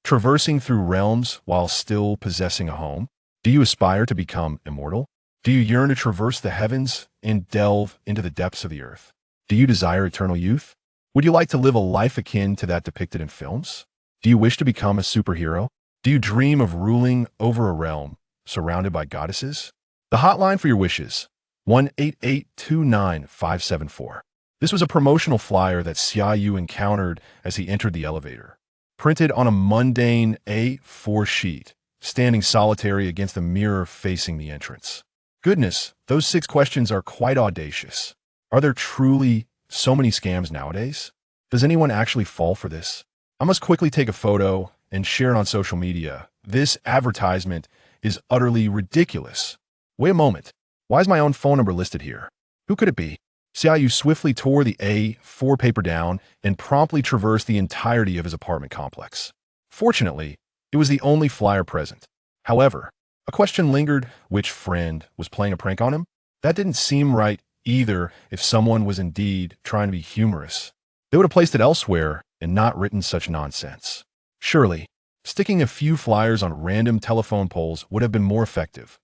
Traversing through realms while still possessing a home? Do you aspire to become immortal? Do you yearn to traverse the heavens and delve into the depths of the earth? Do you desire eternal youth? Would you like to live a life akin to that depicted in films? Do you wish to become a superhero? Do you dream of ruling over a realm surrounded by goddesses? The hotline for your wishes, 1-8829-574. This was a promotional flyer that Xiaoyu encountered as he entered the elevator. Printed on a mundane A4 sheet, standing solitary against the mirror facing the entrance. Goodness, those 6 questions are quite audacious. Are there truly so many scams nowadays? Does anyone actually fall for this? I must quickly take a photo and share it on social media. This advertisement is utterly ridiculous. Wait a moment. Why is my own phone number listed here? Who could it be? Xiaoyu swiftly tore the A4 paper down and promptly traversed the entirety of his apartment complex. Fortunately, it was the only flyer present. However, a question lingered: which friend was playing a prank on him? That didn't seem right either. If someone was indeed trying to be humorous, they would have placed it elsewhere and not written such nonsense. Surely, sticking a few flyers on random telephone poles would have been more effective,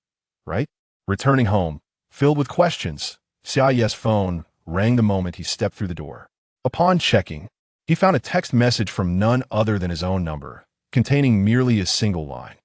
right? Returning home, filled with questions, Xiaoyu's phone rang the moment he stepped through the door. Upon checking, he found a text message from none other than his own number, containing merely a single line.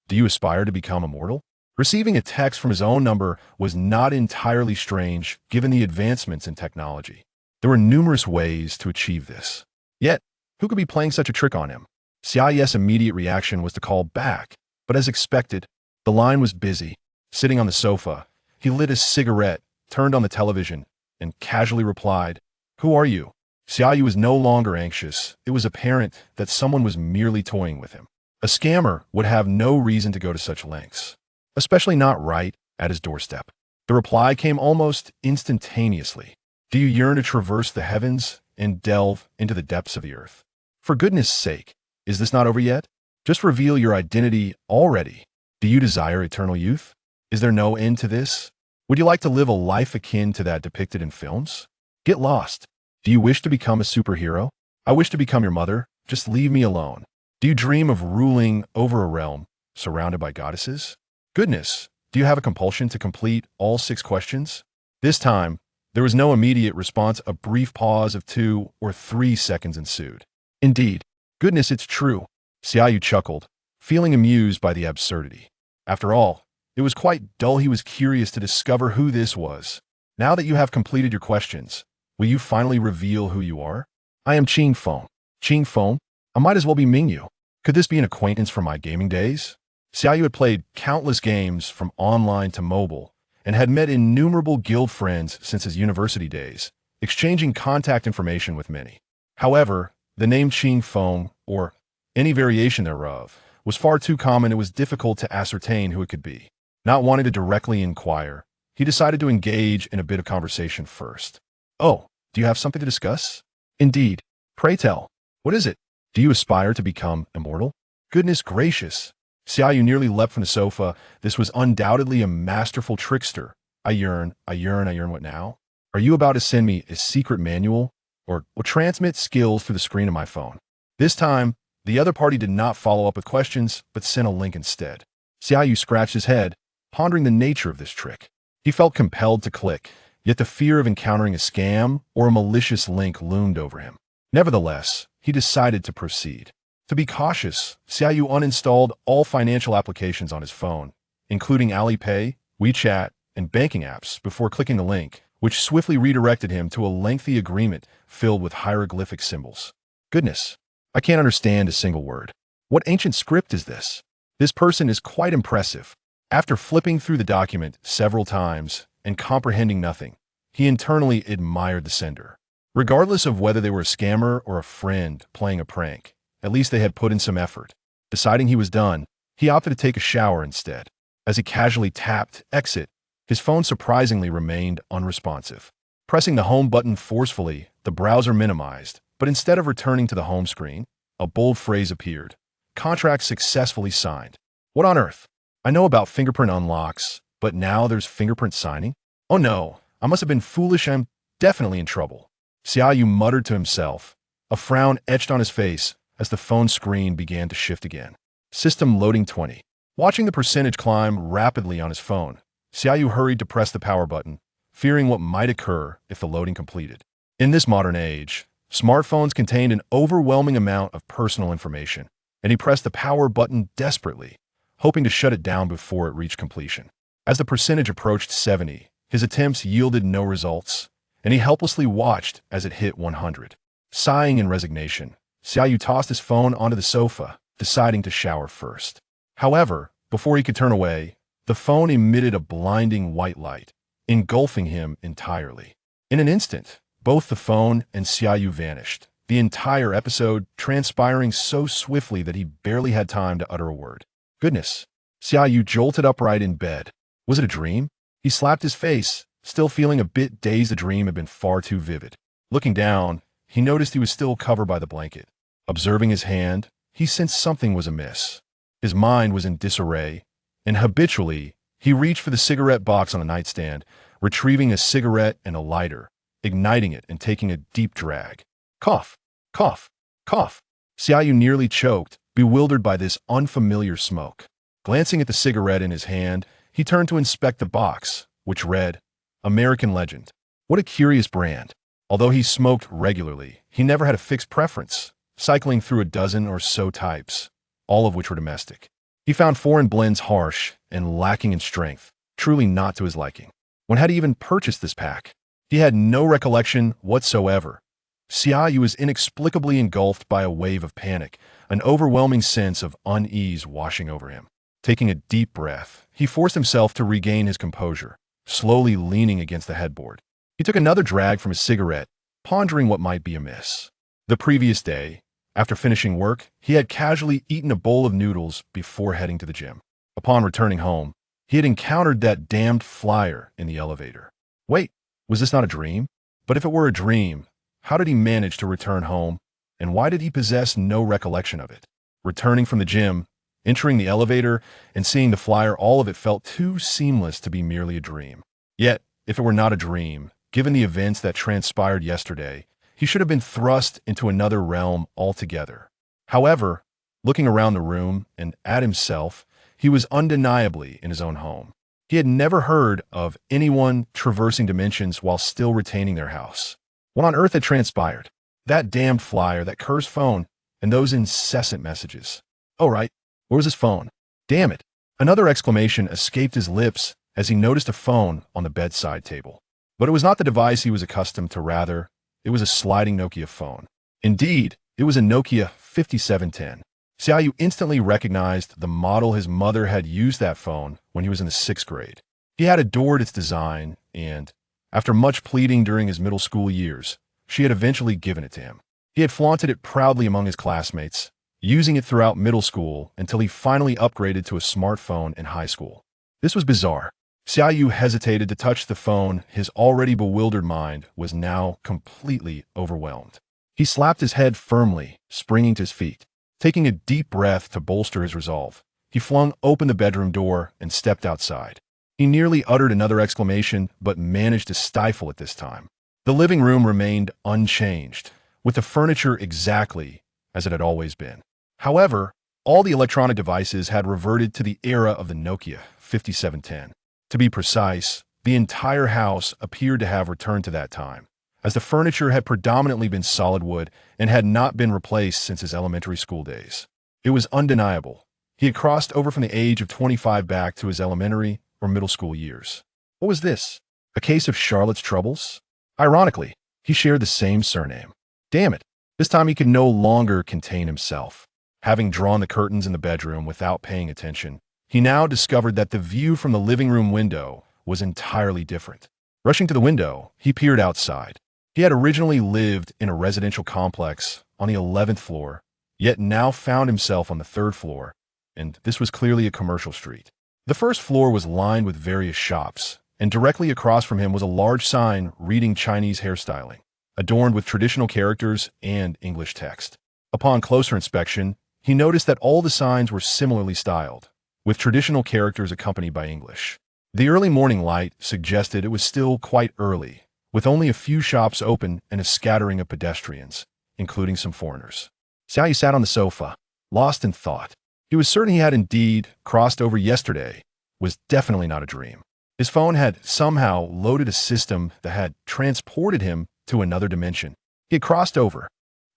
Do you aspire to become immortal? Receiving a text from his own number was not entirely strange given the advancements in technology. There were numerous ways to achieve this. Yet, who could be playing such a trick on him? Xiaoyu's immediate reaction was to call back, but as expected, the line was busy. Sitting on the sofa, he lit a cigarette, turned on the television, and casually replied, "Who are you?" Xiaoyu was no longer anxious. It was apparent that someone was merely toying with him. A scammer would have no reason to go to such lengths, especially not right at his doorstep. The reply came almost instantaneously. Do you yearn to traverse the heavens and delve into the depths of the earth? For goodness sake, is this not over yet? Just reveal your identity already. Do you desire eternal youth? Is there no end to this? Would you like to live a life akin to that depicted in films? Get lost. Do you wish to become a superhero? I wish to become your mother. Just leave me alone. Do you dream of ruling over a realm surrounded by goddesses? Goodness, do you have a compulsion to complete all 6 questions? This time, there was no immediate response. A brief pause of 2 or 3 seconds ensued. Indeed, goodness, it's true. Xiaoyu chuckled, feeling amused by the absurdity. After all, it was quite dull. He was curious to discover who this was. Now that you have completed your questions, will you finally reveal who you are? I am Qing Feng. Qing Feng? I might as well be Mingyu. Could this be an acquaintance from my gaming days? Xiaoyu had played countless games from online to mobile and had met innumerable guild friends since his university days, exchanging contact information with many. However, the name Qing Feng, or any variation thereof, was far too common. It was difficult to ascertain who it could be. Not wanting to directly inquire, he decided to engage in a bit of conversation first. Oh, do you have something to discuss? Indeed. Pray tell. What is it? Do you aspire to become immortal? Goodness gracious. Xiaoyu nearly leapt from the sofa. This was undoubtedly a masterful trickster. I yearn, what now? Are you about to send me a secret manual? Or will transmit skills through the screen of my phone? This time, the other party did not follow up with questions, but sent a link instead. Xiaoyu scratched his head, pondering the nature of this trick. He felt compelled to click, yet the fear of encountering a scam or a malicious link loomed over him. Nevertheless, he decided to proceed. To be cautious, Xiaoyu uninstalled all financial applications on his phone, including Alipay, WeChat, and banking apps before clicking the link, which swiftly redirected him to a lengthy agreement filled with hieroglyphic symbols. Goodness, I can't understand a single word. What ancient script is this? This person is quite impressive. After flipping through the document several times and comprehending nothing, he internally admired the sender. Regardless of whether they were a scammer or a friend playing a prank, at least they had put in some effort. Deciding he was done, he opted to take a shower instead. As he casually tapped exit, his phone surprisingly remained unresponsive. Pressing the home button forcefully, the browser minimized, but instead of returning to the home screen, a bold phrase appeared. Contract successfully signed. What on earth? I know about fingerprint unlocks, but now there's fingerprint signing? Oh no, I must have been foolish. I'm definitely in trouble. Xiaoyu muttered to himself. A frown etched on his face, as the phone screen began to shift again. System loading 20. Watching the percentage climb rapidly on his phone, Xiaoyu hurried to press the power button, fearing what might occur if the loading completed. In this modern age, smartphones contained an overwhelming amount of personal information, and he pressed the power button desperately, hoping to shut it down before it reached completion. As the percentage approached 70, his attempts yielded no results, and he helplessly watched as it hit 100. Sighing in resignation, Xiaoyu tossed his phone onto the sofa, deciding to shower first. However, before he could turn away, the phone emitted a blinding white light, engulfing him entirely. In an instant, both the phone and Xiaoyu vanished, the entire episode transpiring so swiftly that he barely had time to utter a word. Goodness! Xiaoyu jolted upright in bed. Was it a dream? He slapped his face, still feeling a bit dazed. The dream had been far too vivid. Looking down, he noticed he was still covered by the blanket. Observing his hand, he sensed something was amiss. His mind was in disarray, and habitually, he reached for the cigarette box on the nightstand, retrieving a cigarette and a lighter, igniting it and taking a deep drag. Cough, cough, cough. Xiaoyu nearly choked, bewildered by this unfamiliar smoke. Glancing at the cigarette in his hand, he turned to inspect the box, which read, American Legend. What a curious brand. Although he smoked regularly, he never had a fixed preference, cycling through a dozen or so types, all of which were domestic. He found foreign blends harsh and lacking in strength, truly not to his liking. When had he even purchased this pack? He had no recollection whatsoever. Xiaoyu was inexplicably engulfed by a wave of panic, an overwhelming sense of unease washing over him. Taking a deep breath, he forced himself to regain his composure, slowly leaning against the headboard. He took another drag from his cigarette, pondering what might be amiss. The previous day, after finishing work, he had casually eaten a bowl of noodles before heading to the gym. Upon returning home, he had encountered that damned flyer in the elevator. Wait, was this not a dream? But if it were a dream, how did he manage to return home, and why did he possess no recollection of it? Returning from the gym, entering the elevator, and seeing the flyer, all of it felt too seamless to be merely a dream. Yet, if it were not a dream, given the events that transpired yesterday, he should have been thrust into another realm altogether. However, looking around the room and at himself, he was undeniably in his own home. He had never heard of anyone traversing dimensions while still retaining their house. What on earth had transpired? That damned flyer, that cursed phone, and those incessant messages. Oh, right. Where was his phone? Damn it. Another exclamation escaped his lips as he noticed a phone on the bedside table. But it was not the device he was accustomed to, rather, it was a sliding Nokia phone. Indeed, it was a Nokia 5710. Xiaoyu instantly recognized the model. His mother had used that phone when he was in the 6th grade. He had adored its design, and, after much pleading during his middle school years, she had eventually given it to him. He had flaunted it proudly among his classmates, using it throughout middle school until he finally upgraded to a smartphone in high school. This was bizarre. Xiaoyu hesitated to touch the phone. His already bewildered mind was now completely overwhelmed. He slapped his head firmly, springing to his feet. Taking a deep breath to bolster his resolve, he flung open the bedroom door and stepped outside. He nearly uttered another exclamation, but managed to stifle it this time. The living room remained unchanged, with the furniture exactly as it had always been. However, all the electronic devices had reverted to the era of the Nokia 5710. To be precise, the entire house appeared to have returned to that time, as the furniture had predominantly been solid wood and had not been replaced since his elementary school days. It was undeniable. He had crossed over from the age of 25 back to his elementary or middle school years. What was this? A case of Charlotte's troubles? Ironically, he shared the same surname. Damn it, this time he could no longer contain himself. Having drawn the curtains in the bedroom without paying attention, he now discovered that the view from the living room window was entirely different. Rushing to the window, he peered outside. He had originally lived in a residential complex on the 11th floor, yet now found himself on the 3rd floor, and this was clearly a commercial street. The first floor was lined with various shops, and directly across from him was a large sign reading Chinese hairstyling, adorned with traditional characters and English text. Upon closer inspection, he noticed that all the signs were similarly styled, with traditional characters accompanied by English. The early morning light suggested it was still quite early, with only a few shops open and a scattering of pedestrians, including some foreigners. Xiaoyu sat on the sofa, lost in thought. He was certain he had indeed crossed over yesterday. Was definitely not a dream. His phone had somehow loaded a system that had transported him to another dimension. He had crossed over.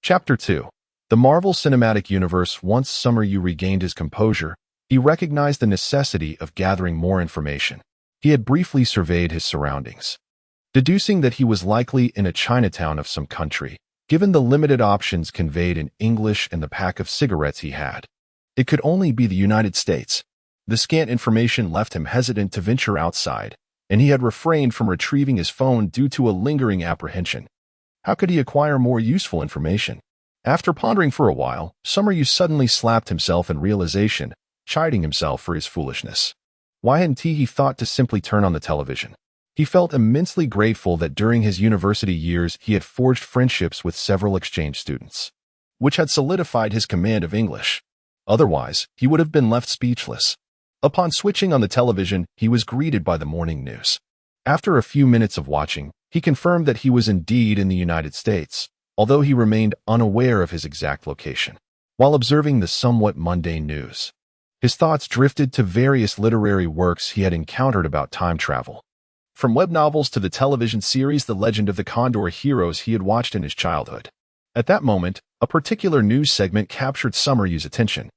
Chapter 2. The Marvel Cinematic Universe. Once Summeryu regained his composure, he recognized the necessity of gathering more information. He had briefly surveyed his surroundings, deducing that he was likely in a Chinatown of some country, given the limited options conveyed in English and the pack of cigarettes he had. It could only be the United States. The scant information left him hesitant to venture outside, and he had refrained from retrieving his phone due to a lingering apprehension. How could he acquire more useful information? After pondering for a while, Summeryu suddenly slapped himself in realization, chiding himself for his foolishness. Why hadn't he thought to simply turn on the television? He felt immensely grateful that during his university years he had forged friendships with several exchange students, which had solidified his command of English. Otherwise, he would have been left speechless. Upon switching on the television, he was greeted by the morning news. After a few minutes of watching, he confirmed that he was indeed in the United States, although he remained unaware of his exact location. While observing the somewhat mundane news, his thoughts drifted to various literary works he had encountered about time travel. From web novels to the television series The Legend of the Condor Heroes he had watched in his childhood. At that moment, a particular news segment captured Summeryu's attention.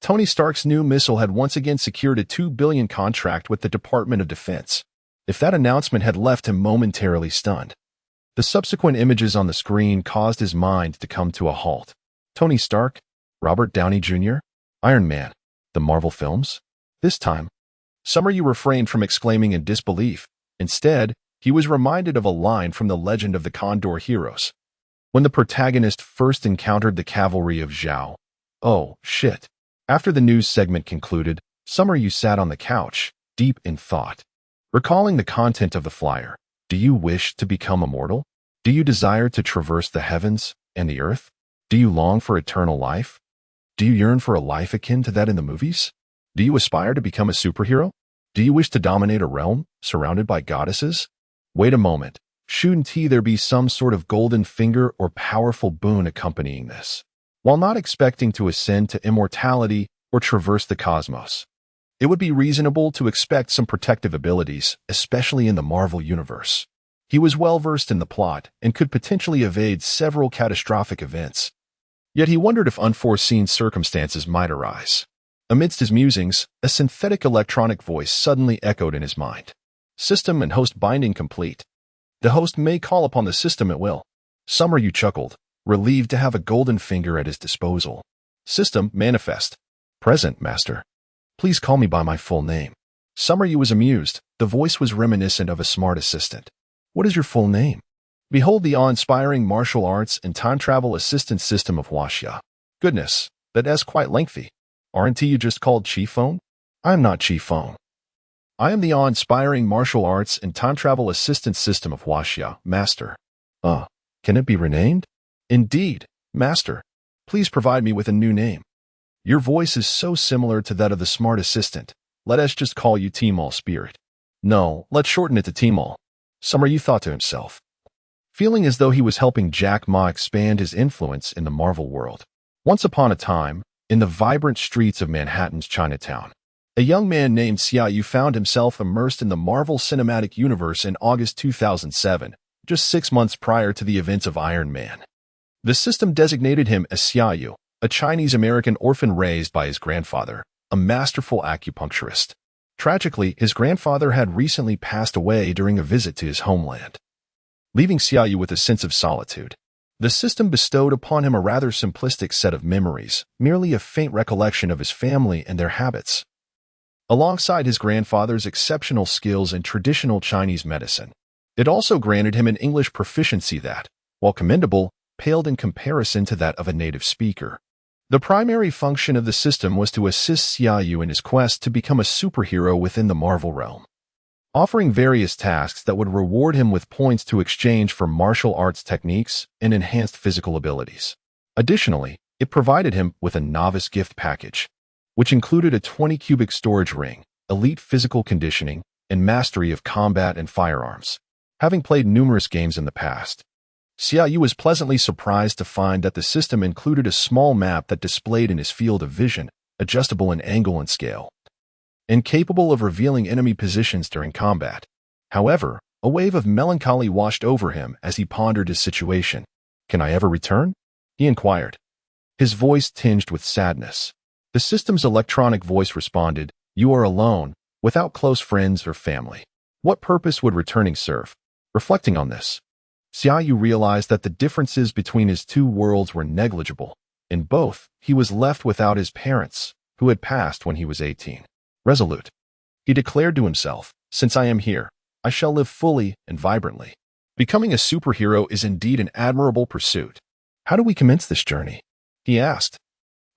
Tony Stark's new missile had once again secured a $2 billion contract with the Department of Defense. If that announcement had left him momentarily stunned, the subsequent images on the screen caused his mind to come to a halt. Tony Stark? Robert Downey Jr.? Iron Man? The Marvel films? This time, Summeryu refrained from exclaiming in disbelief. Instead, he was reminded of a line from The Legend of the Condor Heroes. When the protagonist first encountered the cavalry of Zhao. Oh, shit. After the news segment concluded, Summeryu sat on the couch, deep in thought. Recalling the content of the flyer, do you wish to become immortal? Do you desire to traverse the heavens and the earth? Do you long for eternal life? Do you yearn for a life akin to that in the movies? Do you aspire to become a superhero? Do you wish to dominate a realm surrounded by goddesses? Wait a moment. Shouldn't there be some sort of golden finger or powerful boon accompanying this? While not expecting to ascend to immortality or traverse the cosmos, it would be reasonable to expect some protective abilities, especially in the Marvel Universe. He was well versed in the plot and could potentially evade several catastrophic events. Yet he wondered if unforeseen circumstances might arise. Amidst his musings, a synthetic electronic voice suddenly echoed in his mind. System and host binding complete. The host may call upon the system at will. Summeryu chuckled, relieved to have a golden finger at his disposal. System manifest. Present, master. Please call me by my full name. Summeryu was amused. The voice was reminiscent of a smart assistant. What is your full name? Behold the awe-inspiring martial arts and time travel assistance system of Wuxia. Goodness, that's quite lengthy. Aren't you just called Chief Phone? I am not Chief Phone. I am the awe-inspiring martial arts and time travel assistance system of Wuxia, master. Can it be renamed? Indeed, master. Please provide me with a new name. Your voice is so similar to that of the smart assistant. Let us just call you Tmall Spirit. No, let's shorten it to Tmall. Summeryu thought to himself, feeling as though he was helping Jack Ma expand his influence in the Marvel world. Once upon a time, in the vibrant streets of Manhattan's Chinatown, a young man named Xiaoyu found himself immersed in the Marvel Cinematic Universe in August 2007, just 6 months prior to the events of Iron Man. The system designated him as Xiaoyu, a Chinese-American orphan raised by his grandfather, a masterful acupuncturist. Tragically, his grandfather had recently passed away during a visit to his homeland, leaving Xiaoyu with a sense of solitude. The system bestowed upon him a rather simplistic set of memories, merely a faint recollection of his family and their habits. Alongside his grandfather's exceptional skills in traditional Chinese medicine, it also granted him an English proficiency that, while commendable, paled in comparison to that of a native speaker. The primary function of the system was to assist Xiaoyu in his quest to become a superhero within the Marvel realm, offering various tasks that would reward him with points to exchange for martial arts techniques and enhanced physical abilities. Additionally, it provided him with a novice gift package, which included a 20-cubic storage ring, elite physical conditioning, and mastery of combat and firearms. Having played numerous games in the past, Xiaoyu was pleasantly surprised to find that the system included a small map that displayed in his field of vision, adjustable in angle and scale, and capable of revealing enemy positions during combat. However, a wave of melancholy washed over him as he pondered his situation. "Can I ever return?" he inquired, his voice tinged with sadness. The system's electronic voice responded, "You are alone, without close friends or family. What purpose would returning serve?" Reflecting on this, Xiaoyu realized that the differences between his two worlds were negligible. In both, he was left without his parents, who had passed when he was 18. Resolute, he declared to himself, "Since I am here, I shall live fully and vibrantly." Becoming a superhero is indeed an admirable pursuit. "How do we commence this journey?" he asked,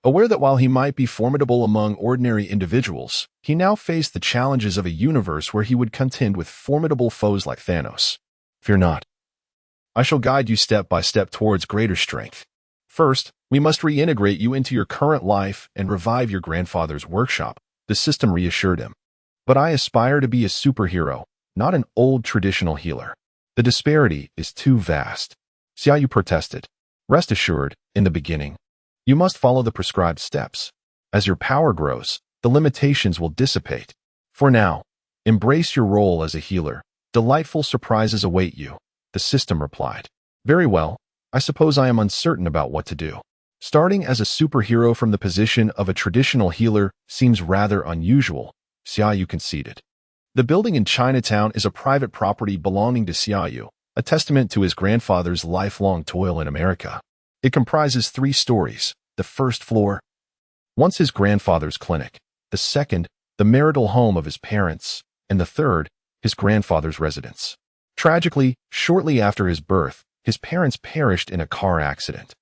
aware that while he might be formidable among ordinary individuals, he now faced the challenges of a universe where he would contend with formidable foes like Thanos. "Fear not. I shall guide you step by step towards greater strength. First, we must reintegrate you into your current life and revive your grandfather's workshop," the system reassured him. "But I aspire to be a superhero, not an old traditional healer. The disparity is too vast," Xiaoyu protested. "Rest assured, in the beginning, you must follow the prescribed steps. As your power grows, the limitations will dissipate. For now, embrace your role as a healer. Delightful surprises await you," the system replied. "Very well, I suppose I am uncertain about what to do. Starting as a superhero from the position of a traditional healer seems rather unusual," Xiaoyu conceded. The building in Chinatown is a private property belonging to Xiaoyu, a testament to his grandfather's lifelong toil in America. It comprises 3 stories. The first floor, once his grandfather's clinic; the second, the marital home of his parents; and the third, his grandfather's residence. Tragically, shortly after his birth, his parents perished in a car accident.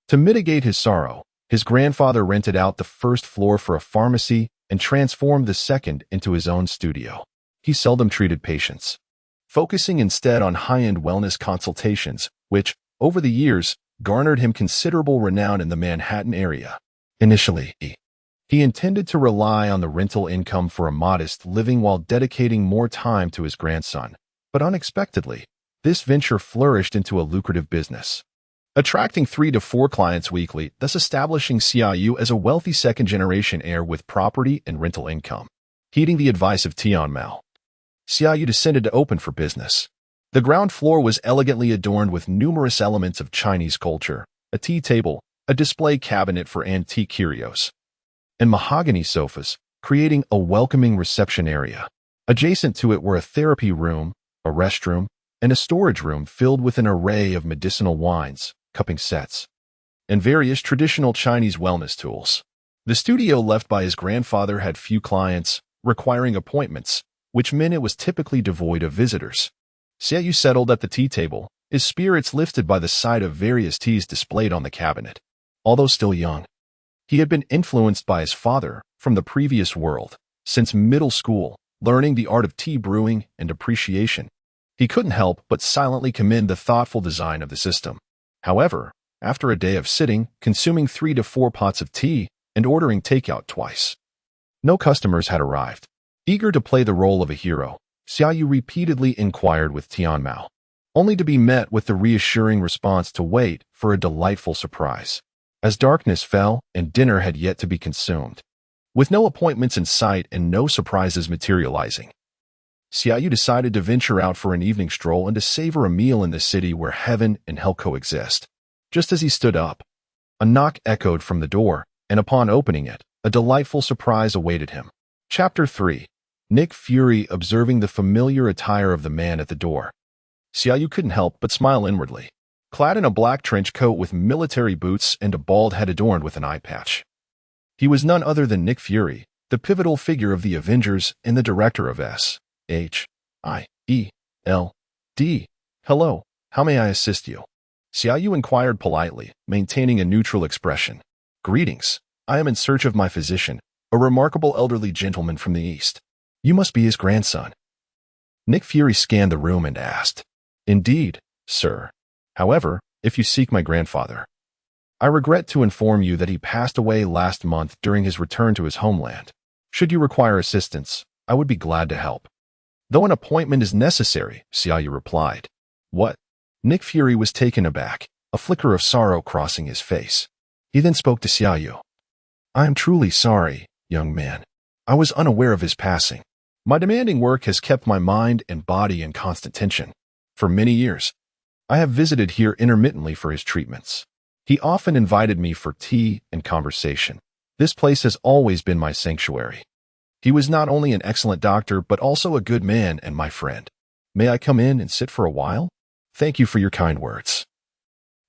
To mitigate his sorrow, his grandfather rented out the first floor for a pharmacy and transformed the second into his own studio. He seldom treated patients, focusing instead on high-end wellness consultations, which, over the years, garnered him considerable renown in the Manhattan area. Initially, he intended to rely on the rental income for a modest living while dedicating more time to his grandson, but unexpectedly, this venture flourished into a lucrative business, attracting 3 to 4 clients weekly, thus establishing Xiaoyu as a wealthy second-generation heir with property and rental income. Heeding the advice of Tian Mao, Xiaoyu descended to open for business. The ground floor was elegantly adorned with numerous elements of Chinese culture: a tea table, a display cabinet for antique curios, and mahogany sofas, creating a welcoming reception area. Adjacent to it were a therapy room, a restroom, and a storage room filled with an array of medicinal wines, cupping sets, and various traditional Chinese wellness tools. The studio left by his grandfather had few clients, requiring appointments, which meant it was typically devoid of visitors. Xiaoyu settled at the tea table, his spirits lifted by the sight of various teas displayed on the cabinet. Although still young, he had been influenced by his father from the previous world. Since middle school, learning the art of tea brewing and appreciation, he couldn't help but silently commend the thoughtful design of the system. However, after a day of sitting, consuming 3 to 4 pots of tea, and ordering takeout twice, no customers had arrived. Eager to play the role of a hero, Xiaoyu repeatedly inquired with Tian Mao, only to be met with the reassuring response to wait for a delightful surprise. As darkness fell and dinner had yet to be consumed, with no appointments in sight and no surprises materializing, Xiaoyu decided to venture out for an evening stroll and to savor a meal in the city where heaven and hell coexist. Just as he stood up, a knock echoed from the door, and upon opening it, a delightful surprise awaited him. Chapter 3. Nick Fury observing the familiar attire of the man at the door. Xiaoyu couldn't help but smile inwardly. Clad in a black trench coat with military boots and a bald head adorned with an eye patch, he was none other than Nick Fury, the pivotal figure of the Avengers and the director of S.H.I.E.L.D. "Hello, how may I assist you?" Xiaoyu inquired politely, maintaining a neutral expression. "Greetings. I am in search of my physician, a remarkable elderly gentleman from the East. You must be his grandson." Nick Fury scanned the room and asked, "Indeed, sir. However, if you seek my grandfather, I regret to inform you that he passed away last month during his return to his homeland. Should you require assistance, I would be glad to help." "Though an appointment is necessary," Xiaoyu replied. "What Nick Fury was taken aback, a flicker of sorrow crossing his face. He then spoke to Xiaoyu. I am truly sorry, young man. I was unaware of his passing. My demanding work has kept my mind and body in constant tension. For many years, I have visited here intermittently for his treatments. He often invited me for tea and conversation. This place has always been my sanctuary. He was not only an excellent doctor, but also a good man and my friend. May I come in and sit for a while? Thank you for your kind words.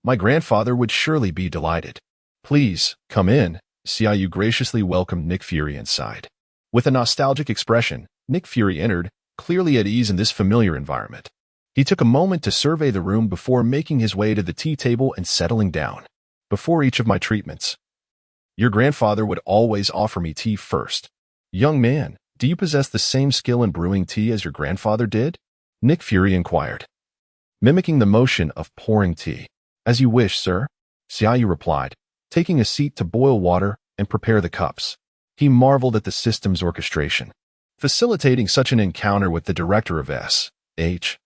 My grandfather would surely be delighted. Please, come in. Xiaoyu graciously welcomed Nick Fury inside. With a nostalgic expression, Nick Fury entered, clearly at ease in this familiar environment. He took a moment to survey the room before making his way to the tea table and settling down. Before each of my treatments, your grandfather would always offer me tea first. Young man, do you possess the same skill in brewing tea as your grandfather did? Nick Fury inquired, mimicking the motion of pouring tea. As you wish, sir, Xiaoyu replied, taking a seat to boil water and prepare the cups. He marveled at the system's orchestration, facilitating such an encounter with the director of SHIELD,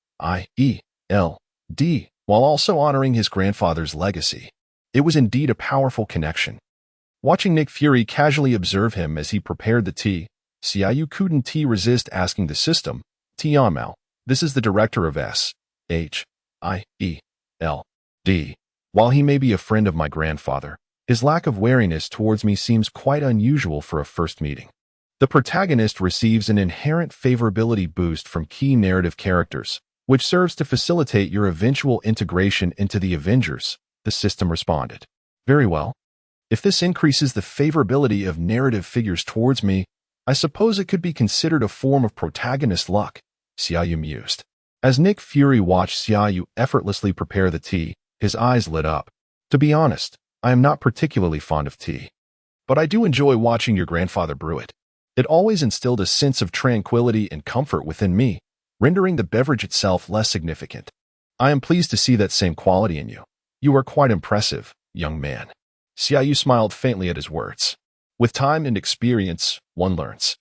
while also honoring his grandfather's legacy. It was indeed a powerful connection. Watching Nick Fury casually observe him as he prepared the tea, Xiaoyu couldn't resist asking the system, Tianmao, this is the director of SHIELD. While he may be a friend of my grandfather, his lack of wariness towards me seems quite unusual for a first meeting. The protagonist receives an inherent favorability boost from key narrative characters, which serves to facilitate your eventual integration into the Avengers, the system responded. Very well. If this increases the favorability of narrative figures towards me, I suppose it could be considered a form of protagonist luck, Xiaoyu mused. As Nick Fury watched Xiaoyu effortlessly prepare the tea, his eyes lit up. To be honest, I am not particularly fond of tea. But I do enjoy watching your grandfather brew it. It always instilled a sense of tranquility and comfort within me, rendering the beverage itself less significant. I am pleased to see that same quality in you. You are quite impressive, young man. Xiaoyu smiled faintly at his words. With time and experience, one learns.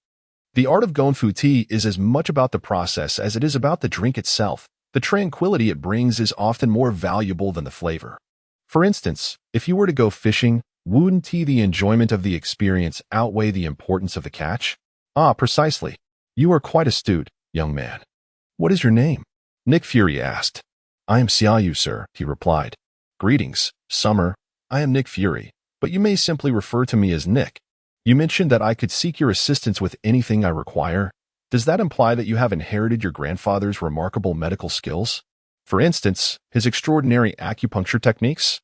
The art of Gonfu tea is as much about the process as it is about the drink itself. The tranquility it brings is often more valuable than the flavor. For instance, if you were to go fishing, wouldn't the enjoyment of the experience outweigh the importance of the catch? Ah, precisely. You are quite astute, young man. What is your name? Nick Fury asked. I am Xiaoyu, sir, he replied. Greetings, Summer. I am Nick Fury, but you may simply refer to me as Nick. You mentioned that I could seek your assistance with anything I require. Does that imply that you have inherited your grandfather's remarkable medical skills? For instance, his extraordinary acupuncture techniques?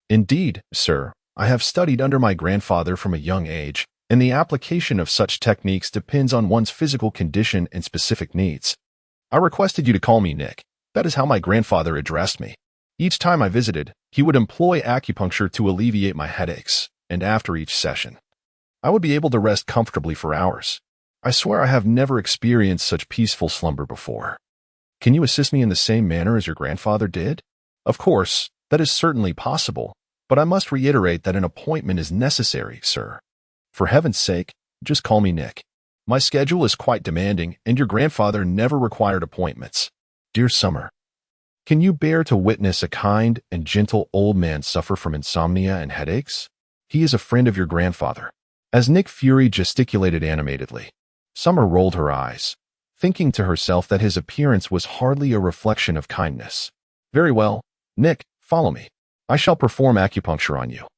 Indeed, sir, I have studied under my grandfather from a young age, and the application of such techniques depends on one's physical condition and specific needs. I requested you to call me Nick. That is how my grandfather addressed me. Each time I visited, he would employ acupuncture to alleviate my headaches, and after each session, I would be able to rest comfortably for hours. I swear I have never experienced such peaceful slumber before. Can you assist me in the same manner as your grandfather did? Of course, that is certainly possible, but I must reiterate that an appointment is necessary, sir. For heaven's sake, just call me Nick. My schedule is quite demanding, and your grandfather never required appointments. Dear Summer, can you bear to witness a kind and gentle old man suffer from insomnia and headaches? He is a friend of your grandfather. As Nick Fury gesticulated animatedly, Summer rolled her eyes, thinking to herself that his appearance was hardly a reflection of kindness. Very well, Nick, follow me. I shall perform acupuncture on you,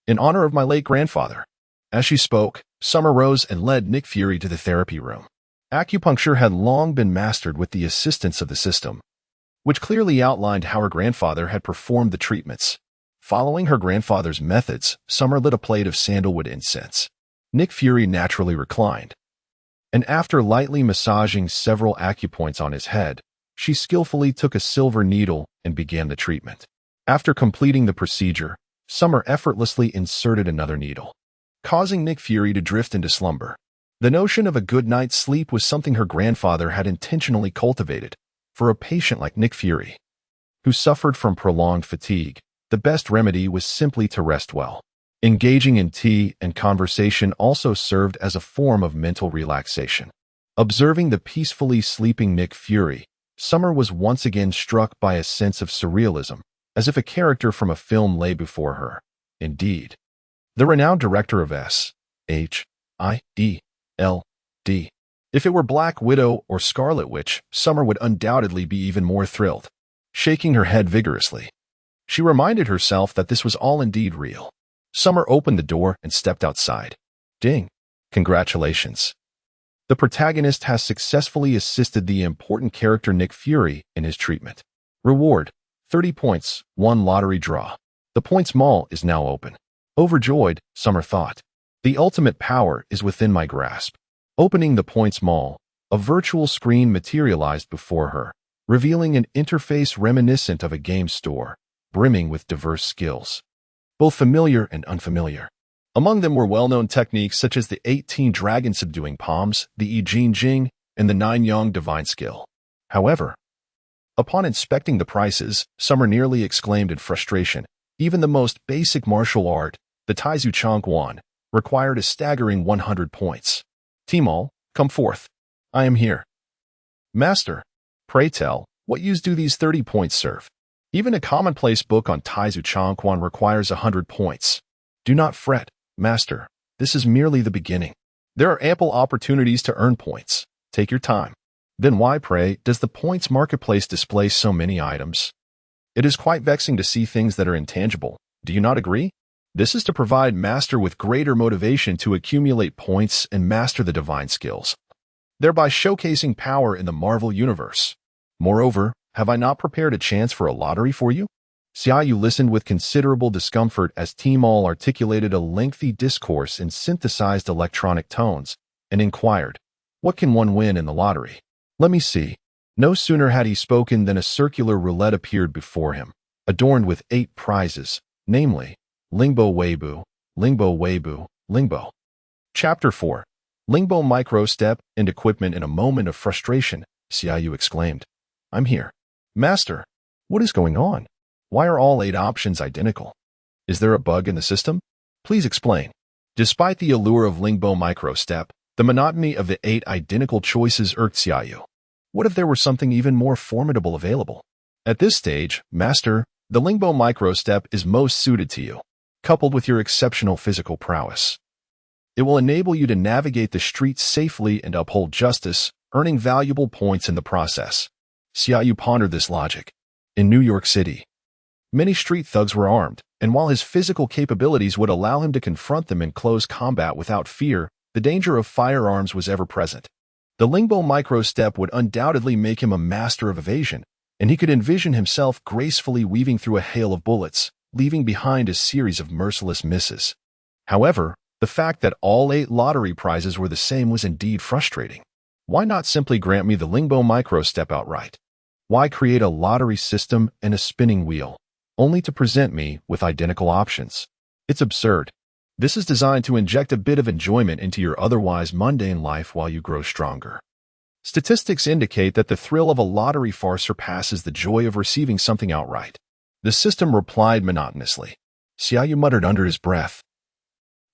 in honor of my late grandfather. As she spoke, Summer rose and led Nick Fury to the therapy room. Acupuncture had long been mastered with the assistance of the system, which clearly outlined how her grandfather had performed the treatments. Following her grandfather's methods, Summer lit a plate of sandalwood incense. Nick Fury naturally reclined, and after lightly massaging several acupoints on his head, she skillfully took a silver needle and began the treatment. After completing the procedure, Summer effortlessly inserted another needle, causing Nick Fury to drift into slumber. The notion of a good night's sleep was something her grandfather had intentionally cultivated. For a patient like Nick Fury, who suffered from prolonged fatigue, the best remedy was simply to rest well. Engaging in tea and conversation also served as a form of mental relaxation. Observing the peacefully sleeping Nick Fury, Summer was once again struck by a sense of surrealism, as if a character from a film lay before her. Indeed, the renowned director of S.H.I.E.L.D. If it were Black Widow or Scarlet Witch, Summer would undoubtedly be even more thrilled. Shaking her head vigorously, she reminded herself that this was all indeed real. Summer opened the door and stepped outside. Ding! Congratulations. The protagonist has successfully assisted the important character Nick Fury in his treatment. Reward: 30 points, 1 lottery draw. The points mall is now open. Overjoyed, Summer thought, the ultimate power is within my grasp. Opening the points mall, a virtual screen materialized before her, revealing an interface reminiscent of a game store, brimming with diverse skills, both familiar and unfamiliar. Among them were well-known techniques such as the 18 dragon subduing palms, the I Jing Jing, and the 9 Yang divine skill. However, upon inspecting the prices, Summer nearly exclaimed in frustration. Even the most basic martial art, the Taizu Chongguan, required a staggering 100 points. Tmall, come forth. I am here. Master, pray tell, what use do these 30 points serve? Even a commonplace book on Taizu Chongguan requires 100 points. Do not fret, Master. This is merely the beginning. There are ample opportunities to earn points. Take your time. Then why, pray, does the points marketplace display so many items? It is quite vexing to see things that are intangible. Do you not agree? This is to provide Master with greater motivation to accumulate points and master the divine skills, thereby showcasing power in the Marvel Universe. Moreover, have I not prepared a chance for a lottery for you? Xiaoyu listened with considerable discomfort as Tmall articulated a lengthy discourse in synthesized electronic tones, and inquired, what can one win in the lottery? Let me see. No sooner had he spoken than a circular roulette appeared before him, adorned with 8 prizes, namely, Lingbo Weibo, Lingbo Weibo, Lingbo. Chapter 4. Lingbo Microstep and Equipment. In a moment of frustration, Xiaoyu exclaimed, I'm here. Master, what is going on? Why are all 8 options identical? Is there a bug in the system? Please explain. Despite the allure of Lingbo Microstep, the monotony of the 8 identical choices irked Xiaoyu. What if there were something even more formidable available? At this stage, Master, the Lingbo Microstep is most suited to you, coupled with your exceptional physical prowess. It will enable you to navigate the streets safely and uphold justice, earning valuable points in the process. Xiaoyu pondered this logic. In New York City, many street thugs were armed, and while his physical capabilities would allow him to confront them in close combat without fear, the danger of firearms was ever present. The Lingbo Microstep would undoubtedly make him a master of evasion, and he could envision himself gracefully weaving through a hail of bullets, leaving behind a series of merciless misses. However, the fact that all 8 lottery prizes were the same was indeed frustrating. Why not simply grant me the Lingbo Microstep outright? Why create a lottery system and a spinning wheel, only to present me with identical options? It's absurd. This is designed to inject a bit of enjoyment into your otherwise mundane life while you grow stronger. Statistics indicate that the thrill of a lottery far surpasses the joy of receiving something outright. The system replied monotonously. Xiaoyu muttered under his breath.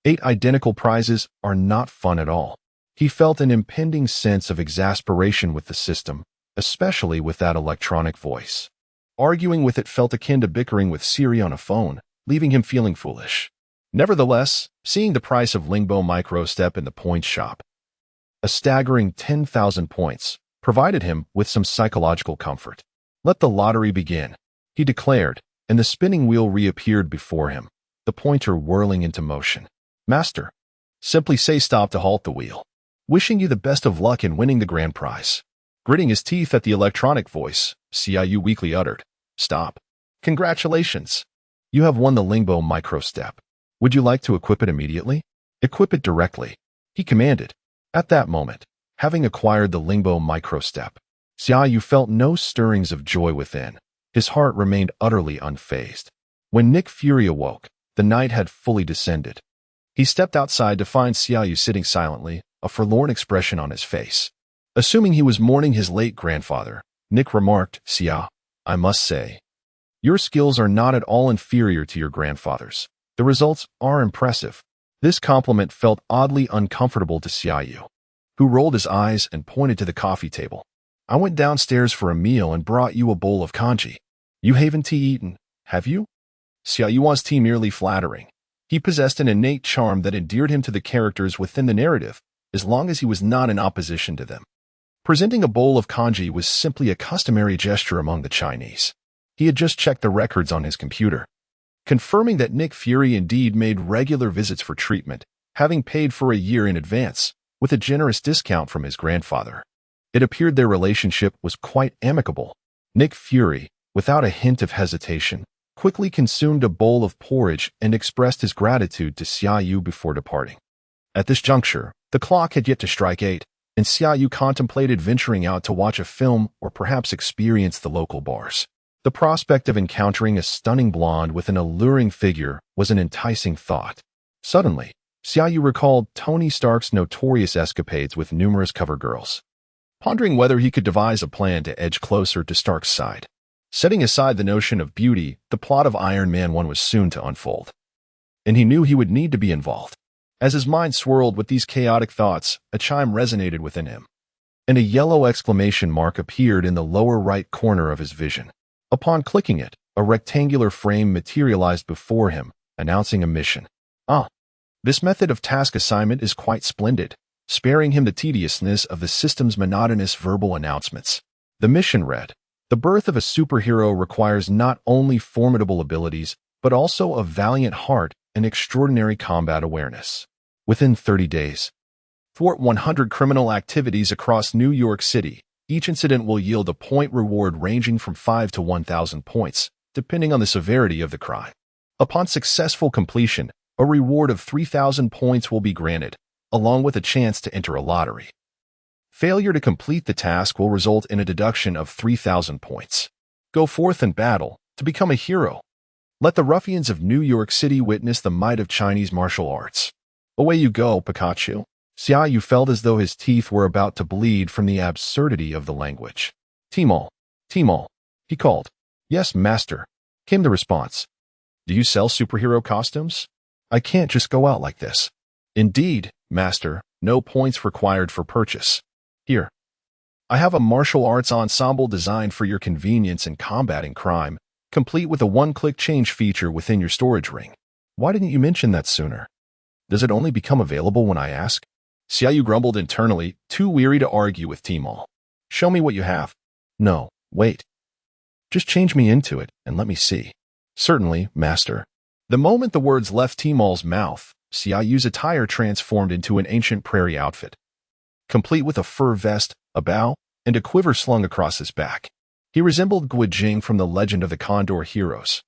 8 identical prizes are not fun at all. He felt an impending sense of exasperation with the system, especially with that electronic voice. Arguing with it felt akin to bickering with Siri on a phone, leaving him feeling foolish. Nevertheless, seeing the price of Lingbo Microstep in the points shop, a staggering 10,000 points, provided him with some psychological comfort. Let the lottery begin, he declared, and the spinning wheel reappeared before him, the pointer whirling into motion. Master, simply say stop to halt the wheel. Wishing you the best of luck in winning the grand prize. Gritting his teeth at the electronic voice, Xiaoyu weakly uttered, Stop. Congratulations. You have won the Lingbo Microstep. Would you like to equip it immediately? Equip it directly, he commanded. At that moment, having acquired the Lingbo Microstep, Xiaoyu felt no stirrings of joy within. His heart remained utterly unfazed. When Nick Fury awoke, the night had fully descended. He stepped outside to find Xiaoyu sitting silently, a forlorn expression on his face. Assuming he was mourning his late grandfather, Nick remarked, Xia, I must say, your skills are not at all inferior to your grandfather's. The results are impressive. This compliment felt oddly uncomfortable to Xiaoyu, who rolled his eyes and pointed to the coffee table. I went downstairs for a meal and brought you a bowl of congee. You haven't tea eaten, have you? Xiaoyu was tea merely flattering. He possessed an innate charm that endeared him to the characters within the narrative, as long as he was not in opposition to them. Presenting a bowl of congee was simply a customary gesture among the Chinese. He had just checked the records on his computer, confirming that Nick Fury indeed made regular visits for treatment, having paid for a year in advance, with a generous discount from his grandfather. It appeared their relationship was quite amicable. Nick Fury, without a hint of hesitation, quickly consumed a bowl of porridge and expressed his gratitude to Xiaoyu before departing. At this juncture, the clock had yet to strike 8, and Xiaoyu contemplated venturing out to watch a film or perhaps experience the local bars. The prospect of encountering a stunning blonde with an alluring figure was an enticing thought. Suddenly, Xiaoyu recalled Tony Stark's notorious escapades with numerous cover girls, pondering whether he could devise a plan to edge closer to Stark's side. Setting aside the notion of beauty, the plot of Iron Man 1 was soon to unfold, and he knew he would need to be involved. As his mind swirled with these chaotic thoughts, a chime resonated within him, and a yellow exclamation mark appeared in the lower right corner of his vision. Upon clicking it, a rectangular frame materialized before him, announcing a mission. This method of task assignment is quite splendid, sparing him the tediousness of the system's monotonous verbal announcements. The mission read, "The birth of a superhero requires not only formidable abilities, but also a valiant heart and extraordinary combat awareness. Within 30 days, thwart 100 criminal activities across New York City. Each incident will yield a point reward ranging from 5 to 1,000 points, depending on the severity of the crime. Upon successful completion, a reward of 3,000 points will be granted, along with a chance to enter a lottery. Failure to complete the task will result in a deduction of 3,000 points. Go forth in battle to become a hero. Let the ruffians of New York City witness the might of Chinese martial arts. Away you go, Pikachu." Xiaoyu felt as though his teeth were about to bleed from the absurdity of the language. "Tmall, Tmall," he called. "Yes, master," came the response. "Do you sell superhero costumes? I can't just go out like this." "Indeed, master, no points required for purchase. Here, I have a martial arts ensemble designed for your convenience in combating crime, complete with a one-click change feature within your storage ring. Why didn't you mention that sooner? Does it only become available when I ask?" Xiaoyu grumbled internally, too weary to argue with Tmall. "Show me what you have." "No, wait. Just change me into it and let me see." "Certainly, master." The moment the words left Tmall's mouth, Xiaoyu's attire transformed into an ancient prairie outfit, complete with a fur vest, a bow, and a quiver slung across his back. He resembled Guijing from the Legend of the Condor Heroes,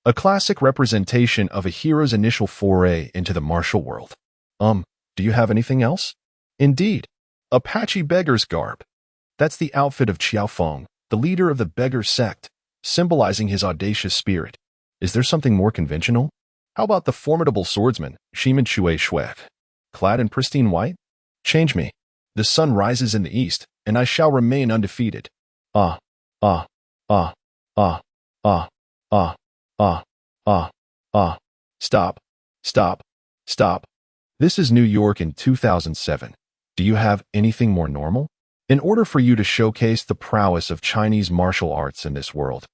a classic representation of a hero's initial foray into the martial world. Do you have anything else?" "Indeed. Apache beggar's garb. That's the outfit of Qiaofeng, the leader of the beggar sect, symbolizing his audacious spirit. Is there something more conventional? How about the formidable swordsman, Shimen Chue Shui, clad in pristine white? Change me. The sun rises in the east, and I shall remain undefeated." Ah, ah, ah, ah, ah, ah, ah, ah, ah. Stop, stop, stop. This is New York in 2007. Do you have anything more normal? In order for you to showcase the prowess of Chinese martial arts in this world,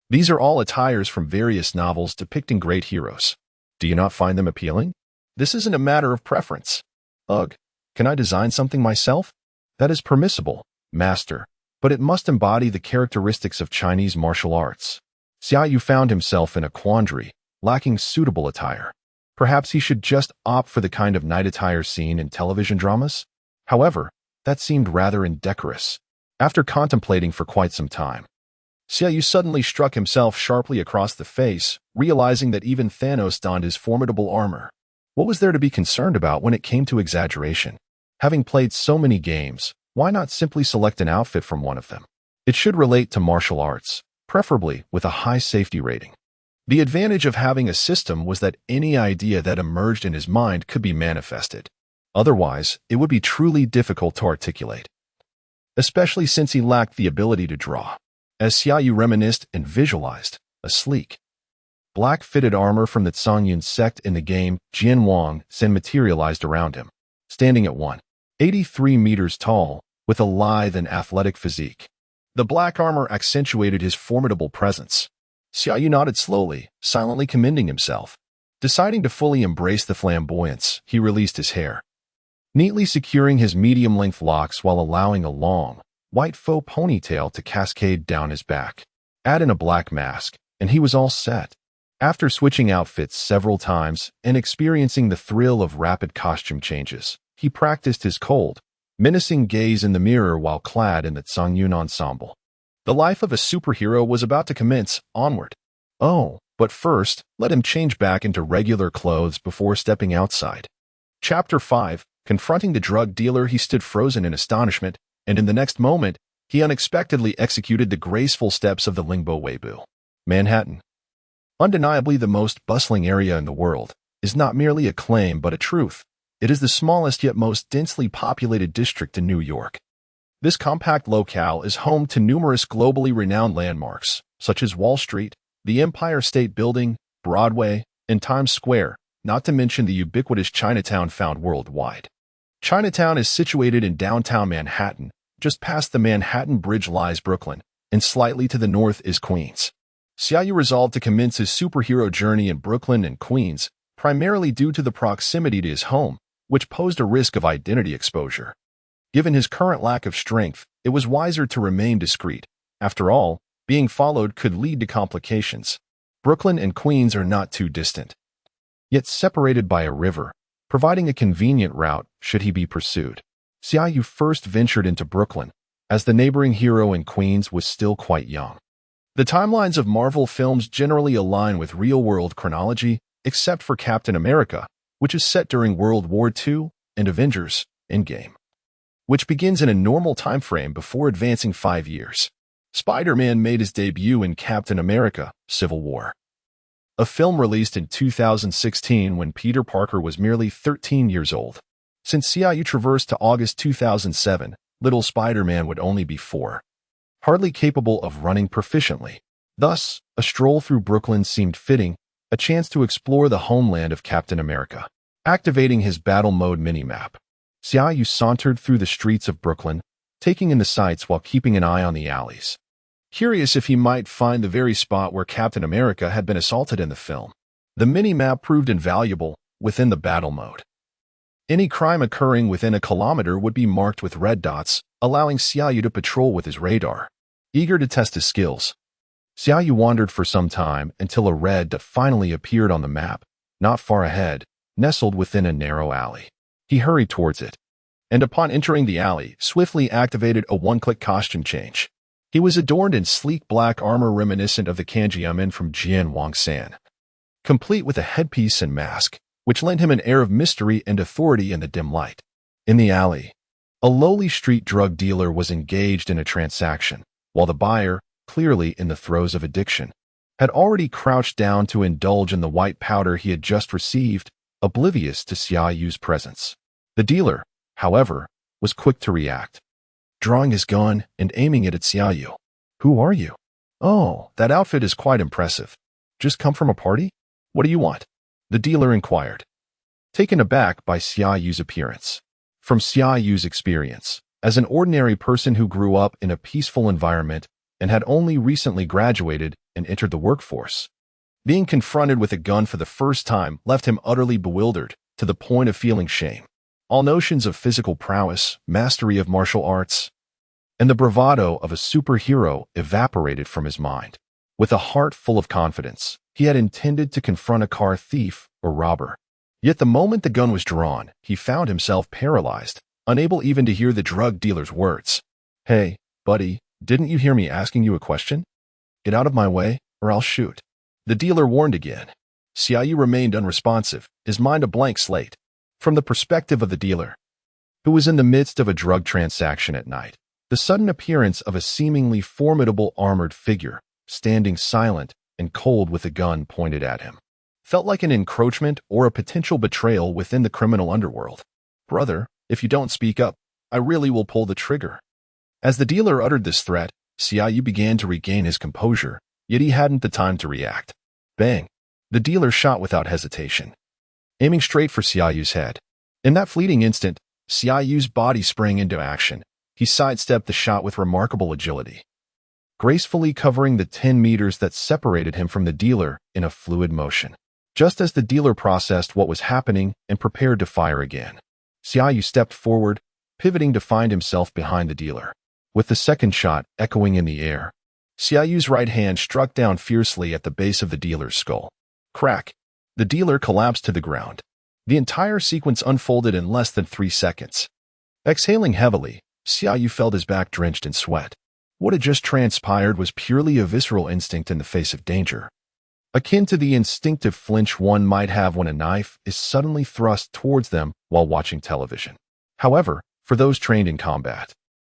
these are all attires from various novels depicting great heroes. Do you not find them appealing? This isn't a matter of preference. Ugh, can I design something myself? That is permissible, master, but it must embody the characteristics of Chinese martial arts. Xiaoyu found himself in a quandary, lacking suitable attire. Perhaps he should just opt for the kind of night attire seen in television dramas? However, that seemed rather indecorous. After contemplating for quite some time, Xiaoyu suddenly struck himself sharply across the face, realizing that even Thanos donned his formidable armor. What was there to be concerned about when it came to exaggeration? Having played so many games, why not simply select an outfit from one of them? It should relate to martial arts, preferably with a high safety rating. The advantage of having a system was that any idea that emerged in his mind could be manifested. Otherwise, it would be truly difficult to articulate, especially since he lacked the ability to draw. As Xiaoyu reminisced and visualized, a sleek, black-fitted armor from the Songyun sect in the game Jian Wang Sen materialized around him. Standing at 183 meters tall, with a lithe and athletic physique. The black armor accentuated his formidable presence. Xiaoyu nodded slowly, silently commending himself. Deciding to fully embrace the flamboyance, he released his hair, neatly securing his medium-length locks while allowing a long, white faux ponytail to cascade down his back. Add in a black mask, and he was all set. After switching outfits several times and experiencing the thrill of rapid costume changes, he practiced his cold, menacing gaze in the mirror while clad in the Tsangyun ensemble. The life of a superhero was about to commence onward. Oh, but first, let him change back into regular clothes before stepping outside. Chapter 5. Confronting the drug dealer, he stood frozen in astonishment, and in the next moment, he unexpectedly executed the graceful steps of the Lingbo Weibo. Manhattan, undeniably the most bustling area in the world, is not merely a claim but a truth. It is the smallest yet most densely populated district in New York. This compact locale is home to numerous globally renowned landmarks, such as Wall Street, the Empire State Building, Broadway, and Times Square, not to mention the ubiquitous Chinatown found worldwide. Chinatown is situated in downtown Manhattan. Just past the Manhattan Bridge lies Brooklyn, and slightly to the north is Queens. Xiaoyu resolved to commence his superhero journey in Brooklyn and Queens, primarily due to the proximity to his home, which posed a risk of identity exposure. Given his current lack of strength, it was wiser to remain discreet. After all, being followed could lead to complications. Brooklyn and Queens are not too distant, yet separated by a river, providing a convenient route should he be pursued. Xiaoyu first ventured into Brooklyn, as the neighboring hero in Queens was still quite young. The timelines of Marvel films generally align with real-world chronology, except for Captain America, which is set during World War II, and Avengers: Endgame, which begins in a normal time frame before advancing 5 years. Spider-Man made his debut in Captain America: Civil War, a film released in 2016 when Peter Parker was merely 13 years old. Since Xiaoyu traversed to August 2007, little Spider-Man would only be 4, hardly capable of running proficiently. Thus, a stroll through Brooklyn seemed fitting, a chance to explore the homeland of Captain America. Activating his battle mode minimap, Xiaoyu sauntered through the streets of Brooklyn, taking in the sights while keeping an eye on the alleys, curious if he might find the very spot where Captain America had been assaulted in the film. The minimap proved invaluable within the battle mode. Any crime occurring within a kilometer would be marked with red dots, allowing Xiaoyu to patrol with his radar. Eager to test his skills, Xiaoyu wandered for some time until a red dot finally appeared on the map, not far ahead, nestled within a narrow alley. He hurried towards it, and upon entering the alley, swiftly activated a one-click costume change. He was adorned in sleek black armor reminiscent of the Kanjiamen from Jian Wangsan, complete with a headpiece and mask, which lent him an air of mystery and authority in the dim light. In the alley, a lowly street drug dealer was engaged in a transaction, while the buyer, clearly in the throes of addiction, had already crouched down to indulge in the white powder he had just received, oblivious to Xiaoyu's presence. The dealer, however, was quick to react, drawing his gun and aiming it at Xiaoyu. "Who are you?" "Oh, that outfit is quite impressive. Just come from a party? What do you want?" the dealer inquired, taken aback by Xiaoyu's appearance. From Xiaoyu's experience, as an ordinary person who grew up in a peaceful environment and had only recently graduated and entered the workforce, being confronted with a gun for the first time left him utterly bewildered, to the point of feeling shame. All notions of physical prowess, mastery of martial arts, and the bravado of a superhero evaporated from his mind. With a heart full of confidence, he had intended to confront a car thief or robber. Yet the moment the gun was drawn, he found himself paralyzed, unable even to hear the drug dealer's words. "Hey, buddy, didn't you hear me asking you a question? Get out of my way, or I'll shoot," the dealer warned again. Xiaoyu remained unresponsive, his mind a blank slate. From the perspective of the dealer, who was in the midst of a drug transaction at night, the sudden appearance of a seemingly formidable armored figure, standing silent and cold with a gun pointed at him, felt like an encroachment or a potential betrayal within the criminal underworld. "Brother, if you don't speak up, I really will pull the trigger." As the dealer uttered this threat, Xiaoyu began to regain his composure, yet he hadn't the time to react. Bang! The dealer shot without hesitation, aiming straight for Xiaoyu's head. In that fleeting instant, Xiaoyu's body sprang into action. he sidestepped the shot with remarkable agility, gracefully covering the 10 meters that separated him from the dealer in a fluid motion. Just as the dealer processed what was happening and prepared to fire again, Xiaoyu stepped forward, pivoting to find himself behind the dealer. With the second shot echoing in the air, Xiaoyu's right hand struck down fiercely at the base of the dealer's skull. Crack! The dealer collapsed to the ground. The entire sequence unfolded in less than 3 seconds. Exhaling heavily, Xiaoyu felt his back drenched in sweat. What had just transpired was purely a visceral instinct in the face of danger, akin to the instinctive flinch one might have when a knife is suddenly thrust towards them while watching television. However, for those trained in combat,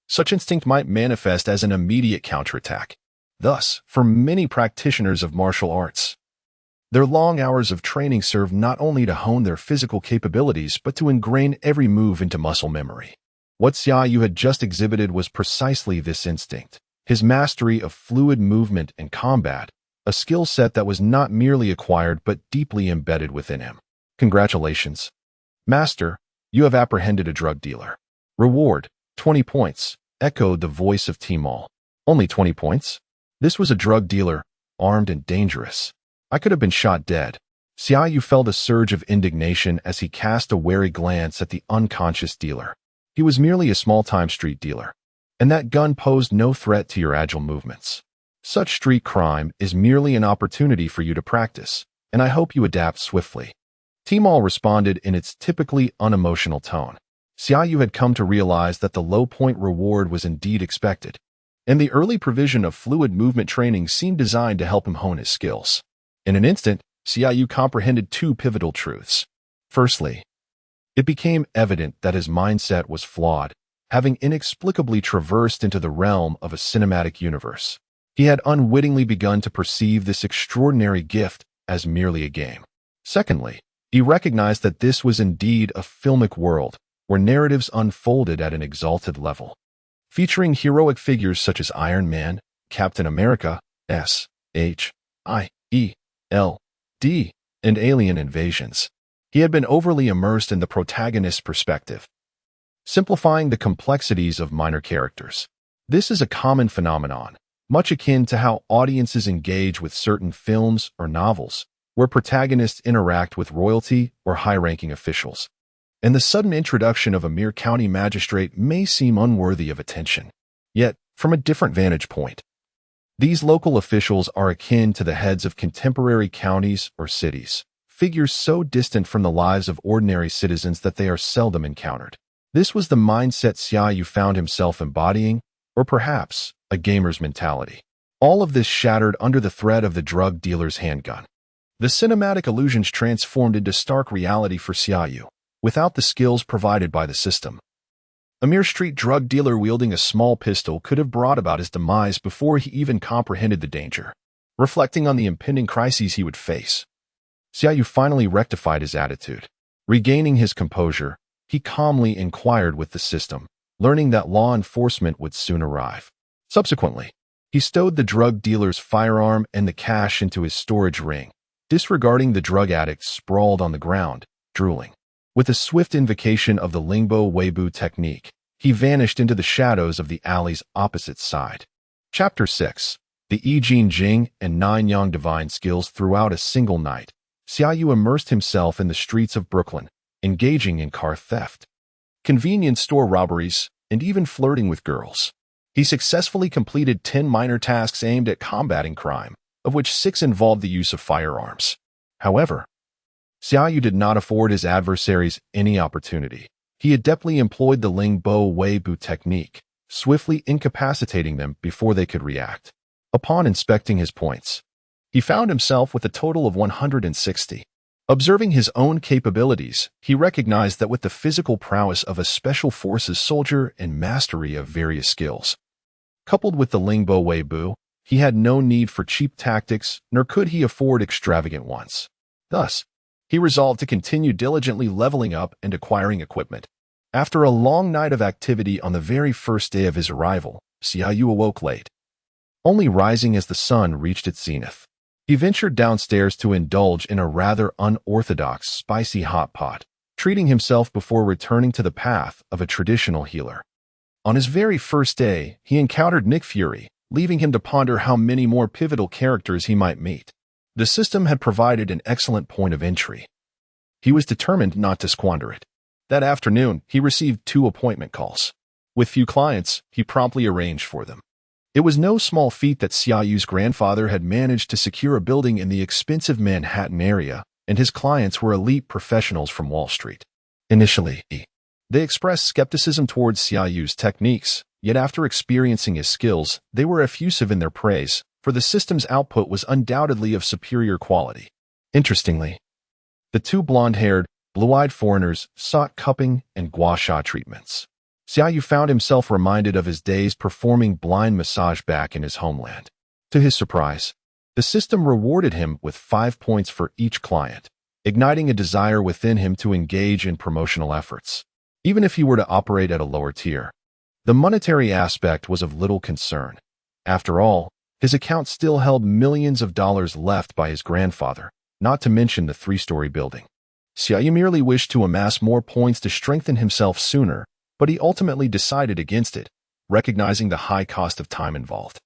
such instinct might manifest as an immediate counterattack. Thus, for many practitioners of martial arts, their long hours of training serve not only to hone their physical capabilities but to ingrain every move into muscle memory. What Xiaoyu had just exhibited was precisely this instinct, his mastery of fluid movement and combat, a skill set that was not merely acquired but deeply embedded within him. Congratulations, Master, you have apprehended a drug dealer. Reward, 20 points, echoed the voice of Tmall. Only 20 points? This was a drug dealer, armed and dangerous. I could have been shot dead. Xiaoyu felt a surge of indignation as he cast a wary glance at the unconscious dealer. He was merely a small-time street dealer, and that gun posed no threat to your agile movements. Such street crime is merely an opportunity for you to practice, and I hope you adapt swiftly. Tmall responded in its typically unemotional tone. Xiaoyu had come to realize that the low-point reward was indeed expected, and the early provision of fluid movement training seemed designed to help him hone his skills. In an instant, Xiaoyu comprehended 2 pivotal truths. Firstly, it became evident that his mindset was flawed, having inexplicably traversed into the realm of a cinematic universe. He had unwittingly begun to perceive this extraordinary gift as merely a game. Secondly, he recognized that this was indeed a filmic world where narratives unfolded at an exalted level, featuring heroic figures such as Iron Man, Captain America, S.H.I.E.L.D., and alien invasions. He had been overly immersed in the protagonist's perspective, simplifying the complexities of minor characters. This is a common phenomenon, much akin to how audiences engage with certain films or novels, where protagonists interact with royalty or high-ranking officials, and the sudden introduction of a mere county magistrate may seem unworthy of attention. Yet, from a different vantage point, these local officials are akin to the heads of contemporary counties or cities, figures so distant from the lives of ordinary citizens that they are seldom encountered. This was the mindset Xiaoyu found himself embodying, or perhaps a gamer's mentality. All of this shattered under the threat of the drug dealer's handgun. The cinematic illusions transformed into stark reality for Xiaoyu, without the skills provided by the system. A mere street drug dealer wielding a small pistol could have brought about his demise before he even comprehended the danger. Reflecting on the impending crises he would face, Xiaoyu finally rectified his attitude. Regaining his composure, he calmly inquired with the system, learning that law enforcement would soon arrive. Subsequently, he stowed the drug dealer's firearm and the cash into his storage ring, disregarding the drug addict sprawled on the ground, drooling. With a swift invocation of the Lingbo Weibo technique, he vanished into the shadows of the alley's opposite side. Chapter 6. The I Jin Jing and 9 Yang Divine Skills. Throughout a single night, Xiaoyu immersed himself in the streets of Brooklyn, engaging in car theft, convenience store robberies, and even flirting with girls. He successfully completed 10 minor tasks aimed at combating crime, of which 6 involved the use of firearms. However, Xiaoyu did not afford his adversaries any opportunity. He adeptly employed the Lingbo Weibo technique, swiftly incapacitating them before they could react. Upon inspecting his points, he found himself with a total of 160. Observing his own capabilities, he recognized that with the physical prowess of a special forces soldier and mastery of various skills, coupled with the Lingbo Weibo, he had no need for cheap tactics, nor could he afford extravagant ones. Thus, he resolved to continue diligently leveling up and acquiring equipment. After a long night of activity on the very first day of his arrival, Xiaoyu awoke late, only rising as the sun reached its zenith. He ventured downstairs to indulge in a rather unorthodox spicy hot pot, treating himself before returning to the path of a traditional healer. On his very first day, he encountered Nick Fury, leaving him to ponder how many more pivotal characters he might meet. The system had provided an excellent point of entry. He was determined not to squander it. That afternoon, he received 2 appointment calls. With few clients, he promptly arranged for them. It was no small feat that Xiaoyu's grandfather had managed to secure a building in the expensive Manhattan area, and his clients were elite professionals from Wall Street. Initially, they expressed skepticism towards Xiaoyu's techniques, yet after experiencing his skills, they were effusive in their praise, for the system's output was undoubtedly of superior quality. Interestingly, the 2 blonde-haired, blue-eyed foreigners sought cupping and gua sha treatments. Xiaoyu found himself reminded of his days performing blind massage back in his homeland. To his surprise, the system rewarded him with 5 points for each client, igniting a desire within him to engage in promotional efforts. Even if he were to operate at a lower tier, the monetary aspect was of little concern. After all, his account still held millions of dollars left by his grandfather, not to mention the 3-story building. Xiaoyu merely wished to amass more points to strengthen himself sooner, but he ultimately decided against it, recognizing the high cost of time involved.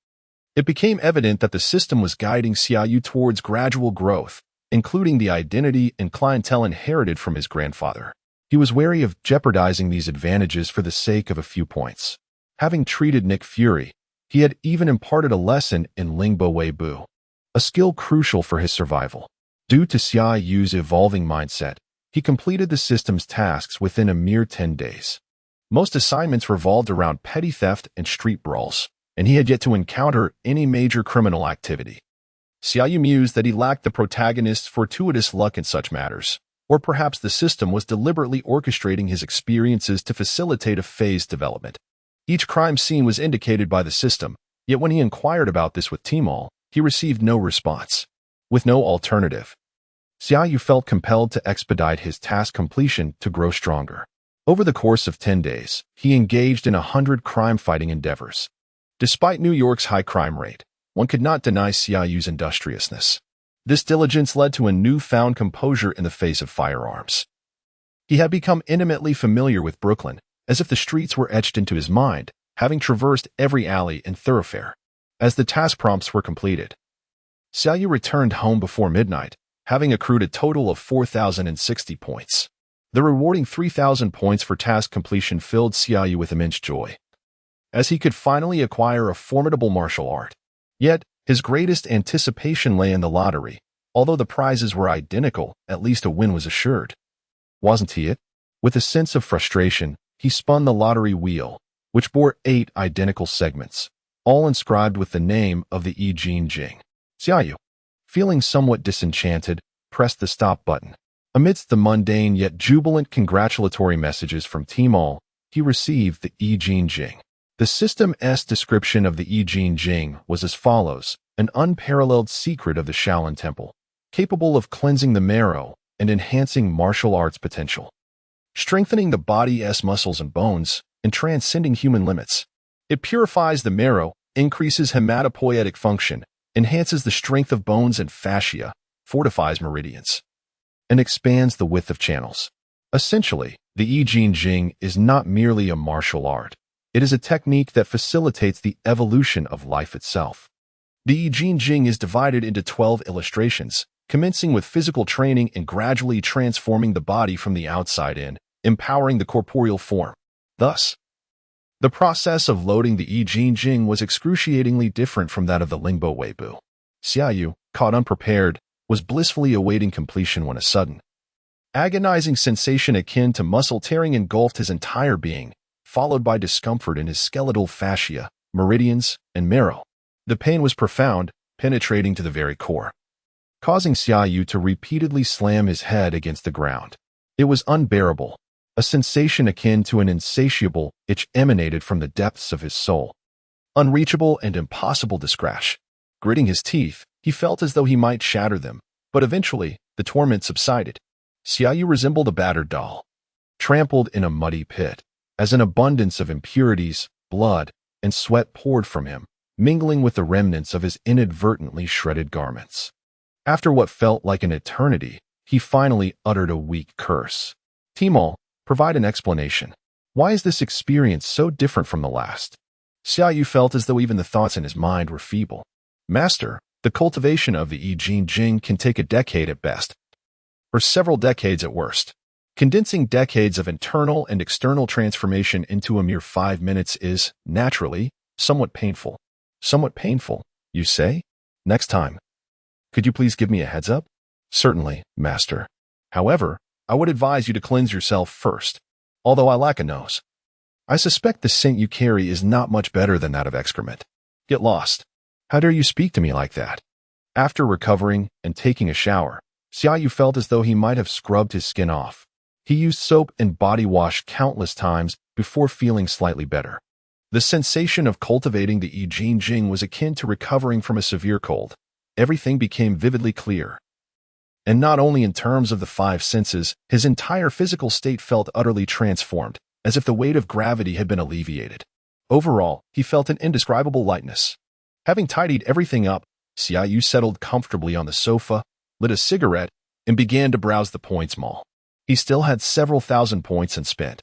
It became evident that the system was guiding Xiaoyu towards gradual growth, including the identity and clientele inherited from his grandfather. He was wary of jeopardizing these advantages for the sake of a few points. Having treated Nick Fury, he had even imparted a lesson in Lingbo Weibo, a skill crucial for his survival. Due to Xiaoyu's evolving mindset, he completed the system's tasks within a mere 10 days. Most assignments revolved around petty theft and street brawls, and he had yet to encounter any major criminal activity. Xiaoyu mused that he lacked the protagonist's fortuitous luck in such matters, or perhaps the system was deliberately orchestrating his experiences to facilitate a phased development. Each crime scene was indicated by the system, yet when he inquired about this with Tmall, he received no response. With no alternative, Xiaoyu felt compelled to expedite his task completion to grow stronger. Over the course of 10 days, he engaged in 100 crime-fighting endeavors. Despite New York's high crime rate, one could not deny Xiaoyu's industriousness. This diligence led to a newfound composure in the face of firearms. He had become intimately familiar with Brooklyn, as if the streets were etched into his mind, having traversed every alley and thoroughfare. As the task prompts were completed, Xiaoyu returned home before midnight, having accrued a total of 4,060 points. The rewarding 3,000 points for task completion filled Xiaoyu with immense joy, as he could finally acquire a formidable martial art. Yet, his greatest anticipation lay in the lottery. Although the prizes were identical, at least a win was assured. Wasn't he it? With a sense of frustration, he spun the lottery wheel, which bore 8 identical segments, all inscribed with the name of the Yi Jin Jing. Xiaoyu, feeling somewhat disenchanted, pressed the stop button. Amidst the mundane yet jubilant congratulatory messages from Tmall, he received the Yi Jin Jing. The system's description of the Yi Jin Jing was as follows: an unparalleled secret of the Shaolin Temple, capable of cleansing the marrow and enhancing martial arts potential, strengthening the body's muscles and bones, and transcending human limits. It purifies the marrow, increases hematopoietic function, enhances the strength of bones and fascia, fortifies meridians, and expands the width of channels. Essentially, the Yi Jin Jing is not merely a martial art. It is a technique that facilitates the evolution of life itself. The Yi Jin Jing is divided into 12 illustrations, commencing with physical training and gradually transforming the body from the outside in, empowering the corporeal form. Thus, the process of loading the Yi Jin Jing was excruciatingly different from that of the Lingbo Weibo. Xiaoyu, caught unprepared, was blissfully awaiting completion when a sudden, agonizing sensation akin to muscle tearing engulfed his entire being, followed by discomfort in his skeletal fascia, meridians, and marrow. The pain was profound, penetrating to the very core, causing Xiaoyu to repeatedly slam his head against the ground. It was unbearable. A sensation akin to an insatiable itch emanated from the depths of his soul, unreachable and impossible to scratch. Gritting his teeth, he felt as though he might shatter them, but eventually, the torment subsided. Xiaoyu resembled a battered doll, trampled in a muddy pit, as an abundance of impurities, blood, and sweat poured from him, mingling with the remnants of his inadvertently shredded garments. After what felt like an eternity, he finally uttered a weak curse. Tmall, provide an explanation. Why is this experience so different from the last? Xiaoyu felt as though even the thoughts in his mind were feeble. Master, the cultivation of the I Ching Jing can take a decade at best, or several decades at worst. Condensing decades of internal and external transformation into a mere 5 minutes is, naturally, somewhat painful. Somewhat painful, you say? Next time. Could you please give me a heads up? Certainly, Master. However, I would advise you to cleanse yourself first, although I lack a nose. I suspect the scent you carry is not much better than that of excrement. Get lost. How dare you speak to me like that? After recovering and taking a shower, Xiaoyu felt as though he might have scrubbed his skin off. He used soap and body wash countless times before feeling slightly better. The sensation of cultivating the I Ching Jing was akin to recovering from a severe cold. Everything became vividly clear. And not only in terms of the 5 senses, his entire physical state felt utterly transformed, as if the weight of gravity had been alleviated. Overall, he felt an indescribable lightness. Having tidied everything up, Xiaoyu settled comfortably on the sofa, lit a cigarette, and began to browse the points mall. He still had several thousand points unspent.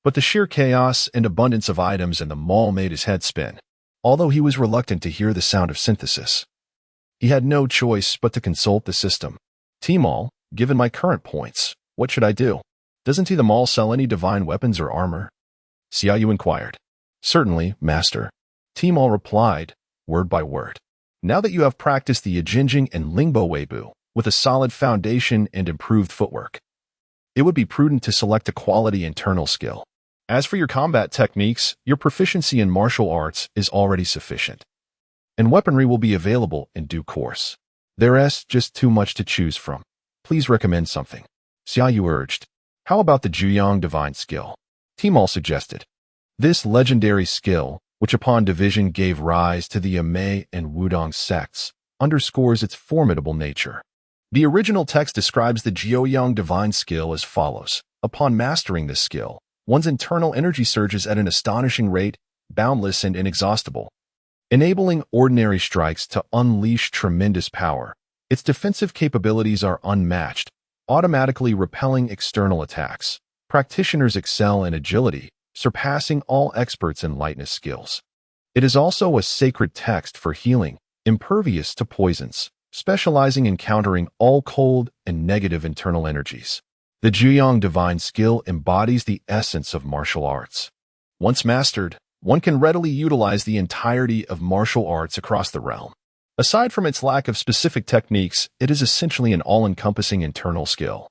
But the sheer chaos and abundance of items in the mall made his head spin, although he was reluctant to hear the sound of synthesis. He had no choice but to consult the system. T-Mall, given my current points, what should I do? Doesn't the mall sell any divine weapons or armor? Xiaoyu inquired. Certainly, Master. T-Mall replied, word by word. Now that you have practiced the Yijinjing and Lingbo Weibu with a solid foundation and improved footwork, it would be prudent to select a quality internal skill. As for your combat techniques, your proficiency in martial arts is already sufficient, and weaponry will be available in due course. There's just too much to choose from. Please recommend something. Xiaoyu urged. How about the Juyang divine skill? T-Mall suggested. This legendary skill, which upon division gave rise to the Amei and Wudong sects, underscores its formidable nature. The original text describes the Jioyang divine skill as follows. Upon mastering this skill, one's internal energy surges at an astonishing rate, boundless and inexhaustible, enabling ordinary strikes to unleash tremendous power. Its defensive capabilities are unmatched, automatically repelling external attacks. Practitioners excel in agility, surpassing all experts in lightness skills. It is also a sacred text for healing, impervious to poisons, specializing in countering all cold and negative internal energies. The Juyang divine skill embodies the essence of martial arts. Once mastered, one can readily utilize the entirety of martial arts across the realm. Aside from its lack of specific techniques, it is essentially an all-encompassing internal skill,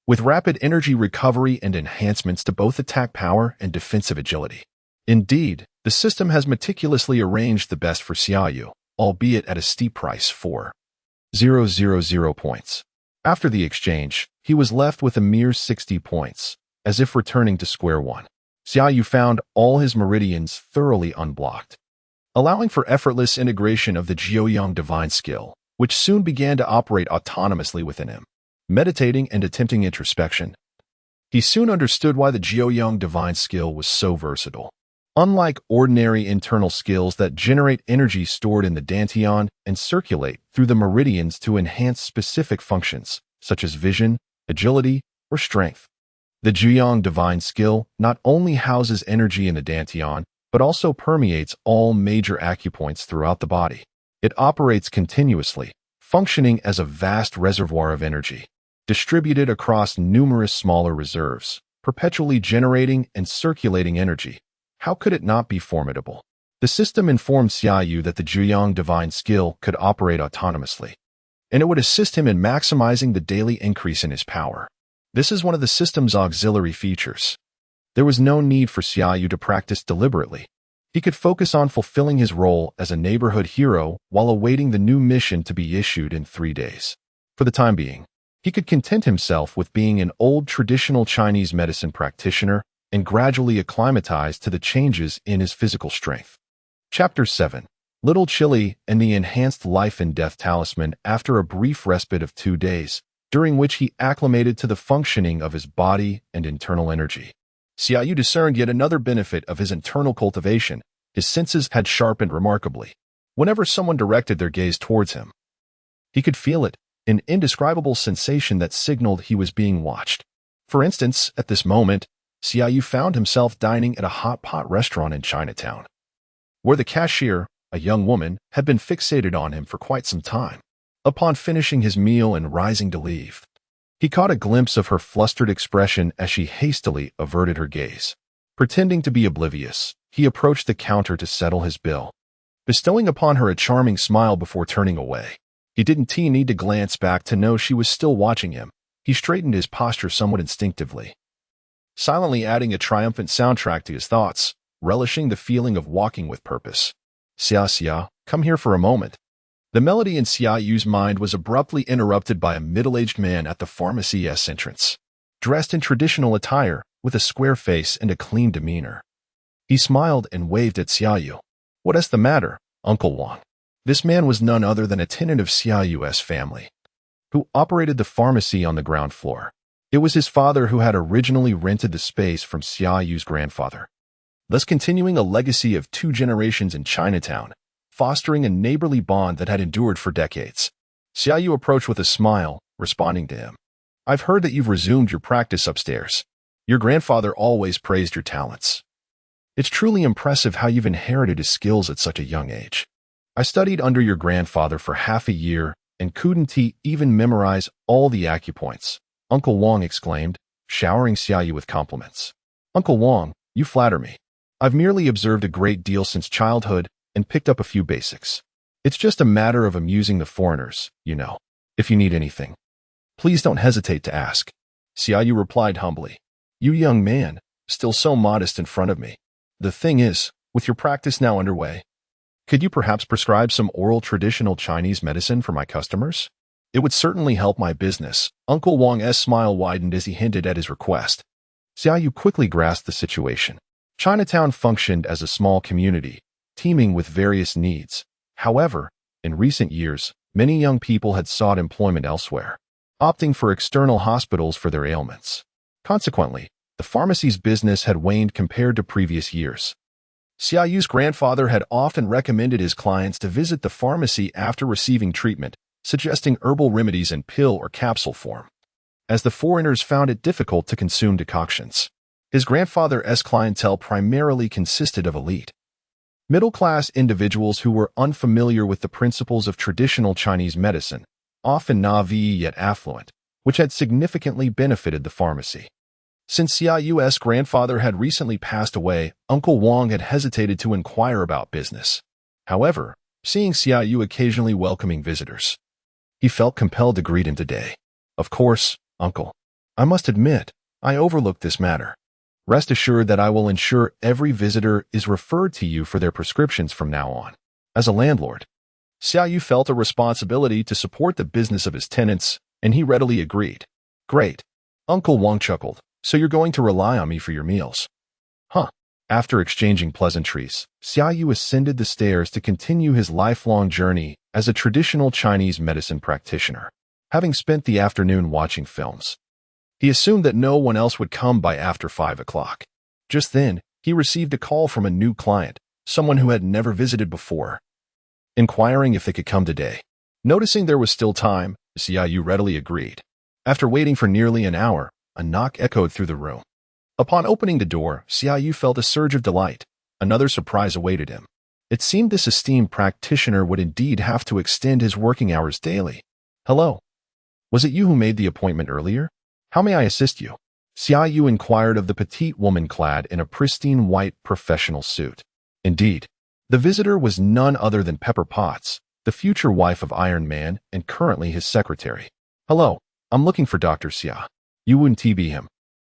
with rapid energy recovery and enhancements to both attack power and defensive agility. Indeed, the system has meticulously arranged the best for Xiaoyu, albeit at a steep price, 4,000 points. After the exchange, he was left with a mere 60 points, as if returning to square one. Xiaoyu found all his meridians thoroughly unblocked, allowing for effortless integration of the Jioyang divine skill, which soon began to operate autonomously within him. Meditating and attempting introspection, he soon understood why the Jioyang divine skill was so versatile. Unlike ordinary internal skills that generate energy stored in the dantian and circulate through the meridians to enhance specific functions, such as vision, agility, or strength, the Juyang divine skill not only houses energy in the dantian, but also permeates all major acupoints throughout the body. It operates continuously, functioning as a vast reservoir of energy, distributed across numerous smaller reserves, perpetually generating and circulating energy. How could it not be formidable? The system informed Xiaoyu that the Juyang divine skill could operate autonomously, and it would assist him in maximizing the daily increase in his power. This is one of the system's auxiliary features. There was no need for Xiaoyu to practice deliberately. He could focus on fulfilling his role as a neighborhood hero while awaiting the new mission to be issued in 3 days. For the time being, he could content himself with being an old traditional Chinese medicine practitioner and gradually acclimatize to the changes in his physical strength. Chapter 7. Little Chili and the Enhanced Life and Death Talisman. After a brief respite of 2 days, during which he acclimated to the functioning of his body and internal energy, Xiaoyu discerned yet another benefit of his internal cultivation. His senses had sharpened remarkably. Whenever someone directed their gaze towards him, he could feel it, an indescribable sensation that signaled he was being watched. For instance, at this moment, Xiaoyu found himself dining at a hot pot restaurant in Chinatown, where the cashier, a young woman, had been fixated on him for quite some time. Upon finishing his meal and rising to leave, he caught a glimpse of her flustered expression as she hastily averted her gaze. Pretending to be oblivious, he approached the counter to settle his bill, bestowing upon her a charming smile before turning away. He didn't need to glance back to know she was still watching him. He straightened his posture somewhat instinctively, silently adding a triumphant soundtrack to his thoughts, relishing the feeling of walking with purpose. Xia, come here for a moment. The melody in Xiaoyu's mind was abruptly interrupted by a middle-aged man at the pharmacy's entrance, dressed in traditional attire, with a square face and a clean demeanor. He smiled and waved at Xiaoyu. What is the matter, Uncle Wang? This man was none other than a tenant of Xiaoyu's family, who operated the pharmacy on the ground floor. It was his father who had originally rented the space from Xiaoyu's grandfather, thus continuing a legacy of 2 generations in Chinatown, fostering a neighborly bond that had endured for decades. Xiaoyu approached with a smile, responding to him. I've heard that you've resumed your practice upstairs. Your grandfather always praised your talents. It's truly impressive how you've inherited his skills at such a young age. I studied under your grandfather for half a year and couldn't even memorize all the acupoints, Uncle Wang exclaimed, showering Xiaoyu with compliments. Uncle Wang, you flatter me. I've merely observed a great deal since childhood and picked up a few basics. It's just a matter of amusing the foreigners, you know. If you need anything, please don't hesitate to ask. Xiaoyu replied humbly. You young man, still so modest in front of me. The thing is, with your practice now underway, could you perhaps prescribe some oral traditional Chinese medicine for my customers? It would certainly help my business. Uncle Wang's smile widened as he hinted at his request. Xiaoyu quickly grasped the situation. Chinatown functioned as a small community, teeming with various needs. However, in recent years, many young people had sought employment elsewhere, opting for external hospitals for their ailments. Consequently, the pharmacy's business had waned compared to previous years. Xiaoyu's grandfather had often recommended his clients to visit the pharmacy after receiving treatment, suggesting herbal remedies in pill or capsule form, as the foreigners found it difficult to consume decoctions. His grandfather's clientele primarily consisted of elite, middle-class individuals who were unfamiliar with the principles of traditional Chinese medicine, often naive yet affluent, which had significantly benefited the pharmacy. Since Xiaoyu's grandfather had recently passed away, Uncle Wang had hesitated to inquire about business. However, seeing Xiaoyu occasionally welcoming visitors, he felt compelled to greet him today. Of course, Uncle. I must admit, I overlooked this matter. Rest assured that I will ensure every visitor is referred to you for their prescriptions from now on. As a landlord, Xiaoyu felt a responsibility to support the business of his tenants, and he readily agreed. Great. Uncle Wang chuckled. So you're going to rely on me for your meals? Huh. After exchanging pleasantries, Xiaoyu ascended the stairs to continue his lifelong journey as a traditional Chinese medicine practitioner. Having spent the afternoon watching films, he assumed that no one else would come by after 5 o'clock. Just then, he received a call from a new client, someone who had never visited before, inquiring if they could come today. Noticing there was still time, Xiaoyu readily agreed. After waiting for nearly an hour, a knock echoed through the room. Upon opening the door, Xiaoyu felt a surge of delight. Another surprise awaited him. It seemed this esteemed practitioner would indeed have to extend his working hours daily. Hello. Was it you who made the appointment earlier? How may I assist you? Xiaoyu inquired of the petite woman clad in a pristine white professional suit. Indeed, the visitor was none other than Pepper Potts, the future wife of Iron Man and currently his secretary. Hello, I'm looking for Dr. Xia. You wouldn't be him,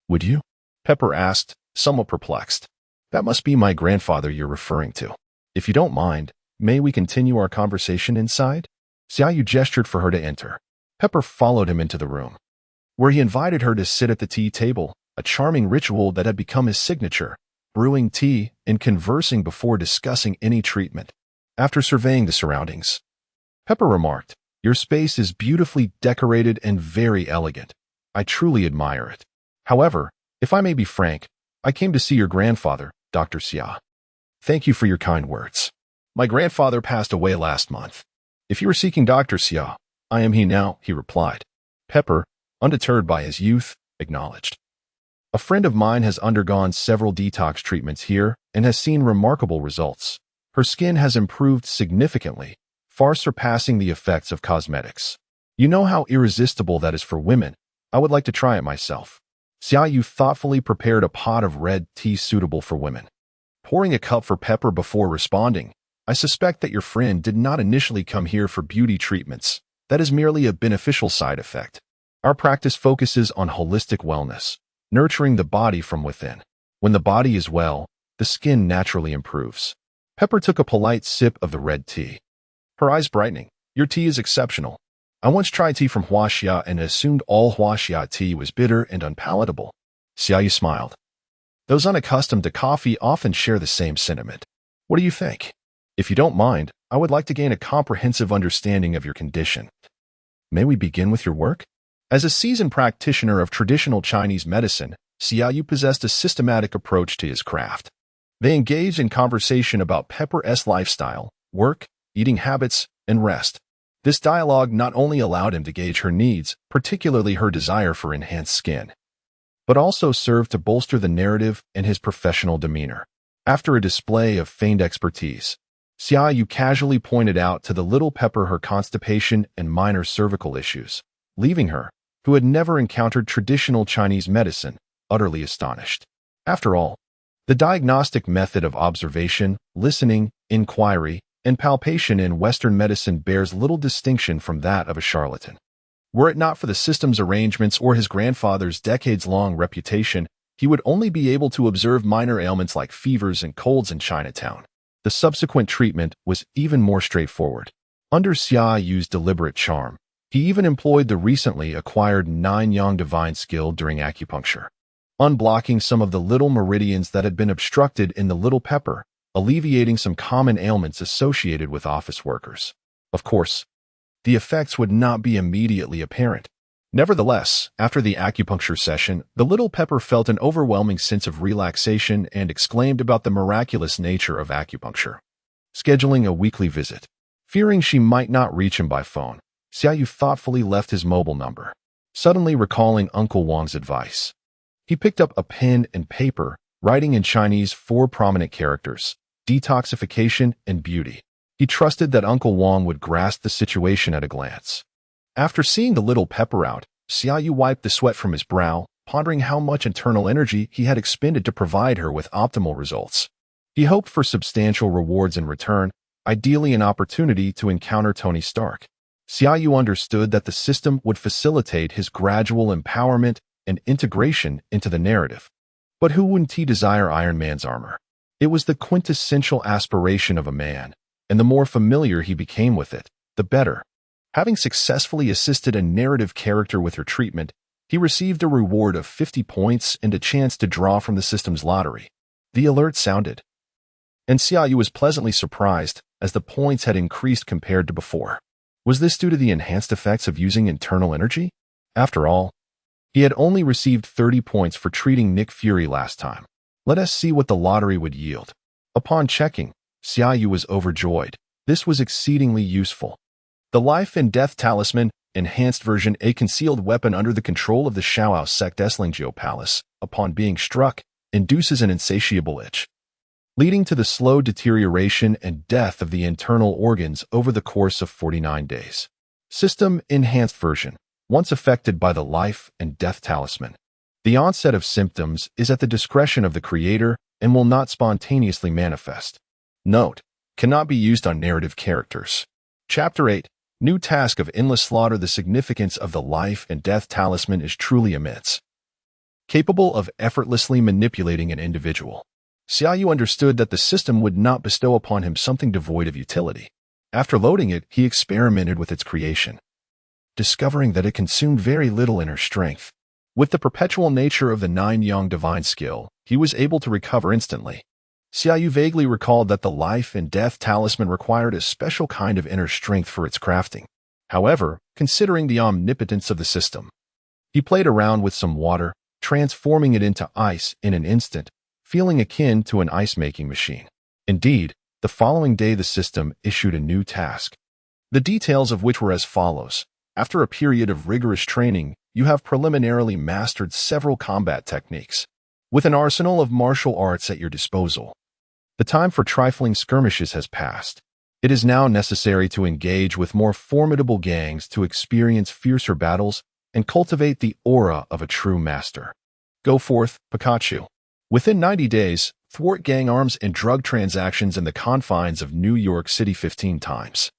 would you? Pepper asked, somewhat perplexed. That must be my grandfather you're referring to. If you don't mind, may we continue our conversation inside? Xiaoyu gestured for her to enter. Pepper followed him into the room, where he invited her to sit at the tea table, a charming ritual that had become his signature, brewing tea and conversing before discussing any treatment. After surveying the surroundings, Pepper remarked, Your space is beautifully decorated and very elegant. I truly admire it. However, if I may be frank, I came to see your grandfather, Dr. Xia. Thank you for your kind words. My grandfather passed away last month. If you are seeking Dr. Xia, I am he now, he replied. Pepper, undeterred by his youth, acknowledged. A friend of mine has undergone several detox treatments here and has seen remarkable results. Her skin has improved significantly, far surpassing the effects of cosmetics. You know how irresistible that is for women. I would like to try it myself. Xiaoyu thoughtfully prepared a pot of red tea suitable for women. Pouring a cup for Pepper before responding, I suspect that your friend did not initially come here for beauty treatments. That is merely a beneficial side effect. Our practice focuses on holistic wellness, nurturing the body from within. When the body is well, the skin naturally improves. Pepper took a polite sip of the red tea. Her eyes brightening. Your tea is exceptional. I once tried tea from Huaxia and assumed all Huaxia tea was bitter and unpalatable. Xiaoyu smiled. Those unaccustomed to coffee often share the same sentiment. What do you think? If you don't mind, I would like to gain a comprehensive understanding of your condition. May we begin with your work? As a seasoned practitioner of traditional Chinese medicine, Xiaoyu possessed a systematic approach to his craft. They engaged in conversation about Pepper's lifestyle, work, eating habits, and rest. This dialogue not only allowed him to gauge her needs, particularly her desire for enhanced skin, but also served to bolster the narrative and his professional demeanor. After a display of feigned expertise, Xiaoyu casually pointed out to the little Pepper her constipation and minor cervical issues, leaving her, who had never encountered traditional Chinese medicine, utterly astonished. After all, the diagnostic method of observation, listening, inquiry, and palpation in Western medicine bears little distinction from that of a charlatan. Were it not for the system's arrangements or his grandfather's decades-long reputation, he would only be able to observe minor ailments like fevers and colds in Chinatown. The subsequent treatment was even more straightforward. Under Xiaoyu's deliberate charm, he even employed the recently acquired 9-yang divine skill during acupuncture, unblocking some of the little meridians that had been obstructed in the little Pepper, alleviating some common ailments associated with office workers. Of course, the effects would not be immediately apparent. Nevertheless, after the acupuncture session, the little Pepper felt an overwhelming sense of relaxation and exclaimed about the miraculous nature of acupuncture. Scheduling a weekly visit. Fearing she might not reach him by phone, Xiaoyu thoughtfully left his mobile number, suddenly recalling Uncle Wang's advice. He picked up a pen and paper, writing in Chinese 4 prominent characters: detoxification and beauty. He trusted that Uncle Wang would grasp the situation at a glance. After seeing the little Pepper out, Xiaoyu wiped the sweat from his brow, pondering how much internal energy he had expended to provide her with optimal results. He hoped for substantial rewards in return, ideally an opportunity to encounter Tony Stark. Xiaoyu understood that the system would facilitate his gradual empowerment and integration into the narrative. But who wouldn't he desire Iron Man's armor? It was the quintessential aspiration of a man, and the more familiar he became with it, the better. Having successfully assisted a narrative character with her treatment, he received a reward of 50 points and a chance to draw from the system's lottery. The alert sounded, and Xiaoyu was pleasantly surprised as the points had increased compared to before. Was this due to the enhanced effects of using internal energy? After all, he had only received 30 points for treating Nick Fury last time. Let us see what the lottery would yield. Upon checking, Xiaoyu was overjoyed. This was exceedingly useful. The Life and Death Talisman, Enhanced Version, a concealed weapon under the control of the Shaoao sect Eslingjiu Palace, upon being struck, induces an insatiable itch, leading to the slow deterioration and death of the internal organs over the course of 49 days. System Enhanced Version. Once affected by the Life and Death Talisman, the onset of symptoms is at the discretion of the creator and will not spontaneously manifest. Note: cannot be used on narrative characters. Chapter 8. New Task of Endless Slaughter. The significance of the Life and Death Talisman is truly immense. Capable of effortlessly manipulating an individual, Xiaoyu understood that the system would not bestow upon him something devoid of utility. After loading it, he experimented with its creation, discovering that it consumed very little inner strength. With the perpetual nature of the 9-yang divine skill, he was able to recover instantly. Xiaoyu vaguely recalled that the Life and Death Talisman required a special kind of inner strength for its crafting. However, considering the omnipotence of the system, he played around with some water, transforming it into ice in an instant, feeling akin to an ice-making machine. Indeed, the following day the system issued a new task, the details of which were as follows. After a period of rigorous training, you have preliminarily mastered several combat techniques. With an arsenal of martial arts at your disposal, the time for trifling skirmishes has passed. It is now necessary to engage with more formidable gangs to experience fiercer battles and cultivate the aura of a true master. Go forth, Pikachu. Within 90 days, thwart gang arms and drug transactions in the confines of New York City 15 times.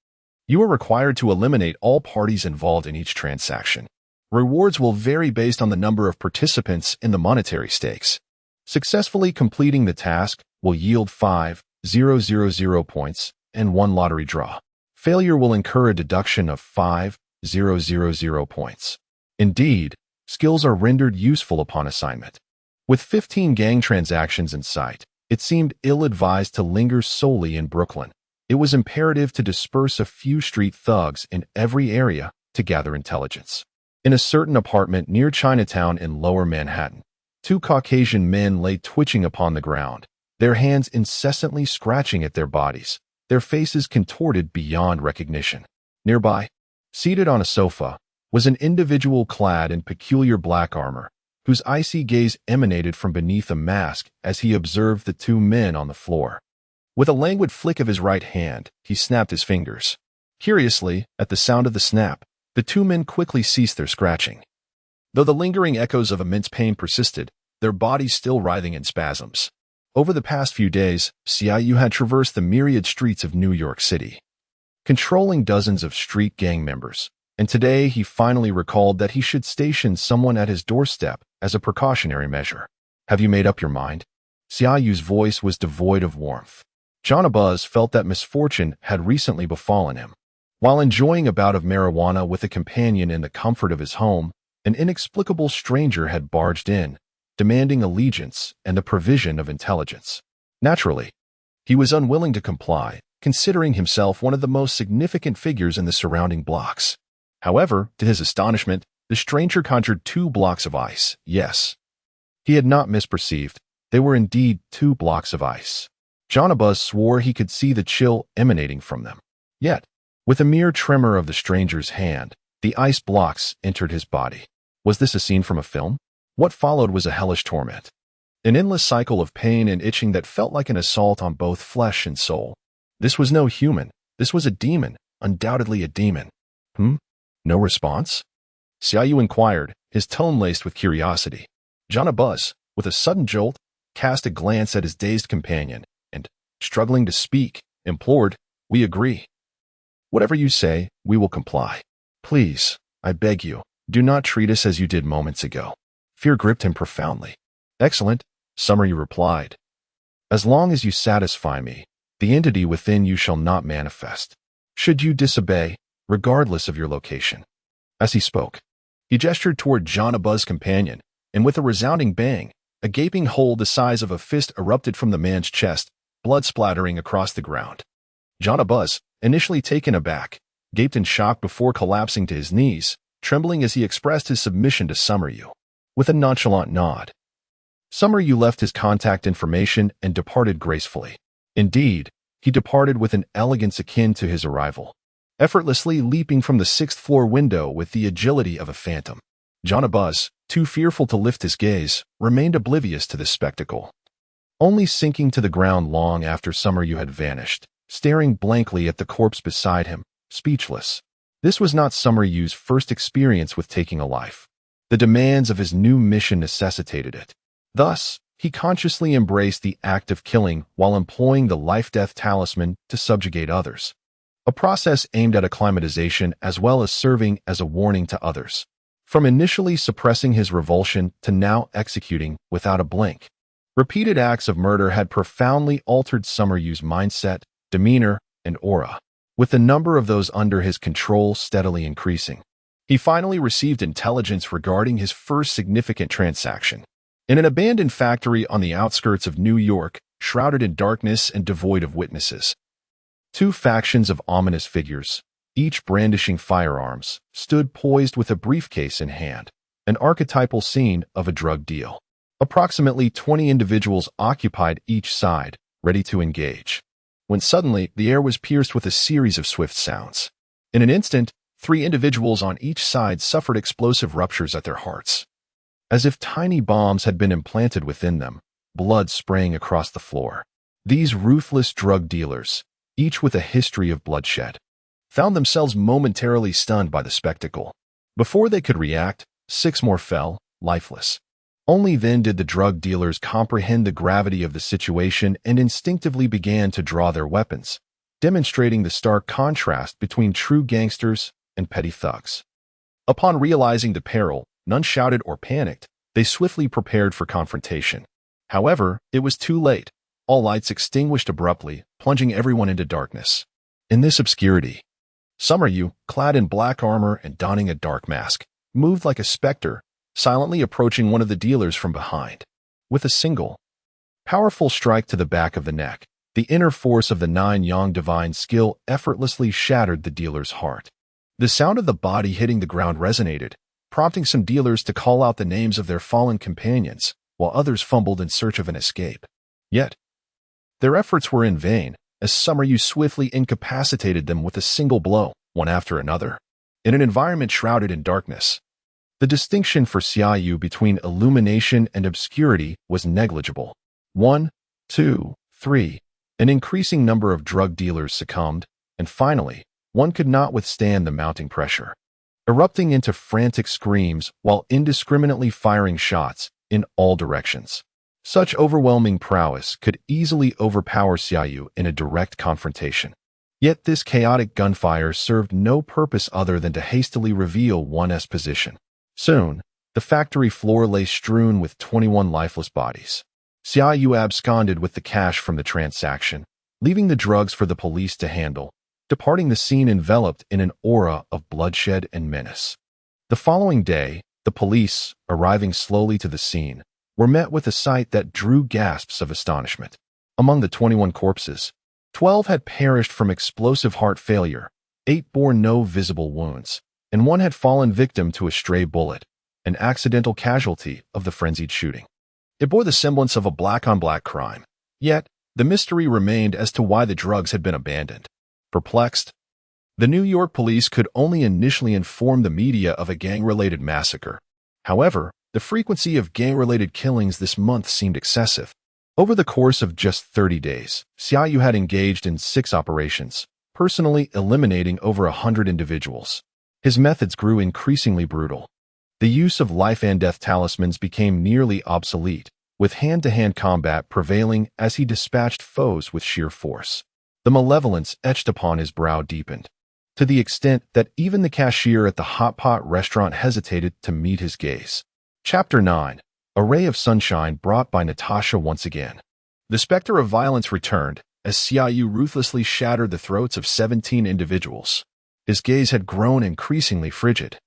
You are required to eliminate all parties involved in each transaction. Rewards will vary based on the number of participants in the monetary stakes. Successfully completing the task will yield 5,000 points and 1 lottery draw. Failure will incur a deduction of 5,000 points. Indeed, skills are rendered useful upon assignment. With 15 gang transactions in sight, it seemed ill-advised to linger solely in Brooklyn. It was imperative to disperse a few street thugs in every area to gather intelligence. In a certain apartment near Chinatown in Lower Manhattan, 2 Caucasian men lay twitching upon the ground, their hands incessantly scratching at their bodies, their faces contorted beyond recognition. Nearby, seated on a sofa, was an individual clad in peculiar black armor, whose icy gaze emanated from beneath a mask as he observed the 2 men on the floor. With a languid flick of his right hand, he snapped his fingers. Curiously, at the sound of the snap, the 2 men quickly ceased their scratching. Though the lingering echoes of immense pain persisted, their bodies still writhing in spasms. Over the past few days, Xiaoyu had traversed the myriad streets of New York City, controlling dozens of street gang members, and today he finally recalled that he should station someone at his doorstep as a precautionary measure. Have you made up your mind? Xiaoyu's voice was devoid of warmth. Jonabuz felt that misfortune had recently befallen him. While enjoying a bout of marijuana with a companion in the comfort of his home, an inexplicable stranger had barged in, demanding allegiance and the provision of intelligence. Naturally, he was unwilling to comply, considering himself one of the most significant figures in the surrounding blocks. However, to his astonishment, the stranger conjured 2 blocks of ice. Yes, he had not misperceived. They were indeed 2 blocks of ice. Jonabuz swore he could see the chill emanating from them. Yet, with a mere tremor of the stranger's hand, the ice blocks entered his body. Was this a scene from a film? What followed was a hellish torment. An endless cycle of pain and itching that felt like an assault on both flesh and soul. This was no human. This was a demon. Undoubtedly a demon. No response? Xiaoyu inquired, his tone laced with curiosity. Jonabuz, with a sudden jolt, cast a glance at his dazed companion and, struggling to speak, implored, "We agree. Whatever you say, we will comply. Please, I beg you, do not treat us as you did moments ago." Fear gripped him profoundly. "Excellent," Summeryu replied. "As long as you satisfy me, the entity within you shall not manifest. Should you disobey, regardless of your location." As he spoke, he gestured toward Jonabuz's companion, and with a resounding bang, a gaping hole the size of a fist erupted from the man's chest, blood splattering across the ground. Jonabuz, initially taken aback, gaped in shock before collapsing to his knees, trembling as he expressed his submission to Summeryu. With a nonchalant nod, Summeryu left his contact information and departed gracefully. Indeed, he departed with an elegance akin to his arrival, effortlessly leaping from the 6th-floor window with the agility of a phantom. Jonabuz, too fearful to lift his gaze, remained oblivious to this spectacle, only sinking to the ground long after Summeryu had vanished, staring blankly at the corpse beside him, speechless. This was not Summeryu's first experience with taking a life. The demands of his new mission necessitated it. Thus, he consciously embraced the act of killing while employing the life-death talisman to subjugate others, a process aimed at acclimatization as well as serving as a warning to others. From initially suppressing his revulsion to now executing without a blink, repeated acts of murder had profoundly altered Summeryu's mindset, demeanor, and aura, with the number of those under his control steadily increasing. He finally received intelligence regarding his first significant transaction. In an abandoned factory on the outskirts of New York, shrouded in darkness and devoid of witnesses, 2 factions of ominous figures, each brandishing firearms, stood poised with a briefcase in hand, an archetypal scene of a drug deal. Approximately 20 individuals occupied each side, ready to engage, when suddenly the air was pierced with a series of swift sounds. In an instant, 3 individuals on each side suffered explosive ruptures at their hearts. As if tiny bombs had been implanted within them, blood spraying across the floor. These ruthless drug dealers, each with a history of bloodshed, found themselves momentarily stunned by the spectacle. Before they could react, 6 more fell, lifeless. Only then did the drug dealers comprehend the gravity of the situation and instinctively began to draw their weapons, demonstrating the stark contrast between true gangsters and petty thugs. Upon realizing the peril, none shouted or panicked. They swiftly prepared for confrontation. However, it was too late. All lights extinguished abruptly, plunging everyone into darkness. In this obscurity, Summeryu, clad in black armor and donning a dark mask, moved like a specter, silently approaching one of the dealers from behind. With a single, powerful strike to the back of the neck, the inner force of the 9-yang divine skill effortlessly shattered the dealer's heart. The sound of the body hitting the ground resonated, prompting some dealers to call out the names of their fallen companions, while others fumbled in search of an escape. Yet, their efforts were in vain, as Summeryu swiftly incapacitated them with a single blow, one after another. In an environment shrouded in darkness, the distinction for Xiaoyu between illumination and obscurity was negligible. 1, 2, 3. An increasing number of drug dealers succumbed, and finally, one could not withstand the mounting pressure, erupting into frantic screams while indiscriminately firing shots in all directions. Such overwhelming prowess could easily overpower Xiaoyu in a direct confrontation. Yet this chaotic gunfire served no purpose other than to hastily reveal one's position. Soon, the factory floor lay strewn with 21 lifeless bodies. Xiaoyu absconded with the cash from the transaction, leaving the drugs for the police to handle, departing the scene enveloped in an aura of bloodshed and menace. The following day, the police, arriving slowly to the scene, were met with a sight that drew gasps of astonishment. Among the 21 corpses, 12 had perished from explosive heart failure, 8 bore no visible wounds, and 1 had fallen victim to a stray bullet, an accidental casualty of the frenzied shooting. It bore the semblance of a black-on-black crime. Yet, the mystery remained as to why the drugs had been abandoned. Perplexed, the New York police could only initially inform the media of a gang-related massacre. However, the frequency of gang-related killings this month seemed excessive. Over the course of just 30 days, Xiaoyu had engaged in 6 operations, personally eliminating over 100 individuals. His methods grew increasingly brutal. The use of life and death talismans became nearly obsolete, with hand-to-hand combat prevailing as he dispatched foes with sheer force. The malevolence etched upon his brow deepened, to the extent that even the cashier at the hot pot restaurant hesitated to meet his gaze. Chapter 9. A Ray of Sunshine brought by Natasha once again. The specter of violence returned as Xiaoyu ruthlessly shattered the throats of 17 individuals. His gaze had grown increasingly frigid,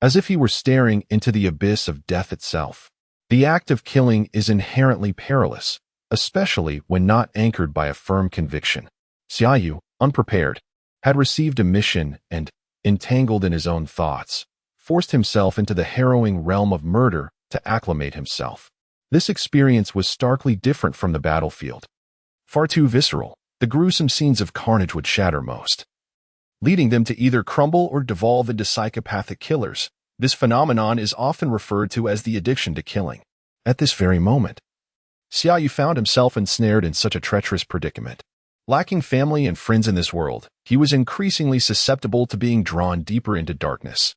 as if he were staring into the abyss of death itself. The act of killing is inherently perilous, especially when not anchored by a firm conviction. Xiaoyu, unprepared, had received a mission and, entangled in his own thoughts, forced himself into the harrowing realm of murder to acclimate himself. This experience was starkly different from the battlefield. Far too visceral, the gruesome scenes of carnage would shatter most, leading them to either crumble or devolve into psychopathic killers. This phenomenon is often referred to as the addiction to killing. At this very moment, Xiaoyu found himself ensnared in such a treacherous predicament. Lacking family and friends in this world, he was increasingly susceptible to being drawn deeper into darkness.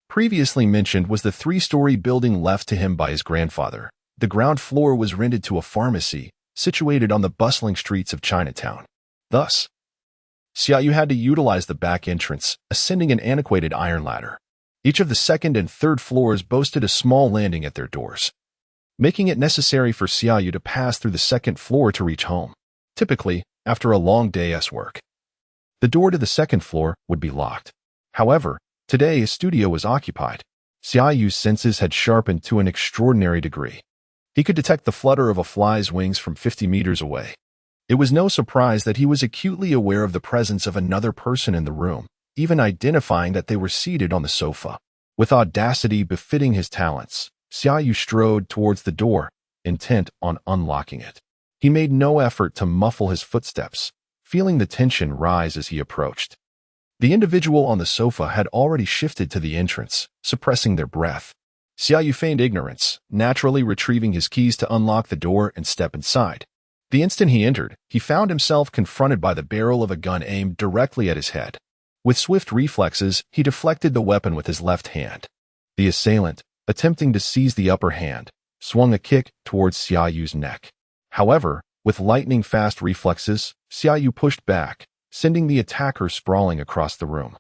Previously mentioned was the 3-story building left to him by his grandfather. The ground floor was rented to a pharmacy, situated on the bustling streets of Chinatown. Thus, Xiaoyu had to utilize the back entrance, ascending an antiquated iron ladder. Each of the 2nd and 3rd floors boasted a small landing at their doors, making it necessary for Xiaoyu to pass through the 2nd floor to reach home. Typically, after a long day's work, the door to the 2nd floor would be locked. However, today his studio was occupied. Xiaoyu's senses had sharpened to an extraordinary degree. He could detect the flutter of a fly's wings from 50 meters away. It was no surprise that he was acutely aware of the presence of another person in the room, even identifying that they were seated on the sofa. With audacity befitting his talents, Xiaoyu strode towards the door, intent on unlocking it. He made no effort to muffle his footsteps, feeling the tension rise as he approached. The individual on the sofa had already shifted to the entrance, suppressing their breath. Xiaoyu feigned ignorance, naturally retrieving his keys to unlock the door and step inside. The instant he entered, he found himself confronted by the barrel of a gun aimed directly at his head. With swift reflexes, he deflected the weapon with his left hand. The assailant, attempting to seize the upper hand, swung a kick towards Xiaoyu's neck. However, with lightning-fast reflexes, Xiaoyu pushed back, sending the attacker sprawling across the room.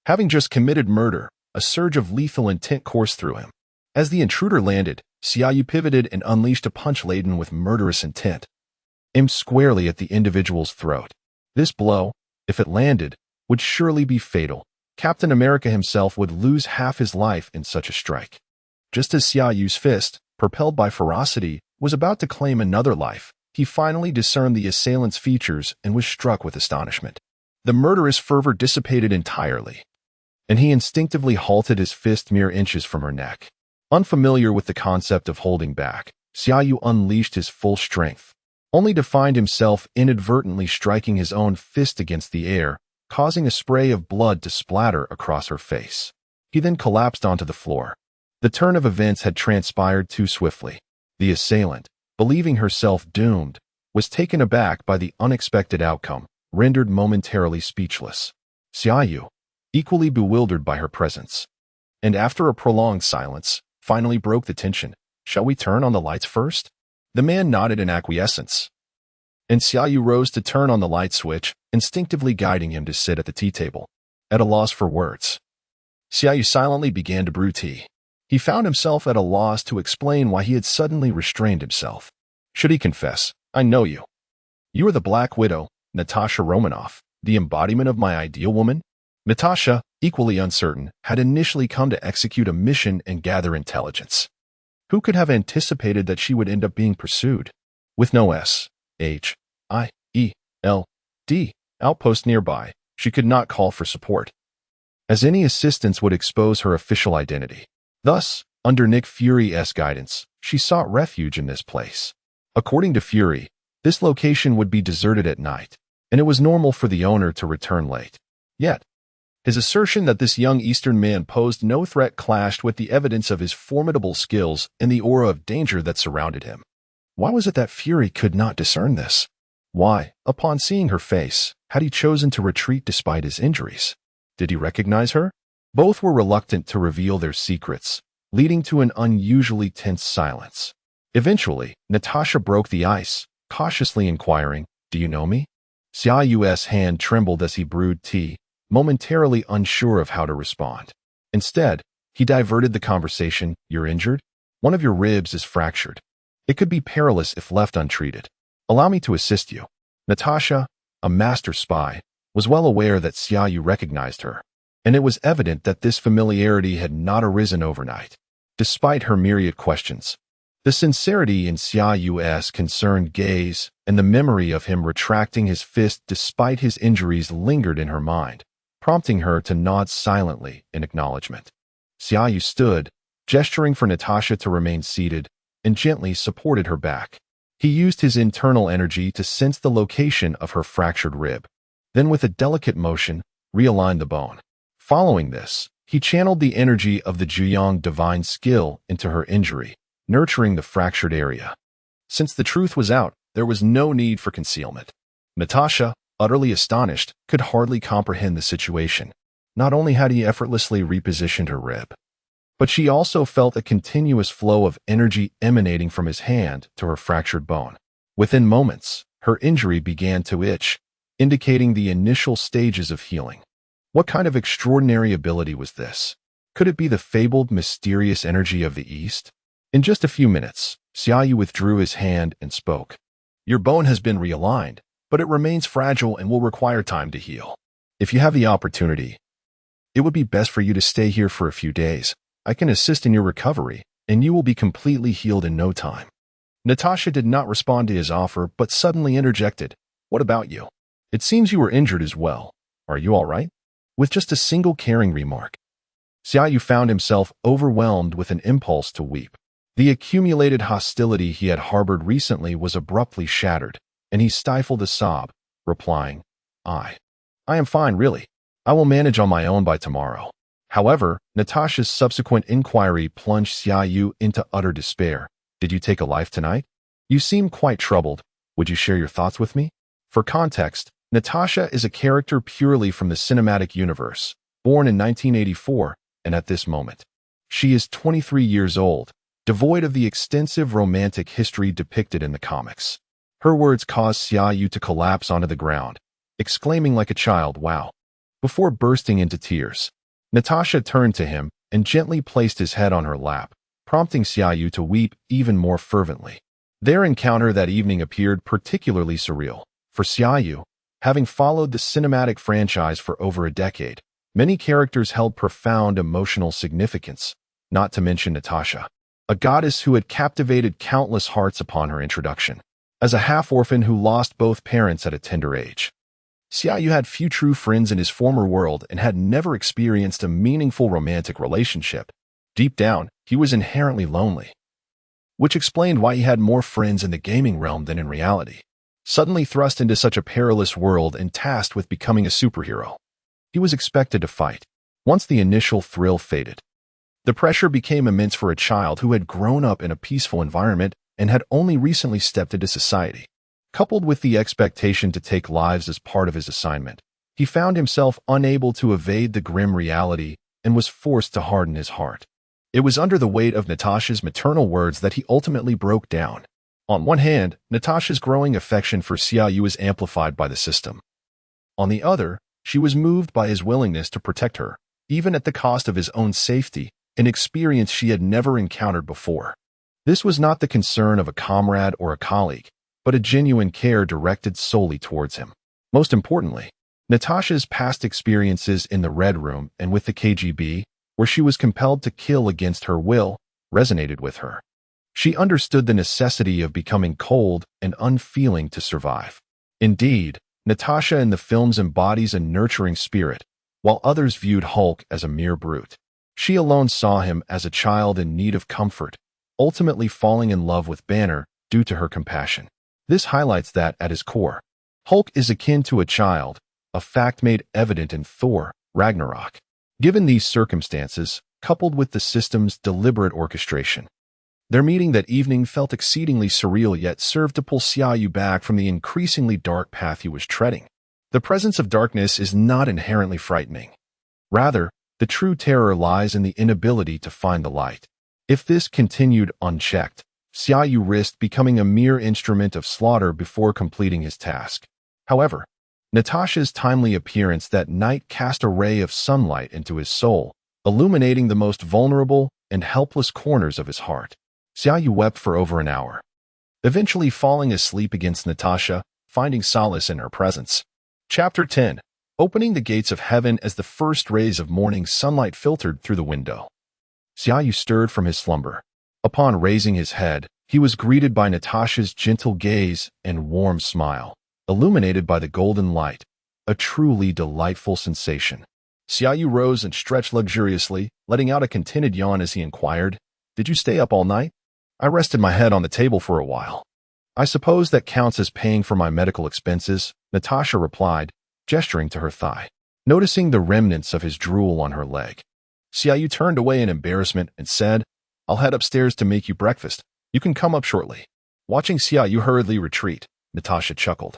Having just committed murder, a surge of lethal intent coursed through him. As the intruder landed, Xiaoyu pivoted and unleashed a punch laden with murderous intent, aimed squarely at the individual's throat. This blow, if it landed, would surely be fatal. Captain America himself would lose half his life in such a strike. Just as Xiaoyu's fist, propelled by ferocity, was about to claim another life, he finally discerned the assailant's features and was struck with astonishment. The murderous fervor dissipated entirely, and he instinctively halted his fist mere inches from her neck. Unfamiliar with the concept of holding back, Xiaoyu unleashed his full strength, only to find himself inadvertently striking his own fist against the air, causing a spray of blood to splatter across her face. He then collapsed onto the floor. The turn of events had transpired too swiftly. The assailant, believing herself doomed, was taken aback by the unexpected outcome, rendered momentarily speechless. Xiaoyu, equally bewildered by her presence, and after a prolonged silence, finally broke the tension. "Shall we turn on the lights first?" The man nodded in acquiescence, and Xiaoyu rose to turn on the light switch, instinctively guiding him to sit at the tea table. At a loss for words, Xiaoyu silently began to brew tea. He found himself at a loss to explain why he had suddenly restrained himself. Should he confess, "I know you. You are the Black Widow, Natasha Romanoff, the embodiment of my ideal woman?" Natasha, equally uncertain, had initially come to execute a mission and gather intelligence. Who could have anticipated that she would end up being pursued? With no S-H-I-E-L-D outpost nearby, she could not call for support, as any assistance would expose her official identity. Thus, under Nick Fury's guidance, she sought refuge in this place. According to Fury, this location would be deserted at night, and it was normal for the owner to return late. Yet, his assertion that this young Eastern man posed no threat clashed with the evidence of his formidable skills and the aura of danger that surrounded him. Why was it that Fury could not discern this? Why, upon seeing her face, had he chosen to retreat despite his injuries? Did he recognize her? Both were reluctant to reveal their secrets, leading to an unusually tense silence. Eventually, Natasha broke the ice, cautiously inquiring, "Do you know me?" Xiaoyu's hand trembled as he brewed tea, momentarily unsure of how to respond. Instead, he diverted the conversation. "You're injured? One of your ribs is fractured. It could be perilous if left untreated. Allow me to assist you." Natasha, a master spy, was well aware that Xiaoyu recognized her, and it was evident that this familiarity had not arisen overnight. Despite her myriad questions, the sincerity in Xiaoyu's concerned gaze and the memory of him retracting his fist despite his injuries lingered in her mind, prompting her to nod silently in acknowledgement. Xiaoyu stood, gesturing for Natasha to remain seated, and gently supported her back. He used his internal energy to sense the location of her fractured rib, then with a delicate motion, realigned the bone. Following this, he channeled the energy of the Juyong divine skill into her injury, nurturing the fractured area. Since the truth was out, there was no need for concealment. Natasha, utterly astonished, could hardly comprehend the situation. Not only had he effortlessly repositioned her rib, but she also felt a continuous flow of energy emanating from his hand to her fractured bone. Within moments, her injury began to itch, indicating the initial stages of healing. What kind of extraordinary ability was this? Could it be the fabled, mysterious energy of the East? In just a few minutes, Xiaoyu withdrew his hand and spoke. "Your bone has been realigned, but it remains fragile and will require time to heal. If you have the opportunity, it would be best for you to stay here for a few days. I can assist in your recovery, and you will be completely healed in no time." Natasha did not respond to his offer, but suddenly interjected, "What about you? It seems you were injured as well. Are you all right?" With just a single caring remark, Xiaoyu found himself overwhelmed with an impulse to weep. The accumulated hostility he had harbored recently was abruptly shattered, and he stifled a sob, replying, I am fine, really. I will manage on my own by tomorrow. However, Natasha's subsequent inquiry plunged Xiaoyu into utter despair. Did you take a life tonight? You seem quite troubled. Would you share your thoughts with me? For context, Natasha is a character purely from the cinematic universe, born in 1984, and at this moment, she is 23 years old, devoid of the extensive romantic history depicted in the comics. Her words caused Xiaoyu to collapse onto the ground, exclaiming like a child, "Wow!" Before bursting into tears. Natasha turned to him and gently placed his head on her lap, prompting Xiaoyu to weep even more fervently. Their encounter that evening appeared particularly surreal. For Xiaoyu, having followed the cinematic franchise for over a decade, many characters held profound emotional significance, not to mention Natasha, a goddess who had captivated countless hearts upon her introduction. As a half-orphan who lost both parents at a tender age, Xiaoyu had few true friends in his former world and had never experienced a meaningful romantic relationship. Deep down, he was inherently lonely, which explained why he had more friends in the gaming realm than in reality. Suddenly thrust into such a perilous world and tasked with becoming a superhero, he was expected to fight. Once the initial thrill faded, the pressure became immense for a child who had grown up in a peaceful environment and had only recently stepped into society. Coupled with the expectation to take lives as part of his assignment, he found himself unable to evade the grim reality and was forced to harden his heart. It was under the weight of Natasha's maternal words that he ultimately broke down. On one hand, Natasha's growing affection for Xiaoyu was amplified by the system. On the other, she was moved by his willingness to protect her, even at the cost of his own safety, an experience she had never encountered before. This was not the concern of a comrade or a colleague, but a genuine care directed solely towards him. Most importantly, Natasha's past experiences in the Red Room and with the KGB, where she was compelled to kill against her will, resonated with her. She understood the necessity of becoming cold and unfeeling to survive. Indeed, Natasha in the films embodies a nurturing spirit, while others viewed Hulk as a mere brute. She alone saw him as a child in need of comfort, ultimately falling in love with Banner due to her compassion. This highlights that, at his core, Hulk is akin to a child, a fact made evident in Thor, Ragnarok. Given these circumstances, coupled with the system's deliberate orchestration, their meeting that evening felt exceedingly surreal yet served to pull Xiaoyu back from the increasingly dark path he was treading. The presence of darkness is not inherently frightening. Rather, the true terror lies in the inability to find the light. If this continued unchecked, Xiaoyu risked becoming a mere instrument of slaughter before completing his task. However, Natasha's timely appearance that night cast a ray of sunlight into his soul, illuminating the most vulnerable and helpless corners of his heart. Xiaoyu wept for over an hour, eventually falling asleep against Natasha, finding solace in her presence. Chapter 10. Opening the gates of heaven as the first rays of morning sunlight filtered through the window. Xiaoyu stirred from his slumber. Upon raising his head, he was greeted by Natasha's gentle gaze and warm smile, illuminated by the golden light, a truly delightful sensation. Xiaoyu rose and stretched luxuriously, letting out a contented yawn as he inquired, "Did you stay up all night?" "I rested my head on the table for a while." "I suppose that counts as paying for my medical expenses," Natasha replied, gesturing to her thigh. Noticing the remnants of his drool on her leg, Xiaoyu turned away in embarrassment and said, "I'll head upstairs to make you breakfast. You can come up shortly." Watching Xiaoyu hurriedly retreat, Natasha chuckled.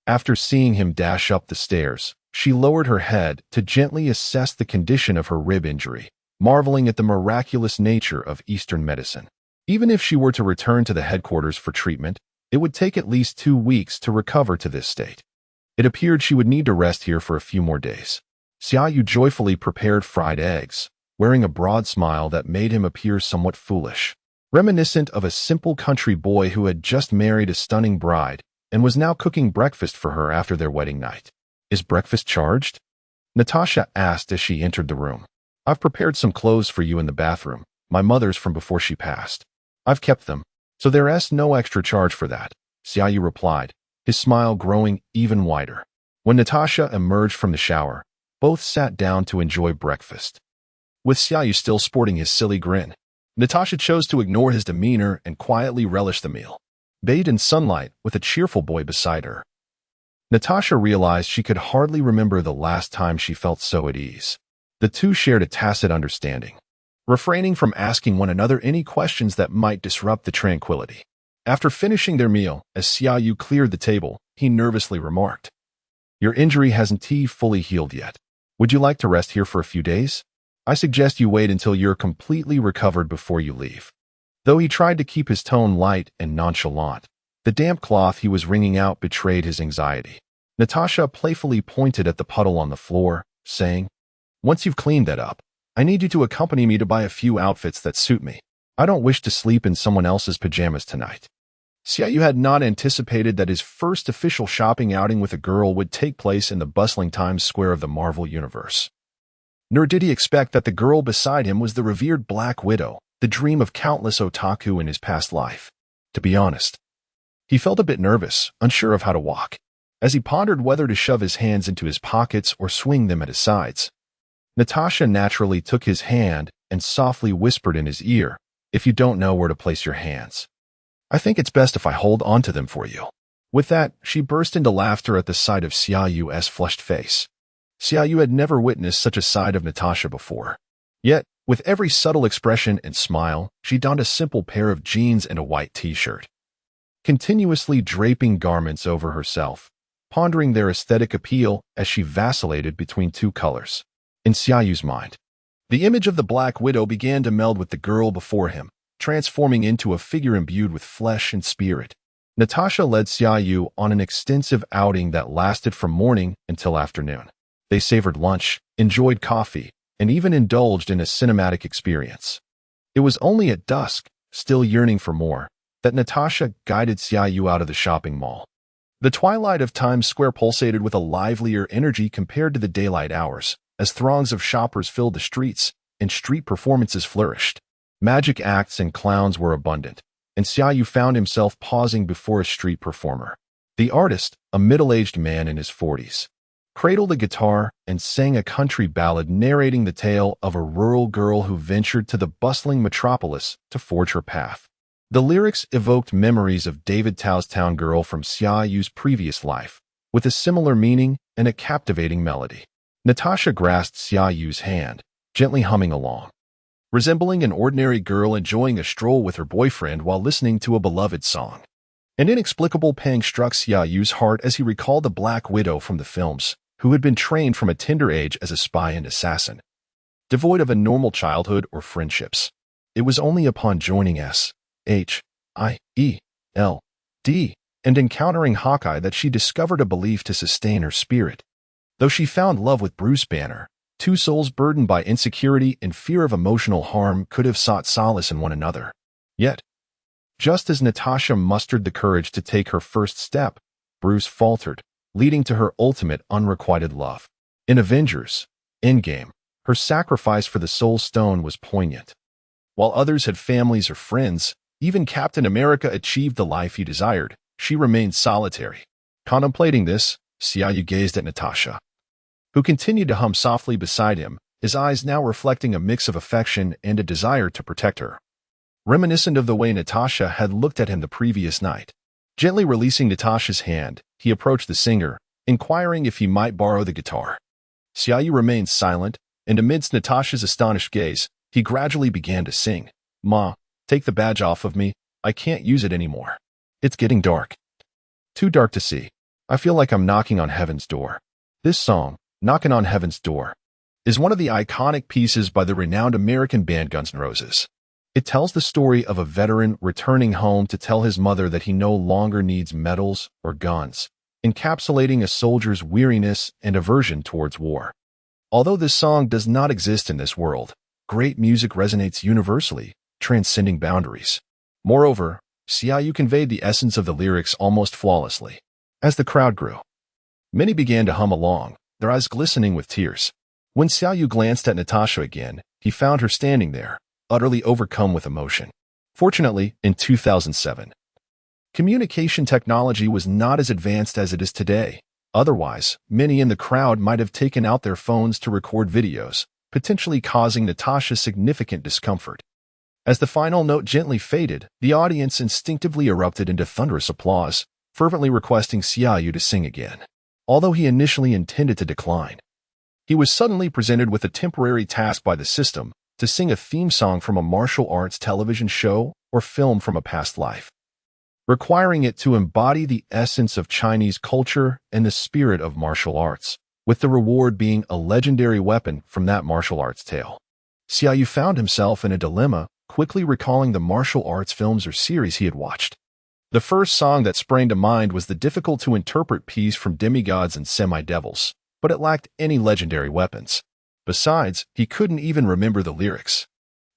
After seeing him dash up the stairs, she lowered her head to gently assess the condition of her rib injury, marveling at the miraculous nature of Eastern medicine. Even if she were to return to the headquarters for treatment, it would take at least 2 weeks to recover to this state. It appeared she would need to rest here for a few more days. Xiaoyu joyfully prepared fried eggs, wearing a broad smile that made him appear somewhat foolish, reminiscent of a simple country boy who had just married a stunning bride and was now cooking breakfast for her after their wedding night. "Is breakfast charged?" Natasha asked as she entered the room. "I've prepared some clothes for you in the bathroom, my mother's from before she passed. I've kept them, so there's no extra charge for that," Xiaoyu replied, his smile growing even wider. When Natasha emerged from the shower, both sat down to enjoy breakfast. With Xiaoyu still sporting his silly grin, Natasha chose to ignore his demeanor and quietly relish the meal, bathed in sunlight with a cheerful boy beside her. Natasha realized she could hardly remember the last time she felt so at ease. The two shared a tacit understanding, refraining from asking one another any questions that might disrupt the tranquility. After finishing their meal, as Xiaoyu cleared the table, he nervously remarked, "Your injury hasn't fully healed yet. Would you like to rest here for a few days? I suggest you wait until you're completely recovered before you leave." Though he tried to keep his tone light and nonchalant, the damp cloth he was wringing out betrayed his anxiety. Natasha playfully pointed at the puddle on the floor, saying, "Once you've cleaned that up, I need you to accompany me to buy a few outfits that suit me. I don't wish to sleep in someone else's pajamas tonight." Xiaoyu had not anticipated that his first official shopping outing with a girl would take place in the bustling Times Square of the Marvel Universe. Nor did he expect that the girl beside him was the revered Black Widow, the dream of countless otaku in his past life. To be honest, he felt a bit nervous, unsure of how to walk, as he pondered whether to shove his hands into his pockets or swing them at his sides. Natasha naturally took his hand and softly whispered in his ear, "If you don't know where to place your hands, I think it's best if I hold onto them for you." With that, she burst into laughter at the sight of Xiaoyu's flushed face. Xiaoyu had never witnessed such a side of Natasha before. Yet, with every subtle expression and smile, she donned a simple pair of jeans and a white t-shirt, continuously draping garments over herself, pondering their aesthetic appeal as she vacillated between two colors. In Xiaoyu's mind, the image of the Black Widow began to meld with the girl before him, transforming into a figure imbued with flesh and spirit. Natasha led Xiaoyu on an extensive outing that lasted from morning until afternoon. They savored lunch, enjoyed coffee, and even indulged in a cinematic experience. It was only at dusk, still yearning for more, that Natasha guided Xiaoyu out of the shopping mall. The twilight of Times Square pulsated with a livelier energy compared to the daylight hours, as throngs of shoppers filled the streets and street performances flourished. Magic acts and clowns were abundant, and Xiaoyu found himself pausing before a street performer. The artist, a middle-aged man in his 40s, cradled a guitar and sang a country ballad narrating the tale of a rural girl who ventured to the bustling metropolis to forge her path. The lyrics evoked memories of David Tao's town girl from Xiaoyu's previous life, with a similar meaning and a captivating melody. Natasha grasped Xiaoyu's hand, gently humming along, resembling an ordinary girl enjoying a stroll with her boyfriend while listening to a beloved song. An inexplicable pang struck Xiaoyu's heart as he recalled the Black Widow from the films, who had been trained from a tender age as a spy and assassin. Devoid of a normal childhood or friendships, it was only upon joining S.H.I.E.L.D. and encountering Hawkeye that she discovered a belief to sustain her spirit. Though she found love with Bruce Banner, two souls burdened by insecurity and fear of emotional harm could have sought solace in one another. Yet, just as Natasha mustered the courage to take her first step, Bruce faltered, leading to her ultimate unrequited love. In Avengers Endgame, her sacrifice for the Soul Stone was poignant. While others had families or friends, even Captain America achieved the life he desired. She remained solitary. Contemplating this, Xiaoyu gazed at Natasha, who continued to hum softly beside him, his eyes now reflecting a mix of affection and a desire to protect her. Reminiscent of the way Natasha had looked at him the previous night. Gently releasing Natasha's hand, he approached the singer, inquiring if he might borrow the guitar. Xiaoyu remained silent, and amidst Natasha's astonished gaze, he gradually began to sing. "Ma, take the badge off of me. I can't use it anymore. It's getting dark. Too dark to see. I feel like I'm knocking on heaven's door." This song, "Knockin' on Heaven's Door," is one of the iconic pieces by the renowned American band Guns N' Roses. It tells the story of a veteran returning home to tell his mother that he no longer needs medals or guns, encapsulating a soldier's weariness and aversion towards war. Although this song does not exist in this world, great music resonates universally, transcending boundaries. Moreover, Xiaoyu conveyed the essence of the lyrics almost flawlessly. As the crowd grew, many began to hum along, their eyes glistening with tears. When Xiaoyu glanced at Natasha again, he found her standing there, utterly overcome with emotion. Fortunately, in 2007, communication technology was not as advanced as it is today. Otherwise, many in the crowd might have taken out their phones to record videos, potentially causing Natasha significant discomfort. As the final note gently faded, the audience instinctively erupted into thunderous applause, fervently requesting Xiaoyu to sing again. although he initially intended to decline. He was suddenly presented with a temporary task by the system to sing a theme song from a martial arts television show or film from a past life, requiring it to embody the essence of Chinese culture and the spirit of martial arts, with the reward being a legendary weapon from that martial arts tale. Xiaoyu found himself in a dilemma, quickly recalling the martial arts films or series he had watched. The first song that sprang to mind was the difficult-to-interpret piece from Demigods and Semi-Devils, but it lacked any legendary weapons. Besides, he couldn't even remember the lyrics.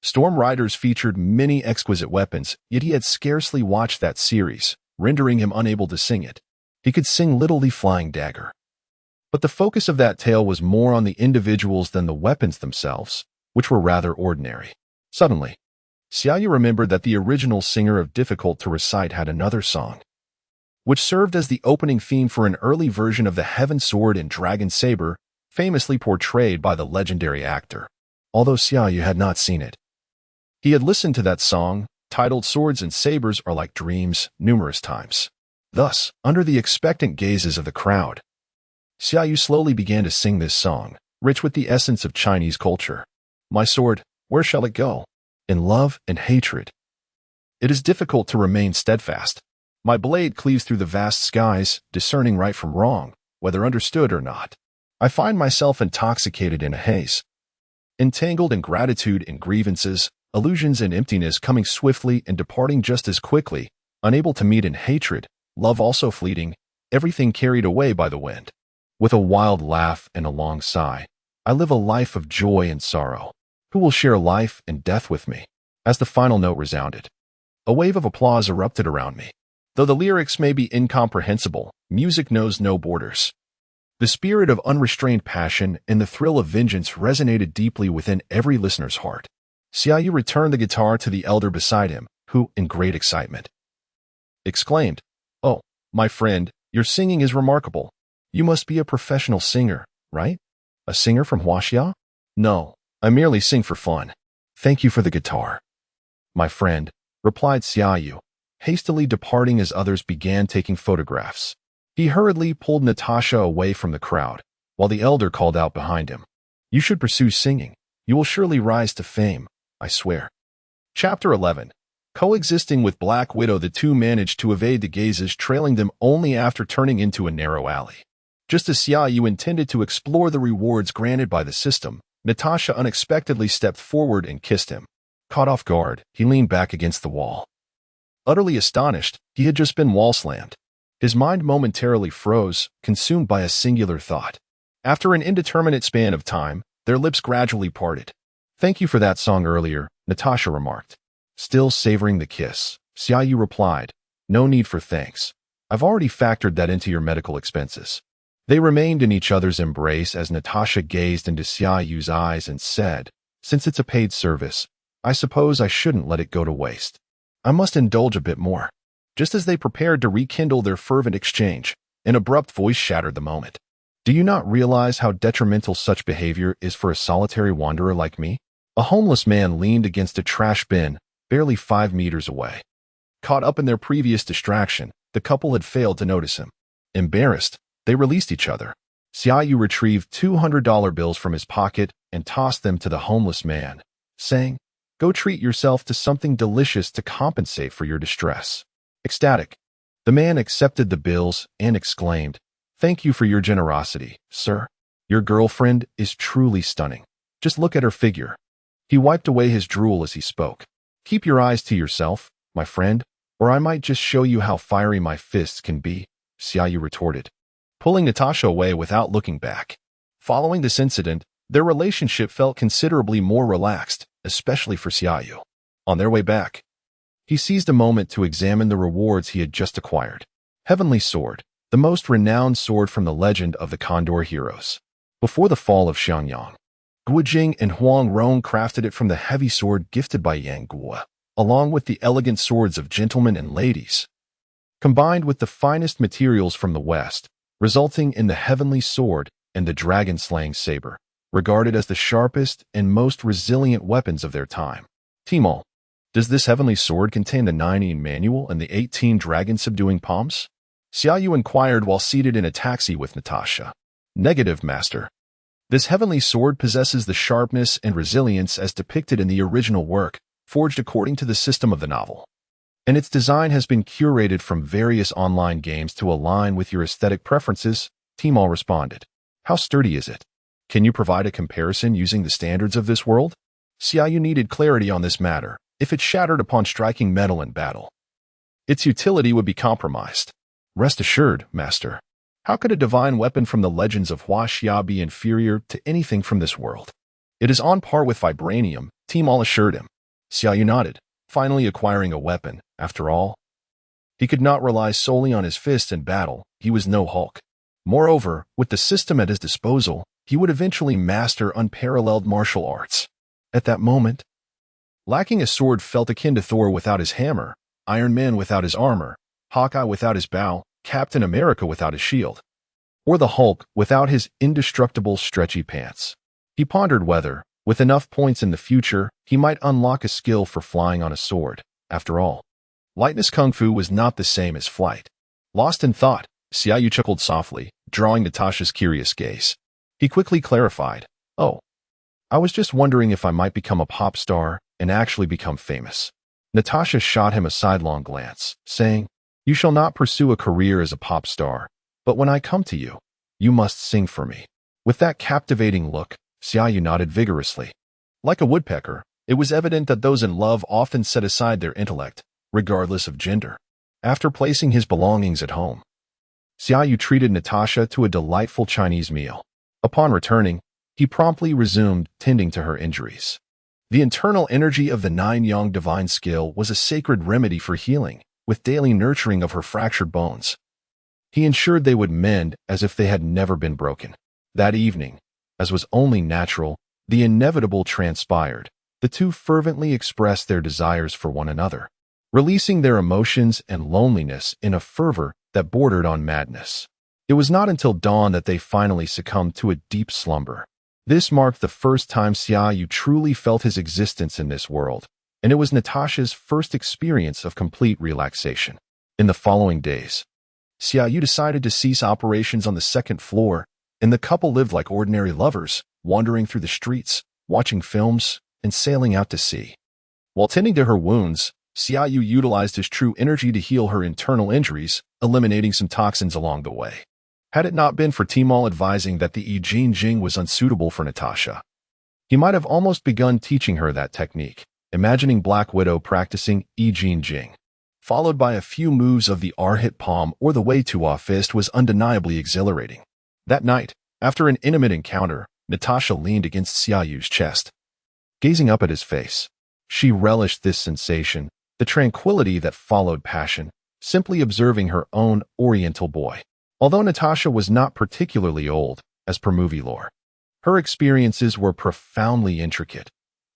Storm Riders featured many exquisite weapons, yet he had scarcely watched that series, rendering him unable to sing it. He could sing Little the Flying Dagger. But the focus of that tale was more on the individuals than the weapons themselves, which were rather ordinary. Suddenly, Xiaoyu remembered that the original singer of Difficult to Recite had another song, which served as the opening theme for an early version of the Heaven Sword and Dragon Saber, famously portrayed by the legendary actor. Although Xiaoyu had not seen it, he had listened to that song, titled Swords and Sabers Are Like Dreams, numerous times. Thus, under the expectant gazes of the crowd, Xiaoyu slowly began to sing this song, rich with the essence of Chinese culture. My sword, where shall it go? In love and hatred. It is difficult to remain steadfast. My blade cleaves through the vast skies, discerning right from wrong, whether understood or not. I find myself intoxicated in a haze, entangled in gratitude and grievances, illusions and emptiness coming swiftly and departing just as quickly, unable to meet in hatred, love also fleeting, everything carried away by the wind. With a wild laugh and a long sigh, I live a life of joy and sorrow. Who will share life and death with me? As the final note resounded, a wave of applause erupted around me. Though the lyrics may be incomprehensible, music knows no borders. The spirit of unrestrained passion and the thrill of vengeance resonated deeply within every listener's heart. Xiaoyu returned the guitar to the elder beside him, who, in great excitement, exclaimed, "Oh, my friend, your singing is remarkable. You must be a professional singer, right? A singer from Huaxia?" "No, I merely sing for fun. Thank you for the guitar, my friend," replied Xiaoyu, hastily departing as others began taking photographs. He hurriedly pulled Natasha away from the crowd, while the elder called out behind him, "You should pursue singing. You will surely rise to fame, I swear." Chapter 11. Coexisting with Black Widow, the two managed to evade the gazes trailing them only after turning into a narrow alley. Just as Xiaoyu intended to explore the rewards granted by the system, Natasha unexpectedly stepped forward and kissed him. Caught off guard, he leaned back against the wall. Utterly astonished, he had just been wall-slammed. His mind momentarily froze, consumed by a singular thought. After an indeterminate span of time, their lips gradually parted. "Thank you for that song earlier," Natasha remarked. Still savoring the kiss, Xiaoyu replied, "No need for thanks. I've already factored that into your medical expenses." They remained in each other's embrace as Natasha gazed into Xiaoyu's eyes and said, "Since it's a paid service, I suppose I shouldn't let it go to waste. I must indulge a bit more." Just as they prepared to rekindle their fervent exchange, an abrupt voice shattered the moment. "Do you not realize how detrimental such behavior is for a solitary wanderer like me?" A homeless man leaned against a trash bin, barely 5 meters away. Caught up in their previous distraction, the couple had failed to notice him. Embarrassed, they released each other. Xiaoyu retrieved $200 bills from his pocket and tossed them to the homeless man, saying, "Go treat yourself to something delicious to compensate for your distress." Ecstatic, the man accepted the bills and exclaimed, "Thank you for your generosity, sir. Your girlfriend is truly stunning. Just look at her figure." He wiped away his drool as he spoke. "Keep your eyes to yourself, my friend, or I might just show you how fiery my fists can be," Xiaoyu retorted, pulling Natasha away without looking back. Following this incident, their relationship felt considerably more relaxed, especially for Xiaoyu. On their way back, he seized a moment to examine the rewards he had just acquired. Heavenly Sword, the most renowned sword from the legend of the Condor heroes. Before the fall of Xiangyang, Guojing and Huang Rong crafted it from the heavy sword gifted by Yang Guo, along with the elegant swords of gentlemen and ladies, combined with the finest materials from the West, resulting in the Heavenly Sword and the dragon-slaying saber, regarded as the sharpest and most resilient weapons of their time. Tmall, does this Heavenly Sword contain the 9 manual and the 18 dragon-subduing palms? Xiaoyu inquired while seated in a taxi with Natasha. Negative, master. This heavenly sword possesses the sharpness and resilience as depicted in the original work, forged according to the system of the novel. And its design has been curated from various online games to align with your aesthetic preferences, Tmall responded. How sturdy is it? Can you provide a comparison using the standards of this world? Xiaoyu needed clarity on this matter. If it shattered upon striking metal in battle, its utility would be compromised. Rest assured, master. How could a divine weapon from the legends of Hua Xia be inferior to anything from this world? It is on par with vibranium, Tmall assured him. Xiaoyu nodded, finally acquiring a weapon. After all, he could not rely solely on his fists in battle. He was no Hulk. Moreover, with the system at his disposal, he would eventually master unparalleled martial arts. At that moment, lacking a sword felt akin to Thor without his hammer, Iron Man without his armor, Hawkeye without his bow, Captain America without his shield, or the Hulk without his indestructible stretchy pants. He pondered whether, with enough points in the future, he might unlock a skill for flying on a sword. After all, lightness kung fu was not the same as flight. Lost in thought, Xiaoyu chuckled softly, drawing Natasha's curious gaze. He quickly clarified, "Oh, I was just wondering if I might become a pop star and actually become famous." Natasha shot him a sidelong glance, saying, "You shall not pursue a career as a pop star, but when I come to you, you must sing for me." With that captivating look, Xiaoyu nodded vigorously. Like a woodpecker, it was evident that those in love often set aside their intellect, regardless of gender. After placing his belongings at home, Xiaoyu treated Natasha to a delightful Chinese meal. Upon returning, he promptly resumed tending to her injuries. The internal energy of the nine-yang divine skill was a sacred remedy for healing, with daily nurturing of her fractured bones. He ensured they would mend as if they had never been broken. That evening, as was only natural, the inevitable transpired. The two fervently expressed their desires for one another, releasing their emotions and loneliness in a fervor that bordered on madness. It was not until dawn that they finally succumbed to a deep slumber. This marked the first time Xiaoyu truly felt his existence in this world, and it was Natasha's first experience of complete relaxation. In the following days, Xiaoyu decided to cease operations on the second floor, and the couple lived like ordinary lovers, wandering through the streets, watching films, and sailing out to sea. While tending to her wounds, Xiaoyu utilized his true energy to heal her internal injuries, eliminating some toxins along the way. Had it not been for Tmall advising that the I Jing Jing was unsuitable for Natasha, he might have almost begun teaching her that technique, imagining Black Widow practicing I Jing Jing, followed by a few moves of the R-hit palm or the Wei Tuo fist was undeniably exhilarating. That night, after an intimate encounter, Natasha leaned against Xiaoyu's chest, gazing up at his face. She relished this sensation, the tranquility that followed passion, simply observing her own Oriental boy. Although Natasha was not particularly old, as per movie lore, her experiences were profoundly intricate.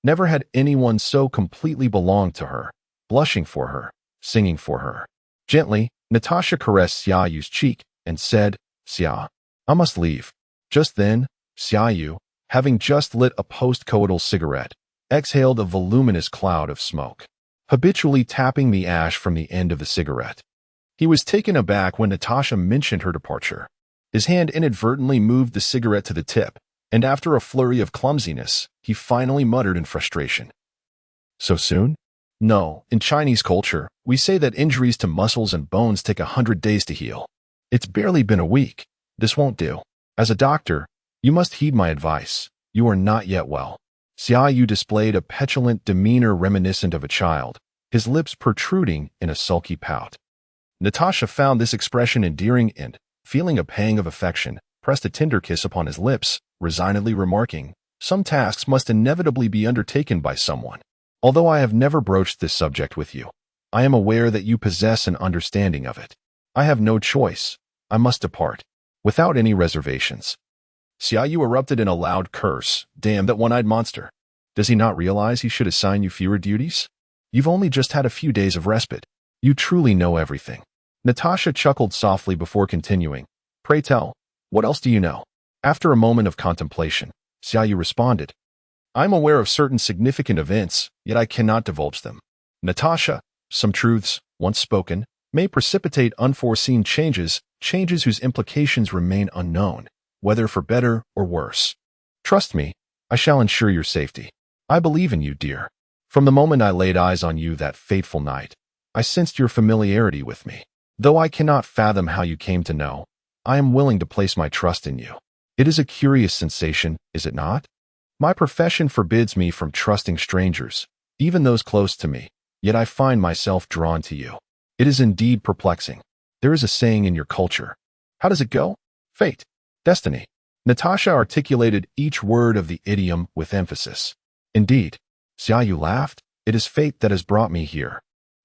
Never had anyone so completely belonged to her, blushing for her, singing for her. Gently, Natasha caressed Xiaoyu's cheek and said, "Xia, I must leave." Just then, Xiaoyu, having just lit a post-coital cigarette, exhaled a voluminous cloud of smoke, habitually tapping the ash from the end of the cigarette. He was taken aback when Natasha mentioned her departure. His hand inadvertently moved the cigarette to the tip, and after a flurry of clumsiness, he finally muttered in frustration, "So soon?" "No, in Chinese culture, we say that injuries to muscles and bones take 100 days to heal. It's barely been a week. This won't do. As a doctor, you must heed my advice. You are not yet well." Xiaoyu displayed a petulant demeanor reminiscent of a child, his lips protruding in a sulky pout. Natasha found this expression endearing and, feeling a pang of affection, pressed a tender kiss upon his lips, resignedly remarking, "Some tasks must inevitably be undertaken by someone. Although I have never broached this subject with you, I am aware that you possess an understanding of it. I have no choice. I must depart, without any reservations." Xiaoyu erupted in a loud curse. "Damn that one-eyed monster. Does he not realize he should assign you fewer duties? You've only just had a few days of respite. You truly know everything." Natasha chuckled softly before continuing, "Pray tell, what else do you know?" After a moment of contemplation, Xiaoyu responded, "I'm aware of certain significant events, yet I cannot divulge them. Natasha, some truths, once spoken, may precipitate unforeseen changes, changes whose implications remain unknown, whether for better or worse. Trust me, I shall ensure your safety. I believe in you, dear. From the moment I laid eyes on you that fateful night, I sensed your familiarity with me. Though I cannot fathom how you came to know, I am willing to place my trust in you. It is a curious sensation, is it not? My profession forbids me from trusting strangers, even those close to me, yet I find myself drawn to you. It is indeed perplexing. There is a saying in your culture. How does it go? Fate. Destiny. Natasha articulated each word of the idiom with emphasis. Indeed. Xiaoyu laughed. It is fate that has brought me here.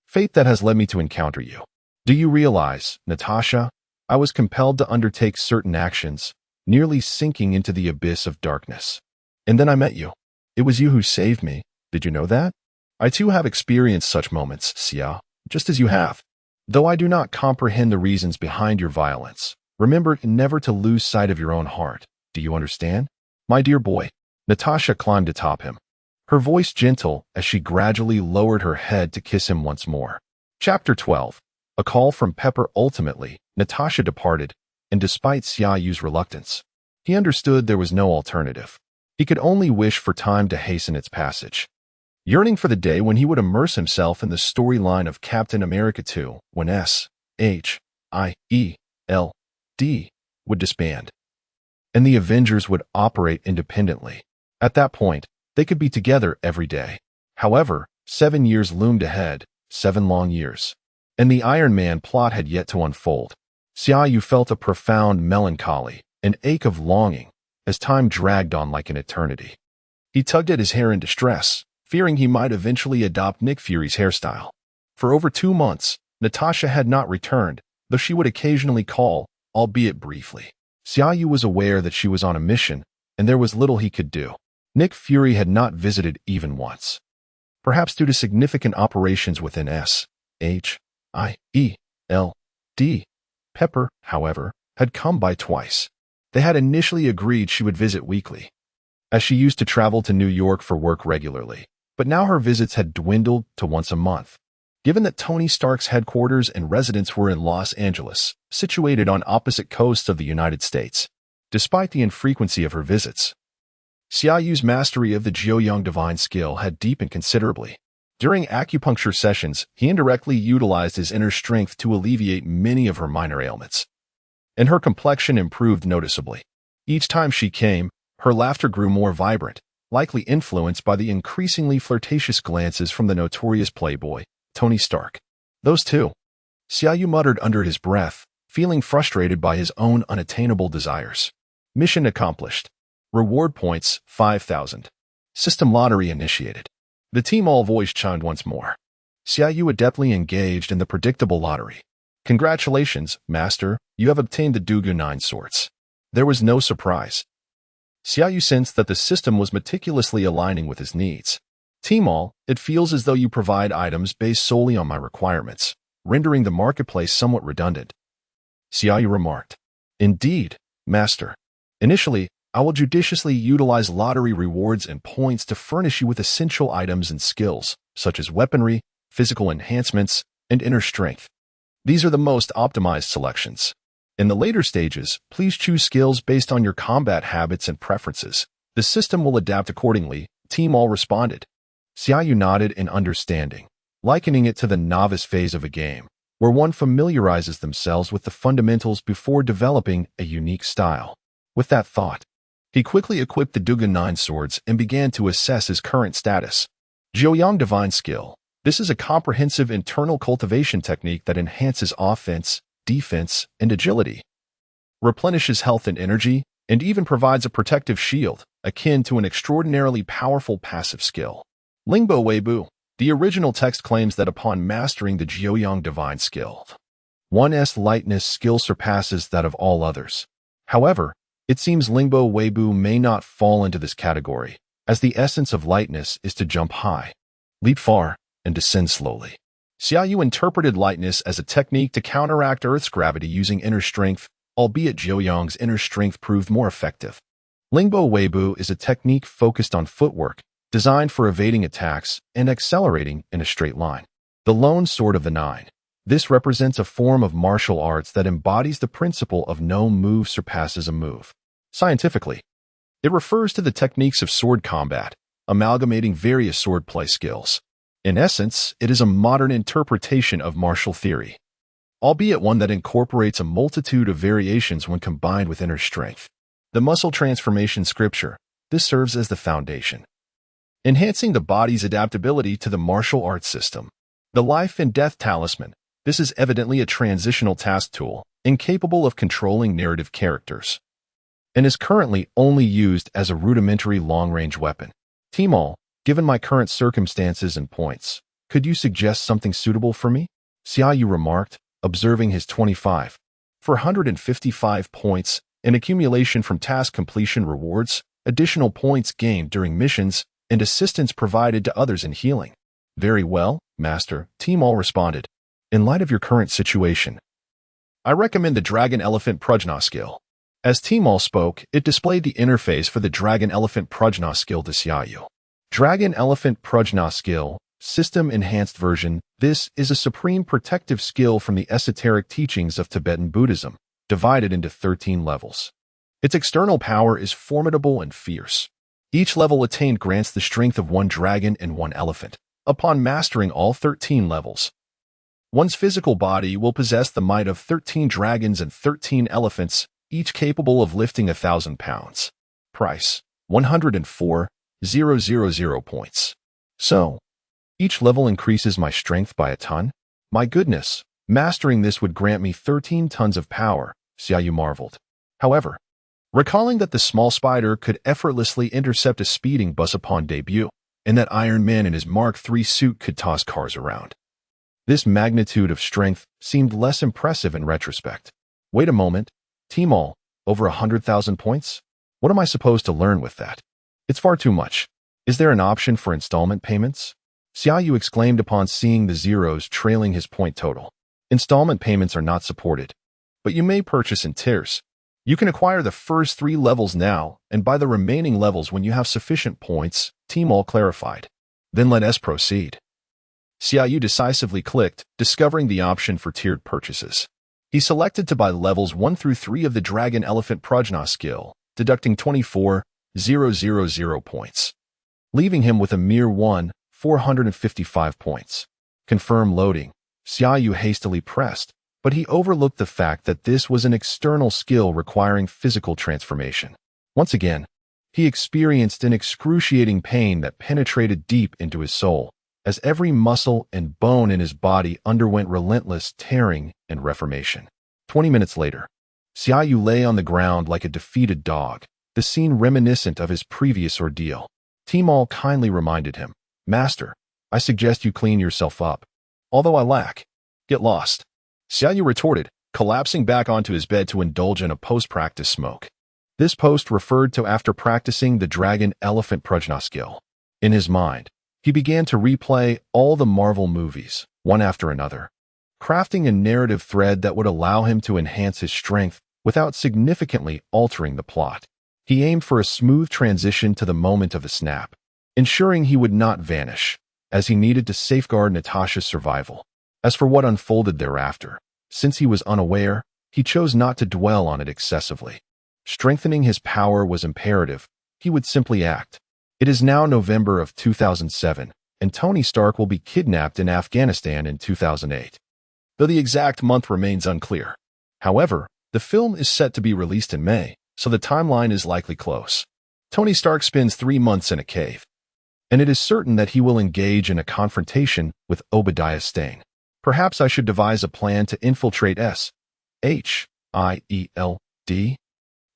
Fate that has led me to encounter you. Do you realize, Natasha, I was compelled to undertake certain actions, nearly sinking into the abyss of darkness. And then I met you. It was you who saved me. Did you know that? I too have experienced such moments, Xia, just as you have. Though I do not comprehend the reasons behind your violence, remember never to lose sight of your own heart. Do you understand? My dear boy. Natasha climbed atop him, her voice gentle as she gradually lowered her head to kiss him once more. Chapter 12. A call from Pepper. Ultimately, Natasha departed, and despite Xiaoyu's reluctance, he understood there was no alternative. He could only wish for time to hasten its passage, yearning for the day when he would immerse himself in the storyline of Captain America 2, when S.H.I.E.L.D. would disband, and the Avengers would operate independently. At that point, they could be together every day. However, 7 years loomed ahead, 7 long years, and the Iron Man plot had yet to unfold. Xiaoyu felt a profound melancholy, an ache of longing, as time dragged on like an eternity. He tugged at his hair in distress, fearing he might eventually adopt Nick Fury's hairstyle. For over 2 months, Natasha had not returned, though she would occasionally call, albeit briefly. Xiaoyu was aware that she was on a mission, and there was little he could do. Nick Fury had not visited even once. Perhaps due to significant operations within S.H.I.E.L.D. Pepper, however, had come by twice. They had initially agreed she would visit weekly, as she used to travel to New York for work regularly, but now her visits had dwindled to once a month. Given that Tony Stark's headquarters and residence were in Los Angeles, situated on opposite coasts of the United States, despite the infrequency of her visits, Xiaoyu's mastery of the Jiuyang divine skill had deepened considerably. During acupuncture sessions, he indirectly utilized his inner strength to alleviate many of her minor ailments, and her complexion improved noticeably. Each time she came, her laughter grew more vibrant, likely influenced by the increasingly flirtatious glances from the notorious playboy, Tony Stark. Those two. Xiaoyu muttered under his breath, feeling frustrated by his own unattainable desires. Mission accomplished. Reward points, 5,000. System lottery initiated. The team all voice chimed once more. Xiaoyu adeptly engaged in the predictable lottery. Congratulations, Master, you have obtained the Dugu 9 sorts. There was no surprise. Xiaoyu sensed that the system was meticulously aligning with his needs. Team all, it feels as though you provide items based solely on my requirements, rendering the marketplace somewhat redundant. Xiaoyu remarked. Indeed, Master. Initially, I will judiciously utilize lottery rewards and points to furnish you with essential items and skills, such as weaponry, physical enhancements, and inner strength. These are the most optimized selections. In the later stages, please choose skills based on your combat habits and preferences. The system will adapt accordingly, Team All responded. Xiaoyu nodded in understanding, likening it to the novice phase of a game, where one familiarizes themselves with the fundamentals before developing a unique style. With that thought, he quickly equipped the Dugan 9 swords and began to assess his current status. Jiuyang Divine Skill. This is a comprehensive internal cultivation technique that enhances offense, defense, and agility, replenishes health and energy, and even provides a protective shield, akin to an extraordinarily powerful passive skill. Lingbo Weibu. The original text claims that upon mastering the Jiuyang Divine Skill, one's lightness skill surpasses that of all others. However, it seems Lingbo Weibu may not fall into this category, as the essence of lightness is to jump high, leap far, and descend slowly. Xiaoyu interpreted lightness as a technique to counteract Earth's gravity using inner strength, albeit Jiuyang's inner strength proved more effective. Lingbo Weibu is a technique focused on footwork, designed for evading attacks and accelerating in a straight line. The lone sword of the 9. This represents a form of martial arts that embodies the principle of no move surpasses a move. Scientifically, it refers to the techniques of sword combat, amalgamating various swordplay skills. In essence, it is a modern interpretation of martial theory, albeit one that incorporates a multitude of variations when combined with inner strength. The muscle transformation scripture, this serves as the foundation, enhancing the body's adaptability to the martial arts system. The life and death talisman, this is evidently a transitional task tool, incapable of controlling narrative characters, and is currently only used as a rudimentary long-range weapon. Timol, given my current circumstances and points, could you suggest something suitable for me? Xiaoyu remarked, observing his 455 points, an accumulation from task completion rewards, additional points gained during missions, and assistance provided to others in healing. Very well, Master, Timol responded. In light of your current situation, I recommend the Dragon Elephant Prajna skill. As Timol spoke, it displayed the interface for the Dragon Elephant Prajna skill to Xiaoyu. Dragon Elephant Prajna skill, System Enhanced Version. This is a supreme protective skill from the esoteric teachings of Tibetan Buddhism, divided into 13 levels. Its external power is formidable and fierce. Each level attained grants the strength of one dragon and one elephant. Upon mastering all 13 levels, one's physical body will possess the might of 13 dragons and 13 elephants, each capable of lifting 1,000 pounds. Price: 104,000 points. So, each level increases my strength by a ton? My goodness, mastering this would grant me 13 tons of power, Xiaoyu marveled. However, recalling that the small spider could effortlessly intercept a speeding bus upon debut, and that Iron Man in his Mark III suit could toss cars around, this magnitude of strength seemed less impressive in retrospect. Wait a moment, Timol, over 100,000 points? What am I supposed to learn with that? It's far too much. Is there an option for installment payments? Xiaoyu exclaimed upon seeing the zeros trailing his point total. Installment payments are not supported, but you may purchase in tiers. You can acquire the first 3 levels now and buy the remaining levels when you have sufficient points, Timol clarified. Then let us proceed. Xiaoyu decisively clicked, discovering the option for tiered purchases. He selected to buy levels 1 through 3 of the Dragon Elephant Prajna skill, deducting 24,000 points, leaving him with a mere 455 points. Confirm loading. Xiaoyu hastily pressed, but he overlooked the fact that this was an external skill requiring physical transformation. Once again, he experienced an excruciating pain that penetrated deep into his soul, as every muscle and bone in his body underwent relentless tearing and reformation. 20 minutes later, Xiaoyu lay on the ground like a defeated dog, the scene reminiscent of his previous ordeal. Timol kindly reminded him, Master, I suggest you clean yourself up. Although I lack, get lost. Xiaoyu retorted, collapsing back onto his bed to indulge in a post-practice smoke. This post referred to after practicing the Dragon Elephant Prajna skill. In his mind, he began to replay all the Marvel movies, one after another, crafting a narrative thread that would allow him to enhance his strength without significantly altering the plot. He aimed for a smooth transition to the moment of the snap, ensuring he would not vanish, as he needed to safeguard Natasha's survival. As for what unfolded thereafter, since he was unaware, he chose not to dwell on it excessively. Strengthening his power was imperative. He would simply act. It is now November of 2007, and Tony Stark will be kidnapped in Afghanistan in 2008, though the exact month remains unclear. However, the film is set to be released in May, so the timeline is likely close. Tony Stark spends 3 months in a cave, and it is certain that he will engage in a confrontation with Obadiah Stane. Perhaps I should devise a plan to infiltrate S.H.I.E.L.D.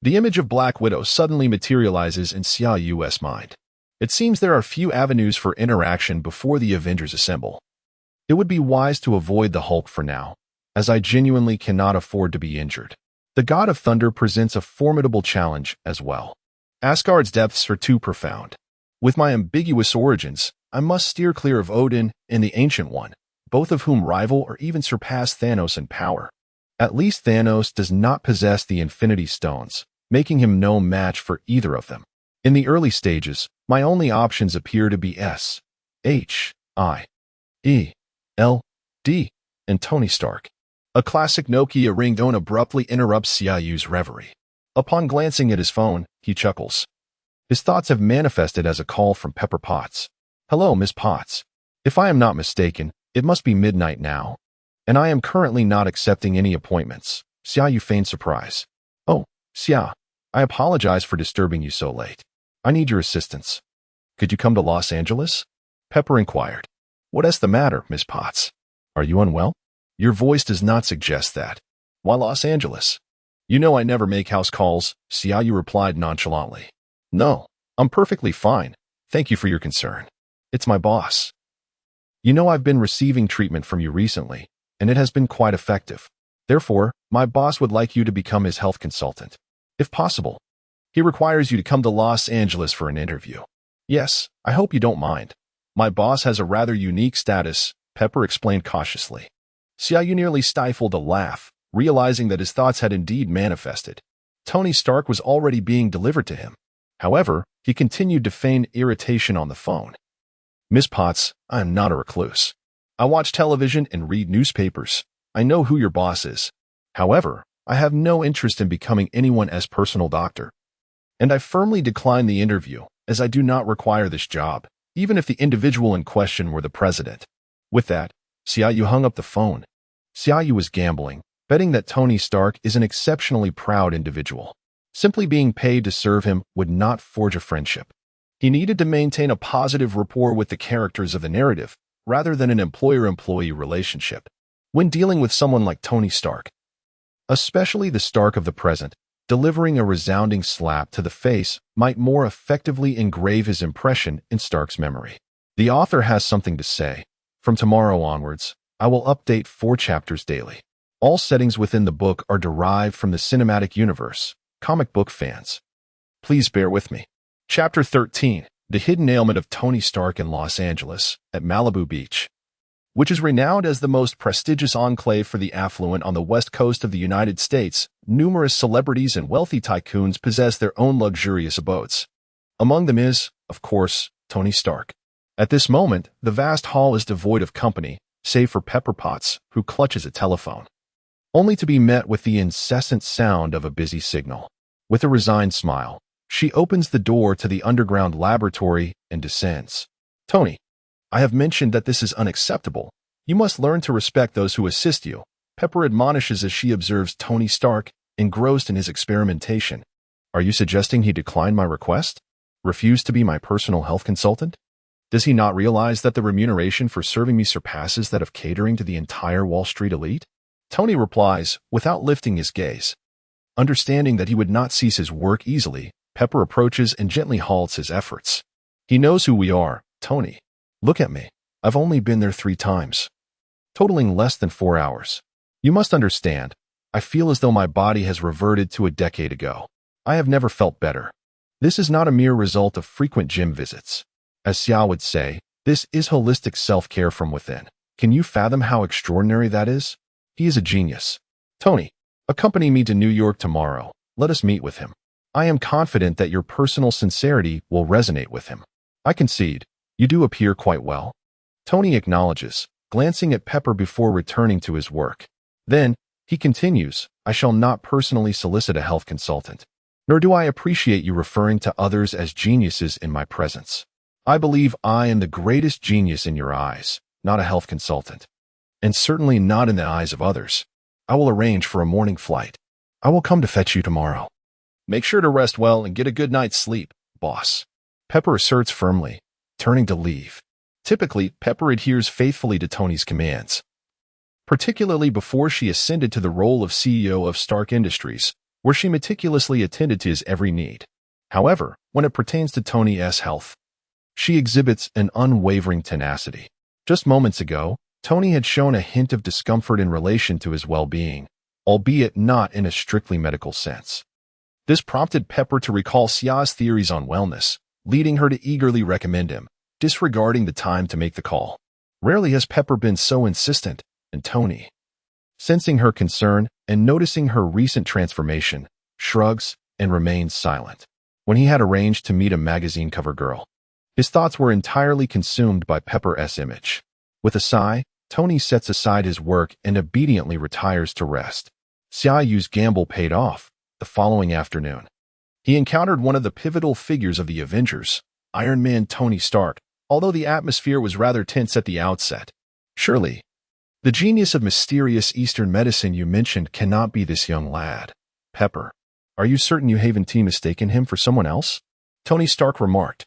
The image of Black Widow suddenly materializes in Xiaoyu's mind. It seems there are few avenues for interaction before the Avengers assemble. It would be wise to avoid the Hulk for now, as I genuinely cannot afford to be injured. The God of Thunder presents a formidable challenge as well. Asgard's depths are too profound. With my ambiguous origins, I must steer clear of Odin and the Ancient One, both of whom rival or even surpass Thanos in power. At least Thanos does not possess the Infinity Stones, making him no match for either of them. In the early stages, my only options appear to be S.H.I.E.L.D. and Tony Stark. A classic Nokia ringtone abruptly interrupts Xiaoyu's reverie. Upon glancing at his phone, he chuckles. His thoughts have manifested as a call from Pepper Potts. Hello, Miss Potts. If I am not mistaken, it must be midnight now, and I am currently not accepting any appointments. Xiaoyu feigned surprise. Oh, Xia, I apologize for disturbing you so late. I need your assistance. Could you come to Los Angeles? Pepper inquired. What is the matter, Miss Potts? Are you unwell? Your voice does not suggest that. Why Los Angeles? You know I never make house calls, Xiaoyu replied nonchalantly. No, I'm perfectly fine. Thank you for your concern. It's my boss. You know I've been receiving treatment from you recently, and it has been quite effective. Therefore, my boss would like you to become his health consultant. If possible, he requires you to come to Los Angeles for an interview. Yes, I hope you don't mind. My boss has a rather unique status, Pepper explained cautiously. Xiaoyu nearly stifled a laugh, realizing that his thoughts had indeed manifested. Tony Stark was already being delivered to him. However, he continued to feign irritation on the phone. Miss Potts, I am not a recluse. I watch television and read newspapers. I know who your boss is. However, I have no interest in becoming anyone as personal doctor. And I firmly decline the interview, as I do not require this job, even if the individual in question were the president. With that, Xiaoyu hung up the phone. Xiaoyu was gambling, betting that Tony Stark is an exceptionally proud individual. Simply being paid to serve him would not forge a friendship. He needed to maintain a positive rapport with the characters of the narrative, rather than an employer-employee relationship. When dealing with someone like Tony Stark, especially the Stark of the present, delivering a resounding slap to the face might more effectively engrave his impression in Stark's memory. The author has something to say. From tomorrow onwards, I will update 4 chapters daily. All settings within the book are derived from the cinematic universe. Comic book fans, please bear with me. Chapter 13, The Hidden Ailment of Tony Stark in Los Angeles, at Malibu Beach, which is renowned as the most prestigious enclave for the affluent on the west coast of the United States. Numerous celebrities and wealthy tycoons possess their own luxurious abodes. Among them is, of course, Tony Stark. At this moment, the vast hall is devoid of company, save for Pepper Potts, who clutches a telephone, only to be met with the incessant sound of a busy signal. With a resigned smile, she opens the door to the underground laboratory and descends. Tony, I have mentioned that this is unacceptable. You must learn to respect those who assist you, Pepper admonishes as she observes Tony Stark, engrossed in his experimentation. Are you suggesting he declined my request? Refused to be my personal health consultant? Does he not realize that the remuneration for serving me surpasses that of catering to the entire Wall Street elite? Tony replies, without lifting his gaze. Understanding that he would not cease his work easily, Pepper approaches and gently halts his efforts. He knows who we are, Tony. Look at me. I've only been there 3 times, totaling less than 4 hours. You must understand, I feel as though my body has reverted to a decade ago. I have never felt better. This is not a mere result of frequent gym visits. As Xia would say, this is holistic self-care from within. Can you fathom how extraordinary that is? He is a genius. Tony, accompany me to New York tomorrow. Let us meet with him. I am confident that your personal sincerity will resonate with him. I concede, you do appear quite well. Tony acknowledges, glancing at Pepper before returning to his work. Then, he continues, I shall not personally solicit a health consultant, nor do I appreciate you referring to others as geniuses in my presence. I believe I am the greatest genius in your eyes, not a health consultant, and certainly not in the eyes of others. I will arrange for a morning flight. I will come to fetch you tomorrow. Make sure to rest well and get a good night's sleep, boss. Pepper asserts firmly, turning to leave. Typically, Pepper adheres faithfully to Tony's commands, particularly before she ascended to the role of CEO of Stark Industries, where she meticulously attended to his every need. However, when it pertains to Tony's health, she exhibits an unwavering tenacity. Just moments ago, Tony had shown a hint of discomfort in relation to his well-being, albeit not in a strictly medical sense. This prompted Pepper to recall Xia's theories on wellness, leading her to eagerly recommend him, disregarding the time to make the call. Rarely has Pepper been so insistent, and Tony, sensing her concern and noticing her recent transformation, shrugs and remains silent. When he had arranged to meet a magazine cover girl, his thoughts were entirely consumed by Pepper's image. With a sigh, Tony sets aside his work and obediently retires to rest. Xiaoyu's gamble paid off. The following afternoon, he encountered one of the pivotal figures of the Avengers, Iron Man Tony Stark, although the atmosphere was rather tense at the outset. Surely, the genius of mysterious Eastern medicine you mentioned cannot be this young lad. Pepper, are you certain you haven't mistaken him for someone else? Tony Stark remarked,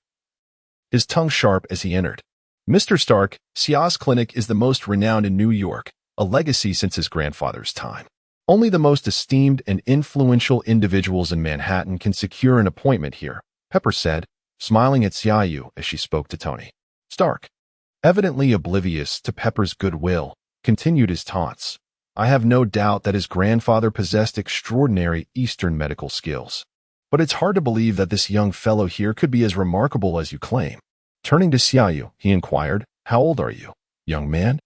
his tongue sharp as he entered. Mr. Stark, Xia's clinic is the most renowned in New York, a legacy since his grandfather's time. Only the most esteemed and influential individuals in Manhattan can secure an appointment here, Pepper said, smiling at Xiaoyu as she spoke to Tony. Stark, evidently oblivious to Pepper's goodwill, continued his taunts. I have no doubt that his grandfather possessed extraordinary Eastern medical skills. But it's hard to believe that this young fellow here could be as remarkable as you claim. Turning to Xiaoyu, he inquired, how old are you, young man?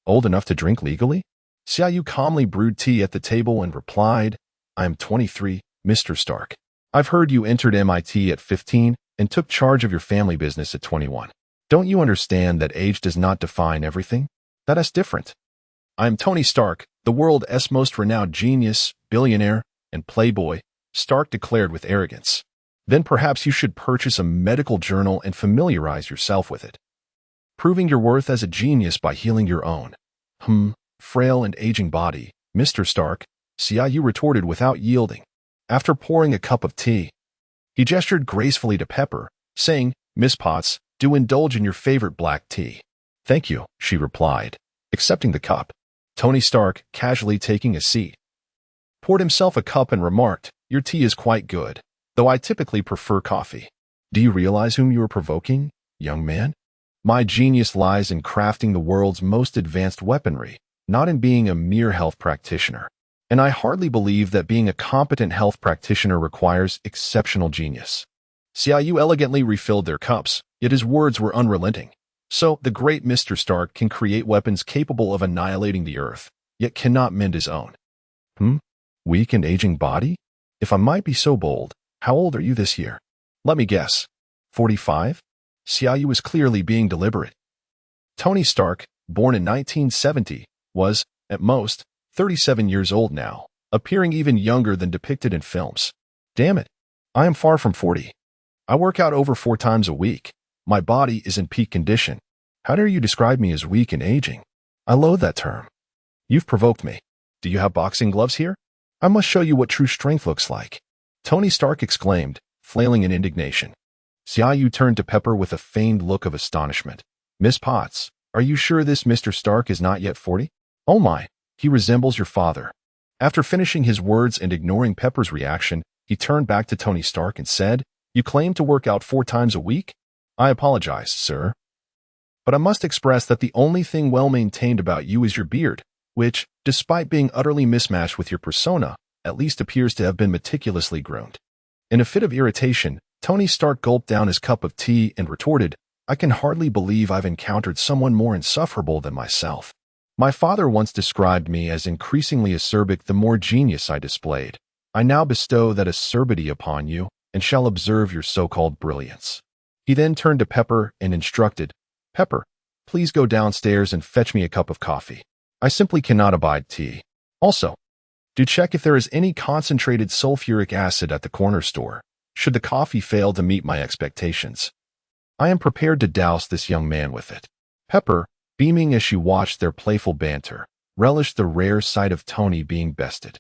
Old enough to drink legally? Xiaoyu calmly brewed tea at the table and replied, I am 23, Mr. Stark. I've heard you entered MIT at 15 and took charge of your family business at 21. Don't you understand that age does not define everything? That is different. I am Tony Stark, the world's most renowned genius, billionaire, and playboy, Stark declared with arrogance. Then perhaps you should purchase a medical journal and familiarize yourself with it. Proving your worth as a genius by healing your own, frail and aging body, Mr. Stark, Xiaoyu retorted without yielding. After pouring a cup of tea, he gestured gracefully to Pepper, saying, Miss Potts, do indulge in your favorite black tea. Thank you, she replied, accepting the cup. Tony Stark, casually taking a seat, poured himself a cup and remarked, your tea is quite good, though I typically prefer coffee. Do you realize whom you are provoking, young man? My genius lies in crafting the world's most advanced weaponry, not in being a mere health practitioner. And I hardly believe that being a competent health practitioner requires exceptional genius. Xiaoyu elegantly refilled their cups, yet his words were unrelenting. So, the great Mr. Stark can create weapons capable of annihilating the earth, yet cannot mend his own. Weak and aging body? If I might be so bold, how old are you this year? Let me guess. 45? Xiaoyu was clearly being deliberate. Tony Stark, born in 1970, was, at most, 37 years old now, appearing even younger than depicted in films. Damn it, I am far from 40. I work out over 4 times a week. My body is in peak condition. How dare you describe me as weak and aging? I loathe that term. You've provoked me. Do you have boxing gloves here? I must show you what true strength looks like. Tony Stark exclaimed, flailing in indignation. Xiaoyu turned to Pepper with a feigned look of astonishment. Miss Potts, are you sure this Mr. Stark is not yet 40? Oh my, he resembles your father. After finishing his words and ignoring Pepper's reaction, he turned back to Tony Stark and said, You claim to work out 4 times a week? I apologize, sir. But I must express that the only thing well-maintained about you is your beard, which, despite being utterly mismatched with your persona, at least appears to have been meticulously groomed. In a fit of irritation, Tony Stark gulped down his cup of tea and retorted, I can hardly believe I've encountered someone more insufferable than myself. My father once described me as increasingly acerbic the more genius I displayed. I now bestow that acerbity upon you, and shall observe your so-called brilliance. He then turned to Pepper and instructed, Pepper, please go downstairs and fetch me a cup of coffee. I simply cannot abide tea. Also, do check if there is any concentrated sulfuric acid at the corner store, should the coffee fail to meet my expectations. I am prepared to douse this young man with it. Pepper, beaming as she watched their playful banter, relished the rare sight of Tony being bested.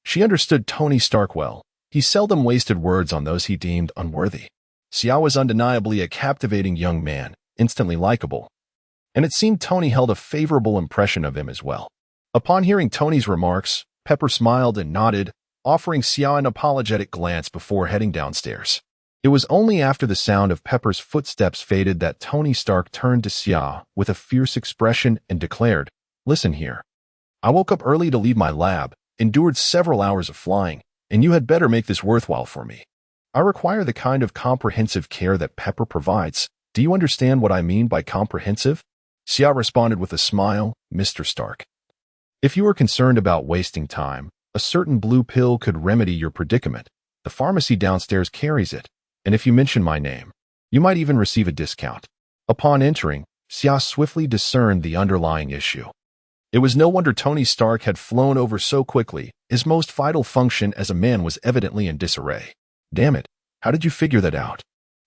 She understood Tony Stark well. He seldom wasted words on those he deemed unworthy. Xiao was undeniably a captivating young man, instantly likable, and it seemed Tony held a favorable impression of him as well. Upon hearing Tony's remarks, Pepper smiled and nodded, offering Xiao an apologetic glance before heading downstairs. It was only after the sound of Pepper's footsteps faded that Tony Stark turned to Xiao with a fierce expression and declared, Listen here. I woke up early to leave my lab, endured several hours of flying, and you had better make this worthwhile for me. I require the kind of comprehensive care that Pepper provides. Do you understand what I mean by comprehensive? Xiao responded with a smile, Mr. Stark. If you are concerned about wasting time, a certain blue pill could remedy your predicament. The pharmacy downstairs carries it, and if you mention my name, you might even receive a discount. Upon entering, Xia swiftly discerned the underlying issue. It was no wonder Tony Stark had flown over so quickly. His most vital function as a man was evidently in disarray. Damn it, how did you figure that out?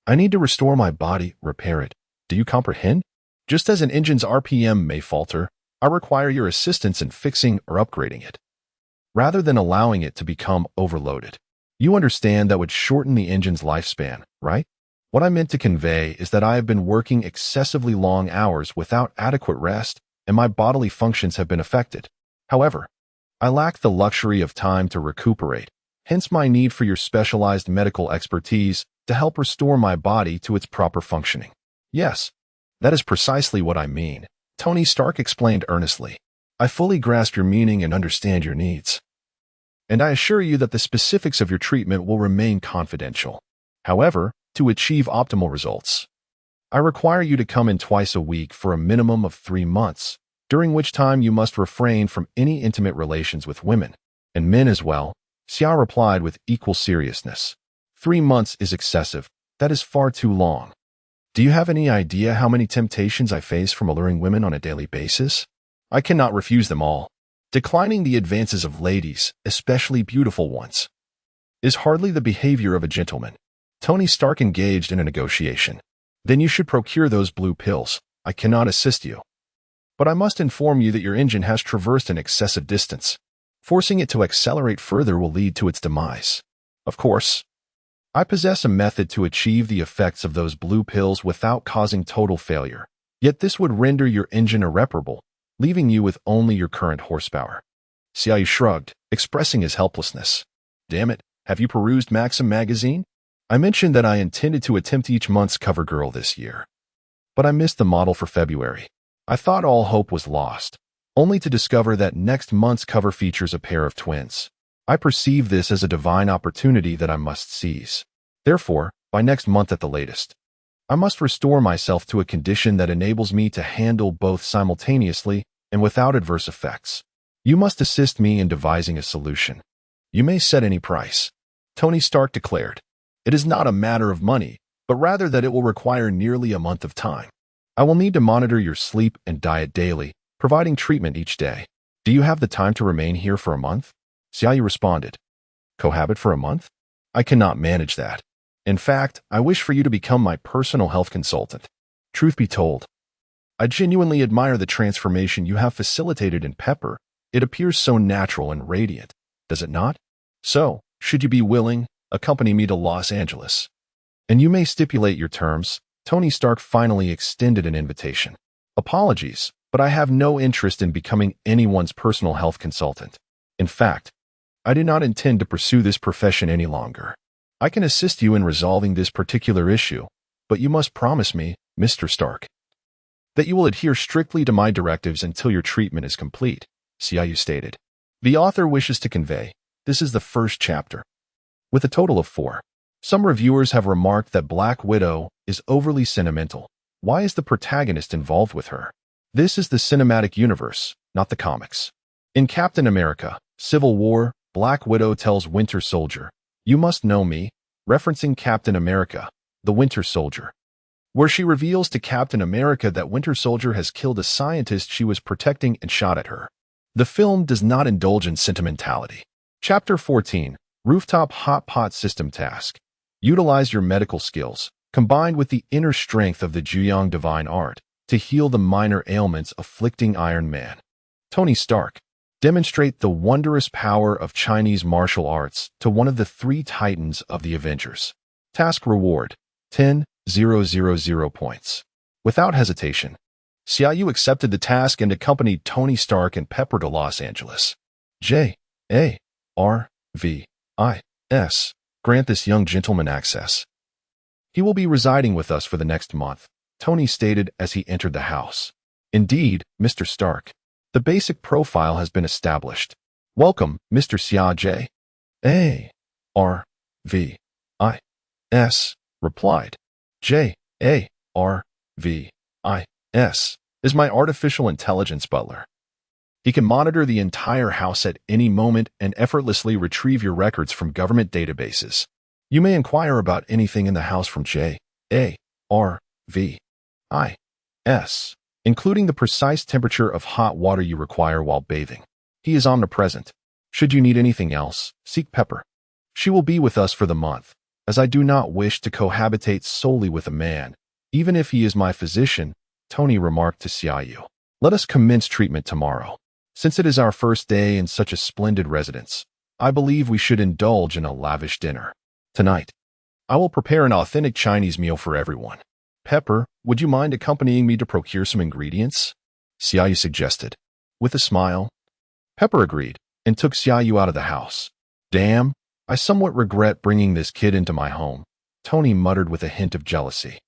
I need to restore my body, repair it. Do you comprehend? Just as an engine's RPM may falter, I require your assistance in fixing or upgrading it, rather than allowing it to become overloaded. You understand that would shorten the engine's lifespan, right? What I meant to convey is that I have been working excessively long hours without adequate rest, and my bodily functions have been affected. However, I lack the luxury of time to recuperate, hence my need for your specialized medical expertise to help restore my body to its proper functioning. Yes, that is precisely what I mean, Tony Stark explained earnestly. I fully grasp your meaning and understand your needs, and I assure you that the specifics of your treatment will remain confidential. However, to achieve optimal results, I require you to come in twice a week for a minimum of 3 months, during which time you must refrain from any intimate relations with women, and men as well, Xia replied with equal seriousness. 3 months is excessive. That is far too long. Do you have any idea how many temptations I face from alluring women on a daily basis? I cannot refuse them all. Declining the advances of ladies, especially beautiful ones, is hardly the behavior of a gentleman. Tony Stark engaged in a negotiation. Then you should procure those blue pills. I cannot assist you, but I must inform you that your engine has traversed an excessive distance. Forcing it to accelerate further will lead to its demise. Of course, I possess a method to achieve the effects of those blue pills without causing total failure. Yet this would render your engine irreparable, leaving you with only your current horsepower. Xiaoyu shrugged, expressing his helplessness. Damn it, have you perused Maxim magazine? I mentioned that I intended to attempt each month's cover girl this year, but I missed the model for February. I thought all hope was lost, only to discover that next month's cover features a pair of twins. I perceive this as a divine opportunity that I must seize. Therefore, by next month at the latest, I must restore myself to a condition that enables me to handle both simultaneously and without adverse effects. You must assist me in devising a solution. You may set any price, Tony Stark declared. It is not a matter of money, but rather that it will require nearly a month of time. I will need to monitor your sleep and diet daily, providing treatment each day. Do you have the time to remain here for a month? Xiaoyu responded. Cohabit for a month? I cannot manage that. In fact, I wish for you to become my personal health consultant. Truth be told, I genuinely admire the transformation you have facilitated in Pepper. It appears so natural and radiant, does it not? So, should you be willing, accompany me to Los Angeles. And you may stipulate your terms. Tony Stark finally extended an invitation. Apologies, but I have no interest in becoming anyone's personal health consultant. In fact, I do not intend to pursue this profession any longer. I can assist you in resolving this particular issue, but you must promise me, Mr. Stark, that you will adhere strictly to my directives until your treatment is complete, Xiaoyu stated. The author wishes to convey, this is the first chapter, with a total of 4. Some reviewers have remarked that Black Widow is overly sentimental. Why is the protagonist involved with her? This is the cinematic universe, not the comics. In Captain America, Civil War, Black Widow tells Winter Soldier, "You must know me," referencing Captain America, the Winter Soldier, where she reveals to Captain America that Winter Soldier has killed a scientist she was protecting and shot at her. The film does not indulge in sentimentality. Chapter 14, Rooftop Hot Pot System Task. Utilize your medical skills, combined with the inner strength of the Juyong Divine Art, to heal the minor ailments afflicting Iron Man. Tony Stark. Demonstrate the wondrous power of Chinese martial arts to one of the 3 titans of the Avengers. Task reward, 10,000 points. Without hesitation, Xiaoyu accepted the task and accompanied Tony Stark and Pepper to Los Angeles. JARVIS. Grant this young gentleman access. He will be residing with us for the next month, Tony stated as he entered the house. Indeed, Mr. Stark. The basic profile has been established. Welcome, Mr. Xia JARVIS replied. JARVIS is my artificial intelligence butler. He can monitor the entire house at any moment and effortlessly retrieve your records from government databases. You may inquire about anything in the house from JARVIS including the precise temperature of hot water you require while bathing. He is omnipresent. Should you need anything else, seek Pepper. She will be with us for the month, as I do not wish to cohabitate solely with a man, even if he is my physician, Tony remarked to Xiaoyu. Let us commence treatment tomorrow. Since it is our first day in such a splendid residence, I believe we should indulge in a lavish dinner. Tonight, I will prepare an authentic Chinese meal for everyone. Pepper, would you mind accompanying me to procure some ingredients? Xiaoyu suggested. With a smile, Pepper agreed and took Xiaoyu out of the house. Damn, I somewhat regret bringing this kid into my home, Tony muttered with a hint of jealousy.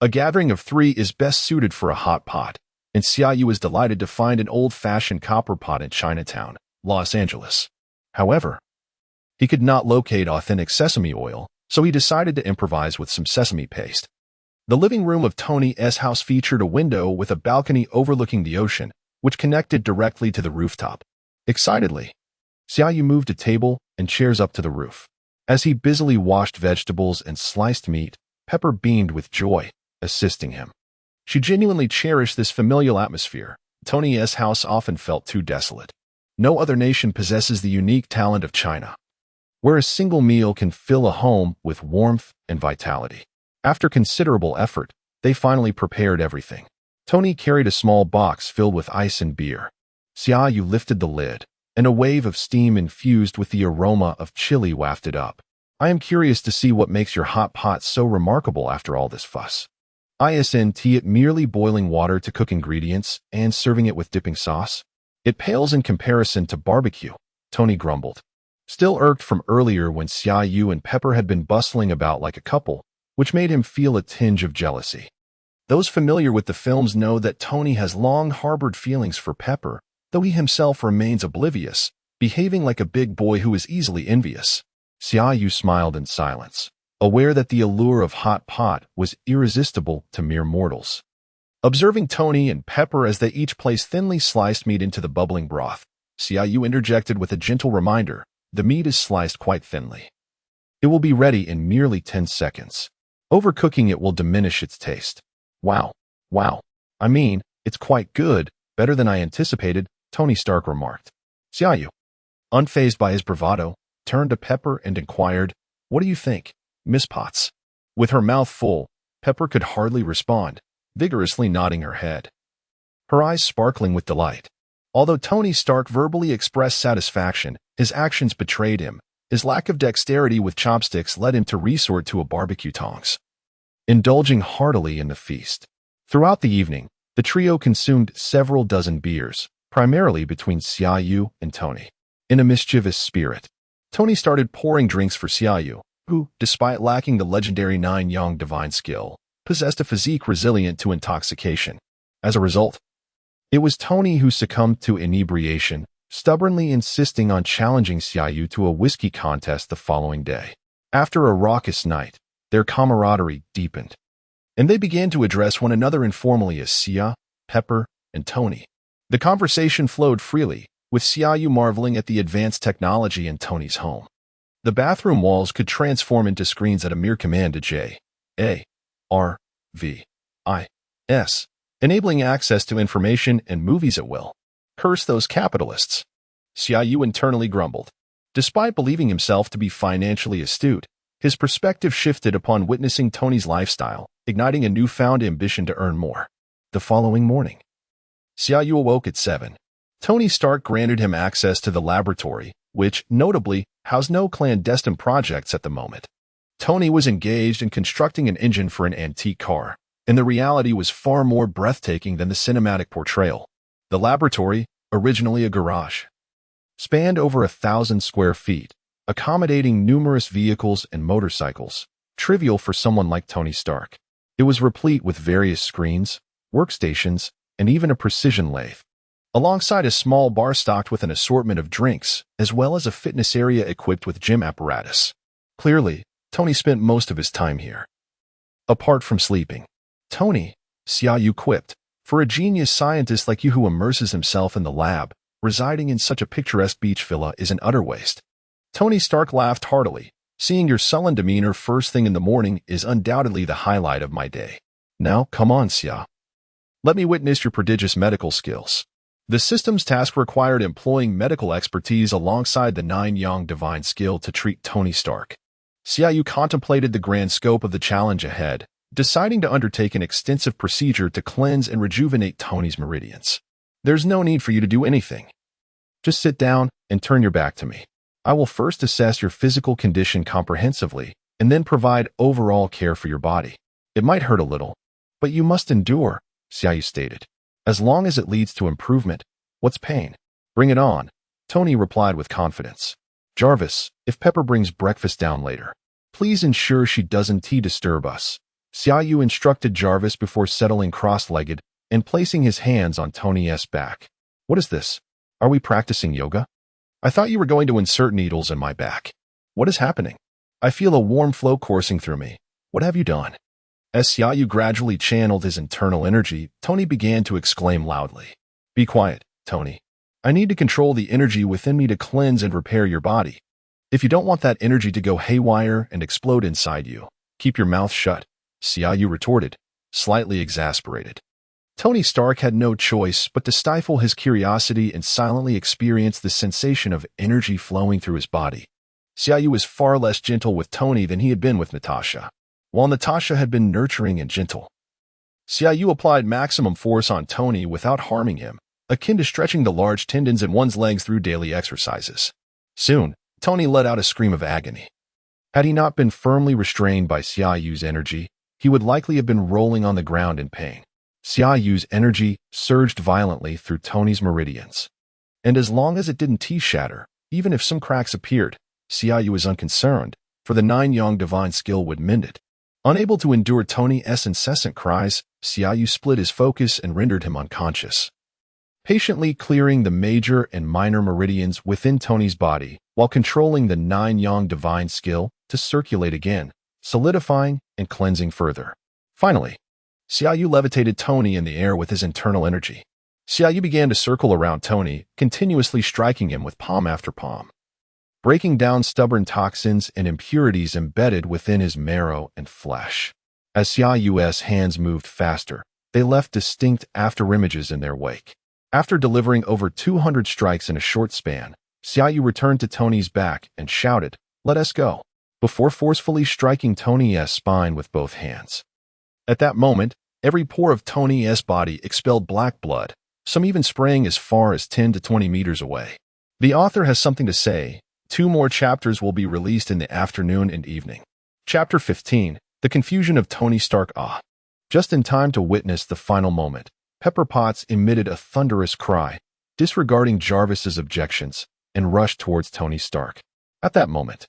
A gathering of 3 is best suited for a hot pot, and Xiaoyu was delighted to find an old-fashioned copper pot in Chinatown, Los Angeles. However, he could not locate authentic sesame oil, so he decided to improvise with some sesame paste. The living room of Tony's house featured a window with a balcony overlooking the ocean, which connected directly to the rooftop. Excitedly, Xiaoyu moved a table and chairs up to the roof. As he busily washed vegetables and sliced meat, Pepper beamed with joy, assisting him. She genuinely cherished this familial atmosphere. Tony's house often felt too desolate. No other nation possesses the unique talent of China, where a single meal can fill a home with warmth and vitality. After considerable effort, they finally prepared everything. Tony carried a small box filled with ice and beer. Xiaoyu lifted the lid, and a wave of steam infused with the aroma of chili wafted up. I am curious to see what makes your hot pot so remarkable after all this fuss. Isn't it merely boiling water to cook ingredients and serving it with dipping sauce? It pales in comparison to barbecue, Tony grumbled. Still irked from earlier when Xiaoyu and Pepper had been bustling about like a couple, which made him feel a tinge of jealousy. Those familiar with the films know that Tony has long harbored feelings for Pepper, though he himself remains oblivious, behaving like a big boy who is easily envious. Xiaoyu smiled in silence, aware that the allure of hot pot was irresistible to mere mortals. Observing Tony and Pepper as they each placed thinly sliced meat into the bubbling broth, Xiaoyu interjected with a gentle reminder. The meat is sliced quite thinly. It will be ready in merely 10 seconds. Overcooking it will diminish its taste. Wow. I mean, it's quite good, better than I anticipated, Tony Stark remarked. Xiaoyu, unfazed by his bravado, turned to Pepper and inquired, What do you think, Miss Potts? With her mouth full, Pepper could hardly respond, vigorously nodding her head, her eyes sparkling with delight. Although Tony Stark verbally expressed satisfaction, his actions betrayed him. His lack of dexterity with chopsticks led him to resort to a barbecue tongs, indulging heartily in the feast. Throughout the evening, the trio consumed several dozen beers, primarily between Xiaoyu and Tony. In a mischievous spirit, Tony started pouring drinks for Xiaoyu, who, despite lacking the legendary 9-yang divine skill, possessed a physique resilient to intoxication. As a result, it was Tony who succumbed to inebriation, stubbornly insisting on challenging Xiaoyu to a whiskey contest the following day. After a raucous night, their camaraderie deepened, and they began to address one another informally as Xia, Pepper, and Tony. The conversation flowed freely, with Xiaoyu marveling at the advanced technology in Tony's home. The bathroom walls could transform into screens at a mere command to J-A-R-V-I-S, enabling access to information and movies at will. Curse those capitalists. Xiaoyu internally grumbled. Despite believing himself to be financially astute, his perspective shifted upon witnessing Tony's lifestyle, igniting a newfound ambition to earn more. The following morning, Xiaoyu awoke at 7. Tony Stark granted him access to the laboratory, which, notably, housed no clandestine projects at the moment. Tony was engaged in constructing an engine for an antique car, and the reality was far more breathtaking than the cinematic portrayal. The laboratory, originally a garage, spanned over 1,000 square feet, accommodating numerous vehicles and motorcycles, trivial for someone like Tony Stark. It was replete with various screens, workstations, and even a precision lathe, alongside a small bar stocked with an assortment of drinks, as well as a fitness area equipped with gym apparatus. Clearly, Tony spent most of his time here. Apart from sleeping, Tony, Xiaoyu quipped, for a genius scientist like you who immerses himself in the lab, residing in such a picturesque beach villa is an utter waste. Tony Stark laughed heartily. Seeing your sullen demeanor first thing in the morning is undoubtedly the highlight of my day. Now, come on, Xia. Let me witness your prodigious medical skills. The system's task required employing medical expertise alongside the 9-yang divine skill to treat Tony Stark. Xiaoyu contemplated the grand scope of the challenge ahead, deciding to undertake an extensive procedure to cleanse and rejuvenate Tony's meridians. There's no need for you to do anything. Just sit down and turn your back to me. I will first assess your physical condition comprehensively and then provide overall care for your body. It might hurt a little, but you must endure, Xiaoyu stated. As long as it leads to improvement, what's pain? Bring it on, Tony replied with confidence. Jarvis, if Pepper brings breakfast down later, please ensure she doesn't disturb us. Xiaoyu instructed Jarvis before settling cross-legged and placing his hands on Tony's back. What is this? Are we practicing yoga? I thought you were going to insert needles in my back. What is happening? I feel a warm flow coursing through me. What have you done? As Xiaoyu gradually channeled his internal energy, Tony began to exclaim loudly. Be quiet, Tony. I need to control the energy within me to cleanse and repair your body. If you don't want that energy to go haywire and explode inside you, keep your mouth shut, Xiaoyu retorted, slightly exasperated. Tony Stark had no choice but to stifle his curiosity and silently experience the sensation of energy flowing through his body. Xiaoyu was far less gentle with Tony than he had been with Natasha, while Natasha had been nurturing and gentle. Xiaoyu applied maximum force on Tony without harming him, akin to stretching the large tendons in one's legs through daily exercises. Soon, Tony let out a scream of agony. Had he not been firmly restrained by Xiaoyu's energy, he would likely have been rolling on the ground in pain. Xiaoyu's energy surged violently through Tony's meridians. And as long as it didn't shatter, even if some cracks appeared, Xiaoyu was unconcerned, for the 9-yang divine skill would mend it. Unable to endure Tony's incessant cries, Xiaoyu split his focus and rendered him unconscious, patiently clearing the major and minor meridians within Tony's body while controlling the 9-yang divine skill to circulate again, solidifying and cleansing further. Finally, Xiaoyu levitated Tony in the air with his internal energy. Xiaoyu began to circle around Tony, continuously striking him with palm after palm, breaking down stubborn toxins and impurities embedded within his marrow and flesh. As Xiaoyu's hands moved faster, they left distinct afterimages in their wake. After delivering over 200 strikes in a short span, Xiaoyu returned to Tony's back and shouted, "Let us go," before forcefully striking Tony's spine with both hands. At that moment, every pore of Tony's body expelled black blood, some even spraying as far as 10 to 20 meters away. The author has something to say. 2 more chapters will be released in the afternoon and evening. Chapter 15, The Confusion of Tony Stark. Just in time to witness the final moment, Pepper Potts emitted a thunderous cry, disregarding Jarvis's objections, and rushed towards Tony Stark. At that moment,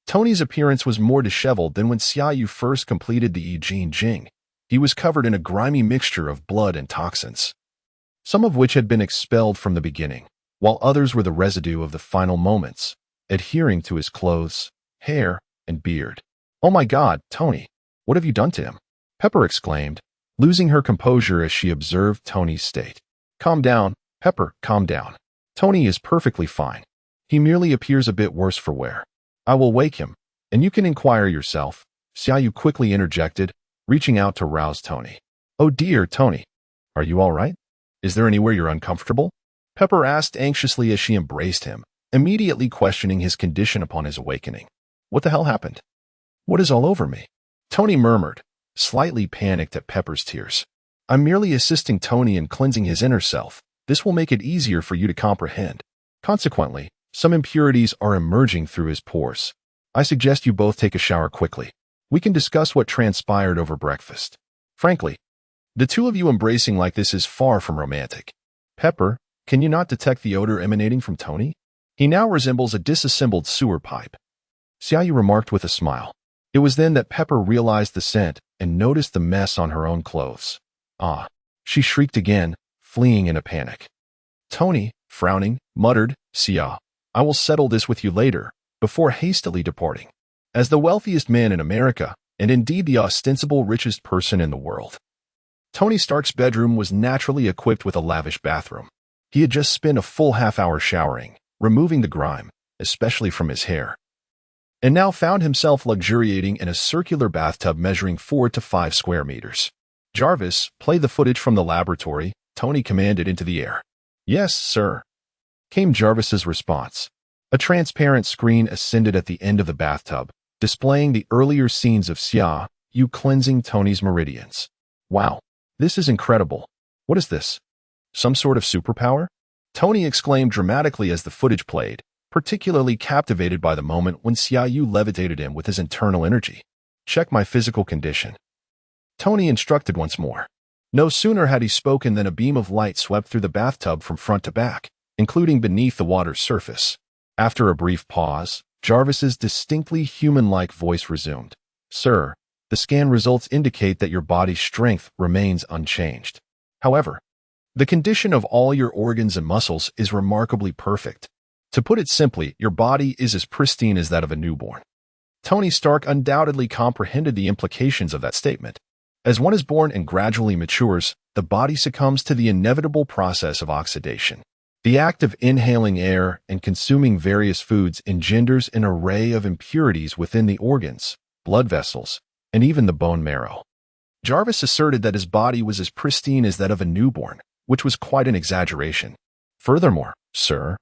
Tony's appearance was more disheveled than when Xiaoyu first completed the I Ching Jing. He was covered in a grimy mixture of blood and toxins, some of which had been expelled from the beginning, while others were the residue of the final moments, adhering to his clothes, hair, and beard. "Oh my God, Tony, what have you done to him?" Pepper exclaimed, losing her composure as she observed Tony's state. "Calm down, Pepper, calm down. Tony is perfectly fine. He merely appears a bit worse for wear. I will wake him, and you can inquire yourself," Xiaoyu quickly interjected, reaching out to rouse Tony. "Oh dear, Tony. Are you all right? Is there anywhere you're uncomfortable?" Pepper asked anxiously as she embraced him, immediately questioning his condition upon his awakening. "What the hell happened? What is all over me?" Tony murmured, slightly panicked at Pepper's tears. "I'm merely assisting Tony in cleansing his inner self. This will make it easier for you to comprehend. Consequently, some impurities are emerging through his pores. I suggest you both take a shower quickly. We can discuss what transpired over breakfast. Frankly, the two of you embracing like this is far from romantic. Pepper, can you not detect the odor emanating from Tony? He now resembles a disassembled sewer pipe," Xiaoyu remarked with a smile. It was then that Pepper realized the scent and noticed the mess on her own clothes. "Ah!" she shrieked again, fleeing in a panic. Tony, frowning, muttered, "Xia, I will settle this with you later," before hastily departing. As the wealthiest man in America, and indeed the ostensible richest person in the world, Tony Stark's bedroom was naturally equipped with a lavish bathroom. He had just spent a full half-hour showering, removing the grime, especially from his hair, and now found himself luxuriating in a circular bathtub measuring 4 to 5 square meters. Jarvis, play the footage from the laboratory, Tony commanded into the air. Yes, sir, came Jarvis's response. A transparent screen ascended at the end of the bathtub, displaying the earlier scenes of Xia Yu cleansing Tony's meridians. Wow, this is incredible. What is this? Some sort of superpower? Tony exclaimed dramatically as the footage played, particularly captivated by the moment when Xia Yu levitated him with his internal energy. Check my physical condition, Tony instructed once more. No sooner had he spoken than a beam of light swept through the bathtub from front to back, including beneath the water's surface. After a brief pause, Jarvis's distinctly human-like voice resumed. Sir, the scan results indicate that your body's strength remains unchanged. However, the condition of all your organs and muscles is remarkably perfect. To put it simply, your body is as pristine as that of a newborn. Tony Stark undoubtedly comprehended the implications of that statement. As one is born and gradually matures, the body succumbs to the inevitable process of oxidation. The act of inhaling air and consuming various foods engenders an array of impurities within the organs, blood vessels, and even the bone marrow. Jarvis asserted that his body was as pristine as that of a newborn, which was quite an exaggeration. Furthermore, sir,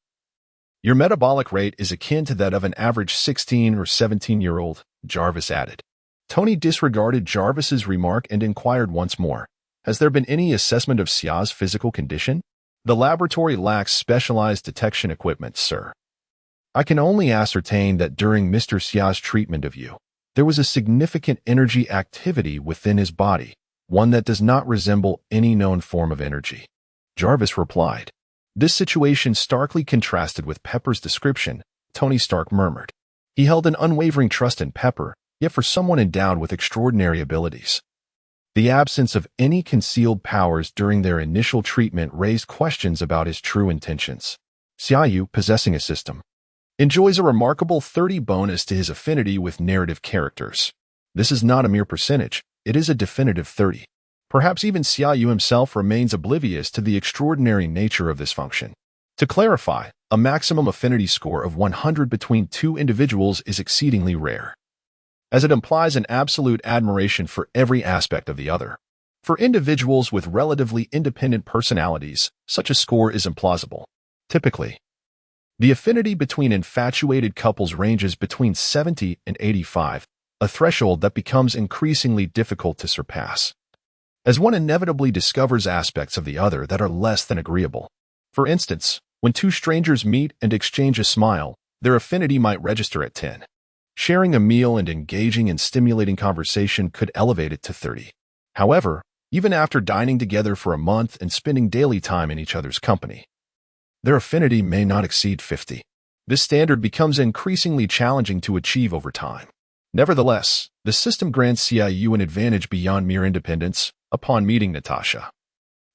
your metabolic rate is akin to that of an average 16 or 17-year-old, Jarvis added. Tony disregarded Jarvis's remark and inquired once more, has there been any assessment of Xia's physical condition? The laboratory lacks specialized detection equipment, sir. I can only ascertain that during Mr. Xia's treatment of you, there was a significant energy activity within his body, one that does not resemble any known form of energy. Jarvis replied. This situation starkly contrasted with Pepper's description, Tony Stark murmured. He held an unwavering trust in Pepper, yet for someone endowed with extraordinary abilities. The absence of any concealed powers during their initial treatment raised questions about his true intentions. Xia Yu, possessing a system, enjoys a remarkable 30 bonus to his affinity with narrative characters. This is not a mere percentage, it is a definitive 30. Perhaps even Xia Yu himself remains oblivious to the extraordinary nature of this function. To clarify, a maximum affinity score of 100 between two individuals is exceedingly rare, as it implies an absolute admiration for every aspect of the other. For individuals with relatively independent personalities, such a score is implausible. Typically, the affinity between infatuated couples ranges between 70 and 85, a threshold that becomes increasingly difficult to surpass, as one inevitably discovers aspects of the other that are less than agreeable. For instance, when two strangers meet and exchange a smile, their affinity might register at 10. Sharing a meal and engaging in stimulating conversation could elevate it to 30. However, even after dining together for a month and spending daily time in each other's company, their affinity may not exceed 50. This standard becomes increasingly challenging to achieve over time. Nevertheless, the system grants Xia Yu an advantage beyond mere independence. Upon meeting Natasha,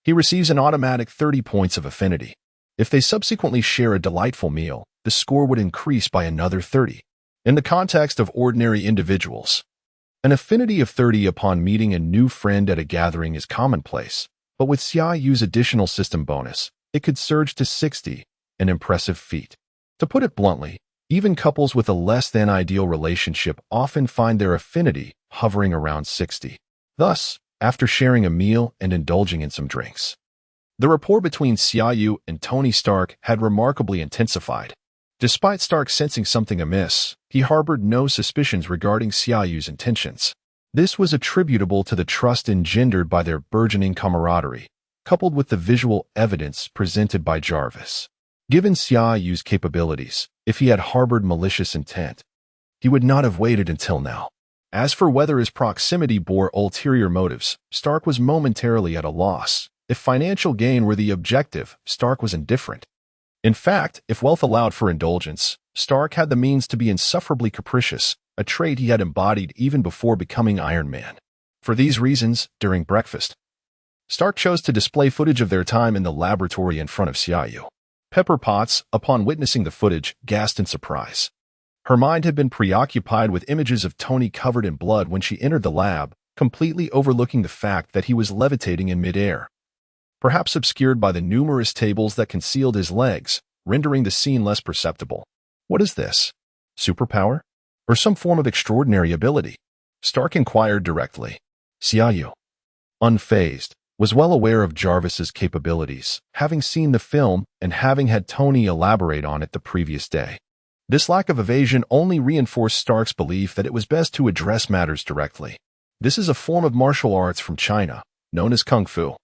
he receives an automatic 30 points of affinity. If they subsequently share a delightful meal, the score would increase by another 30. In the context of ordinary individuals, an affinity of 30 upon meeting a new friend at a gathering is commonplace, but with Xia Yu's additional system bonus, it could surge to 60, an impressive feat. To put it bluntly, even couples with a less-than-ideal relationship often find their affinity hovering around 60. Thus, after sharing a meal and indulging in some drinks, the rapport between Xia Yu and Tony Stark had remarkably intensified. Despite Stark sensing something amiss, he harbored no suspicions regarding Xia Yu's intentions. This was attributable to the trust engendered by their burgeoning camaraderie, coupled with the visual evidence presented by Jarvis. Given Xia Yu's capabilities, if he had harbored malicious intent, he would not have waited until now. As for whether his proximity bore ulterior motives, Stark was momentarily at a loss. If financial gain were the objective, Stark was indifferent. In fact, if wealth allowed for indulgence, Stark had the means to be insufferably capricious, a trait he had embodied even before becoming Iron Man. For these reasons, during breakfast, Stark chose to display footage of their time in the laboratory in front of Xia Yu. Pepper Potts, upon witnessing the footage, gasped in surprise. Her mind had been preoccupied with images of Tony covered in blood when she entered the lab, completely overlooking the fact that he was levitating in midair, perhaps obscured by the numerous tables that concealed his legs, rendering the scene less perceptible. What is this? Superpower? Or some form of extraordinary ability? Stark inquired directly. Xia Yu, unfazed, was well aware of Jarvis's capabilities, having seen the film and having had Tony elaborate on it the previous day. This lack of evasion only reinforced Stark's belief that it was best to address matters directly. This is a form of martial arts from China, known as Kung Fu.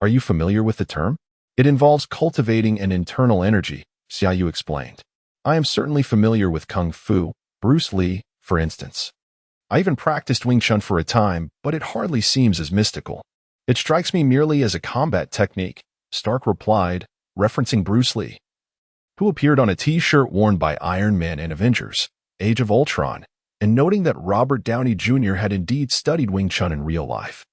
Are you familiar with the term? It involves cultivating an internal energy, Xiaoyu explained. I am certainly familiar with Kung Fu, Bruce Lee, for instance. I even practiced Wing Chun for a time, but it hardly seems as mystical. It strikes me merely as a combat technique, Stark replied, referencing Bruce Lee, who appeared on a t-shirt worn by Iron Man and Avengers, Age of Ultron, and noting that Robert Downey Jr. had indeed studied Wing Chun in real life.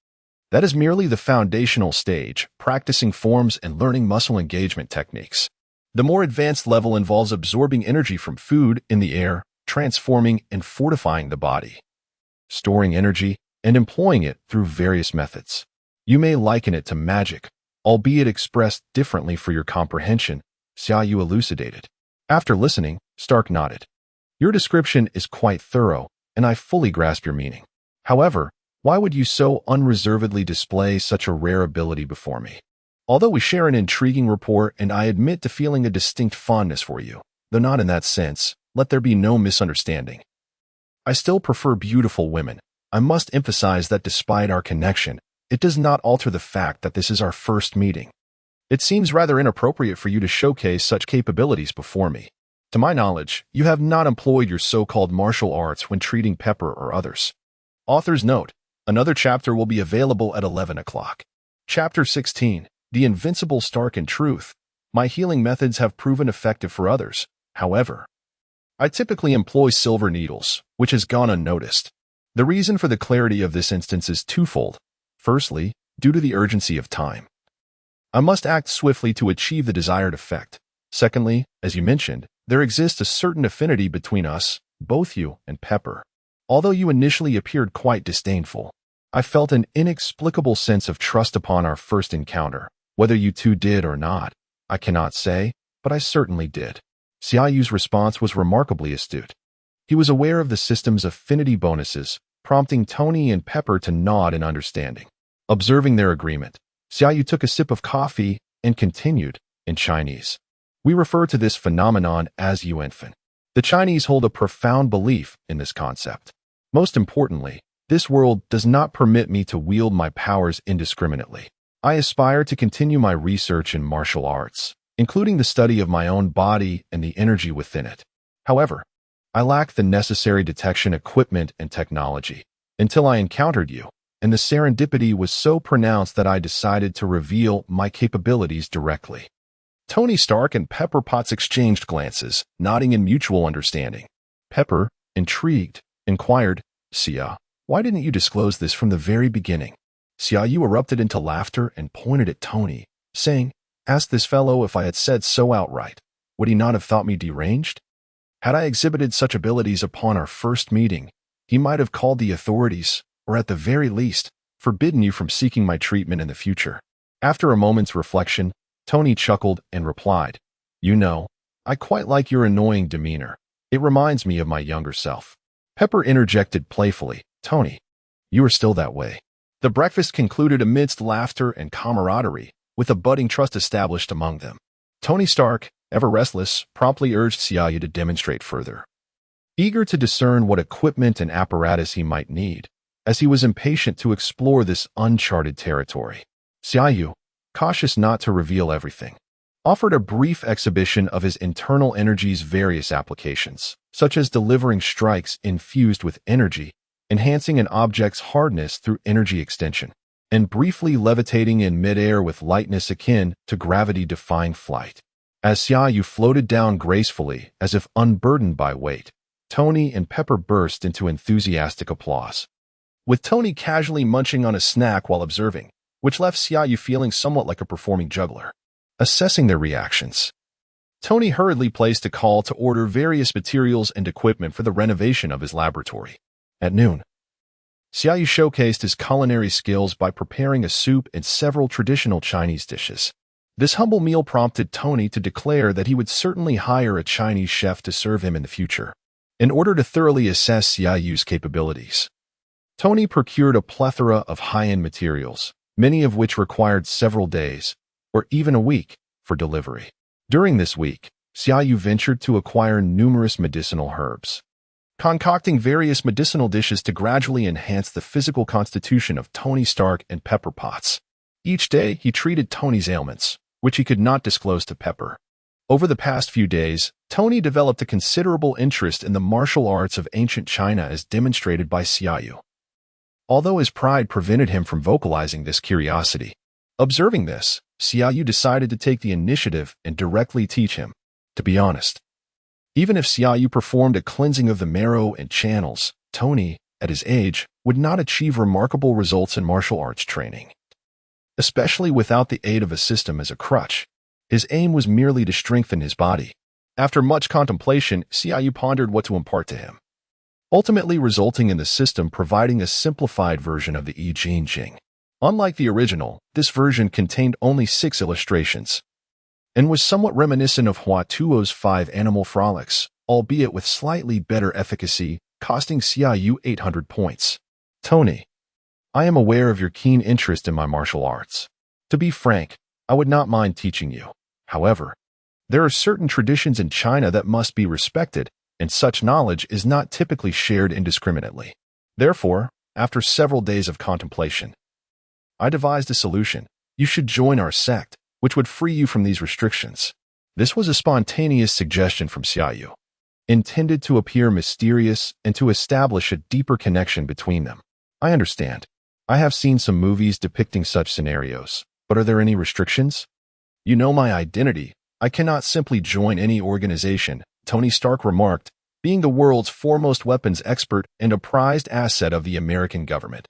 That is merely the foundational stage, practicing forms and learning muscle engagement techniques. The more advanced level involves absorbing energy from food in the air, transforming and fortifying the body, storing energy, and employing it through various methods. You may liken it to magic, albeit expressed differently for your comprehension, Xiaoyu elucidated. After listening, Stark nodded. Your description is quite thorough, and I fully grasp your meaning. However, why would you so unreservedly display such a rare ability before me? Although we share an intriguing rapport and I admit to feeling a distinct fondness for you, though not in that sense, let there be no misunderstanding. I still prefer beautiful women. I must emphasize that despite our connection, it does not alter the fact that this is our first meeting. It seems rather inappropriate for you to showcase such capabilities before me. To my knowledge, you have not employed your so-called martial arts when treating Pepper or others. Author's note, another chapter will be available at 11 o'clock. Chapter 16, The Invincible Stark in Truth. My healing methods have proven effective for others. However, I typically employ silver needles, which has gone unnoticed. The reason for the clarity of this instance is twofold. Firstly, due to the urgency of time. I must act swiftly to achieve the desired effect. Secondly, as you mentioned, there exists a certain affinity between us, both you and Pepper. Although you initially appeared quite disdainful, I felt an inexplicable sense of trust upon our first encounter. Whether you two did or not, I cannot say, but I certainly did. Xiaoyu's response was remarkably astute. He was aware of the system's affinity bonuses, prompting Tony and Pepper to nod in understanding. Observing their agreement, Xiaoyu took a sip of coffee and continued, in Chinese. We refer to this phenomenon as yuanfen. The Chinese hold a profound belief in this concept. Most importantly, this world does not permit me to wield my powers indiscriminately. I aspire to continue my research in martial arts, including the study of my own body and the energy within it. However, I lack the necessary detection equipment and technology until I encountered you, and the serendipity was so pronounced that I decided to reveal my capabilities directly. Tony Stark and Pepper Potts exchanged glances, nodding in mutual understanding. Pepper, intrigued, inquired, Xia, why didn't you disclose this from the very beginning? Xiaoyu erupted into laughter and pointed at Tony, saying, ask this fellow if I had said so outright. Would he not have thought me deranged? Had I exhibited such abilities upon our first meeting, he might have called the authorities, or at the very least, forbidden you from seeking my treatment in the future. After a moment's reflection, Tony chuckled and replied, you know, I quite like your annoying demeanor. It reminds me of my younger self. Pepper interjected playfully, Tony, you are still that way. The breakfast concluded amidst laughter and camaraderie, with a budding trust established among them. Tony Stark, ever restless, promptly urged Xiaoyu to demonstrate further. Eager to discern what equipment and apparatus he might need, as he was impatient to explore this uncharted territory. Xiaoyu, cautious not to reveal everything, offered a brief exhibition of his internal energy's various applications, such as delivering strikes infused with energy, enhancing an object's hardness through energy extension, and briefly levitating in midair with lightness akin to gravity-defying flight. As Xiaoyu floated down gracefully as if unburdened by weight, Tony and Pepper burst into enthusiastic applause. With Tony casually munching on a snack while observing, which left Xiaoyu feeling somewhat like a performing juggler. Assessing their reactions, Tony hurriedly placed a call to order various materials and equipment for the renovation of his laboratory. At noon, Xiaoyu showcased his culinary skills by preparing a soup and several traditional Chinese dishes. This humble meal prompted Tony to declare that he would certainly hire a Chinese chef to serve him in the future. In order to thoroughly assess Xiaoyu's capabilities, Tony procured a plethora of high-end materials, many of which required several days, or even a week, for delivery. During this week, Xiaoyu ventured to acquire numerous medicinal herbs, concocting various medicinal dishes to gradually enhance the physical constitution of Tony Stark and Pepper Potts. Each day, he treated Tony's ailments, which he could not disclose to Pepper. Over the past few days, Tony developed a considerable interest in the martial arts of ancient China as demonstrated by Xiaoyu, although his pride prevented him from vocalizing this curiosity. Observing this, Xiaoyu decided to take the initiative and directly teach him. To be honest, even if Xiaoyu performed a cleansing of the marrow and channels, Tony, at his age, would not achieve remarkable results in martial arts training, especially without the aid of a system as a crutch. His aim was merely to strengthen his body. After much contemplation, Xiaoyu pondered what to impart to him, ultimately resulting in the system providing a simplified version of the I Ching Ching. Unlike the original, this version contained only 6 illustrations and was somewhat reminiscent of Hua Tuo's 5 animal frolics, albeit with slightly better efficacy, costing Xiaoyu 800 points. Tony, I am aware of your keen interest in my martial arts. To be frank, I would not mind teaching you. However, there are certain traditions in China that must be respected, and such knowledge is not typically shared indiscriminately. Therefore, after several days of contemplation, I devised a solution. You should join our sect, which would free you from these restrictions. This was a spontaneous suggestion from Xiaoyu, intended to appear mysterious and to establish a deeper connection between them. I understand. I have seen some movies depicting such scenarios, but are there any restrictions? You know my identity. I cannot simply join any organization, Tony Stark remarked, being the world's foremost weapons expert and a prized asset of the American government.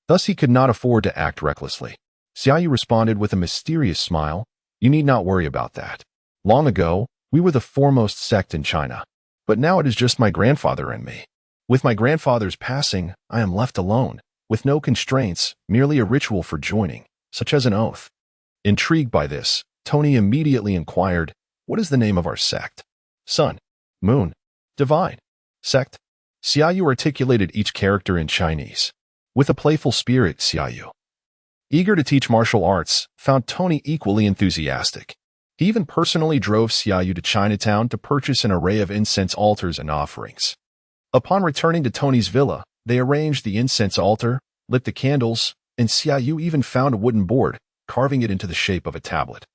Thus he could not afford to act recklessly. Xiaoyu responded with a mysterious smile. You need not worry about that. Long ago, we were the foremost sect in China, but now it is just my grandfather and me. With my grandfather's passing, I am left alone, with no constraints, merely a ritual for joining, such as an oath. Intrigued by this, Tony immediately inquired, what is the name of our sect? Sun, Moon, Divine, Sect. Xiaoyu articulated each character in Chinese. With a playful spirit, Xiaoyu, eager to teach martial arts, found Tony equally enthusiastic. He even personally drove Xiaoyu to Chinatown to purchase an array of incense altars and offerings. Upon returning to Tony's villa, they arranged the incense altar, lit the candles, and Xiaoyu even found a wooden board, carving it into the shape of a tablet,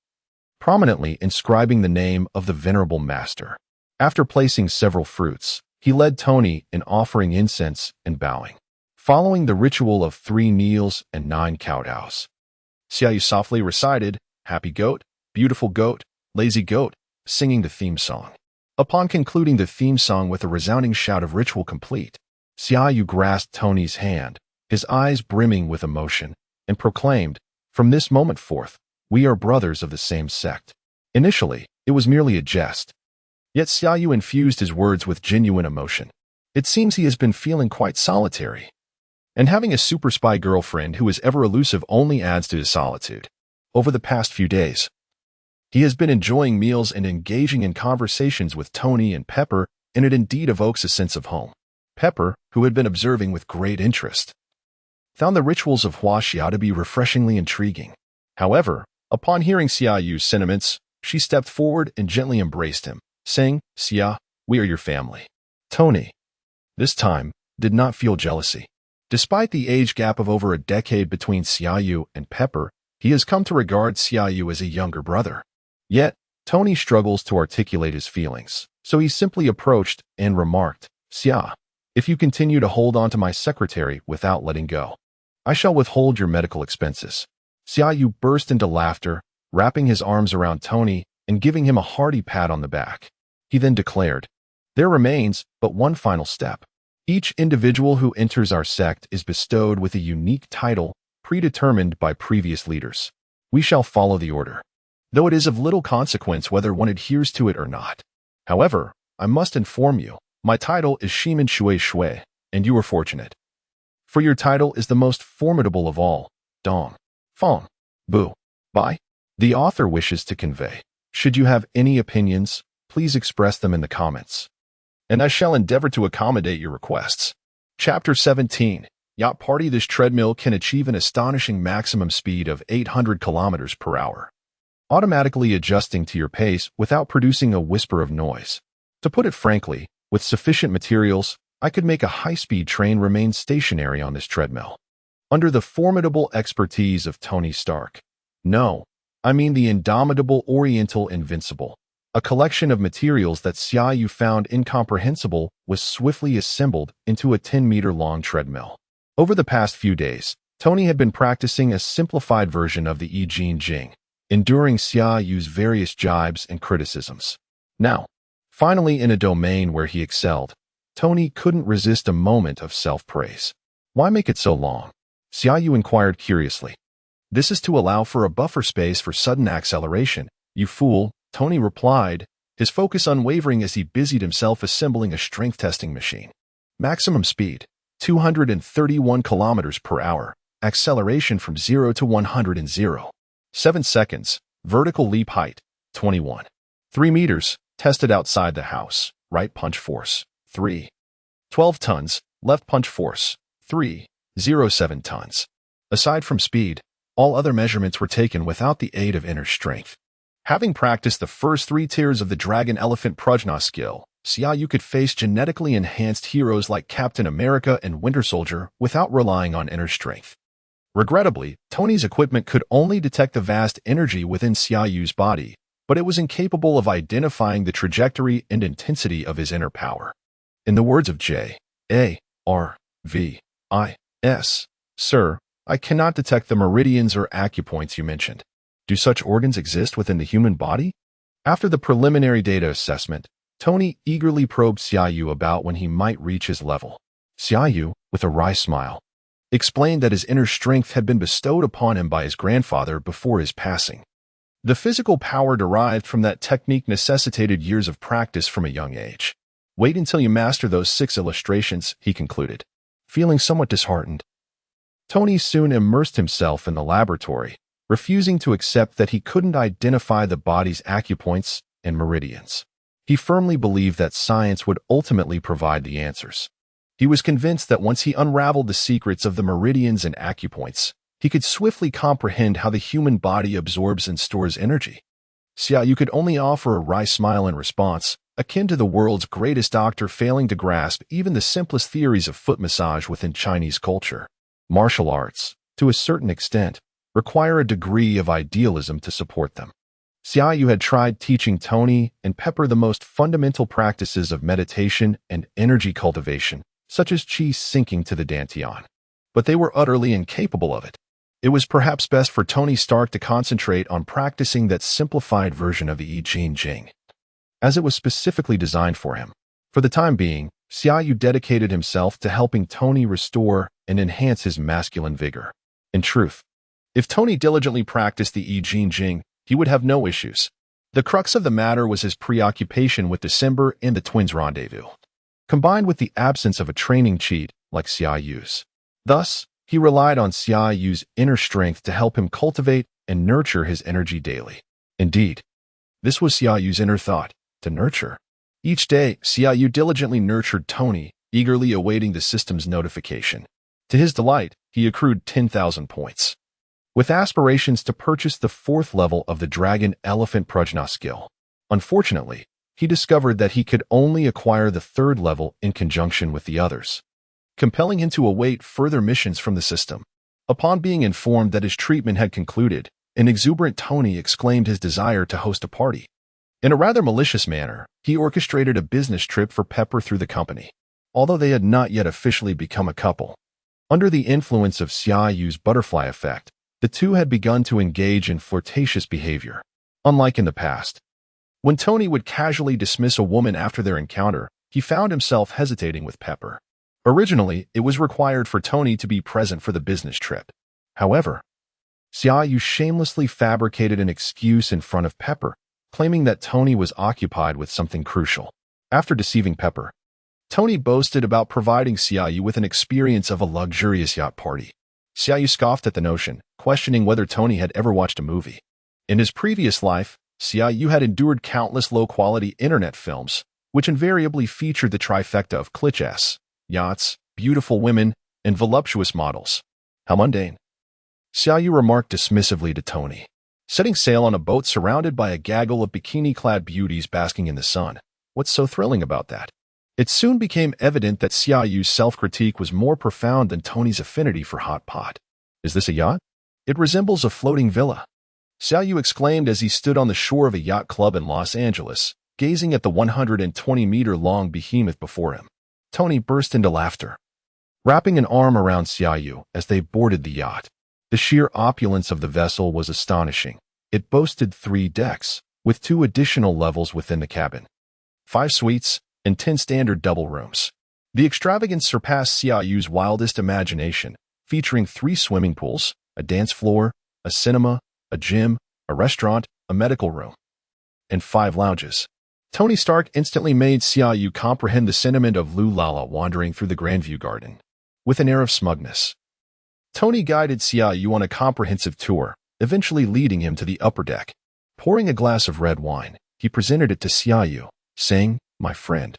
prominently inscribing the name of the venerable master. After placing several fruits, he led Tony in offering incense and bowing, following the ritual of 3 kneels and 9 kowtows. Xiaoyu softly recited, Happy Goat, Beautiful Goat, Lazy Goat, singing the theme song. Upon concluding the theme song with a resounding shout of ritual complete, Xiaoyu grasped Tony's hand, his eyes brimming with emotion, and proclaimed, From this moment forth, we are brothers of the same sect. Initially, it was merely a jest. Yet Xiaoyu infused his words with genuine emotion. It seems he has been feeling quite solitary, and having a super spy girlfriend who is ever elusive only adds to his solitude. Over the past few days, he has been enjoying meals and engaging in conversations with Tony and Pepper, and it indeed evokes a sense of home. Pepper, who had been observing with great interest, found the rituals of Hua Xia to be refreshingly intriguing. However, upon hearing Xiaoyu's sentiments, she stepped forward and gently embraced him, saying, Xia, we are your family. Tony, this time, did not feel jealousy. Despite the age gap of over a decade between Xiaoyu and Pepper, he has come to regard Xiaoyu as a younger brother. Yet, Tony struggles to articulate his feelings, so he simply approached and remarked, Xia, if you continue to hold on to my secretary without letting go, I shall withhold your medical expenses. Xiaoyu burst into laughter, wrapping his arms around Tony and giving him a hearty pat on the back. He then declared, There remains but one final step. Each individual who enters our sect is bestowed with a unique title predetermined by previous leaders. We shall follow the order, though it is of little consequence whether one adheres to it or not. However, I must inform you, my title is Shimen Shui Shui, and you are fortunate. For your title is the most formidable of all, Dong, Fong, Bu, Bai. The author wishes to convey. Should you have any opinions, please express them in the comments, and I shall endeavor to accommodate your requests. Chapter 17. yacht party. This treadmill can achieve an astonishing maximum speed of 800 kilometers per hour, automatically adjusting to your pace without producing a whisper of noise. To put it frankly, with sufficient materials, I could make a high-speed train remain stationary on this treadmill. Under the formidable expertise of Tony Stark. No, I mean the indomitable Oriental Invincible. A collection of materials that Xiaoyu found incomprehensible was swiftly assembled into a 10-meter-long treadmill. Over the past few days, Tony had been practicing a simplified version of the I Ching Jing, enduring Xiaoyu's various jibes and criticisms. Now, finally in a domain where he excelled, Tony couldn't resist a moment of self-praise. Why make it so long? Xiaoyu inquired curiously. This is to allow for a buffer space for sudden acceleration. You fool, Tony replied, his focus unwavering as he busied himself assembling a strength testing machine. Maximum speed, 231 kilometers per hour. Acceleration from 0 to 100 in 0.7 seconds. Vertical leap height, 21.3 meters. Tested outside the house. Right punch force, 3.12 tons. Left punch force, 3.07 tons. Aside from speed, all other measurements were taken without the aid of inner strength. Having practiced the first 3 tiers of the Dragon Elephant Prajna skill, Xiaoyu could face genetically enhanced heroes like Captain America and Winter Soldier without relying on inner strength. Regrettably, Tony's equipment could only detect the vast energy within Xiaoyu's body, but it was incapable of identifying the trajectory and intensity of his inner power. In the words of J.A.R.V.I.S., Sir, I cannot detect the meridians or acupoints you mentioned. Do such organs exist within the human body? After the preliminary data assessment, Tony eagerly probed Xiaoyu about when he might reach his level. Xiaoyu, with a wry smile, explained that his inner strength had been bestowed upon him by his grandfather before his passing. The physical power derived from that technique necessitated years of practice from a young age. Wait until you master those 6 illustrations, he concluded. Feeling somewhat disheartened, Tony soon immersed himself in the laboratory, refusing to accept that he couldn't identify the body's acupoints and meridians. He firmly believed that science would ultimately provide the answers. He was convinced that once he unraveled the secrets of the meridians and acupoints, he could swiftly comprehend how the human body absorbs and stores energy. Xiaoyu could only offer a wry smile in response, akin to the world's greatest doctor failing to grasp even the simplest theories of foot massage within Chinese culture. Martial arts, to a certain extent, require a degree of idealism to support them. Xiaoyu had tried teaching Tony and Pepper the most fundamental practices of meditation and energy cultivation, such as qi sinking to the dantian. But they were utterly incapable of it. It was perhaps best for Tony Stark to concentrate on practicing that simplified version of the I Ching Jing, as it was specifically designed for him. For the time being, Xiaoyu dedicated himself to helping Tony restore and enhance his masculine vigor. In truth, if Tony diligently practiced the I Ching Jing, he would have no issues. The crux of the matter was his preoccupation with December and the twins' rendezvous, combined with the absence of a training cheat like Xiaoyu's. Thus, he relied on Xiaoyu's inner strength to help him cultivate and nurture his energy daily. Indeed, this was Xiaoyu's inner thought, to nurture. Each day, Xiaoyu diligently nurtured Tony, eagerly awaiting the system's notification. To his delight, he accrued 10,000 points. With aspirations to purchase the 4th level of the Dragon Elephant Prajna skill. Unfortunately, he discovered that he could only acquire the 3rd level in conjunction with the others, compelling him to await further missions from the system. Upon being informed that his treatment had concluded, an exuberant Tony exclaimed his desire to host a party. In a rather malicious manner, he orchestrated a business trip for Pepper through the company, although they had not yet officially become a couple. Under the influence of Xiaoyu's butterfly effect, the two had begun to engage in flirtatious behavior. Unlike in the past, when Tony would casually dismiss a woman after their encounter, he found himself hesitating with Pepper. Originally, it was required for Tony to be present for the business trip. However, Xiaoyu shamelessly fabricated an excuse in front of Pepper, claiming that Tony was occupied with something crucial. After deceiving Pepper, Tony boasted about providing Xiaoyu with an experience of a luxurious yacht party. Xiaoyu scoffed at the notion, questioning whether Tony had ever watched a movie. In his previous life, Xiaoyu had endured countless low-quality internet films, which invariably featured the trifecta of clichés, yachts, beautiful women, and voluptuous models. How mundane. Xiaoyu remarked dismissively to Tony, setting sail on a boat surrounded by a gaggle of bikini-clad beauties basking in the sun. What's so thrilling about that? It soon became evident that Xiaoyu's self-critique was more profound than Tony's affinity for hot pot. Is this a yacht? It resembles a floating villa. Xiaoyu exclaimed as he stood on the shore of a yacht club in Los Angeles, gazing at the 120-meter-long behemoth before him. Tony burst into laughter, wrapping an arm around Xiaoyu as they boarded the yacht. The sheer opulence of the vessel was astonishing. It boasted 3 decks, with 2 additional levels within the cabin, 5 suites, and 10 standard double rooms. The extravagance surpassed Xiaoyu's wildest imagination, featuring 3 swimming pools, a dance floor, a cinema, a gym, a restaurant, a medical room, and 5 lounges. Tony Stark instantly made Xiaoyu comprehend the sentiment of Lu Lala wandering through the Grandview Garden. With an air of smugness, Tony guided Xiaoyu on a comprehensive tour, eventually leading him to the upper deck. Pouring a glass of red wine, he presented it to Xiaoyu, saying, "My friend,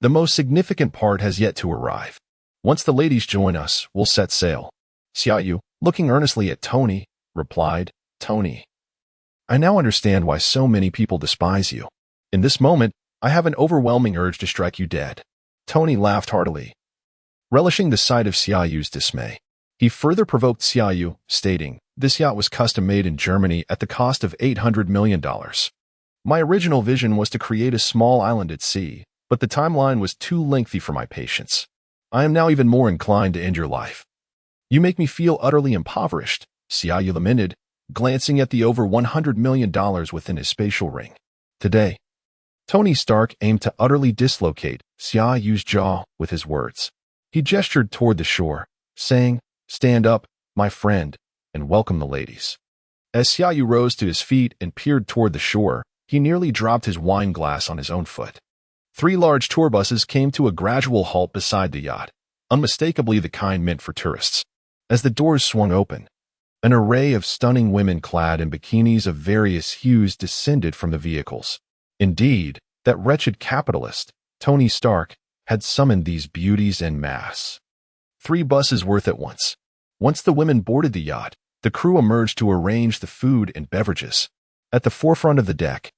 the most significant part has yet to arrive. Once the ladies join us, we'll set sail." Xiaoyu, looking earnestly at Tony, replied, "Tony, I now understand why so many people despise you. In this moment, I have an overwhelming urge to strike you dead." Tony laughed heartily, relishing the sight of Xiaoyu's dismay. He further provoked Xiaoyu, stating, "This yacht was custom-made in Germany at the cost of $800 million. My original vision was to create a small island at sea, but the timeline was too lengthy for my patience. I am now even more inclined to end your life. You make me feel utterly impoverished," Xiaoyu lamented, glancing at the over $100 million within his spatial ring. Today, Tony Stark aimed to utterly dislocate Xiaoyu's jaw with his words. He gestured toward the shore, saying, "Stand up, my friend, and welcome the ladies." As Xiaoyu rose to his feet and peered toward the shore, he nearly dropped his wine glass on his own foot. 3 large tour buses came to a gradual halt beside the yacht, unmistakably the kind meant for tourists. As the doors swung open, an array of stunning women clad in bikinis of various hues descended from the vehicles. Indeed, that wretched capitalist, Tony Stark, had summoned these beauties en masse. 3 buses worth at once. Once the women boarded the yacht, the crew emerged to arrange the food and beverages. At the forefront of the deck,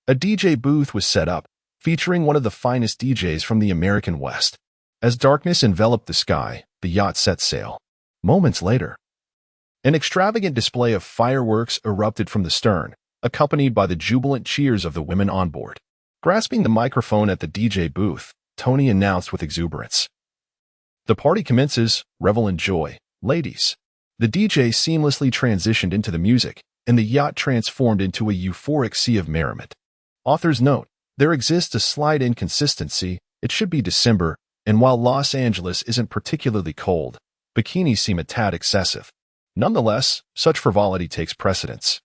a DJ booth was set up, featuring one of the finest DJs from the American West. As darkness enveloped the sky, the yacht set sail. Moments later, an extravagant display of fireworks erupted from the stern, accompanied by the jubilant cheers of the women on board. Grasping the microphone at the DJ booth, Tony announced with exuberance, "The party commences, revel in joy, ladies." The DJ seamlessly transitioned into the music, and the yacht transformed into a euphoric sea of merriment. Author's note: there exists a slight inconsistency. It should be December, and while Los Angeles isn't particularly cold, bikinis seem a tad excessive. Nonetheless, such frivolity takes precedence.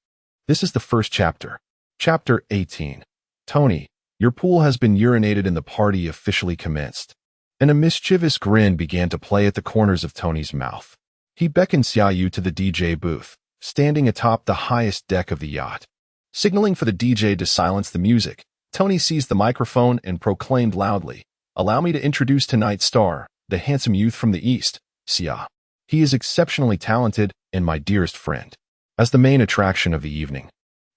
This is the first chapter. Chapter 18. Tony, your pool has been urinated and the party officially commenced. And a mischievous grin began to play at the corners of Tony's mouth. He beckoned Xiaoyu to the DJ booth, standing atop the highest deck of the yacht. Signaling for the DJ to silence the music, Tony seized the microphone and proclaimed loudly, "Allow me to introduce tonight's star, the handsome youth from the East, Xia. He is exceptionally talented and my dearest friend. As the main attraction of the evening,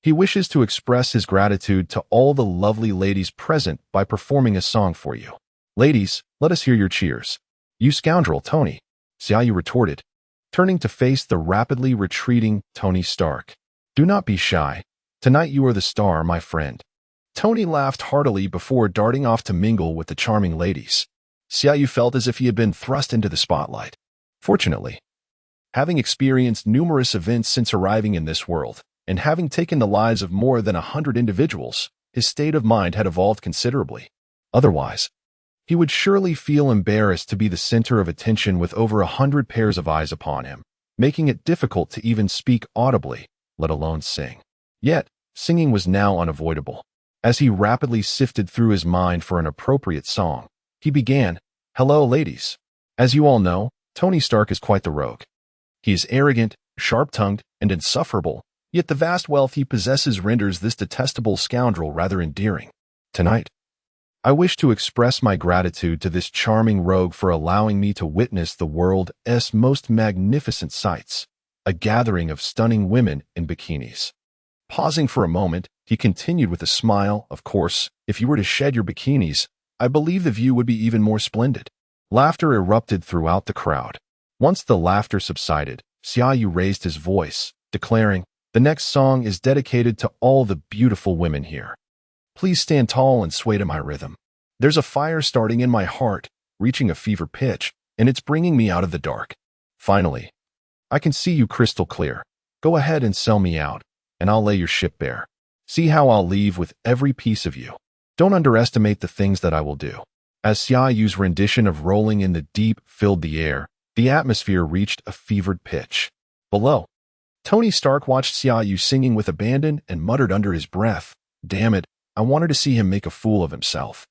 he wishes to express his gratitude to all the lovely ladies present by performing a song for you. Ladies, let us hear your cheers." "You scoundrel, Tony," Xiaoyu retorted, turning to face the rapidly retreating Tony Stark. "Do not be shy. Tonight you are the star, my friend." Tony laughed heartily before darting off to mingle with the charming ladies. Xiaoyu felt as if he had been thrust into the spotlight. Fortunately, having experienced numerous events since arriving in this world, and having taken the lives of more than 100 individuals, his state of mind had evolved considerably. Otherwise, he would surely feel embarrassed to be the center of attention with over 100 pairs of eyes upon him, making it difficult to even speak audibly, let alone sing. Yet, singing was now unavoidable. As he rapidly sifted through his mind for an appropriate song, he began, "Hello, ladies. As you all know, Tony Stark is quite the rogue. He is arrogant, sharp-tongued, and insufferable, yet the vast wealth he possesses renders this detestable scoundrel rather endearing. Tonight, I wish to express my gratitude to this charming rogue for allowing me to witness the world's most magnificent sights, a gathering of stunning women in bikinis. Pausing for a moment, he continued with a smile, of course, if you were to shed your bikinis, I believe the view would be even more splendid. Laughter erupted throughout the crowd. Once the laughter subsided, Xiaoyu raised his voice, declaring, "The next song is dedicated to all the beautiful women here. Please stand tall and sway to my rhythm. There's a fire starting in my heart, reaching a fever pitch, and it's bringing me out of the dark. Finally, I can see you crystal clear. Go ahead and sell me out, and I'll lay your ship bare. See how I'll leave with every piece of you. Don't underestimate the things that I will do." As Xiaoyu's rendition of Rolling in the Deep filled the air, the atmosphere reached a fevered pitch. Below, Tony Stark watched Xiaoyu singing with abandon and muttered under his breath, "Damn it, I wanted to see him make a fool of himself.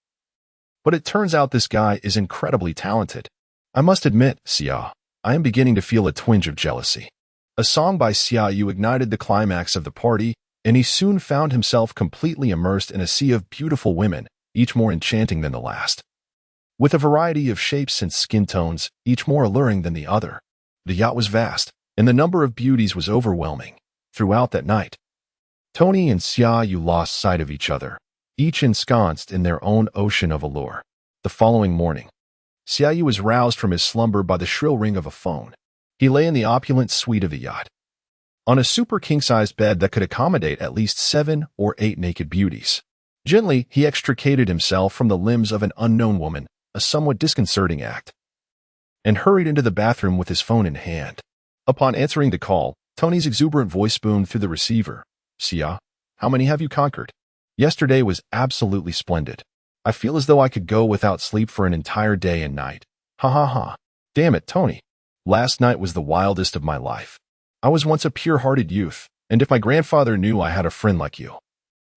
But it turns out this guy is incredibly talented. I must admit, Xia, I am beginning to feel a twinge of jealousy." A song by Xiaoyu ignited the climax of the party, and he soon found himself completely immersed in a sea of beautiful women, each more enchanting than the last. With a variety of shapes and skin tones, each more alluring than the other. The yacht was vast, and the number of beauties was overwhelming. Throughout that night, Tony and Xiaoyu lost sight of each other, each ensconced in their own ocean of allure. The following morning, Xiaoyu was roused from his slumber by the shrill ring of a phone. He lay in the opulent suite of the yacht, on a super king-sized bed that could accommodate at least 7 or 8 naked beauties. Gently, he extricated himself from the limbs of an unknown woman, a somewhat disconcerting act, and hurried into the bathroom with his phone in hand. Upon answering the call, Tony's exuberant voice boomed through the receiver. "Xia, how many have you conquered? Yesterday was absolutely splendid. I feel as though I could go without sleep for an entire day and night. Ha ha ha. Damn it, Tony. Last night was the wildest of my life. I was once a pure-hearted youth, and if my grandfather knew I had a friend like you,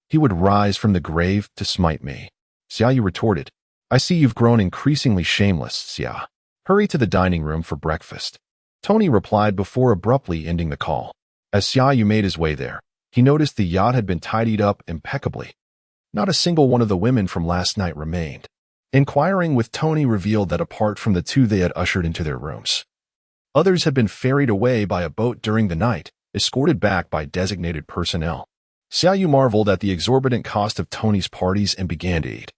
he would rise from the grave to smite me." Xiaoyu retorted, "I see you've grown increasingly shameless, Xia. Hurry to the dining room for breakfast." Tony replied before abruptly ending the call. As Xiaoyu made his way there, he noticed the yacht had been tidied up impeccably. Not a single one of the women from last night remained. Inquiring with Tony revealed that apart from the 2 they had ushered into their rooms, others had been ferried away by a boat during the night, escorted back by designated personnel. Xiaoyu marveled at the exorbitant cost of Tony's parties and began to eat,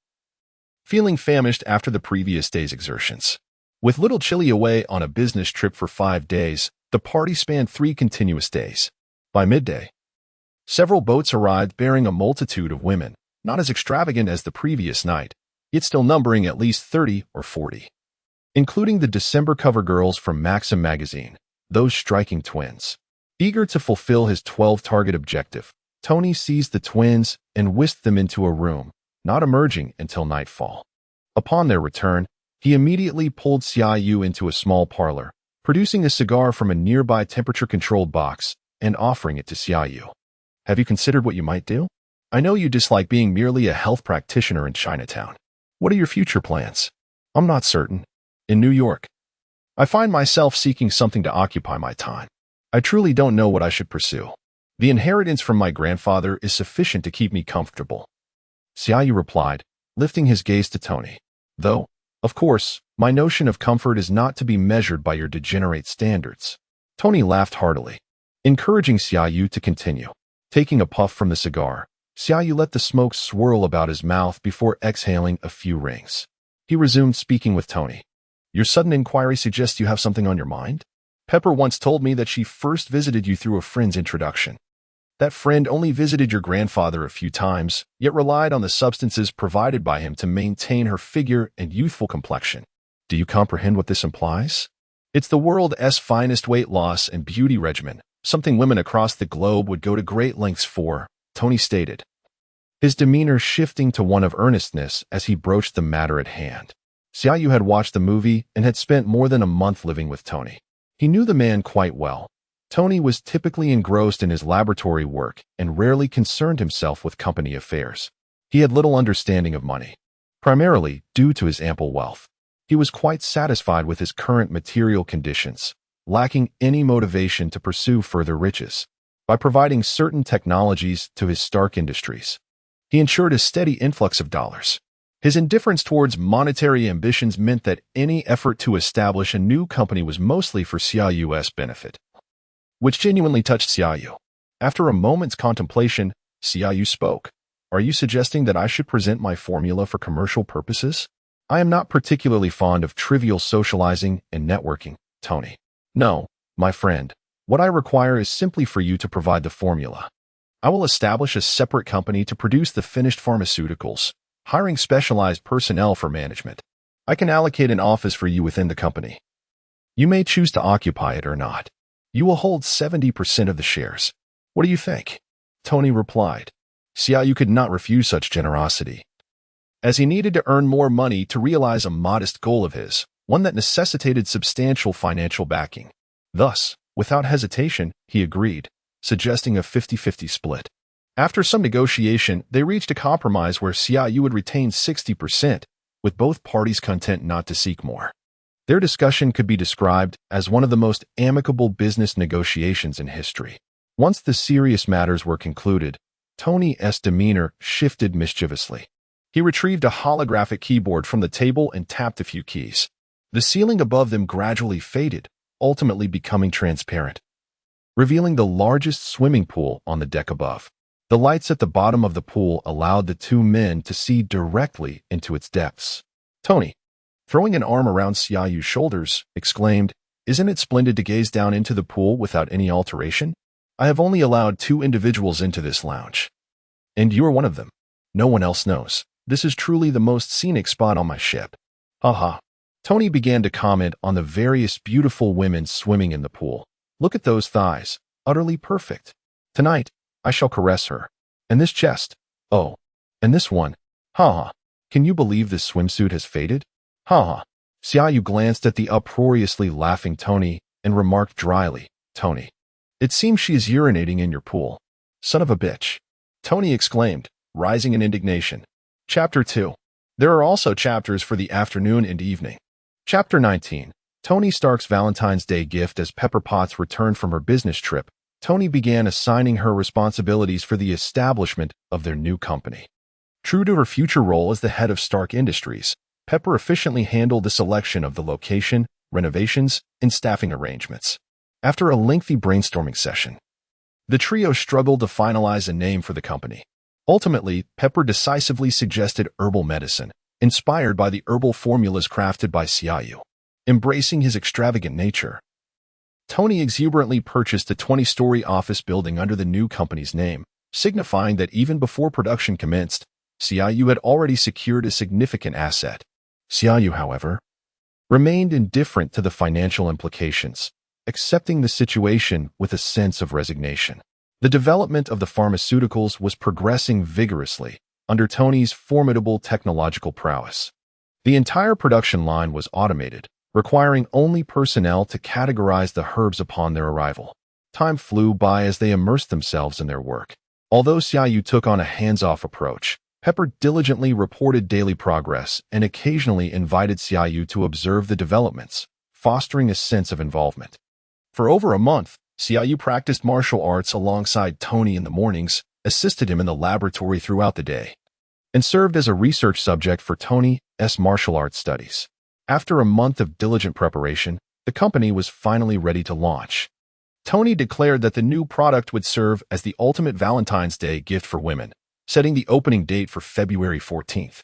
feeling famished after the previous day's exertions. With little Chili away on a business trip for 5 days, the party spanned 3 continuous days. By midday, several boats arrived bearing a multitude of women, not as extravagant as the previous night, yet still numbering at least 30 or 40. Including the December cover girls from Maxim magazine, those striking twins. Eager to fulfill his 12-target objective, Tony seized the twins and whisked them into a room, not emerging until nightfall. Upon their return, he immediately pulled Xiaoyu into a small parlor, producing a cigar from a nearby temperature-controlled box and offering it to Xiaoyu. "Have you considered what you might do? I know you dislike being merely a health practitioner in Chinatown. What are your future plans?" "I'm not certain. In New York, I find myself seeking something to occupy my time. I truly don't know what I should pursue. The inheritance from my grandfather is sufficient to keep me comfortable," Xiaoyu replied, lifting his gaze to Tony. "Though, of course, my notion of comfort is not to be measured by your degenerate standards." Tony laughed heartily, encouraging Xiaoyu to continue. Taking a puff from the cigar, Xiaoyu let the smoke swirl about his mouth before exhaling a few rings. He resumed speaking with Tony. "Your sudden inquiry suggests you have something on your mind? Pepper once told me that she first visited you through a friend's introduction. That friend only visited your grandfather a few times, yet relied on the substances provided by him to maintain her figure and youthful complexion. Do you comprehend what this implies? It's the world's finest weight loss and beauty regimen, something women across the globe would go to great lengths for," Tony stated, his demeanor shifting to one of earnestness as he broached the matter at hand. Xiaoyu had watched the movie and had spent more than a month living with Tony. He knew the man quite well. Tony was typically engrossed in his laboratory work and rarely concerned himself with company affairs. He had little understanding of money, primarily due to his ample wealth. He was quite satisfied with his current material conditions, lacking any motivation to pursue further riches. By providing certain technologies to his Stark Industries, he ensured a steady influx of dollars. His indifference towards monetary ambitions meant that any effort to establish a new company was mostly for Xiaoyu's benefit, which genuinely touched Xiaoyu. After a moment's contemplation, Xiaoyu spoke. Are you suggesting that I should present my formula for commercial purposes? I am not particularly fond of trivial socializing and networking, Tony. No, my friend. What I require is simply for you to provide the formula. I will establish a separate company to produce the finished pharmaceuticals, hiring specialized personnel for management. I can allocate an office for you within the company. You may choose to occupy it or not. You will hold 70% of the shares. What do you think? Tony replied. Xiaoyu could not refuse such generosity, as he needed to earn more money to realize a modest goal of his, one that necessitated substantial financial backing. Thus, without hesitation, he agreed, suggesting a 50-50 split. After some negotiation, they reached a compromise where Xiaoyu would retain 60%, with both parties content not to seek more. Their discussion could be described as one of the most amicable business negotiations in history. Once the serious matters were concluded, Tony's demeanor shifted mischievously. He retrieved a holographic keyboard from the table and tapped a few keys. The ceiling above them gradually faded, ultimately becoming transparent, revealing the largest swimming pool on the deck above. The lights at the bottom of the pool allowed the two men to see directly into its depths. Tony, throwing an arm around Xiaoyu's shoulders, exclaimed, Isn't it splendid to gaze down into the pool without any alteration? I have only allowed 2 individuals into this lounge, and you are one of them. No one else knows. This is truly the most scenic spot on my ship. Haha. Tony began to comment on the various beautiful women swimming in the pool. Look at those thighs, utterly perfect. Tonight, I shall caress her. And this chest. Oh, and this one. Ha ha. Can you believe this swimsuit has faded? Ha ha. Xiaoyu glanced at the uproariously laughing Tony and remarked dryly, Tony, it seems she is urinating in your pool. Son of a bitch. Tony exclaimed, rising in indignation. Chapter 2. There are also chapters for the afternoon and evening. Chapter 19. Tony Stark's Valentine's Day gift. As Pepper Potts returned from her business trip, Tony began assigning her responsibilities for the establishment of their new company. True to her future role as the head of Stark Industries, Pepper efficiently handled the selection of the location, renovations, and staffing arrangements. After a lengthy brainstorming session, the trio struggled to finalize a name for the company. Ultimately, Pepper decisively suggested herbal medicine, inspired by the herbal formulas crafted by Xiaoyu. Embracing his extravagant nature, Tony exuberantly purchased a 20-story office building under the new company's name, signifying that even before production commenced, Xiaoyu had already secured a significant asset. Xiaoyu, however, remained indifferent to the financial implications, accepting the situation with a sense of resignation. The development of the pharmaceuticals was progressing vigorously under Tony's formidable technological prowess. The entire production line was automated, requiring only personnel to categorize the herbs upon their arrival. Time flew by as they immersed themselves in their work. Although Xiaoyu took on a hands-off approach, Pepper diligently reported daily progress and occasionally invited Xiaoyu to observe the developments, fostering a sense of involvement. For over a month, Xiaoyu practiced martial arts alongside Tony in the mornings, assisted him in the laboratory throughout the day, and served as a research subject for Tony's martial arts studies. After a month of diligent preparation, the company was finally ready to launch. Tony declared that the new product would serve as the ultimate Valentine's Day gift for women, setting the opening date for February 14th.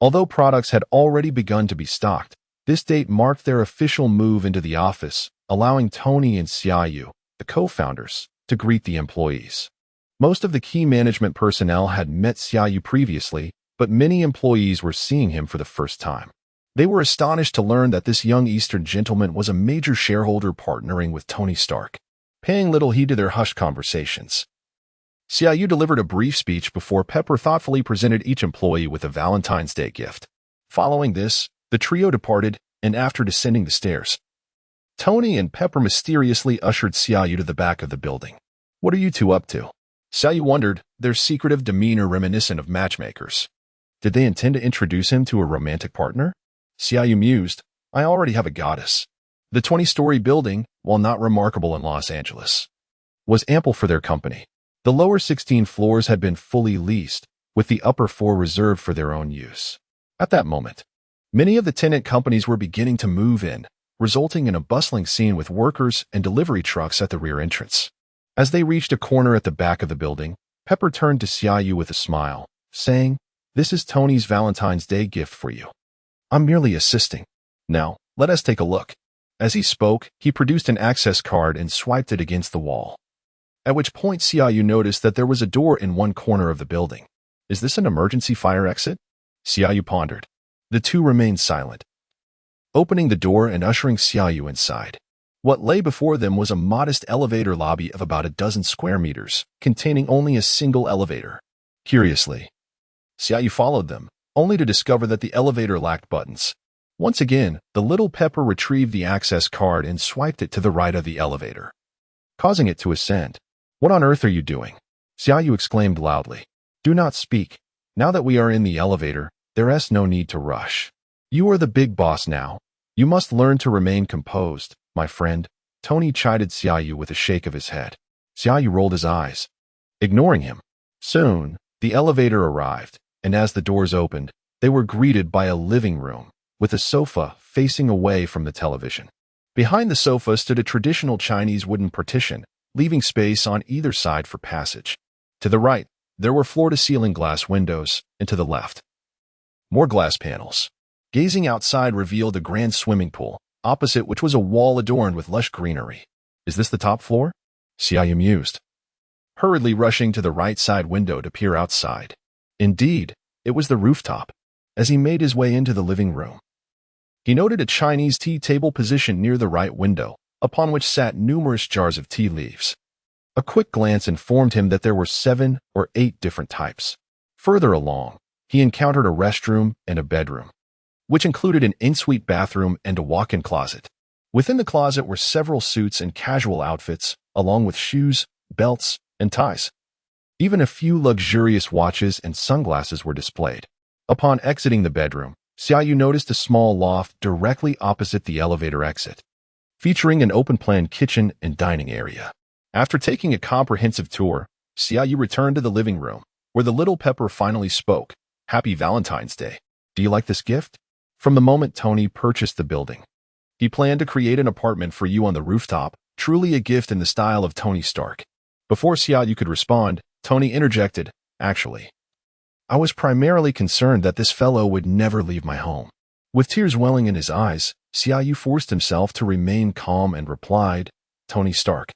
Although products had already begun to be stocked, this date marked their official move into the office, allowing Tony and Xiaoyu, the co-founders, to greet the employees. Most of the key management personnel had met Xiaoyu previously, but many employees were seeing him for the first time. They were astonished to learn that this young Eastern gentleman was a major shareholder partnering with Tony Stark, paying little heed to their hushed conversations. Xiaoyu delivered a brief speech before Pepper thoughtfully presented each employee with a Valentine's Day gift. Following this, the trio departed, and after descending the stairs, Tony and Pepper mysteriously ushered Xiaoyu to the back of the building. What are you two up to? Xiaoyu wondered, their secretive demeanor reminiscent of matchmakers. Did they intend to introduce him to a romantic partner? Xiaoyu mused, I already have a goddess. The 20-story building, while not remarkable in Los Angeles, was ample for their company. The lower 16 floors had been fully leased, with the upper 4 reserved for their own use. At that moment, many of the tenant companies were beginning to move in, resulting in a bustling scene with workers and delivery trucks at the rear entrance. As they reached a corner at the back of the building, Pepper turned to Xiaoyu with a smile, saying, "This is Tony's Valentine's Day gift for you. I'm merely assisting. Now, let us take a look." As he spoke, he produced an access card and swiped it against the wall. At which point Xiaoyu noticed that there was a door in one corner of the building. Is this an emergency fire exit? Xiaoyu pondered. The two remained silent, opening the door and ushering Xiaoyu inside. What lay before them was a modest elevator lobby of about a dozen square meters, containing only a single elevator. Curiously, Xiaoyu followed them, only to discover that the elevator lacked buttons. Once again, the little Pepper retrieved the access card and swiped it to the right of the elevator, causing it to ascend. "What on earth are you doing?" Xiaoyu exclaimed loudly. "Do not speak. Now that we are in the elevator, there is no need to rush. You are the big boss now. You must learn to remain composed, my friend." Tony chided Xiaoyu with a shake of his head. Xiaoyu rolled his eyes, ignoring him. Soon, the elevator arrived, and as the doors opened, they were greeted by a living room, with a sofa facing away from the television. Behind the sofa stood a traditional Chinese wooden partition, leaving space on either side for passage. To the right, there were floor-to-ceiling glass windows, and to the left, more glass panels. Gazing outside revealed a grand swimming pool, opposite which was a wall adorned with lush greenery. "Is this the top floor?" Xiaoyu mused, hurriedly rushing to the right side window to peer outside. Indeed, it was the rooftop. As he made his way into the living room, he noted a Chinese tea table positioned near the right window, upon which sat numerous jars of tea leaves. A quick glance informed him that there were 7 or 8 different types. Further along, he encountered a restroom and a bedroom, which included an ensuite bathroom and a walk-in closet. Within the closet were several suits and casual outfits, along with shoes, belts, and ties. Even a few luxurious watches and sunglasses were displayed. Upon exiting the bedroom, Xiaoyu noticed a small loft directly opposite the elevator exit, featuring an open-plan kitchen and dining area. After taking a comprehensive tour, Xiaoyu returned to the living room, where the little Pepper finally spoke. "Happy Valentine's Day. Do you like this gift?" From the moment Tony purchased the building, he planned to create an apartment for you on the rooftop, truly a gift in the style of Tony Stark. Before Xiaoyu could respond, Tony interjected, "Actually, I was primarily concerned that this fellow would never leave my home." With tears welling in his eyes, Xiaoyu forced himself to remain calm and replied, "Tony Stark,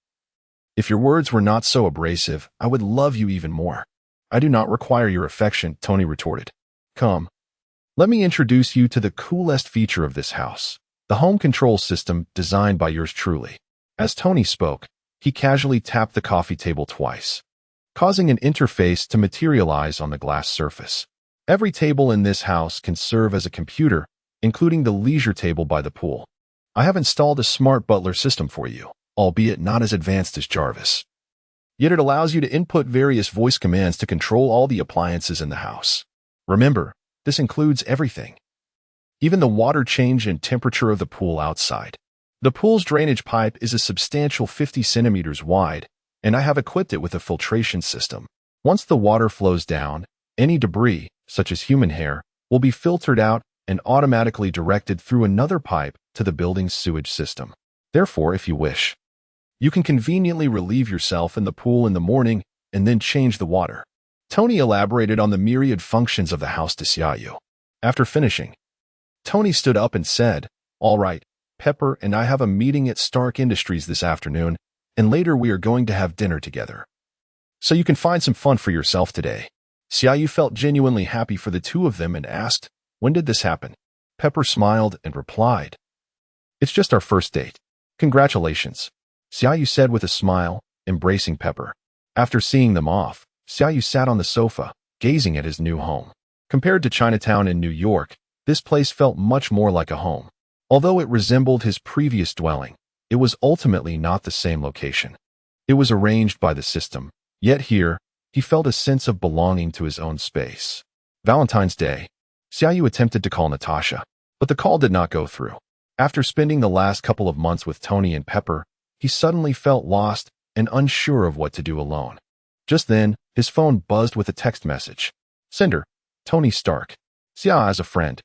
if your words were not so abrasive, I would love you even more." "I do not require your affection," Tony retorted. "Come, let me introduce you to the coolest feature of this house, the home control system designed by yours truly." As Tony spoke, he casually tapped the coffee table twice, causing an interface to materialize on the glass surface. Every table in this house can serve as a computer, including the leisure table by the pool. I have installed a smart butler system for you, albeit not as advanced as Jarvis. Yet it allows you to input various voice commands to control all the appliances in the house. Remember, this includes everything, even the water change and temperature of the pool outside. The pool's drainage pipe is a substantial 50 centimeters wide, and I have equipped it with a filtration system. Once the water flows down, any debris, such as human hair, will be filtered out and automatically directed through another pipe to the building's sewage system. Therefore, if you wish, you can conveniently relieve yourself in the pool in the morning and then change the water. Tony elaborated on the myriad functions of the house to Xiaoyu. After finishing, Tony stood up and said, "All right, Pepper and I have a meeting at Stark Industries this afternoon, and later we are going to have dinner together. So you can find some fun for yourself today." Xiaoyu felt genuinely happy for the two of them and asked, "When did this happen?" Pepper smiled and replied, "It's just our first date. Congratulations," Xiaoyu said with a smile, embracing Pepper. After seeing them off, Xiaoyu sat on the sofa, gazing at his new home. Compared to Chinatown in New York, this place felt much more like a home. Although it resembled his previous dwelling, it was ultimately not the same location. It was arranged by the system, yet here, he felt a sense of belonging to his own space. Valentine's Day, Xiaoyu attempted to call Natasha, but the call did not go through. After spending the last couple of months with Tony and Pepper, he suddenly felt lost and unsure of what to do alone. Just then, his phone buzzed with a text message. "Sender, Tony Stark." Xia, as a friend,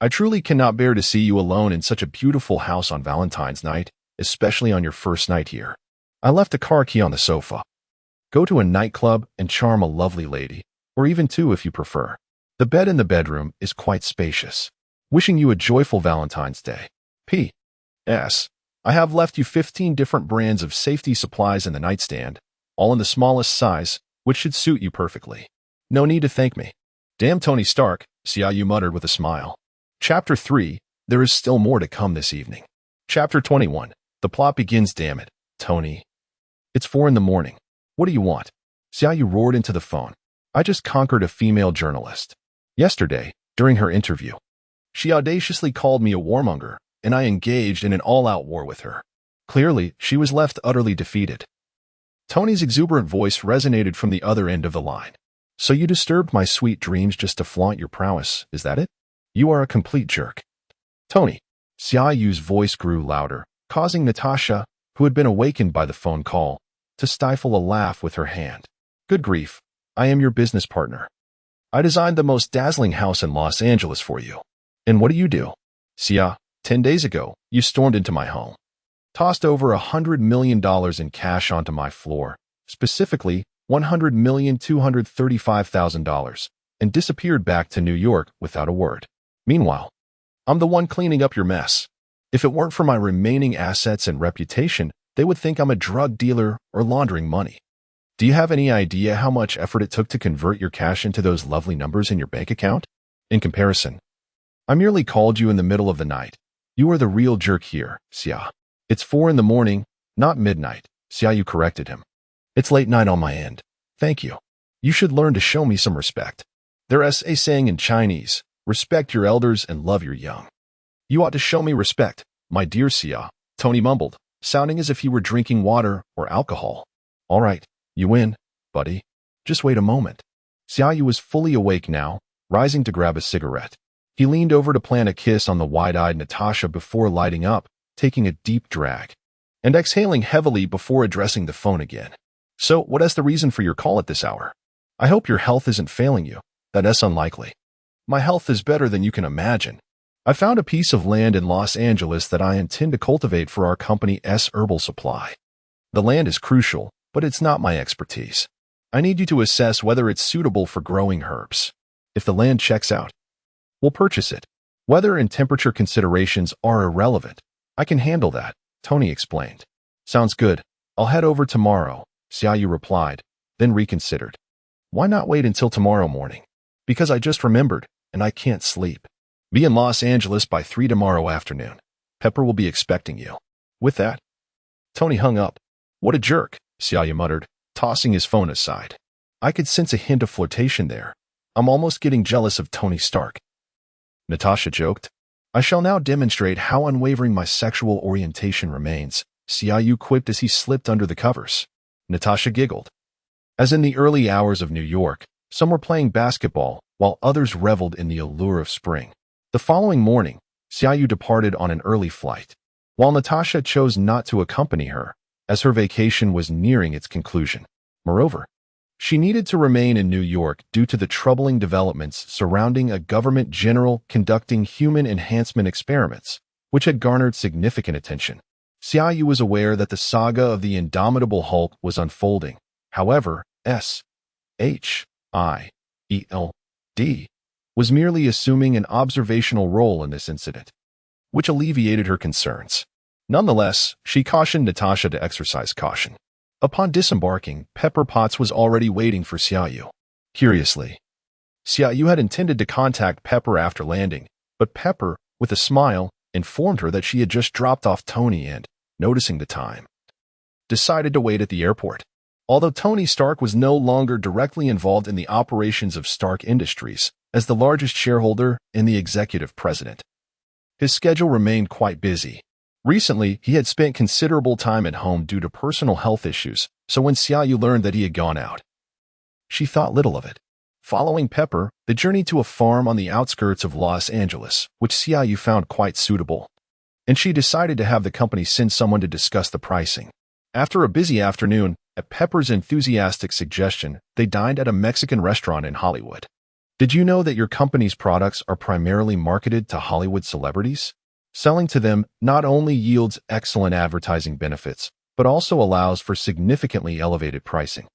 I truly cannot bear to see you alone in such a beautiful house on Valentine's night, especially on your first night here. I left a car key on the sofa. Go to a nightclub and charm a lovely lady, or even two if you prefer. The bed in the bedroom is quite spacious. Wishing you a joyful Valentine's Day. P.S. I have left you 15 different brands of safety supplies in the nightstand, all in the smallest size, which should suit you perfectly. No need to thank me. Damn Tony Stark, Xiaoyu muttered with a smile. Chapter 3. There is still more to come this evening. Chapter 21. The plot begins. Damn it, Tony. It's 4 in the morning. What do you want? Xiaoyu roared into the phone. I just conquered a female journalist. Yesterday, during her interview, she audaciously called me a warmonger, and I engaged in an all-out war with her. Clearly, she was left utterly defeated. Tony's exuberant voice resonated from the other end of the line. So you disturbed my sweet dreams just to flaunt your prowess, is that it? You are a complete jerk. Tony. Xiaoyu's voice grew louder, causing Natasha, who had been awakened by the phone call, to stifle a laugh with her hand. Good grief, I am your business partner. I designed the most dazzling house in Los Angeles for you. And what do? Xia, 10 days ago, you stormed into my home, tossed over $100 million in cash onto my floor, specifically $100,235,000, and disappeared back to New York without a word. Meanwhile, I'm the one cleaning up your mess. If it weren't for my remaining assets and reputation, they would think I'm a drug dealer or laundering money. Do you have any idea how much effort it took to convert your cash into those lovely numbers in your bank account? In comparison, I merely called you in the middle of the night. You are the real jerk here, Xia. It's 4 in the morning, not midnight, Xiaoyu corrected him. It's late night on my end. Thank you. You should learn to show me some respect. There's a saying in Chinese, respect your elders and love your young. You ought to show me respect, my dear Xia, Tony mumbled, sounding as if he were drinking water or alcohol. All right, you win, buddy. Just wait a moment. Xiaoyu was fully awake now, rising to grab a cigarette. He leaned over to plant a kiss on the wide-eyed Natasha before lighting up, taking a deep drag, and exhaling heavily before addressing the phone again. So, what is the reason for your call at this hour? I hope your health isn't failing you. That's unlikely. My health is better than you can imagine. I found a piece of land in Los Angeles that I intend to cultivate for our company's herbal supply. The land is crucial, but it's not my expertise. I need you to assess whether it's suitable for growing herbs. If the land checks out, we'll purchase it. Weather and temperature considerations are irrelevant. I can handle that, Tony explained. Sounds good. I'll head over tomorrow, Xiaoyu replied, then reconsidered. Why not wait until tomorrow morning? Because I just remembered, and I can't sleep. Be in Los Angeles by 3 tomorrow afternoon. Pepper will be expecting you. With that, Tony hung up. What a jerk, Xiaoyu muttered, tossing his phone aside. I could sense a hint of flirtation there. I'm almost getting jealous of Tony Stark. Natasha joked. I shall now demonstrate how unwavering my sexual orientation remains, Xiaoyu quipped as he slipped under the covers. Natasha giggled. As in the early hours of New York, some were playing basketball, while others reveled in the allure of spring. The following morning, Xiaoyu departed on an early flight, while Natasha chose not to accompany her, as her vacation was nearing its conclusion. Moreover, she needed to remain in New York due to the troubling developments surrounding a government general conducting human enhancement experiments, which had garnered significant attention. Xiaoyu was aware that the saga of the indomitable Hulk was unfolding. However, S.H.I.E.L.D. was merely assuming an observational role in this incident, which alleviated her concerns. Nonetheless, she cautioned Natasha to exercise caution. Upon disembarking, Pepper Potts was already waiting for Xiaoyu. Curiously, Xiaoyu had intended to contact Pepper after landing, but Pepper, with a smile, informed her that she had just dropped off Tony and, noticing the time, decided to wait at the airport. Although Tony Stark was no longer directly involved in the operations of Stark Industries, as the largest shareholder and the executive president, his schedule remained quite busy. Recently, he had spent considerable time at home due to personal health issues, so when Xiaoyu learned that he had gone out, she thought little of it. Following Pepper, they journeyed to a farm on the outskirts of Los Angeles, which Xiaoyu found quite suitable, and she decided to have the company send someone to discuss the pricing. After a busy afternoon, at Pepper's enthusiastic suggestion, they dined at a Mexican restaurant in Hollywood. Did you know that your company's products are primarily marketed to Hollywood celebrities? Selling to them not only yields excellent advertising benefits, but also allows for significantly elevated pricing.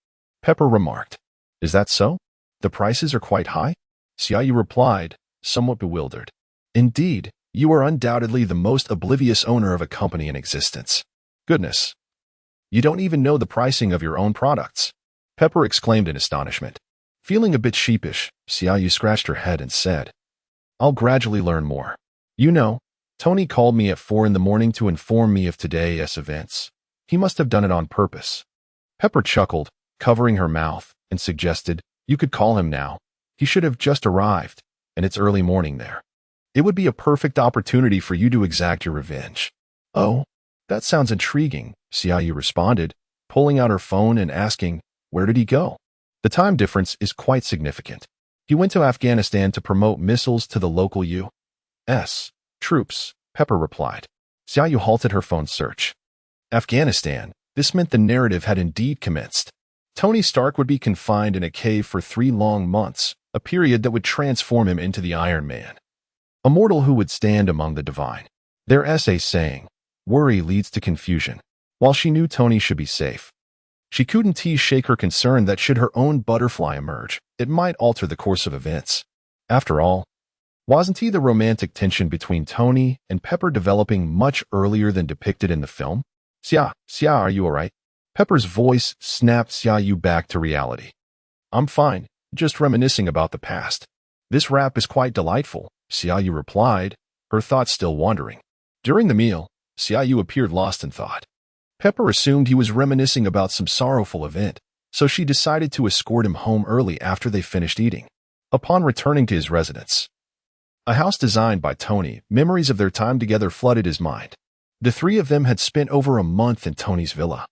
Pepper remarked. Is that so? The prices are quite high? Xiaoyu replied, somewhat bewildered. Indeed, you are undoubtedly the most oblivious owner of a company in existence. Goodness. You don't even know the pricing of your own products. Pepper exclaimed in astonishment. Feeling a bit sheepish, Xiaoyu scratched her head and said, I'll gradually learn more. You know, Tony called me at 4 in the morning to inform me of today's events. He must have done it on purpose. Pepper chuckled, covering her mouth, and suggested, you could call him now. He should have just arrived, and it's early morning there. It would be a perfect opportunity for you to exact your revenge. Oh, that sounds intriguing, Xiaoyu responded, pulling out her phone and asking, where did he go? The time difference is quite significant. He went to Afghanistan to promote missiles to the local U.S. troops, Pepper replied. Xiaoyu halted her phone search. Afghanistan, this meant the narrative had indeed commenced. Tony Stark would be confined in a cave for 3 long months, a period that would transform him into the Iron Man. A mortal who would stand among the divine. Their essay saying, worry leads to confusion. While she knew Tony should be safe, she couldn't shake her concern that should her own butterfly emerge, it might alter the course of events. After all, wasn't the romantic tension between Tony and Pepper developing much earlier than depicted in the film? Xia, are you alright? Pepper's voice snapped Xiaoyu back to reality. I'm fine, just reminiscing about the past. This rap is quite delightful, Xiaoyu replied, her thoughts still wandering. During the meal, Xiaoyu appeared lost in thought. Pepper assumed he was reminiscing about some sorrowful event, so she decided to escort him home early after they finished eating. Upon returning to his residence, a house designed by Tony, memories of their time together flooded his mind. The 3 of them had spent over a month in Tony's villa,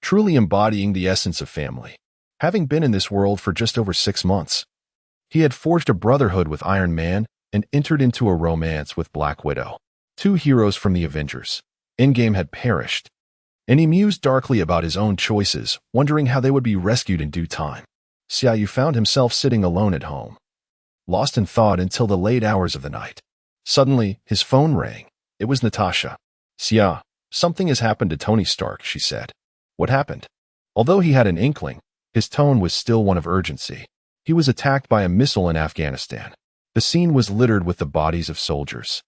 truly embodying the essence of family. Having been in this world for just over 6 months, he had forged a brotherhood with Iron Man and entered into a romance with Black Widow. 2 heroes from the Avengers. Endgame had perished, and he mused darkly about his own choices, wondering how they would be rescued in due time. Xiaoyu found himself sitting alone at home, lost in thought until the late hours of the night. Suddenly, his phone rang. It was Natasha. Xia, something has happened to Tony Stark, she said. What happened? Although he had an inkling, his tone was still one of urgency. He was attacked by a missile in Afghanistan. The scene was littered with the bodies of soldiers,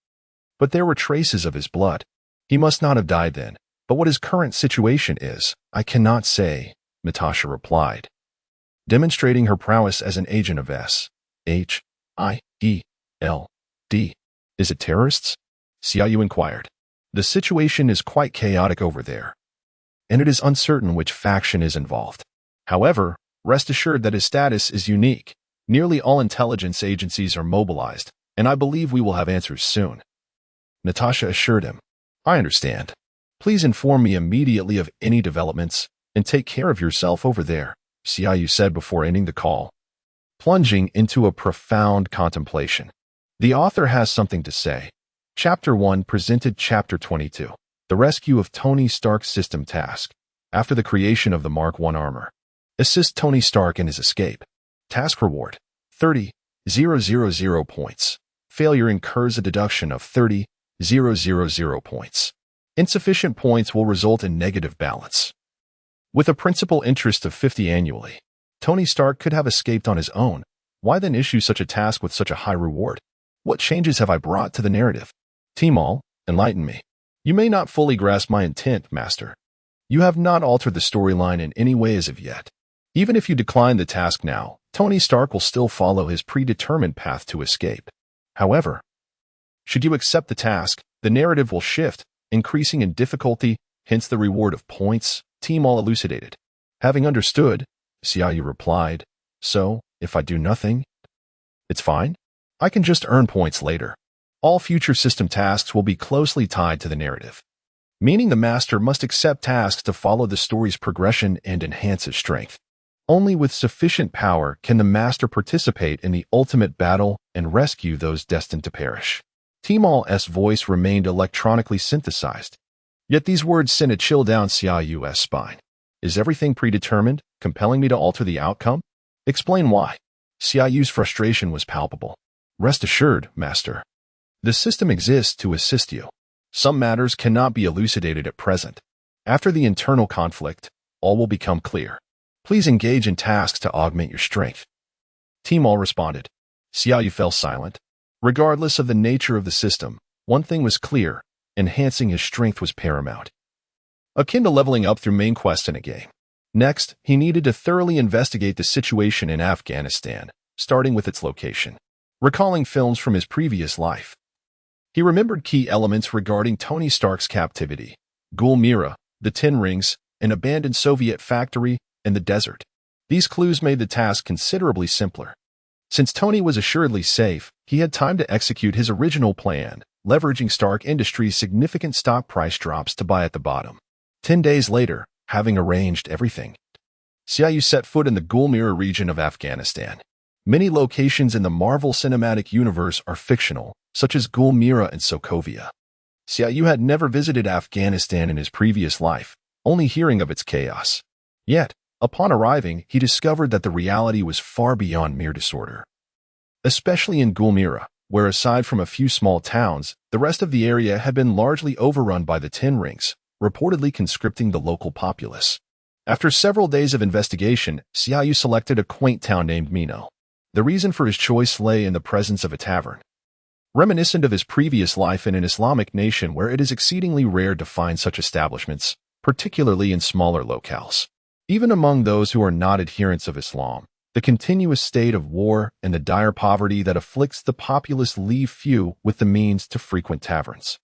but there were traces of his blood. He must not have died then. But what his current situation is, I cannot say, Natasha replied, demonstrating her prowess as an agent of S.H.I.E.L.D. Is it terrorists? Xiaoyu inquired. The situation is quite chaotic over there, and it is uncertain which faction is involved. However, rest assured that his status is unique. Nearly all intelligence agencies are mobilized, and I believe we will have answers soon. Natasha assured him. I understand. Please inform me immediately of any developments, and take care of yourself over there, Xiaoyu said before ending the call. Plunging into a profound contemplation. The author has something to say. Chapter 1 presented Chapter 22, the rescue of Tony Stark's system task. After the creation of the Mark I armor, assist Tony Stark in his escape. Task reward, 30,000 points. Failure incurs a deduction of 30,000 points. Insufficient points will result in negative balance. With a principal interest of 50 annually, Tony Stark could have escaped on his own. Why then issue such a task with such a high reward? What changes have I brought to the narrative? Teamall, enlighten me. You may not fully grasp my intent, Master. You have not altered the storyline in any way as of yet. Even if you decline the task now, Tony Stark will still follow his predetermined path to escape. However, should you accept the task, the narrative will shift, increasing in difficulty, hence the reward of points, Teamall elucidated. Having understood, Xiaoyu replied, so, if I do nothing, it's fine. I can just earn points later. All future system tasks will be closely tied to the narrative, meaning the master must accept tasks to follow the story's progression and enhance his strength. Only with sufficient power can the master participate in the ultimate battle and rescue those destined to perish. Teamall's voice remained electronically synthesized, yet these words sent a chill down Xiaoyu's spine. Is everything predetermined, compelling me to alter the outcome? Explain why. Xiaoyu's frustration was palpable. Rest assured, master. The system exists to assist you. Some matters cannot be elucidated at present. After the internal conflict, all will become clear. Please engage in tasks to augment your strength. Tmall responded. Xiaoyu fell silent. Regardless of the nature of the system, one thing was clear: enhancing his strength was paramount. Akin to leveling up through main quests in a game. Next, he needed to thoroughly investigate the situation in Afghanistan, starting with its location. Recalling films from his previous life, he remembered key elements regarding Tony Stark's captivity: Gul Mira, the Ten Rings, an abandoned Soviet factory, and the desert. These clues made the task considerably simpler. Since Tony was assuredly safe, he had time to execute his original plan, leveraging Stark Industries' significant stock price drops to buy at the bottom. 10 days later, having arranged everything, Xiaoyu set foot in the Gul Mira region of Afghanistan. Many locations in the Marvel Cinematic Universe are fictional, such as Gul Mira and Sokovia. Xiaoyu had never visited Afghanistan in his previous life, only hearing of its chaos. Yet, upon arriving, he discovered that the reality was far beyond mere disorder. Especially in Gul Mira, where aside from a few small towns, the rest of the area had been largely overrun by the Ten Rings, reportedly conscripting the local populace. After several days of investigation, Xiaoyu selected a quaint town named Mino. The reason for his choice lay in the presence of a tavern. Reminiscent of his previous life in an Islamic nation where it is exceedingly rare to find such establishments, particularly in smaller locales. Even among those who are not adherents of Islam, the continuous state of war and the dire poverty that afflicts the populace leave few with the means to frequent taverns.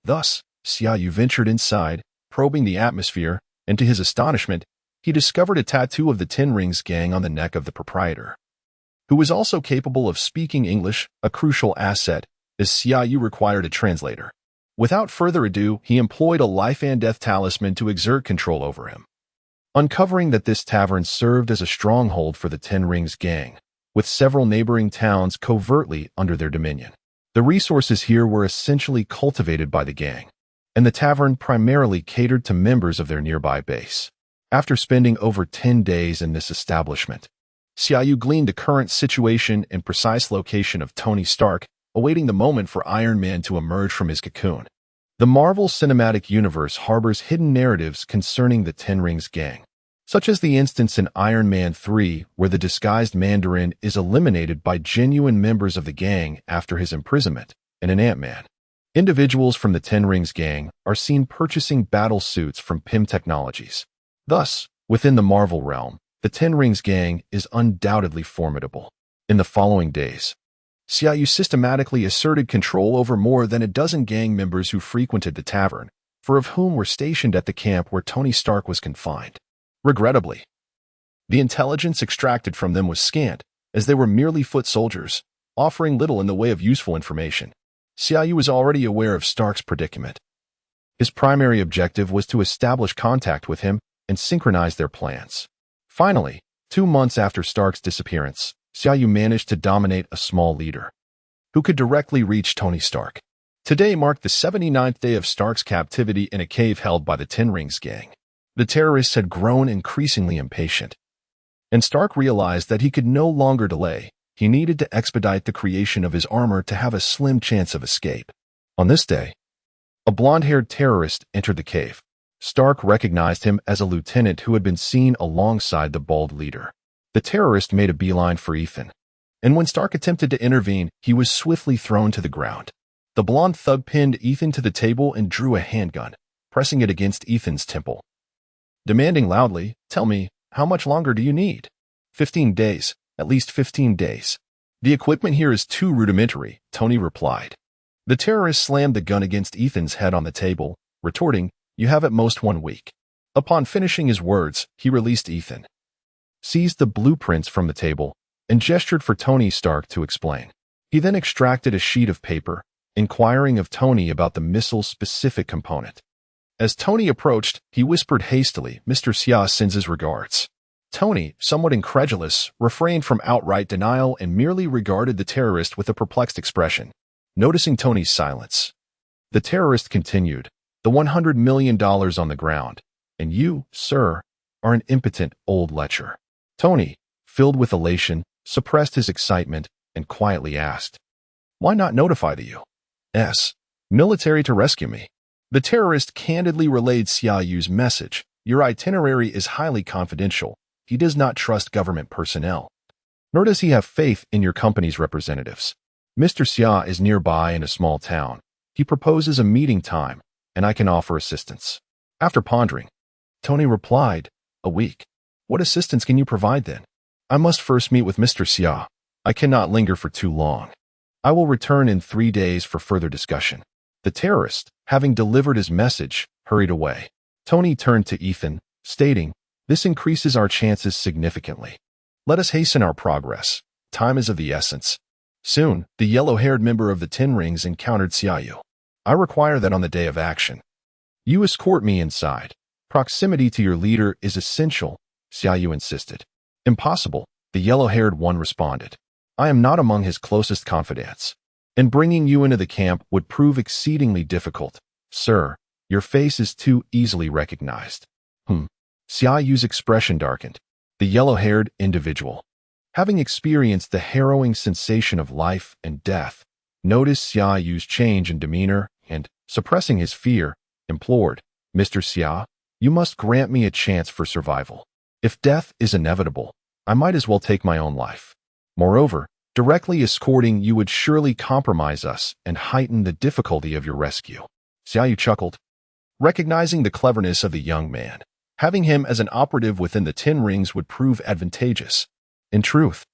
Thus, Xiaoyu ventured inside, probing the atmosphere, and to his astonishment, he discovered a tattoo of the Ten Rings gang on the neck of the proprietor, who was also capable of speaking English, a crucial asset, as Xiaoyu required a translator. Without further ado, he employed a life-and-death talisman to exert control over him, uncovering that this tavern served as a stronghold for the Ten Rings gang, with several neighboring towns covertly under their dominion. The resources here were essentially cultivated by the gang, and the tavern primarily catered to members of their nearby base. After spending over 10 days in this establishment, Xiaoyu gleaned the current situation and precise location of Tony Stark, awaiting the moment for Iron Man to emerge from his cocoon. The Marvel Cinematic Universe harbors hidden narratives concerning the Ten Rings gang, such as the instance in Iron Man 3 where the disguised Mandarin is eliminated by genuine members of the gang after his imprisonment, and in Ant-Man. Individuals from the Ten Rings gang are seen purchasing battle suits from PIM Technologies. Thus, within the Marvel realm, the Ten Rings gang is undoubtedly formidable. In the following days, Xiaoyu systematically asserted control over more than a dozen gang members who frequented the tavern, 4 of whom were stationed at the camp where Tony Stark was confined. Regrettably, the intelligence extracted from them was scant, as they were merely foot soldiers, offering little in the way of useful information. Xiaoyu was already aware of Stark's predicament. His primary objective was to establish contact with him and synchronize their plans. Finally, 2 months after Stark's disappearance, Xiaoyu managed to dominate a small leader who could directly reach Tony Stark. Today marked the 79th day of Stark's captivity in a cave held by the Ten Rings gang. The terrorists had grown increasingly impatient, and Stark realized that he could no longer delay. He needed to expedite the creation of his armor to have a slim chance of escape. On this day, a blonde-haired terrorist entered the cave. Stark recognized him as a lieutenant who had been seen alongside the bald leader. The terrorist made a beeline for Ethan, and when Stark attempted to intervene, he was swiftly thrown to the ground. The blonde thug pinned Ethan to the table and drew a handgun, pressing it against Ethan's temple, demanding loudly, "Tell me, how much longer do you need?" 15 days, at least 15 days. "The equipment here is too rudimentary," Tony replied. The terrorist slammed the gun against Ethan's head on the table, retorting, "You have at most 1 week." Upon finishing his words, he released Ethan, seized the blueprints from the table, and gestured for Tony Stark to explain. He then extracted a sheet of paper, inquiring of Tony about the missile's specific component. As Tony approached, he whispered hastily, "Mr. Xia sends his regards." Tony, somewhat incredulous, refrained from outright denial and merely regarded the terrorist with a perplexed expression. Noticing Tony's silence, the terrorist continued, "The $100 million on the ground, and you, sir, are an impotent old lecher." Tony, filled with elation, suppressed his excitement and quietly asked, "Why not notify the U.S. military to rescue me?" The terrorist candidly relayed Xiaoyu's message. "Your itinerary is highly confidential. He does not trust government personnel, nor does he have faith in your company's representatives. Mr. Xia is nearby in a small town. He proposes a meeting time, and I can offer assistance." After pondering, Tony replied, "A week. What assistance can you provide then?" "I must first meet with Mr. Xia. I cannot linger for too long. I will return in 3 days for further discussion." The terrorist, having delivered his message, hurried away. Tony turned to Ethan, stating, "This increases our chances significantly. Let us hasten our progress. Time is of the essence." Soon, the yellow-haired member of the Ten Rings encountered Xiaoyu. "I require that on the day of action, you escort me inside. Proximity to your leader is essential," Xiaoyu insisted. "Impossible," the yellow-haired one responded. "I am not among his closest confidants, and bringing you into the camp would prove exceedingly difficult. Sir, your face is too easily recognized." Xiaoyu's expression darkened. The yellow-haired individual, having experienced the harrowing sensation of life and death, noticed Xiaoyu's change in demeanor and, suppressing his fear, implored, "Mr. Xia, you must grant me a chance for survival. If death is inevitable, I might as well take my own life. Moreover, directly escorting you would surely compromise us and heighten the difficulty of your rescue." Xiaoyu chuckled, recognizing the cleverness of the young man. Having him as an operative within the Ten Rings would prove advantageous. In truth,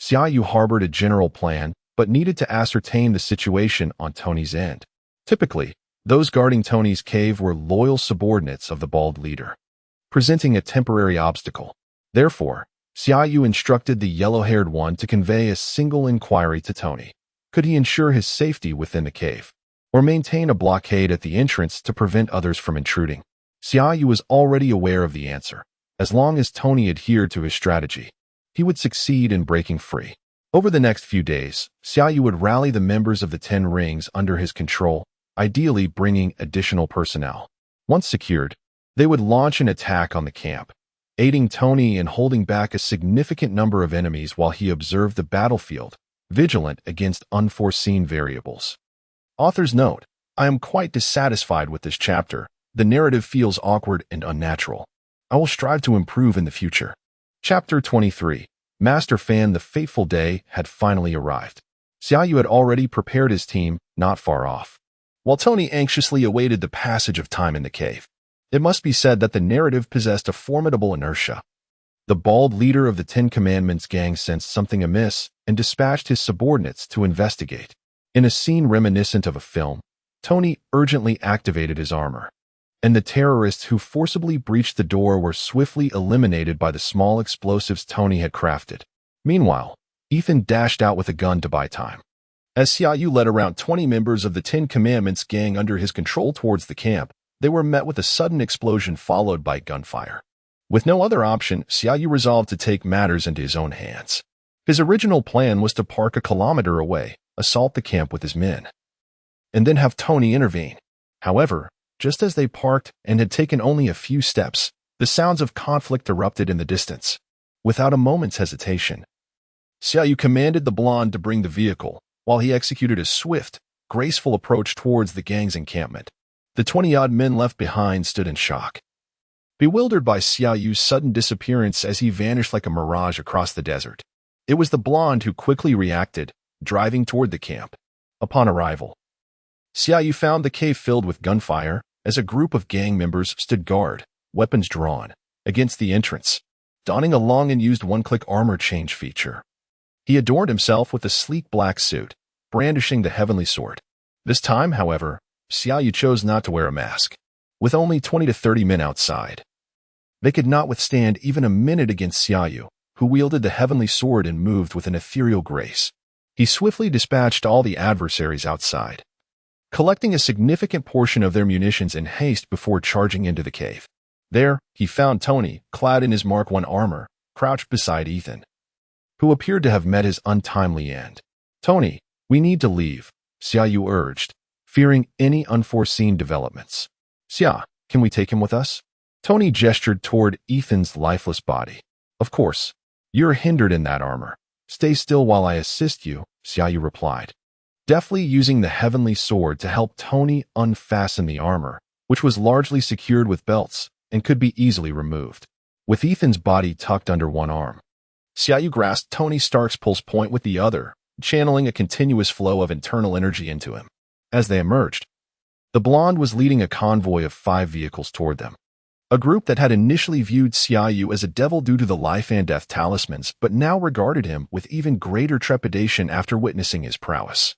Xiaoyu harbored a general plan, but needed to ascertain the situation on Tony's end. Typically, those guarding Tony's cave were loyal subordinates of the bald leader, presenting a temporary obstacle. Therefore, Xiaoyu instructed the yellow-haired one to convey a single inquiry to Tony. Could he ensure his safety within the cave, or maintain a blockade at the entrance to prevent others from intruding? Xiaoyu was already aware of the answer. As long as Tony adhered to his strategy, he would succeed in breaking free. Over the next few days, Xiaoyu would rally the members of the Ten Rings under his control, ideally bringing additional personnel. Once secured, they would launch an attack on the camp, aiding Tony in holding back a significant number of enemies while he observed the battlefield, vigilant against unforeseen variables. Author's note: I am quite dissatisfied with this chapter. The narrative feels awkward and unnatural. I will strive to improve in the future. Chapter 23. Master Fan. The fateful day had finally arrived. Xiaoyu had already prepared his team, not far off, while Tony anxiously awaited the passage of time in the cave. It must be said that the narrative possessed a formidable inertia. The bald leader of the Ten Commandments gang sensed something amiss and dispatched his subordinates to investigate. In a scene reminiscent of a film, Tony urgently activated his armor, and the terrorists who forcibly breached the door were swiftly eliminated by the small explosives Tony had crafted. Meanwhile, Ethan dashed out with a gun to buy time. As Xiaoyu led around 20 members of the Ten Commandments gang under his control towards the camp, they were met with a sudden explosion followed by gunfire. With no other option, Xiaoyu resolved to take matters into his own hands. His original plan was to park a kilometer away, assault the camp with his men, and then have Tony intervene. However, just as they parked and had taken only a few steps, the sounds of conflict erupted in the distance. Without a moment's hesitation, Xiaoyu commanded the blonde to bring the vehicle, while he executed a swift, graceful approach towards the gang's encampment. The 20-odd men left behind stood in shock, bewildered by Xiaoyu's sudden disappearance as he vanished like a mirage across the desert. It was the blonde who quickly reacted, driving toward the camp. Upon arrival, Xiaoyu found the cave filled with gunfire as a group of gang members stood guard, weapons drawn, against the entrance, donning a long and used one-click armor change feature. He adorned himself with a sleek black suit, brandishing the heavenly sword. This time, however, Xiaoyu chose not to wear a mask. With only 20 to 30 men outside, they could not withstand even a minute against Xiaoyu, who wielded the heavenly sword and moved with an ethereal grace. He swiftly dispatched all the adversaries outside, collecting a significant portion of their munitions in haste before charging into the cave. There, he found Tony, clad in his Mark I armor, crouched beside Ethan, who appeared to have met his untimely end. "Tony, we need to leave," Xiaoyu urged, fearing any unforeseen developments. "Xia, can we take him with us?" Tony gestured toward Ethan's lifeless body. "Of course. You're hindered in that armor. Stay still while I assist you, Xiaoyu replied, deftly using the heavenly sword to help Tony unfasten the armor, which was largely secured with belts and could be easily removed. With Ethan's body tucked under one arm, Xiaoyu grasped Tony Stark's pulse point with the other, channeling a continuous flow of internal energy into him. As they emerged, the blonde was leading a convoy of 5 vehicles toward them. A group that had initially viewed Xiaoyu as a devil due to the life and death talismans, but now regarded him with even greater trepidation after witnessing his prowess.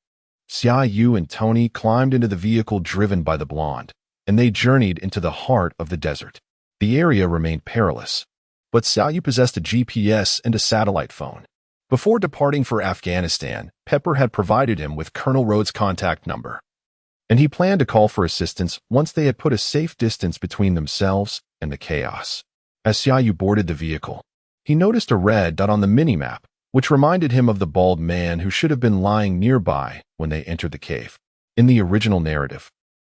Xiaoyu and Tony climbed into the vehicle driven by the blonde, and they journeyed into the heart of the desert. The area remained perilous, but Xiaoyu possessed a GPS and a satellite phone. Before departing for Afghanistan, Pepper had provided him with Colonel Rhodes' contact number, and he planned to call for assistance once they had put a safe distance between themselves and the chaos. As Xiaoyu boarded the vehicle, he noticed a red dot on the minimap, which reminded him of the bald man who should have been lying nearby when they entered the cave. In the original narrative,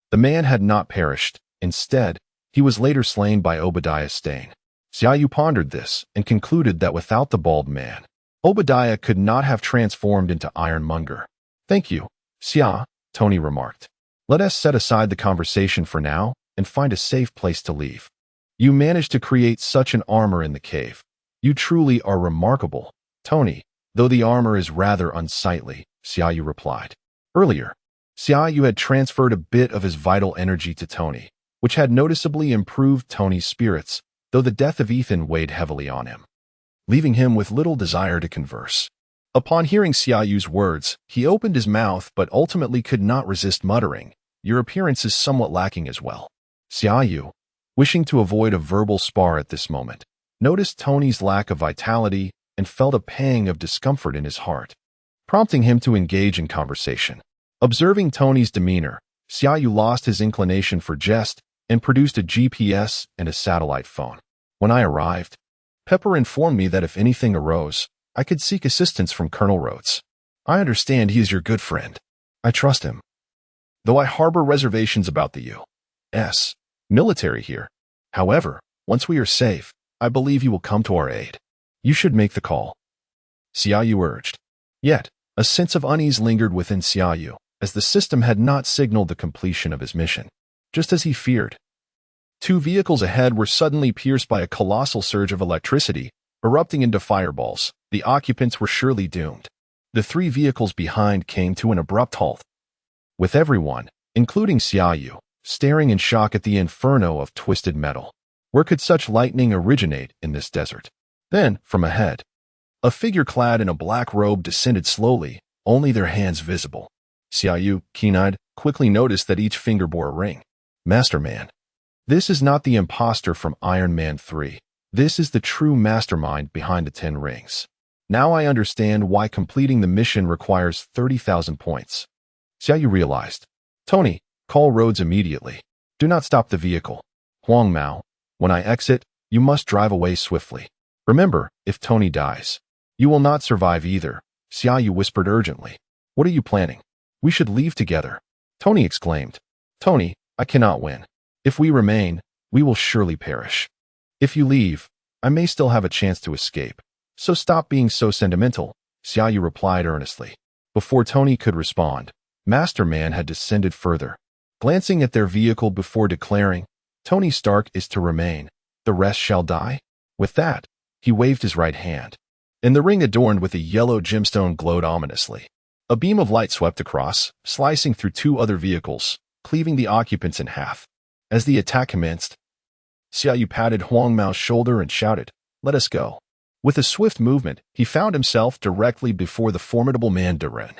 the man had not perished. Instead, he was later slain by Obadiah Stane. Xiaoyu pondered this and concluded that without the bald man, Obadiah could not have transformed into Ironmonger. Thank you, Xia, Tony remarked. Let us set aside the conversation for now and find a safe place to leave. You managed to create such an armor in the cave. You truly are remarkable, Tony, though the armor is rather unsightly, Xiaoyu replied. Earlier, Xiaoyu had transferred a bit of his vital energy to Tony, which had noticeably improved Tony's spirits, though the death of Ethan weighed heavily on him, leaving him with little desire to converse. Upon hearing Xiaoyu's words, he opened his mouth but ultimately could not resist muttering, "Your appearance is somewhat lacking as well." Xiaoyu, wishing to avoid a verbal spar at this moment, noticed Tony's lack of vitality and felt a pang of discomfort in his heart, prompting him to engage in conversation. Observing Tony's demeanor, Xiaoyu lost his inclination for jest and produced a GPS and a satellite phone. When I arrived, Pepper informed me that if anything arose, I could seek assistance from Colonel Rhodes. I understand he is your good friend. I trust him, though I harbor reservations about the U.S. military here. However, once we are safe, I believe he will come to our aid. You should make the call, Xiaoyu urged. Yet, a sense of unease lingered within Xiaoyu, as the system had not signaled the completion of his mission. Just as he feared, 2 vehicles ahead were suddenly pierced by a colossal surge of electricity, erupting into fireballs. The occupants were surely doomed. The 3 vehicles behind came to an abrupt halt, with everyone, including Xiaoyu, staring in shock at the inferno of twisted metal. Where could such lightning originate in this desert? Then, from ahead, a figure clad in a black robe descended slowly, only their hands visible. Xiaoyu, keen-eyed, quickly noticed that each finger bore a ring. Masterman. This is not the imposter from Iron Man 3. This is the true mastermind behind the 10 rings. Now I understand why completing the mission requires 30,000 points. Xiaoyu realized. Tony, call Rhodes immediately. Do not stop the vehicle. Huang Mao, when I exit, you must drive away swiftly. Remember, if Tony dies, you will not survive either, Xiaoyu whispered urgently. What are you planning? We should leave together, Tony exclaimed. Tony, I cannot win. If we remain, we will surely perish. If you leave, I may still have a chance to escape. So stop being so sentimental, Xiaoyu replied earnestly. Before Tony could respond, Masterman had descended further, glancing at their vehicle before declaring, Tony Stark is to remain. The rest shall die. With that, he waved his right hand, and the ring adorned with a yellow gemstone glowed ominously. A beam of light swept across, slicing through 2 other vehicles, cleaving the occupants in half. As the attack commenced, Xiaoyu patted Huang Mao's shoulder and shouted, Let us go. With a swift movement, he found himself directly before the formidable Mandarin,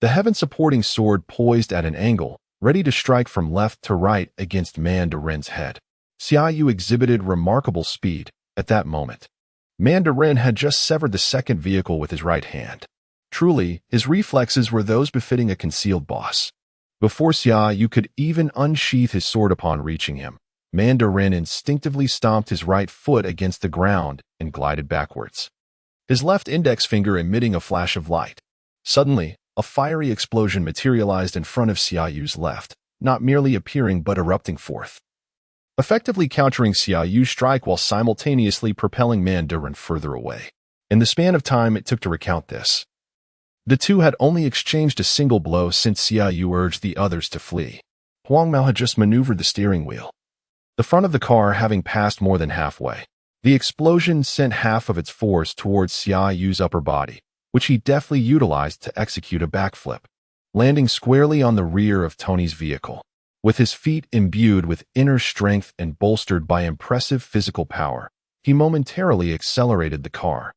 the heaven-supporting sword poised at an angle, ready to strike from left to right against Mandarin's head. Xiaoyu exhibited remarkable speed at that moment. Mandarin had just severed the second vehicle with his right hand. Truly, his reflexes were those befitting a concealed boss. Before Xiaoyu could even unsheath his sword upon reaching him, Mandarin instinctively stomped his right foot against the ground and glided backwards, his left index finger emitting a flash of light. Suddenly, a fiery explosion materialized in front of Xiaoyu's left, not merely appearing but erupting forth, effectively countering Xiaoyu's strike while simultaneously propelling Mandarin further away. In the span of time it took to recount this, the two had only exchanged a single blow since Xiaoyu urged the others to flee. Huang Mao had just maneuvered the steering wheel, the front of the car having passed more than halfway. The explosion sent half of its force towards Xiaoyu's upper body, which he deftly utilized to execute a backflip, landing squarely on the rear of Tony's vehicle. With his feet imbued with inner strength and bolstered by impressive physical power, he momentarily accelerated the car,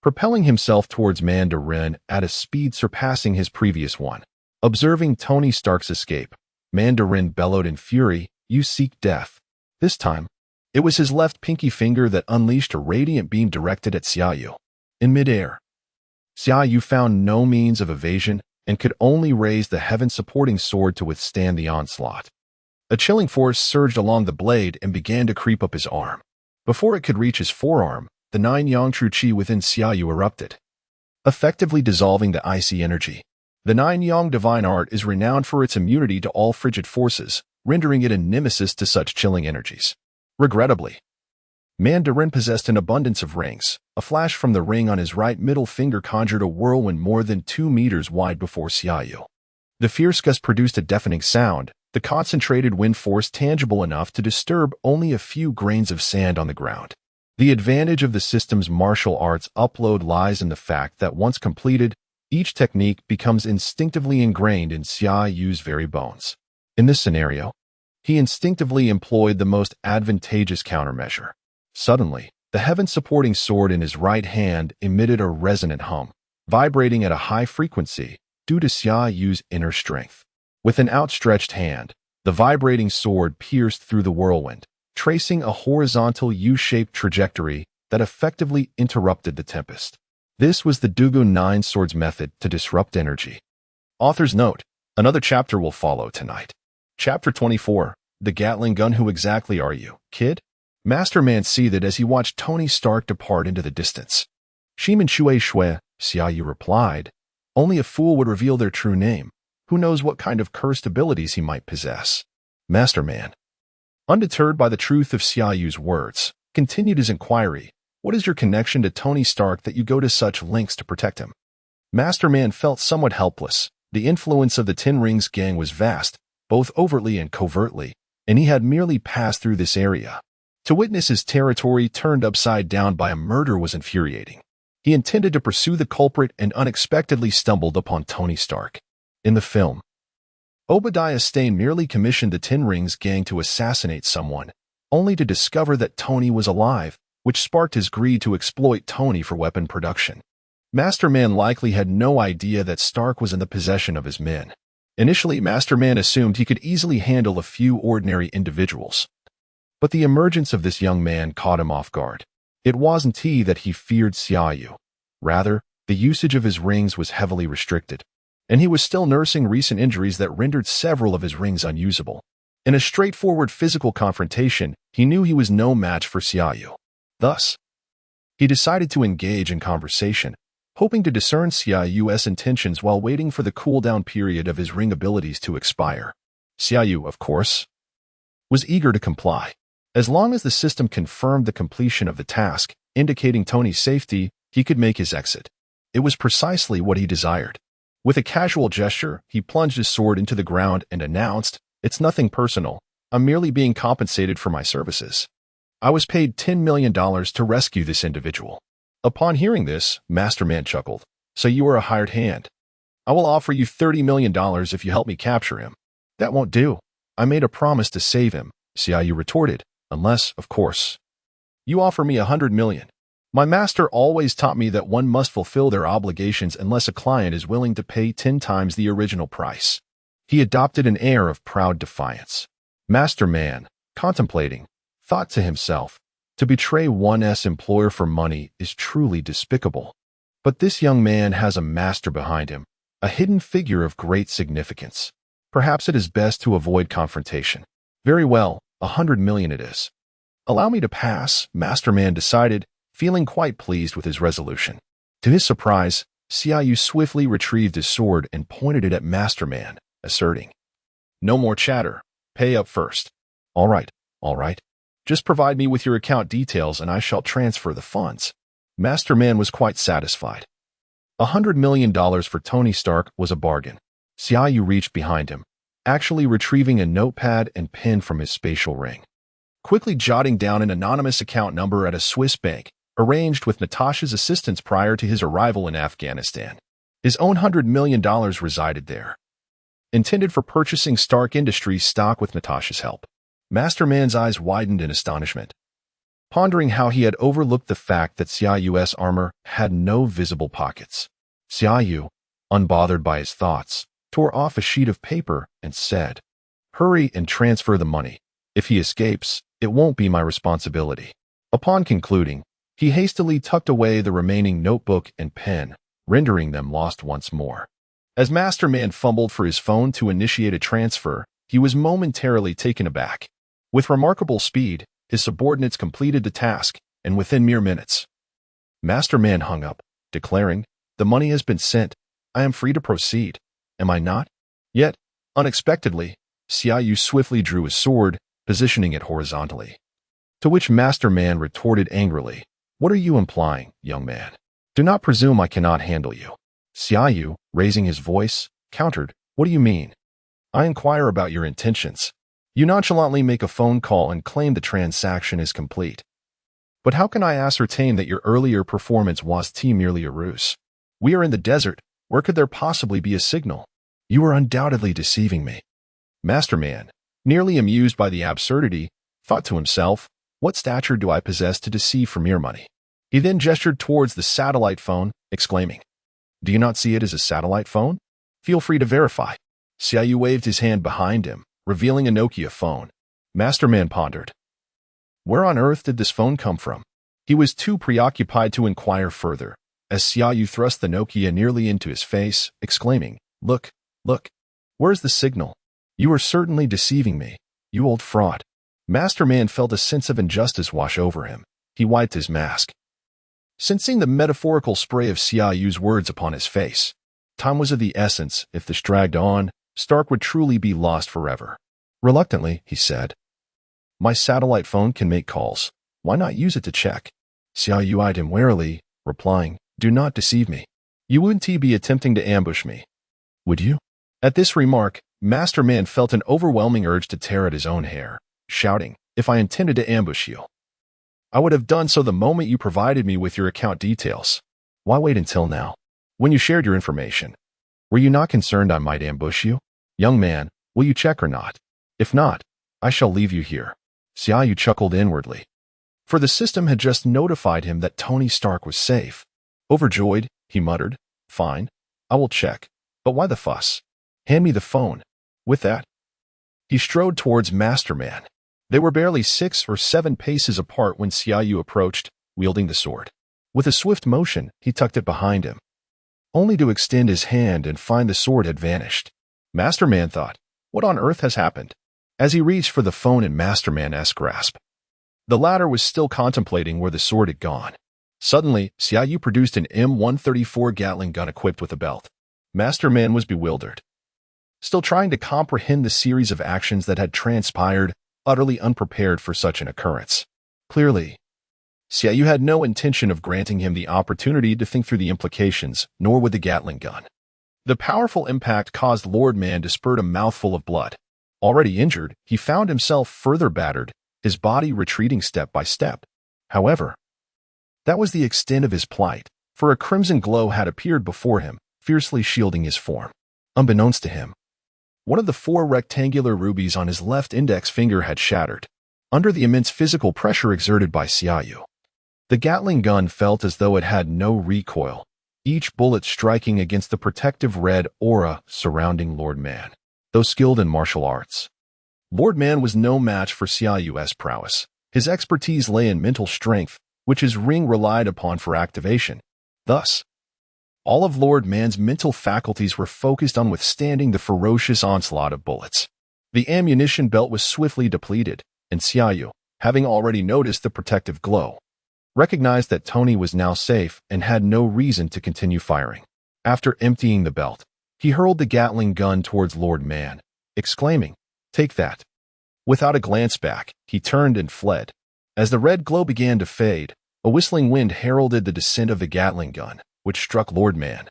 propelling himself towards Mandarin at a speed surpassing his previous one. Observing Tony Stark's escape, Mandarin bellowed in fury, "You seek death." This time, it was his left pinky finger that unleashed a radiant beam directed at Xiaoyu. In midair, Xiaoyu found no means of evasion and could only raise the heaven-supporting sword to withstand the onslaught. A chilling force surged along the blade and began to creep up his arm. Before it could reach his forearm, the 9-yang true qi within Xiaoyu erupted, effectively dissolving the icy energy. The 9-yang divine art is renowned for its immunity to all frigid forces, rendering it a nemesis to such chilling energies. Regrettably, Mandarin possessed an abundance of rings. A flash from the ring on his right middle finger conjured a whirlwind more than 2 meters wide before Xiaoyu. The fierce gust produced a deafening sound, the concentrated wind force tangible enough to disturb only a few grains of sand on the ground. The advantage of the system's martial arts upload lies in the fact that once completed, each technique becomes instinctively ingrained in Xiaoyu's very bones. In this scenario, he instinctively employed the most advantageous countermeasure. Suddenly, the heaven-supporting sword in his right hand emitted a resonant hum, vibrating at a high frequency due to Xiaoyu's inner strength. With an outstretched hand, the vibrating sword pierced through the whirlwind, tracing a horizontal U-shaped trajectory that effectively interrupted the tempest. This was the Dugun 9 Swords method to disrupt energy. Author's note: another chapter will follow tonight. Chapter 24, The Gatling Gun. Who exactly are you, kid? Masterman seethed as he watched Tony Stark depart into the distance. Shimen Shui Shui, Xiaoyu replied. Only a fool would reveal their true name. Who knows what kind of cursed abilities he might possess? Masterman, undeterred by the truth of Xiaoyu's words, continued his inquiry. What is your connection to Tony Stark that you go to such lengths to protect him? Masterman felt somewhat helpless. The influence of the Ten Rings gang was vast, both overtly and covertly, and he had merely passed through this area. To witness his territory turned upside down by a murder was infuriating. He intended to pursue the culprit and unexpectedly stumbled upon Tony Stark. In the film, Obadiah Stane merely commissioned the Ten Rings gang to assassinate someone, only to discover that Tony was alive, which sparked his greed to exploit Tony for weapon production. Masterman likely had no idea that Stark was in the possession of his men. Initially, Masterman assumed he could easily handle a few ordinary individuals. But the emergence of this young man caught him off guard. It wasn't he that he feared Xiaoyu. Rather, the usage of his rings was heavily restricted, and he was still nursing recent injuries that rendered several of his rings unusable. In a straightforward physical confrontation, he knew he was no match for Xiaoyu. Thus, he decided to engage in conversation, hoping to discern Xiaoyu's intentions while waiting for the cooldown period of his ring abilities to expire. Xiaoyu, of course, was eager to comply. As long as the system confirmed the completion of the task, indicating Tony's safety, he could make his exit. It was precisely what he desired. With a casual gesture, he plunged his sword into the ground and announced, "It's nothing personal. I'm merely being compensated for my services. I was paid $10 million to rescue this individual." Upon hearing this, Masterman chuckled. "So you are a hired hand. I will offer you $30 million if you help me capture him." "That won't do. I made a promise to save him," Xiaoyu retorted. "Unless, of course, you offer me $100 million. My master always taught me that one must fulfill their obligations unless a client is willing to pay 10 times the original price." He adopted an air of proud defiance. Masterman, contemplating, thought to himself, to betray one's employer for money is truly despicable. But this young man has a master behind him, a hidden figure of great significance. Perhaps it is best to avoid confrontation. Very well, $100 million it is. Allow me to pass, Masterman decided, feeling quite pleased with his resolution. To his surprise, Xiaoyu swiftly retrieved his sword and pointed it at Masterman, asserting, "No more chatter. Pay up first." All right. Just provide me with your account details and I shall transfer the funds." Master Man was quite satisfied. $100 million for Tony Stark was a bargain. Xiaoyu reached behind him, actually retrieving a notepad and pen from his spatial ring. Quickly jotting down an anonymous account number at a Swiss bank, arranged with Natasha's assistance prior to his arrival in Afghanistan. His own $100 million resided there, intended for purchasing Stark Industries stock with Natasha's help. Master Man's eyes widened in astonishment, pondering how he had overlooked the fact that Xiaoyu's armor had no visible pockets. Xiaoyu, unbothered by his thoughts, tore off a sheet of paper and said, "Hurry and transfer the money. If he escapes, it won't be my responsibility." Upon concluding, he hastily tucked away the remaining notebook and pen, rendering them lost once more. As Master Man fumbled for his phone to initiate a transfer, he was momentarily taken aback. With remarkable speed, his subordinates completed the task, and within mere minutes, Master Man hung up, declaring, "The money has been sent. I am free to proceed. Am I not?" Yet, unexpectedly, Xiaoyu swiftly drew his sword, positioning it horizontally. To which Master Man retorted angrily, "What are you implying, young man? Do not presume I cannot handle you." Xiaoyu, raising his voice, countered, "What do you mean? I inquire about your intentions. You nonchalantly make a phone call and claim the transaction is complete. But how can I ascertain that your earlier performance was merely a ruse? We are in the desert. Where could there possibly be a signal? You are undoubtedly deceiving me." Master Man, nearly amused by the absurdity, thought to himself, "What stature do I possess to deceive for mere money?" He then gestured towards the satellite phone, exclaiming, "Do you not see it as a satellite phone? Feel free to verify." Xiaoyu waved his hand behind him, revealing a Nokia phone. Master Man pondered. Where on earth did this phone come from? He was too preoccupied to inquire further, as Xiaoyu thrust the Nokia nearly into his face, exclaiming, Look, where's the signal? You are certainly deceiving me, you old fraud." Master Man felt a sense of injustice wash over him. He wiped his mask, sensing the metaphorical spray of Xiaoyu's words upon his face. Time was of the essence. If this dragged on, Stark would truly be lost forever. Reluctantly, he said, "My satellite phone can make calls. Why not use it to check?" Xiaoyu eyed him warily, replying, "Do not deceive me. You wouldn't be attempting to ambush me, would you?" At this remark, Master Man felt an overwhelming urge to tear at his own hair, shouting, "If I intended to ambush you, I would have done so the moment you provided me with your account details. Why wait until now? When you shared your information, were you not concerned I might ambush you? Young man, will you check or not? If not, I shall leave you here." Xiaoyu chuckled inwardly, for the system had just notified him that Tony Stark was safe. Overjoyed, he muttered, "Fine, I will check, but why the fuss? Hand me the phone." With that, he strode towards Master Man. They were barely 6 or 7 paces apart when Xiaoyu approached, wielding the sword. With a swift motion, he tucked it behind him, only to extend his hand and find the sword had vanished. Master Man thought, "What on earth has happened?" as he reached for the phone in Master Man's grasp. The latter was still contemplating where the sword had gone. Suddenly, Xiaoyu produced an M134 Gatling gun equipped with a belt. Master Man was bewildered, still trying to comprehend the series of actions that had transpired, utterly unprepared for such an occurrence. Clearly, Xiaoyu had no intention of granting him the opportunity to think through the implications, nor would the Gatling gun. The powerful impact caused Lord Man to spurt a mouthful of blood. Already injured, he found himself further battered, his body retreating step by step. However, that was the extent of his plight, for a crimson glow had appeared before him, fiercely shielding his form. Unbeknownst to him, one of the 4 rectangular rubies on his left index finger had shattered, under the immense physical pressure exerted by Xiaoyu. The Gatling gun felt as though it had no recoil, each bullet striking against the protective red aura surrounding Lord Man. Though skilled in martial arts, Lord Man was no match for Xiaoyu's prowess. His expertise lay in mental strength, which his ring relied upon for activation. Thus, all of Lord Man's mental faculties were focused on withstanding the ferocious onslaught of bullets. The ammunition belt was swiftly depleted, and Xiaoyu, having already noticed the protective glow, recognized that Tony was now safe and had no reason to continue firing. After emptying the belt, he hurled the Gatling gun towards Lord Man, exclaiming, "Take that." Without a glance back, he turned and fled. As the red glow began to fade, A whistling wind heralded the descent of the Gatling gun, which struck Lord Man,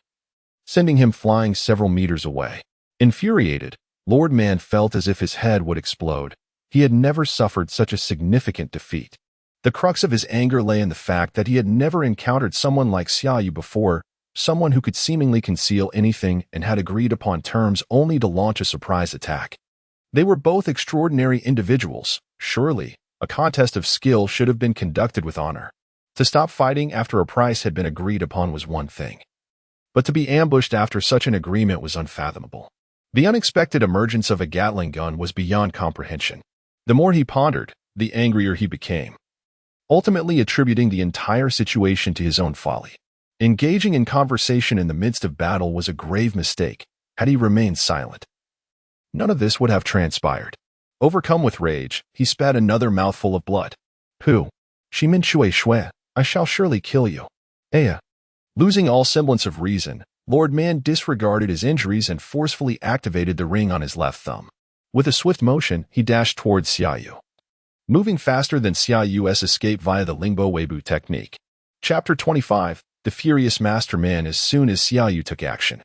sending him flying several meters away. Infuriated, Lord Man felt as if his head would explode. He had never suffered such a significant defeat. The crux of his anger lay in the fact that he had never encountered someone like Xiaoyu before, someone who could seemingly conceal anything and had agreed upon terms only to launch a surprise attack. They were both extraordinary individuals. Surely, a contest of skill should have been conducted with honor. To stop fighting after a price had been agreed upon was one thing, but to be ambushed after such an agreement was unfathomable. The unexpected emergence of a Gatling gun was beyond comprehension. The more he pondered, the angrier he became, ultimately attributing the entire situation to his own folly. Engaging in conversation in the midst of battle was a grave mistake. Had he remained silent, none of this would have transpired. Overcome with rage, he spat another mouthful of blood. Pooh! Shimin Shui Shui, I shall surely kill you. Aya! Losing all semblance of reason, Lord Man disregarded his injuries and forcefully activated the ring on his left thumb. With a swift motion, he dashed towards Xiaoyu, moving faster than Xiaoyu's escape via the Lingbo Weibu technique. Chapter 25, The Furious Master Man. As soon as Xiaoyu took action,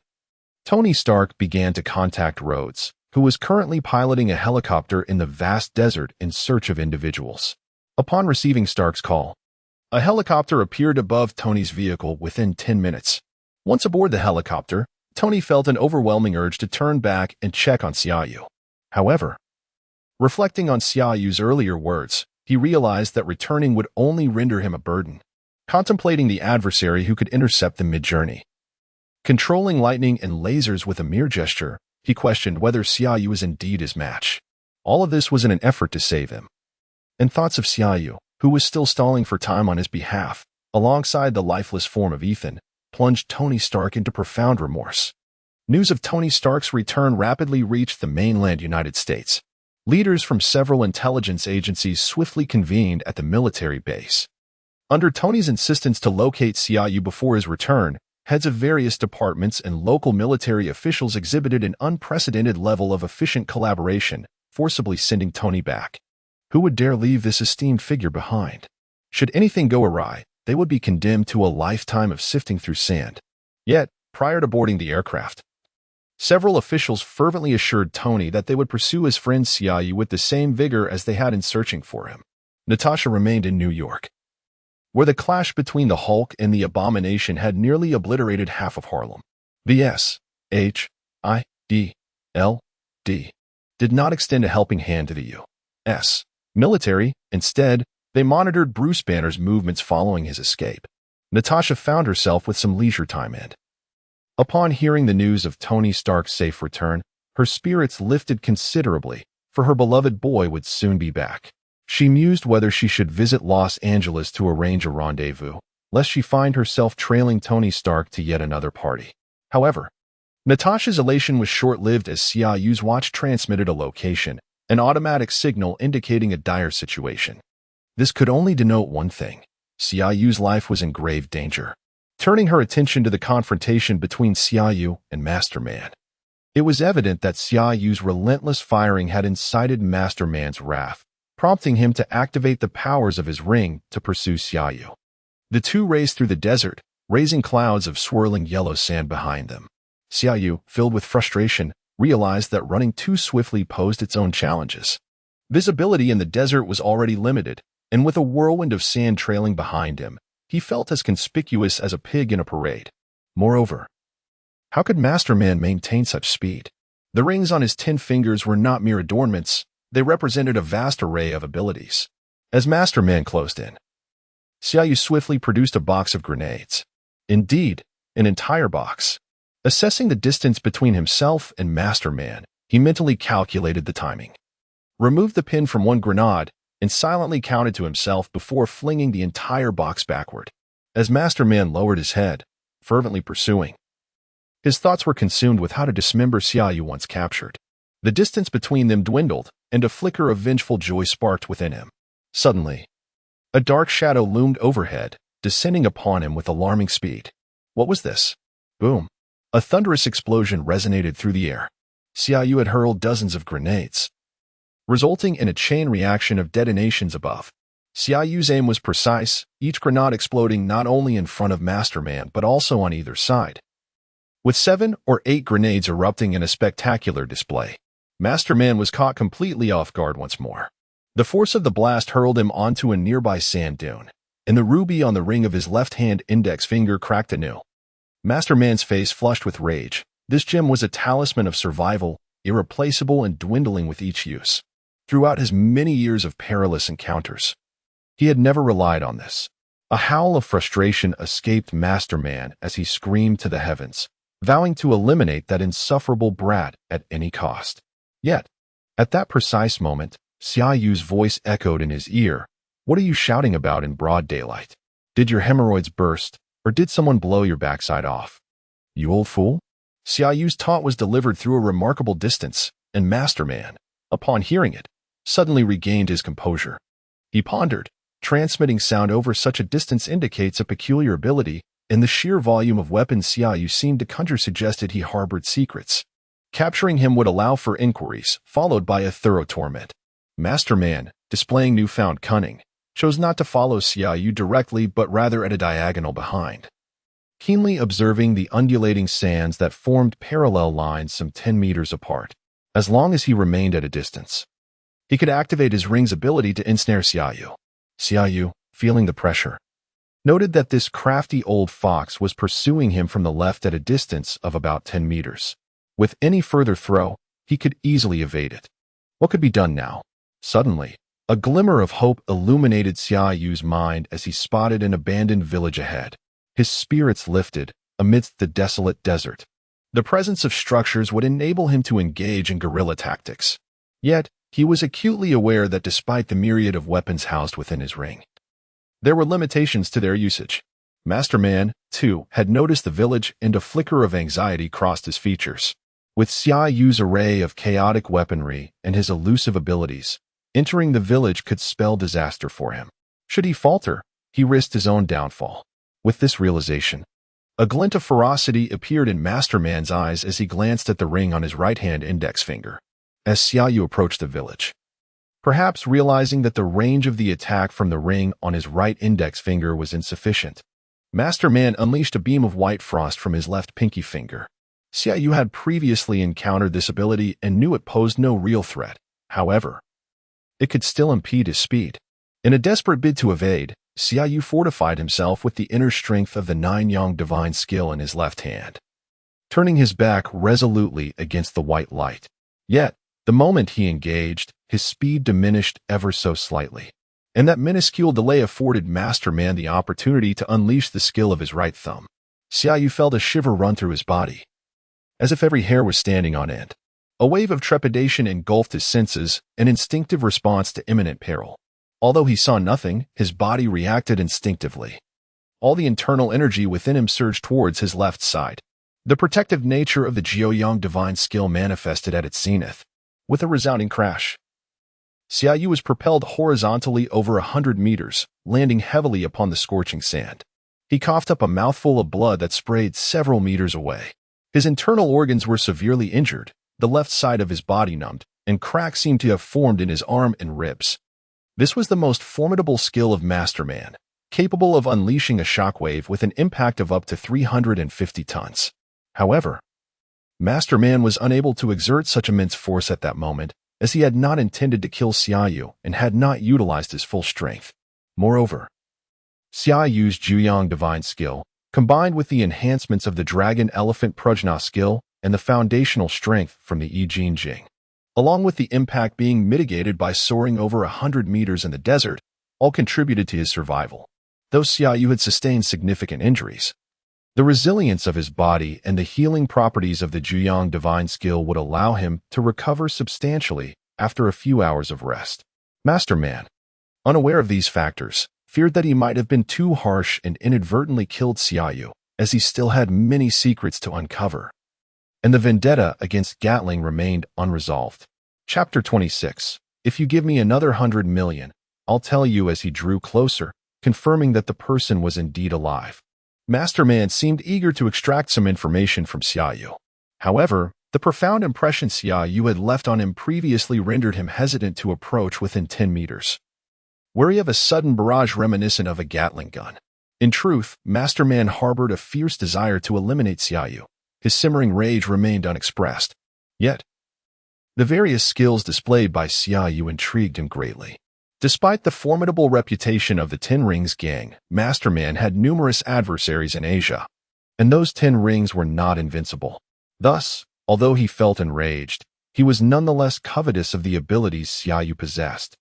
Tony Stark began to contact Rhodes, who was currently piloting a helicopter in the vast desert in search of individuals. Upon receiving Stark's call, a helicopter appeared above Tony's vehicle within 10 minutes. Once aboard the helicopter, Tony felt an overwhelming urge to turn back and check on Xiaoyu. However, reflecting on Xiaoyu's earlier words, he realized that returning would only render him a burden. Contemplating the adversary who could intercept them mid-journey, controlling lightning and lasers with a mere gesture, he questioned whether Xiaoyu was indeed his match. All of this was in an effort to save him. And thoughts of Xiaoyu, who was still stalling for time on his behalf, alongside the lifeless form of Ethan, plunged Tony Stark into profound remorse. News of Tony Stark's return rapidly reached the mainland United States. Leaders from several intelligence agencies swiftly convened at the military base. Under Tony's insistence to locate Xiaoyu before his return, heads of various departments and local military officials exhibited an unprecedented level of efficient collaboration, forcibly sending Tony back. Who would dare leave this esteemed figure behind? Should anything go awry, they would be condemned to a lifetime of sifting through sand. Yet, prior to boarding the aircraft, several officials fervently assured Tony that they would pursue his friend Xiaoyu with the same vigor as they had in searching for him. Natasha remained in New York, where the clash between the Hulk and the Abomination had nearly obliterated half of Harlem. The S.H.I.D.L.D. did not extend a helping hand to the U.S. military. Instead, they monitored Bruce Banner's movements following his escape. Natasha found herself with some leisure time and, upon hearing the news of Tony Stark's safe return, her spirits lifted considerably, for her beloved boy would soon be back. She mused whether she should visit Los Angeles to arrange a rendezvous, lest she find herself trailing Tony Stark to yet another party. However, Natasha's elation was short-lived as Xiaoyu's watch transmitted a location, an automatic signal indicating a dire situation. This could only denote one thing: Xiaoyu's life was in grave danger. Turning her attention to the confrontation between Xiaoyu and Master Man, it was evident that Xiaoyu's relentless firing had incited Master Man's wrath, prompting him to activate the powers of his ring to pursue Xiaoyu. The two raced through the desert, raising clouds of swirling yellow sand behind them. Xiaoyu, filled with frustration, realized that running too swiftly posed its own challenges. Visibility in the desert was already limited, and with a whirlwind of sand trailing behind him, he felt as conspicuous as a pig in a parade. Moreover, how could Master Man maintain such speed? The rings on his 10 fingers were not mere adornments, they represented a vast array of abilities. As Master Man closed in, Xiaoyu swiftly produced a box of grenades. Indeed, an entire box. Assessing the distance between himself and Master Man, he mentally calculated the timing, removed the pin from one grenade, and silently counted to himself before flinging the entire box backward. As Master Man lowered his head, fervently pursuing, his thoughts were consumed with how to dismember Xiaoyu once captured. The distance between them dwindled, and a flicker of vengeful joy sparked within him. Suddenly, a dark shadow loomed overhead, descending upon him with alarming speed. What was this? Boom! A thunderous explosion resonated through the air. Xiaoyu had hurled dozens of grenades, resulting in a chain reaction of detonations above. Xiaoyu's aim was precise, each grenade exploding not only in front of Master Man but also on either side. With 7 or 8 grenades erupting in a spectacular display, Master Man was caught completely off guard once more. The force of the blast hurled him onto a nearby sand dune, and the ruby on the ring of his left-hand index finger cracked anew. Master Man's face flushed with rage. This gem was a talisman of survival, irreplaceable and dwindling with each use. Throughout his many years of perilous encounters, he had never relied on this. A howl of frustration escaped Master Man as he screamed to the heavens, vowing to eliminate that insufferable brat at any cost. Yet, at that precise moment, Xiaoyu's voice echoed in his ear. "What are you shouting about in broad daylight? Did your hemorrhoids burst, or did someone blow your backside off? You old fool?" Xiaoyu's taunt was delivered through a remarkable distance, and Master Man, upon hearing it, suddenly regained his composure. He pondered. Transmitting sound over such a distance indicates a peculiar ability, and the sheer volume of weapons Xiaoyu seemed to conjure suggested he harbored secrets. Capturing him would allow for inquiries, followed by a thorough torment. Master Man, displaying newfound cunning, chose not to follow Xiaoyu directly but rather at a diagonal behind. Keenly observing the undulating sands that formed parallel lines some 10 meters apart, as long as he remained at a distance, he could activate his ring's ability to ensnare Xiaoyu. Xiaoyu, feeling the pressure, noted that this crafty old fox was pursuing him from the left at a distance of about 10 meters. With any further throw, he could easily evade it. What could be done now? Suddenly, a glimmer of hope illuminated Xiaoyu's mind as he spotted an abandoned village ahead. His spirits lifted amidst the desolate desert. The presence of structures would enable him to engage in guerrilla tactics. Yet, he was acutely aware that despite the myriad of weapons housed within his ring, there were limitations to their usage. Master Man, too, had noticed the village, and a flicker of anxiety crossed his features. With Xiaoyu's array of chaotic weaponry and his elusive abilities, entering the village could spell disaster for him. Should he falter, he risked his own downfall. With this realization, a glint of ferocity appeared in Master Man's eyes as he glanced at the ring on his right-hand index finger. As Xiaoyu approached the village, perhaps realizing that the range of the attack from the ring on his right index finger was insufficient, Master Man unleashed a beam of white frost from his left pinky finger. Xiaoyu had previously encountered this ability and knew it posed no real threat. However, it could still impede his speed. In a desperate bid to evade, Xiaoyu fortified himself with the inner strength of the Nine-Yang divine skill in his left hand, turning his back resolutely against the white light. Yet, the moment he engaged, his speed diminished ever so slightly, and that minuscule delay afforded Master Man the opportunity to unleash the skill of his right thumb. Xiaoyu felt a shiver run through his body, as if every hair was standing on end. A wave of trepidation engulfed his senses, an instinctive response to imminent peril. Although he saw nothing, his body reacted instinctively. All the internal energy within him surged towards his left side. The protective nature of the Jiuyang divine skill manifested at its zenith. With a resounding crash, Xiaoyu was propelled horizontally over 100 meters, landing heavily upon the scorching sand. He coughed up a mouthful of blood that sprayed several meters away. His internal organs were severely injured, the left side of his body numbed, and cracks seemed to have formed in his arm and ribs. This was the most formidable skill of Master Man, capable of unleashing a shockwave with an impact of up to 350 tons. However, Master Man was unable to exert such immense force at that moment, as he had not intended to kill Xiaoyu and had not utilized his full strength. Moreover, Xiaoyu's Jiuyang divine skill, combined with the enhancements of the Dragon Elephant Prajna skill and the foundational strength from the I Jing Jing, along with the impact being mitigated by soaring over 100 meters in the desert, all contributed to his survival. Though Xiaoyu had sustained significant injuries, the resilience of his body and the healing properties of the Jiuyang divine skill would allow him to recover substantially after a few hours of rest. Master Man, unaware of these factors, feared that he might have been too harsh and inadvertently killed Xiaoyu, as he still had many secrets to uncover, and the vendetta against Gatling remained unresolved. Chapter 26. If you give me another 100 million, I'll tell you. As he drew closer, confirming that the person was indeed alive, Master Man seemed eager to extract some information from Xiaoyu. However, the profound impression Xiaoyu had left on him previously rendered him hesitant to approach within 10 meters. wary of a sudden barrage reminiscent of a Gatling gun. In truth, Masterman harbored a fierce desire to eliminate Xiaoyu. His simmering rage remained unexpressed. Yet, the various skills displayed by Xiaoyu intrigued him greatly. Despite the formidable reputation of the Ten Rings gang, Masterman had numerous adversaries in Asia, and those 10 rings were not invincible. Thus, although he felt enraged, he was nonetheless covetous of the abilities Xiaoyu possessed.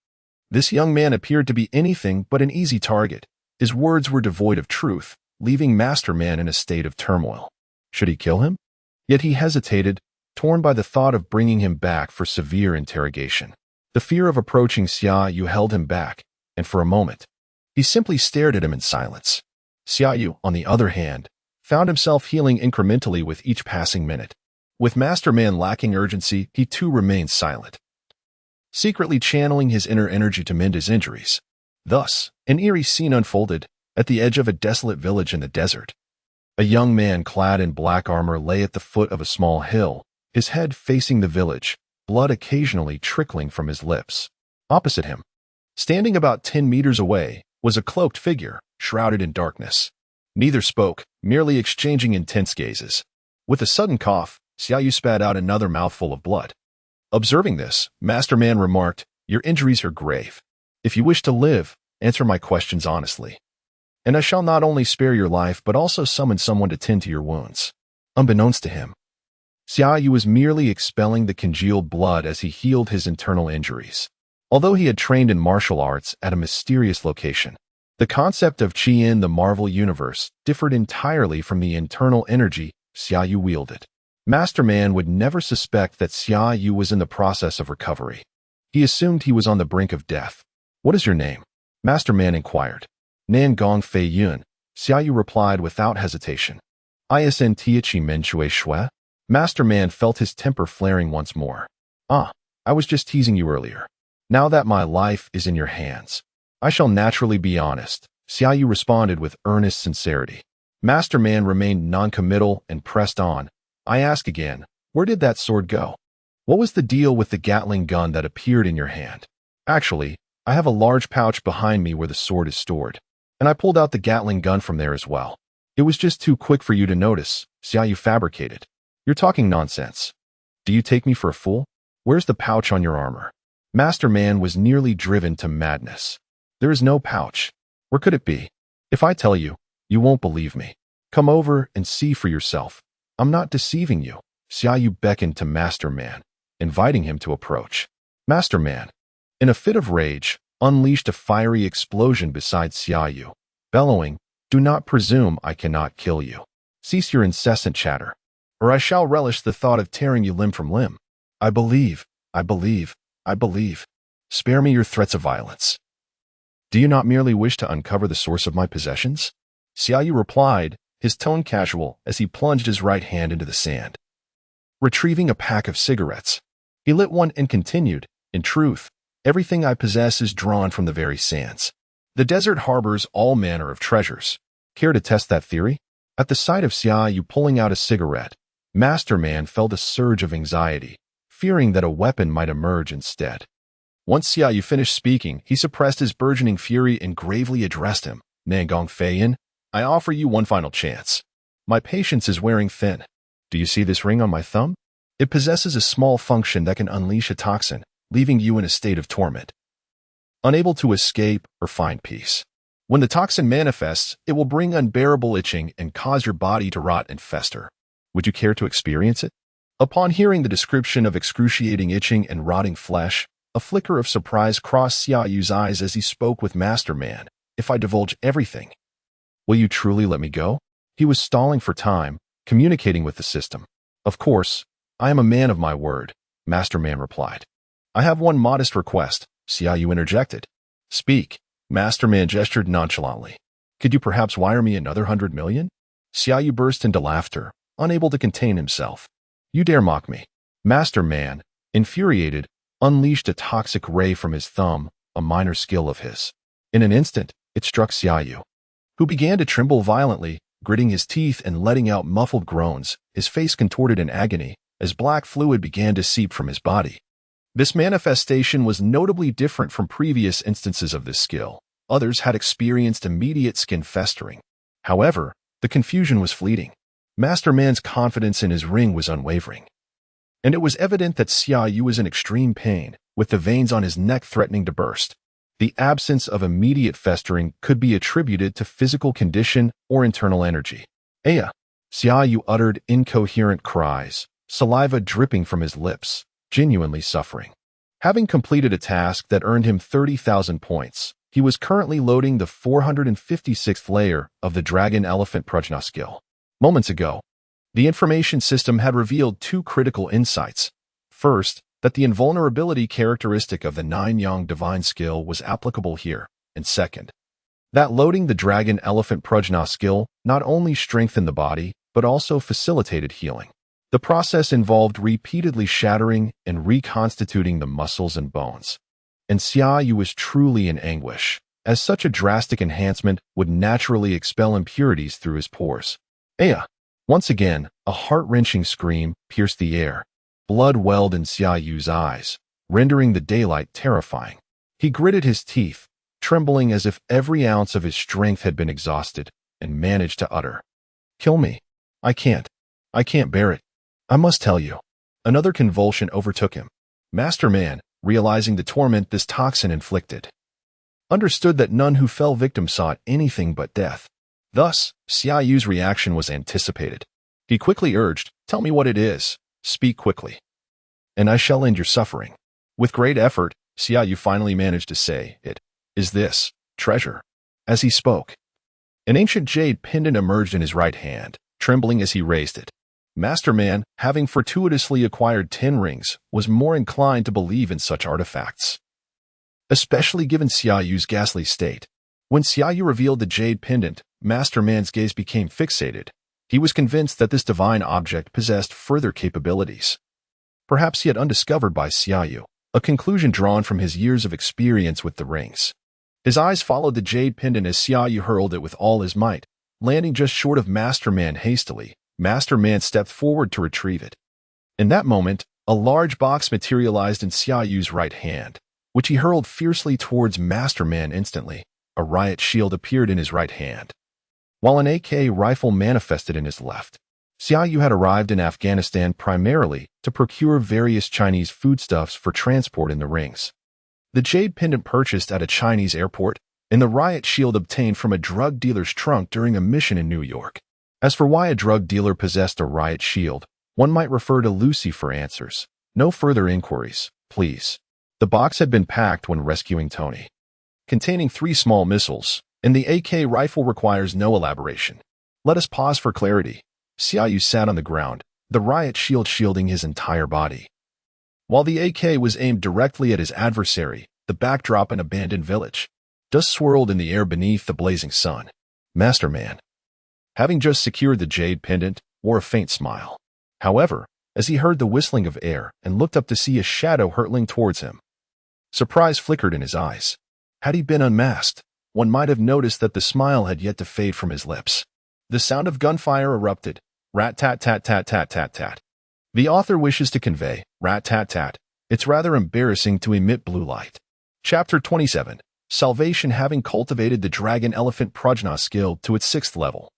This young man appeared to be anything but an easy target. His words were devoid of truth, leaving Masterman in a state of turmoil. Should he kill him? Yet he hesitated, torn by the thought of bringing him back for severe interrogation. The fear of approaching Xiaoyu held him back, and for a moment, he simply stared at him in silence. Xiaoyu, on the other hand, found himself healing incrementally with each passing minute. With Masterman lacking urgency, he too remained silent, secretly channeling his inner energy to mend his injuries. Thus, an eerie scene unfolded at the edge of a desolate village in the desert. A young man clad in black armor lay at the foot of a small hill, his head facing the village, blood occasionally trickling from his lips. Opposite him, standing about 10 meters away, was a cloaked figure, shrouded in darkness. Neither spoke, merely exchanging intense gazes. With a sudden cough, Xiaoyu spat out another mouthful of blood. Observing this, Masterman remarked, "Your injuries are grave. If you wish to live, answer my questions honestly, and I shall not only spare your life but also summon someone to tend to your wounds." Unbeknownst to him, Xiaoyu was merely expelling the congealed blood as he healed his internal injuries. Although he had trained in martial arts at a mysterious location, the concept of Qi in the Marvel Universe differed entirely from the internal energy Xiaoyu wielded. Masterman would never suspect that Xiaoyu was in the process of recovery. He assumed he was on the brink of death. "What is your name?" Masterman inquired. "Nan Gong Fei Yun," Xiaoyu replied without hesitation. "Isn Tiachi Menchue Shui?" Masterman felt his temper flaring once more. "Ah, I was just teasing you earlier. Now that my life is in your hands, I shall naturally be honest," Xiaoyu responded with earnest sincerity. Masterman remained noncommittal and pressed on. "I ask again, where did that sword go? What was the deal with the Gatling gun that appeared in your hand?" "Actually, I have a large pouch behind me where the sword is stored, and I pulled out the Gatling gun from there as well. It was just too quick for you to notice," Xiaoyu fabricated. "You're talking nonsense. Do you take me for a fool? Where's the pouch on your armor?" Masterman was nearly driven to madness. "There is no pouch. Where could it be? If I tell you, you won't believe me. Come over and see for yourself. I'm not deceiving you." Xiaoyu beckoned to Masterman, inviting him to approach. Masterman, in a fit of rage, unleashed a fiery explosion beside Xiaoyu, bellowing, "Do not presume I cannot kill you. Cease your incessant chatter, or I shall relish the thought of tearing you limb from limb. I believe. Spare me your threats of violence. Do you not merely wish to uncover the source of my possessions?" Xiaoyu replied, his tone casual as he plunged his right hand into the sand, retrieving a pack of cigarettes. He lit one and continued, "In truth, everything I possess is drawn from the very sands. The desert harbors all manner of treasures. Care to test that theory?" At the sight of Xiaoyu pulling out a cigarette, Masterman felt a surge of anxiety, fearing that a weapon might emerge instead. Once Xiaoyu finished speaking, he suppressed his burgeoning fury and gravely addressed him. "Nangong Feiyin, I offer you one final chance. My patience is wearing thin. Do you see this ring on my thumb? It possesses a small function that can unleash a toxin, leaving you in a state of torment, unable to escape or find peace. When the toxin manifests, it will bring unbearable itching and cause your body to rot and fester. Would you care to experience it?" Upon hearing the description of excruciating itching and rotting flesh, a flicker of surprise crossed Xiaoyu's eyes as he spoke with Masterman. "If I divulge everything, will you truly let me go?" He was stalling for time, communicating with the system. "Of course, I am a man of my word," Masterman replied. "I have one modest request," Xiaoyu interjected. "Speak." Masterman gestured nonchalantly. "Could you perhaps wire me another 100 million? Xiaoyu burst into laughter, unable to contain himself. "You dare mock me?" Masterman, infuriated, unleashed a toxic ray from his thumb, a minor skill of his. In an instant, it struck Xiaoyu, who began to tremble violently, gritting his teeth and letting out muffled groans, his face contorted in agony, as black fluid began to seep from his body. This manifestation was notably different from previous instances of this skill. Others had experienced immediate skin festering. However, the confusion was fleeting. Master Man's confidence in his ring was unwavering. And it was evident that Xia Yu was in extreme pain, with the veins on his neck threatening to burst. The absence of immediate festering could be attributed to physical condition or internal energy. Aya! Xia Yu uttered incoherent cries, saliva dripping from his lips, genuinely suffering. Having completed a task that earned him 30,000 points, he was currently loading the 456th layer of the Dragon Elephant Prajna skill. Moments ago, the information system had revealed two critical insights. First, that the invulnerability characteristic of the Nine-Yang Divine skill was applicable here, and second, that loading the Dragon Elephant Prajna skill not only strengthened the body, but also facilitated healing. The process involved repeatedly shattering and reconstituting the muscles and bones. And Xia Yu was truly in anguish, as such a drastic enhancement would naturally expel impurities through his pores. Aya! Once again, a heart-wrenching scream pierced the air. Blood welled in Xia Yu's eyes, rendering the daylight terrifying. He gritted his teeth, trembling as if every ounce of his strength had been exhausted, and managed to utter, "Kill me. I can't bear it. I must tell you." Another convulsion overtook him. Master Man, realizing the torment this toxin inflicted, understood that none who fell victim sought anything but death. Thus, Xia Yu's reaction was anticipated. He quickly urged, "Tell me what it is. Speak quickly, and I shall end your suffering." With great effort, Xia Yu finally managed to say, "It is this treasure." As he spoke, an ancient jade pendant emerged in his right hand, trembling as he raised it. Master Man, having fortuitously acquired 10 rings, was more inclined to believe in such artifacts, especially given Xia Yu's ghastly state. When Xia Yu revealed the jade pendant, Master Man's gaze became fixated. He was convinced that this divine object possessed further capabilities, perhaps yet undiscovered by Xia Yu, a conclusion drawn from his years of experience with the rings. His eyes followed the jade pendant as Xia Yu hurled it with all his might, landing just short of Master Man hastily. Master Man stepped forward to retrieve it. In that moment, a large box materialized in Xia Yu's right hand, which he hurled fiercely towards Master Man instantly. A riot shield appeared in his right hand, while an AK rifle manifested in his left. Xia Yu had arrived in Afghanistan primarily to procure various Chinese foodstuffs for transport in the rings. The jade pendant purchased at a Chinese airport, and the riot shield obtained from a drug dealer's trunk during a mission in New York. As for why a drug dealer possessed a riot shield, one might refer to Lucy for answers. No further inquiries, please. The box had been packed when rescuing Tony, containing 3 small missiles, and the AK rifle requires no elaboration. Let us pause for clarity. Xia Yu sat on the ground, the riot shield shielding his entire body. While the AK was aimed directly at his adversary, the backdrop an abandoned village. Dust swirled in the air beneath the blazing sun. Master Man, having just secured the jade pendant, wore a faint smile. However, as he heard the whistling of air and looked up to see a shadow hurtling towards him, surprise flickered in his eyes. Had he been unmasked, one might have noticed that the smile had yet to fade from his lips. The sound of gunfire erupted. Rat-tat-tat-tat-tat-tat-tat. The author wishes to convey, rat-tat-tat, it's rather embarrassing to emit blue light. Chapter 27. Salvation. Having cultivated the Dragon Elephant Prajna skill to its 6th level,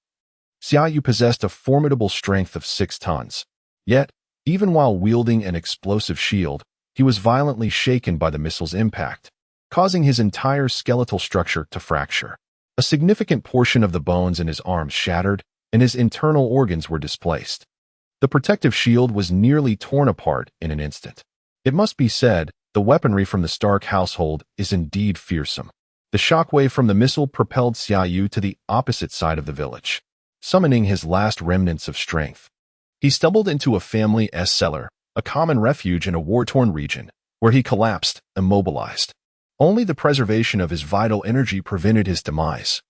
Xia Yu possessed a formidable strength of 6 tons. Yet, even while wielding an explosive shield, he was violently shaken by the missile's impact, causing his entire skeletal structure to fracture. A significant portion of the bones in his arms shattered, and his internal organs were displaced. The protective shield was nearly torn apart in an instant. It must be said, the weaponry from the Stark household is indeed fearsome. The shockwave from the missile propelled Xia Yu to the opposite side of the village, summoning his last remnants of strength. He stumbled into a family cellar, a common refuge in a war-torn region, where he collapsed, immobilized. Only the preservation of his vital energy prevented his demise,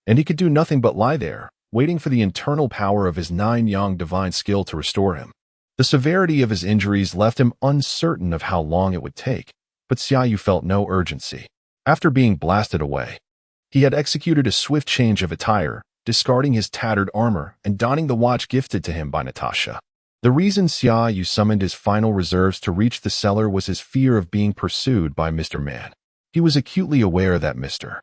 and he could do nothing but lie there, waiting for the internal power of his Nine-Yang Divine skill to restore him. The severity of his injuries left him uncertain of how long it would take, but Xia Yu felt no urgency. After being blasted away, he had executed a swift change of attire, discarding his tattered armor and donning the watch gifted to him by Natasha. The reason Xia Yu summoned his final reserves to reach the cellar was his fear of being pursued by Mr. Man. He was acutely aware that Mr.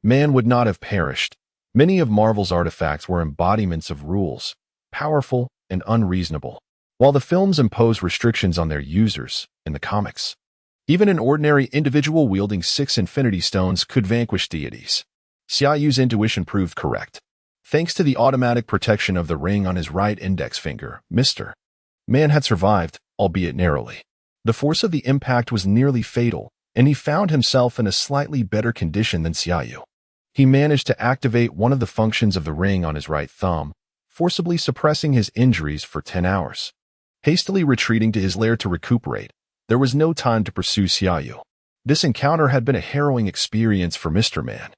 Man would not have perished. Many of Marvel's artifacts were embodiments of rules, powerful and unreasonable. While the films impose restrictions on their users, in the comics, even an ordinary individual wielding 6 Infinity Stones could vanquish deities. Xia Yu's intuition proved correct. Thanks to the automatic protection of the ring on his right index finger, Mr. Man had survived, albeit narrowly. The force of the impact was nearly fatal, and he found himself in a slightly better condition than Xia Yu. He managed to activate one of the functions of the ring on his right thumb, forcibly suppressing his injuries for 10 hours. Hastily retreating to his lair to recuperate, there was no time to pursue Xia Yu. This encounter had been a harrowing experience for Mr. Man.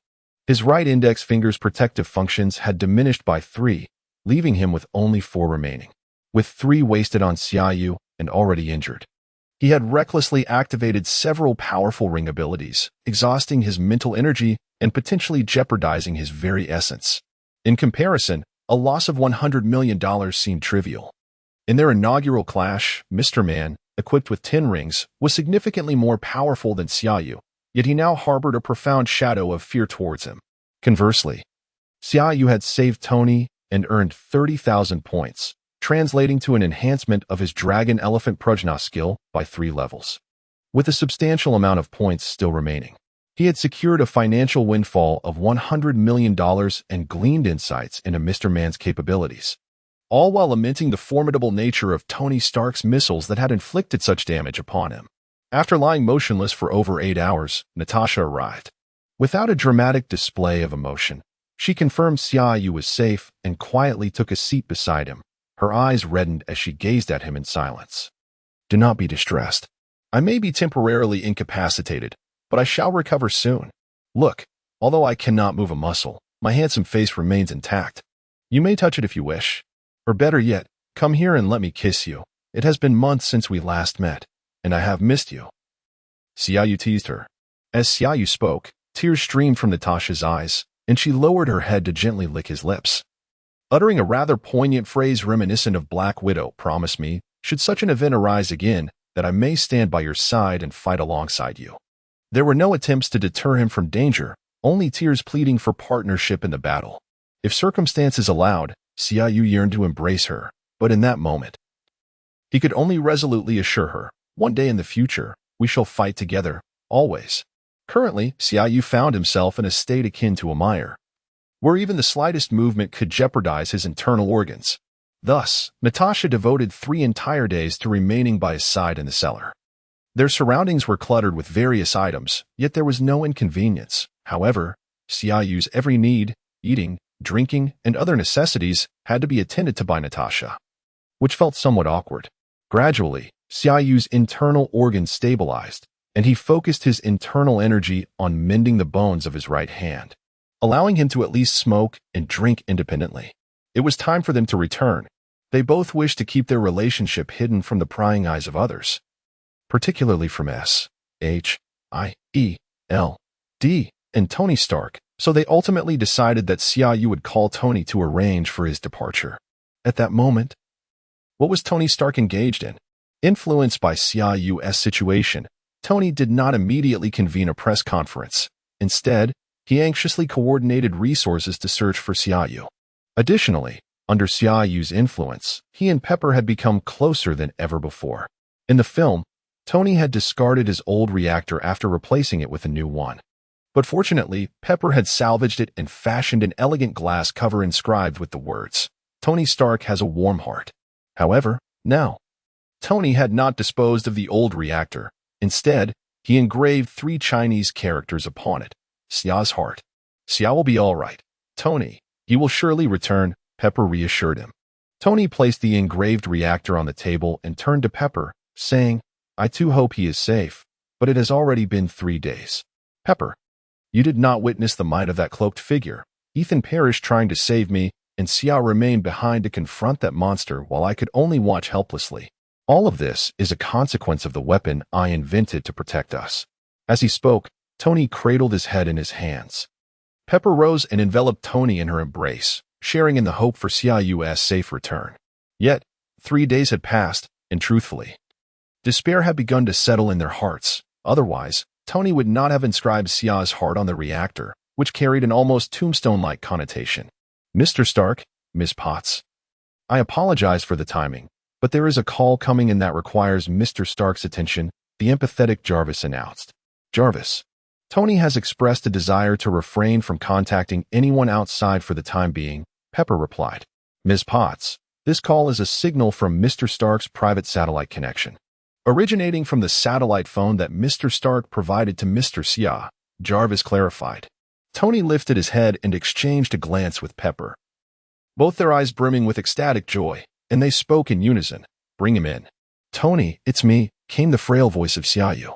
His right index finger's protective functions had diminished by 3, leaving him with only 4 remaining. With 3 wasted on Xia Yu and already injured, he had recklessly activated several powerful ring abilities, exhausting his mental energy and potentially jeopardizing his very essence. In comparison, a loss of $100 million seemed trivial. In their inaugural clash, Mr. Man, equipped with 10 rings, was significantly more powerful than Xia Yu, yet he now harbored a profound shadow of fear towards him. Conversely, Xia Yu had saved Tony and earned 30,000 points, translating to an enhancement of his Dragon Elephant Prajna skill by 3 levels. With a substantial amount of points still remaining, he had secured a financial windfall of $100 million and gleaned insights into Mr. Man's capabilities, all while lamenting the formidable nature of Tony Stark's missiles that had inflicted such damage upon him. After lying motionless for over 8 hours, Natasha arrived. Without a dramatic display of emotion, she confirmed Xia Yu was safe and quietly took a seat beside him. Her eyes reddened as she gazed at him in silence. "Do not be distressed. I may be temporarily incapacitated, but I shall recover soon. Look, although I cannot move a muscle, my handsome face remains intact. You may touch it if you wish. Or better yet, come here and let me kiss you. It has been months since we last met, and I have missed you." Xia Yu teased her. As Xia Yu spoke, tears streamed from Natasha's eyes, and she lowered her head to gently lick his lips. Uttering a rather poignant phrase reminiscent of Black Widow, "Promise me, should such an event arise again, that I may stand by your side and fight alongside you." There were no attempts to deter him from danger, only tears pleading for partnership in the battle. If circumstances allowed, Xia Yu yearned to embrace her, but in that moment, he could only resolutely assure her, "One day in the future, we shall fight together, always." Currently, Xia Yu found himself in a state akin to a mire, where even the slightest movement could jeopardize his internal organs. Thus, Natasha devoted 3 entire days to remaining by his side in the cellar. Their surroundings were cluttered with various items, yet there was no inconvenience. However, Xia Yu's every need, eating, drinking, and other necessities, had to be attended to by Natasha, which felt somewhat awkward. Gradually, Xia Yu's internal organs stabilized, and he focused his internal energy on mending the bones of his right hand, allowing him to at least smoke and drink independently. It was time for them to return. They both wished to keep their relationship hidden from the prying eyes of others, particularly from S.H.I.E.L.D. and Tony Stark, so they ultimately decided that Xia Yu would call Tony to arrange for his departure. At that moment, what was Tony Stark engaged in? Influenced by Xia Yu's situation, Tony did not immediately convene a press conference. Instead, he anxiously coordinated resources to search for Xia Yu. Additionally, under Xia Yu's influence, he and Pepper had become closer than ever before. In the film, Tony had discarded his old reactor after replacing it with a new one. But fortunately, Pepper had salvaged it and fashioned an elegant glass cover inscribed with the words, "Tony Stark has a warm heart." However, now, Tony had not disposed of the old reactor. Instead, he engraved 3 Chinese characters upon it. "Xia's heart. Xia will be all right. Tony, he will surely return," Pepper reassured him. Tony placed the engraved reactor on the table and turned to Pepper, saying, "I too hope he is safe, but it has already been 3 days. Pepper, you did not witness the might of that cloaked figure. Ethan perished trying to save me, and Xia remained behind to confront that monster while I could only watch helplessly. All of this is a consequence of the weapon I invented to protect us." As he spoke, Tony cradled his head in his hands. Pepper rose and enveloped Tony in her embrace, sharing in the hope for Xia Yu's safe return. Yet, 3 days had passed, and truthfully, despair had begun to settle in their hearts. Otherwise, Tony would not have inscribed Xia's heart on the reactor, which carried an almost tombstone-like connotation. Mr. Stark, Miss Potts. I apologize for the timing, but there is a call coming in that requires Mr. Stark's attention, the empathetic Jarvis announced. Jarvis. Tony has expressed a desire to refrain from contacting anyone outside for the time being, Pepper replied. Ms. Potts, this call is a signal from Mr. Stark's private satellite connection. Originating from the satellite phone that Mr. Stark provided to Mr. Xia, Jarvis clarified. Tony lifted his head and exchanged a glance with Pepper, both their eyes brimming with ecstatic joy, and they spoke in unison. Bring him in. Tony, it's me, came the frail voice of Xiaoyu.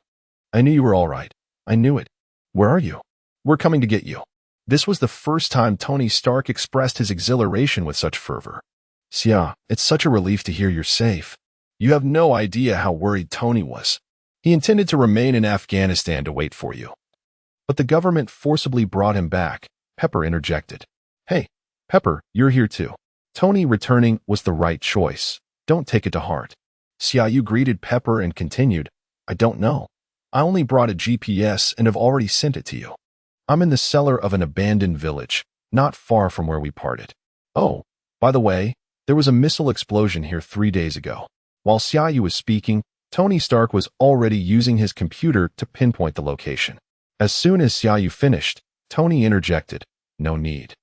I knew you were all right. I knew it. Where are you? We're coming to get you. This was the first time Tony Stark expressed his exhilaration with such fervor. Xia, it's such a relief to hear you're safe. You have no idea how worried Tony was. He intended to remain in Afghanistan to wait for you. But the government forcibly brought him back, Pepper interjected. Hey, Pepper, you're here too. Tony returning was the right choice. Don't take it to heart. Xiaoyu greeted Pepper and continued, I don't know. I only brought a GPS and have already sent it to you. I'm in the cellar of an abandoned village, not far from where we parted. Oh, by the way, there was a missile explosion here 3 days ago. While Xiaoyu was speaking, Tony Stark was already using his computer to pinpoint the location. As soon as Xiaoyu finished, Tony interjected, No need.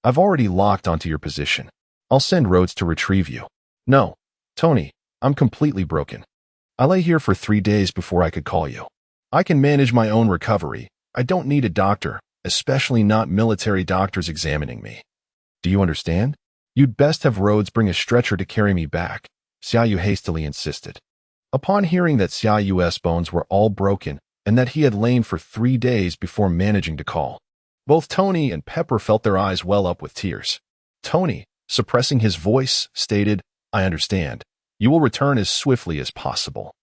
I've already locked onto your position. I'll send Rhodes to retrieve you. No, Tony, I'm completely broken. I lay here for 3 days before I could call you. I can manage my own recovery. I don't need a doctor, especially not military doctors examining me. Do you understand? You'd best have Rhodes bring a stretcher to carry me back, Xiaoyu hastily insisted. Upon hearing that Xiaoyu's bones were all broken and that he had lain for 3 days before managing to call, both Tony and Pepper felt their eyes well up with tears. Tony, suppressing his voice, stated, I understand. You will return as swiftly as possible.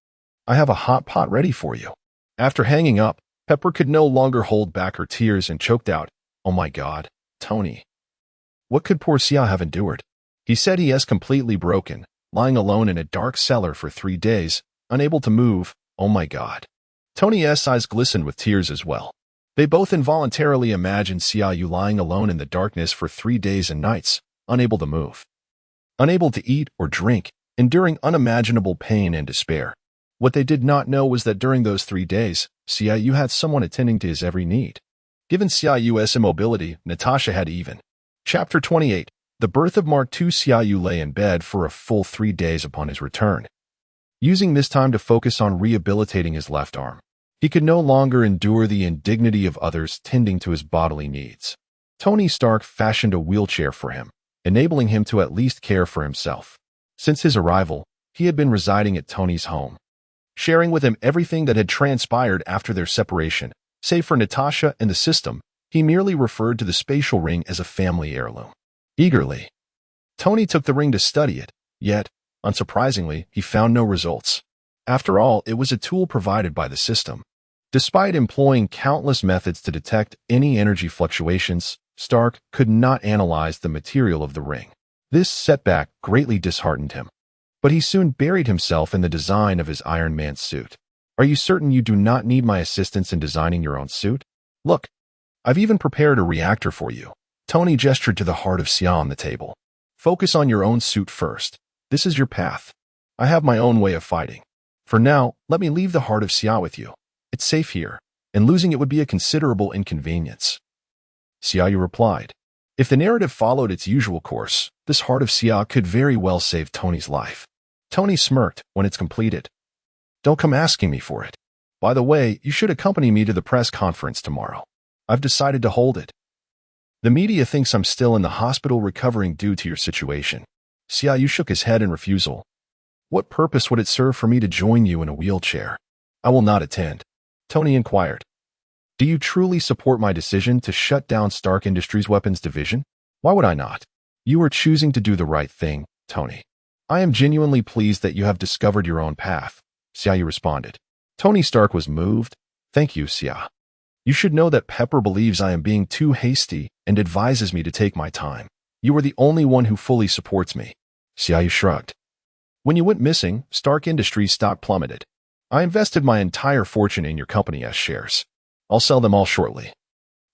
I have a hot pot ready for you. After hanging up, Pepper could no longer hold back her tears and choked out, Oh my God, Tony. What could poor Xia have endured? He said he is completely broken, lying alone in a dark cellar for 3 days, unable to move. Oh my God. Tony's eyes glistened with tears as well. They both involuntarily imagined Xiaoyu lying alone in the darkness for 3 days and nights, unable to move, unable to eat or drink, enduring unimaginable pain and despair. What they did not know was that during those 3 days, Xiaoyu had someone attending to his every need. Given Xiaoyu's immobility, Natasha had even. Chapter 28. The birth of Mark II. Xiaoyu lay in bed for a full 3 days upon his return, using this time to focus on rehabilitating his left arm. He could no longer endure the indignity of others tending to his bodily needs. Tony Stark fashioned a wheelchair for him, enabling him to at least care for himself. Since his arrival, he had been residing at Tony's home, sharing with him everything that had transpired after their separation. Save for Natasha and the system, he merely referred to the spatial ring as a family heirloom. Eagerly, Tony took the ring to study it, yet, unsurprisingly, he found no results. After all, it was a tool provided by the system. Despite employing countless methods to detect any energy fluctuations, Stark could not analyze the material of the ring. This setback greatly disheartened him. But he soon buried himself in the design of his Iron Man suit. Are you certain you do not need my assistance in designing your own suit? Look, I've even prepared a reactor for you. Tony gestured to the heart of Xia on the table. Focus on your own suit first. This is your path. I have my own way of fighting. For now, let me leave the heart of Xia with you. It's safe here, and losing it would be a considerable inconvenience. Xiaoyu replied. If the narrative followed its usual course, this heart of Xia could very well save Tony's life. Tony smirked when it's completed. Don't come asking me for it. By the way, you should accompany me to the press conference tomorrow. I've decided to hold it. The media thinks I'm still in the hospital recovering due to your situation. Xiaoyu shook his head in refusal. What purpose would it serve for me to join you in a wheelchair? I will not attend. Tony inquired. Do you truly support my decision to shut down Stark Industries' weapons division? Why would I not? You are choosing to do the right thing, Tony. I am genuinely pleased that you have discovered your own path, Xiaoyu responded. Tony Stark was moved. Thank you, Xia. You should know that Pepper believes I am being too hasty and advises me to take my time. You are the only one who fully supports me. Xiaoyu shrugged. When you went missing, Stark Industries stock plummeted. I invested my entire fortune in your company as shares. I'll sell them all shortly.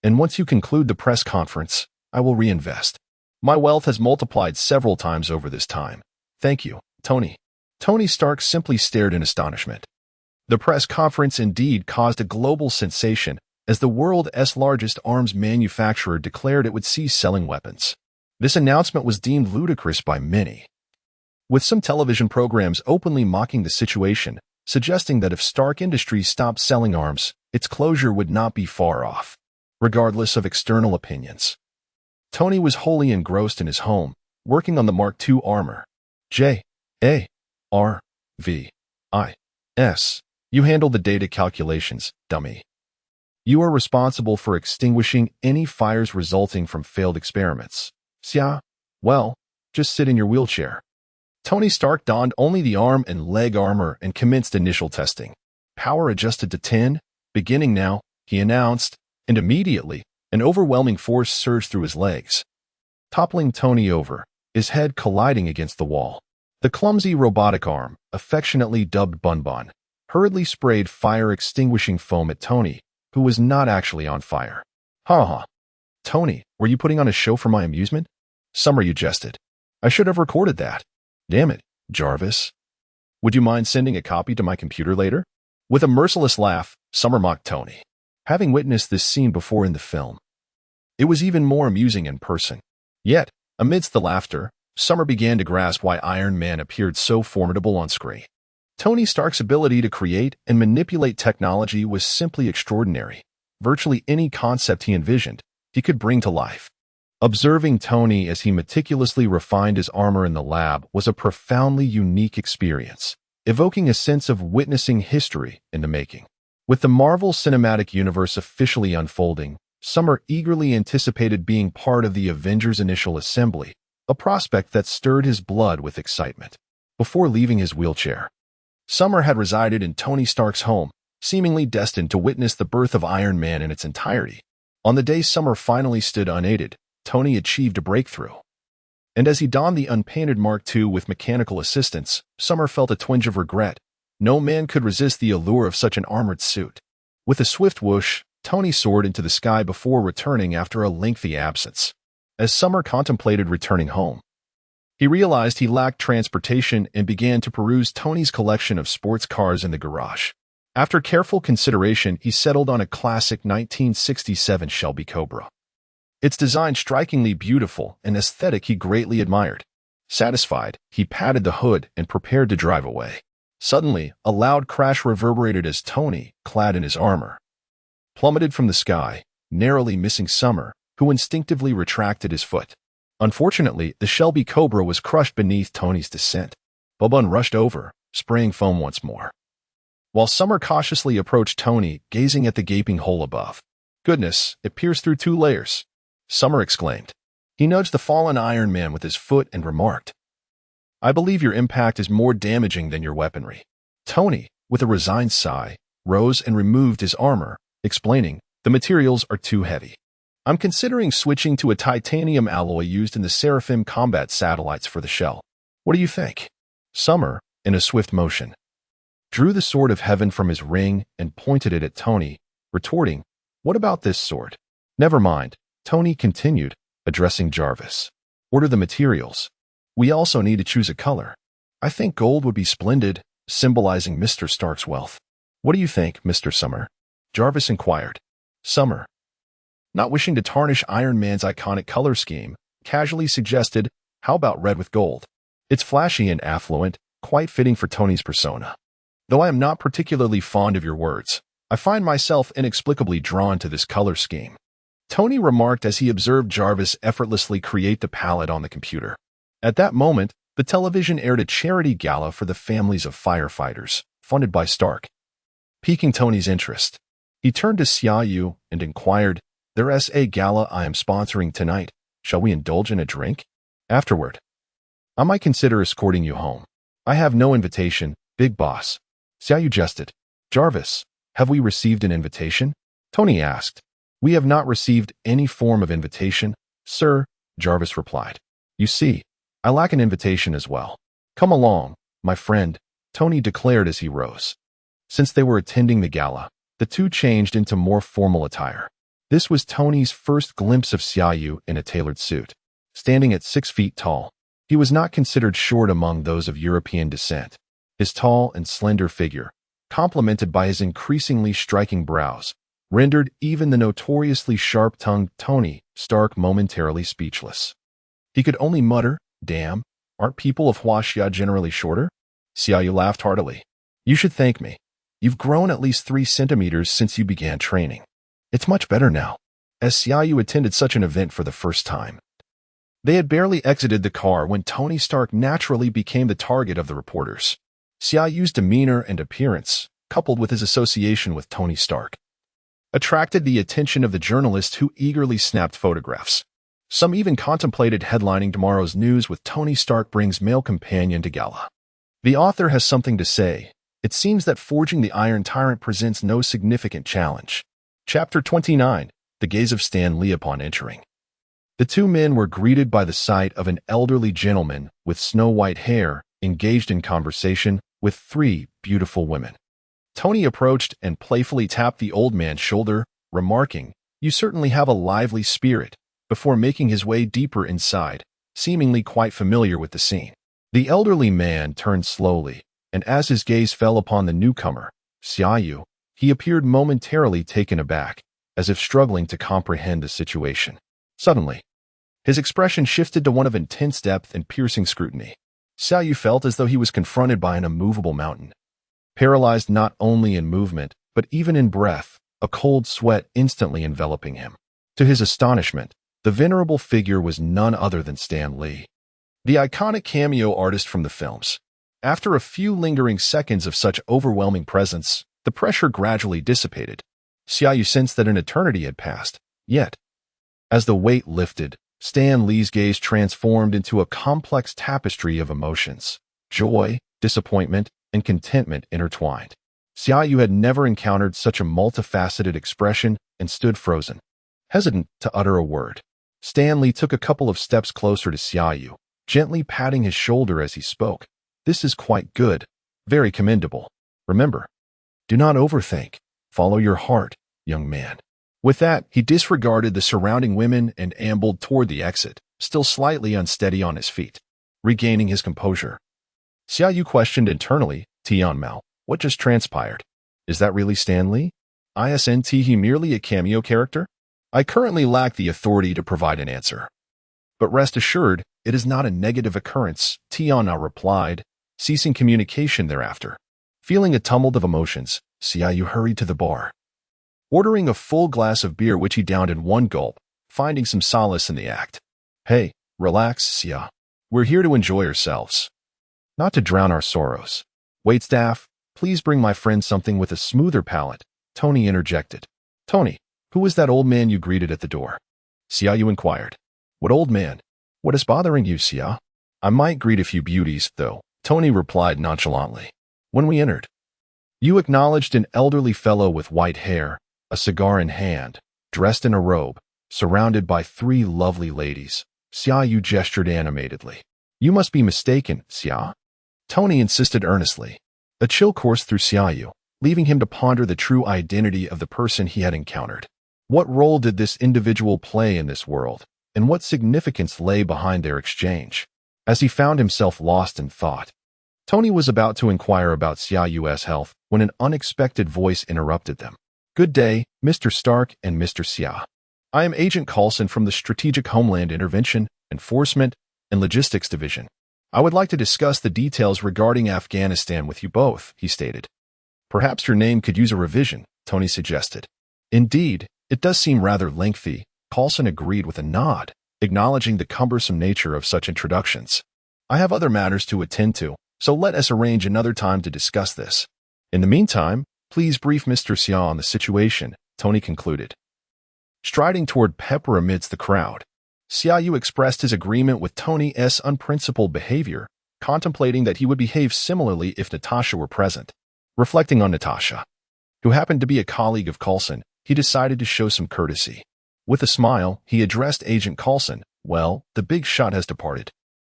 And once you conclude the press conference, I will reinvest. My wealth has multiplied several times over this time. Thank you, Tony. Tony Stark simply stared in astonishment. The press conference indeed caused a global sensation as the world's largest arms manufacturer declared it would cease selling weapons. This announcement was deemed ludicrous by many, with some television programs openly mocking the situation, suggesting that if Stark Industries stopped selling arms, its closure would not be far off, regardless of external opinions. Tony was wholly engrossed in his home, working on the Mark II armor. Jarvis. You handle the data calculations, dummy. You are responsible for extinguishing any fires resulting from failed experiments. Yeah, well, just sit in your wheelchair. Tony Stark donned only the arm and leg armor and commenced initial testing. Power adjusted to 10, beginning now, he announced, and immediately, an overwhelming force surged through his legs, toppling Tony over, his head colliding against the wall. The clumsy robotic arm, affectionately dubbed Bun Bun, hurriedly sprayed fire-extinguishing foam at Tony, who was not actually on fire. Ha. Tony, were you putting on a show for my amusement? Summer, you jested. I should have recorded that. Damn it, Jarvis. Would you mind sending a copy to my computer later? With a merciless laugh, Summer mocked Tony. Having witnessed this scene before in the film, it was even more amusing in person. Yet, amidst the laughter, Summer began to grasp why Iron Man appeared so formidable on screen. Tony Stark's ability to create and manipulate technology was simply extraordinary. Virtually any concept he envisioned, he could bring to life. Observing Tony as he meticulously refined his armor in the lab was a profoundly unique experience, evoking a sense of witnessing history in the making. With the Marvel Cinematic Universe officially unfolding, Summer eagerly anticipated being part of the Avengers' initial assembly, a prospect that stirred his blood with excitement. Before leaving his wheelchair, Summer had resided in Tony Stark's home, seemingly destined to witness the birth of Iron Man in its entirety. On the day Summer finally stood unaided, Tony achieved a breakthrough. And as he donned the unpainted Mark II with mechanical assistance, Summer felt a twinge of regret. No man could resist the allure of such an armored suit. With a swift whoosh, Tony soared into the sky before returning after a lengthy absence. As Summer contemplated returning home, he realized he lacked transportation and began to peruse Tony's collection of sports cars in the garage. After careful consideration, he settled on a classic 1967 Shelby Cobra. Its design strikingly beautiful and aesthetic he greatly admired. Satisfied, he patted the hood and prepared to drive away. Suddenly, a loud crash reverberated as Tony, clad in his armor, plummeted from the sky, narrowly missing Summer, who instinctively retracted his foot. Unfortunately, the Shelby Cobra was crushed beneath Tony's descent. Bun rushed over, spraying foam once more, while Summer cautiously approached Tony, gazing at the gaping hole above. Goodness, it pierced through 2 layers, Summer exclaimed. He nudged the fallen Iron Man with his foot and remarked, I believe your impact is more damaging than your weaponry. Tony, with a resigned sigh, rose and removed his armor, explaining, the materials are too heavy. I'm considering switching to a titanium alloy used in the Seraphim combat satellites for the shell. What do you think? Summer, in a swift motion, drew the sword of heaven from his ring and pointed it at Tony, retorting, What about this sword? Never mind, Tony continued, addressing Jarvis. Order the materials. We also need to choose a color. I think gold would be splendid, symbolizing Mr. Stark's wealth. What do you think, Mr. Summer? Jarvis inquired. Summer, not wishing to tarnish Iron Man's iconic color scheme, casually suggested, how about red with gold? It's flashy and affluent, quite fitting for Tony's persona. Though I am not particularly fond of your words, I find myself inexplicably drawn to this color scheme, Tony remarked as he observed Jarvis effortlessly create the palette on the computer. At that moment, the television aired a charity gala for the families of firefighters, funded by Stark, piquing Tony's interest. He turned to Xiaoyu and inquired, There's a gala I am sponsoring tonight. Shall we indulge in a drink? Afterward, I might consider escorting you home. I have no invitation, big boss. Xiaoyu jested. Jarvis, have we received an invitation? Tony asked. We have not received any form of invitation, sir, Jarvis replied. You see, I lack an invitation as well. Come along, my friend, Tony declared as he rose. Since they were attending the gala, the two changed into more formal attire. This was Tony's first glimpse of Xiaoyu in a tailored suit. Standing at 6 feet tall, he was not considered short among those of European descent. His tall and slender figure, complemented by his increasingly striking brows, rendered even the notoriously sharp-tongued Tony Stark momentarily speechless. He could only mutter, "Damn, aren't people of Huaxia generally shorter?" Xiaoyu laughed heartily. "You should thank me. You've grown at least 3 centimeters since you began training. It's much better now." As Xiaoyu attended such an event for the first time, they had barely exited the car when Tony Stark naturally became the target of the reporters. Xiaoyu's demeanor and appearance, coupled with his association with Tony Stark, attracted the attention of the journalists who eagerly snapped photographs. Some even contemplated headlining tomorrow's news with Tony Stark brings male companion to gala. The author has something to say. It seems that forging the Iron Tyrant presents no significant challenge. Chapter 29. The Gaze of Stan Lee upon entering. The two men were greeted by the sight of an elderly gentleman with snow-white hair engaged in conversation with 3 beautiful women. Tony approached and playfully tapped the old man's shoulder, remarking, "You certainly have a lively spirit," before making his way deeper inside, seemingly quite familiar with the scene. The elderly man turned slowly, and as his gaze fell upon the newcomer, Xiaoyu, he appeared momentarily taken aback, as if struggling to comprehend the situation. Suddenly, his expression shifted to one of intense depth and piercing scrutiny. Xiaoyu felt as though he was confronted by an immovable mountain. Paralyzed not only in movement, but even in breath, a cold sweat instantly enveloping him. To his astonishment, the venerable figure was none other than Stan Lee, the iconic cameo artist from the films. After a few lingering seconds of such overwhelming presence, the pressure gradually dissipated. Xiaoyu sensed that an eternity had passed. Yet, as the weight lifted, Stan Lee's gaze transformed into a complex tapestry of emotions. Joy, disappointment, and contentment intertwined. Xiaoyu had never encountered such a multifaceted expression and stood frozen, hesitant to utter a word. Stan Lee took a couple of steps closer to Xiaoyu, gently patting his shoulder as he spoke. "This is quite good, very commendable. Remember, do not overthink. Follow your heart, young man." With that, he disregarded the surrounding women and ambled toward the exit, still slightly unsteady on his feet. Regaining his composure, Xiaoyu questioned internally, "Tian Mao, what just transpired? Is that really Stan Lee? Isn't he merely a cameo character?" "I currently lack the authority to provide an answer. But rest assured, it is not a negative occurrence," Tian Mao replied, ceasing communication thereafter. Feeling a tumult of emotions, Xiaoyu hurried to the bar, ordering a full glass of beer which he downed in one gulp, finding some solace in the act. "Hey, relax, Xia. We're here to enjoy ourselves, not to drown our sorrows. Waitstaff, please bring my friend something with a smoother palate," Tony interjected. "Tony, who was that old man you greeted at the door?" Xiaoyu inquired. "What old man? What is bothering you, Xia?" "I might greet a few beauties, though," Tony replied nonchalantly. "When we entered, you acknowledged an elderly fellow with white hair, a cigar in hand, dressed in a robe, surrounded by 3 lovely ladies." Xiaoyu gestured animatedly. "You must be mistaken, Xia," Tony insisted earnestly. A chill coursed through Xiaoyu, leaving him to ponder the true identity of the person he had encountered. What role did this individual play in this world, and what significance lay behind their exchange? As he found himself lost in thought, Tony was about to inquire about Xiaoyu's health when an unexpected voice interrupted them. "Good day, Mr. Stark and Mr. Xia. I am Agent Coulson from the Strategic Homeland Intervention, Enforcement, and Logistics Division. I would like to discuss the details regarding Afghanistan with you both," he stated. "Perhaps your name could use a revision," Tony suggested. "Indeed, it does seem rather lengthy," Coulson agreed with a nod, acknowledging the cumbersome nature of such introductions. "I have other matters to attend to, so let us arrange another time to discuss this. In the meantime, please brief Mr. Xia on the situation," Tony concluded. Striding toward Pepper amidst the crowd, Xiaoyu expressed his agreement with Tony's unprincipled behavior, contemplating that he would behave similarly if Natasha were present. Reflecting on Natasha, who happened to be a colleague of Coulson, he decided to show some courtesy. With a smile, he addressed Agent Coulson. "Well, the big shot has departed.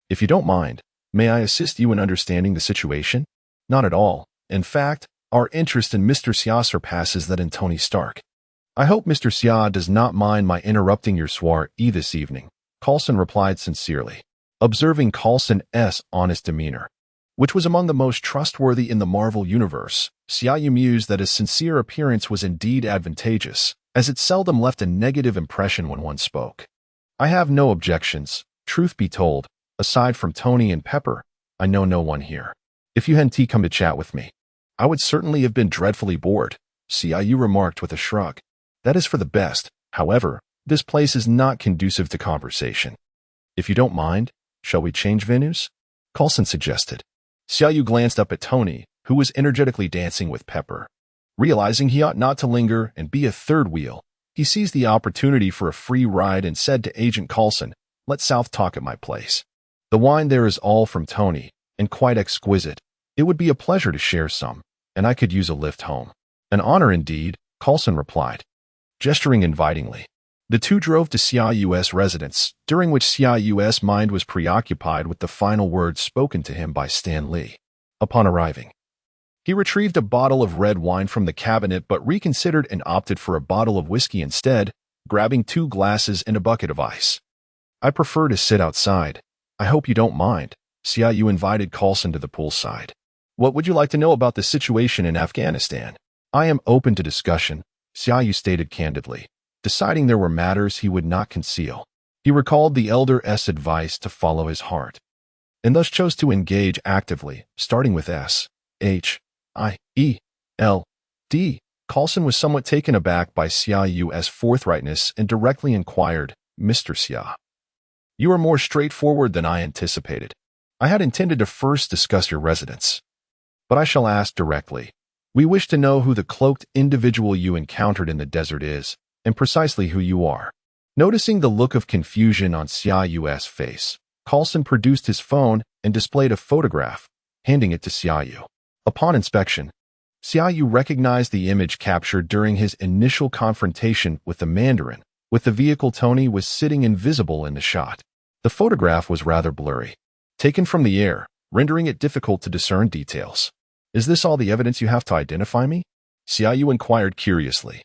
If you don't mind, May I assist you in understanding the situation? Not at all. In fact, our interest in Mr. Xia surpasses that in Tony Stark. I hope Mr. Xia does not mind my interrupting your soiree this evening, Coulson replied sincerely, observing Coulson's honest demeanor, which was among the most trustworthy in the Marvel universe. Xia mused that his sincere appearance was indeed advantageous, as it seldom left a negative impression when one spoke. I have no objections. Truth be told, aside from Tony and Pepper, I know no one here. If you hadn't come to chat with me, I would certainly have been dreadfully bored, Xia remarked with a shrug. That is for the best. However, this place is not conducive to conversation. If you don't mind, shall we change venues? Coulson suggested. Xia glanced up at Tony, who was energetically dancing with Pepper. Realizing he ought not to linger and be a third wheel, he seized the opportunity for a free ride and said to Agent Coulson, "Let South talk at my place. The wine there is all from Tony, and quite exquisite. It would be a pleasure to share some, and I could use a lift home." "An honor indeed," Coulson replied, gesturing invitingly. The two drove to Xiao's residence, during which Xiao's mind was preoccupied with the final words spoken to him by Stan Lee. Upon arriving, he retrieved a bottle of red wine from the cabinet but reconsidered and opted for a bottle of whiskey instead, grabbing 2 glasses and a bucket of ice. "I prefer to sit outside. I hope you don't mind." Xiao invited Coulson to the poolside. "What would you like to know about the situation in Afghanistan?" "I am open to discussion," Xiao stated candidly, deciding there were matters he would not conceal. He recalled the elder's advice to follow his heart, and thus chose to engage actively, starting with S-H-I-E-L-D. Coulson was somewhat taken aback by Xiao's forthrightness and directly inquired, "Mr. Xia, you are more straightforward than I anticipated. I had intended to first discuss your residence, but I shall ask directly. We wish to know who the cloaked individual you encountered in the desert is, and precisely who you are." Noticing the look of confusion on Xiao's face, Coulson produced his phone and displayed a photograph, handing it to Xiao. Upon inspection, Xiao recognized the image captured during his initial confrontation with the Mandarin, with the vehicle Tony was sitting invisible in the shot. The photograph was rather blurry, taken from the air, rendering it difficult to discern details. "Is this all the evidence you have to identify me?" Xiao inquired curiously.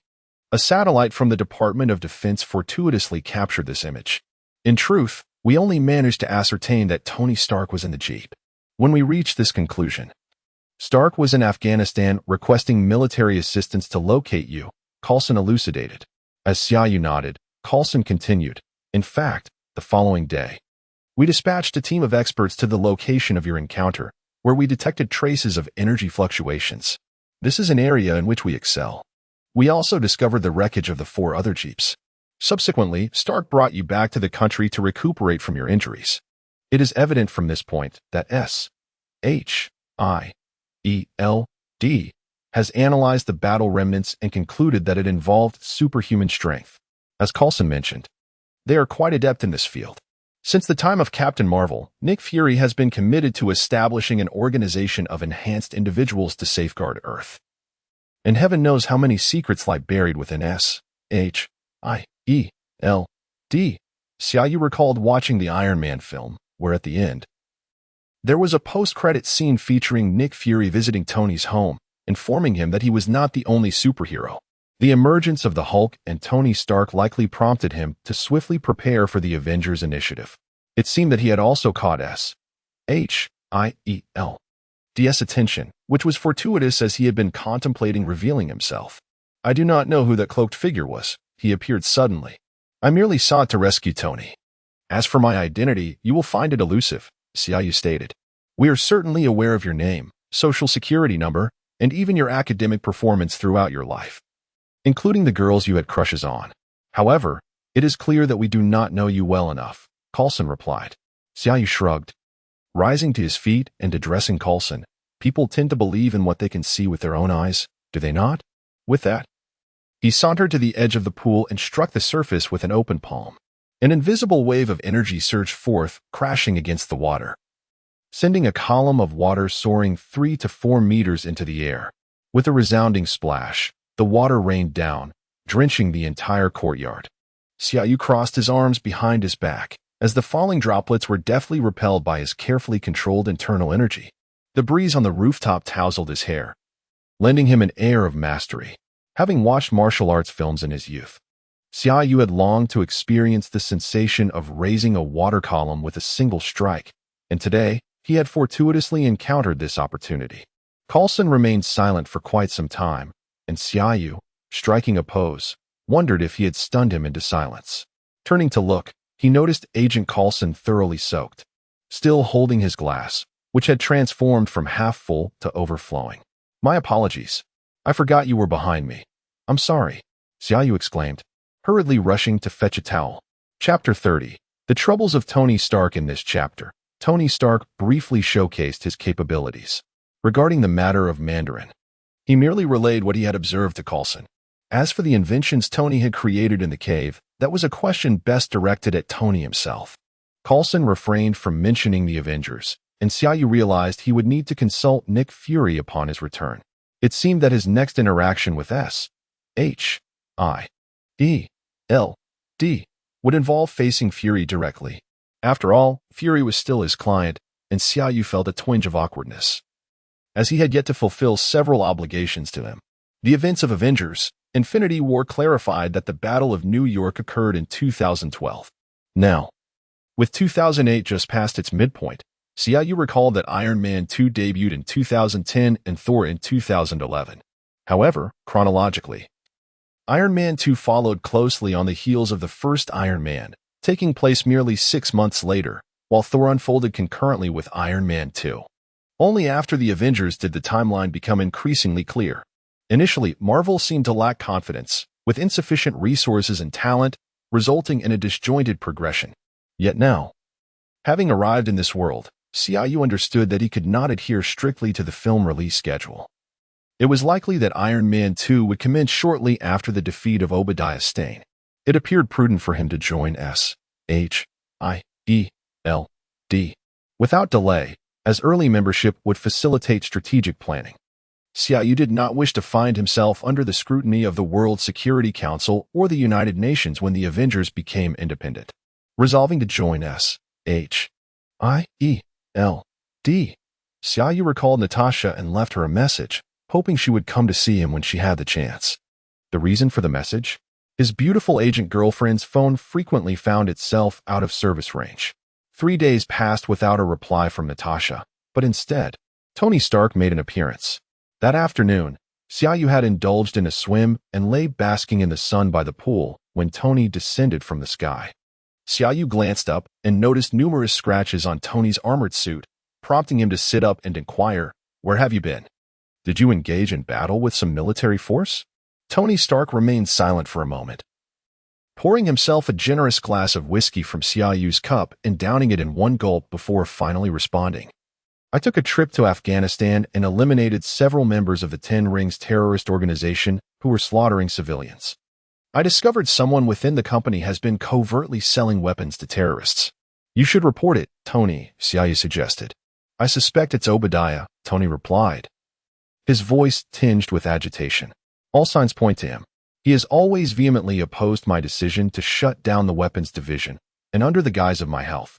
"A satellite from the Department of Defense fortuitously captured this image. In truth, we only managed to ascertain that Tony Stark was in the Jeep. When we reached this conclusion, Stark was in Afghanistan requesting military assistance to locate you," Coulson elucidated. As Xiao nodded, Coulson continued, "In fact, the following day, we dispatched a team of experts to the location of your encounter, where we detected traces of energy fluctuations. This is an area in which we excel. We also discovered the wreckage of the 4 other Jeeps. Subsequently, Stark brought you back to the country to recuperate from your injuries. It is evident from this point that S-H-I-E-L-D has analyzed the battle remnants and concluded that it involved superhuman strength. As Coulson mentioned, they are quite adept in this field. Since the time of Captain Marvel, Nick Fury has been committed to establishing an organization of enhanced individuals to safeguard Earth. And heaven knows how many secrets lie buried within S-H-I-E-L-D. Xiao recalled watching the Iron Man film, where at the end, there was a post-credit scene featuring Nick Fury visiting Tony's home, informing him that he was not the only superhero. The emergence of the Hulk and Tony Stark likely prompted him to swiftly prepare for the Avengers initiative. It seemed that he had also caught S-H-I-E-L-D's attention, which was fortuitous as he had been contemplating revealing himself. "I do not know who that cloaked figure was. He appeared suddenly. I merely sought to rescue Tony. As for my identity, you will find it elusive," Xiao stated. "We are certainly aware of your name, social security number, and even your academic performance throughout your life, including the girls you had crushes on. However, it is clear that we do not know you well enough," Coulson replied. Xiao shrugged. Rising to his feet and addressing Coulson, "People tend to believe in what they can see with their own eyes, do they not?" With that, he sauntered to the edge of the pool and struck the surface with an open palm. An invisible wave of energy surged forth, crashing against the water, sending a column of water soaring 3 to 4 meters into the air. With a resounding splash, the water rained down, drenching the entire courtyard. Xiao crossed his arms behind his back as the falling droplets were deftly repelled by his carefully controlled internal energy. The breeze on the rooftop tousled his hair, lending him an air of mastery. Having watched martial arts films in his youth, Xiaoyu had longed to experience the sensation of raising a water column with a single strike, and today he had fortuitously encountered this opportunity. Coulson remained silent for quite some time, and Xiaoyu, striking a pose, wondered if he had stunned him into silence. Turning to look, he noticed Agent Coulson thoroughly soaked, still holding his glass, which had transformed from half full to overflowing. "My apologies. I forgot you were behind me. I'm sorry," Xiaoyu exclaimed, hurriedly rushing to fetch a towel. Chapter 30. The troubles of Tony Stark. In this chapter, Tony Stark briefly showcased his capabilities. Regarding the matter of Mandarin, he merely relayed what he had observed to Coulson. As for the inventions Tony had created in the cave, that was a question best directed at Tony himself. Coulson refrained from mentioning the Avengers, and Xiaoyu realized he would need to consult Nick Fury upon his return. It seemed that his next interaction with S.H.I.E.L.D. would involve facing Fury directly. After all, Fury was still his client, and Xiaoyu felt a twinge of awkwardness, as he had yet to fulfill several obligations to him. The events of Avengers: Infinity War clarified that the Battle of New York occurred in 2012. Now, with 2008 just past its midpoint, Xiaoyu recalled that Iron Man 2 debuted in 2010 and Thor in 2011. However, chronologically, Iron Man 2 followed closely on the heels of the first Iron Man, taking place merely 6 months later, while Thor unfolded concurrently with Iron Man 2. Only after the Avengers did the timeline become increasingly clear. Initially, Marvel seemed to lack confidence, with insufficient resources and talent, resulting in a disjointed progression. Yet now, having arrived in this world, Xiaoyu understood that he could not adhere strictly to the film release schedule. It was likely that Iron Man 2 would commence shortly after the defeat of Obadiah Stane. It appeared prudent for him to join S.H.I.E.L.D. without delay, as early membership would facilitate strategic planning. Xiaoyu did not wish to find himself under the scrutiny of the World Security Council or the United Nations when the Avengers became independent. Resolving to join S.H.I.E.L.D., Xiaoyu recalled Natasha and left her a message, hoping she would come to see him when she had the chance. The reason for the message? His beautiful agent girlfriend's phone frequently found itself out of service range. 3 days passed without a reply from Natasha, but instead, Tony Stark made an appearance. That afternoon, Xiaoyu had indulged in a swim and lay basking in the sun by the pool when Tony descended from the sky. Xiaoyu glanced up and noticed numerous scratches on Tony's armored suit, prompting him to sit up and inquire, "Where have you been? Did you engage in battle with some military force?" Tony Stark remained silent for a moment, pouring himself a generous glass of whiskey from Xiaoyu's cup and downing it in one gulp before finally responding. "I took a trip to Afghanistan and eliminated several members of the 10 Rings terrorist organization who were slaughtering civilians. I discovered someone within the company has been covertly selling weapons to terrorists." "You should report it, Tony," Xiaoyu suggested. "I suspect it's Obadiah," Tony replied, his voice tinged with agitation. "All signs point to him. He has always vehemently opposed my decision to shut down the weapons division, and under the guise of my health,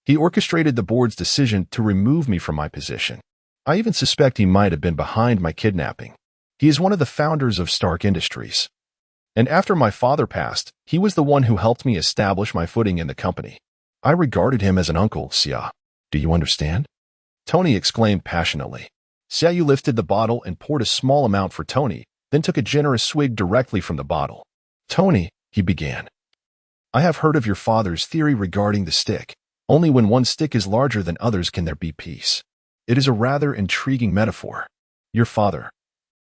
he orchestrated the board's decision to remove me from my position. I even suspect he might have been behind my kidnapping. He is one of the founders of Stark Industries. And after my father passed, he was the one who helped me establish my footing in the company. I regarded him as an uncle, Xia. Do you understand?" Tony exclaimed passionately. Xiaoyu lifted the bottle and poured a small amount for Tony, then took a generous swig directly from the bottle. "Tony," he began, "I have heard of your father's theory regarding the stick. Only when one stick is larger than others can there be peace. It is a rather intriguing metaphor. Your father,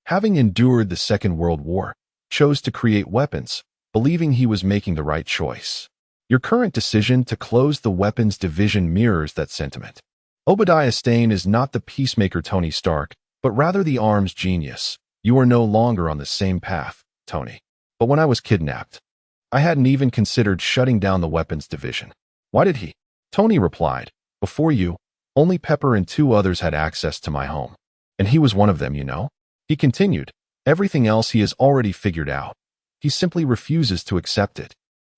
having endured the Second World War, chose to create weapons, believing he was making the right choice. Your current decision to close the weapons division mirrors that sentiment. Obadiah Stane is not the peacemaker Tony Stark, but rather the arms genius. You are no longer on the same path, Tony. But when I was kidnapped, I hadn't even considered shutting down the weapons division." "Why did he?" Tony replied, "Before you, only Pepper and 2 others had access to my home. And he was one of them, you know." He continued, "Everything else he has already figured out. He simply refuses to accept it."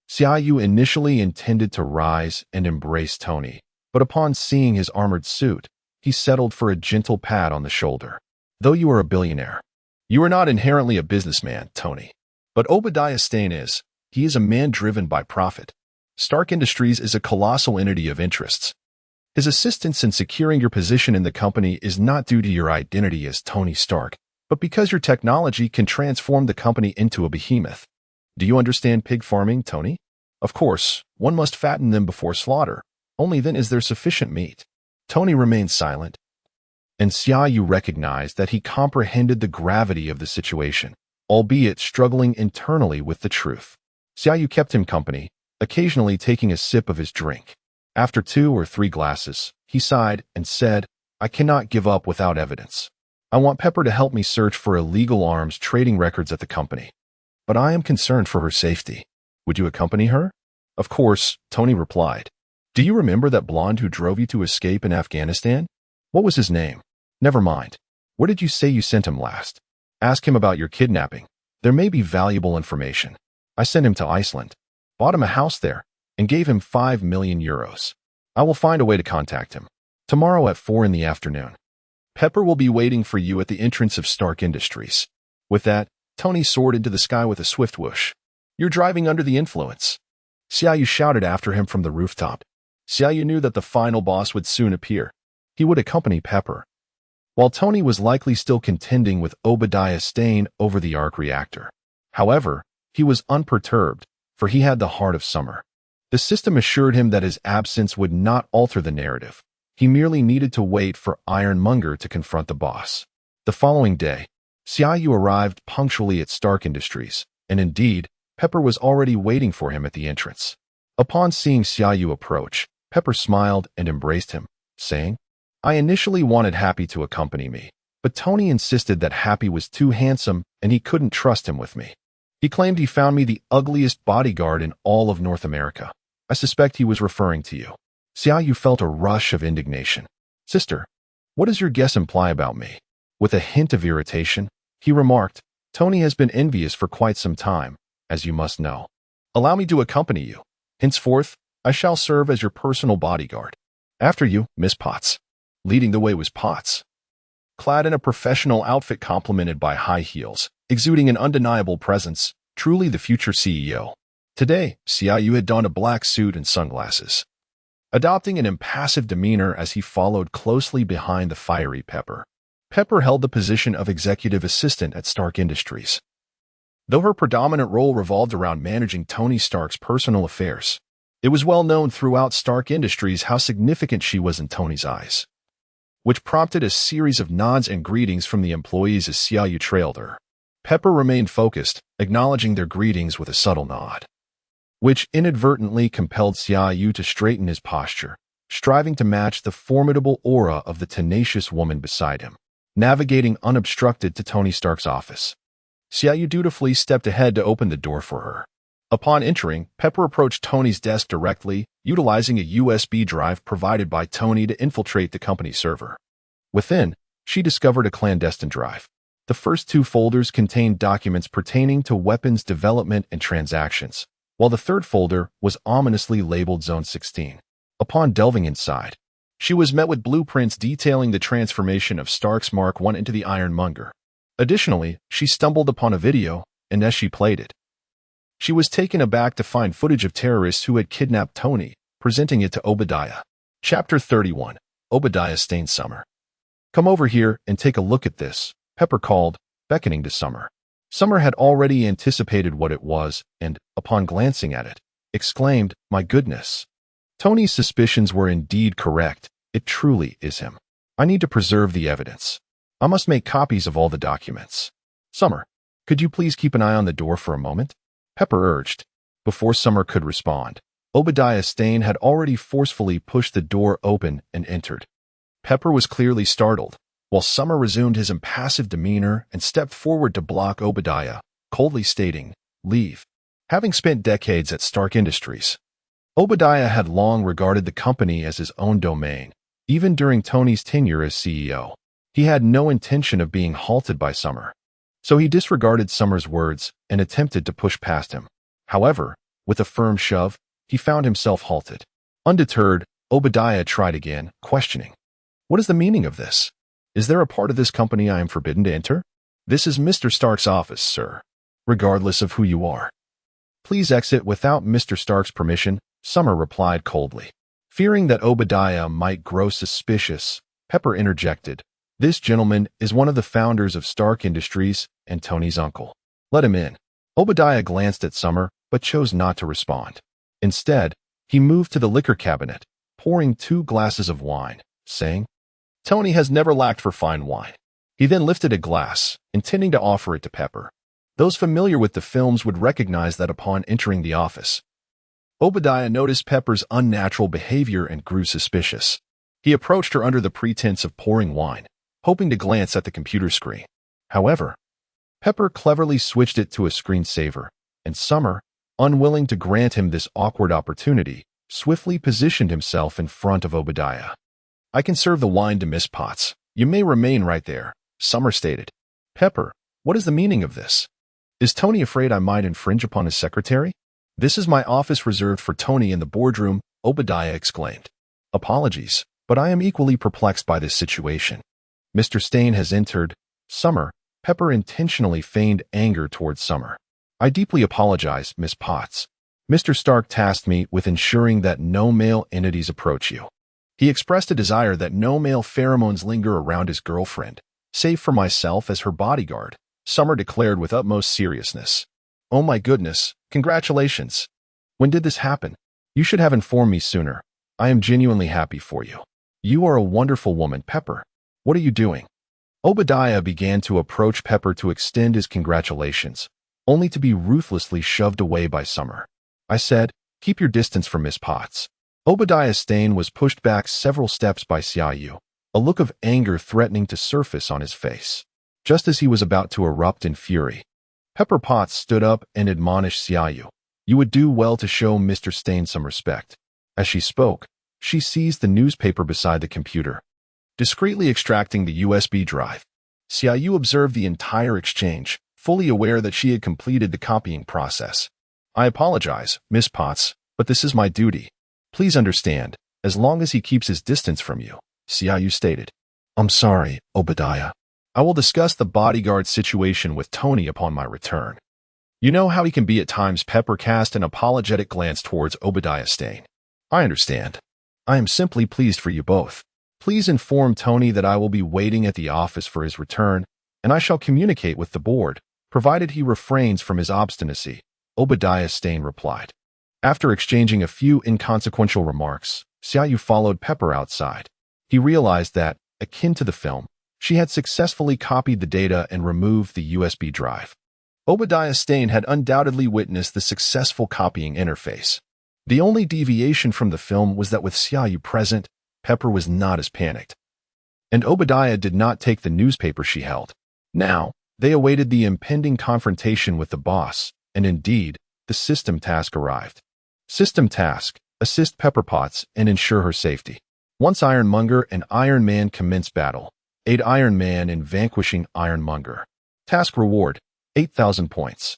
Xiaoyu initially intended to rise and embrace Tony, but upon seeing his armored suit, he settled for a gentle pat on the shoulder. Though you are a billionaire, you are not inherently a businessman, Tony. But Obadiah Stane is. He is a man driven by profit. Stark Industries is a colossal entity of interests. His assistance in securing your position in the company is not due to your identity as Tony Stark, but because your technology can transform the company into a behemoth. Do you understand pig farming, Tony? Of course, one must fatten them before slaughter. Only then is there sufficient meat. Tony remained silent, and Xiaoyu recognized that he comprehended the gravity of the situation, albeit struggling internally with the truth. Xiaoyu kept him company, occasionally taking a sip of his drink. After 2 or 3 glasses, he sighed and said, I cannot give up without evidence. I want Pepper to help me search for illegal arms trading records at the company. But I am concerned for her safety. Would you accompany her? Of course, Tony replied. Do you remember that blonde who drove you to escape in Afghanistan? What was his name? Never mind. Where did you say you sent him last? Ask him about your kidnapping. There may be valuable information. I sent him to Iceland, bought him a house there, and gave him 5 million euros. I will find a way to contact him. Tomorrow at 4 in the afternoon. Pepper will be waiting for you at the entrance of Stark Industries. With that, Tony soared into the sky with a swift whoosh. You're driving under the influence. Xiaoyu shouted after him from the rooftop. Xiaoyu knew that the final boss would soon appear. He would accompany Pepper, while Tony was likely still contending with Obadiah Stane over the arc reactor. However, he was unperturbed, for he had the heart of Summer. The system assured him that his absence would not alter the narrative. He merely needed to wait for Ironmonger to confront the boss. The following day, Xiaoyu arrived punctually at Stark Industries, and indeed, Pepper was already waiting for him at the entrance. Upon seeing Xiaoyu approach, Pepper smiled and embraced him, saying, I initially wanted Happy to accompany me, but Tony insisted that Happy was too handsome and he couldn't trust him with me. He claimed he found me the ugliest bodyguard in all of North America. I suspect he was referring to you. Xiaoyu felt a rush of indignation. Sister, what does your guess imply about me? With a hint of irritation, he remarked, Tony has been envious for quite some time, as you must know. Allow me to accompany you. Henceforth, I shall serve as your personal bodyguard. After you, Miss Potts. Leading the way was Potts, clad in a professional outfit complemented by high heels, exuding an undeniable presence, truly the future CEO. Today, Xiaoyu had donned a black suit and sunglasses, adopting an impassive demeanor as he followed closely behind the fiery Pepper. Pepper held the position of executive assistant at Stark Industries, though her predominant role revolved around managing Tony Stark's personal affairs. It was well known throughout Stark Industries how significant she was in Tony's eyes, which prompted a series of nods and greetings from the employees as Xiaoyu trailed her. Pepper remained focused, acknowledging their greetings with a subtle nod, which inadvertently compelled Xiaoyu to straighten his posture, striving to match the formidable aura of the tenacious woman beside him. Navigating unobstructed to Tony Stark's office, Xiaoyu dutifully stepped ahead to open the door for her. Upon entering, Pepper approached Tony's desk directly, utilizing a USB drive provided by Tony to infiltrate the company server. Within, she discovered a clandestine drive. The first 2 folders contained documents pertaining to weapons development and transactions, while the third folder was ominously labeled Zone 16. Upon delving inside, she was met with blueprints detailing the transformation of Stark's Mark I into the Ironmonger. Additionally, she stumbled upon a video, and as she played it, she was taken aback to find footage of terrorists who had kidnapped Tony, presenting it to Obadiah. Chapter 31. Obadiah Stain's Summer. Come over here and take a look at this, Pepper called, beckoning to Summer. Summer had already anticipated what it was and, upon glancing at it, exclaimed, My goodness. Tony's suspicions were indeed correct. It truly is him. I need to preserve the evidence. I must make copies of all the documents. Summer, could you please keep an eye on the door for a moment? Pepper urged. Before Summer could respond, Obadiah Stane had already forcefully pushed the door open and entered. Pepper was clearly startled, while Summer resumed his impassive demeanor and stepped forward to block Obadiah, coldly stating, Leave. Having spent decades at Stark Industries, Obadiah had long regarded the company as his own domain. Even during Tony's tenure as CEO, he had no intention of being halted by Summer. So he disregarded Summer's words and attempted to push past him. However, With a firm shove, he found himself halted. Undeterred, Obadiah tried again, questioning. What is the meaning of this? Is there a part of this company I am forbidden to enter? This is Mr. Stark's office, sir. Regardless of who you are. Please exit without Mr. Stark's permission, Summer replied coldly. Fearing that Obadiah might grow suspicious, Pepper interjected. This gentleman is one of the founders of Stark Industries and Tony's uncle. Let him in. Obadiah glanced at Summer, but chose not to respond. Instead, he moved to the liquor cabinet, pouring 2 glasses of wine, saying, Tony has never lacked for fine wine. He then lifted a glass, intending to offer it to Pepper. Those familiar with the films would recognize that upon entering the office. Obadiah noticed Pepper's unnatural behavior and grew suspicious. He approached her under the pretense of pouring wine, hoping to glance at the computer screen. However, Pepper cleverly switched it to a screensaver, and Summer, unwilling to grant him this awkward opportunity, swiftly positioned himself in front of Obadiah. I can serve the wine to Miss Potts. You may remain right there, Summer stated. Pepper, what is the meaning of this? Is Tony afraid I might infringe upon his secretary? This is my office reserved for Tony in the boardroom, Obadiah exclaimed. Apologies, but I am equally perplexed by this situation. Mr. Stain has entered. Summer, Pepper intentionally feigned anger towards Summer. I deeply apologize, Miss Potts. Mr. Stark tasked me with ensuring that no male entities approach you. He expressed a desire that no male pheromones linger around his girlfriend, save for myself as her bodyguard, Summer declared with utmost seriousness. Oh my goodness, congratulations. When did this happen? You should have informed me sooner. I am genuinely happy for you. You are a wonderful woman, Pepper. What are you doing? Obadiah began to approach Pepper to extend his congratulations, only to be ruthlessly shoved away by Summer. I said, keep your distance from Miss Potts. Obadiah Stain was pushed back several steps by Xiaoyu, a look of anger threatening to surface on his face. Just as he was about to erupt in fury, Pepper Potts stood up and admonished Xiaoyu. You would do well to show Mr. Stain some respect. As she spoke, she seized the newspaper beside the computer, discreetly extracting the USB drive. Xiaoyu observed the entire exchange, fully aware that she had completed the copying process. I apologize, Miss Potts, but this is my duty. Please understand, as long as he keeps his distance from you, Xiaoyu stated. I'm sorry, Obadiah. I will discuss the bodyguard situation with Tony upon my return. You know how he can be at times. Pepper cast an apologetic glance towards Obadiah Stain. I understand. I am simply pleased for you both. Please inform Tony that I will be waiting at the office for his return, and I shall communicate with the board, provided he refrains from his obstinacy, Obadiah Stain replied. After exchanging a few inconsequential remarks, Xiaoyu followed Pepper outside. He realized that, akin to the film, she had successfully copied the data and removed the USB drive. Obadiah Stain had undoubtedly witnessed the successful copying interface. The only deviation from the film was that with Xiaoyu present, Pepper was not as panicked. And Obadiah did not take the newspaper she held. Now, they awaited the impending confrontation with the boss, and indeed, the system task arrived. System task, assist Pepper Potts and ensure her safety. Once Ironmonger and Iron Man commence battle, aid Iron Man in vanquishing Ironmonger. Task reward, 8,000 points.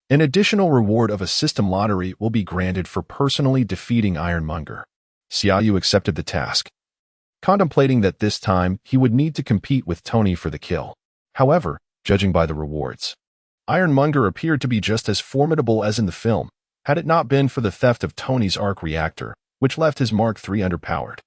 An additional reward of a system lottery will be granted for personally defeating Ironmonger. Xiaoyu accepted the task, contemplating that this time he would need to compete with Tony for the kill. However, judging by the rewards, Ironmonger appeared to be just as formidable as in the film, had it not been for the theft of Tony's arc reactor, which left his Mark III underpowered.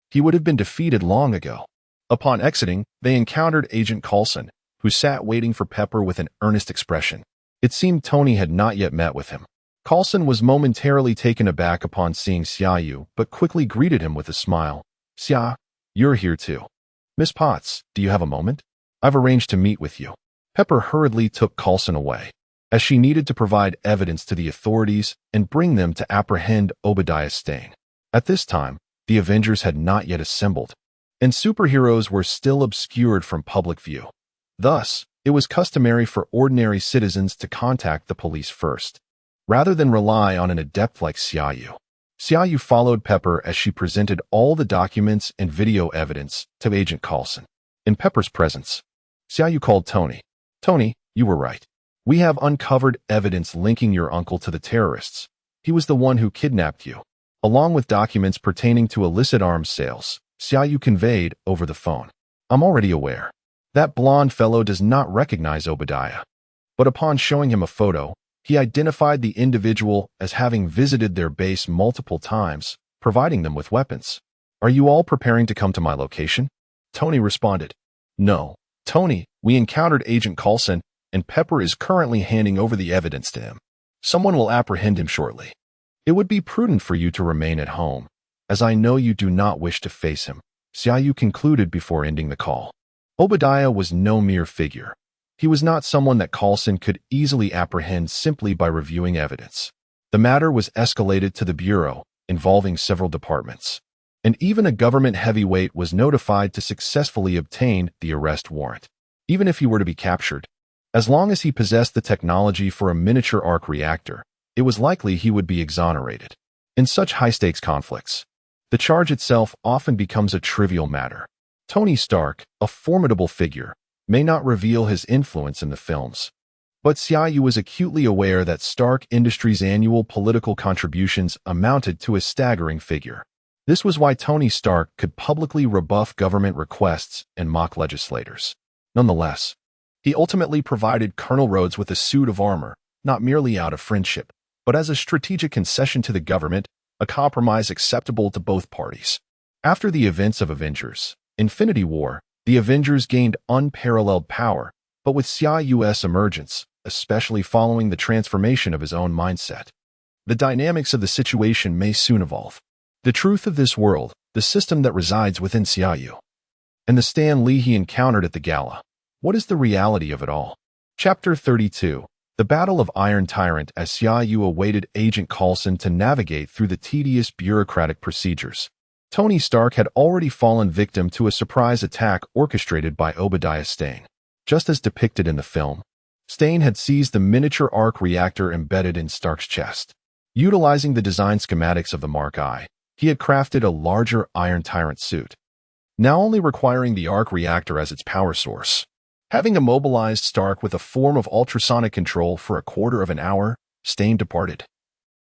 He would have been defeated long ago. Upon exiting, they encountered Agent Coulson, who sat waiting for Pepper with an earnest expression. It seemed Tony had not yet met with him. Coulson was momentarily taken aback upon seeing Xiaoyu, but quickly greeted him with a smile. Xia, you're here too. Miss Potts, do you have a moment? I've arranged to meet with you. Pepper hurriedly took Coulson away, as she needed to provide evidence to the authorities and bring them to apprehend Obadiah Stane. At this time, the Avengers had not yet assembled, and superheroes were still obscured from public view. Thus, it was customary for ordinary citizens to contact the police first, rather than rely on an adept like Xiaoyu. Xiaoyu followed Pepper as she presented all the documents and video evidence to Agent Coulson. In Pepper's presence, Xiaoyu called Tony. Tony, you were right. We have uncovered evidence linking your uncle to the terrorists. He was the one who kidnapped you, along with documents pertaining to illicit arms sales, Xiaoyu conveyed over the phone. I'm already aware. That blonde fellow does not recognize Obadiah. But upon showing him a photo, he identified the individual as having visited their base multiple times, providing them with weapons. Are you all preparing to come to my location? Tony responded. No, Tony, we encountered Agent Coulson, and Pepper is currently handing over the evidence to him. Someone will apprehend him shortly. It would be prudent for you to remain at home, as I know you do not wish to face him, Xiaoyu concluded before ending the call. Obadiah was no mere figure. He was not someone that Coulson could easily apprehend simply by reviewing evidence. The matter was escalated to the Bureau, involving several departments, and even a government heavyweight was notified to successfully obtain the arrest warrant. Even if he were to be captured, as long as he possessed the technology for a miniature arc reactor, it was likely he would be exonerated. In such high-stakes conflicts, the charge itself often becomes a trivial matter. Tony Stark, a formidable figure, may not reveal his influence in the films, but Xiaoyu was acutely aware that Stark Industries' annual political contributions amounted to a staggering figure. This was why Tony Stark could publicly rebuff government requests and mock legislators. Nonetheless, he ultimately provided Colonel Rhodes with a suit of armor, not merely out of friendship, but as a strategic concession to the government, a compromise acceptable to both parties. After the events of Avengers: Infinity War, the Avengers gained unparalleled power, but with Xiaoyu's emergence, especially following the transformation of his own mindset, the dynamics of the situation may soon evolve. The truth of this world, the system that resides within Xiaoyu, and the Stan Lee he encountered at the gala. What is the reality of it all? Chapter 32. The Battle of Iron Tyrant. As Xiaoyu awaited Agent Coulson to navigate through the tedious bureaucratic procedures, Tony Stark had already fallen victim to a surprise attack orchestrated by Obadiah Stane. Just as depicted in the film, Stane had seized the miniature arc reactor embedded in Stark's chest. Utilizing the design schematics of the Mark I, he had crafted a larger Iron Tyrant suit, now only requiring the arc reactor as its power source. Having immobilized Stark with a form of ultrasonic control for a quarter of an hour, Stane departed,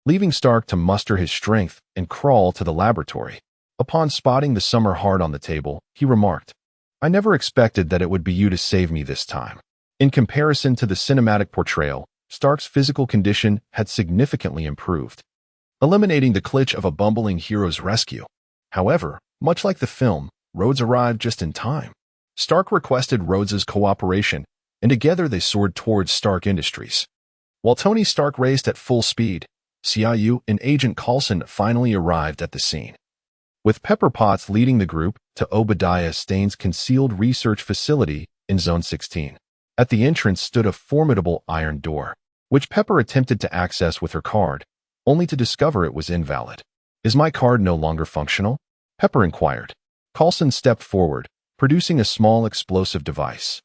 leaving Stark to muster his strength and crawl to the laboratory. Upon spotting the summer heart on the table, he remarked, I never expected that it would be you to save me this time. In comparison to the cinematic portrayal, Stark's physical condition had significantly improved, eliminating the cliché of a bumbling hero's rescue. However, much like the film, Rhodes arrived just in time. Stark requested Rhodes's cooperation, and together they soared towards Stark Industries. While Tony Stark raced at full speed, Xiaoyu and Agent Coulson finally arrived at the scene, with Pepper Potts leading the group to Obadiah Stane's concealed research facility in Zone 16. At the entrance stood a formidable iron door, which Pepper attempted to access with her card, only to discover it was invalid. Is my card no longer functional? Pepper inquired. Coulson stepped forward, producing a small explosive device,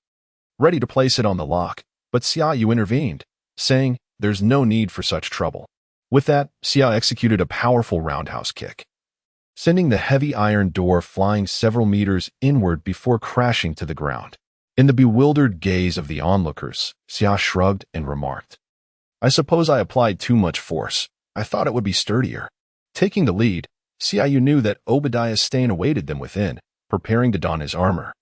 ready to place it on the lock, but Xiaoyu intervened, saying, there's no need for such trouble. With that, Xiao executed a powerful roundhouse kick, sending the heavy iron door flying several meters inward before crashing to the ground. In the bewildered gaze of the onlookers, Xiao shrugged and remarked, I suppose I applied too much force. I thought it would be sturdier. Taking the lead, Xiaoyu knew that Obadiah Stane awaited them within, preparing to don his armor.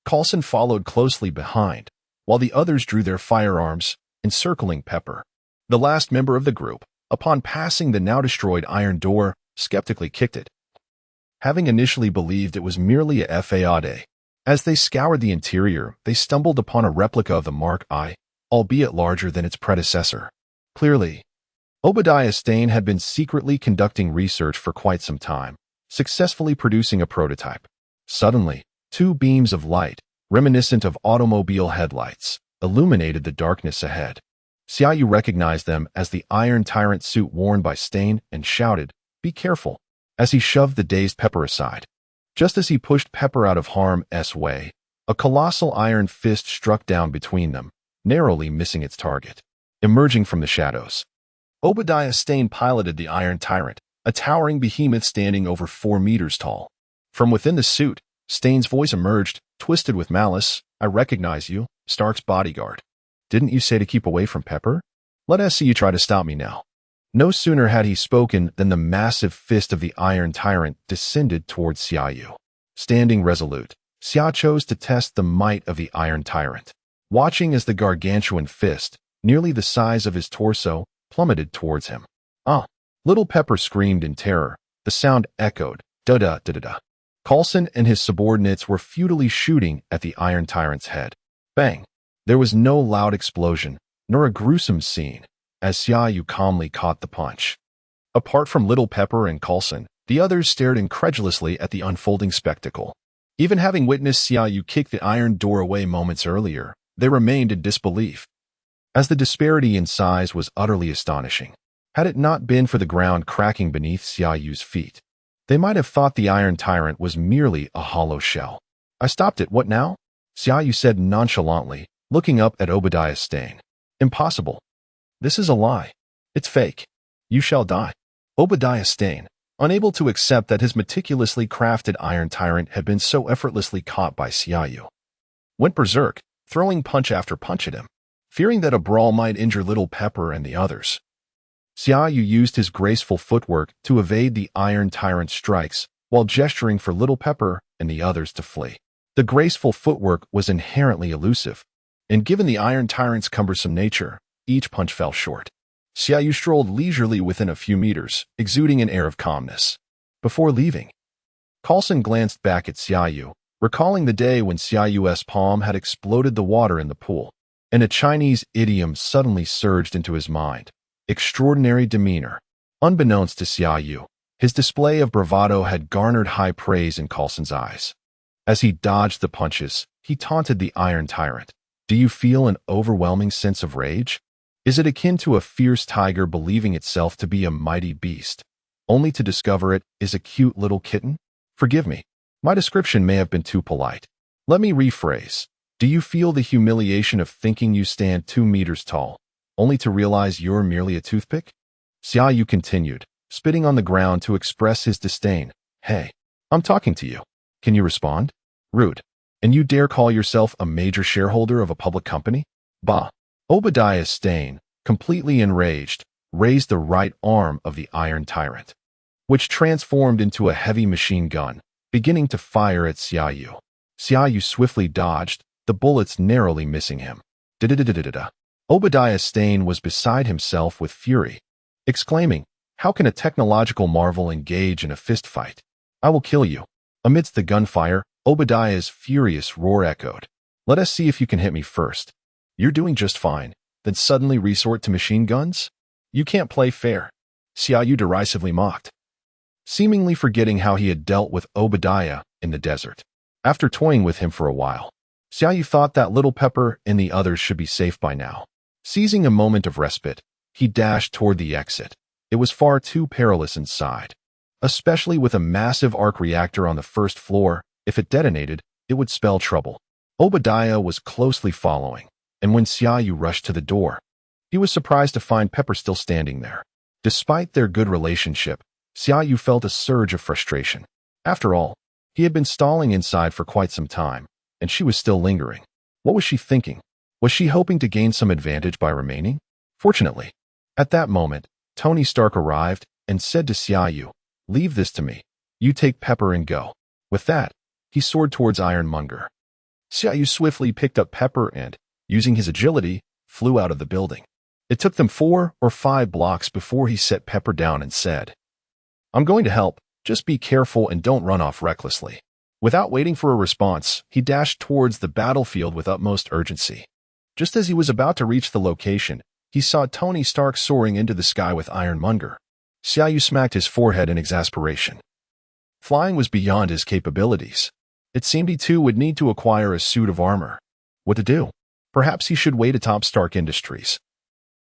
Coulson followed closely behind, while the others drew their firearms, encircling Pepper. The last member of the group, upon passing the now-destroyed iron door, skeptically kicked it, having initially believed it was merely a fade. As they scoured the interior, they stumbled upon a replica of the Mark I, albeit larger than its predecessor. Clearly, Obadiah Stane had been secretly conducting research for quite some time, successfully producing a prototype. Suddenly, two beams of light, reminiscent of automobile headlights, illuminated the darkness ahead. Xiaoyu recognized them as the Iron Tyrant suit worn by Stane and shouted, Be careful, as he shoved the dazed Pepper aside. Just as he pushed Pepper out of harm's way, a colossal iron fist struck down between them, narrowly missing its target. Emerging from the shadows, Obadiah Stane piloted the Iron Tyrant, a towering behemoth standing over 4 meters tall. From within the suit, Stane's voice emerged, twisted with malice. I recognize you, Stark's bodyguard. Didn't you say to keep away from Pepper? Let us see you try to stop me now. No sooner had he spoken than the massive fist of the Iron Tyrant descended towards Xiaoyu. Standing resolute, Xia chose to test the might of the Iron Tyrant. Watching as the gargantuan fist, nearly the size of his torso, plummeted towards him. Ah! Little Pepper screamed in terror. The sound echoed, da-da-da-da-da. Coulson and his subordinates were futilely shooting at the Iron Tyrant's head. Bang! There was no loud explosion, nor a gruesome scene, as Xiaoyu calmly caught the punch. Apart from Little Pepper and Coulson, the others stared incredulously at the unfolding spectacle. Even having witnessed Xiaoyu kick the iron door away moments earlier, they remained in disbelief, as the disparity in size was utterly astonishing. Had it not been for the ground cracking beneath Xiaoyu's feet, they might have thought the Iron Tyrant was merely a hollow shell. I stopped it, what now? Xiaoyu said nonchalantly, looking up at Obadiah Stane. Impossible. This is a lie. It's fake. You shall die. Obadiah Stane, unable to accept that his meticulously crafted Iron Tyrant had been so effortlessly caught by Xiaoyu, went berserk, throwing punch after punch at him, fearing that a brawl might injure Little Pepper and the others. Xiaoyu used his graceful footwork to evade the Iron Tyrant's strikes while gesturing for Little Pepper and the others to flee. The graceful footwork was inherently elusive, and given the Iron Tyrant's cumbersome nature, each punch fell short. Xiaoyu strolled leisurely within a few meters, exuding an air of calmness. Before leaving, Coulson glanced back at Xiaoyu, recalling the day when Xiaoyu's palm had exploded the water in the pool, and a Chinese idiom suddenly surged into his mind. Extraordinary demeanor. Unbeknownst to Xiaoyu, his display of bravado had garnered high praise in Coulson's eyes. As he dodged the punches, he taunted the Iron Tyrant. Do you feel an overwhelming sense of rage? Is it akin to a fierce tiger believing itself to be a mighty beast, only to discover it is a cute little kitten? Forgive me. My description may have been too polite. Let me rephrase. Do you feel the humiliation of thinking you stand 2 meters tall, only to realize you're merely a toothpick? Xiaoyu continued, spitting on the ground to express his disdain. Hey, I'm talking to you. Can you respond? Rude. And you dare call yourself a major shareholder of a public company? Bah. Obadiah Stane, completely enraged, raised the right arm of the Iron Tyrant, which transformed into a heavy machine gun, beginning to fire at Xiaoyu. Xiaoyu swiftly dodged, the bullets narrowly missing him. Da-da-da-da-da-da. Obadiah Stane was beside himself with fury, exclaiming, how can a technological marvel engage in a fistfight? I will kill you. Amidst the gunfire, Obadiah's furious roar echoed. Let us see if you can hit me first. You're doing just fine, then suddenly resort to machine guns? You can't play fair. Xiaoyu derisively mocked, seemingly forgetting how he had dealt with Obadiah in the desert. After toying with him for a while, Xiaoyu thought that Little Pepper and the others should be safe by now. Seizing a moment of respite, he dashed toward the exit. It was far too perilous inside, especially with a massive arc reactor on the first floor. If it detonated, it would spell trouble. Obadiah was closely following, and when Xiaoyu rushed to the door, he was surprised to find Pepper still standing there. Despite their good relationship, Xiaoyu felt a surge of frustration. After all, he had been stalling inside for quite some time, and she was still lingering. What was she thinking? Was she hoping to gain some advantage by remaining? Fortunately, at that moment, Tony Stark arrived and said to Xiaoyu, leave this to me. You take Pepper and go. With that, he soared towards Ironmonger. Xiaoyu swiftly picked up Pepper and, using his agility, flew out of the building. It took them 4 or 5 blocks before he set Pepper down and said, I'm going to help, just be careful and don't run off recklessly. Without waiting for a response, he dashed towards the battlefield with utmost urgency. Just as he was about to reach the location, he saw Tony Stark soaring into the sky with Ironmonger. Xiaoyu smacked his forehead in exasperation. Flying was beyond his capabilities. It seemed he too would need to acquire a suit of armor. What to do? Perhaps he should wait atop Stark Industries,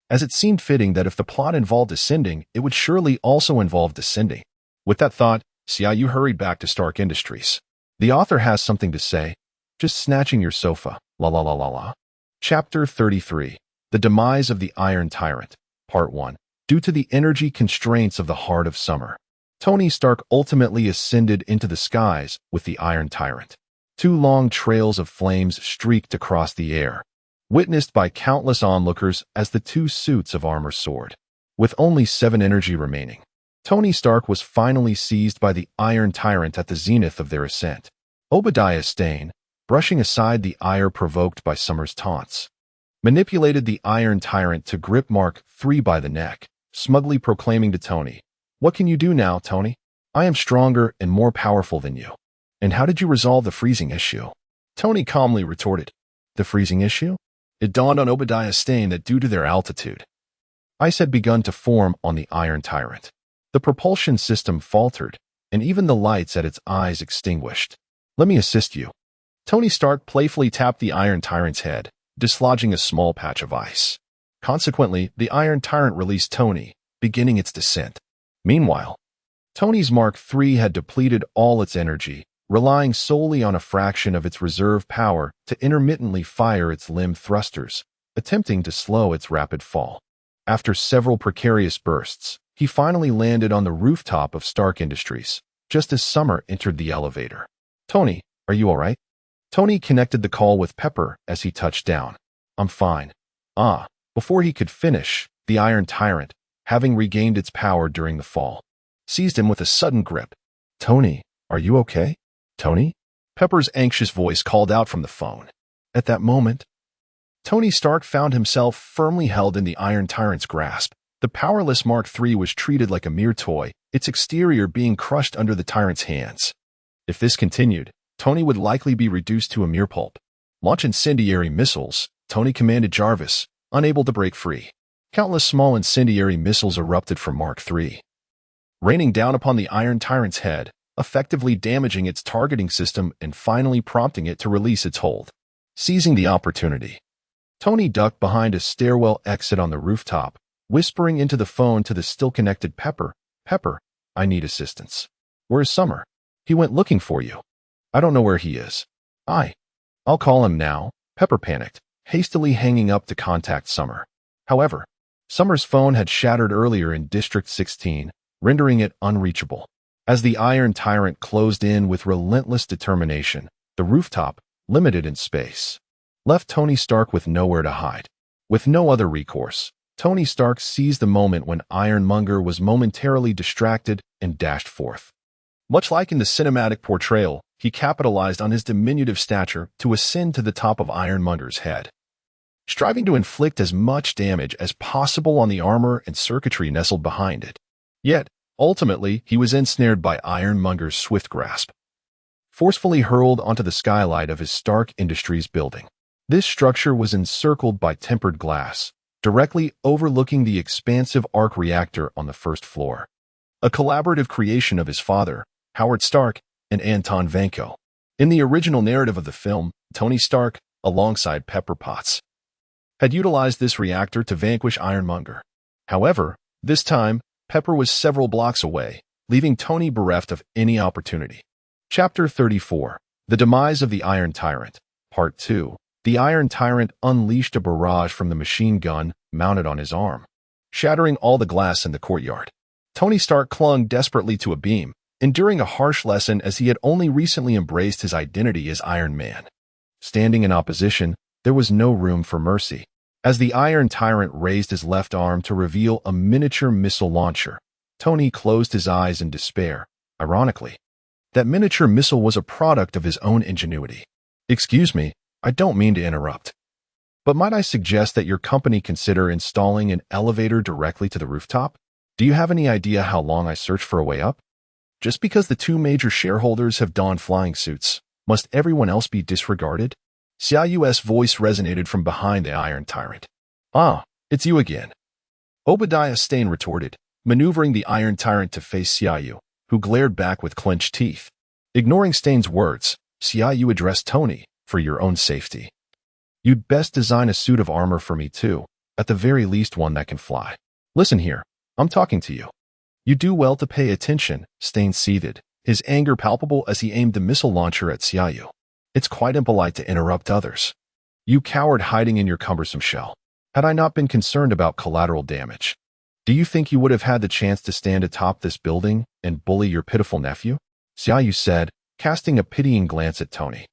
as it seemed fitting that if the plot involved ascending, it would surely also involve descending. With that thought, Xiaoyu hurried back to Stark Industries. The author has something to say. Just snatching your sofa. La la la la la. Chapter 33. The Demise of the Iron Tyrant. Part 1. Due to the energy constraints of the heart of summer, Tony Stark ultimately ascended into the skies with the Iron Tyrant. 2 long trails of flames streaked across the air, witnessed by countless onlookers as the 2 suits of armor soared. With only 7 energy remaining, Tony Stark was finally seized by the Iron Tyrant at the zenith of their ascent. Obadiah Stane, brushing aside the ire provoked by Summer's taunts, manipulated the Iron Tyrant to grip Mark III by the neck, smugly proclaiming to Tony, "What can you do now, Tony? I am stronger and more powerful than you." "And how did you resolve the freezing issue?" Tony calmly retorted. "The freezing issue?" It dawned on Obadiah Stane that due to their altitude, ice had begun to form on the Iron Tyrant. The propulsion system faltered, and even the lights at its eyes extinguished. "Let me assist you." Tony Stark playfully tapped the Iron Tyrant's head, dislodging a small patch of ice. Consequently, the Iron Tyrant released Tony, beginning its descent. Meanwhile, Tony's Mark III had depleted all its energy, relying solely on a fraction of its reserve power to intermittently fire its limb thrusters, attempting to slow its rapid fall. After several precarious bursts, he finally landed on the rooftop of Stark Industries, just as Summer entered the elevator. "Tony, are you all right?" Tony connected the call with Pepper as he touched down. "I'm fine." Before he could finish, the Iron Tyrant, having regained its power during the fall, seized him with a sudden grip. "Tony, are you okay? Tony?" Pepper's anxious voice called out from the phone. At that moment, Tony Stark found himself firmly held in the Iron Tyrant's grasp. The powerless Mark III was treated like a mere toy, its exterior being crushed under the tyrant's hands. If this continued, Tony would likely be reduced to a mere pulp. "Launch incendiary missiles," Tony commanded Jarvis, unable to break free. Countless small incendiary missiles erupted from Mark III, raining down upon the Iron Tyrant's head, effectively damaging its targeting system and finally prompting it to release its hold. Seizing the opportunity, Tony ducked behind a stairwell exit on the rooftop, whispering into the phone to the still-connected Pepper, "Pepper, I need assistance." "Where's Summer?" "He went looking for you." "I don't know where he is." "I'll call him now." Pepper panicked, hastily hanging up to contact Summer. However, Summer's phone had shattered earlier in District 16, rendering it unreachable. As the Iron Tyrant closed in with relentless determination, the rooftop, limited in space, left Tony Stark with nowhere to hide. With no other recourse, Tony Stark seized the moment when Ironmonger was momentarily distracted and dashed forth. Much like in the cinematic portrayal, he capitalized on his diminutive stature to ascend to the top of Ironmonger's head, striving to inflict as much damage as possible on the armor and circuitry nestled behind it. Yet, ultimately, he was ensnared by Ironmonger's swift grasp, forcefully hurled onto the skylight of his Stark Industries building. This structure was encircled by tempered glass, directly overlooking the expansive arc reactor on the first floor, a collaborative creation of his father, Howard Stark, and Anton Vanko. In the original narrative of the film, Tony Stark, alongside Pepper Potts, had utilized this reactor to vanquish Ironmonger. However, this time, Pepper was several blocks away, leaving Tony bereft of any opportunity. Chapter 34. The Demise of the Iron Tyrant. Part 2. The Iron Tyrant unleashed a barrage from the machine gun mounted on his arm, shattering all the glass in the courtyard. Tony Stark clung desperately to a beam, enduring a harsh lesson as he had only recently embraced his identity as Iron Man. Standing in opposition, there was no room for mercy. As the Iron Tyrant raised his left arm to reveal a miniature missile launcher, Tony closed his eyes in despair. Ironically, that miniature missile was a product of his own ingenuity. "Excuse me, I don't mean to interrupt, but might I suggest that your company consider installing an elevator directly to the rooftop? Do you have any idea how long I searched for a way up? Just because the 2 major shareholders have donned flying suits, must everyone else be disregarded?" Xiaoyu's voice resonated from behind the Iron Tyrant. "Ah, it's you again," Obadiah Stane retorted, maneuvering the Iron Tyrant to face Xiaoyu, who glared back with clenched teeth. Ignoring Stane's words, Xiaoyu addressed Tony, "For your own safety, you'd best design a suit of armor for me too, at the very least one that can fly." "Listen here, I'm talking to you." "You do well to pay attention," Stane seethed, his anger palpable as he aimed the missile launcher at Xiaoyu. "It's quite impolite to interrupt others. You coward hiding in your cumbersome shell. Had I not been concerned about collateral damage, do you think you would have had the chance to stand atop this building and bully your pitiful nephew?" Xiaoyu said, casting a pitying glance at Tony.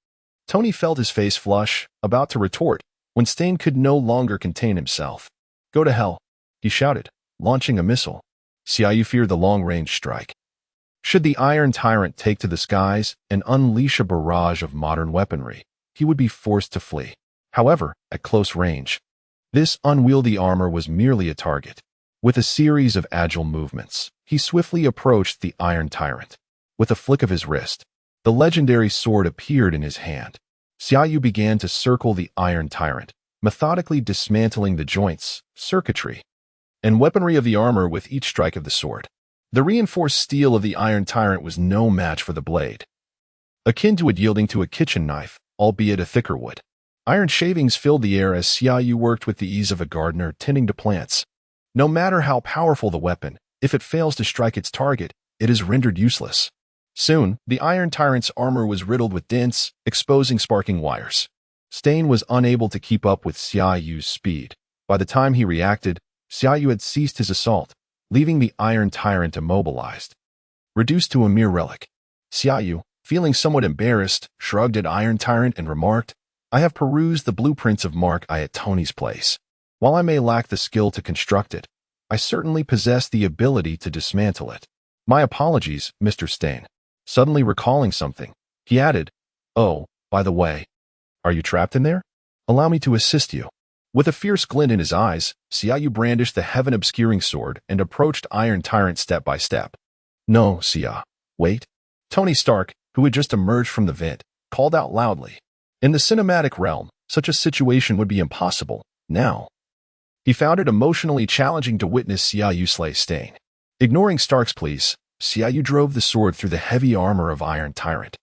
Tony felt his face flush, about to retort, when Stane could no longer contain himself. "Go to hell," he shouted, launching a missile. Xiaoyu feared the long-range strike. Should the Iron Tyrant take to the skies and unleash a barrage of modern weaponry, he would be forced to flee. However, at close range, this unwieldy armor was merely a target. With a series of agile movements, he swiftly approached the Iron Tyrant. With a flick of his wrist, the legendary sword appeared in his hand. Xiaoyu began to circle the Iron Tyrant, methodically dismantling the joints, circuitry, and weaponry of the armor with each strike of the sword. The reinforced steel of the Iron Tyrant was no match for the blade, akin to it yielding to a kitchen knife, albeit a thicker wood. Iron shavings filled the air as Xiaoyu worked with the ease of a gardener tending to plants. No matter how powerful the weapon, if it fails to strike its target, it is rendered useless. Soon, the Iron Tyrant's armor was riddled with dents, exposing sparking wires. Stain was unable to keep up with Xiaoyu's speed. By the time he reacted, Xiaoyu had ceased his assault, leaving the Iron Tyrant immobilized, reduced to a mere relic. Xiaoyu, feeling somewhat embarrassed, shrugged at Iron Tyrant and remarked, "I have perused the blueprints of Mark I at Tony's place. While I may lack the skill to construct it, I certainly possess the ability to dismantle it. My apologies, Mr. Stain." Suddenly recalling something, he added, "Oh, by the way, are you trapped in there? Allow me to assist you." With a fierce glint in his eyes, Xiaoyu brandished the heaven-obscuring sword and approached Iron Tyrant step by step. "No, Xia. Wait." Tony Stark, who had just emerged from the vent, called out loudly. In the cinematic realm, such a situation would be impossible. Now, he found it emotionally challenging to witness Xiaoyu slay Stain. Ignoring Stark's pleas, Xiaoyu drove the sword through the heavy armor of Iron Tyrant,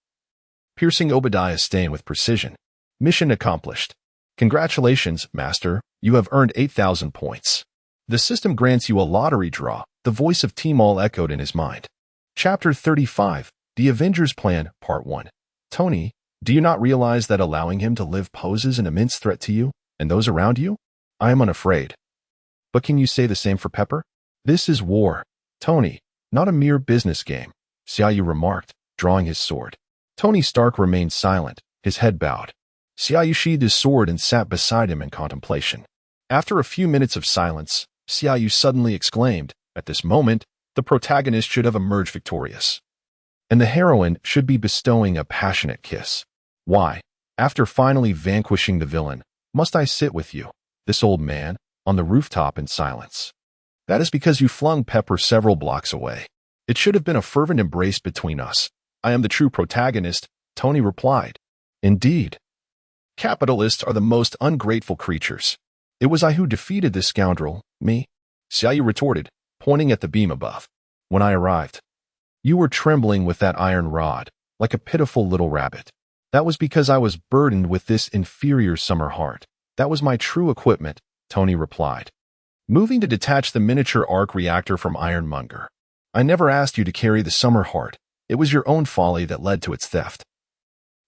piercing Obadiah Stain with precision. Mission accomplished. Congratulations, Master. You have earned 8,000 points. The system grants you a lottery draw. The voice of Timol echoed in his mind. Chapter 35, The Avengers Plan, Part 1. Tony, do you not realize that allowing him to live poses an immense threat to you and those around you? I am unafraid. But can you say the same for Pepper? This is war, Tony, not a mere business game, Xiaoyu remarked, drawing his sword. Tony Stark remained silent, his head bowed. Xiaoyu sheathed his sword and sat beside him in contemplation. After a few minutes of silence, Xiaoyu suddenly exclaimed, "At this moment, the protagonist should have emerged victorious, and the heroine should be bestowing a passionate kiss. Why, after finally vanquishing the villain, must I sit with you, this old man, on the rooftop in silence? That is because you flung Pepper several blocks away. It should have been a fervent embrace between us. I am the true protagonist," Tony replied. "Indeed. Capitalists are the most ungrateful creatures. It was I who defeated this scoundrel, me," Xiaoyu retorted, pointing at the beam above. "When I arrived, you were trembling with that iron rod, like a pitiful little rabbit. That was because I was burdened with this inferior summer heart. That was my true equipment," Tony replied, moving to detach the miniature arc reactor from Ironmonger. "I never asked you to carry the summer heart. It was your own folly that led to its theft,"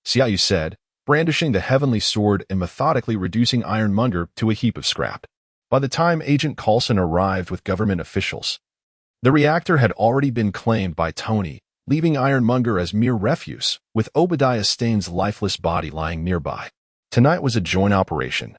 Xiaoyu said, brandishing the heavenly sword and methodically reducing Ironmonger to a heap of scrap. By the time Agent Coulson arrived with government officials, the reactor had already been claimed by Tony, leaving Ironmonger as mere refuse, with Obadiah Stain's lifeless body lying nearby. Tonight was a joint operation.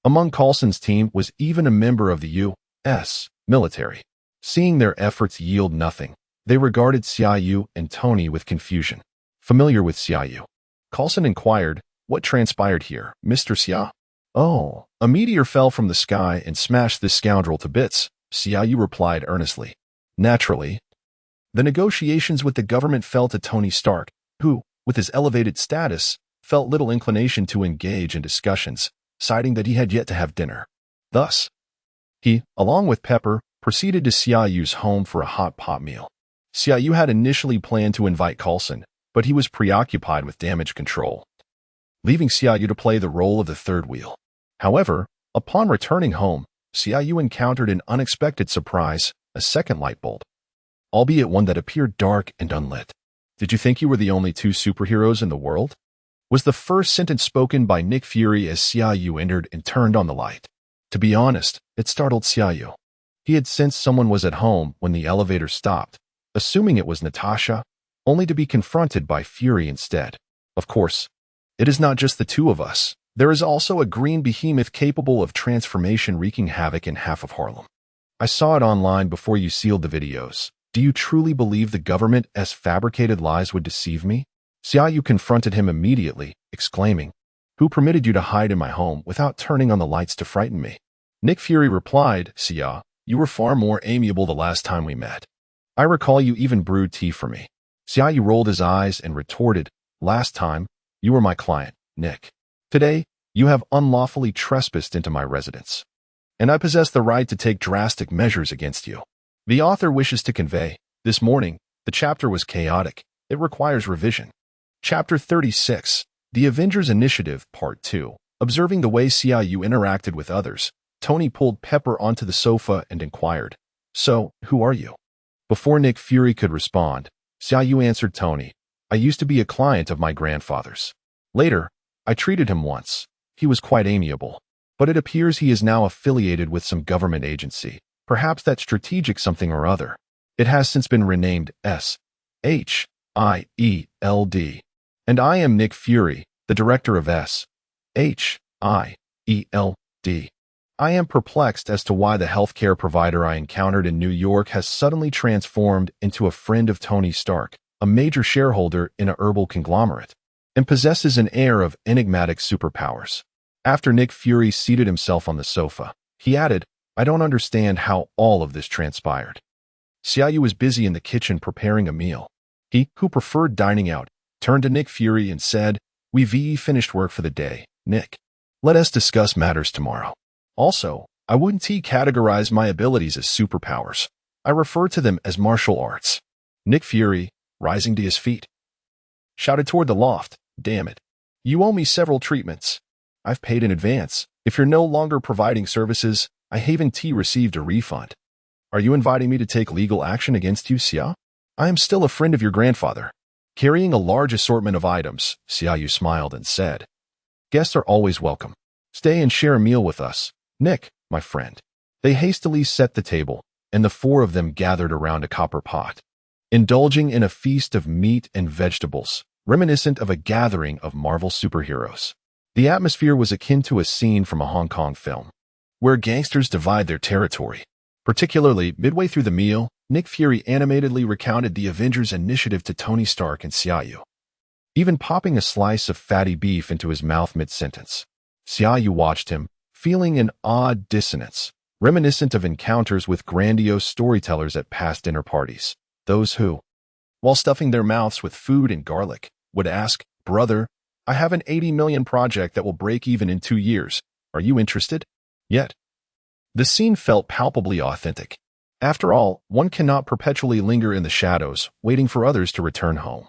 Among Coulson's team was even a member of the U.S. military. Seeing their efforts yield nothing, they regarded Xiaoyu and Tony with confusion. Familiar with Xiaoyu, Coulson inquired, "What transpired here, Mr. Xia?" "Oh, a meteor fell from the sky and smashed this scoundrel to bits," Xiaoyu replied earnestly. Naturally, the negotiations with the government fell to Tony Stark, who, with his elevated status, felt little inclination to engage in discussions, citing that he had yet to have dinner. Thus, he, along with Pepper, proceeded to Xiaoyu's home for a hot pot meal. Xiaoyu had initially planned to invite Coulson, but he was preoccupied with damage control, leaving Xiaoyu to play the role of the third wheel. However, upon returning home, Xiaoyu encountered an unexpected surprise, a second light bulb, albeit one that appeared dark and unlit. "Did you think you were the only two superheroes in the world?" was the first sentence spoken by Nick Fury as Xiaoyu entered and turned on the light. To be honest, it startled Xiaoyu. He had sensed someone was at home when the elevator stopped, assuming it was Natasha, only to be confronted by Fury instead. "Of course, it is not just the two of us. There is also a green behemoth capable of transformation wreaking havoc in half of Harlem. I saw it online before you sealed the videos. Do you truly believe the government's fabricated lies would deceive me? Xiaoyu confronted him immediately, exclaiming, "Who permitted you to hide in my home without turning on the lights to frighten me?" Nick Fury replied, "Xia, you were far more amiable the last time we met. I recall you even brewed tea for me." Xiaoyu rolled his eyes and retorted, "Last time, you were my client, Nick. Today, you have unlawfully trespassed into my residence, and I possess the right to take drastic measures against you." The author wishes to convey, this morning, the chapter was chaotic. It requires revision. Chapter 36, The Avengers Initiative, Part 2. Observing the way Xiaoyu interacted with others, Tony pulled Pepper onto the sofa and inquired, "So, who are you?" Before Nick Fury could respond, Xiaoyu answered Tony, "I used to be a client of my grandfather's. Later, I treated him once. He was quite amiable. But it appears he is now affiliated with some government agency, perhaps that strategic something or other. It has since been renamed SHIELD. And I am Nick Fury, the director of SHIELD. I am perplexed as to why the healthcare provider I encountered in New York has suddenly transformed into a friend of Tony Stark, a major shareholder in a herbal conglomerate, and possesses an air of enigmatic superpowers." After Nick Fury seated himself on the sofa, he added, "I don't understand how all of this transpired." Xiaoyu was busy in the kitchen preparing a meal. He, who preferred dining out, turned to Nick Fury and said, "We've finished work for the day, Nick. Let us discuss matters tomorrow. Also, I wouldn't categorize my abilities as superpowers. I refer to them as martial arts." Nick Fury, rising to his feet, shouted toward the loft, "Damn it. You owe me several treatments. I've paid in advance. If you're no longer providing services, I haven't received a refund. Are you inviting me to take legal action against you, Xia? I am still a friend of your grandfather." Carrying a large assortment of items, Xiaoyu smiled and said, "Guests are always welcome. Stay and share a meal with us, Nick, my friend." They hastily set the table, and the four of them gathered around a copper pot, indulging in a feast of meat and vegetables, reminiscent of a gathering of Marvel superheroes. The atmosphere was akin to a scene from a Hong Kong film, where gangsters divide their territory. Particularly, midway through the meal, Nick Fury animatedly recounted the Avengers Initiative to Tony Stark and Xiaoyu, even popping a slice of fatty beef into his mouth mid-sentence. Xiaoyu watched him, feeling an odd dissonance, reminiscent of encounters with grandiose storytellers at past dinner parties. Those who, while stuffing their mouths with food and garlic, would ask, "Brother, I have an 80 million project that will break even in 2 years. Are you interested?" Yet, the scene felt palpably authentic. After all, one cannot perpetually linger in the shadows, waiting for others to return home,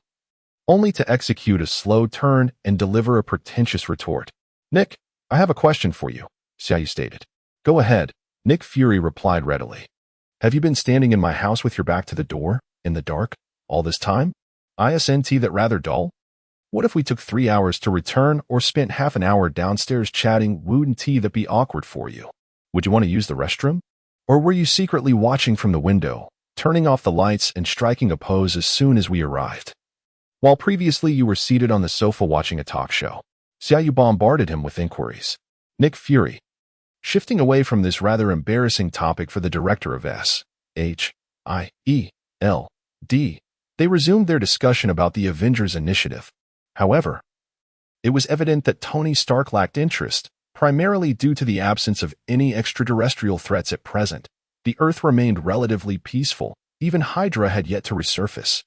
only to execute a slow turn and deliver a pretentious retort. "Nick, I have a question for you," Xiaoyu stated. "Go ahead," Nick Fury replied readily. "Have you been standing in my house with your back to the door, in the dark, all this time? Isn't that rather dull? What if we took 3 hours to return or spent half an hour downstairs chatting? Wouldn't that be awkward for you? Would you want to use the restroom? Or were you secretly watching from the window, turning off the lights and striking a pose as soon as we arrived, while previously you were seated on the sofa watching a talk show?" Xiaoyu bombarded him with inquiries. Nick Fury, shifting away from this rather embarrassing topic for the director of SHIELD, they resumed their discussion about the Avengers Initiative. However, it was evident that Tony Stark lacked interest, primarily due to the absence of any extraterrestrial threats at present. The Earth remained relatively peaceful, even Hydra had yet to resurface.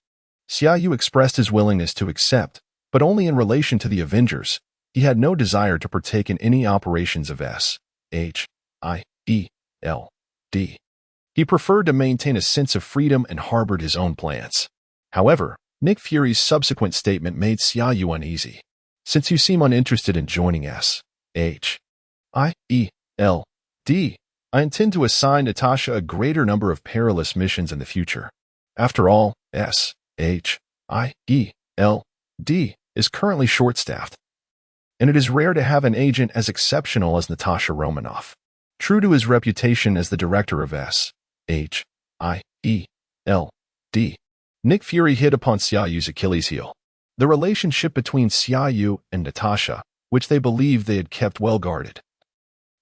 Xiaoyu expressed his willingness to accept, but only in relation to the Avengers. He had no desire to partake in any operations of SHIELD. He preferred to maintain a sense of freedom and harbored his own plans. However, Nick Fury's subsequent statement made Xiaoyu uneasy. "Since you seem uninterested in joining SHIELD, I intend to assign Natasha a greater number of perilous missions in the future. After all, SHIELD is currently short-staffed, and it is rare to have an agent as exceptional as Natasha Romanoff." True to his reputation as the director of SHIELD, Nick Fury hit upon Xiaoyu's Achilles heel: the relationship between Xiaoyu and Natasha, which they believed they had kept well guarded.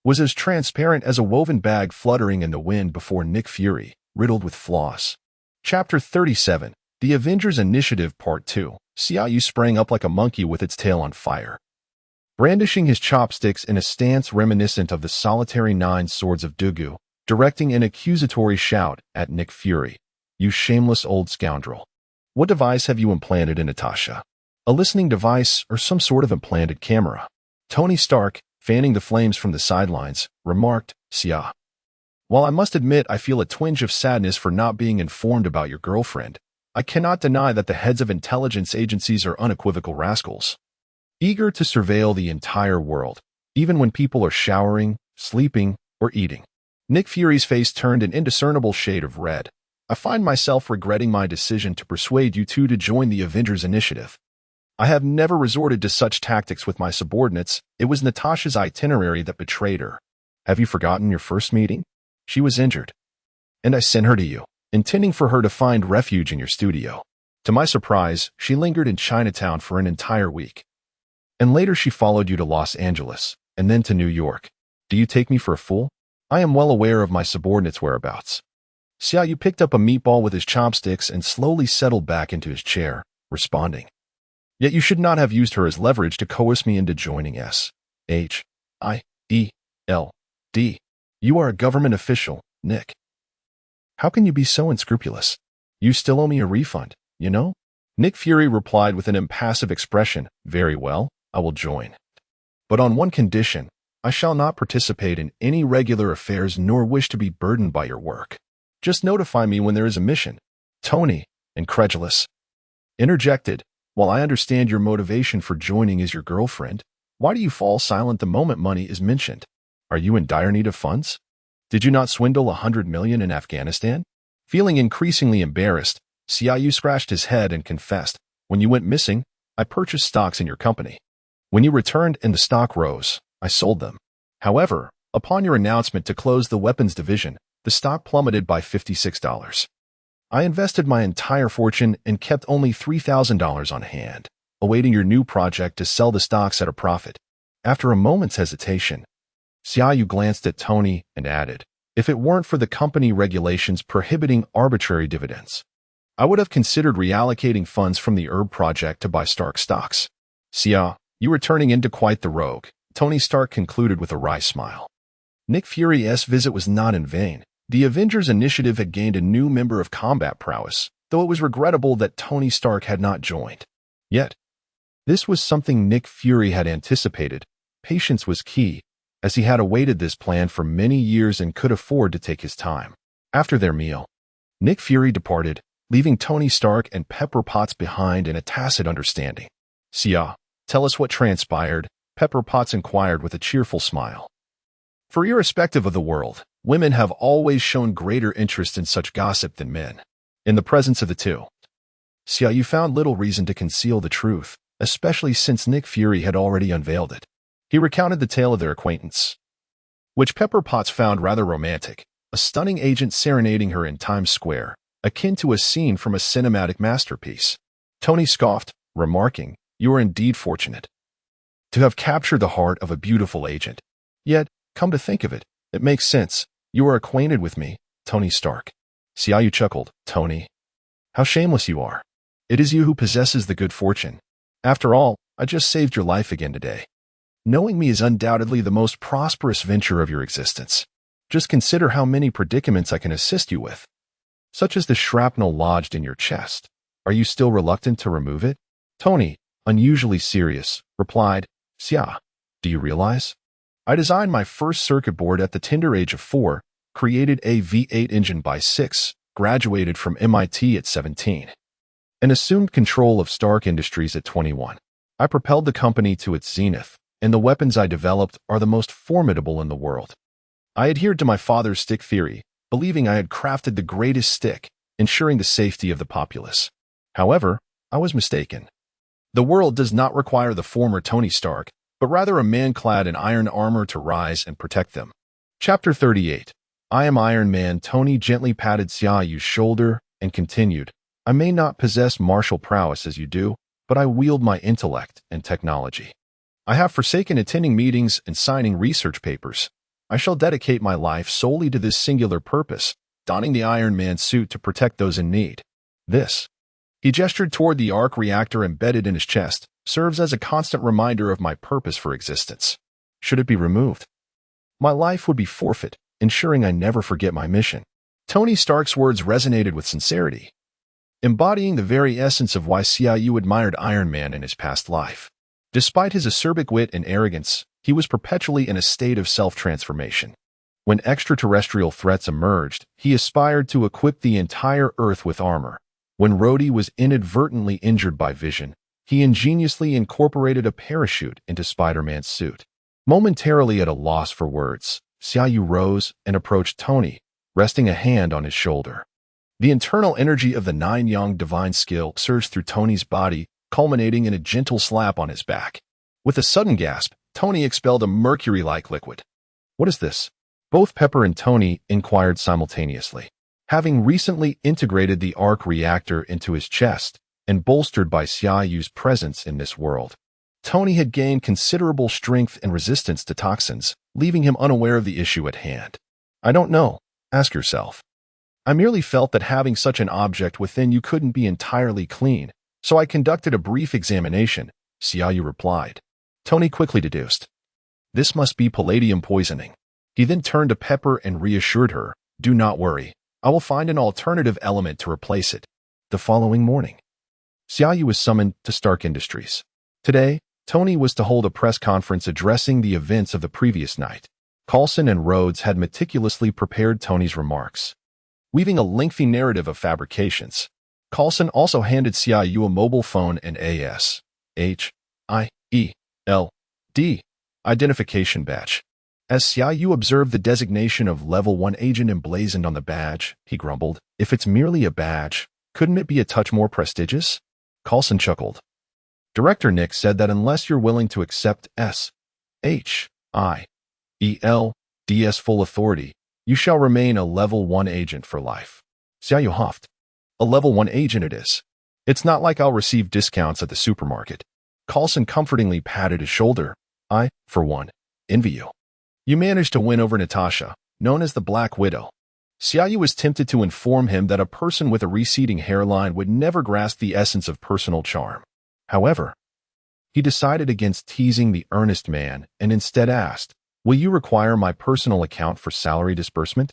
was as transparent as a woven bag fluttering in the wind before Nick Fury, riddled with flaws. Chapter 37, The Avengers Initiative Part 2. Xiaoyu sprang up like a monkey with its tail on fire, brandishing his chopsticks in a stance reminiscent of the solitary 9 swords of Dugu, directing an accusatory shout at Nick Fury. "You shameless old scoundrel. What device have you implanted in Natasha? A listening device or some sort of implanted camera?" Tony Stark, fanning the flames from the sidelines, remarked, "Xia. While I must admit I feel a twinge of sadness for not being informed about your girlfriend, I cannot deny that the heads of intelligence agencies are unequivocal rascals, eager to surveil the entire world, even when people are showering, sleeping, or eating." Nick Fury's face turned an indiscernible shade of red. "I find myself regretting my decision to persuade you two to join the Avengers Initiative. I have never resorted to such tactics with my subordinates. It was Natasha's itinerary that betrayed her. Have you forgotten your first meeting? She was injured, and I sent her to you, intending for her to find refuge in your studio. To my surprise, she lingered in Chinatown for an entire week. And later she followed you to Los Angeles, and then to New York. Do you take me for a fool? I am well aware of my subordinates' whereabouts." Xiaoyu picked up a meatball with his chopsticks and slowly settled back into his chair, responding, "Yet you should not have used her as leverage to coerce me into joining SHIELD. You are a government official, Nick. How can you be so unscrupulous? You still owe me a refund, you know?" Nick Fury replied with an impassive expression, "Very well, I will join. But on one condition, I shall not participate in any regular affairs nor wish to be burdened by your work. Just notify me when there is a mission." Tony, incredulous, interjected, "While I understand your motivation for joining is your girlfriend, why do you fall silent the moment money is mentioned? Are you in dire need of funds? Did you not swindle $100 million in Afghanistan?" Feeling increasingly embarrassed, Xiaoyu scratched his head and confessed, "When you went missing, I purchased stocks in your company. When you returned and the stock rose, I sold them. However, upon your announcement to close the weapons division, the stock plummeted by $56. I invested my entire fortune and kept only $3,000 on hand, awaiting your new project to sell the stocks at a profit." After a moment's hesitation, Xiaoyu glanced at Tony and added, "If it weren't for the company regulations prohibiting arbitrary dividends, I would have considered reallocating funds from the herb project to buy Stark stocks." "Xia, you are turning into quite the rogue," Tony Stark concluded with a wry smile. Nick Fury's visit was not in vain. The Avengers Initiative had gained a new member of combat prowess, though it was regrettable that Tony Stark had not joined. Yet, this was something Nick Fury had anticipated. Patience was key, as he had awaited this plan for many years and could afford to take his time. After their meal, Nick Fury departed, leaving Tony Stark and Pepper Potts behind in a tacit understanding. "Xia, tell us what transpired," Pepper Potts inquired with a cheerful smile. For irrespective of the world, women have always shown greater interest in such gossip than men. In the presence of the two, Xiaoyu found little reason to conceal the truth, especially since Nick Fury had already unveiled it. He recounted the tale of their acquaintance, which Pepper Potts found rather romantic, a stunning agent serenading her in Times Square, akin to a scene from a cinematic masterpiece. Tony scoffed, remarking, "You are indeed fortunate to have captured the heart of a beautiful agent. Yet, come to think of it, it makes sense. You are acquainted with me, Tony Stark." Xiaoyu chuckled, "Tony, how shameless you are. It is you who possesses the good fortune. After all, I just saved your life again today. Knowing me is undoubtedly the most prosperous venture of your existence. Just consider how many predicaments I can assist you with, such as the shrapnel lodged in your chest. Are you still reluctant to remove it?" Tony, unusually serious, replied, "Xia, do you realize? I designed my first circuit board at the tender age of 4, created a V8 engine by 6, graduated from MIT at 17, and assumed control of Stark Industries at 21. I propelled the company to its zenith, and the weapons I developed are the most formidable in the world. I adhered to my father's stick theory, believing I had crafted the greatest stick, ensuring the safety of the populace. However, I was mistaken. The world does not require the former Tony Stark, but rather a man clad in iron armor to rise and protect them." Chapter 38. "I am Iron Man." Tony gently patted Xiaoyu's shoulder and continued, "I may not possess martial prowess as you do, but I wield my intellect and technology. I have forsaken attending meetings and signing research papers. I shall dedicate my life solely to this singular purpose, donning the Iron Man suit to protect those in need. This, he gestured toward the arc reactor embedded in his chest, serves as a constant reminder of my purpose for existence. Should it be removed, my life would be forfeit, ensuring I never forget my mission. Tony Stark's words resonated with sincerity, embodying the very essence of why CIU admired Iron Man in his past life. Despite his acerbic wit and arrogance, he was perpetually in a state of self-transformation. When extraterrestrial threats emerged, he aspired to equip the entire Earth with armor. When Rhodey was inadvertently injured by Vision, he ingeniously incorporated a parachute into Spider-Man's suit. Momentarily at a loss for words, Xiaoyu rose and approached Tony, resting a hand on his shoulder. The internal energy of the nine-yang divine skill surged through Tony's body, culminating in a gentle slap on his back. With a sudden gasp, Tony expelled a mercury-like liquid. What is this? Both Pepper and Tony inquired simultaneously. Having recently integrated the arc reactor into his chest and bolstered by Xiaoyu's presence in this world, Tony had gained considerable strength and resistance to toxins, leaving him unaware of the issue at hand. I don't know. Ask yourself. I merely felt that having such an object within you couldn't be entirely clean, so I conducted a brief examination, Xiaoyu replied. Tony quickly deduced. This must be palladium poisoning. He then turned to Pepper and reassured her, do not worry. I will find an alternative element to replace it. The following morning, Xiaoyu was summoned to Stark Industries. Today, Tony was to hold a press conference addressing the events of the previous night. Coulson and Rhodes had meticulously prepared Tony's remarks, weaving a lengthy narrative of fabrications. Coulson also handed Xiaoyu a mobile phone and ASHIELD identification badge. As Xiaoyu observed the designation of Level 1 agent emblazoned on the badge, he grumbled, if it's merely a badge, couldn't it be a touch more prestigious? Coulson chuckled. Director Nick said that unless you're willing to accept SHIELD's full authority, you shall remain a Level 1 agent for life. Xiaoyu huffed. A Level 1 agent it is. It's not like I'll receive discounts at the supermarket. Coulson comfortingly patted his shoulder. I, for one, envy you. You managed to win over Natasha, known as the Black Widow. Xiaoyu was tempted to inform him that a person with a receding hairline would never grasp the essence of personal charm. However, he decided against teasing the earnest man and instead asked, will you require my personal account for salary disbursement?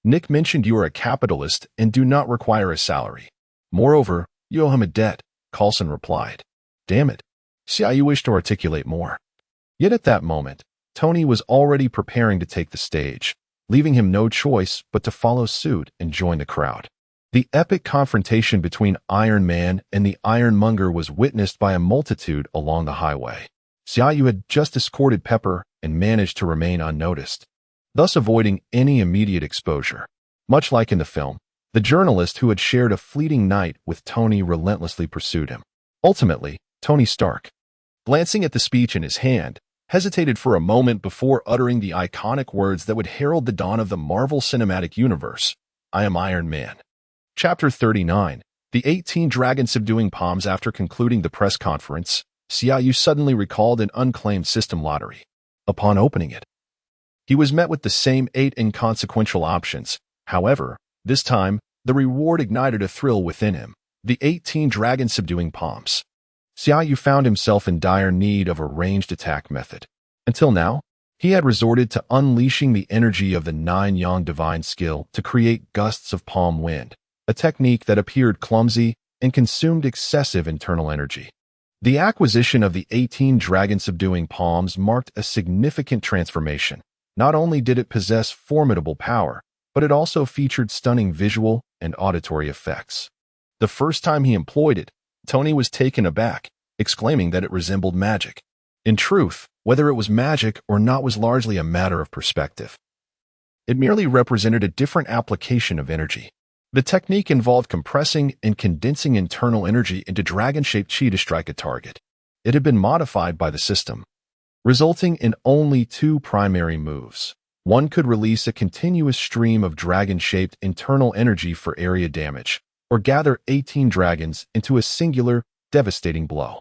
Nick mentioned you are a capitalist and do not require a salary. Moreover, you owe him a debt, Coulson replied. Damn it. Xiaoyu wished to articulate more. Yet at that moment, Tony was already preparing to take the stage, leaving him no choice but to follow suit and join the crowd. The epic confrontation between Iron Man and the Ironmonger was witnessed by a multitude along the highway. Xiaoyu had just escorted Pepper and managed to remain unnoticed, thus avoiding any immediate exposure. Much like in the film, the journalist who had shared a fleeting night with Tony relentlessly pursued him. Ultimately, Tony Stark, glancing at the speech in his hand, hesitated for a moment before uttering the iconic words that would herald the dawn of the Marvel Cinematic Universe. I am Iron Man. Chapter 39. The 18 Dragon Subduing Palms. After concluding the press conference, Xiaoyu suddenly recalled an unclaimed system lottery. Upon opening it, he was met with the same 8 inconsequential options. However, this time, the reward ignited a thrill within him. The 18 Dragon Subduing Palms. Xiaoyu found himself in dire need of a ranged attack method. Until now, he had resorted to unleashing the energy of the 9-yang divine skill to create gusts of palm wind, a technique that appeared clumsy and consumed excessive internal energy. The acquisition of the 18 Dragon Subduing Palms marked a significant transformation. Not only did it possess formidable power, but it also featured stunning visual and auditory effects. The first time he employed it, Tony was taken aback, exclaiming that it resembled magic. In truth, whether it was magic or not was largely a matter of perspective. It merely represented a different application of energy. The technique involved compressing and condensing internal energy into dragon-shaped chi to strike a target. It had been modified by the system, resulting in only 2 primary moves. One could release a continuous stream of dragon-shaped internal energy for area damage, or gather 18 dragons into a singular, devastating blow.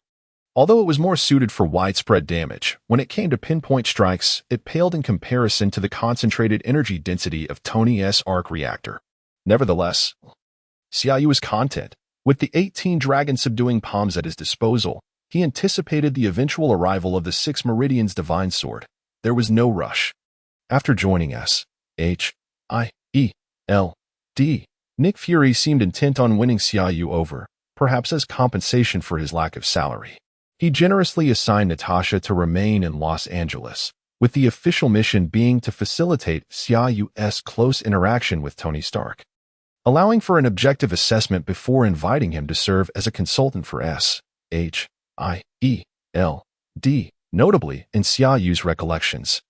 Although it was more suited for widespread damage, when it came to pinpoint strikes, it paled in comparison to the concentrated energy density of Tony's arc reactor. Nevertheless, Xiaoyu was content. With the 18 dragon-subduing palms at his disposal, he anticipated the eventual arrival of the 6 Meridian's divine sword. There was no rush. After joining S.H.I.E.L.D., Nick Fury seemed intent on winning Xiaoyu over, perhaps as compensation for his lack of salary. He generously assigned Natasha to remain in Los Angeles, with the official mission being to facilitate Xiaoyu's close interaction with Tony Stark, allowing for an objective assessment before inviting him to serve as a consultant for S.H.I.E.L.D. Notably, in Xiaoyu's recollections,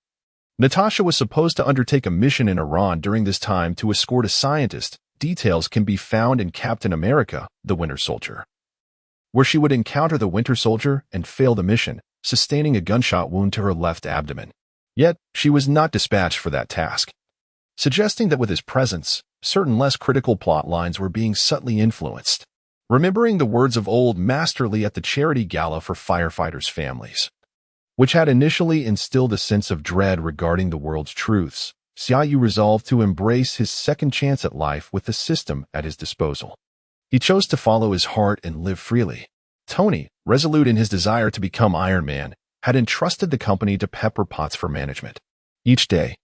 Natasha was supposed to undertake a mission in Iran during this time to escort a scientist. Details can be found in Captain America, the Winter Soldier, where she would encounter the Winter Soldier and fail the mission, sustaining a gunshot wound to her left abdomen. Yet, she was not dispatched for that task, suggesting that with his presence, certain less critical plot lines were being subtly influenced. Remembering the words of old Master Lee at the charity gala for firefighters' families, which had initially instilled a sense of dread regarding the world's truths, Xiaoyu resolved to embrace his second chance at life with the system at his disposal. He chose to follow his heart and live freely. Tony, resolute in his desire to become Iron Man, had entrusted the company to Pepper Potts for management. Each day,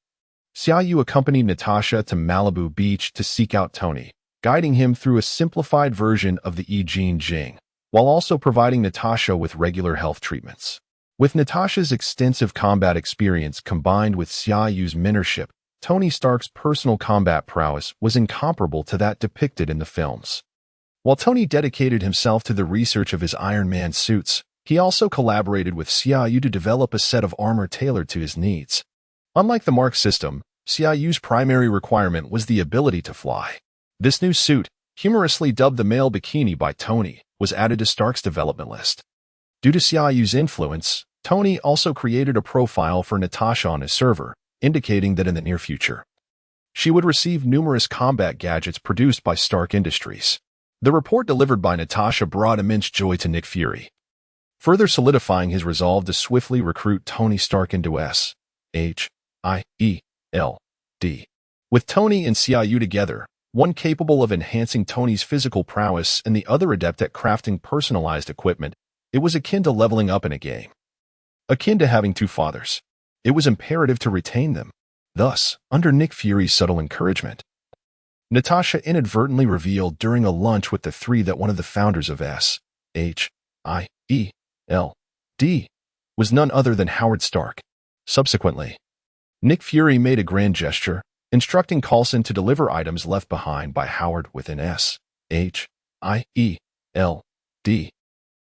Xiaoyu accompanied Natasha to Malibu Beach to seek out Tony, guiding him through a simplified version of the I Ching Jing, while also providing Natasha with regular health treatments. With Natasha's extensive combat experience combined with Xiaoyu's mentorship, Tony Stark's personal combat prowess was incomparable to that depicted in the films. While Tony dedicated himself to the research of his Iron Man suits, he also collaborated with Xiaoyu to develop a set of armor tailored to his needs. Unlike the Mark system, Xiaoyu's primary requirement was the ability to fly. This new suit, humorously dubbed the male bikini by Tony, was added to Stark's development list. Due to Xiaoyu's influence, Tony also created a profile for Natasha on his server, indicating that in the near future, she would receive numerous combat gadgets produced by Stark Industries. The report delivered by Natasha brought immense joy to Nick Fury, further solidifying his resolve to swiftly recruit Tony Stark into S.H.I.E.L.D. With Tony and Xiaoyu together, one capable of enhancing Tony's physical prowess and the other adept at crafting personalized equipment, it was akin to leveling up in a game. Akin to having two fathers, it was imperative to retain them. Thus, under Nick Fury's subtle encouragement, Natasha inadvertently revealed during a lunch with the three that one of the founders of S.H.I.E.L.D. was none other than Howard Stark. Subsequently, Nick Fury made a grand gesture, instructing Coulson to deliver items left behind by Howard within S.H.I.E.L.D.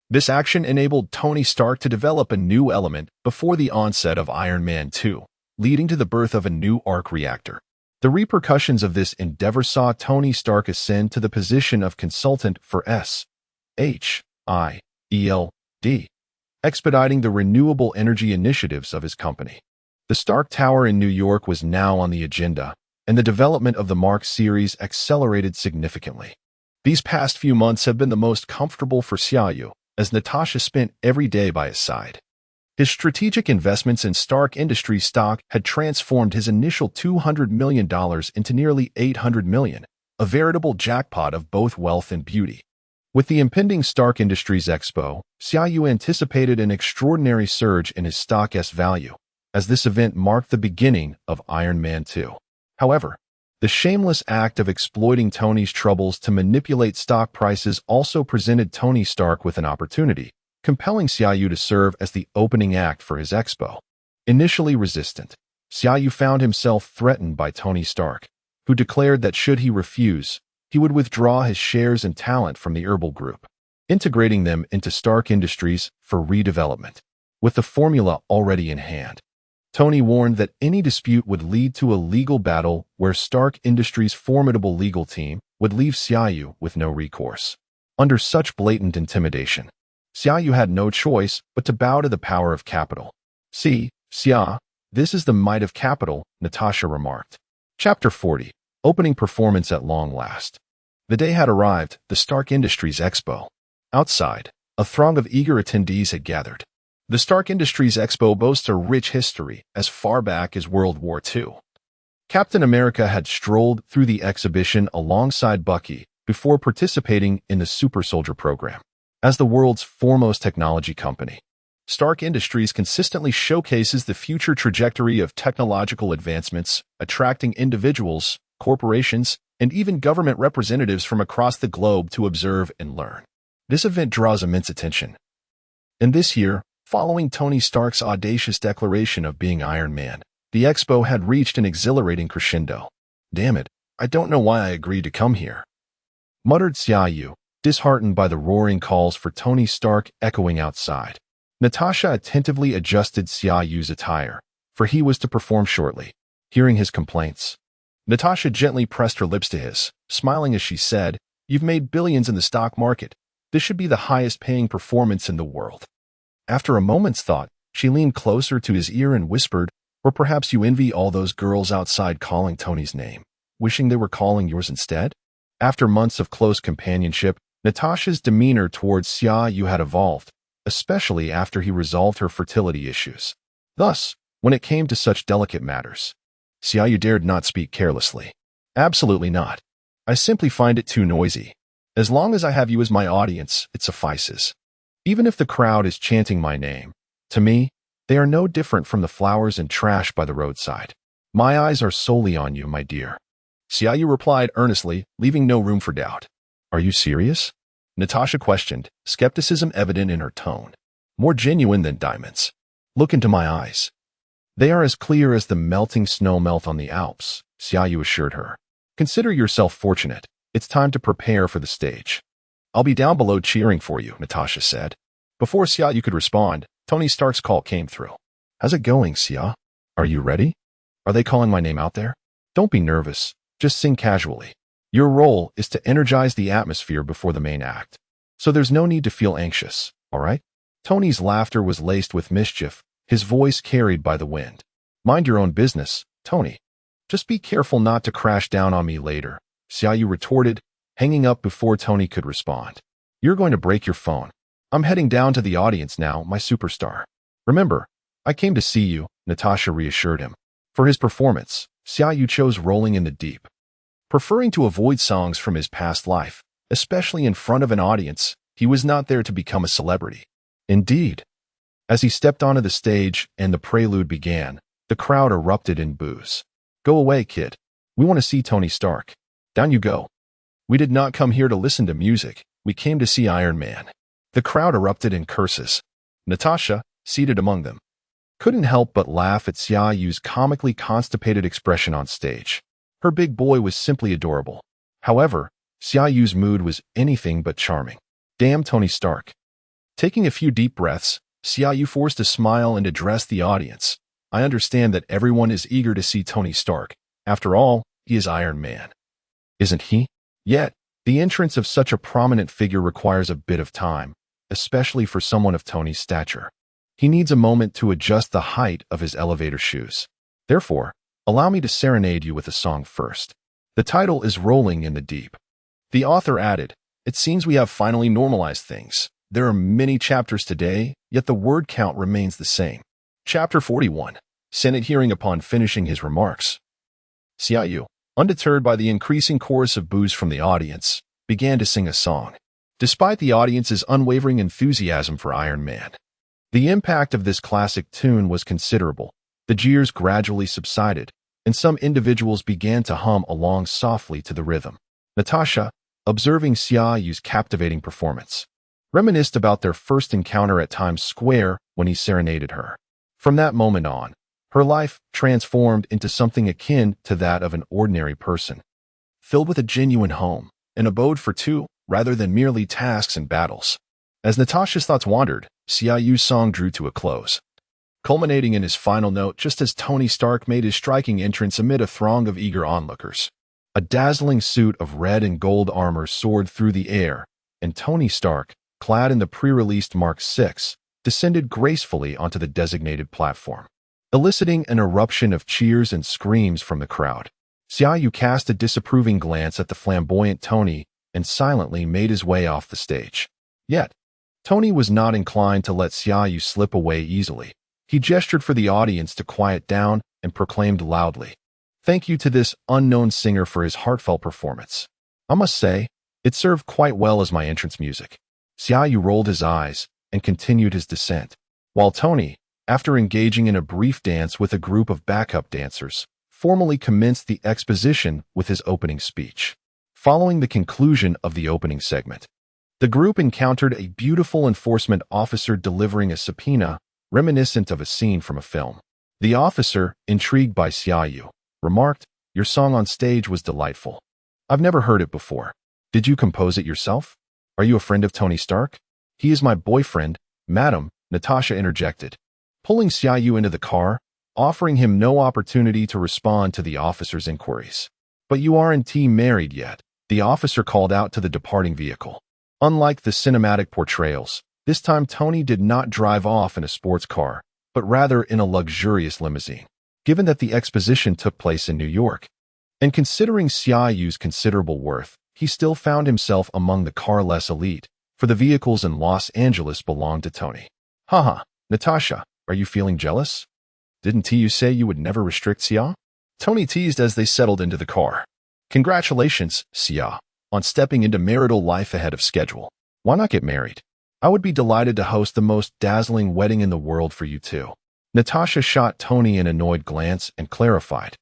This action enabled Tony Stark to develop a new element before the onset of Iron Man 2, leading to the birth of a new arc reactor. The repercussions of this endeavor saw Tony Stark ascend to the position of consultant for S.H.I.E.L.D., expediting the renewable energy initiatives of his company. The Stark Tower in New York was now on the agenda, and the development of the Mark series accelerated significantly. These past few months have been the most comfortable for Xiaoyu, as Natasha spent every day by his side. His strategic investments in Stark Industries stock had transformed his initial $200 million into nearly $800 million, a veritable jackpot of both wealth and beauty. With the impending Stark Industries Expo, Xiaoyu anticipated an extraordinary surge in his stock's value, as this event marked the beginning of Iron Man 2. However, the shameless act of exploiting Tony's troubles to manipulate stock prices also presented Tony Stark with an opportunity, compelling Xiaoyu to serve as the opening act for his expo. Initially resistant, Xiaoyu found himself threatened by Tony Stark, who declared that should he refuse, he would withdraw his shares and talent from the Herbal Group, integrating them into Stark Industries for redevelopment. With the formula already in hand, Tony warned that any dispute would lead to a legal battle where Stark Industries' formidable legal team would leave Xiaoyu with no recourse. Under such blatant intimidation, Xiaoyu had no choice but to bow to the power of capital. "See, Xia, this is the might of capital," Natasha remarked. Chapter 40. Opening performance at long last. The day had arrived, the Stark Industries Expo. Outside, A throng of eager attendees had gathered. The Stark Industries Expo boasts a rich history as far back as World War II. Captain America had strolled through the exhibition alongside Bucky before participating in the Super Soldier program. As the world's foremost technology company, Stark Industries consistently showcases the future trajectory of technological advancements, attracting individuals, corporations, and even government representatives from across the globe to observe and learn. This event draws immense attention. And this year, following Tony Stark's audacious declaration of being Iron Man, the expo had reached an exhilarating crescendo. "Damn it, I don't know why I agreed to come here," muttered Xiaoyu, disheartened by the roaring calls for Tony Stark echoing outside. Natasha attentively adjusted Xiaoyu's attire, for he was to perform shortly. Hearing his complaints, Natasha gently pressed her lips to his, smiling as she said, "You've made billions in the stock market. This should be the highest-paying performance in the world." After a moment's thought, she leaned closer to his ear and whispered, "Or perhaps you envy all those girls outside calling Tony's name, wishing they were calling yours instead?" After months of close companionship, Natasha's demeanor towards Xiaoyu had evolved, especially after he resolved her fertility issues. Thus, when it came to such delicate matters, Xiaoyu dared not speak carelessly. "Absolutely not. I simply find it too noisy. As long as I have you as my audience, it suffices. Even if the crowd is chanting my name, to me, they are no different from the flowers and trash by the roadside. My eyes are solely on you, my dear." Xiaoyu replied earnestly, leaving no room for doubt. "Are you serious?" Natasha questioned, skepticism evident in her tone. "More genuine than diamonds. Look into my eyes. They are as clear as the melting snow melt on the Alps," Xiaoyu assured her. "Consider yourself fortunate. It's time to prepare for the stage." "I'll be down below cheering for you," Natasha said. Before Xiaoyu could respond, Tony Stark's call came through. "How's it going, Xia? Are you ready? Are they calling my name out there? Don't be nervous. Just sing casually. Your role is to energize the atmosphere before the main act. So there's no need to feel anxious, all right?" Tony's laughter was laced with mischief, his voice carried by the wind. "Mind your own business, Tony. Just be careful not to crash down on me later," Xiaoyu retorted, hanging up before Tony could respond. "You're going to break your phone. I'm heading down to the audience now, my superstar." "Remember, I came to see you," Natasha reassured him. For his performance, Xiaoyu chose Rolling in the Deep. Preferring to avoid songs from his past life, especially in front of an audience, he was not there to become a celebrity. Indeed, as he stepped onto the stage and the prelude began, the crowd erupted in boos. "Go away, kid. We want to see Tony Stark. Down you go. We did not come here to listen to music. We came to see Iron Man." The crowd erupted in curses. Natasha, seated among them, couldn't help but laugh at Xiaoyu's comically constipated expression on stage. Her big boy was simply adorable. However, Xiaoyu's mood was anything but charming. "Damn Tony Stark." Taking a few deep breaths, Xiaoyu forced a smile and addressed the audience. "I understand that everyone is eager to see Tony Stark. After all, he is Iron Man. Isn't he? Yet, the entrance of such a prominent figure requires a bit of time, especially for someone of Tony's stature. He needs a moment to adjust the height of his elevator shoes. Therefore, allow me to serenade you with a song first. The title is Rolling in the Deep." The author added, "It seems we have finally normalized things. There are many chapters today, yet the word count remains the same." Chapter 41. Senate hearing. Upon finishing his remarks, Xiaoyu, undeterred by the increasing chorus of boos from the audience, began to sing a song. Despite the audience's unwavering enthusiasm for Iron Man, the impact of this classic tune was considerable. The jeers gradually subsided, and some individuals began to hum along softly to the rhythm. Natasha, observing Xiaoyu's captivating performance, reminisced about their first encounter at Times Square when he serenaded her. From that moment on, her life transformed into something akin to that of an ordinary person, filled with a genuine home, an abode for two, rather than merely tasks and battles. As Natasha's thoughts wandered, Xiaoyu's song drew to a close, culminating in his final note just as Tony Stark made his striking entrance amid a throng of eager onlookers. A dazzling suit of red and gold armor soared through the air, and Tony Stark, clad in the pre-released Mark VI, descended gracefully onto the designated platform, eliciting an eruption of cheers and screams from the crowd. Xiaoyu cast a disapproving glance at the flamboyant Tony and silently made his way off the stage. Yet, Tony was not inclined to let Xiaoyu slip away easily. He gestured for the audience to quiet down and proclaimed loudly, "Thank you to this unknown singer for his heartfelt performance. I must say, it served quite well as my entrance music." Xiaoyu rolled his eyes and continued his descent, while Tony, after engaging in a brief dance with a group of backup dancers, formally commenced the exposition with his opening speech. Following the conclusion of the opening segment, the group encountered a beautiful enforcement officer delivering a subpoena reminiscent of a scene from a film. The officer, intrigued by Xiaoyu, remarked, "Your song on stage was delightful. I've never heard it before. Did you compose it yourself? Are you a friend of Tony Stark?" "He is my boyfriend, madam," Natasha interjected, pulling Xiaoyu into the car, offering him no opportunity to respond to the officer's inquiries. "But you aren't married yet," the officer called out to the departing vehicle. Unlike the cinematic portrayals, this time Tony did not drive off in a sports car, but rather in a luxurious limousine. Given that the exposition took place in New York, and considering Xiaoyu's considerable worth, he still found himself among the car-less elite, for the vehicles in Los Angeles belonged to Tony. "Haha, Natasha, are you feeling jealous? Didn't you say you would never restrict Xia?" Tony teased as they settled into the car. "Congratulations, Xia, on stepping into marital life ahead of schedule. Why not get married? I would be delighted to host the most dazzling wedding in the world for you too." Natasha shot Tony an annoyed glance and clarified,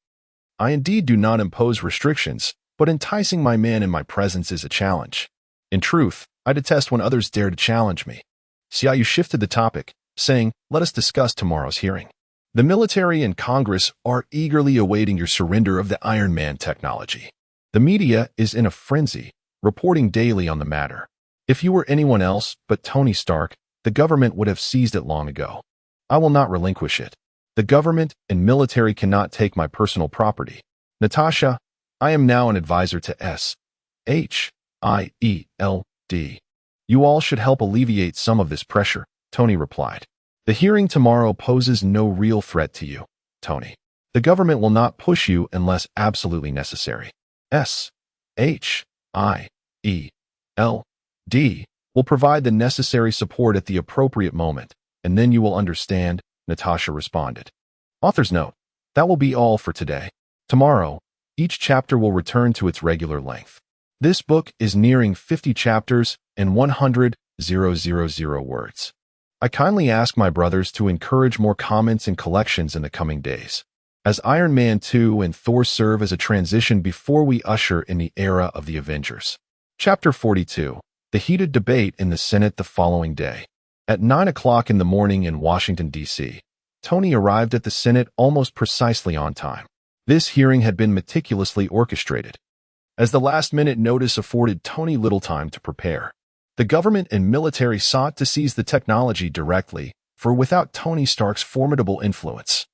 "I indeed do not impose restrictions, but enticing my man in my presence is a challenge. In truth, I detest when others dare to challenge me." Xiaoyu shifted the topic, saying, "Let us discuss tomorrow's hearing. The military and Congress are eagerly awaiting your surrender of the Iron Man technology. The media is in a frenzy, reporting daily on the matter. If you were anyone else but Tony Stark, the government would have seized it long ago. I will not relinquish it. The government and military cannot take my personal property. Natasha, I am now an advisor to SHIELD. You all should help alleviate some of this pressure," Tony replied. "The hearing tomorrow poses no real threat to you, Tony. The government will not push you unless absolutely necessary. SHIELD will provide the necessary support at the appropriate moment, and then you will understand," Natasha responded. Author's note: that will be all for today. Tomorrow, each chapter will return to its regular length. This book is nearing 50 chapters and 100,000 words. I kindly ask my brothers to encourage more comments and collections in the coming days, as Iron Man 2 and Thor serve as a transition before we usher in the era of the Avengers. Chapter 42. The heated debate in the Senate the following day. At 9 o'clock in the morning in Washington, D.C., Tony arrived at the Senate almost precisely on time. This hearing had been meticulously orchestrated, as the last-minute notice afforded Tony little time to prepare. The government and military sought to seize the technology directly, for without Tony Stark's formidable influence,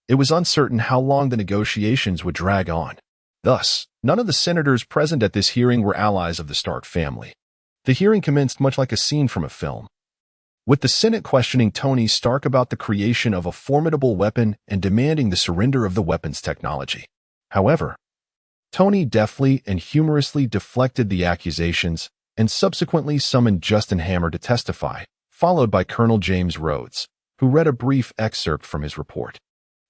it was uncertain how long the negotiations would drag on. Thus, none of the senators present at this hearing were allies of the Stark family. The hearing commenced much like a scene from a film, with the Senate questioning Tony Stark about the creation of a formidable weapon and demanding the surrender of the weapon's technology. However, Tony deftly and humorously deflected the accusations and subsequently summoned Justin Hammer to testify, followed by Colonel James Rhodes, who read a brief excerpt from his report.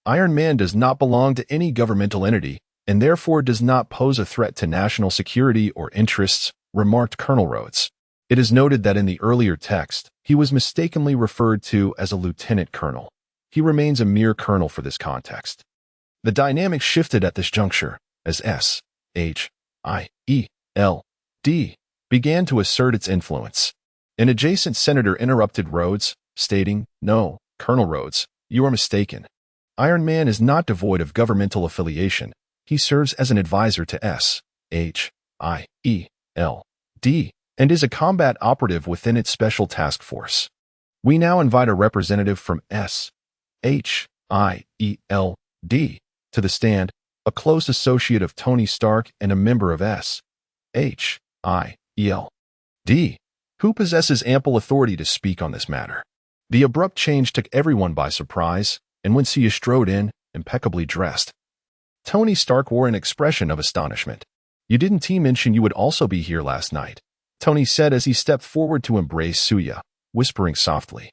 "Iron Man does not belong to any governmental entity and therefore does not pose a threat to national security or interests," remarked Colonel Rhodes. It is noted that in the earlier text, he was mistakenly referred to as a lieutenant colonel. He remains a mere colonel for this context. The dynamic shifted at this juncture, as SHIELD began to assert its influence. An adjacent senator interrupted Rhodes, stating, "No, Colonel Rhodes, you are mistaken. Iron Man is not devoid of governmental affiliation. He serves as an advisor to SHIELD and is a combat operative within its special task force. We now invite a representative from SHIELD to the stand, a close associate of Tony Stark and a member of SHIELD, who possesses ample authority to speak on this matter." The abrupt change took everyone by surprise, and when Sia strode in, impeccably dressed, Tony Stark wore an expression of astonishment. "You didn't mention you would also be here last night," Tony said as he stepped forward to embrace Suya, whispering softly.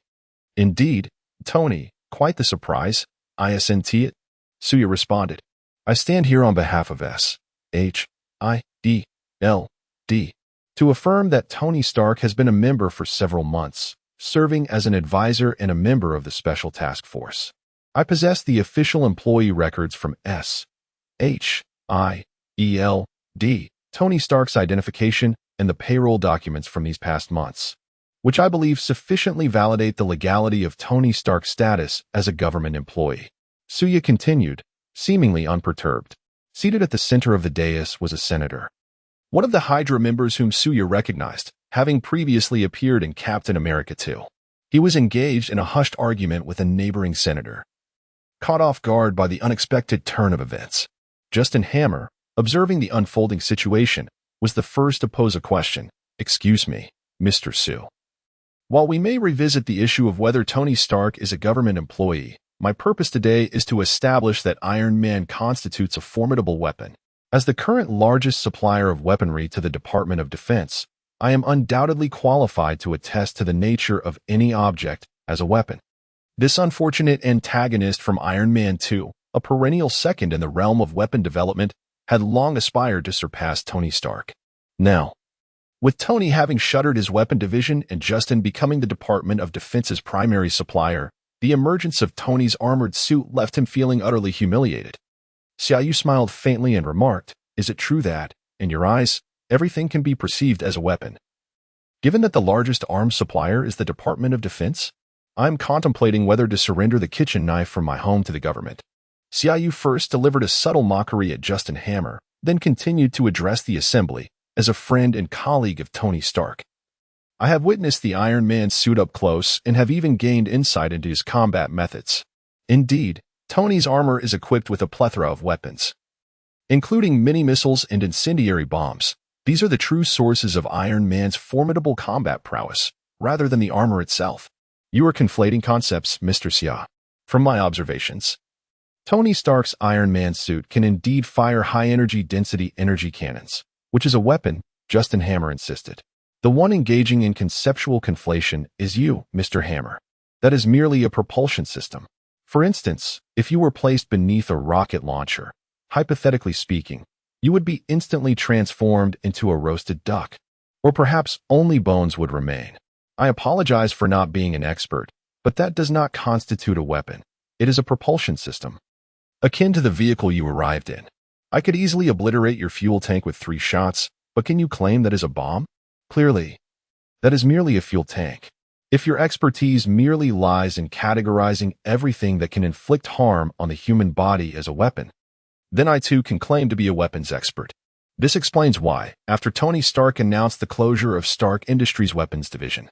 Indeed, Tony, quite the surprise. Isn't it? Suya responded. I stand here on behalf of S.H.I.D.L.D. to affirm that Tony Stark has been a member for several months, serving as an advisor and a member of the Special Task Force. I possess the official employee records from S.H.I.E.L.D., Tony Stark's identification, and the payroll documents from these past months, which I believe sufficiently validate the legality of Tony Stark's status as a government employee. Suya continued, seemingly unperturbed. Seated at the center of the dais was a senator, one of the Hydra members whom Suya recognized, having previously appeared in Captain America 2. He was engaged in a hushed argument with a neighboring senator, caught off guard by the unexpected turn of events. Justin Hammer, observing the unfolding situation, was the first to pose a question. Excuse me, Mr. Sue. While we may revisit the issue of whether Tony Stark is a government employee, my purpose today is to establish that Iron Man constitutes a formidable weapon. As the current largest supplier of weaponry to the Department of Defense, I am undoubtedly qualified to attest to the nature of any object as a weapon. This unfortunate antagonist from Iron Man 2, a perennial second in the realm of weapon development, had long aspired to surpass Tony Stark. Now, with Tony having shuttered his weapon division and Justin becoming the Department of Defense's primary supplier, the emergence of Tony's armored suit left him feeling utterly humiliated. Xiaoyu smiled faintly and remarked, Is it true that, in your eyes, everything can be perceived as a weapon? Given that the largest arms supplier is the Department of Defense, I'm contemplating whether to surrender the kitchen knife from my home to the government. Xiaoyu first delivered a subtle mockery at Justin Hammer, then continued to address the assembly as a friend and colleague of Tony Stark. I have witnessed the Iron Man suit up close and have even gained insight into his combat methods. Indeed, Tony's armor is equipped with a plethora of weapons, including mini-missiles and incendiary bombs. These are the true sources of Iron Man's formidable combat prowess, rather than the armor itself. You are conflating concepts, Mr. Xia. From my observations, Tony Stark's Iron Man suit can indeed fire high-energy density energy cannons, which is a weapon, Justin Hammer insisted. The one engaging in conceptual conflation is you, Mr. Hammer. That is merely a propulsion system. For instance, if you were placed beneath a rocket launcher, hypothetically speaking, you would be instantly transformed into a roasted duck. Or perhaps only bones would remain. I apologize for not being an expert, but that does not constitute a weapon. It is a propulsion system, akin to the vehicle you arrived in. I could easily obliterate your fuel tank with 3 shots, but can you claim that is a bomb? Clearly, that is merely a fuel tank. If your expertise merely lies in categorizing everything that can inflict harm on the human body as a weapon, then I too can claim to be a weapons expert. This explains why, after Tony Stark announced the closure of Stark Industries' weapons division,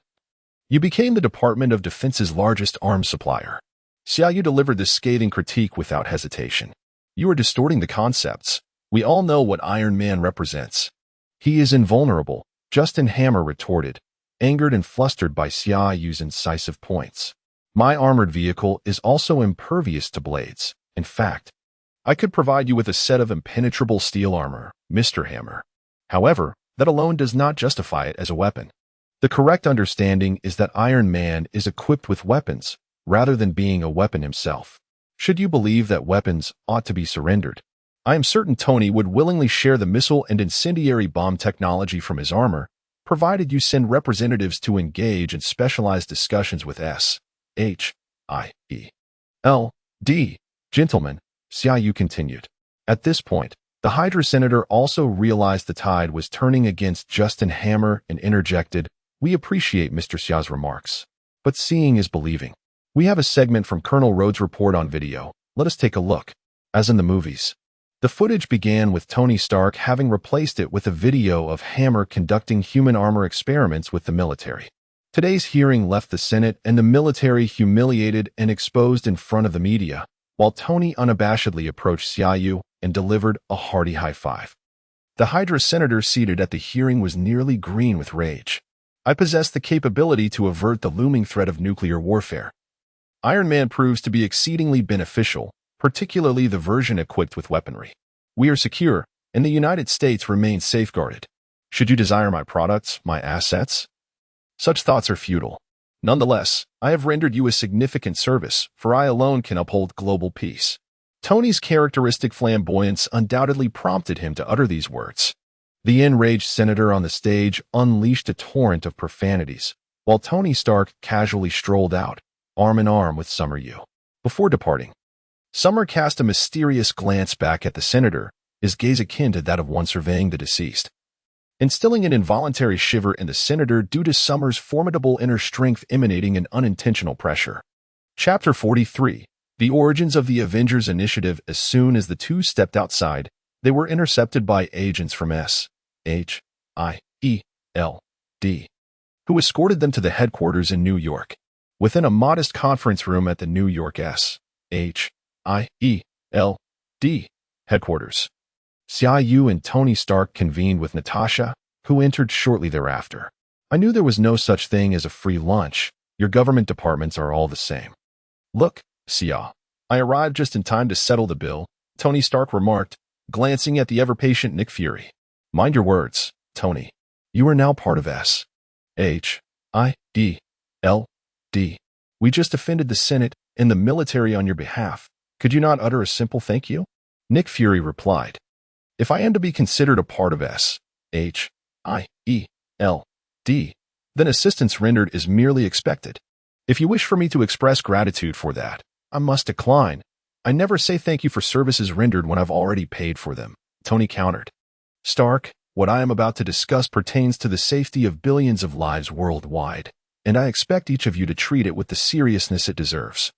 you became the Department of Defense's largest arms supplier. Xiaoyu delivered this scathing critique without hesitation. You are distorting the concepts. We all know what Iron Man represents. He is invulnerable, Justin Hammer retorted, angered and flustered by Xiaoyu's incisive points. My armored vehicle is also impervious to blades. In fact, I could provide you with a set of impenetrable steel armor, Mr. Hammer. However, that alone does not justify it as a weapon. The correct understanding is that Iron Man is equipped with weapons, rather than being a weapon himself. Should you believe that weapons ought to be surrendered, I am certain Tony would willingly share the missile and incendiary bomb technology from his armor, provided you send representatives to engage in specialized discussions with S.H.I.E.L.D. Gentlemen, Xiaoyu continued. At this point, the Hydra senator also realized the tide was turning against Justin Hammer and interjected, We appreciate Mr. Xia's remarks, but seeing is believing. We have a segment from Colonel Rhodes' report on video. Let us take a look. As in the movies, the footage began with Tony Stark having replaced it with a video of Hammer conducting human armor experiments with the military. Today's hearing left the Senate and the military humiliated and exposed in front of the media, while Tony unabashedly approached Xiaoyu and delivered a hearty high five. The Hydra senator seated at the hearing was nearly green with rage. I possess the capability to avert the looming threat of nuclear warfare. Iron Man proves to be exceedingly beneficial, particularly the version equipped with weaponry. We are secure, and the United States remains safeguarded. Should you desire my products, my assets? Such thoughts are futile. Nonetheless, I have rendered you a significant service, for I alone can uphold global peace. Tony's characteristic flamboyance undoubtedly prompted him to utter these words. The enraged senator on the stage unleashed a torrent of profanities, while Tony Stark casually strolled out, arm in arm with Summer Yu. Before departing, Summer cast a mysterious glance back at the senator, his gaze akin to that of one surveying the deceased, instilling an involuntary shiver in the senator due to Summer's formidable inner strength emanating an unintentional pressure. Chapter 43. The origins of the Avengers Initiative. As soon as the two stepped outside, they were intercepted by agents from SHIELD, who escorted them to the headquarters in New York. Within a modest conference room at the New York SHIELD headquarters, Xiaoyu and Tony Stark convened with Natasha, who entered shortly thereafter. I knew there was no such thing as a free lunch. Your government departments are all the same. Look, Xia, I arrived just in time to settle the bill, Tony Stark remarked, glancing at the ever-patient Nick Fury. Mind your words, Tony. You are now part of SHIELD. We just offended the Senate and the military on your behalf. Could you not utter a simple thank you? Nick Fury replied. If I am to be considered a part of SHIELD, then assistance rendered is merely expected. If you wish for me to express gratitude for that, I must decline. I never say thank you for services rendered when I've already paid for them, Tony countered. Stark, what I am about to discuss pertains to the safety of billions of lives worldwide, and I expect each of you to treat it with the seriousness it deserves.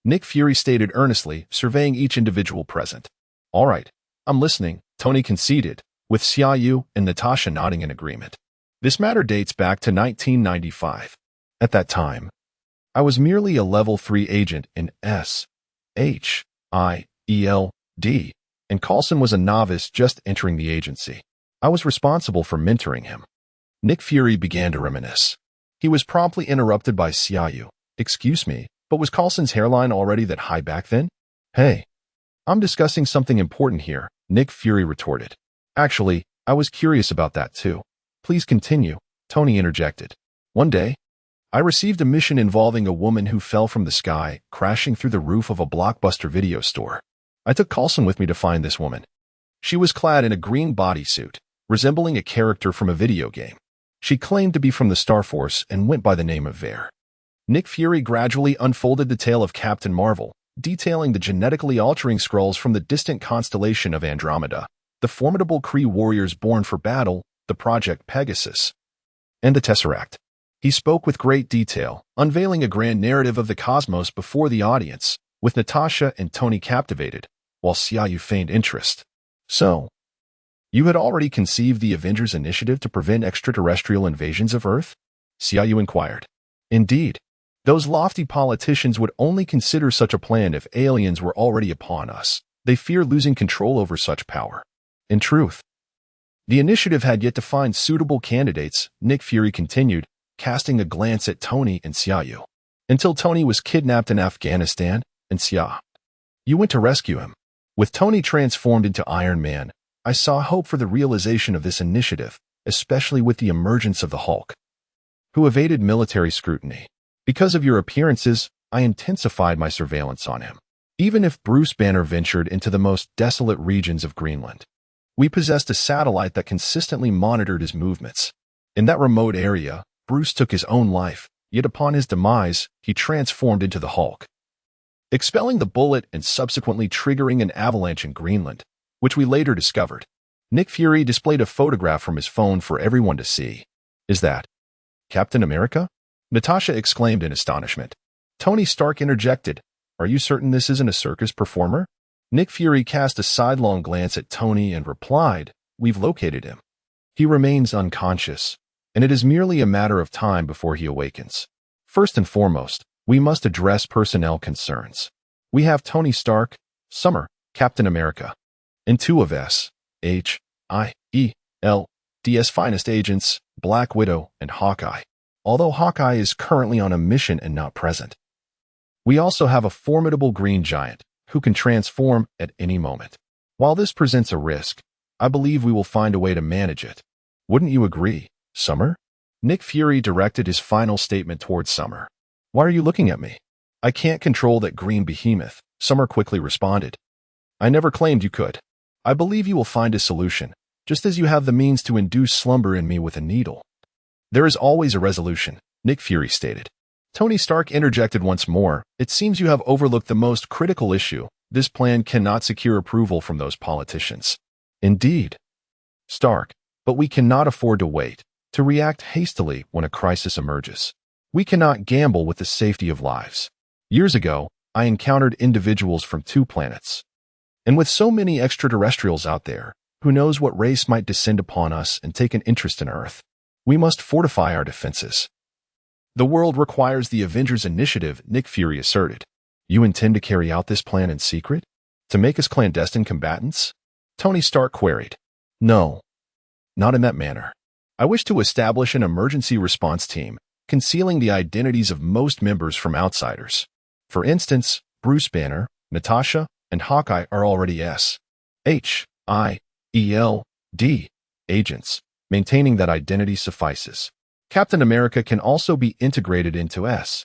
Nick Fury stated earnestly, surveying each individual present. All right, I'm listening, Tony conceded, with Xiaoyu and Natasha nodding in agreement. This matter dates back to 1995. At that time, I was merely a level 3 agent in SHIELD, and Coulson was a novice just entering the agency. I was responsible for mentoring him. Nick Fury began to reminisce. He was promptly interrupted by Xiaoyu. Excuse me, but was Coulson's hairline already that high back then? Hey, I'm discussing something important here, Nick Fury retorted. Actually, I was curious about that too. Please continue, Tony interjected. One day, I received a mission involving a woman who fell from the sky, crashing through the roof of a blockbuster video store. I took Coulson with me to find this woman. She was clad in a green bodysuit, resembling a character from a video game. She claimed to be from the Star Force and went by the name of Vare. Nick Fury gradually unfolded the tale of Captain Marvel, detailing the genetically altering Skrulls from the distant constellation of Andromeda, the formidable Kree warriors born for battle, the Project Pegasus, and the Tesseract. He spoke with great detail, unveiling a grand narrative of the cosmos before the audience, with Natasha and Tony captivated, while Xiaoyu feigned interest. So, you had already conceived the Avengers Initiative to prevent extraterrestrial invasions of Earth? Xiaoyu inquired. Indeed. Those lofty politicians would only consider such a plan if aliens were already upon us. They fear losing control over such power. In truth, the initiative had yet to find suitable candidates, Nick Fury continued, casting a glance at Tony and Xiaoyu. Until Tony was kidnapped in Afghanistan, and Xiaoyu went to rescue him. With Tony transformed into Iron Man, I saw hope for the realization of this initiative, especially with the emergence of the Hulk, who evaded military scrutiny. Because of your appearances, I intensified my surveillance on him. Even if Bruce Banner ventured into the most desolate regions of Greenland, we possessed a satellite that consistently monitored his movements. In that remote area, Bruce took his own life, yet upon his demise, he transformed into the Hulk, expelling the bullet and subsequently triggering an avalanche in Greenland, which we later discovered. Nick Fury displayed a photograph from his phone for everyone to see. Is that Captain America? Natasha exclaimed in astonishment. Tony Stark interjected. Are you certain this isn't a circus performer? Nick Fury cast a sidelong glance at Tony and replied, We've located him. He remains unconscious, and it is merely a matter of time before he awakens. First and foremost, we must address personnel concerns. We have Tony Stark, Summer, Captain America, and two of SHIELD's finest agents, Black Widow and Hawkeye. Although Hawkeye is currently on a mission and not present. We also have a formidable green giant who can transform at any moment. While this presents a risk, I believe we will find a way to manage it. Wouldn't you agree, Summer? Nick Fury directed his final statement towards Summer. "Why are you looking at me?" "I can't control that green behemoth," Summer quickly responded. "I never claimed you could. I believe you will find a solution, just as you have the means to induce slumber in me with a needle." "There is always a resolution," Nick Fury stated. Tony Stark interjected once more. "It seems you have overlooked the most critical issue. This plan cannot secure approval from those politicians." "Indeed, Stark, but we cannot afford to wait, to react hastily when a crisis emerges. We cannot gamble with the safety of lives. Years ago, I encountered individuals from 2 planets. And with so many extraterrestrials out there, who knows what race might descend upon us and take an interest in Earth? We must fortify our defenses." "The world requires the Avengers Initiative," Nick Fury asserted. "You intend to carry out this plan in secret? To make us clandestine combatants?" Tony Stark queried. "No, not in that manner. I wish to establish an emergency response team, concealing the identities of most members from outsiders. For instance, Bruce Banner, Natasha, and Hawkeye are already SHIELD agents. Maintaining that identity suffices. Captain America can also be integrated into SHIELD.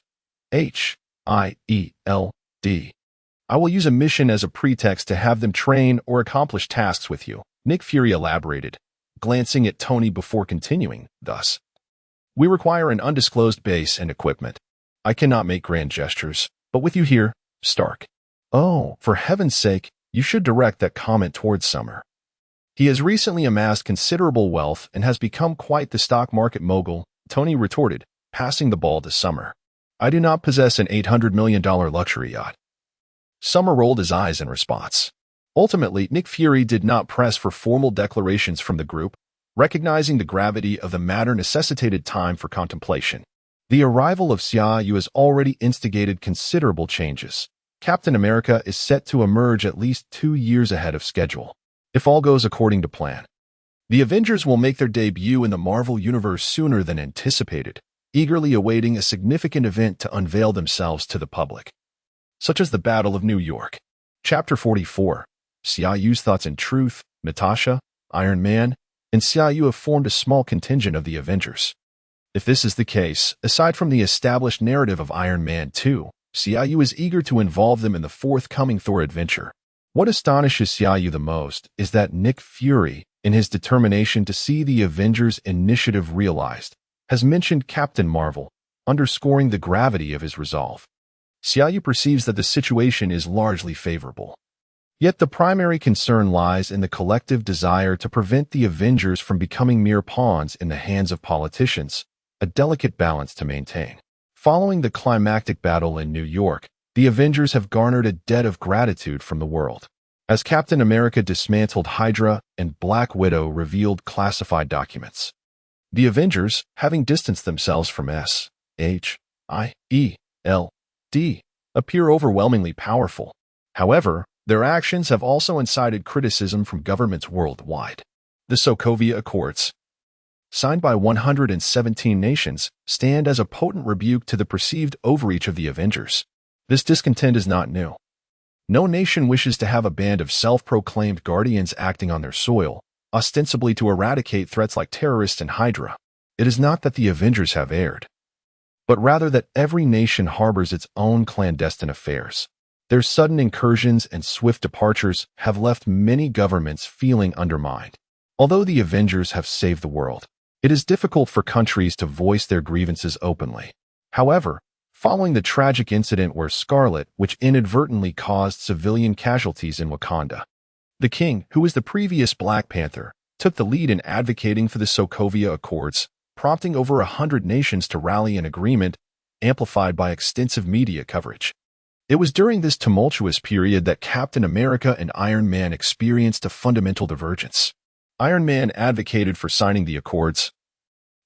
I will use a mission as a pretext to have them train or accomplish tasks with you," Nick Fury elaborated, glancing at Tony before continuing, "Thus, we require an undisclosed base and equipment. I cannot make grand gestures, but with you here, Stark." "Oh, for heaven's sake, you should direct that comment towards Summer. He has recently amassed considerable wealth and has become quite the stock market mogul," Tony retorted, passing the ball to Summer. "I do not possess an $800 million luxury yacht." Summer rolled his eyes in response. Ultimately, Nick Fury did not press for formal declarations from the group, recognizing the gravity of the matter necessitated time for contemplation. The arrival of Xiaoyu has already instigated considerable changes. Captain America is set to emerge at least 2 years ahead of schedule, if all goes according to plan. The Avengers will make their debut in the Marvel Universe sooner than anticipated, eagerly awaiting a significant event to unveil themselves to the public, such as the Battle of New York. Chapter 44. Xiaoyu's thoughts and truth. Natasha, Iron Man, and Xiaoyu have formed a small contingent of the Avengers. If this is the case, aside from the established narrative of Iron Man 2, Xiaoyu is eager to involve them in the forthcoming Thor adventure. What astonishes Xiaoyu the most is that Nick Fury, in his determination to see the Avengers initiative realized, has mentioned Captain Marvel, underscoring the gravity of his resolve. Xiaoyu perceives that the situation is largely favorable. Yet the primary concern lies in the collective desire to prevent the Avengers from becoming mere pawns in the hands of politicians, a delicate balance to maintain. Following the climactic battle in New York, the Avengers have garnered a debt of gratitude from the world. As Captain America dismantled Hydra and Black Widow revealed classified documents, the Avengers, having distanced themselves from SHIELD, appear overwhelmingly powerful. However, their actions have also incited criticism from governments worldwide. The Sokovia Accords, signed by 117 nations, stand as a potent rebuke to the perceived overreach of the Avengers. This discontent is not new. No nation wishes to have a band of self-proclaimed guardians acting on their soil, ostensibly to eradicate threats like terrorists and Hydra. It is not that the Avengers have erred, but rather that every nation harbors its own clandestine affairs. Their sudden incursions and swift departures have left many governments feeling undermined. Although the Avengers have saved the world, it is difficult for countries to voice their grievances openly. However, following the tragic incident where Scarlet, which inadvertently caused civilian casualties in Wakanda, the king, who was the previous Black Panther, took the lead in advocating for the Sokovia Accords, prompting over 100 nations to rally in agreement, amplified by extensive media coverage. It was during this tumultuous period that Captain America and Iron Man experienced a fundamental divergence. Iron Man advocated for signing the Accords,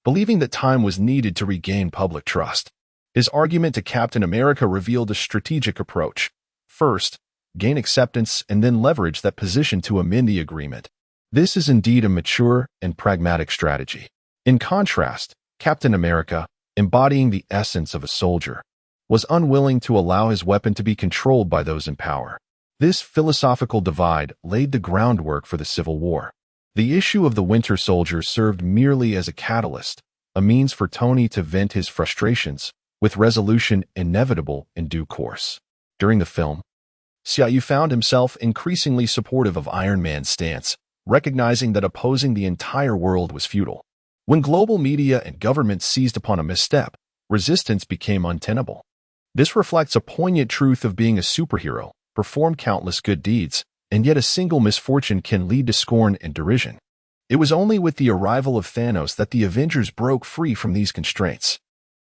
believing that time was needed to regain public trust. His argument to Captain America revealed a strategic approach. First, gain acceptance and then leverage that position to amend the agreement. This is indeed a mature and pragmatic strategy. In contrast, Captain America, embodying the essence of a soldier, was unwilling to allow his weapon to be controlled by those in power. This philosophical divide laid the groundwork for the Civil War. The issue of the Winter Soldier served merely as a catalyst, a means for Tony to vent his frustrations, with resolution inevitable in due course. During the film, Xiaoyu found himself increasingly supportive of Iron Man's stance, recognizing that opposing the entire world was futile. When global media and governments seized upon a misstep, resistance became untenable. This reflects a poignant truth of being a superhero, perform countless good deeds, and yet a single misfortune can lead to scorn and derision. It was only with the arrival of Thanos that the Avengers broke free from these constraints.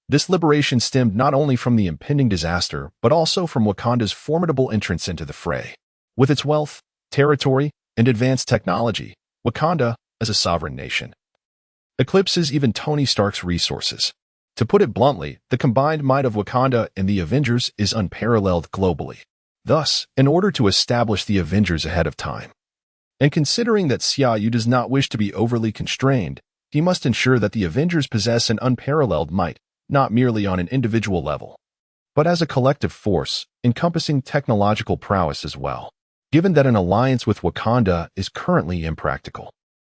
This liberation stemmed not only from the impending disaster, but also from Wakanda's formidable entrance into the fray. With its wealth, territory, and advanced technology, Wakanda, as a sovereign nation, eclipses even Tony Stark's resources. To put it bluntly, the combined might of Wakanda and the Avengers is unparalleled globally. Thus, in order to establish the Avengers ahead of time, and considering that Xiaoyu does not wish to be overly constrained, he must ensure that the Avengers possess an unparalleled might, not merely on an individual level, but as a collective force, encompassing technological prowess as well. Given that an alliance with Wakanda is currently impractical,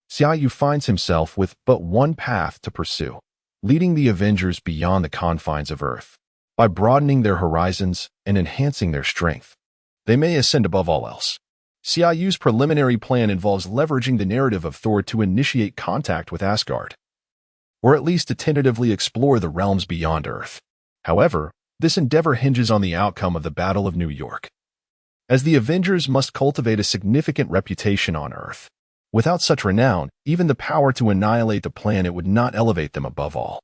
Xiaoyu finds himself with but one path to pursue, leading the Avengers beyond the confines of Earth. By broadening their horizons and enhancing their strength, they may ascend above all else. Xiaoyu's preliminary plan involves leveraging the narrative of Thor to initiate contact with Asgard, or at least to tentatively explore the realms beyond Earth. However, this endeavor hinges on the outcome of the Battle of New York, as the Avengers must cultivate a significant reputation on Earth. Without such renown, even the power to annihilate the planet would not elevate them above all.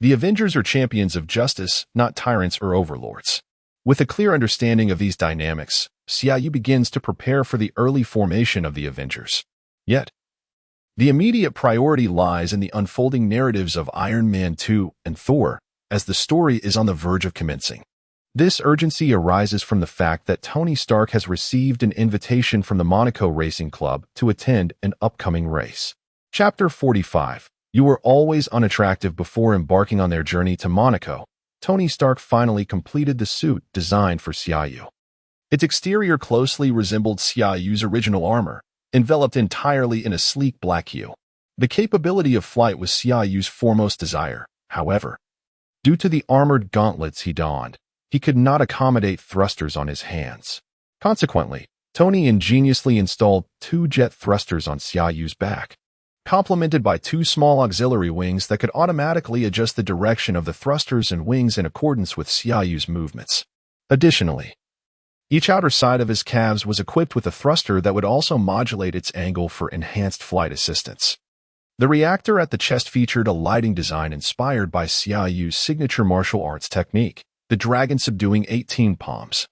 The Avengers are champions of justice, not tyrants or overlords. With a clear understanding of these dynamics, Xiaoyu begins to prepare for the early formation of the Avengers. Yet, the immediate priority lies in the unfolding narratives of Iron Man 2 and Thor, as the story is on the verge of commencing. This urgency arises from the fact that Tony Stark has received an invitation from the Monaco Racing Club to attend an upcoming race. Chapter 45. You were always unattractive before embarking on their journey to Monaco. Tony Stark finally completed the suit designed for Xiaoyu. Its exterior closely resembled Xiaoyu's original armor, enveloped entirely in a sleek black hue. The capability of flight was Xiaoyu's foremost desire. However, due to the armored gauntlets he donned, he could not accommodate thrusters on his hands. Consequently, Tony ingeniously installed 2 jet thrusters on Xiaoyu's back, complemented by 2 small auxiliary wings that could automatically adjust the direction of the thrusters and wings in accordance with Xiaoyu's movements. Additionally, each outer side of his calves was equipped with a thruster that would also modulate its angle for enhanced flight assistance. The reactor at the chest featured a lighting design inspired by Xiaoyu's signature martial arts technique, the dragon subduing 18 palms,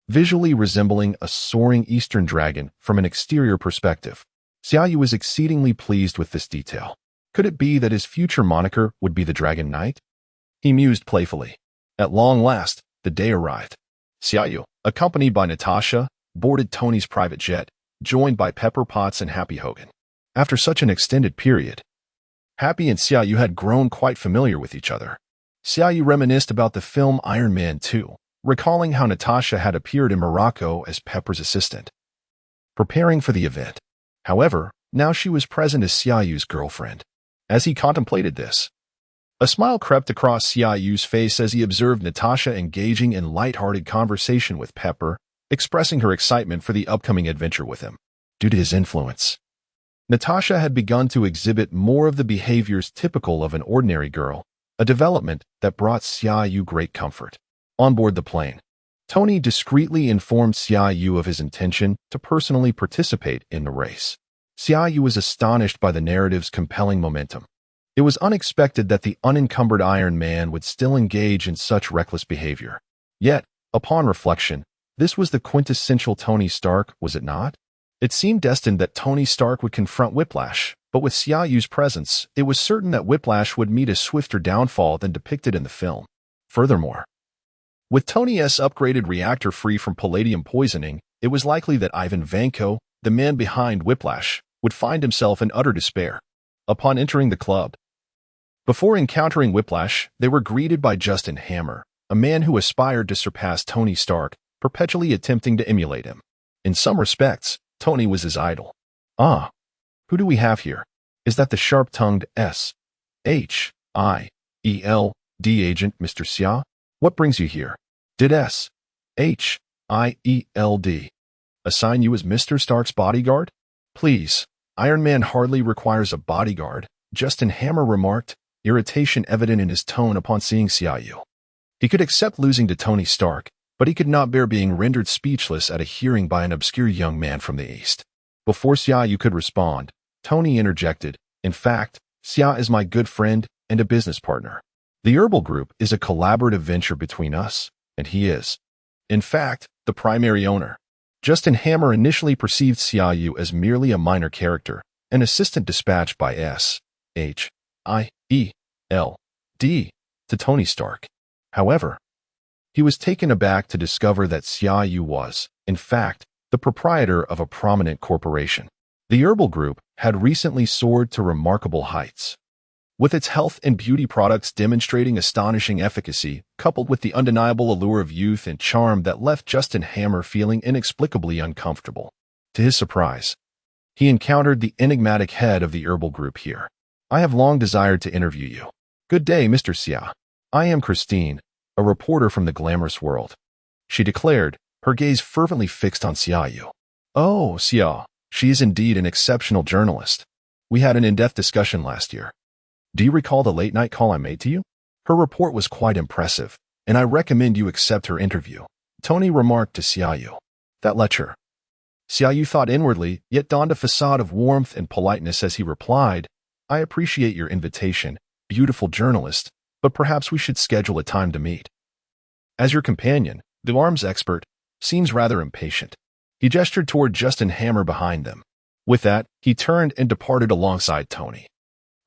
visually resembling a soaring eastern dragon from an exterior perspective. Xiaoyu was exceedingly pleased with this detail. Could it be that his future moniker would be the Dragon Knight? He mused playfully. At long last, the day arrived. Xiaoyu, accompanied by Natasha, boarded Tony's private jet, joined by Pepper Potts and Happy Hogan. After such an extended period, Happy and Xiaoyu had grown quite familiar with each other. Xiaoyu reminisced about the film Iron Man 2, recalling how Natasha had appeared in Morocco as Pepper's assistant, preparing for the event. However, now she was present as Xiaoyu's girlfriend. As he contemplated this, a smile crept across Xiaoyu's face as he observed Natasha engaging in light-hearted conversation with Pepper, expressing her excitement for the upcoming adventure with him. Due to his influence, Natasha had begun to exhibit more of the behaviors typical of an ordinary girl, a development that brought Xiaoyu great comfort. On board the plane, Tony discreetly informed Xiaoyu of his intention to personally participate in the race. Xiaoyu was astonished by the narrative's compelling momentum. It was unexpected that the unencumbered Iron Man would still engage in such reckless behavior. Yet, upon reflection, this was the quintessential Tony Stark, was it not? It seemed destined that Tony Stark would confront Whiplash, but with Xiaoyu's presence, it was certain that Whiplash would meet a swifter downfall than depicted in the film. Furthermore, with Tony's upgraded reactor free from palladium poisoning, it was likely that Ivan Vanko, the man behind Whiplash, would find himself in utter despair. Upon entering the club, before encountering Whiplash, they were greeted by Justin Hammer, a man who aspired to surpass Tony Stark, perpetually attempting to emulate him. In some respects, Tony was his idol. Ah, who do we have here? Is that the sharp-tongued S.H. S-H-I-E-L-D agent, Mr. Xia? What brings you here? Did S-H-I-E-L-D assign you as Mr. Stark's bodyguard? Please, Iron Man hardly requires a bodyguard, Justin Hammer remarked, irritation evident in his tone upon seeing Xiaoyu. He could accept losing to Tony Stark, but he could not bear being rendered speechless at a hearing by an obscure young man from the East. Before Xiaoyu could respond, Tony interjected, in fact, Xia is my good friend and a business partner. The Herbal Group is a collaborative venture between us, and he is, in fact, the primary owner. Justin Hammer initially perceived Xiaoyu as merely a minor character, an assistant dispatched by S-H-I-E-L-D to Tony Stark. However, he was taken aback to discover that Xiaoyu was, in fact, the proprietor of a prominent corporation. The Herbal Group had recently soared to remarkable heights. With its health and beauty products demonstrating astonishing efficacy, coupled with the undeniable allure of youth and charm that left Justin Hammer feeling inexplicably uncomfortable. To his surprise, he encountered the enigmatic head of the Herbal Group here. I have long desired to interview you. Good day, Mr. Xia. I am Christine, a reporter from the glamorous world, she declared, her gaze fervently fixed on Xiaoyu. Oh, Xia, she is indeed an exceptional journalist. We had an in-depth discussion last year. Do you recall the late-night call I made to you? Her report was quite impressive, and I recommend you accept her interview, Tony remarked to Xiaoyu. That lecture. Xiaoyu thought inwardly, yet donned a facade of warmth and politeness as he replied, I appreciate your invitation, beautiful journalist, but perhaps we should schedule a time to meet. As your companion, the arms expert, seems rather impatient. He gestured toward Justin Hammer behind them. With that, he turned and departed alongside Tony.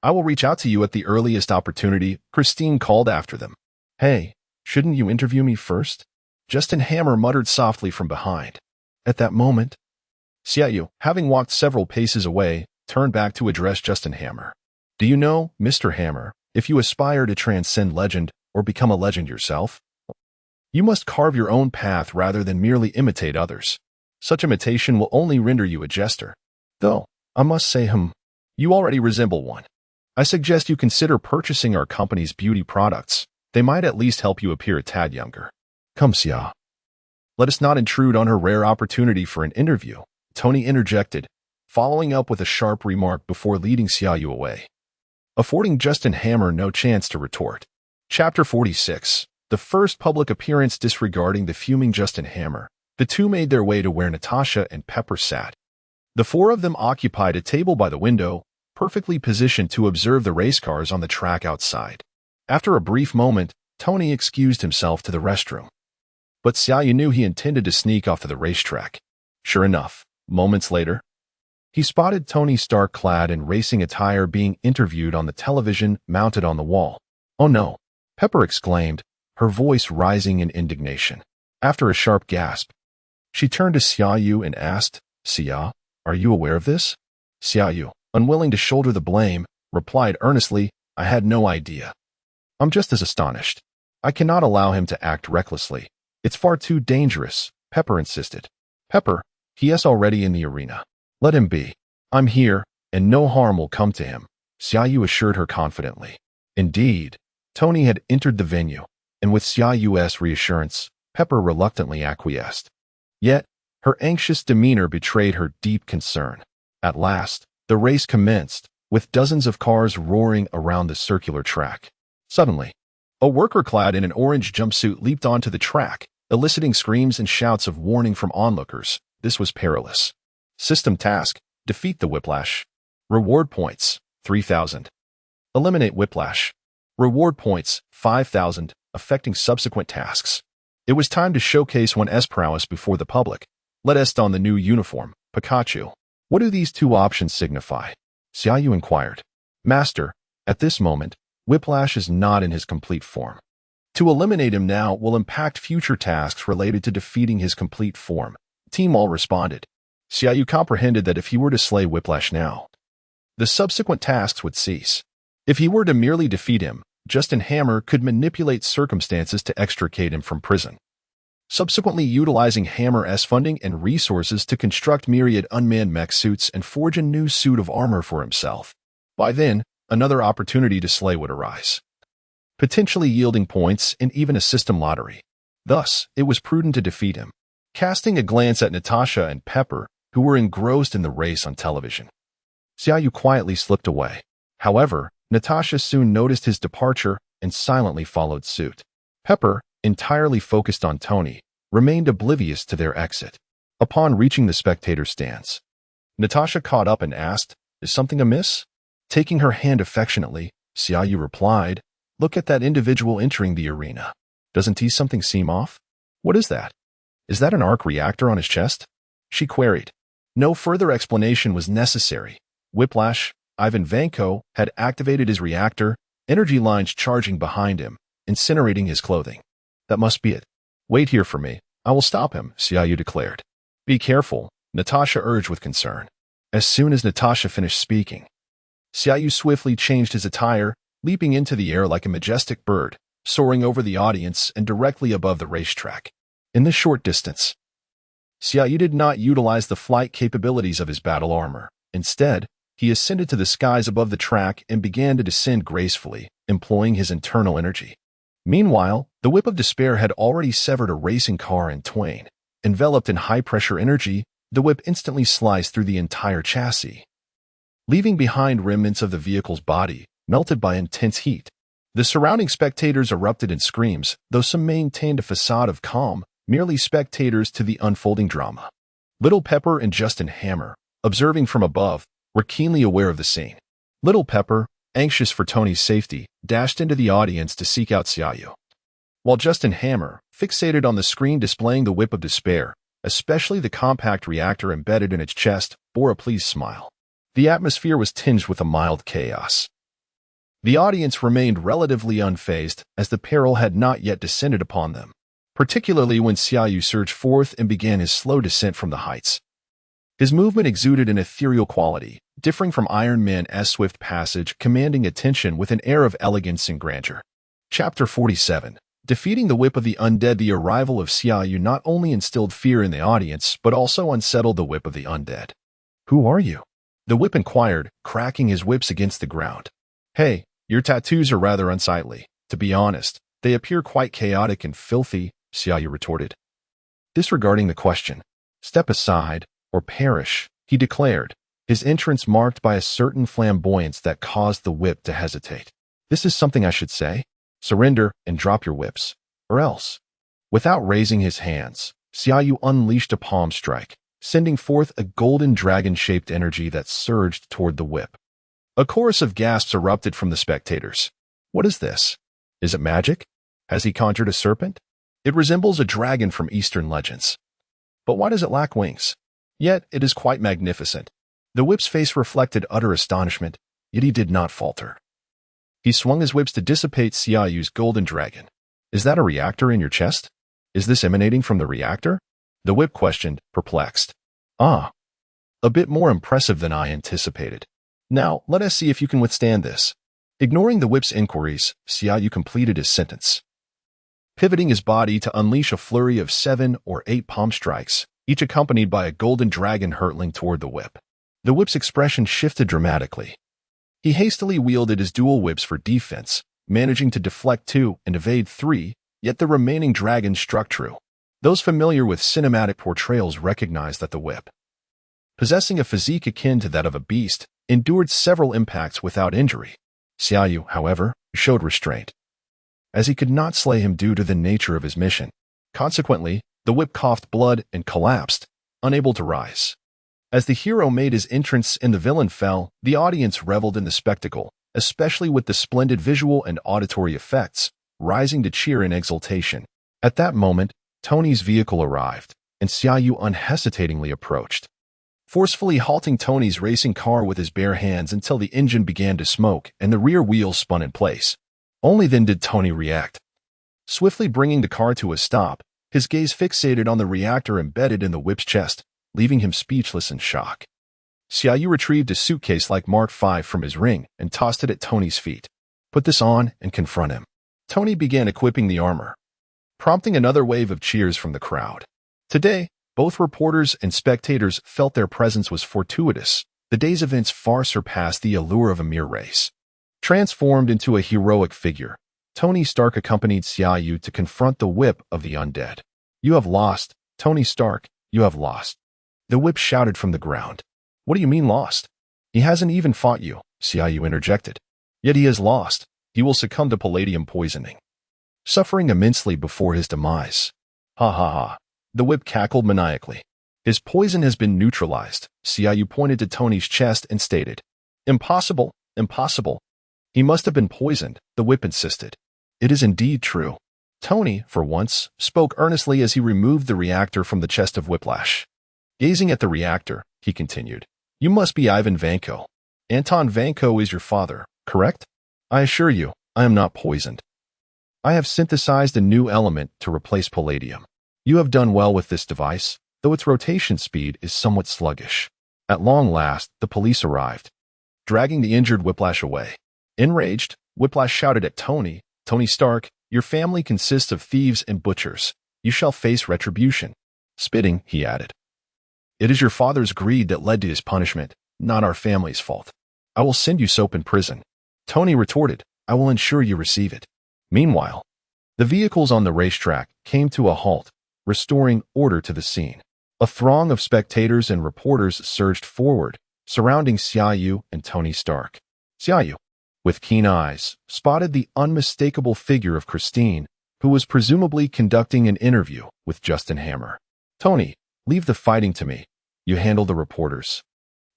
I will reach out to you at the earliest opportunity, Christine called after them. Hey, shouldn't you interview me first? Justin Hammer muttered softly from behind. At that moment, Xiaoyu, having walked several paces away, turned back to address Justin Hammer. Do you know, Mr. Hammer, if you aspire to transcend legend or become a legend yourself, you must carve your own path rather than merely imitate others. Such imitation will only render you a jester. Though, I must say, you already resemble one. I suggest you consider purchasing our company's beauty products. They might at least help you appear a tad younger. Come, Xia. Let us not intrude on her rare opportunity for an interview, Tony interjected, following up with a sharp remark before leading Xiaoyu away, affording Justin Hammer no chance to retort. Chapter 46. The first public appearance. Disregarding the fuming Justin Hammer, the two made their way to where Natasha and Pepper sat. The four of them occupied a table by the window, perfectly positioned to observe the race cars on the track outside. After a brief moment, Tony excused himself to the restroom. But Xiaoyu knew he intended to sneak off to the racetrack. Sure enough, moments later, he spotted Tony Stark clad in racing attire being interviewed on the television mounted on the wall. Oh no, Pepper exclaimed, her voice rising in indignation. After a sharp gasp, she turned to Xiaoyu and asked, Xia, are you aware of this? Xiaoyu, unwilling to shoulder the blame, replied earnestly, I had no idea. I'm just as astonished. I cannot allow him to act recklessly. It's far too dangerous, Pepper insisted. Pepper, he is already in the arena. Let him be. I'm here, and no harm will come to him, Xiaoyu assured her confidently. Indeed, Tony had entered the venue, and with Xiaoyu's reassurance, Pepper reluctantly acquiesced. Yet, her anxious demeanor betrayed her deep concern. At last, the race commenced, with dozens of cars roaring around the circular track. Suddenly, a worker clad in an orange jumpsuit leaped onto the track, eliciting screams and shouts of warning from onlookers. This was perilous. System task, defeat the Whiplash. Reward points, 3,000. Eliminate Whiplash. Reward points, 5,000, affecting subsequent tasks. It was time to showcase one's prowess before the public. Let us don the new uniform, Pikachu. What do these two options signify? Xiaoyu inquired. Master, at this moment, Whiplash is not in his complete form. To eliminate him now will impact future tasks related to defeating his complete form. Team all responded. Xiaoyu comprehended that if he were to slay Whiplash now, the subsequent tasks would cease. If he were to merely defeat him, Justin Hammer could manipulate circumstances to extricate him from prison, subsequently utilizing Hammer's funding and resources to construct myriad unmanned mech suits and forge a new suit of armor for himself. By then, another opportunity to slay would arise, potentially yielding points and even a system lottery. Thus, it was prudent to defeat him. Casting a glance at Natasha and Pepper, who were engrossed in the race on television, Xiaoyu quietly slipped away. However, Natasha soon noticed his departure and silently followed suit. Pepper, entirely focused on Tony, remained oblivious to their exit. Upon reaching the spectator stands, Natasha caught up and asked, "Is something amiss?" Taking her hand affectionately, Xiaoyu replied, "Look at that individual entering the arena. Doesn't he something seem off? What is that? Is that an arc reactor on his chest?" She queried. No further explanation was necessary. Whiplash, Ivan Vanko, had activated his reactor, energy lines charging behind him, incinerating his clothing. "That must be it. Wait here for me. I will stop him," Xiaoyu declared. "Be careful," Natasha urged with concern. As soon as Natasha finished speaking, Xiaoyu swiftly changed his attire, leaping into the air like a majestic bird, soaring over the audience and directly above the racetrack. In this short distance, Xiaoyu did not utilize the flight capabilities of his battle armor. Instead, he ascended to the skies above the track and began to descend gracefully, employing his internal energy. Meanwhile, the whip of despair had already severed a racing car in twain. Enveloped in high-pressure energy, the whip instantly sliced through the entire chassis, leaving behind remnants of the vehicle's body, melted by intense heat. The surrounding spectators erupted in screams, though some maintained a facade of calm, merely spectators to the unfolding drama. Little Pepper and Justin Hammer, observing from above, were keenly aware of the scene. Little Pepper, anxious for Tony's safety, dashed into the audience to seek out Xiaoyu, while Justin Hammer, fixated on the screen displaying the whip of despair, especially the compact reactor embedded in its chest, bore a pleased smile. The atmosphere was tinged with a mild chaos. The audience remained relatively unfazed as the peril had not yet descended upon them, particularly when Xiaoyu surged forth and began his slow descent from the heights. His movement exuded an ethereal quality, differing from Iron Man's swift passage, commanding attention with an air of elegance and grandeur. Chapter 47. Defeating the Whip of the Undead. The arrival of Xiaoyu not only instilled fear in the audience, but also unsettled the Whip of the Undead. "Who are you?" the Whip inquired, cracking his whips against the ground. "Hey, your tattoos are rather unsightly. To be honest, they appear quite chaotic and filthy," Xiaoyu retorted. Disregarding the question, "Step aside, or perish," he declared, his entrance marked by a certain flamboyance that caused the whip to hesitate. "This is something I should say? Surrender and drop your whips, or else." Without raising his hands, Xiaoyu unleashed a palm strike, sending forth a golden dragon-shaped energy that surged toward the whip. A chorus of gasps erupted from the spectators. "What is this? Is it magic? Has he conjured a serpent? It resembles a dragon from Eastern legends. But why does it lack wings? Yet it is quite magnificent." The whip's face reflected utter astonishment, yet he did not falter. He swung his whips to dissipate Xiaoyu's golden dragon. "Is that a reactor in your chest? Is this emanating from the reactor?" the whip questioned, perplexed. "Ah, a bit more impressive than I anticipated. Now, let us see if you can withstand this." Ignoring the whip's inquiries, Xiaoyu completed his sentence, pivoting his body to unleash a flurry of 7 or 8 palm strikes, each accompanied by a golden dragon hurtling toward the whip. The whip's expression shifted dramatically. He hastily wielded his dual whips for defense, managing to deflect 2 and evade 3, yet the remaining dragons struck true. Those familiar with cinematic portrayals recognized that the whip, possessing a physique akin to that of a beast, endured several impacts without injury. Xiaoyu, however, showed restraint, as he could not slay him due to the nature of his mission. Consequently, the whip coughed blood and collapsed, unable to rise. As the hero made his entrance and the villain fell, the audience reveled in the spectacle, especially with the splendid visual and auditory effects, rising to cheer in exultation. At that moment, Tony's vehicle arrived, and Xiaoyu unhesitatingly approached, forcefully halting Tony's racing car with his bare hands until the engine began to smoke and the rear wheels spun in place. Only then did Tony react. Swiftly bringing the car to a stop, his gaze fixated on the reactor embedded in the whip's chest, leaving him speechless in shock. Xiaoyu retrieved a suitcase like Mark V from his ring and tossed it at Tony's feet. "Put this on and confront him." Tony began equipping the armor, prompting another wave of cheers from the crowd. Today, both reporters and spectators felt their presence was fortuitous. The day's events far surpassed the allure of a mere race. Transformed into a heroic figure, Tony Stark accompanied Xiaoyu to confront the whip of the undead. "You have lost, Tony Stark, you have lost." The whip shouted from the ground. "What do you mean lost? He hasn't even fought you," Xiaoyu interjected. "Yet he has lost. He will succumb to palladium poisoning, suffering immensely before his demise." "Ha ha ha." The whip cackled maniacally. "His poison has been neutralized." Xiaoyu pointed to Tony's chest and stated. "Impossible, impossible. He must have been poisoned," the whip insisted. "It is indeed true." Tony, for once, spoke earnestly as he removed the reactor from the chest of Whiplash. Gazing at the reactor, he continued, "You must be Ivan Vanko. Anton Vanko is your father, correct? I assure you, I am not poisoned. I have synthesized a new element to replace palladium. You have done well with this device, though its rotation speed is somewhat sluggish." At long last, the police arrived, dragging the injured Whiplash away. Enraged, Whiplash shouted at Tony, "Tony Stark, your family consists of thieves and butchers. You shall face retribution." Spitting, he added, "It is your father's greed that led to his punishment, not our family's fault. I will send you soap in prison." Tony retorted, "I will ensure you receive it." Meanwhile, the vehicles on the racetrack came to a halt, restoring order to the scene. A throng of spectators and reporters surged forward, surrounding Xiaoyu and Tony Stark. Xiaoyu, with keen eyes, spotted the unmistakable figure of Christine, who was presumably conducting an interview with Justin Hammer. "Tony, leave the fighting to me. You handle the reporters,"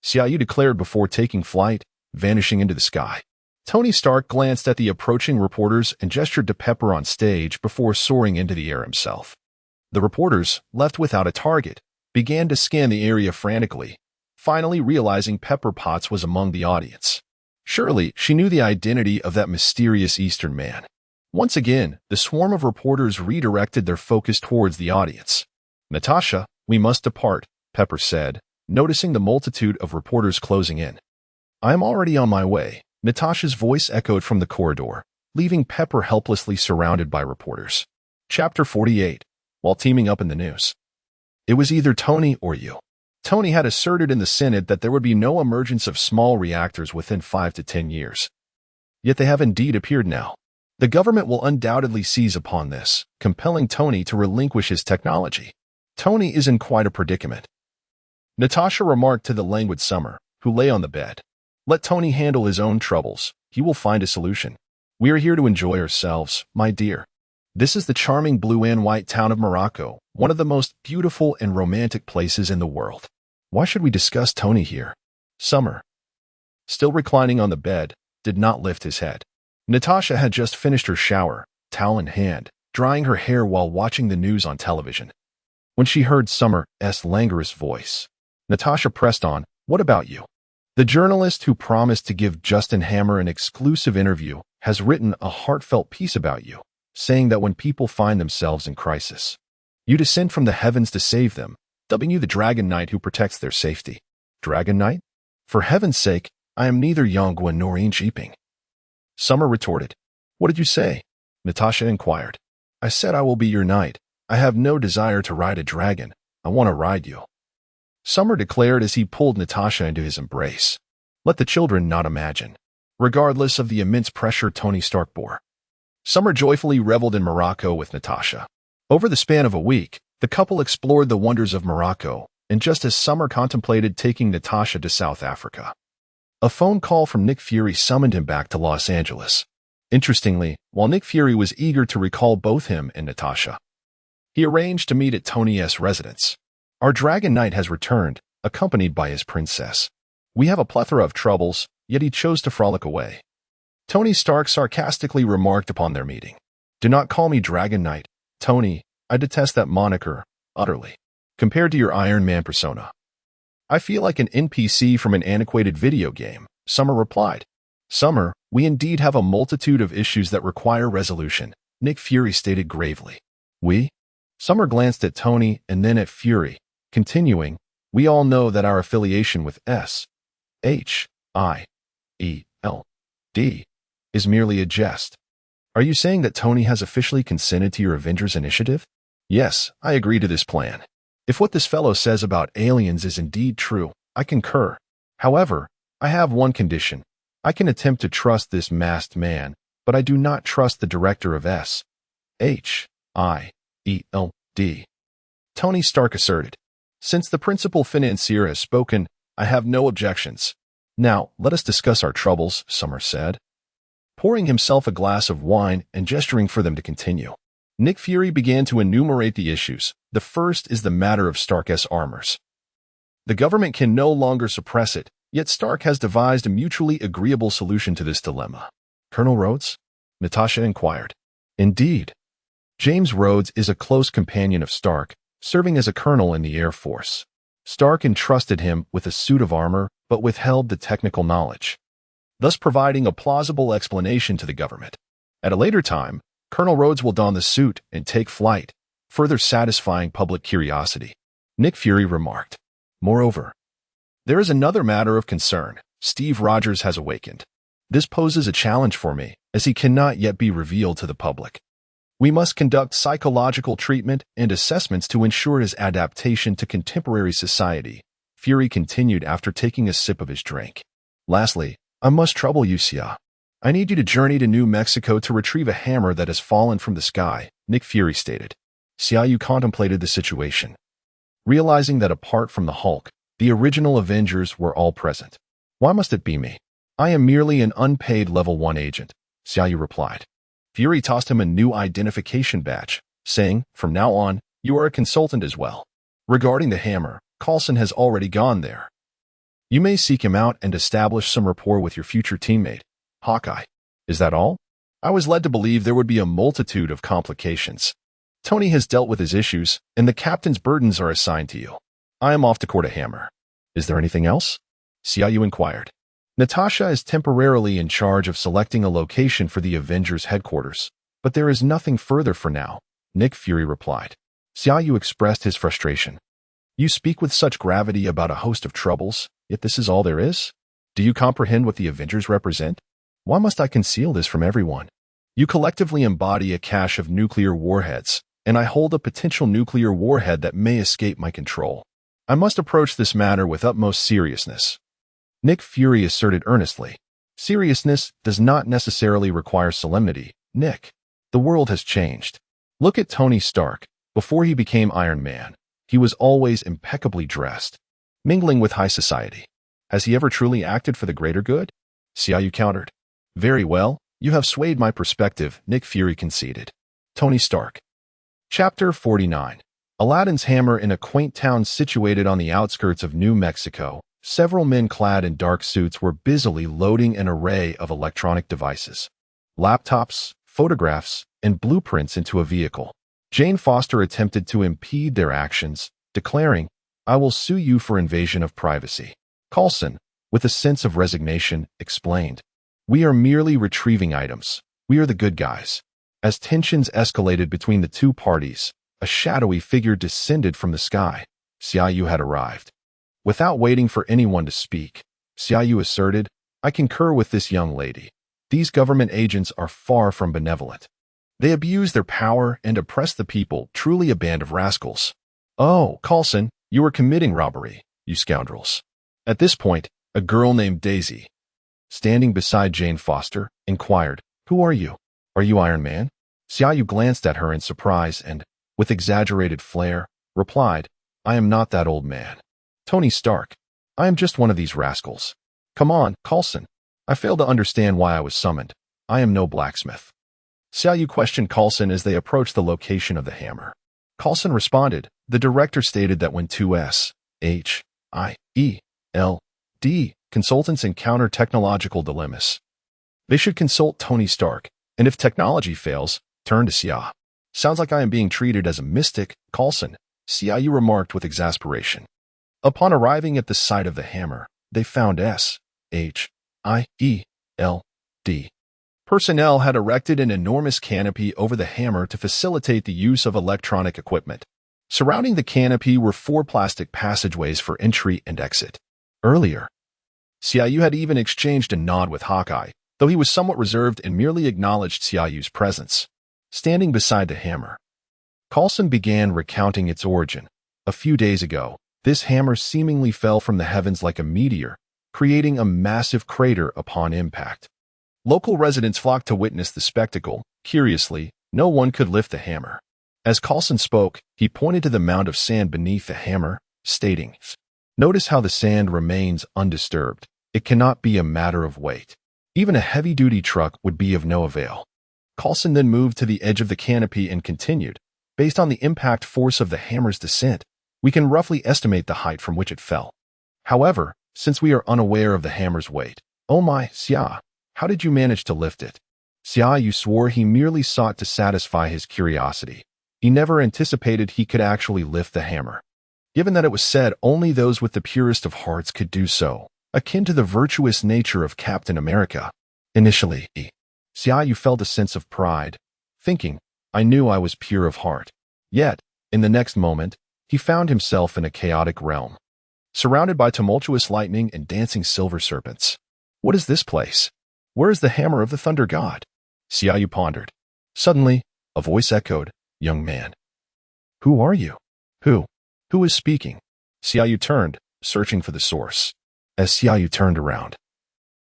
Xiaoyu declared before taking flight, vanishing into the sky. Tony Stark glanced at the approaching reporters and gestured to Pepper on stage before soaring into the air himself. The reporters, left without a target, began to scan the area frantically, finally realizing Pepper Potts was among the audience. Surely, she knew the identity of that mysterious Eastern man. Once again, the swarm of reporters redirected their focus towards the audience. "Natasha, we must depart," Pepper said, noticing the multitude of reporters closing in. "I am already on my way," Natasha's voice echoed from the corridor, leaving Pepper helplessly surrounded by reporters. Chapter 48. While teaming up in the news. It was either Tony or you. Tony had asserted in the Senate that there would be no emergence of small reactors within 5 to 10 years. Yet they have indeed appeared now. The government will undoubtedly seize upon this, compelling Tony to relinquish his technology. Tony is in quite a predicament. Natasha remarked to the languid Summer, who lay on the bed. "Let Tony handle his own troubles. He will find a solution. We are here to enjoy ourselves, my dear. This is the charming blue and white town of Morocco, one of the most beautiful and romantic places in the world. Why should we discuss Tony here?" Summer, still reclining on the bed, did not lift his head. Natasha had just finished her shower, towel in hand, drying her hair while watching the news on television. When she heard Summer's languorous voice, Natasha pressed on, "What about you? The journalist who promised to give Justin Hammer an exclusive interview has written a heartfelt piece about you, saying that when people find themselves in crisis, you descend from the heavens to save them, dubbing you the Dragon Knight who protects their safety." "Dragon Knight? For heaven's sake, I am neither Yonggwa nor Inchiping." Summer retorted. "What did you say?" Natasha inquired. "I said I will be your knight. I have no desire to ride a dragon. I want to ride you," Summer declared as he pulled Natasha into his embrace. Let the children not imagine. Regardless of the immense pressure Tony Stark bore, Summer joyfully reveled in Morocco with Natasha. Over the span of a week, the couple explored the wonders of Morocco, and just as Summer contemplated taking Natasha to South Africa, a phone call from Nick Fury summoned him back to Los Angeles. Interestingly, while Nick Fury was eager to recall both him and Natasha, he arranged to meet at Tony's residence. "Our Dragon Knight has returned, accompanied by his princess. We have a plethora of troubles, yet he chose to frolic away," Tony Stark sarcastically remarked upon their meeting. "Do not call me Dragon Knight, Tony. I detest that moniker, utterly. Compared to your Iron Man persona, I feel like an NPC from an antiquated video game," Summer replied. "Summer, we indeed have a multitude of issues that require resolution," Nick Fury stated gravely. "We?" Summer glanced at Tony and then at Fury, continuing, "We all know that our affiliation with SHIELD is merely a jest. Are you saying that Tony has officially consented to your Avengers initiative?" "Yes, I agree to this plan. If what this fellow says about aliens is indeed true, I concur. However, I have one condition. I can attempt to trust this masked man, but I do not trust the director of S.H.I.E.L.D. Tony Stark asserted. Since the principal financier has spoken, I have no objections. Now, let us discuss our troubles, Summer said, pouring himself a glass of wine and gesturing for them to continue. Nick Fury began to enumerate the issues. The first is the matter of Stark's armors. The government can no longer suppress it, yet Stark has devised a mutually agreeable solution to this dilemma. Colonel Rhodes? Natasha inquired. Indeed. James Rhodes is a close companion of Stark, serving as a colonel in the Air Force. Stark entrusted him with a suit of armor, but withheld the technical knowledge, thus providing a plausible explanation to the government. At a later time, Colonel Rhodes will don the suit and take flight, further satisfying public curiosity. Nick Fury remarked. Moreover, there is another matter of concern. Steve Rogers has awakened. This poses a challenge for me, as he cannot yet be revealed to the public. We must conduct psychological treatment and assessments to ensure his adaptation to contemporary society, Fury continued after taking a sip of his drink. Lastly, I must trouble you, Xia. I need you to journey to New Mexico to retrieve a hammer that has fallen from the sky, Nick Fury stated. Xia Yu contemplated the situation, realizing that apart from the Hulk, the original Avengers were all present. Why must it be me? I am merely an unpaid level 1 agent, Xia Yu replied. Fury tossed him a new identification badge, saying, from now on, you are a consultant as well. Regarding the hammer, Coulson has already gone there. You may seek him out and establish some rapport with your future teammate, Hawkeye. Is that all? I was led to believe there would be a multitude of complications. Tony has dealt with his issues, and the captain's burdens are assigned to you. I am off to court a hammer. Is there anything else? Xia Yu inquired. Natasha is temporarily in charge of selecting a location for the Avengers headquarters, but there is nothing further for now, Nick Fury replied. Xia Yu expressed his frustration. You speak with such gravity about a host of troubles, yet this is all there is? Do you comprehend what the Avengers represent? Why must I conceal this from everyone? You collectively embody a cache of nuclear warheads, and I hold a potential nuclear warhead that may escape my control. I must approach this matter with utmost seriousness. Nick Fury asserted earnestly. Seriousness does not necessarily require solemnity, Nick. The world has changed. Look at Tony Stark. Before he became Iron Man, he was always impeccably dressed, mingling with high society. Has he ever truly acted for the greater good? Xia Yu countered. Very well, you have swayed my perspective, Nick Fury conceded. Tony Stark. Chapter 49. Aladdin's hammer. In a quaint town situated on the outskirts of New Mexico, several men clad in dark suits were busily loading an array of electronic devices, laptops, photographs, and blueprints into a vehicle. Jane Foster attempted to impede their actions, declaring, I will sue you for invasion of privacy. Coulson, with a sense of resignation, explained, we are merely retrieving items. We are the good guys. As tensions escalated between the two parties, a shadowy figure descended from the sky. Xia Yu had arrived. Without waiting for anyone to speak, Xia Yu asserted, I concur with this young lady. These government agents are far from benevolent. They abuse their power and oppress the people, truly a band of rascals. Oh, Coulson, you are committing robbery, you scoundrels. At this point, a girl named Daisy, standing beside Jane Foster, inquired, Who are you? Are you Iron Man? Xia Yu glanced at her in surprise and, with exaggerated flair, replied, I am not that old man. Tony Stark. I am just one of these rascals. Come on, Coulson. I fail to understand why I was summoned. I am no blacksmith. Xia Yu questioned Coulson as they approached the location of the hammer. Coulson responded, the director stated that when two S.H.I.E.L.D. consultants encounter technological dilemmas, they should consult Tony Stark, and if technology fails, turn to Xia. Sounds like I am being treated as a mystic, Coulson, Xia Yu remarked with exasperation. Upon arriving at the site of the hammer, they found S.H.I.E.L.D. Personnel had erected an enormous canopy over the hammer to facilitate the use of electronic equipment. Surrounding the canopy were 4 plastic passageways for entry and exit. Earlier, Xia Yu had even exchanged a nod with Hawkeye, though he was somewhat reserved and merely acknowledged Xia Yu's presence. Standing beside the hammer, Coulson began recounting its origin. A few days ago, this hammer seemingly fell from the heavens like a meteor, creating a massive crater upon impact. Local residents flocked to witness the spectacle. Curiously, no one could lift the hammer. As Carlson spoke, he pointed to the mound of sand beneath the hammer, stating, "Notice how the sand remains undisturbed. It cannot be a matter of weight. Even a heavy-duty truck would be of no avail." Carlson then moved to the edge of the canopy and continued, "Based on the impact force of the hammer's descent, we can roughly estimate the height from which it fell. However, since we are unaware of the hammer's weight, oh my, Xia, how did you manage to lift it?" Xia Yu swore he merely sought to satisfy his curiosity. He never anticipated he could actually lift the hammer. Given that it was said only those with the purest of hearts could do so, akin to the virtuous nature of Captain America. Initially, Xia Yu felt a sense of pride, thinking, "I knew I was pure of heart." Yet, in the next moment, he found himself in a chaotic realm, surrounded by tumultuous lightning and dancing silver serpents. What is this place? Where is the hammer of the thunder god? Xia Yu pondered. Suddenly, a voice echoed, "Young man. Who are you? Who is speaking?" Xia Yu turned, searching for the source. As Xia Yu turned around,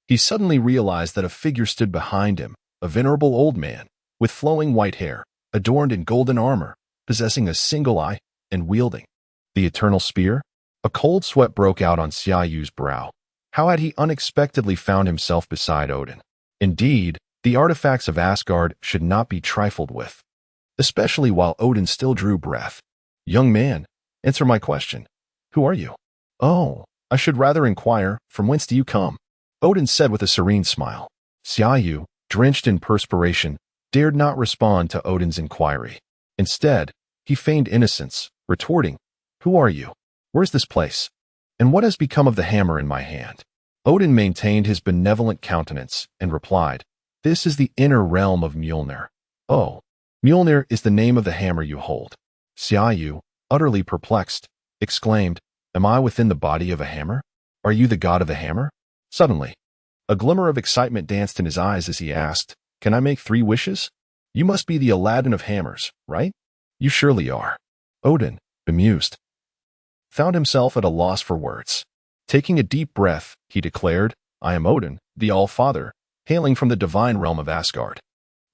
he suddenly realized that a figure stood behind him, a venerable old man, with flowing white hair, adorned in golden armor, possessing a single eye, and wielding the eternal spear. A cold sweat broke out on Xia Yu's brow. How had he unexpectedly found himself beside Odin? Indeed, the artifacts of Asgard should not be trifled with, especially while Odin still drew breath. "Young man, answer my question. Who are you?" "Oh, I should rather inquire, from whence do you come?" Odin said with a serene smile. Xia Yu, drenched in perspiration, dared not respond to Odin's inquiry. Instead, he feigned innocence, retorting, "Who are you? Where's this place? And what has become of the hammer in my hand?" Odin maintained his benevolent countenance and replied, "This is the inner realm of Mjolnir." "Oh, Mjolnir is the name of the hammer you hold." Xia Yu, utterly perplexed, exclaimed, "Am I within the body of a hammer? Are you the god of the hammer?" Suddenly, a glimmer of excitement danced in his eyes as he asked, "Can I make 3 wishes? You must be the Aladdin of hammers, right?" "You surely are." Odin, bemused, found himself at a loss for words. Taking a deep breath, he declared, "I am Odin, the All-Father, hailing from the divine realm of Asgard.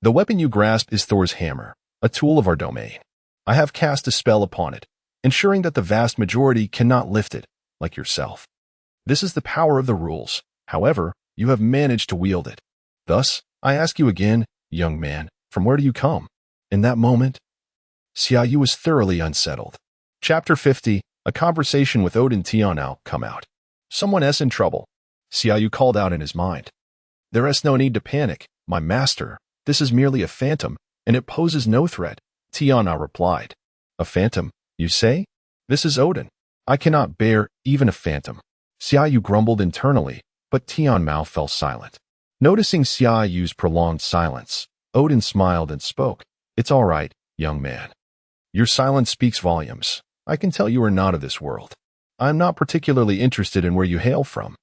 The weapon you grasp is Thor's hammer, a tool of our domain. I have cast a spell upon it, ensuring that the vast majority cannot lift it, like yourself. This is the power of the rules. However, you have managed to wield it. Thus, I ask you again, young man, from where do you come?" In that moment, Xia Yu was thoroughly unsettled. Chapter 50, a conversation with Odin Tianao come out. "Someone is in trouble," Xia Yu called out in his mind. "There is no need to panic, my master. This is merely a phantom, and it poses no threat," Tianao replied. "A phantom, you say? This is Odin. I cannot bear even a phantom." Xia Yu grumbled internally, but Tianao fell silent. Noticing Xia Yu's prolonged silence, Odin smiled and spoke. "It's all right, young man. Your silence speaks volumes. I can tell you are not of this world. I am not particularly interested in where you hail from.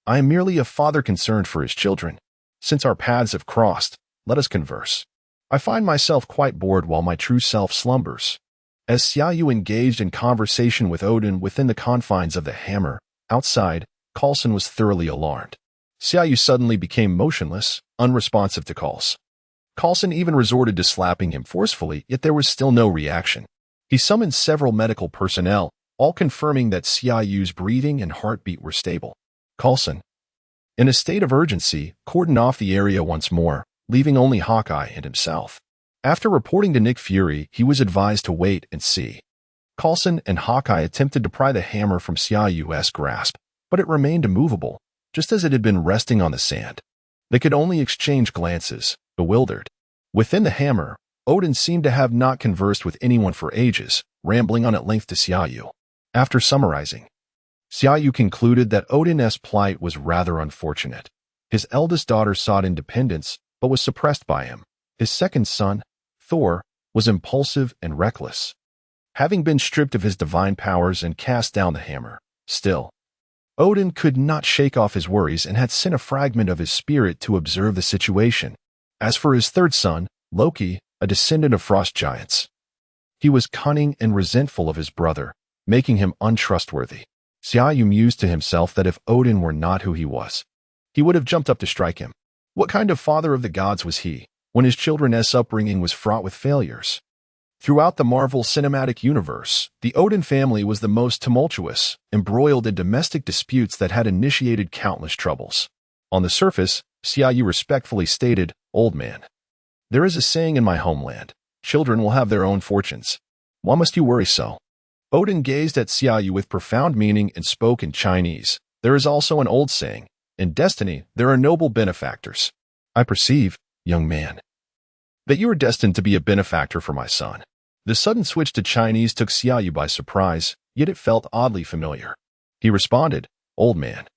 I am merely a father concerned for his children. Since our paths have crossed, let us converse. I find myself quite bored while my true self slumbers." As Xia Yu engaged in conversation with Odin within the confines of the hammer, outside, Carlson was thoroughly alarmed. Xia Yu suddenly became motionless, unresponsive to calls. Carlson even resorted to slapping him forcefully, yet there was still no reaction. He summoned several medical personnel, all confirming that Xia Yu's breathing and heartbeat were stable. Carlson, in a state of urgency, cordoned off the area once more, leaving only Hawkeye and himself. After reporting to Nick Fury, he was advised to wait and see. Carlson and Hawkeye attempted to pry the hammer from Xia Yu's grasp, but it remained immovable, just as it had been resting on the sand. They could only exchange glances, bewildered. Within the hammer, Odin seemed to have not conversed with anyone for ages, rambling on at length to Xia Yu. After summarizing, Xia Yu concluded that Odin's plight was rather unfortunate. His eldest daughter sought independence, but was suppressed by him. His second son, Thor, was impulsive and reckless, having been stripped of his divine powers and cast down the hammer. Still, Odin could not shake off his worries and had sent a fragment of his spirit to observe the situation. As for his third son, Loki, a descendant of frost giants, he was cunning and resentful of his brother, making him untrustworthy. Xiaoyu mused to himself that if Odin were not who he was, he would have jumped up to strike him. What kind of father of the gods was he, when his children's upbringing was fraught with failures? Throughout the Marvel Cinematic Universe, the Odin family was the most tumultuous, embroiled in domestic disputes that had initiated countless troubles. On the surface, Xiaoyu respectfully stated, "Old man, there is a saying in my homeland, children will have their own fortunes. Why must you worry so?" Odin gazed at Xiaoyu with profound meaning and spoke in Chinese. "There is also an old saying, in destiny there are noble benefactors. I perceive, young man, that you are destined to be a benefactor for my son." The sudden switch to Chinese took Xiaoyu by surprise, yet it felt oddly familiar. He responded, "Old man,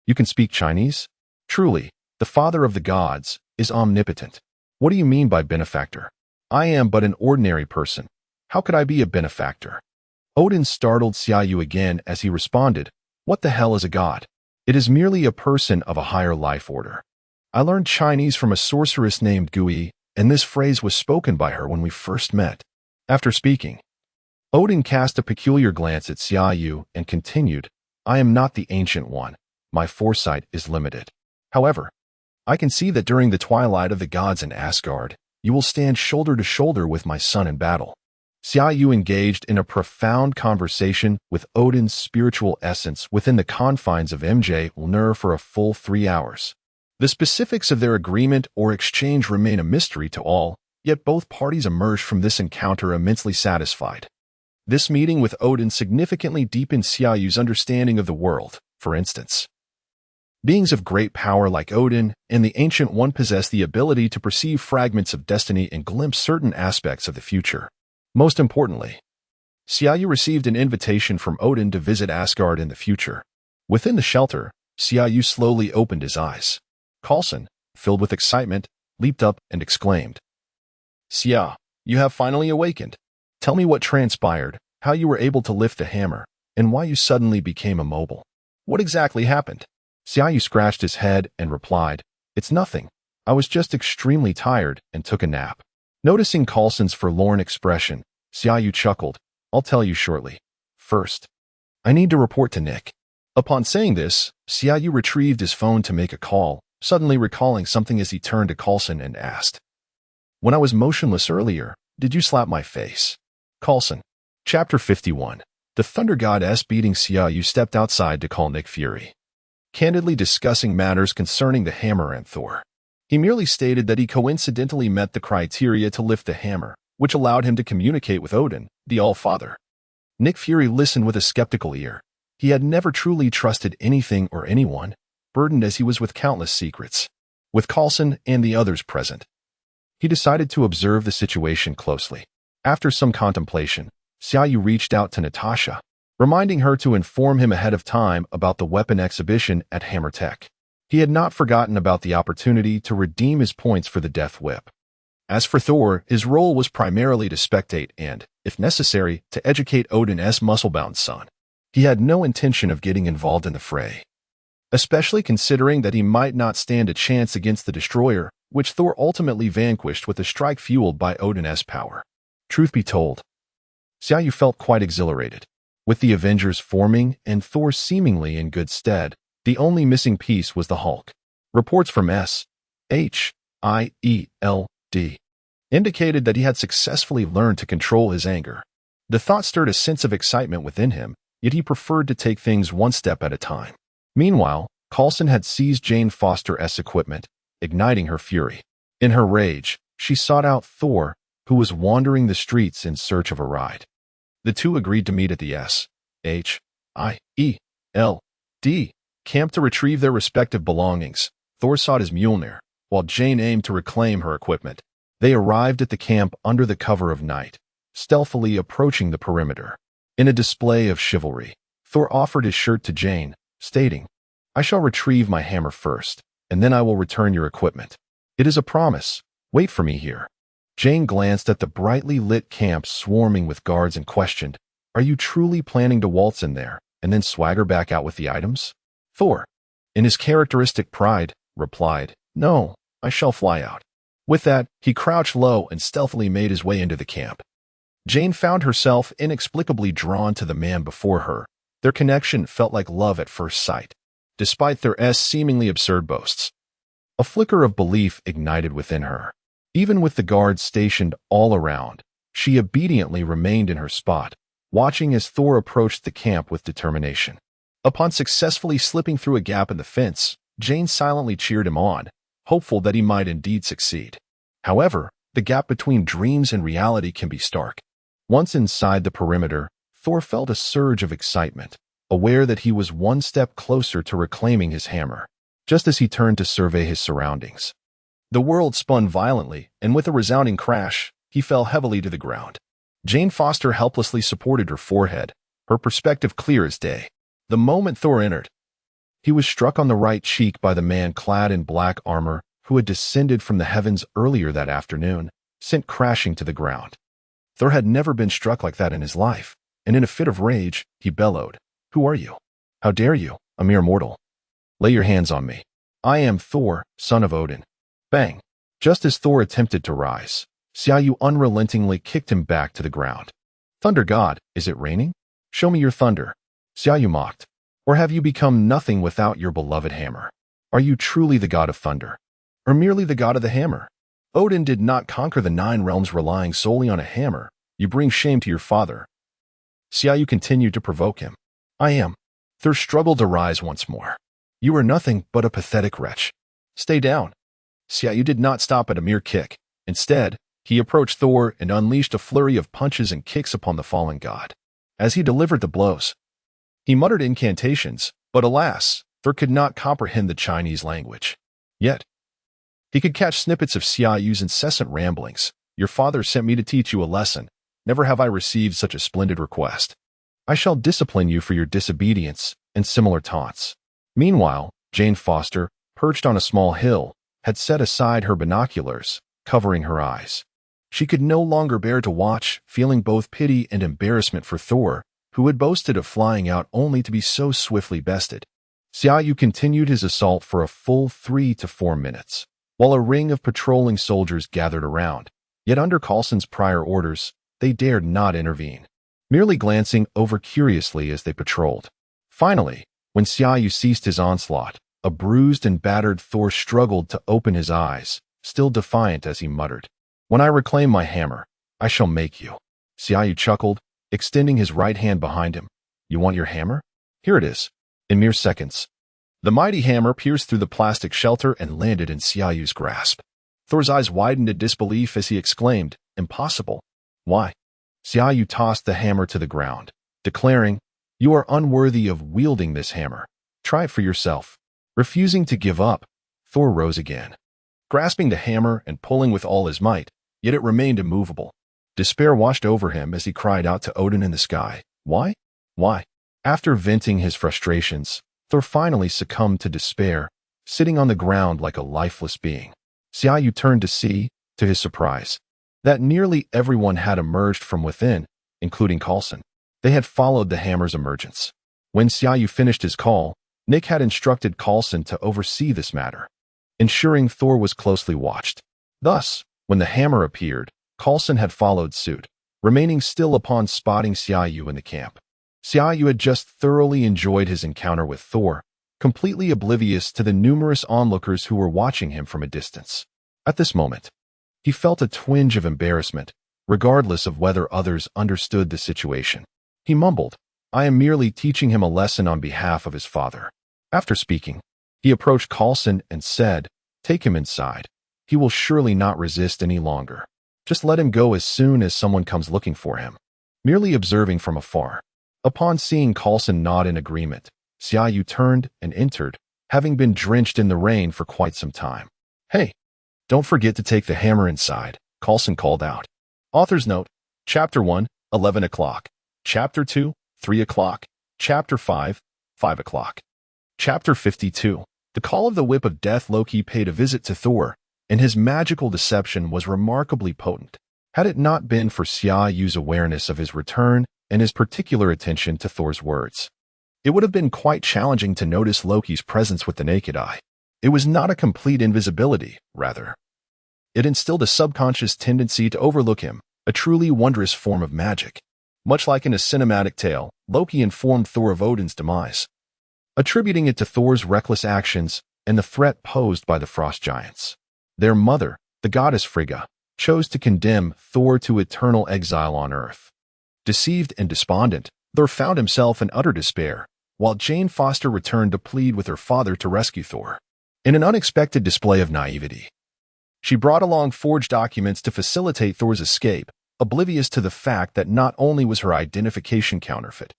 you can speak Chinese? Truly, the father of the gods is omnipotent. What do you mean by benefactor? I am but an ordinary person. How could I be a benefactor?" Odin startled Xiaoyu again as he responded, "What the hell is a god? It is merely a person of a higher life order. I learned Chinese from a sorceress named Gui, and this phrase was spoken by her when we first met." After speaking, Odin cast a peculiar glance at Xiaoyu and continued, "I am not the Ancient One. My foresight is limited. However, I can see that during the twilight of the gods in Asgard, you will stand shoulder to shoulder with my son in battle." Xiaoyu engaged in a profound conversation with Odin's spiritual essence within the confines of Mjolnir for a full 3 hours. The specifics of their agreement or exchange remain a mystery to all, yet both parties emerged from this encounter immensely satisfied. This meeting with Odin significantly deepened Xiaoyu's understanding of the world. For instance, beings of great power like Odin and the Ancient One possess the ability to perceive fragments of destiny and glimpse certain aspects of the future. Most importantly, Xiaoyu received an invitation from Odin to visit Asgard in the future. Within the shelter, Xiaoyu slowly opened his eyes. Coulson, filled with excitement, leaped up and exclaimed, "Xia, you have finally awakened. Tell me what transpired, how you were able to lift the hammer, and why you suddenly became immobile. What exactly happened?" Xiaoyu scratched his head and replied, "It's nothing. I was just extremely tired and took a nap." Noticing Coulson's forlorn expression, Xiaoyu chuckled, "I'll tell you shortly. First, I need to report to Nick." Upon saying this, Xiaoyu retrieved his phone to make a call, suddenly recalling something as he turned to Coulson and asked, "When I was motionless earlier, did you slap my face?" Coulson. Chapter 51. The Thunder Goddess beating Xiaoyu stepped outside to call Nick Fury, candidly discussing matters concerning the hammer and Thor. He merely stated that he coincidentally met the criteria to lift the hammer, which allowed him to communicate with Odin, the All-Father. Nick Fury listened with a skeptical ear. He had never truly trusted anything or anyone, burdened as he was with countless secrets. With Coulson and the others present, he decided to observe the situation closely. After some contemplation, Xiaoyu reached out to Natasha, reminding her to inform him ahead of time about the weapon exhibition at Hammer Tech. He had not forgotten about the opportunity to redeem his points for the Death Whip. As for Thor, his role was primarily to spectate and, if necessary, to educate Odin's muscle-bound son. He had no intention of getting involved in the fray, especially considering that he might not stand a chance against the Destroyer, which Thor ultimately vanquished with a strike fueled by Odin's power. Truth be told, Xiaoyu felt quite exhilarated. With the Avengers forming and Thor seemingly in good stead, the only missing piece was the Hulk. Reports from SHIELD indicated that he had successfully learned to control his anger. The thought stirred a sense of excitement within him, yet he preferred to take things one step at a time. Meanwhile, Coulson had seized Jane Foster's equipment, igniting her fury. In her rage, she sought out Thor, who was wandering the streets in search of a ride. The two agreed to meet at the SHIELD camp to retrieve their respective belongings. Thor sought his Mjolnir, while Jane aimed to reclaim her equipment. They arrived at the camp under the cover of night, stealthily approaching the perimeter. In a display of chivalry, Thor offered his shirt to Jane, stating, "I shall retrieve my hammer first, and then I will return your equipment. It is a promise. Wait for me here." Jane glanced at the brightly lit camp swarming with guards and questioned, "Are you truly planning to waltz in there, and then swagger back out with the items?" Thor, in his characteristic pride, replied, "No, I shall fly out." With that, he crouched low and stealthily made his way into the camp. Jane found herself inexplicably drawn to the man before her, Their connection felt like love at first sight, despite their seemingly absurd boasts. A flicker of belief ignited within her. Even with the guards stationed all around, she obediently remained in her spot, watching as Thor approached the camp with determination. Upon successfully slipping through a gap in the fence, Jane silently cheered him on, hopeful that he might indeed succeed. However, the gap between dreams and reality can be stark. Once inside the perimeter, Thor felt a surge of excitement, aware that he was one step closer to reclaiming his hammer. Just as he turned to survey his surroundings, the world spun violently, and with a resounding crash, he fell heavily to the ground. Jane Foster helplessly supported her forehead, her perspective clear as day. The moment Thor entered, he was struck on the right cheek by the man clad in black armor who had descended from the heavens earlier that afternoon, sent crashing to the ground. Thor had never been struck like that in his life, and in a fit of rage, he bellowed, "Who are you? How dare you, a mere mortal? Lay your hands on me. I am Thor, son of Odin." Bang! Just as Thor attempted to rise, Xiaoyu unrelentingly kicked him back to the ground. "Thunder God, is it raining? Show me your thunder," Xiaoyu mocked. "Or have you become nothing without your beloved hammer? Are you truly the god of thunder, or merely the god of the hammer? Odin did not conquer the 9 realms relying solely on a hammer. You bring shame to your father." Xiaoyu continued to provoke him. "I am." Thor struggled to rise once more. "You are nothing but a pathetic wretch. Stay down." Xiaoyu did not stop at a mere kick. Instead, he approached Thor and unleashed a flurry of punches and kicks upon the fallen god. As he delivered the blows, he muttered incantations, but alas, Thor could not comprehend the Chinese language. Yet, he could catch snippets of Xiaoyu's incessant ramblings. "Your father sent me to teach you a lesson. Never have I received such a splendid request. I shall discipline you for your disobedience," and similar taunts. Meanwhile, Jane Foster, perched on a small hill, had set aside her binoculars, covering her eyes. She could no longer bear to watch, feeling both pity and embarrassment for Thor, who had boasted of flying out only to be so swiftly bested. Xiaoyu continued his assault for a full 3 to 4 minutes, while a ring of patrolling soldiers gathered around. Yet under Coulson's prior orders, they dared not intervene, merely glancing over curiously as they patrolled. Finally, when Xiaoyu ceased his onslaught, a bruised and battered Thor struggled to open his eyes, still defiant as he muttered, "When I reclaim my hammer, I shall make you." Xiaoyu chuckled, extending his right hand behind him. "You want your hammer? Here it is." In mere seconds, the mighty hammer pierced through the plastic shelter and landed in Xiaoyu's grasp. Thor's eyes widened in disbelief as he exclaimed, "Impossible." "Why?" Xiaoyu tossed the hammer to the ground, declaring, "You are unworthy of wielding this hammer. Try it for yourself." Refusing to give up, Thor rose again, grasping the hammer and pulling with all his might, yet it remained immovable. Despair washed over him as he cried out to Odin in the sky, "Why? Why?" After venting his frustrations, Thor finally succumbed to despair, sitting on the ground like a lifeless being. Xiaoyu turned to see, to his surprise, that nearly everyone had emerged from within, including Coulson. They had followed the hammer's emergence. When Xiaoyu finished his call, Nick had instructed Coulson to oversee this matter, ensuring Thor was closely watched. Thus, when the hammer appeared, Coulson had followed suit, remaining still upon spotting Xiaoyu in the camp. Xiaoyu had just thoroughly enjoyed his encounter with Thor, completely oblivious to the numerous onlookers who were watching him from a distance. At this moment, he felt a twinge of embarrassment, regardless of whether others understood the situation. He mumbled, "I am merely teaching him a lesson on behalf of his father." After speaking, he approached Coulson and said, "Take him inside. He will surely not resist any longer. Just let him go as soon as someone comes looking for him." Merely observing from afar, upon seeing Coulson nod in agreement, Xiaoyu turned and entered, having been drenched in the rain for quite some time. "Hey, don't forget to take the hammer inside," Coulson called out. Author's note: Chapter 1, 11 o'clock. Chapter 2, 3 o'clock. Chapter 5, 5 o'clock. Chapter 52. The Call of the Whip of Death. Loki paid a visit to Thor, and his magical deception was remarkably potent. Had it not been for Xiaoyu's awareness of his return and his particular attention to Thor's words, it would have been quite challenging to notice Loki's presence with the naked eye. It was not a complete invisibility, rather. It instilled a subconscious tendency to overlook him, a truly wondrous form of magic. Much like in a cinematic tale, Loki informed Thor of Odin's demise, attributing it to Thor's reckless actions and the threat posed by the frost giants. Their mother, the goddess Frigga, chose to condemn Thor to eternal exile on Earth. Deceived and despondent, Thor found himself in utter despair, while Jane Foster returned to plead with her father to rescue Thor. In an unexpected display of naivety, she brought along forged documents to facilitate Thor's escape, oblivious to the fact that not only was her identification counterfeit,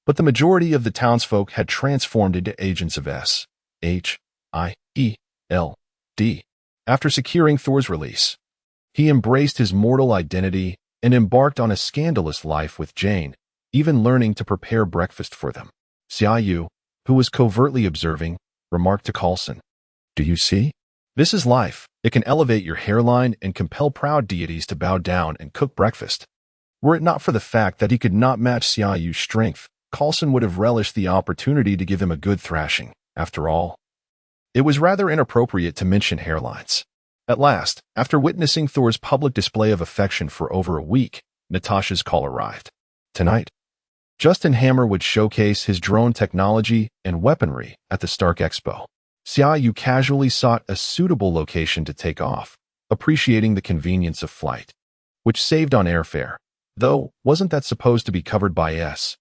but the majority of the townsfolk had transformed into agents of S.H.I.E.L.D. After securing Thor's release, he embraced his mortal identity and embarked on a scandalous life with Jane, even learning to prepare breakfast for them. Xiaoyu, who was covertly observing, remarked to Coulson, "Do you see? This is life. It can elevate your hairline and compel proud deities to bow down and cook breakfast." Were it not for the fact that he could not match Xiaoyu's strength, Coulson would have relished the opportunity to give him a good thrashing. After all, it was rather inappropriate to mention hairlines. At last, after witnessing Thor's public display of affection for over a week, Natasha's call arrived. Tonight, Justin Hammer would showcase his drone technology and weaponry at the Stark Expo. Xiaoyu casually sought a suitable location to take off, appreciating the convenience of flight, which saved on airfare. Though, wasn't that supposed to be covered by S.H.I.E.L.D.?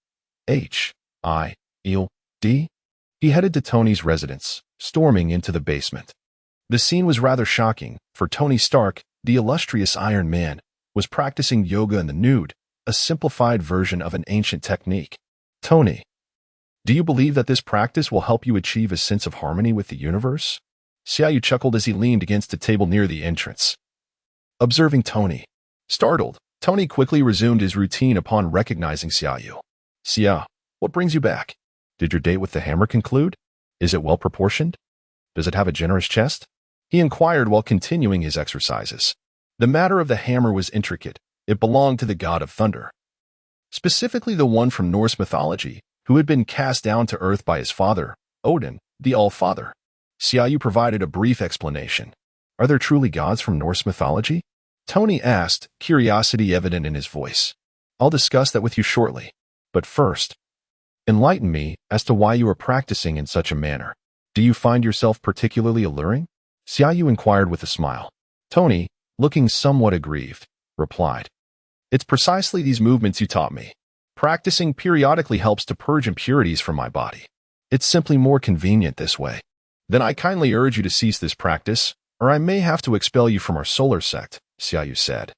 He headed to Tony's residence, storming into the basement. The scene was rather shocking, for Tony Stark, the illustrious Iron Man, was practicing yoga in the nude, a simplified version of an ancient technique. "Tony, do you believe that this practice will help you achieve a sense of harmony with the universe?" Xiaoyu chuckled as he leaned against a table near the entrance. Observing Tony, startled, Tony quickly resumed his routine upon recognizing Xiaoyu. "Xia, what brings you back? Did your date with the hammer conclude? Is it well proportioned? Does it have a generous chest?" He inquired while continuing his exercises. The matter of the hammer was intricate. It belonged to the god of thunder, specifically the one from Norse mythology, who had been cast down to earth by his father, Odin, the All-Father. Xiaoyu provided a brief explanation. "Are there truly gods from Norse mythology?" Tony asked, curiosity evident in his voice. "I'll discuss that with you shortly. But first, enlighten me as to why you are practicing in such a manner. Do you find yourself particularly alluring?" Xiaoyu inquired with a smile. Tony, looking somewhat aggrieved, replied, "It's precisely these movements you taught me. Practicing periodically helps to purge impurities from my body. It's simply more convenient this way." "Then I kindly urge you to cease this practice, or I may have to expel you from our solar sect," Xiaoyu said,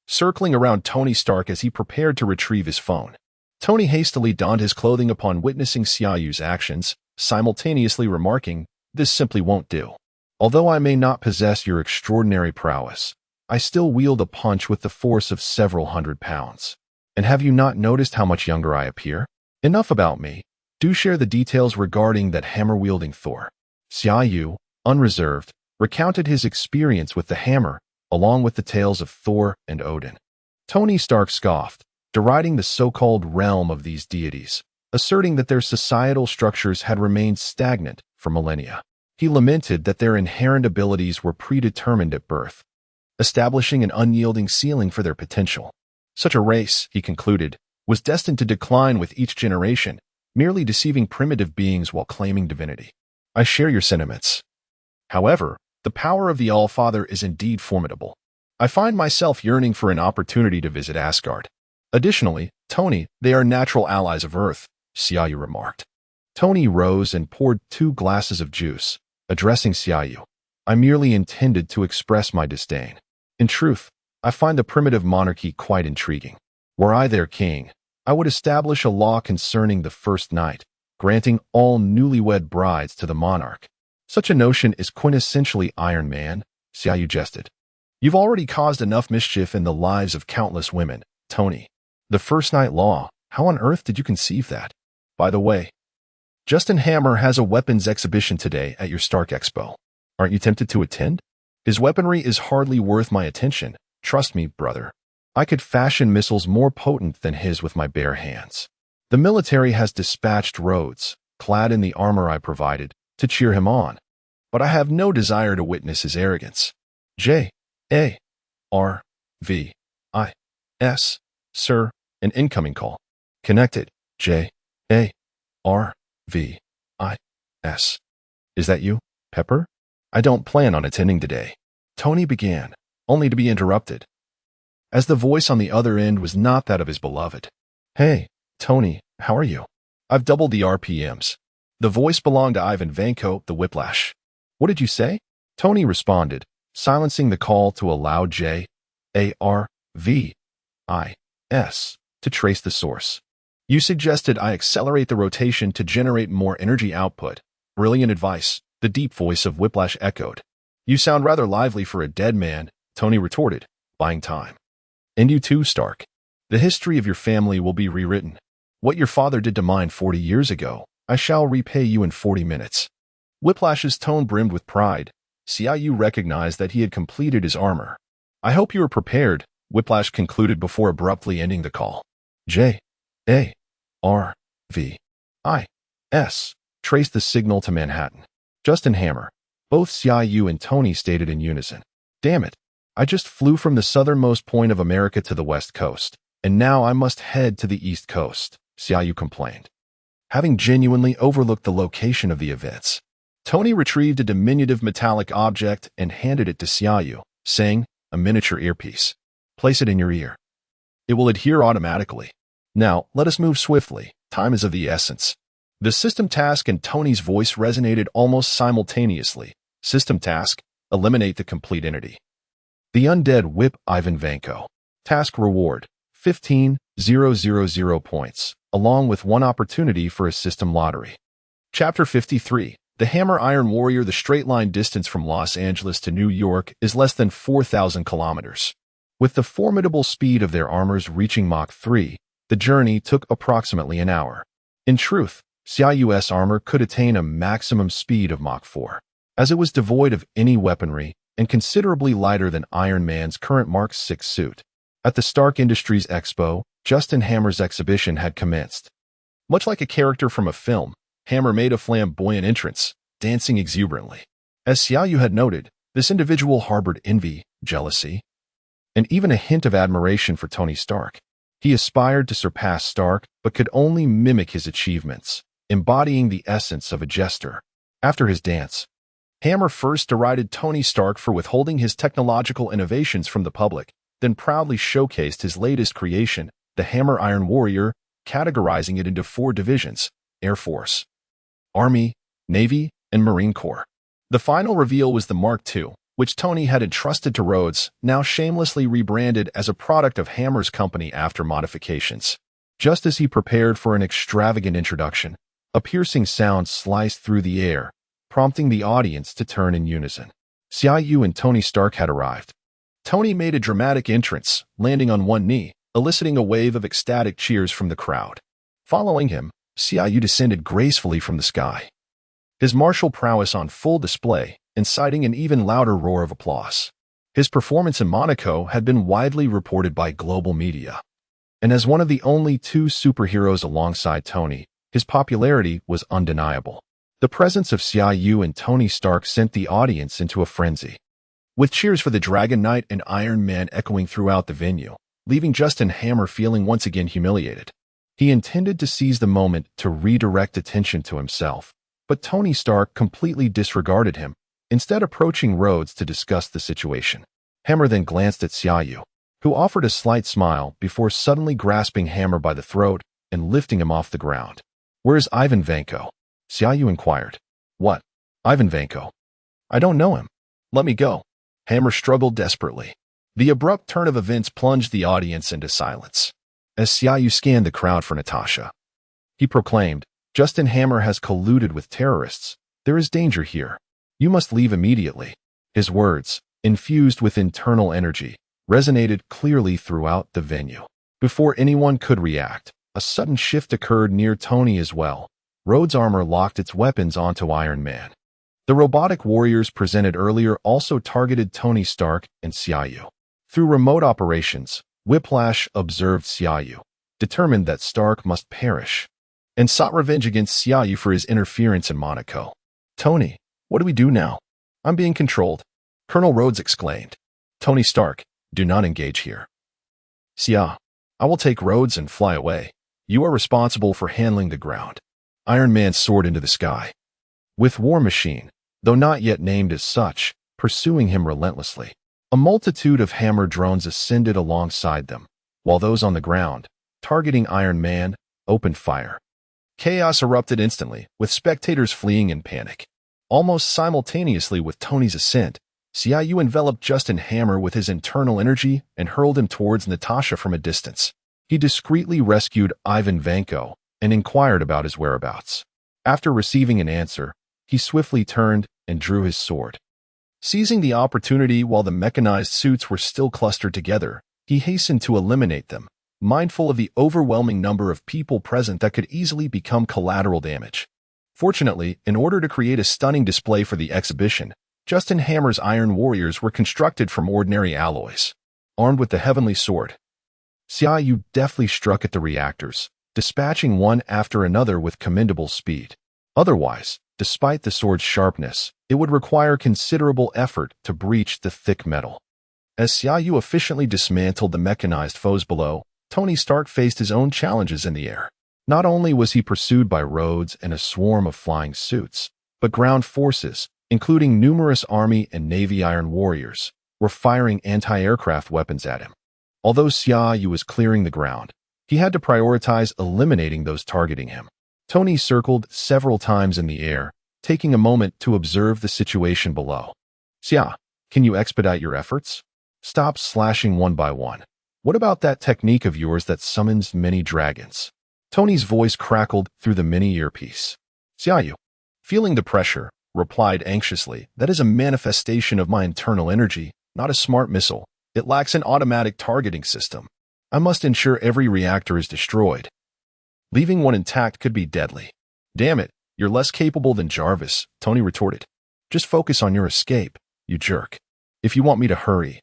circling around Tony Stark as he prepared to retrieve his phone. Tony hastily donned his clothing upon witnessing Xiaoyu's actions, simultaneously remarking, "This simply won't do. Although I may not possess your extraordinary prowess, I still wield a punch with the force of several hundred pounds. And have you not noticed how much younger I appear? Enough about me. Do share the details regarding that hammer-wielding Thor." Xiaoyu, unreserved, recounted his experience with the hammer, along with the tales of Thor and Odin. Tony Stark scoffed, deriding the so-called realm of these deities, asserting that their societal structures had remained stagnant for millennia. He lamented that their inherent abilities were predetermined at birth, establishing an unyielding ceiling for their potential. Such a race, he concluded, was destined to decline with each generation, merely deceiving primitive beings while claiming divinity. "I share your sentiments. However, the power of the All-Father is indeed formidable. I find myself yearning for an opportunity to visit Asgard. Additionally, Tony, they are natural allies of Earth," Xiaoyu remarked. Tony rose and poured 2 glasses of juice, addressing Xiaoyu. "I merely intended to express my disdain. In truth, I find the primitive monarchy quite intriguing. Were I their king, I would establish a law concerning the first night, granting all newlywed brides to the monarch. Such a notion is quintessentially Iron Man," Xiaoyu jested. "You've already caused enough mischief in the lives of countless women, Tony. The first night law, how on earth did you conceive that? By the way, Justin Hammer has a weapons exhibition today at your Stark Expo. Aren't you tempted to attend? His weaponry is hardly worth my attention. Trust me, brother. I could fashion missiles more potent than his with my bare hands. The military has dispatched Rhodes, clad in the armor I provided, to cheer him on. But I have no desire to witness his arrogance. J.A.R.V.I.S. Sir, An incoming call. Connected. J. A. R. V. I. S. Is that you, Pepper? I don't plan on attending today. Tony began, only to be interrupted, as the voice on the other end was not that of his beloved. Hey, Tony, how are you? I've doubled the RPMs. The voice belonged to Ivan Vanko, the Whiplash. What did you say? Tony responded, silencing the call to allow J. A. R. V. I. S. to trace the source. You suggested I accelerate the rotation to generate more energy output. Brilliant advice, the deep voice of Whiplash echoed. You sound rather lively for a dead man, Tony retorted, buying time. And you too, Stark. The history of your family will be rewritten. What your father did to mine 40 years ago, I shall repay you in 40 minutes. Whiplash's tone brimmed with pride. Xiaoyu recognized that he had completed his armor. I hope you are prepared, Whiplash concluded before abruptly ending the call. J. A. R. V. I. S. traced the signal to Manhattan. Justin Hammer. Both Xiaoyu and Tony stated in unison. Damn it. I just flew from the southernmost point of America to the west coast, and now I must head to the east coast, Xiaoyu complained. Having genuinely overlooked the location of the events, Tony retrieved a diminutive metallic object and handed it to Xiaoyu, saying, a miniature earpiece. Place it in your ear. It will adhere automatically. Now, let us move swiftly. Time is of the essence. The system task and Tony's voice resonated almost simultaneously. System task, eliminate the complete entity. The undead whip Ivan Vanko. Task reward, 15,000 points, along with one opportunity for a system lottery. Chapter 53. The Hammer Iron Warrior. The straight line distance from Los Angeles to New York is less than 4,000 kilometers. With the formidable speed of their armors reaching Mach 3, the journey took approximately an hour. In truth, Xiaoyu's armor could attain a maximum speed of Mach 4, as it was devoid of any weaponry and considerably lighter than Iron Man's current Mark 6 suit. At the Stark Industries Expo, Justin Hammer's exhibition had commenced. Much like a character from a film, Hammer made a flamboyant entrance, dancing exuberantly. As Xiaoyu had noted, this individual harbored envy, jealousy, and even a hint of admiration for Tony Stark. He aspired to surpass Stark, but could only mimic his achievements, embodying the essence of a jester. After his dance, Hammer first derided Tony Stark for withholding his technological innovations from the public, then proudly showcased his latest creation, the Hammer Iron Warrior, categorizing it into 4 divisions: Air Force, Army, Navy, and Marine Corps. The final reveal was the Mark II, which Tony had entrusted to Rhodes, now shamelessly rebranded as a product of Hammer's company after modifications. Just as he prepared for an extravagant introduction, a piercing sound sliced through the air, prompting the audience to turn in unison. Xiaoyu and Tony Stark had arrived. Tony made a dramatic entrance, landing on one knee, eliciting a wave of ecstatic cheers from the crowd. Following him, Xiaoyu descended gracefully from the sky, his martial prowess on full display, inciting an even louder roar of applause. His performance in Monaco had been widely reported by global media, and as one of the only 2 superheroes alongside Tony, his popularity was undeniable. The presence of Xiaoyu and Tony Stark sent the audience into a frenzy, with cheers for the Dragon Knight and Iron Man echoing throughout the venue, leaving Justin Hammer feeling once again humiliated. He intended to seize the moment to redirect attention to himself, but Tony Stark completely disregarded him, instead approaching Rhodes to discuss the situation. Hammer then glanced at Xiaoyu, who offered a slight smile before suddenly grasping Hammer by the throat and lifting him off the ground. Where's Ivan Vanko? Xiaoyu inquired. What? Ivan Vanko? I don't know him. Let me go. Hammer struggled desperately. The abrupt turn of events plunged the audience into silence. As Xiaoyu scanned the crowd for Natasha, he proclaimed, Justin Hammer has colluded with terrorists. There is danger here. You must leave immediately. His words, infused with internal energy, resonated clearly throughout the venue. Before anyone could react, a sudden shift occurred near Tony as well. Rhodes' armor locked its weapons onto Iron Man. The robotic warriors presented earlier also targeted Tony Stark and Xiaoyu. Through remote operations, Whiplash observed Xiaoyu, determined that Stark must perish, and sought revenge against Xiaoyu for his interference in Monaco. Tony, what do we do now? I'm being controlled, Colonel Rhodes exclaimed. Tony Stark, do not engage here. Xia, I will take roads and fly away. You are responsible for handling the ground. Iron Man soared into the sky, with War Machine, though not yet named as such, pursuing him relentlessly. A multitude of hammer drones ascended alongside them, while those on the ground, targeting Iron Man, opened fire. Chaos erupted instantly, with spectators fleeing in panic. Almost simultaneously with Tony's ascent, Xiaoyu enveloped Justin Hammer with his internal energy and hurled him towards Natasha from a distance. He discreetly rescued Ivan Vanko and inquired about his whereabouts. After receiving an answer, he swiftly turned and drew his sword. Seizing the opportunity while the mechanized suits were still clustered together, he hastened to eliminate them, mindful of the overwhelming number of people present that could easily become collateral damage. Fortunately, in order to create a stunning display for the exhibition, Justin Hammer's Iron Warriors were constructed from ordinary alloys. Armed with the heavenly sword, Xiaoyu deftly struck at the reactors, dispatching one after another with commendable speed. Otherwise, despite the sword's sharpness, it would require considerable effort to breach the thick metal. As Xiaoyu efficiently dismantled the mechanized foes below, Tony Stark faced his own challenges in the air. Not only was he pursued by roads and a swarm of flying suits, but ground forces, including numerous Army and Navy Iron Warriors, were firing anti-aircraft weapons at him. Although Xiaoyu was clearing the ground, he had to prioritize eliminating those targeting him. Tony circled several times in the air, taking a moment to observe the situation below. Xia, can you expedite your efforts? Stop slashing one by one. What about that technique of yours that summons many dragons? Tony's voice crackled through the mini earpiece. Xiaoyu, feeling the pressure, replied anxiously, that is a manifestation of my internal energy, not a smart missile. It lacks an automatic targeting system. I must ensure every reactor is destroyed. Leaving one intact could be deadly. Damn it, you're less capable than Jarvis, Tony retorted. Just focus on your escape, you jerk. If you want me to hurry,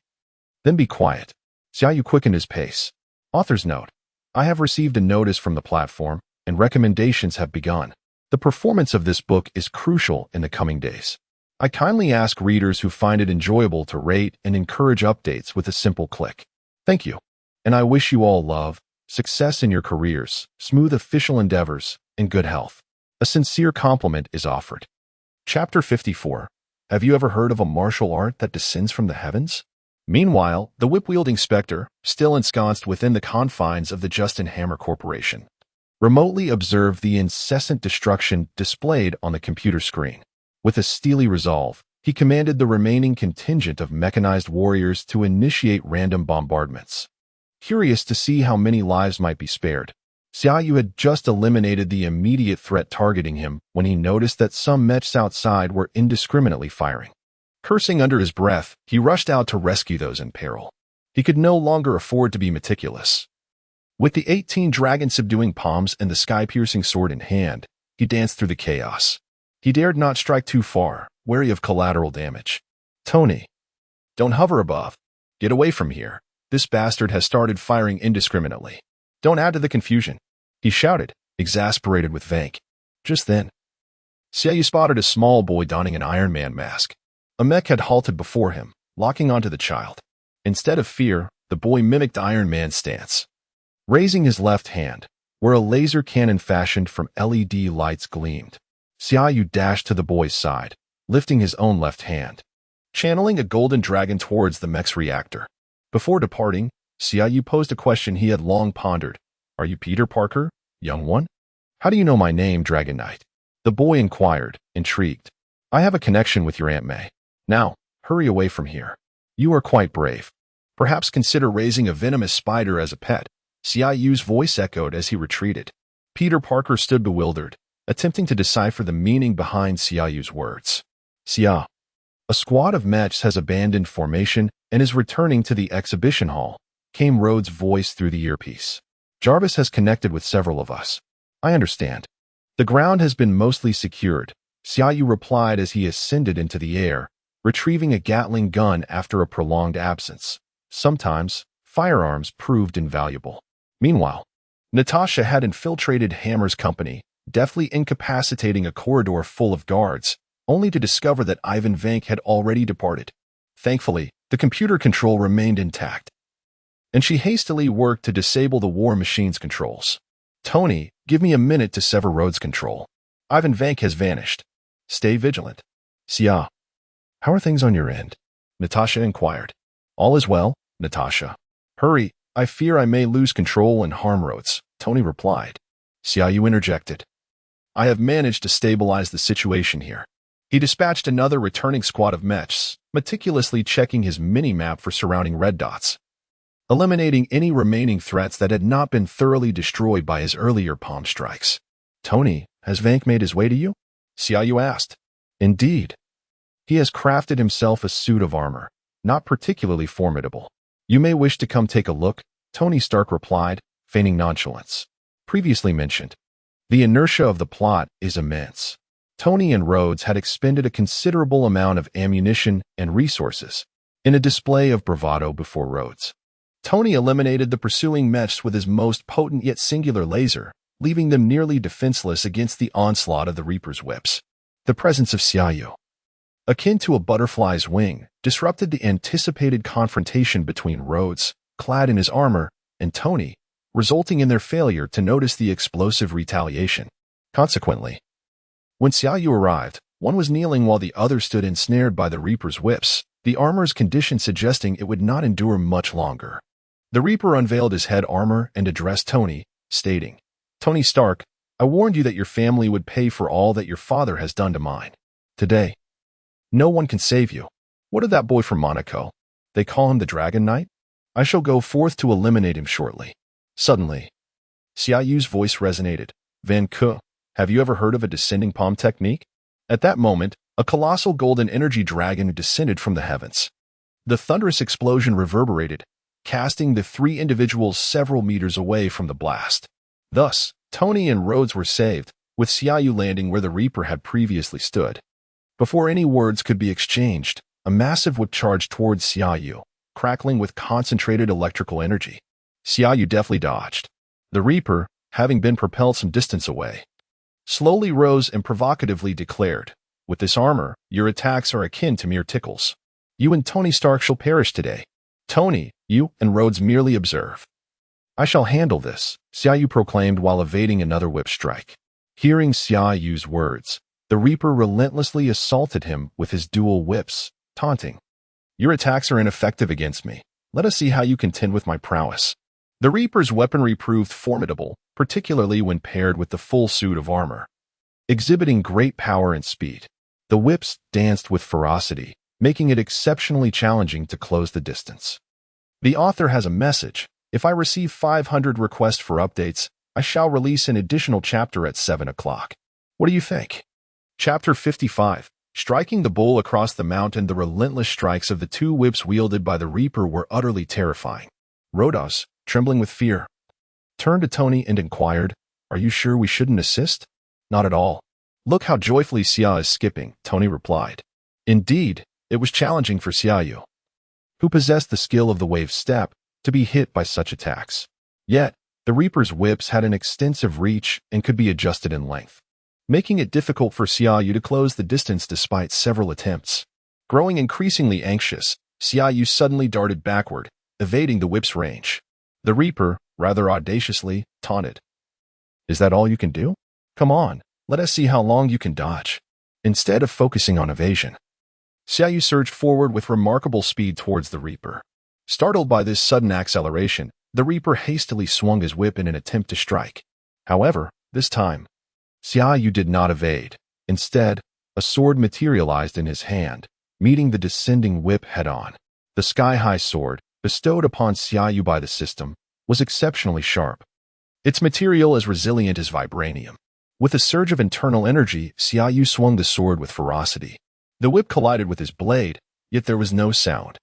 then be quiet. Xiaoyu quickened his pace. Author's note. I have received a notice from the platform, and recommendations have begun. The performance of this book is crucial in the coming days. I kindly ask readers who find it enjoyable to rate and encourage updates with a simple click. Thank you. And I wish you all love, success in your careers, smooth official endeavors, and good health. A sincere compliment is offered. Chapter 54. Have you ever heard of a martial art that descends from the heavens? Meanwhile, the whip-wielding Spectre, still ensconced within the confines of the Justin Hammer Corporation, remotely observed the incessant destruction displayed on the computer screen. With a steely resolve, he commanded the remaining contingent of mechanized warriors to initiate random bombardments. Curious to see how many lives might be spared, Xiaoyu had just eliminated the immediate threat targeting him when he noticed that some mechs outside were indiscriminately firing. Cursing under his breath, he rushed out to rescue those in peril. He could no longer afford to be meticulous. With the 18 dragon-subduing palms and the sky-piercing sword in hand, he danced through the chaos. He dared not strike too far, wary of collateral damage. Tony, don't hover above. Get away from here. This bastard has started firing indiscriminately. Don't add to the confusion, he shouted, exasperated with Vank. Just then, Xiaoyu spotted a small boy donning an Iron Man mask. A mech had halted before him, locking onto the child. Instead of fear, the boy mimicked Iron Man's stance. Raising his left hand, where a laser cannon fashioned from LED lights gleamed, Xiaoyu dashed to the boy's side, lifting his own left hand, channeling a golden dragon towards the mech's reactor. Before departing, Xiaoyu posed a question he had long pondered. Are you Peter Parker, young one? How do you know my name, Dragon Knight? The boy inquired, intrigued. I have a connection with your Aunt May. Now, hurry away from here. You are quite brave. Perhaps consider raising a venomous spider as a pet. Xiaoyu's voice echoed as he retreated. Peter Parker stood bewildered, attempting to decipher the meaning behind Xiaoyu's words. Xia. A squad of mechs has abandoned formation and is returning to the exhibition hall, came Rhodes' voice through the earpiece. Jarvis has connected with several of us. I understand. The ground has been mostly secured, Xiaoyu replied as he ascended into the air, retrieving a Gatling gun after a prolonged absence. Sometimes, firearms proved invaluable. Meanwhile, Natasha had infiltrated Hammer's company, deftly incapacitating a corridor full of guards, only to discover that Ivan Vank had already departed. Thankfully, the computer control remained intact. and she hastily worked to disable the war machine's controls. Tony, give me a minute to sever Rhodes' control. Ivan Vank has vanished. Stay vigilant. Sia, how are things on your end? Natasha inquired. All is well, Natasha. Hurry, I fear I may lose control and harm Rhodes, Tony replied. Xiaoyu interjected. I have managed to stabilize the situation here. He dispatched another returning squad of mechs, meticulously checking his mini-map for surrounding red dots, eliminating any remaining threats that had not been thoroughly destroyed by his earlier palm strikes. Tony, has Vank made his way to you? Xiaoyu asked. Indeed. He has crafted himself a suit of armor, not particularly formidable. You may wish to come take a look, Tony Stark replied, feigning nonchalance. Previously mentioned, the inertia of the plot is immense. Tony and Rhodes had expended a considerable amount of ammunition and resources in a display of bravado before Rhodes. Tony eliminated the pursuing mechs with his most potent yet singular laser, leaving them nearly defenseless against the onslaught of the Reaper's whips. The presence of Xiaoyu, akin to a butterfly's wing, disrupted the anticipated confrontation between Rhodes, clad in his armor, and Tony, resulting in their failure to notice the explosive retaliation. Consequently, when Xiaoyu arrived, one was kneeling while the other stood ensnared by the Reaper's whips, the armor's condition suggesting it would not endure much longer. The Reaper unveiled his head armor and addressed Tony, stating, Tony Stark, I warned you that your family would pay for all that your father has done to mine. Today, no one can save you. What of that boy from Monaco? They call him the Dragon Knight? I shall go forth to eliminate him shortly. Suddenly, Xiaoyu's voice resonated. Van Ke, have you ever heard of a descending palm technique? At that moment, a colossal golden energy dragon descended from the heavens. The thunderous explosion reverberated, casting the three individuals several meters away from the blast. Thus, Tony and Rhodes were saved, with Xiaoyu landing where the Reaper had previously stood. Before any words could be exchanged, a massive whip charged towards Xiaoyu, crackling with concentrated electrical energy. Xiaoyu deftly dodged. The Reaper, having been propelled some distance away, slowly rose and provocatively declared, with this armor, your attacks are akin to mere tickles. You and Tony Stark shall perish today. Tony, you and Rhodes merely observe. I shall handle this, Xiaoyu proclaimed while evading another whip strike. Hearing Xiaoyu's words, the Reaper relentlessly assaulted him with his dual whips, taunting. Your attacks are ineffective against me. Let us see how you contend with my prowess. The Reaper's weaponry proved formidable, particularly when paired with the full suit of armor. Exhibiting great power and speed, the whips danced with ferocity, making it exceptionally challenging to close the distance. The author has a message. If I receive 500 requests for updates, I shall release an additional chapter at 7 o'clock. What do you think? Chapter 55. Striking the bull across the mountain, the relentless strikes of the two whips wielded by the Reaper were utterly terrifying. Rhodos, trembling with fear, turned to Tony and inquired, Are you sure we shouldn't assist? Not at all. Look how joyfully Xia is skipping, Tony replied. Indeed, it was challenging for Xiaoyu, who possessed the skill of the wave step, to be hit by such attacks. Yet, the Reaper's whips had an extensive reach and could be adjusted in length, making it difficult for Xiaoyu to close the distance despite several attempts. Growing increasingly anxious, Xiaoyu suddenly darted backward, evading the whip's range. The Reaper, rather audaciously, taunted. Is that all you can do? Come on, let us see how long you can dodge. Instead of focusing on evasion, Xiaoyu surged forward with remarkable speed towards the Reaper. Startled by this sudden acceleration, the Reaper hastily swung his whip in an attempt to strike. However, this time, Xiaoyu did not evade. Instead, a sword materialized in his hand, meeting the descending whip head-on. The sky-high sword, bestowed upon Xiaoyu by the system, was exceptionally sharp. Its material as resilient as vibranium. With a surge of internal energy, Xiaoyu swung the sword with ferocity. The whip collided with his blade, yet there was no sound.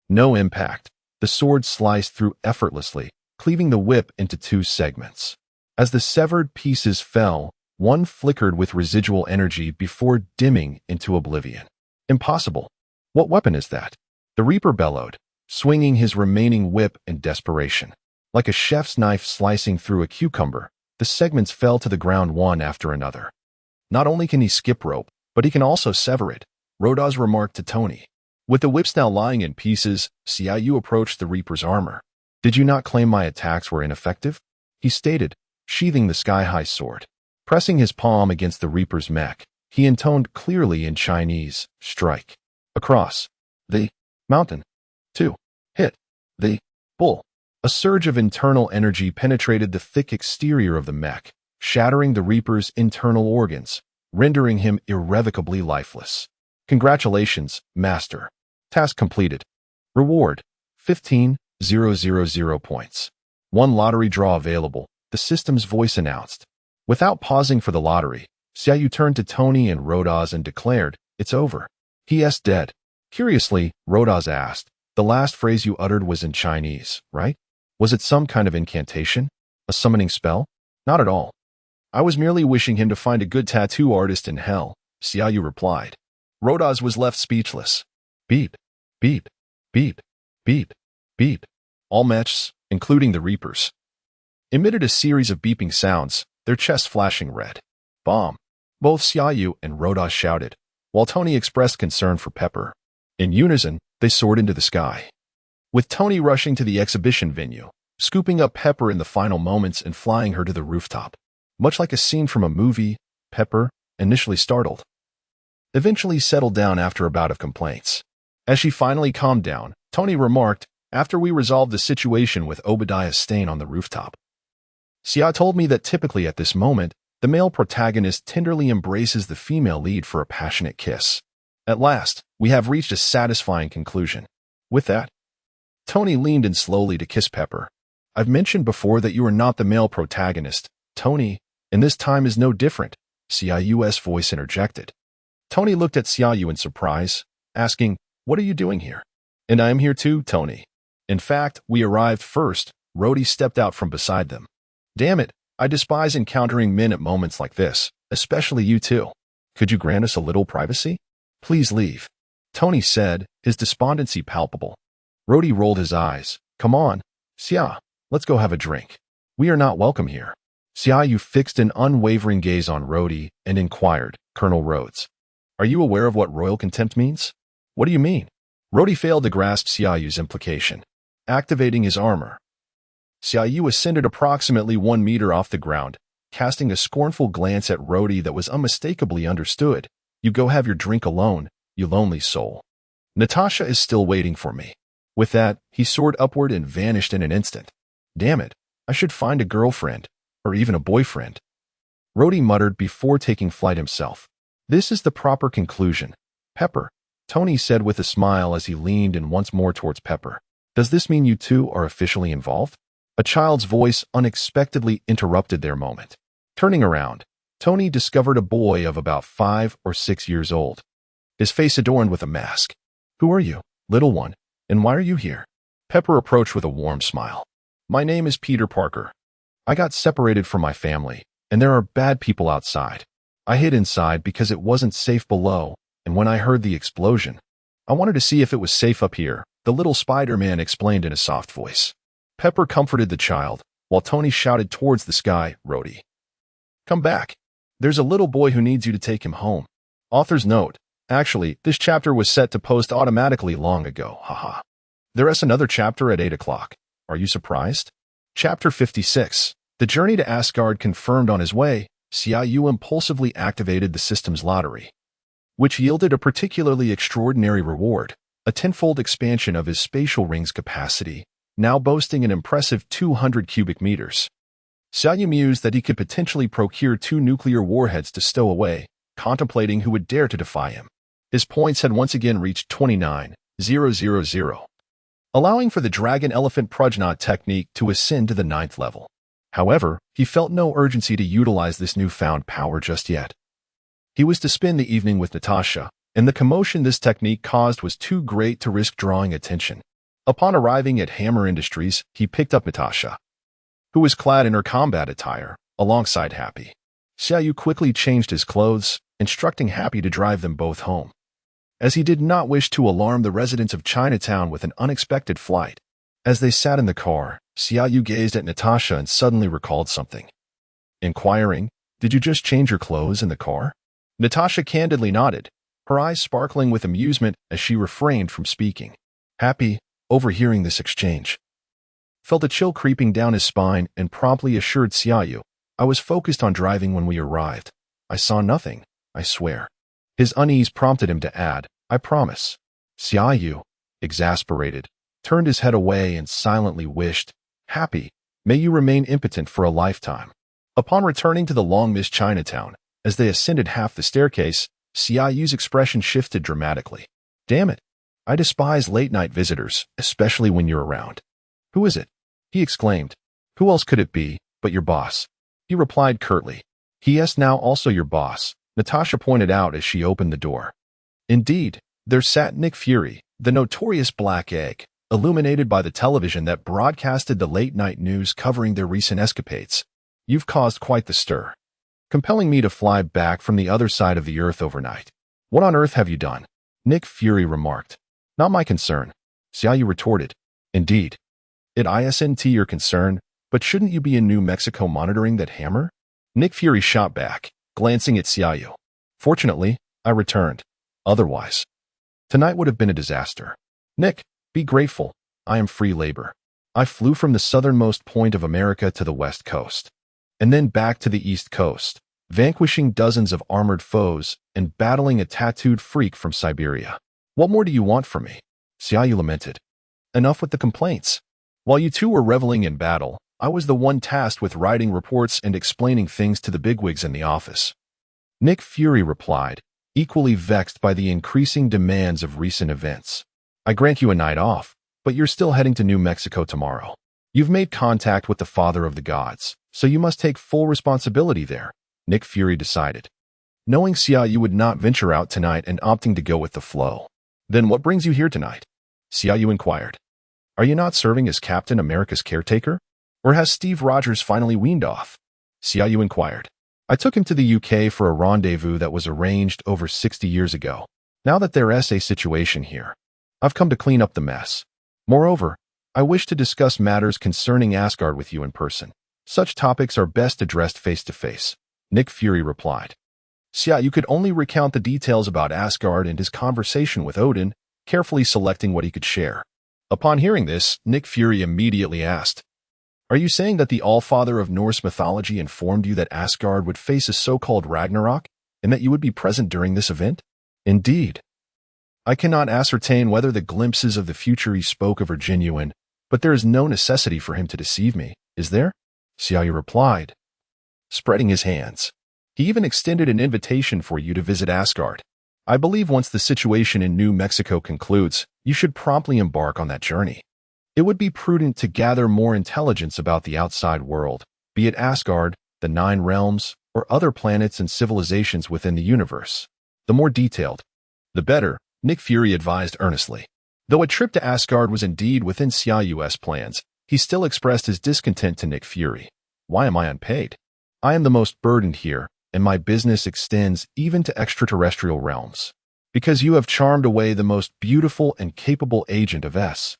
No impact. The sword sliced through effortlessly, cleaving the whip into two segments. As the severed pieces fell, one flickered with residual energy before dimming into oblivion. Impossible. What weapon is that? The Reaper bellowed, swinging his remaining whip in desperation. Like a chef's knife slicing through a cucumber, the segments fell to the ground one after another. Not only can he skip rope, but he can also sever it, Rhodos remarked to Tony. With the whips now lying in pieces, Xiaoyu approached the Reaper's armor. Did you not claim my attacks were ineffective? He stated, sheathing the sky-high sword. Pressing his palm against the Reaper's neck, he intoned clearly in Chinese, strike. Across. The mountain. To. Hit. The bull. A surge of internal energy penetrated the thick exterior of the mech, shattering the Reaper's internal organs, rendering him irrevocably lifeless. Congratulations, Master. Task completed. Reward, 15,000 points. One lottery draw available, the system's voice announced. Without pausing for the lottery, Xiaoyu turned to Tony and Rodaz and declared, it's over. He.S. dead. Curiously, Rodaz asked, the last phrase you uttered was in Chinese, right? Was it some kind of incantation? A summoning spell? Not at all. I was merely wishing him to find a good tattoo artist in hell, Xiaoyu replied. Rodaz was left speechless. Beep, beep, beep, beep, beep. All mechs, including the Reapers, emitted a series of beeping sounds, their chests flashing red. Bomb. Both Xiaoyu and Rodaz shouted, while Tony expressed concern for Pepper. In unison, they soared into the sky. With Tony rushing to the exhibition venue, scooping up Pepper in the final moments and flying her to the rooftop. Much like a scene from a movie, Pepper, initially startled, eventually settled down after a bout of complaints. As she finally calmed down, Tony remarked, after we resolved the situation with Obadiah's stain on the rooftop. Xia told me that typically at this moment, the male protagonist tenderly embraces the female lead for a passionate kiss. At last, we have reached a satisfying conclusion. With that, Tony leaned in slowly to kiss Pepper. I've mentioned before that you are not the male protagonist, Tony, and this time is no different, Xiaoyu's voice interjected. Tony looked at Xiaoyu in surprise, asking, what are you doing here? And I am here too, Tony. In fact, we arrived first. Rhodey stepped out from beside them. Damn it, I despise encountering men at moments like this, especially you two. Could you grant us a little privacy? Please leave, Tony said, his despondency palpable. Rhodey rolled his eyes. Come on, Xia, let's go have a drink. We are not welcome here. Xiaoyu fixed an unwavering gaze on Rhodey and inquired, Colonel Rhodes, are you aware of what royal contempt means? What do you mean? Rhodey failed to grasp Xiaoyu's implication. Activating his armor, Xiaoyu ascended approximately 1 meter off the ground, casting a scornful glance at Rhodey that was unmistakably understood. You go have your drink alone, you lonely soul. Natasha is still waiting for me. With that, he soared upward and vanished in an instant. Damn it, I should find a girlfriend, or even a boyfriend, Rhodey muttered before taking flight himself. This is the proper conclusion. Pepper, Tony said with a smile as he leaned in once more towards Pepper. Does this mean you two are officially involved? A child's voice unexpectedly interrupted their moment. Turning around, Tony discovered a boy of about 5 or 6 years old, his face adorned with a mask. Who are you, little one, and why are you here? Pepper approached with a warm smile. My name is Peter Parker. I got separated from my family, and there are bad people outside. I hid inside because it wasn't safe below, and when I heard the explosion, I wanted to see if it was safe up here, the little Spider-Man explained in a soft voice. Pepper comforted the child, while Tony shouted towards the sky, Rhodey, come back. There's a little boy who needs you to take him home. Author's note. Actually, this chapter was set to post automatically long ago, haha. There is another chapter at 8 o'clock. Are you surprised? Chapter 56. The journey to Asgard confirmed on his way, Xiaoyu impulsively activated the system's lottery, which yielded a particularly extraordinary reward, a tenfold expansion of his spatial ring's capacity, now boasting an impressive 200 cubic meters. Xiaoyu mused that he could potentially procure 2 nuclear warheads to stow away, contemplating who would dare to defy him. His points had once again reached 29,000, allowing for the Dragon Elephant Prajnat technique to ascend to the 9th level. However, he felt no urgency to utilize this newfound power just yet. He was to spend the evening with Natasha, and the commotion this technique caused was too great to risk drawing attention. Upon arriving at Hammer Industries, he picked up Natasha, who was clad in her combat attire, alongside Happy. Xiaoyu quickly changed his clothes, instructing Happy to drive them both home, as he did not wish to alarm the residents of Chinatown with an unexpected flight. As they sat in the car, Xiaoyu gazed at Natasha and suddenly recalled something. Inquiring, did you just change your clothes in the car? Natasha candidly nodded, her eyes sparkling with amusement as she refrained from speaking. Happy, overhearing this exchange, felt a chill creeping down his spine and promptly assured Xiaoyu, "I was focused on driving when we arrived. I saw nothing, I swear." His unease prompted him to add, "I promise." Xiaoyu, exasperated, turned his head away and silently wished, "Happy, may you remain impotent for a lifetime." Upon returning to the long-missed Chinatown, as they ascended half the staircase, Xiaoyu's expression shifted dramatically. "Damn it. I despise late-night visitors, especially when you're around." "Who is it?" he exclaimed. "Who else could it be but your boss?" He replied curtly. "He is now also your boss," Natasha pointed out as she opened the door. Indeed, there sat Nick Fury, the notorious black egg, illuminated by the television that broadcasted the late-night news covering their recent escapades. "You've caused quite the stir, compelling me to fly back from the other side of the earth overnight. What on earth have you done?" Nick Fury remarked. "Not my concern," Xiaoyu retorted. "Indeed. It isn't your concern, but shouldn't you be in New Mexico monitoring that hammer?" Nick Fury shot back, glancing at Xiaoyu. "Fortunately, I returned. Otherwise, tonight would have been a disaster. Nick, be grateful. I am free labor. I flew from the southernmost point of America to the west coast, and then back to the east coast, vanquishing dozens of armored foes and battling a tattooed freak from Siberia. What more do you want from me?" Xiaoyu lamented. "Enough with the complaints. While you two were reveling in battle, I was the one tasked with writing reports and explaining things to the bigwigs in the office." Nick Fury replied, equally vexed by the increasing demands of recent events. "I grant you a night off, but you're still heading to New Mexico tomorrow. You've made contact with the Father of the Gods, so you must take full responsibility there," Nick Fury decided. Knowing Xiaoyu would not venture out tonight and opting to go with the flow. "Then what brings you here tonight?" Xiaoyu inquired. "Are you not serving as Captain America's caretaker? Or has Steve Rogers finally weaned off?" Xiaoyu inquired. "I took him to the UK for a rendezvous that was arranged over 60 years ago. Now that there is a situation here, I've come to clean up the mess. Moreover, I wish to discuss matters concerning Asgard with you in person. Such topics are best addressed face-to-face," Nick Fury replied. Xiaoyu could only recount the details about Asgard and his conversation with Odin, carefully selecting what he could share. Upon hearing this, Nick Fury immediately asked, "Are you saying that the Allfather of Norse mythology informed you that Asgard would face a so-called Ragnarok, and that you would be present during this event?" "Indeed. I cannot ascertain whether the glimpses of the future he spoke of are genuine, but there is no necessity for him to deceive me, is there?" Xiaoyu replied, spreading his hands. "He even extended an invitation for you to visit Asgard. I believe once the situation in New Mexico concludes, you should promptly embark on that journey. It would be prudent to gather more intelligence about the outside world, be it Asgard, the Nine Realms, or other planets and civilizations within the universe. The more detailed, the better," Nick Fury advised earnestly. Though a trip to Asgard was indeed within Xiaoyu's plans, he still expressed his discontent to Nick Fury. "Why am I unpaid? I am the most burdened here, and my business extends even to extraterrestrial realms. Because you have charmed away the most beautiful and capable agent of SHIELD,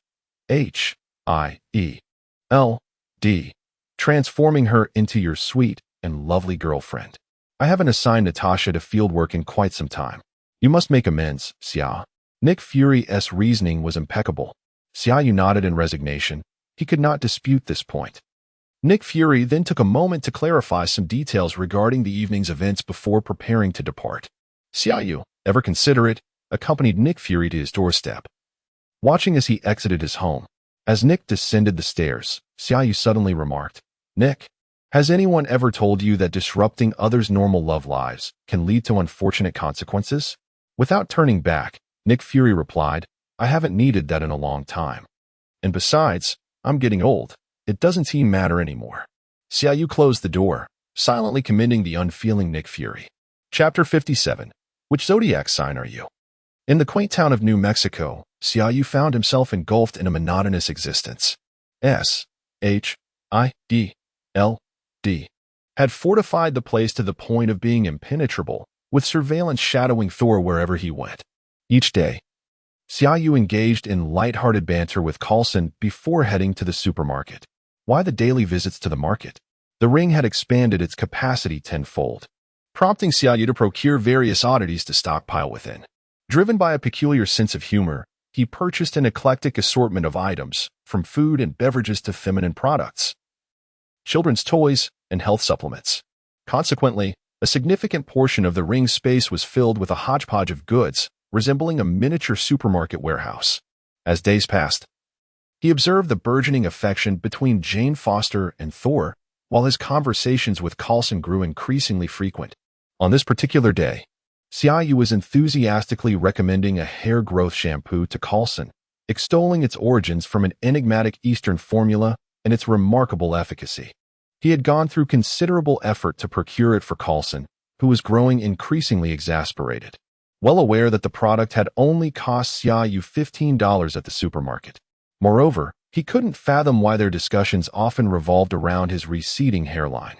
transforming her into your sweet and lovely girlfriend. I haven't assigned Natasha to fieldwork in quite some time. You must make amends, Xia." Nick Fury's reasoning was impeccable. Xiaoyu nodded in resignation. He could not dispute this point. Nick Fury then took a moment to clarify some details regarding the evening's events before preparing to depart. Xiaoyu, ever considerate, accompanied Nick Fury to his doorstep. Watching as he exited his home, as Nick descended the stairs, Xiaoyu suddenly remarked, "Nick, has anyone ever told you that disrupting others' normal love lives can lead to unfortunate consequences?" Without turning back, Nick Fury replied, "I haven't needed that in a long time. And besides, I'm getting old. It doesn't seem matter anymore." Xiaoyu closed the door, silently commending the unfeeling Nick Fury. Chapter 57. Which zodiac sign are you? In the quaint town of New Mexico, Xiaoyu found himself engulfed in a monotonous existence. SHIELD had fortified the place to the point of being impenetrable, with surveillance shadowing Thor wherever he went. Each day, Xiaoyu engaged in light-hearted banter with Carlson before heading to the supermarket. Why the daily visits to the market? The ring had expanded its capacity tenfold, prompting Xiaoyu to procure various oddities to stockpile within. Driven by a peculiar sense of humor, he purchased an eclectic assortment of items, from food and beverages to feminine products, children's toys, and health supplements. Consequently, a significant portion of the ring's space was filled with a hodgepodge of goods, resembling a miniature supermarket warehouse. As days passed, he observed the burgeoning affection between Jane Foster and Thor, while his conversations with Coulson grew increasingly frequent. On this particular day, Xiaoyu was enthusiastically recommending a hair growth shampoo to Coulson, extolling its origins from an enigmatic Eastern formula and its remarkable efficacy. He had gone through considerable effort to procure it for Coulson, who was growing increasingly exasperated, well aware that the product had only cost Xiaoyu $15 at the supermarket. Moreover, he couldn't fathom why their discussions often revolved around his receding hairline.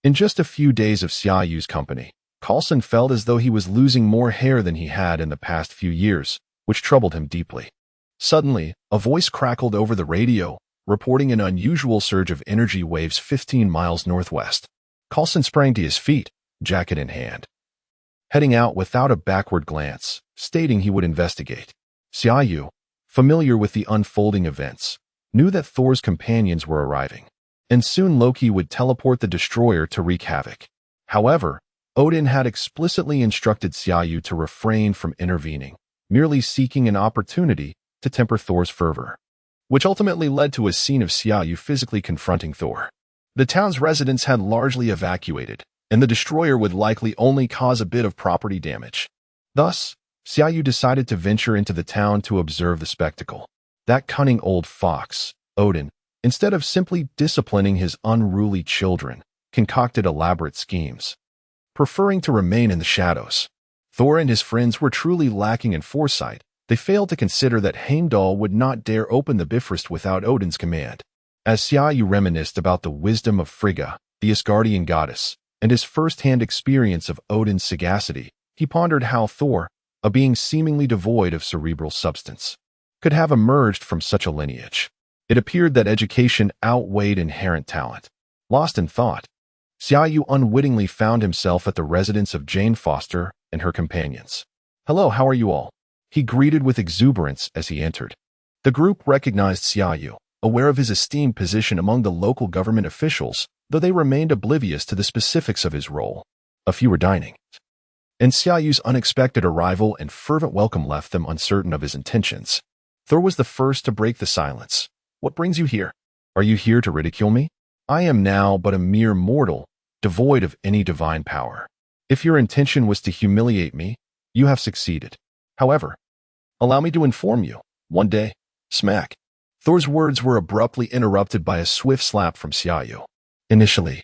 In just a few days of Xiaoyu's company, Coulson felt as though he was losing more hair than he had in the past few years, which troubled him deeply. Suddenly, a voice crackled over the radio, reporting an unusual surge of energy waves 15 miles northwest. Coulson sprang to his feet, jacket in hand, heading out without a backward glance, stating he would investigate. Xiaoyu, familiar with the unfolding events, knew that Thor's companions were arriving, and soon Loki would teleport the destroyer to wreak havoc. However, Odin had explicitly instructed Xiaoyu to refrain from intervening, merely seeking an opportunity to temper Thor's fervor, which ultimately led to a scene of Xiaoyu physically confronting Thor. The town's residents had largely evacuated, and the destroyer would likely only cause a bit of property damage. Thus, Xiaoyu decided to venture into the town to observe the spectacle. That cunning old fox, Odin, instead of simply disciplining his unruly children, concocted elaborate schemes, preferring to remain in the shadows. Thor and his friends were truly lacking in foresight. They failed to consider that Heimdall would not dare open the Bifrost without Odin's command. As Xiaoyu reminisced about the wisdom of Frigga, the Asgardian goddess, and his first-hand experience of Odin's sagacity, he pondered how Thor, a being seemingly devoid of cerebral substance, could have emerged from such a lineage. It appeared that education outweighed inherent talent. Lost in thought, Xiaoyu unwittingly found himself at the residence of Jane Foster and her companions. "Hello, how are you all?" he greeted with exuberance as he entered. The group recognized Xiaoyu, aware of his esteemed position among the local government officials, though they remained oblivious to the specifics of his role. A few were dining, and Xiaoyu's unexpected arrival and fervent welcome left them uncertain of his intentions. Thor was the first to break the silence. "What brings you here? Are you here to ridicule me? I am now but a mere mortal, devoid of any divine power. If your intention was to humiliate me, you have succeeded. However, allow me to inform you, one day, smack." Thor's words were abruptly interrupted by a swift slap from Xiaoyu. Initially,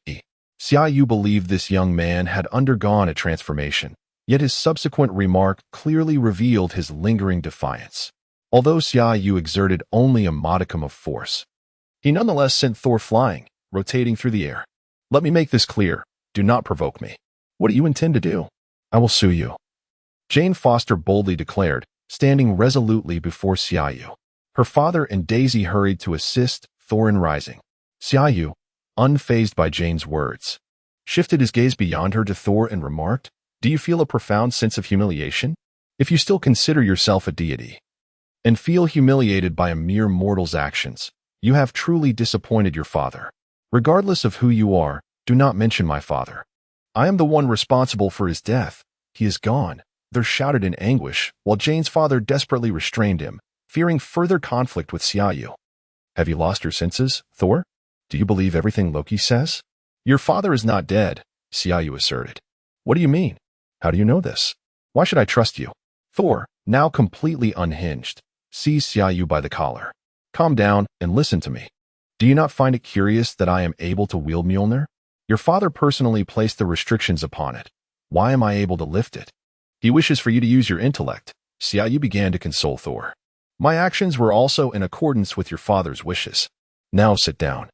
Xiaoyu believed this young man had undergone a transformation, yet his subsequent remark clearly revealed his lingering defiance. Although Xiaoyu exerted only a modicum of force, he nonetheless sent Thor flying, rotating through the air. "Let me make this clear. Do not provoke me. What do you intend to do?" "I will sue you," Jane Foster boldly declared, standing resolutely before Xiaoyu. Her father and Daisy hurried to assist Thor in rising. Xiaoyu, unfazed by Jane's words, shifted his gaze beyond her to Thor and remarked, "Do you feel a profound sense of humiliation? If you still consider yourself a deity and feel humiliated by a mere mortal's actions, you have truly disappointed your father. Regardless of who you are, do not mention my father. I am the one responsible for his death. He is gone." Thor shouted in anguish, while Jane's father desperately restrained him, fearing further conflict with Xiaoyu. "Have you lost your senses, Thor? Do you believe everything Loki says?" "Your father is not dead," Xiaoyu asserted. "What do you mean? How do you know this? Why should I trust you?" Thor, now completely unhinged, seized Xiaoyu by the collar. "Calm down and listen to me. Do you not find it curious that I am able to wield Mjolnir? Your father personally placed the restrictions upon it. Why am I able to lift it? He wishes for you to use your intellect." Xiaoyu began to console Thor. "My actions were also in accordance with your father's wishes. Now sit down.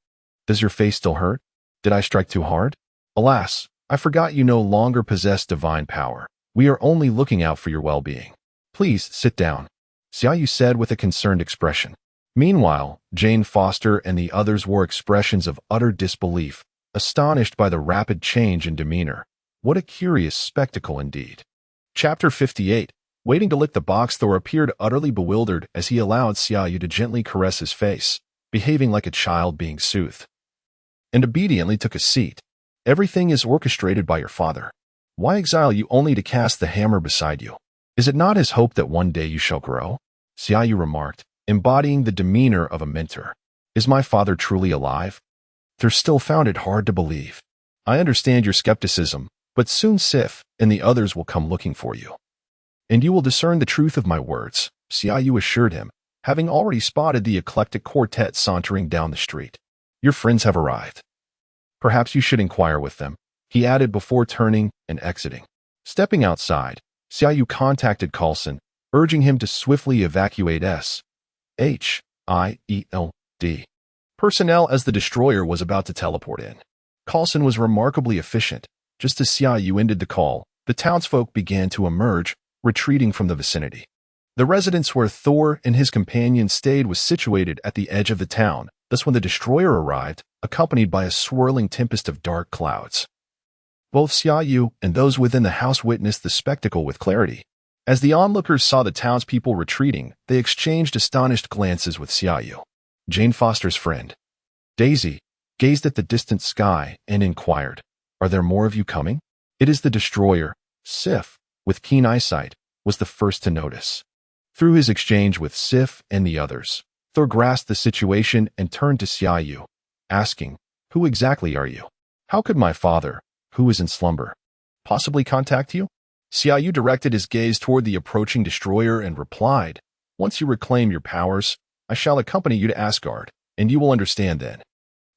Does your face still hurt? Did I strike too hard? Alas, I forgot you no longer possess divine power. We are only looking out for your well-being. Please sit down," Xiaoyu said with a concerned expression. Meanwhile, Jane Foster and the others wore expressions of utter disbelief, astonished by the rapid change in demeanor. What a curious spectacle indeed. Chapter 58. Waiting to lick the box, Thor appeared utterly bewildered as he allowed Xiaoyu to gently caress his face, behaving like a child being soothed, and obediently took a seat. Everything is orchestrated by your father. Why exile you only to cast the hammer beside you? Is it not his hope that one day you shall grow? Xiaoyu remarked, embodying the demeanor of a mentor. Is my father truly alive? Thor still found it hard to believe. I understand your skepticism, but soon Sif and the others will come looking for you. And you will discern the truth of my words, Xiaoyu assured him, having already spotted the eclectic quartet sauntering down the street. Your friends have arrived. Perhaps you should inquire with them, he added before turning and exiting. Stepping outside, Xiaoyu contacted Coulson, urging him to swiftly evacuate S.H.I.E.L.D. personnel as the destroyer was about to teleport in. Coulson was remarkably efficient. Just as Xiaoyu ended the call, the townsfolk began to emerge, retreating from the vicinity. The residence where Thor and his companions stayed was situated at the edge of the town. Thus, when the destroyer arrived, accompanied by a swirling tempest of dark clouds, both Xiaoyu and those within the house witnessed the spectacle with clarity. As the onlookers saw the townspeople retreating, they exchanged astonished glances with Xiaoyu. Jane Foster's friend, Daisy, gazed at the distant sky and inquired, "Are there more of you coming?" "It is the destroyer." Sif, with keen eyesight, was the first to notice. Through his exchange with Sif and the others, Thor grasped the situation and turned to Xiaoyu, asking, "Who exactly are you? How could my father, who is in slumber, possibly contact you?" Xiaoyu directed his gaze toward the approaching destroyer and replied, "Once you reclaim your powers, I shall accompany you to Asgard, and you will understand then.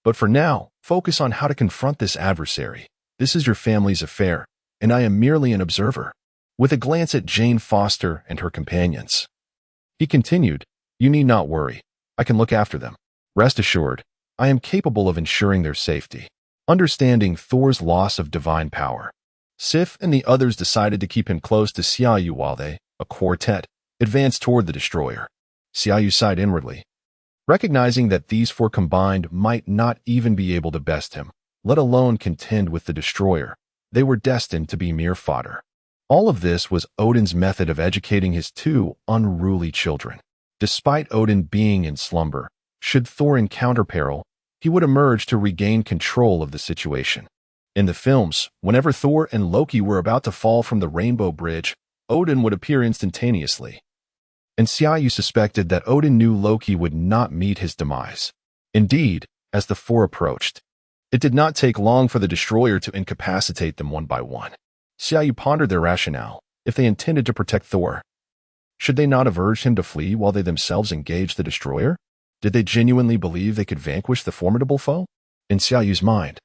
But for now, focus on how to confront this adversary. This is your family's affair, and I am merely an observer." With a glance at Jane Foster and her companions, he continued, "You need not worry. I can look after them. Rest assured, I am capable of ensuring their safety." Understanding Thor's loss of divine power, Sif and the others decided to keep him close to Xiaoyu while they, a quartet, advanced toward the destroyer. Xiaoyu sighed inwardly, recognizing that these four combined might not even be able to best him, let alone contend with the destroyer. They were destined to be mere fodder. All of this was Odin's method of educating his two unruly children. Despite Odin being in slumber, should Thor encounter peril, he would emerge to regain control of the situation. In the films, whenever Thor and Loki were about to fall from the Rainbow Bridge, Odin would appear instantaneously. And Xiaoyu suspected that Odin knew Loki would not meet his demise. Indeed, as the four approached, it did not take long for the destroyer to incapacitate them one by one. Xiaoyu pondered their rationale. If they intended to protect Thor, should they not have urged him to flee while they themselves engaged the destroyer? Did they genuinely believe they could vanquish the formidable foe? In Xiaoyu's mind,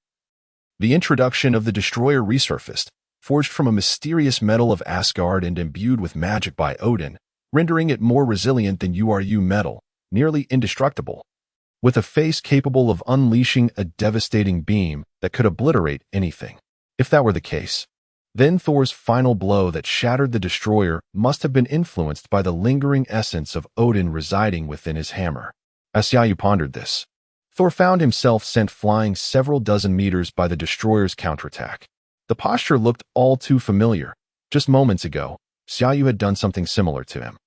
the introduction of the destroyer resurfaced, forged from a mysterious metal of Asgard and imbued with magic by Odin, rendering it more resilient than URU metal, nearly indestructible, with a face capable of unleashing a devastating beam that could obliterate anything. If that were the case, then Thor's final blow that shattered the destroyer must have been influenced by the lingering essence of Odin residing within his hammer. As Xiaoyu pondered this, Thor found himself sent flying several dozen meters by the destroyer's counterattack. The posture looked all too familiar. Just moments ago, Xiaoyu had done something similar to him.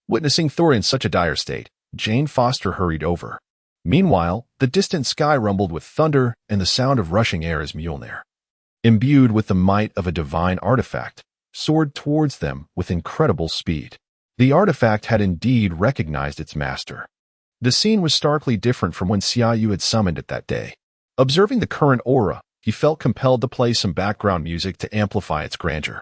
Witnessing Thor in such a dire state, Jane Foster hurried over. Meanwhile, the distant sky rumbled with thunder and the sound of rushing air as Mjolnir, imbued with the might of a divine artifact, soared towards them with incredible speed. The artifact had indeed recognized its master. The scene was starkly different from when Xiaoyu had summoned it that day. Observing the current aura, he felt compelled to play some background music to amplify its grandeur.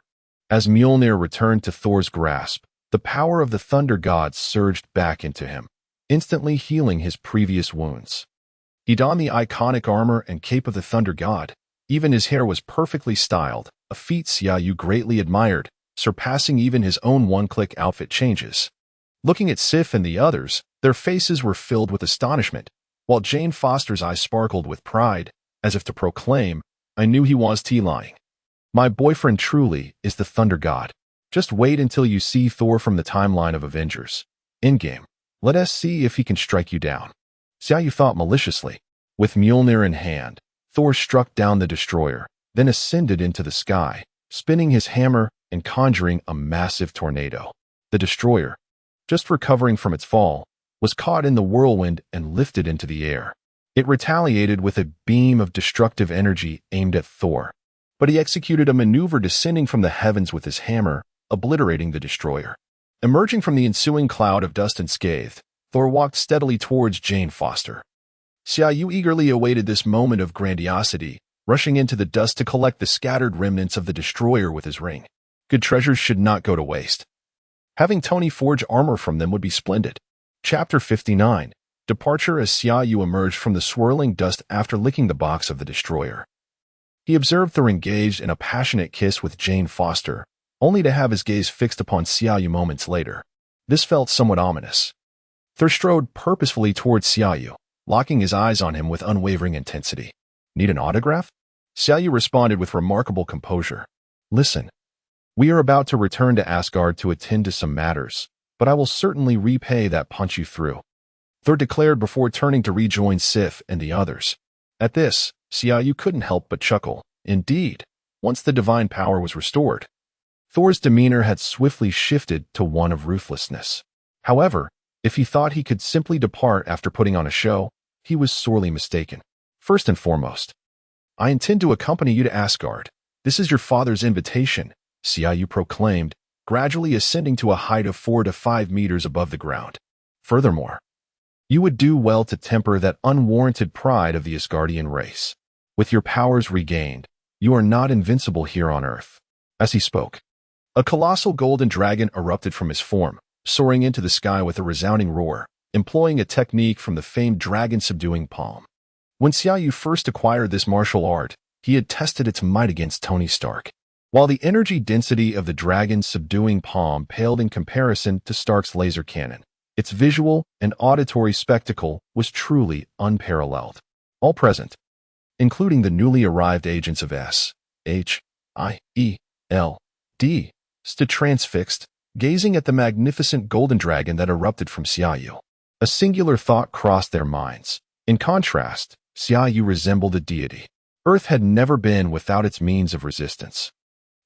As Mjolnir returned to Thor's grasp, the power of the thunder god surged back into him, instantly healing his previous wounds. He donned the iconic armor and cape of the thunder god. Even his hair was perfectly styled, a feat Xiaoyu greatly admired, surpassing even his own one-click outfit changes. Looking at Sif and the others, their faces were filled with astonishment, while Jane Foster's eyes sparkled with pride, as if to proclaim, "I knew he was lying. My boyfriend truly is the thunder god. Just wait until you see Thor from the timeline of Avengers. In-game, let us see if he can strike you down." Xiaoyu thought maliciously. With Mjolnir in hand, Thor struck down the destroyer, then ascended into the sky, spinning his hammer and conjuring a massive tornado. The destroyer, just recovering from its fall, was caught in the whirlwind and lifted into the air. It retaliated with a beam of destructive energy aimed at Thor, but he executed a maneuver descending from the heavens with his hammer, obliterating the destroyer. Emerging from the ensuing cloud of dust unscathed, Thor walked steadily towards Jane Foster. Xiaoyu eagerly awaited this moment of grandiosity, rushing into the dust to collect the scattered remnants of the destroyer with his ring. Good treasures should not go to waste. Having Tony forge armor from them would be splendid. Chapter 59. Departure. As Xiaoyu emerged from the swirling dust after licking the box of the destroyer, he observed Thor engaged in a passionate kiss with Jane Foster, only to have his gaze fixed upon Xiaoyu moments later. This felt somewhat ominous. Thor strode purposefully towards Xiaoyu, locking his eyes on him with unwavering intensity. Need an autograph? Xiaoyu responded with remarkable composure. Listen, we are about to return to Asgard to attend to some matters, but I will certainly repay that punch you threw, Thor declared before turning to rejoin Sif and the others. At this, Xiaoyu couldn't help but chuckle. Indeed, once the divine power was restored, Thor's demeanor had swiftly shifted to one of ruthlessness. However, if he thought he could simply depart after putting on a show, he was sorely mistaken. First and foremost, I intend to accompany you to Asgard. This is your father's invitation, Xiaoyu proclaimed, gradually ascending to a height of 4 to 5 meters above the ground. Furthermore, you would do well to temper that unwarranted pride of the Asgardian race. With your powers regained, you are not invincible here on Earth. As he spoke, a colossal golden dragon erupted from his form, soaring into the sky with a resounding roar, employing a technique from the famed dragon-subduing palm. When Xiaoyu first acquired this martial art, he had tested its might against Tony Stark. While the energy density of the dragon-subduing palm paled in comparison to Stark's laser cannon, its visual and auditory spectacle was truly unparalleled. All present, including the newly arrived agents of S.H.I.E.L.D., stood transfixed, gazing at the magnificent golden dragon that erupted from Xiaoyu. A singular thought crossed their minds. In contrast, Xiaoyu resembled a deity. Earth had never been without its means of resistance.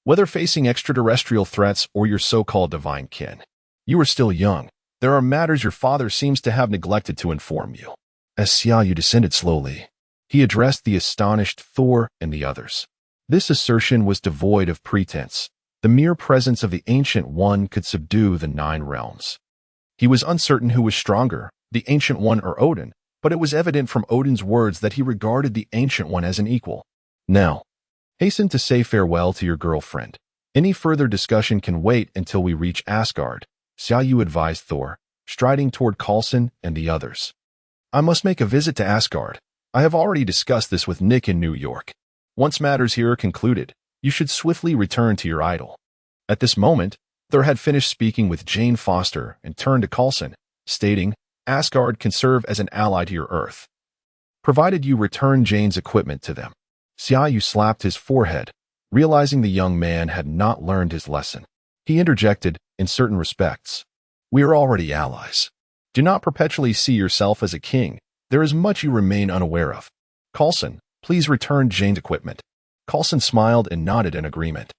Whether facing extraterrestrial threats or your so-called divine kin, you are still young. There are matters your father seems to have neglected to inform you. As Xiaoyu descended slowly, he addressed the astonished Thor and the others. This assertion was devoid of pretense. The mere presence of the Ancient One could subdue the 9 realms. He was uncertain who was stronger, the Ancient One or Odin, but it was evident from Odin's words that he regarded the Ancient One as an equal. Now, hasten to say farewell to your girlfriend. Any further discussion can wait until we reach Asgard, Xiaoyu advised Thor, striding toward Coulson and the others. I must make a visit to Asgard. I have already discussed this with Nick in New York. Once matters here are concluded, you should swiftly return to your idol. At this moment, Thor had finished speaking with Jane Foster and turned to Coulson, stating, Asgard can serve as an ally to your Earth, provided you return Jane's equipment to them. Xiaoyu slapped his forehead, realizing the young man had not learned his lesson. He interjected, in certain respects, we are already allies. Do not perpetually see yourself as a king. There is much you remain unaware of. Coulson, please return Jane's equipment. Coulson smiled and nodded in agreement.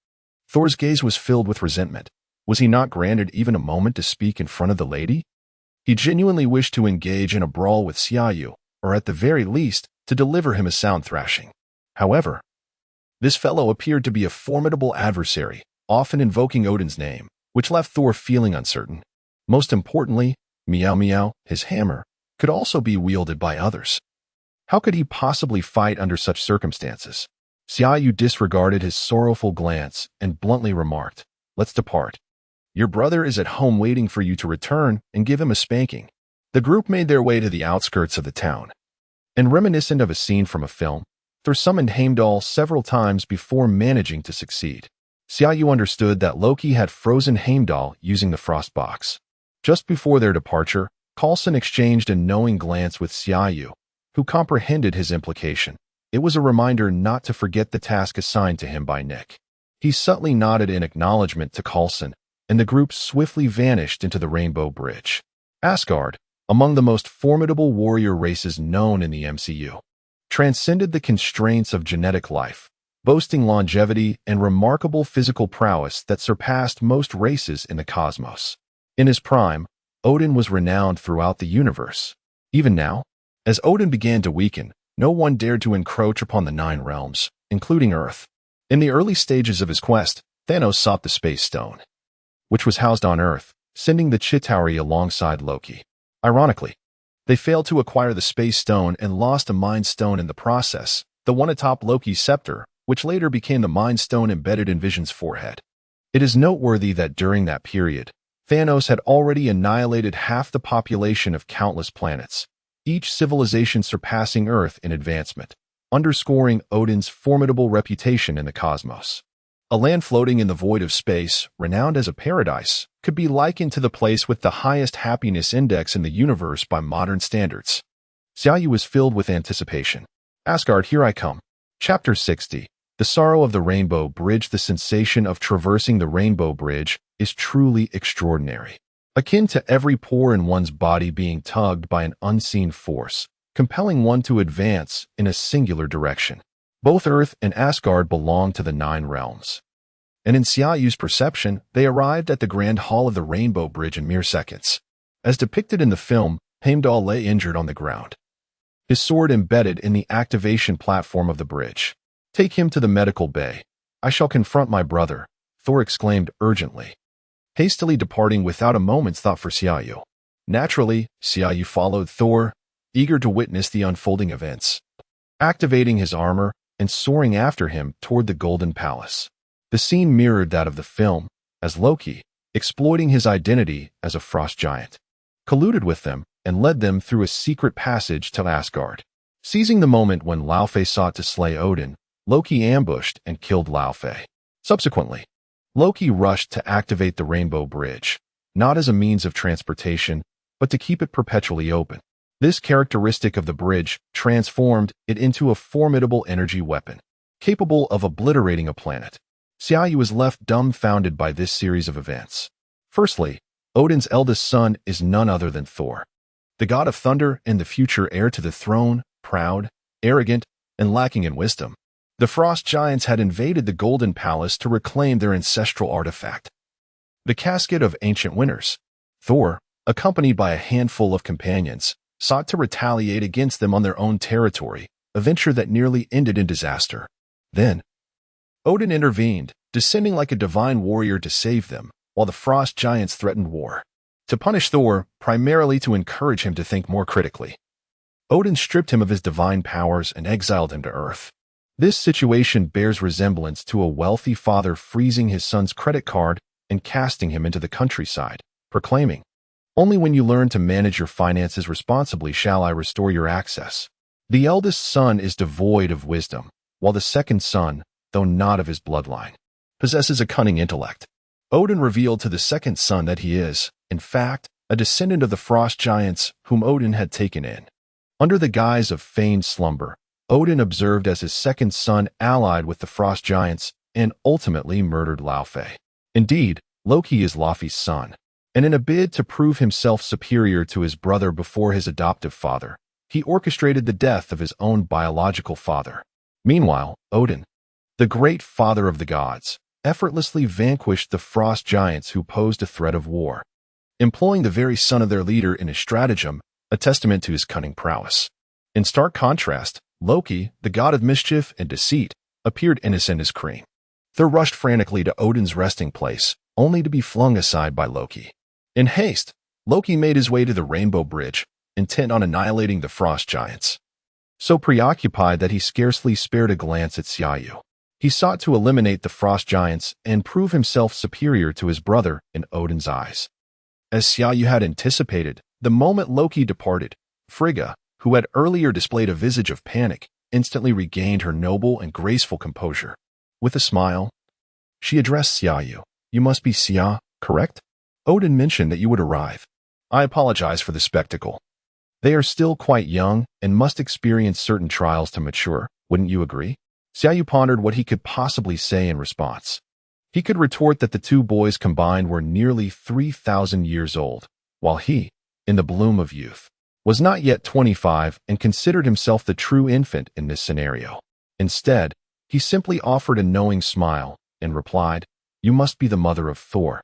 Thor's gaze was filled with resentment. Was he not granted even a moment to speak in front of the lady? He genuinely wished to engage in a brawl with Xiaoyu, or at the very least, to deliver him a sound thrashing. However, this fellow appeared to be a formidable adversary, often invoking Odin's name, which left Thor feeling uncertain. Most importantly, Meow Meow, his hammer, could also be wielded by others. How could he possibly fight under such circumstances? Xiaoyu disregarded his sorrowful glance and bluntly remarked, let's depart. Your brother is at home waiting for you to return and give him a spanking. The group made their way to the outskirts of the town. And reminiscent of a scene from a film, Thor summoned Heimdall several times before managing to succeed. Xiaoyu understood that Loki had frozen Heimdall using the frost box. Just before their departure, Coulson exchanged a knowing glance with Xiaoyu, who comprehended his implication. It was a reminder not to forget the task assigned to him by Nick. He subtly nodded in acknowledgement to Coulson, and the group swiftly vanished into the Rainbow Bridge. Asgard, among the most formidable warrior races known in the MCU, transcended the constraints of genetic life, boasting longevity and remarkable physical prowess that surpassed most races in the cosmos. In his prime, Odin was renowned throughout the universe. Even now, as Odin began to weaken, no one dared to encroach upon the Nine Realms, including Earth. In the early stages of his quest, Thanos sought the Space Stone, which was housed on Earth, sending the Chitauri alongside Loki. Ironically, they failed to acquire the Space Stone and lost a Mind Stone in the process, the one atop Loki's scepter, which later became the Mind Stone embedded in Vision's forehead. It is noteworthy that during that period, Thanos had already annihilated half the population of countless planets, each civilization surpassing Earth in advancement, underscoring Odin's formidable reputation in the cosmos. A land floating in the void of space, renowned as a paradise, could be likened to the place with the highest happiness index in the universe by modern standards. Xiaoyu was filled with anticipation. Asgard, here I come. Chapter 60. The Sorrow of the Rainbow Bridge. The sensation of traversing the Rainbow Bridge is truly extraordinary. Akin to every pore in one's body being tugged by an unseen force, compelling one to advance in a singular direction. Both Earth and Asgard belong to the Nine Realms. And in Xiaoyu's perception, they arrived at the Grand Hall of the Rainbow Bridge in mere seconds. As depicted in the film, Heimdall lay injured on the ground, his sword embedded in the activation platform of the bridge. Take him to the medical bay. I shall confront my brother, Thor exclaimed urgently, hastily departing without a moment's thought for Xiaoyu. Naturally, Xiaoyu followed Thor, eager to witness the unfolding events, activating his armor and soaring after him toward the Golden Palace. The scene mirrored that of the film, as Loki, exploiting his identity as a frost giant, colluded with them and led them through a secret passage to Asgard. Seizing the moment when Laufey sought to slay Odin, Loki ambushed and killed Laufey. Subsequently, Loki rushed to activate the Rainbow Bridge, not as a means of transportation, but to keep it perpetually open. This characteristic of the bridge transformed it into a formidable energy weapon, capable of obliterating a planet. Xiaoyu was left dumbfounded by this series of events. Firstly, Odin's eldest son is none other than Thor, the god of thunder and the future heir to the throne, proud, arrogant, and lacking in wisdom. The frost giants had invaded the Golden Palace to reclaim their ancestral artifact, the Casket of Ancient Winners. Thor, accompanied by a handful of companions, sought to retaliate against them on their own territory, a venture that nearly ended in disaster. Then, Odin intervened, descending like a divine warrior to save them, while the frost giants threatened war. To punish Thor, primarily to encourage him to think more critically, Odin stripped him of his divine powers and exiled him to Earth. This situation bears resemblance to a wealthy father freezing his son's credit card and casting him into the countryside, proclaiming, "Only when you learn to manage your finances responsibly shall I restore your access." The eldest son is devoid of wisdom, while the second son, though not of his bloodline, possesses a cunning intellect. Odin revealed to the second son that he is, in fact, a descendant of the frost giants whom Odin had taken in. Under the guise of feigned slumber, Odin observed as his second son allied with the frost giants and ultimately murdered Laufey. Indeed, Loki is Laufey's son, and in a bid to prove himself superior to his brother before his adoptive father, he orchestrated the death of his own biological father. Meanwhile, Odin, the great father of the gods, effortlessly vanquished the frost giants who posed a threat of war, employing the very son of their leader in his stratagem, a testament to his cunning prowess. In stark contrast, Loki, the god of mischief and deceit, appeared innocent as cream. Thor rushed frantically to Odin's resting place, only to be flung aside by Loki. In haste, Loki made his way to the Rainbow Bridge, intent on annihilating the frost giants. So preoccupied that he scarcely spared a glance at Xiaoyu. He sought to eliminate the frost giants and prove himself superior to his brother in Odin's eyes. As Xiaoyu had anticipated, the moment Loki departed, Frigga, who had earlier displayed a visage of panic, instantly regained her noble and graceful composure. With a smile, she addressed Xiaoyu. "You must be Xia, correct? Odin mentioned that you would arrive. I apologize for the spectacle. They are still quite young and must experience certain trials to mature, wouldn't you agree?" Xiaoyu pondered what he could possibly say in response. He could retort that the two boys combined were nearly 3,000 years old, while he, in the bloom of youth, was not yet 25 and considered himself the true infant in this scenario. Instead, he simply offered a knowing smile and replied, "You must be the mother of Thor,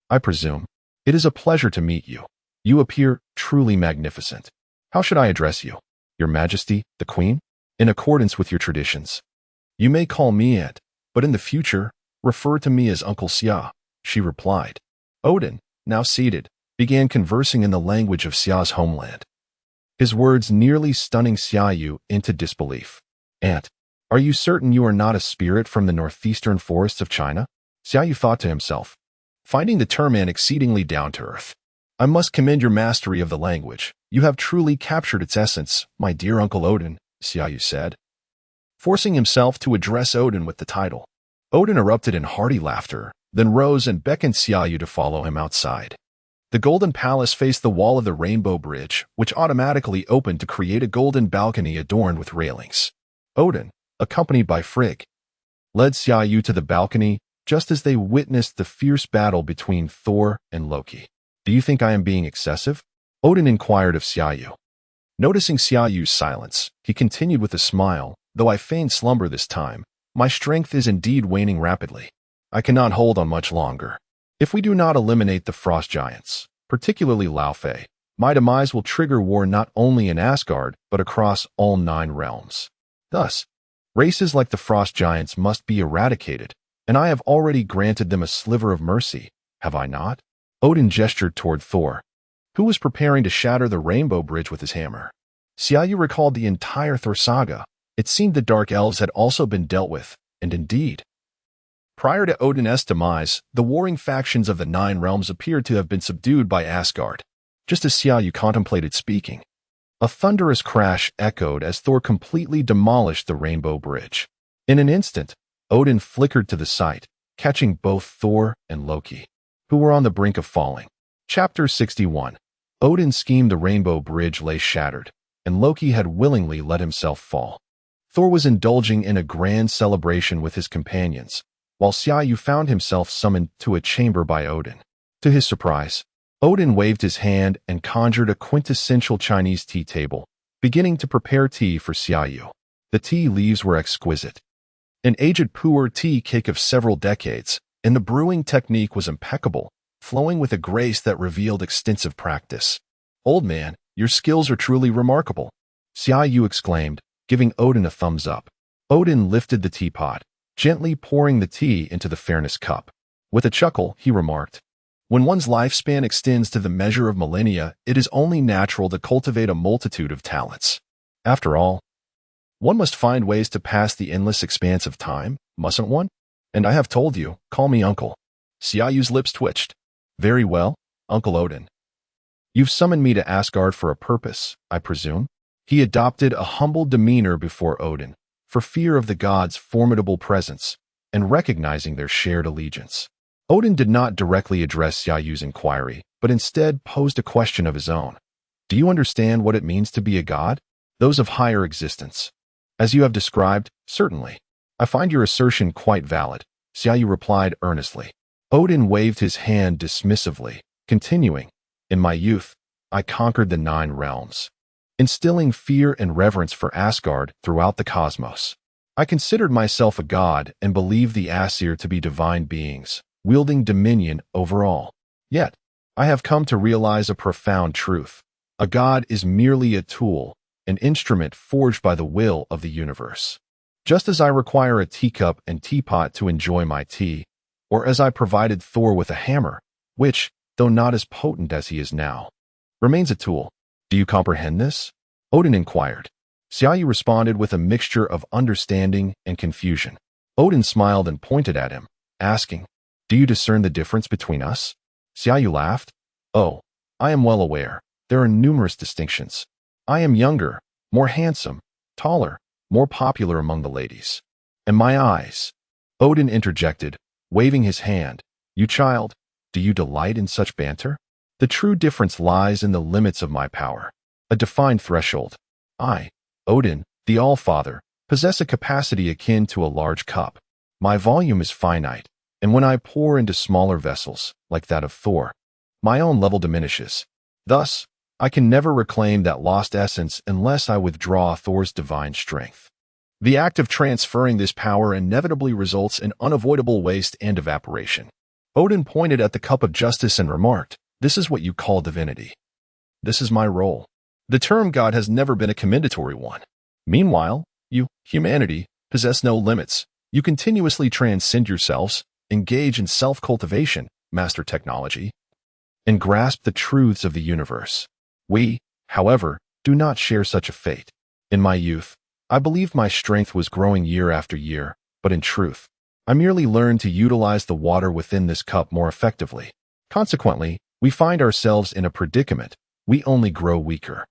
I presume." It is a pleasure to meet you. You appear truly magnificent. How should I address you? Your Majesty, the Queen? In accordance with your traditions. You may call me Aunt, but in the future, refer to me as Uncle Xia, she replied. Odin, now seated, began conversing in the language of Xia's homeland. His words nearly stunning Xiaoyu into disbelief. Aunt, are you certain you are not a spirit from the northeastern forests of China? Xiaoyu thought to himself, finding the term aunt exceedingly down to earth. I must commend your mastery of the language. You have truly captured its essence, my dear Uncle Odin, Xiaoyu said, forcing himself to address Odin with the title. Odin erupted in hearty laughter, then rose and beckoned Xiaoyu to follow him outside. The golden palace faced the wall of the rainbow bridge, which automatically opened to create a golden balcony adorned with railings. Odin, accompanied by Frigg, led Xiaoyu to the balcony just as they witnessed the fierce battle between Thor and Loki. Do you think I am being excessive? Odin inquired of Xiaoyu. Noticing Xiaoyu's silence, he continued with a smile, though I feign slumber this time, my strength is indeed waning rapidly. I cannot hold on much longer. If we do not eliminate the frost giants, particularly Laufey, my demise will trigger war not only in Asgard, but across all 9 realms. Thus, races like the frost giants must be eradicated, and I have already granted them a sliver of mercy, have I not? Odin gestured toward Thor, who was preparing to shatter the rainbow bridge with his hammer. Xiaoyu recalled the entire Thor saga. It seemed the Dark Elves had also been dealt with, and indeed, prior to Odin's demise, the warring factions of the 9 realms appeared to have been subdued by Asgard. Just as Xiaoyu contemplated speaking, a thunderous crash echoed as Thor completely demolished the rainbow bridge. In an instant, Odin flickered to the side, catching both Thor and Loki, who were on the brink of falling. Chapter 61. Odin's scheme. The rainbow bridge lay shattered, and Loki had willingly let himself fall. Thor was indulging in a grand celebration with his companions, while Xiaoyu found himself summoned to a chamber by Odin. To his surprise, Odin waved his hand and conjured a quintessential Chinese tea table, beginning to prepare tea for Xiaoyu. The tea leaves were exquisite. An aged pu'er tea cake of several decades, and the brewing technique was impeccable, flowing with a grace that revealed extensive practice. Old man, your skills are truly remarkable, Xiaoyu exclaimed, giving Odin a thumbs up. Odin lifted the teapot, gently pouring the tea into the fairness cup. With a chuckle, he remarked, when one's lifespan extends to the measure of millennia, it is only natural to cultivate a multitude of talents. After all, one must find ways to pass the endless expanse of time, mustn't one? And I have told you, call me uncle. Xiaoyu's lips twitched. Very well, Uncle Odin. You've summoned me to Asgard for a purpose, I presume? He adopted a humble demeanor before Odin, for fear of the gods' formidable presence, and recognizing their shared allegiance. Odin did not directly address Xiaoyu's inquiry, but instead posed a question of his own. Do you understand what it means to be a god? Those of higher existence. As you have described, certainly. I find your assertion quite valid, Xiaoyu replied earnestly. Odin waved his hand dismissively, continuing, in my youth, I conquered the 9 realms, instilling fear and reverence for Asgard throughout the cosmos. I considered myself a god and believed the Aesir to be divine beings, wielding dominion over all. Yet, I have come to realize a profound truth. A god is merely a tool, an instrument forged by the will of the universe. Just as I require a teacup and teapot to enjoy my tea, or as I provided Thor with a hammer, which, though not as potent as he is now, remains a tool. Do you comprehend this? Odin inquired. Xiaoyu responded with a mixture of understanding and confusion. Odin smiled and pointed at him, asking, do you discern the difference between us? Xiaoyu laughed. Oh, I am well aware. There are numerous distinctions. I am younger, more handsome, taller, more popular among the ladies. And my eyes. Odin interjected, waving his hand. You child, do you delight in such banter? The true difference lies in the limits of my power. A defined threshold. I, Odin, the All-Father, possess a capacity akin to a large cup. My volume is finite, and when I pour into smaller vessels, like that of Thor, my own level diminishes. Thus, I can never reclaim that lost essence unless I withdraw Thor's divine strength. The act of transferring this power inevitably results in unavoidable waste and evaporation. Odin pointed at the cup of justice and remarked, This is what you call divinity. This is my role. The term God has never been a commendatory one. Meanwhile, you, humanity, possess no limits. You continuously transcend yourselves, engage in self-cultivation, master technology, and grasp the truths of the universe. We, however, do not share such a fate. In my youth, I believed my strength was growing year after year, but in truth, I merely learned to utilize the water within this cup more effectively. Consequently, we find ourselves in a predicament. We only grow weaker.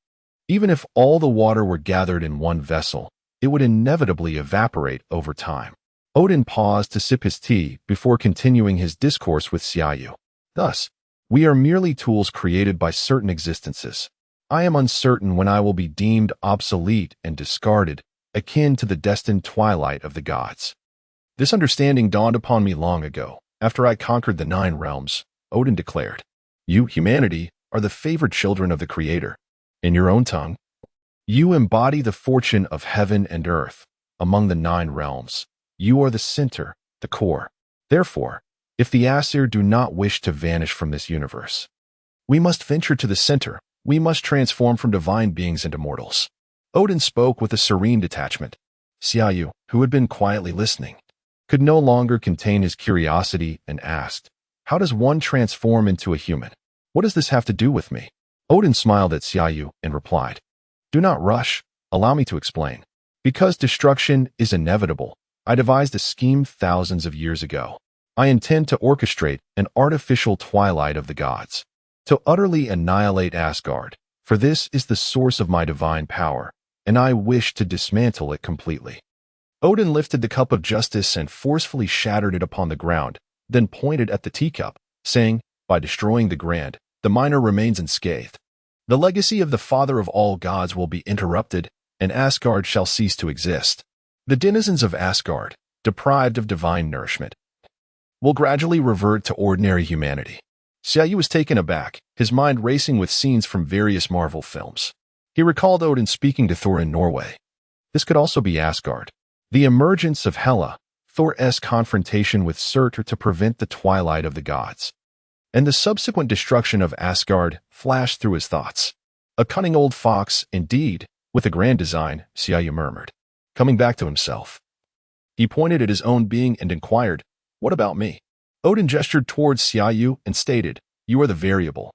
Even if all the water were gathered in one vessel, it would inevitably evaporate over time. Odin paused to sip his tea before continuing his discourse with Xiaoyu. Thus, we are merely tools created by certain existences. I am uncertain when I will be deemed obsolete and discarded, akin to the destined twilight of the gods. This understanding dawned upon me long ago, after I conquered the 9 realms, Odin declared. You, humanity, are the favored children of the Creator. In your own tongue, you embody the fortune of heaven and earth. Among the 9 realms, you are the center, the core. Therefore, if the Aesir do not wish to vanish from this universe, we must venture to the center. We must transform from divine beings into mortals. Odin spoke with a serene detachment. Xiaoyu, who had been quietly listening, could no longer contain his curiosity and asked, how does one transform into a human? What does this have to do with me? Odin smiled at Xiaoyu and replied, do not rush. Allow me to explain. Because destruction is inevitable, I devised a scheme thousands of years ago. I intend to orchestrate an artificial twilight of the gods, to utterly annihilate Asgard, for this is the source of my divine power, and I wish to dismantle it completely. Odin lifted the cup of justice and forcefully shattered it upon the ground, then pointed at the teacup, saying, by destroying the grand, the minor remains unscathed. The legacy of the father of all gods will be interrupted, and Asgard shall cease to exist. The denizens of Asgard, deprived of divine nourishment, will gradually revert to ordinary humanity. Xiaoyu was taken aback, his mind racing with scenes from various Marvel films. He recalled Odin speaking to Thor in Norway. This could also be Asgard. The emergence of Hela, Thor's confrontation with Surtur to prevent the twilight of the gods, and the subsequent destruction of Asgard flashed through his thoughts. A cunning old fox, indeed, with a grand design, Xiaoyu murmured. Coming back to himself, he pointed at his own being and inquired, what about me? Odin gestured towards Xiaoyu and stated, you are the variable.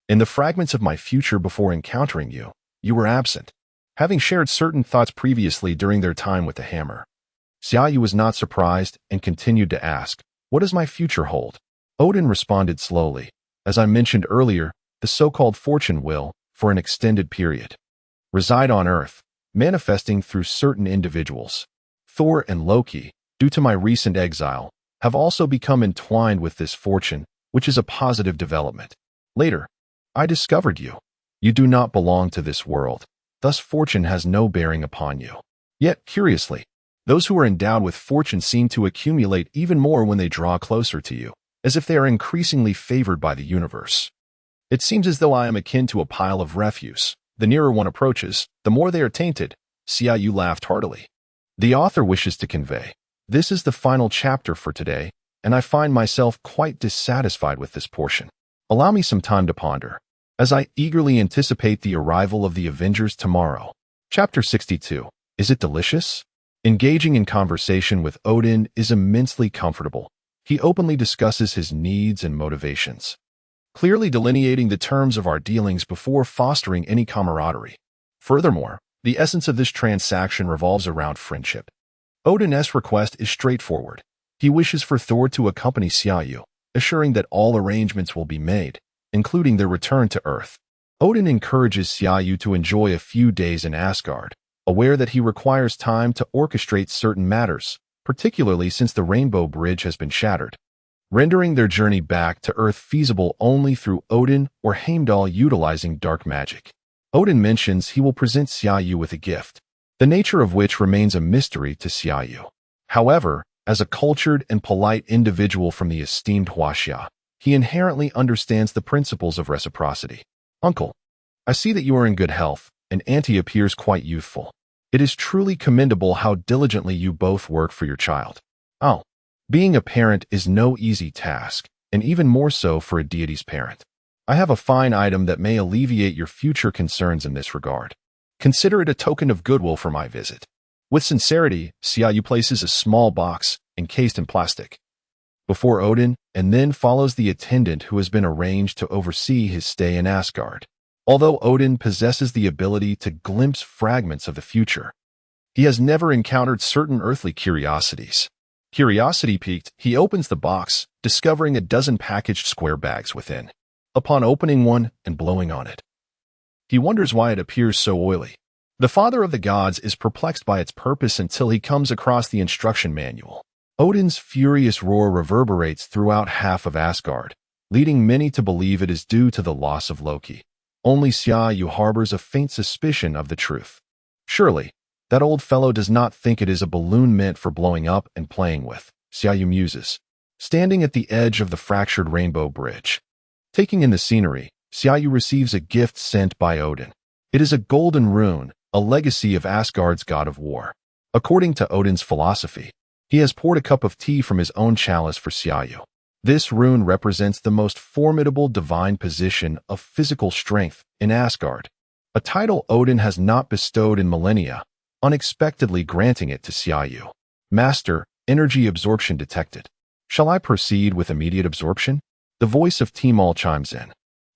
In the fragments of my future before encountering you, you were absent, having shared certain thoughts previously during their time with the hammer. Xiaoyu was not surprised and continued to ask, what does my future hold? Odin responded slowly, as I mentioned earlier, the so-called fortune will, for an extended period, reside on Earth, manifesting through certain individuals. Thor and Loki, due to my recent exile, have also become entwined with this fortune, which is a positive development. Later, I discovered you. You do not belong to this world, thus fortune has no bearing upon you. Yet, curiously, those who are endowed with fortune seem to accumulate even more when they draw closer to you, as if they are increasingly favored by the universe. It seems as though I am akin to a pile of refuse. The nearer one approaches, the more they are tainted. Xiaoyu laughed heartily. The author wishes to convey, this is the final chapter for today, and I find myself quite dissatisfied with this portion. Allow me some time to ponder, as I eagerly anticipate the arrival of the Avengers tomorrow. Chapter 62. Is it delicious? Engaging in conversation with Odin is immensely comfortable. He openly discusses his needs and motivations, clearly delineating the terms of our dealings before fostering any camaraderie. Furthermore, the essence of this transaction revolves around friendship. Odin's request is straightforward. He wishes for Thor to accompany Xiaoyu, assuring that all arrangements will be made, including their return to Earth. Odin encourages Xiaoyu to enjoy a few days in Asgard, aware that he requires time to orchestrate certain matters, particularly since the Rainbow Bridge has been shattered, rendering their journey back to Earth feasible only through Odin or Heimdall utilizing dark magic. Odin mentions he will present Xiaoyu with a gift, the nature of which remains a mystery to Xiaoyu. However, as a cultured and polite individual from the esteemed Huaxia, he inherently understands the principles of reciprocity. Uncle, I see that you are in good health, and Auntie appears quite youthful. It is truly commendable how diligently you both work for your child. Oh, being a parent is no easy task, and even more so for a deity's parent. I have a fine item that may alleviate your future concerns in this regard. Consider it a token of goodwill for my visit. With sincerity, Xiaoyu places a small box, encased in plastic, before Odin, and then follows the attendant who has been arranged to oversee his stay in Asgard. Although Odin possesses the ability to glimpse fragments of the future, he has never encountered certain earthly curiosities. Curiosity piqued, he opens the box, discovering a dozen packaged square bags within. Upon opening one and blowing on it, he wonders why it appears so oily. The Father of the Gods is perplexed by its purpose until he comes across the instruction manual. Odin's furious roar reverberates throughout half of Asgard, leading many to believe it is due to the loss of Loki. Only Xiaoyu harbors a faint suspicion of the truth. Surely, that old fellow does not think it is a balloon meant for blowing up and playing with, Xiaoyu muses, standing at the edge of the fractured rainbow bridge. Taking in the scenery, Xiaoyu receives a gift sent by Odin. It is a golden rune, a legacy of Asgard's god of war. According to Odin's philosophy, he has poured a cup of tea from his own chalice for Xiaoyu. This rune represents the most formidable divine position of physical strength in Asgard, a title Odin has not bestowed in millennia, unexpectedly granting it to Xiaoyu. Master, energy absorption detected. Shall I proceed with immediate absorption? The voice of Timal chimes in.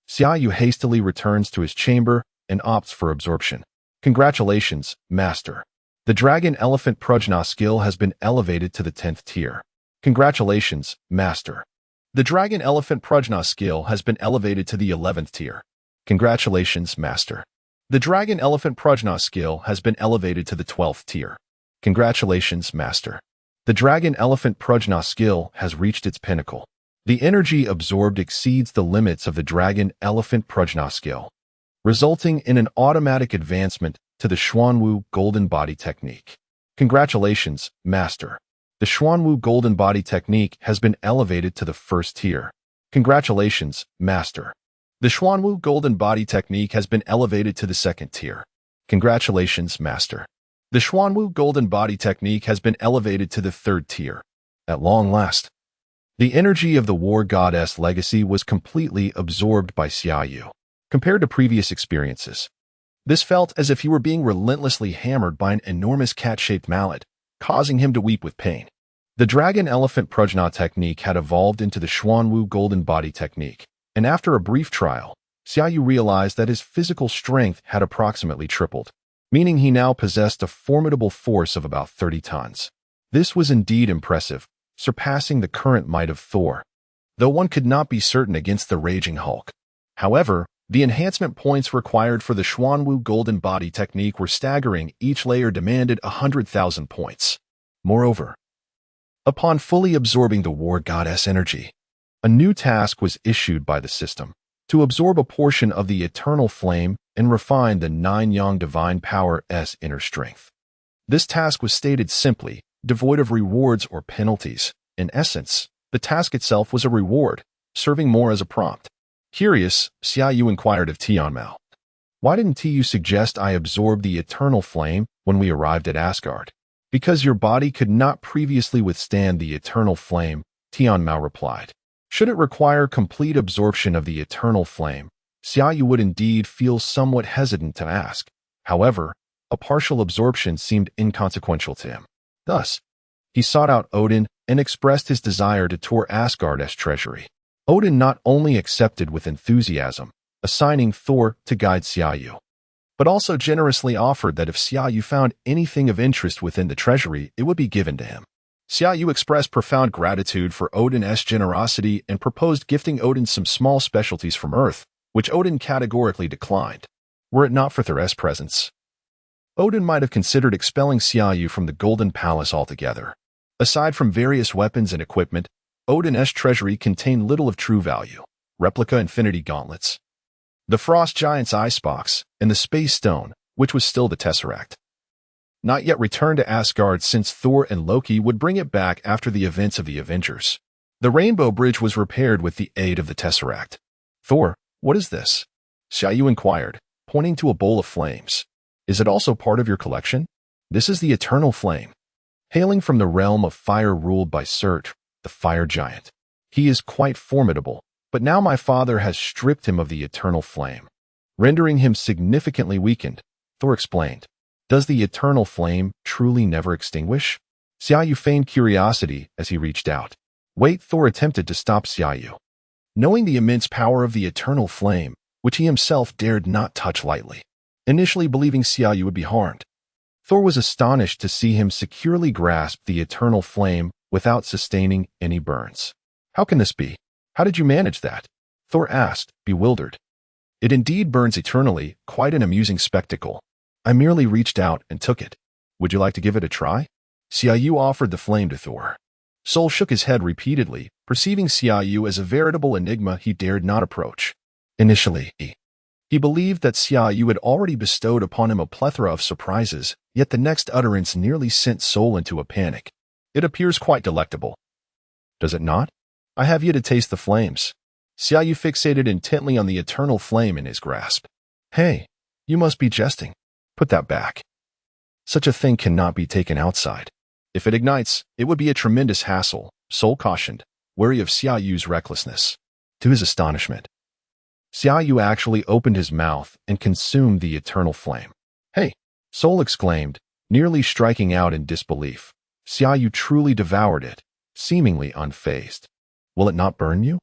Xiaoyu hastily returns to his chamber and opts for absorption. Congratulations, Master. The Dragon Elephant Prajna skill has been elevated to the 10th tier. Congratulations, Master. The Dragon Elephant Prajna skill has been elevated to the 11th tier. Congratulations, Master. The Dragon Elephant Prajna skill has been elevated to the 12th tier. Congratulations, Master. The Dragon Elephant Prajna skill has reached its pinnacle. The energy absorbed exceeds the limits of the Dragon Elephant Prajna skill, resulting in an automatic advancement to the Xuanwu Golden Body Technique. Congratulations, Master. The Xuanwu Golden Body Technique has been elevated to the 1st tier. Congratulations, Master. The Xuanwu Golden Body Technique has been elevated to the 2nd tier. Congratulations, Master. The Xuanwu Golden Body Technique has been elevated to the 3rd tier. At long last, the energy of the war goddess legacy was completely absorbed by Xiaoyu. Compared to previous experiences, this felt as if he were being relentlessly hammered by an enormous cat-shaped mallet, causing him to weep with pain. The Dragon Elephant Prajna technique had evolved into the Xuanwu Golden Body Technique, and after a brief trial, Xiaoyu realized that his physical strength had approximately tripled, meaning he now possessed a formidable force of about 30 tons. This was indeed impressive, surpassing the current might of Thor, though one could not be certain against the raging Hulk. However, the enhancement points required for the Xuanwu Golden Body Technique were staggering. Each layer demanded 100,000 points. Moreover, upon fully absorbing the war goddess energy, a new task was issued by the system to absorb a portion of the eternal flame and refine the 9-yang divine power's inner strength. This task was stated simply, devoid of rewards or penalties. In essence, the task itself was a reward, serving more as a prompt. Curious, Xiaoyu inquired of Tianmao. Why didn't Tiu suggest I absorb the eternal flame when we arrived at Asgard? Because your body could not previously withstand the eternal flame, Tianmao replied. Should it require complete absorption of the eternal flame, Xiaoyu would indeed feel somewhat hesitant to ask. However, a partial absorption seemed inconsequential to him. Thus, he sought out Odin and expressed his desire to tour Asgard's treasury. Odin not only accepted with enthusiasm, assigning Thor to guide Xiaoyu, but also generously offered that if Xiaoyu found anything of interest within the treasury, it would be given to him. Xiaoyu expressed profound gratitude for Odin's generosity and proposed gifting Odin some small specialties from Earth, which Odin categorically declined. Were it not for Thor's presence, Odin might have considered expelling Xiaoyu from the Golden Palace altogether. Aside from various weapons and equipment, Odin's treasury contained little of true value: replica infinity gauntlets, the Frost Giant's icebox, and the Space Stone, which was still the Tesseract. Not yet returned to Asgard since Thor and Loki would bring it back after the events of the Avengers. The Rainbow Bridge was repaired with the aid of the Tesseract. Thor, what is this? Xiaoyu inquired, pointing to a bowl of flames. Is it also part of your collection? This is the Eternal Flame. Hailing from the realm of fire ruled by Surt, the Fire Giant. He is quite formidable, But now my father has stripped him of the eternal flame, rendering him significantly weakened, Thor explained. Does the eternal flame truly never extinguish? Xiaoyu feigned curiosity as he reached out. Wait, Thor attempted to stop Xiaoyu. Knowing the immense power of the eternal flame, which he himself dared not touch lightly, initially believing Xiaoyu would be harmed, Thor was astonished to see him securely grasp the eternal flame without sustaining any burns. How can this be? How did you manage that? Thor asked, bewildered. It indeed burns eternally, quite an amusing spectacle. I merely reached out and took it. Would you like to give it a try? Xiaoyu offered the flame to Thor. Sol shook his head repeatedly, perceiving Xiaoyu as a veritable enigma he dared not approach. Initially, he believed that Xiaoyu had already bestowed upon him a plethora of surprises, yet the next utterance nearly sent Sol into a panic. It appears quite delectable. Does it not? I have yet to taste the flames. Xiaoyu fixated intently on the eternal flame in his grasp. Hey, you must be jesting. Put that back. Such a thing cannot be taken outside. If it ignites, it would be a tremendous hassle, Sol cautioned, wary of Xiaoyu's recklessness. To his astonishment, Xiaoyu actually opened his mouth and consumed the eternal flame. Hey, Sol exclaimed, nearly striking out in disbelief. Xiaoyu truly devoured it, seemingly unfazed. Will it not burn you?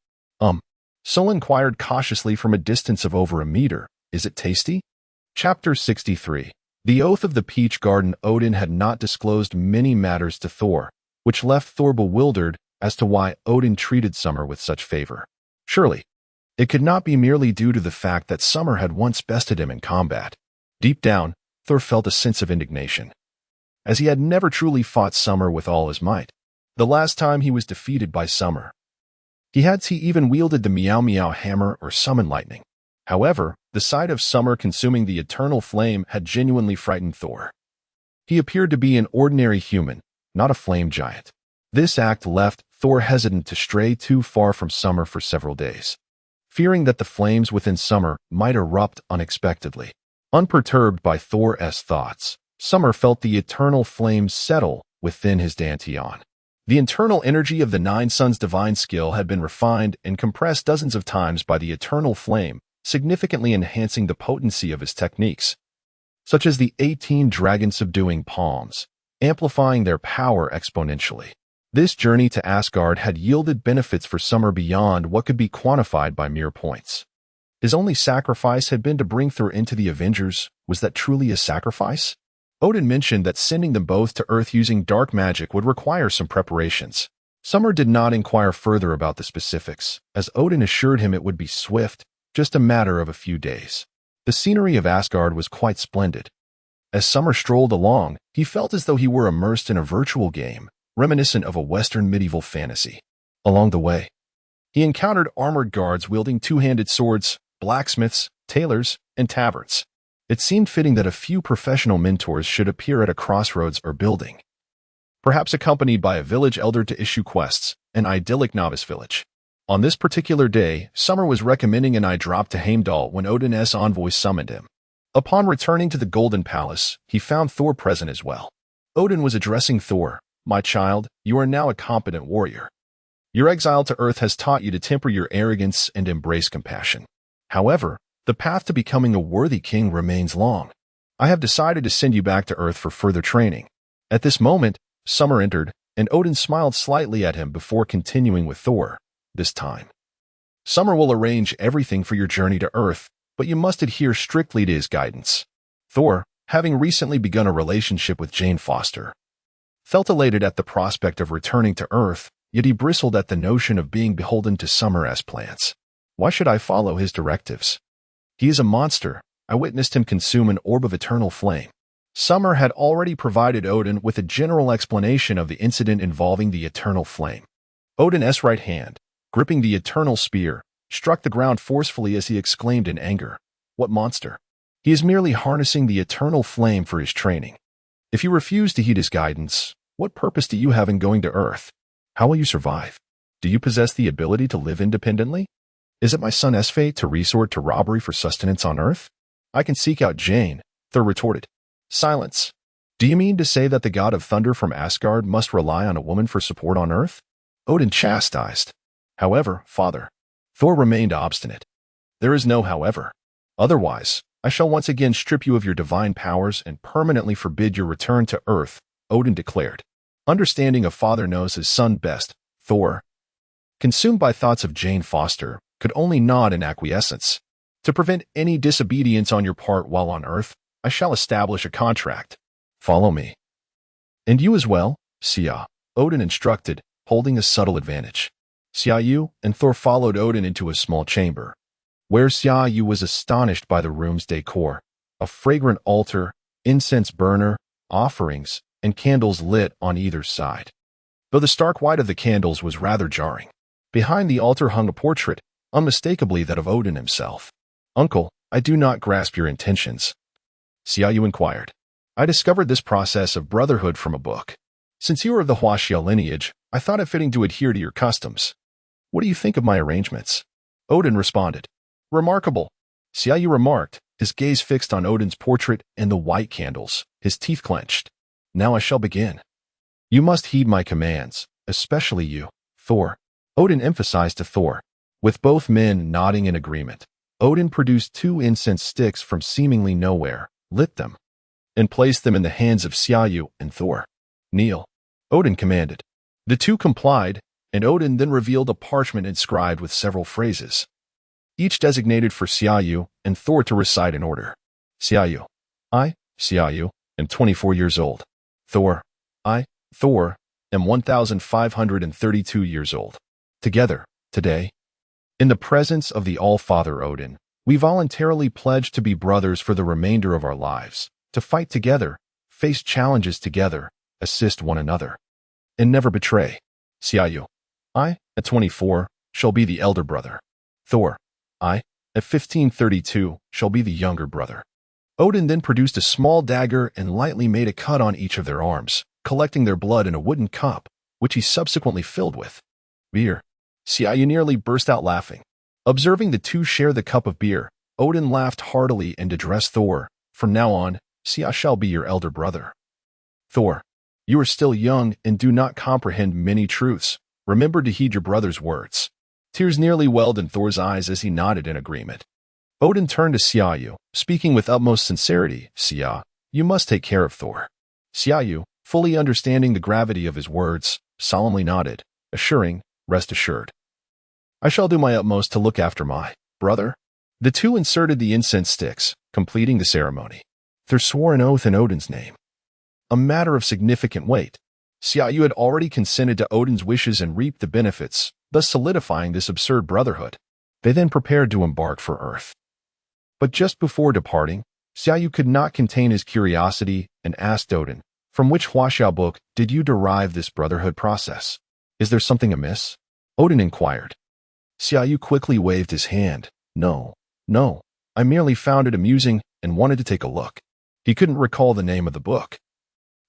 Sol inquired cautiously from a distance of over a meter. Is it tasty? Chapter 63. The Oath of the Peach Garden. Odin had not disclosed many matters to Thor, which left Thor bewildered as to why Odin treated Summer with such favor. Surely, it could not be merely due to the fact that Summer had once bested him in combat. Deep down, Thor felt a sense of indignation, as he had never truly fought Summer with all his might. The last time he was defeated by Summer, he even wielded the Meow Meow hammer or summon lightning. However, the sight of Summer consuming the eternal flame had genuinely frightened Thor. He appeared to be an ordinary human, not a flame giant. This act left Thor hesitant to stray too far from Summer for several days, fearing that the flames within Summer might erupt unexpectedly. Unperturbed by Thor's thoughts, Summer felt the eternal flame settle within his dantian. The internal energy of the Nine Suns' divine skill had been refined and compressed dozens of times by the eternal flame, significantly enhancing the potency of his techniques, such as the 18 dragon-subduing palms, amplifying their power exponentially. This journey to Asgard had yielded benefits for Summer beyond what could be quantified by mere points. His only sacrifice had been to bring Thor into the Avengers. Was that truly a sacrifice? Odin mentioned that sending them both to Earth using dark magic would require some preparations. Summer did not inquire further about the specifics, as Odin assured him it would be swift, just a matter of a few days. The scenery of Asgard was quite splendid. As Summer strolled along, he felt as though he were immersed in a virtual game, reminiscent of a Western medieval fantasy. Along the way, he encountered armored guards wielding two-handed swords, blacksmiths, tailors, and taverns. It seemed fitting that a few professional mentors should appear at a crossroads or building, perhaps accompanied by a village elder to issue quests, an idyllic novice village. On this particular day, Summer was recommending an eye drop to Heimdall when Odin's envoy summoned him. Upon returning to the Golden Palace, he found Thor present as well. Odin was addressing Thor. My child, you are now a competent warrior. Your exile to Earth has taught you to temper your arrogance and embrace compassion. However, the path to becoming a worthy king remains long. I have decided to send you back to Earth for further training. At this moment, Summer entered, and Odin smiled slightly at him before continuing with Thor. This time, Summer will arrange everything for your journey to Earth, but you must adhere strictly to his guidance. Thor, having recently begun a relationship with Jane Foster, felt elated at the prospect of returning to Earth, yet he bristled at the notion of being beholden to Summer as plans. Why should I follow his directives? He is a monster. I witnessed him consume an orb of eternal flame. Summer had already provided Odin with a general explanation of the incident involving the eternal flame. Odin's right hand, gripping the eternal spear, struck the ground forcefully as he exclaimed in anger. What monster? He is merely harnessing the eternal flame for his training. If you refuse to heed his guidance, what purpose do you have in going to Earth? How will you survive? Do you possess the ability to live independently? Is it my son's fate to resort to robbery for sustenance on Earth? I can seek out Jane, Thor retorted. Silence. Do you mean to say that the god of thunder from Asgard must rely on a woman for support on Earth? Odin chastised. However, father, Thor remained obstinate. There is no however. Otherwise, I shall once again strip you of your divine powers and permanently forbid your return to Earth, Odin declared. Understanding a father knows his son best, Thor, consumed by thoughts of Jane Foster, could only nod in acquiescence. To prevent any disobedience on your part while on Earth, I shall establish a contract. Follow me. And you as well, Sia, Odin instructed, holding a subtle advantage. Xiaoyu and Thor followed Odin into a small chamber, where Xiaoyu was astonished by the room's decor, a fragrant altar, incense burner, offerings, and candles lit on either side. Though the stark white of the candles was rather jarring, behind the altar hung a portrait, unmistakably that of Odin himself. Uncle, I do not grasp your intentions. Xiaoyu inquired. I discovered this process of brotherhood from a book. Since you are of the Huaxia lineage, I thought it fitting to adhere to your customs. What do you think of my arrangements? Odin responded. Remarkable. Xiaoyu remarked, his gaze fixed on Odin's portrait and the white candles, his teeth clenched. Now I shall begin. You must heed my commands, especially you, Thor. Odin emphasized to Thor. With both men nodding in agreement, Odin produced 2 incense sticks from seemingly nowhere, lit them, and placed them in the hands of Xiaoyu and Thor. Kneel, Odin commanded. The 2 complied, and Odin then revealed a parchment inscribed with several phrases, each designated for Xiaoyu and Thor to recite in order. Xiaoyu. I, Xiaoyu, am 24 years old. Thor. I, Thor, am 1,532 years old. Together, today, in the presence of the All-Father Odin, we voluntarily pledge to be brothers for the remainder of our lives, to fight together, face challenges together, assist one another, and never betray. Xiaoyu. I, at 24, shall be the elder brother. Thor. I, at 1532, shall be the younger brother. Odin then produced a small dagger and lightly made a cut on each of their arms, collecting their blood in a wooden cup, which he subsequently filled with beer. Xiaoyu nearly burst out laughing. Observing the 2 share the cup of beer, Odin laughed heartily and addressed Thor. From now on, Sia shall be your elder brother. Thor. You are still young and do not comprehend many truths. Remember to heed your brother's words. Tears nearly welled in Thor's eyes as he nodded in agreement. Odin turned to Xiaoyu, speaking with utmost sincerity. Sia, you must take care of Thor. Xiaoyu, fully understanding the gravity of his words, solemnly nodded, assuring, rest assured. I shall do my utmost to look after my brother. The 2 inserted the incense sticks, completing the ceremony. Thor swore an oath in Odin's name, a matter of significant weight. Xiaoyu had already consented to Odin's wishes and reaped the benefits, thus solidifying this absurd brotherhood. They then prepared to embark for Earth. But just before departing, Xiaoyu could not contain his curiosity and asked Odin, from which Huaxia book did you derive this brotherhood process? Is there something amiss? Odin inquired. Xiaoyu quickly waved his hand. No, I merely found it amusing and wanted to take a look. He couldn't recall the name of the book,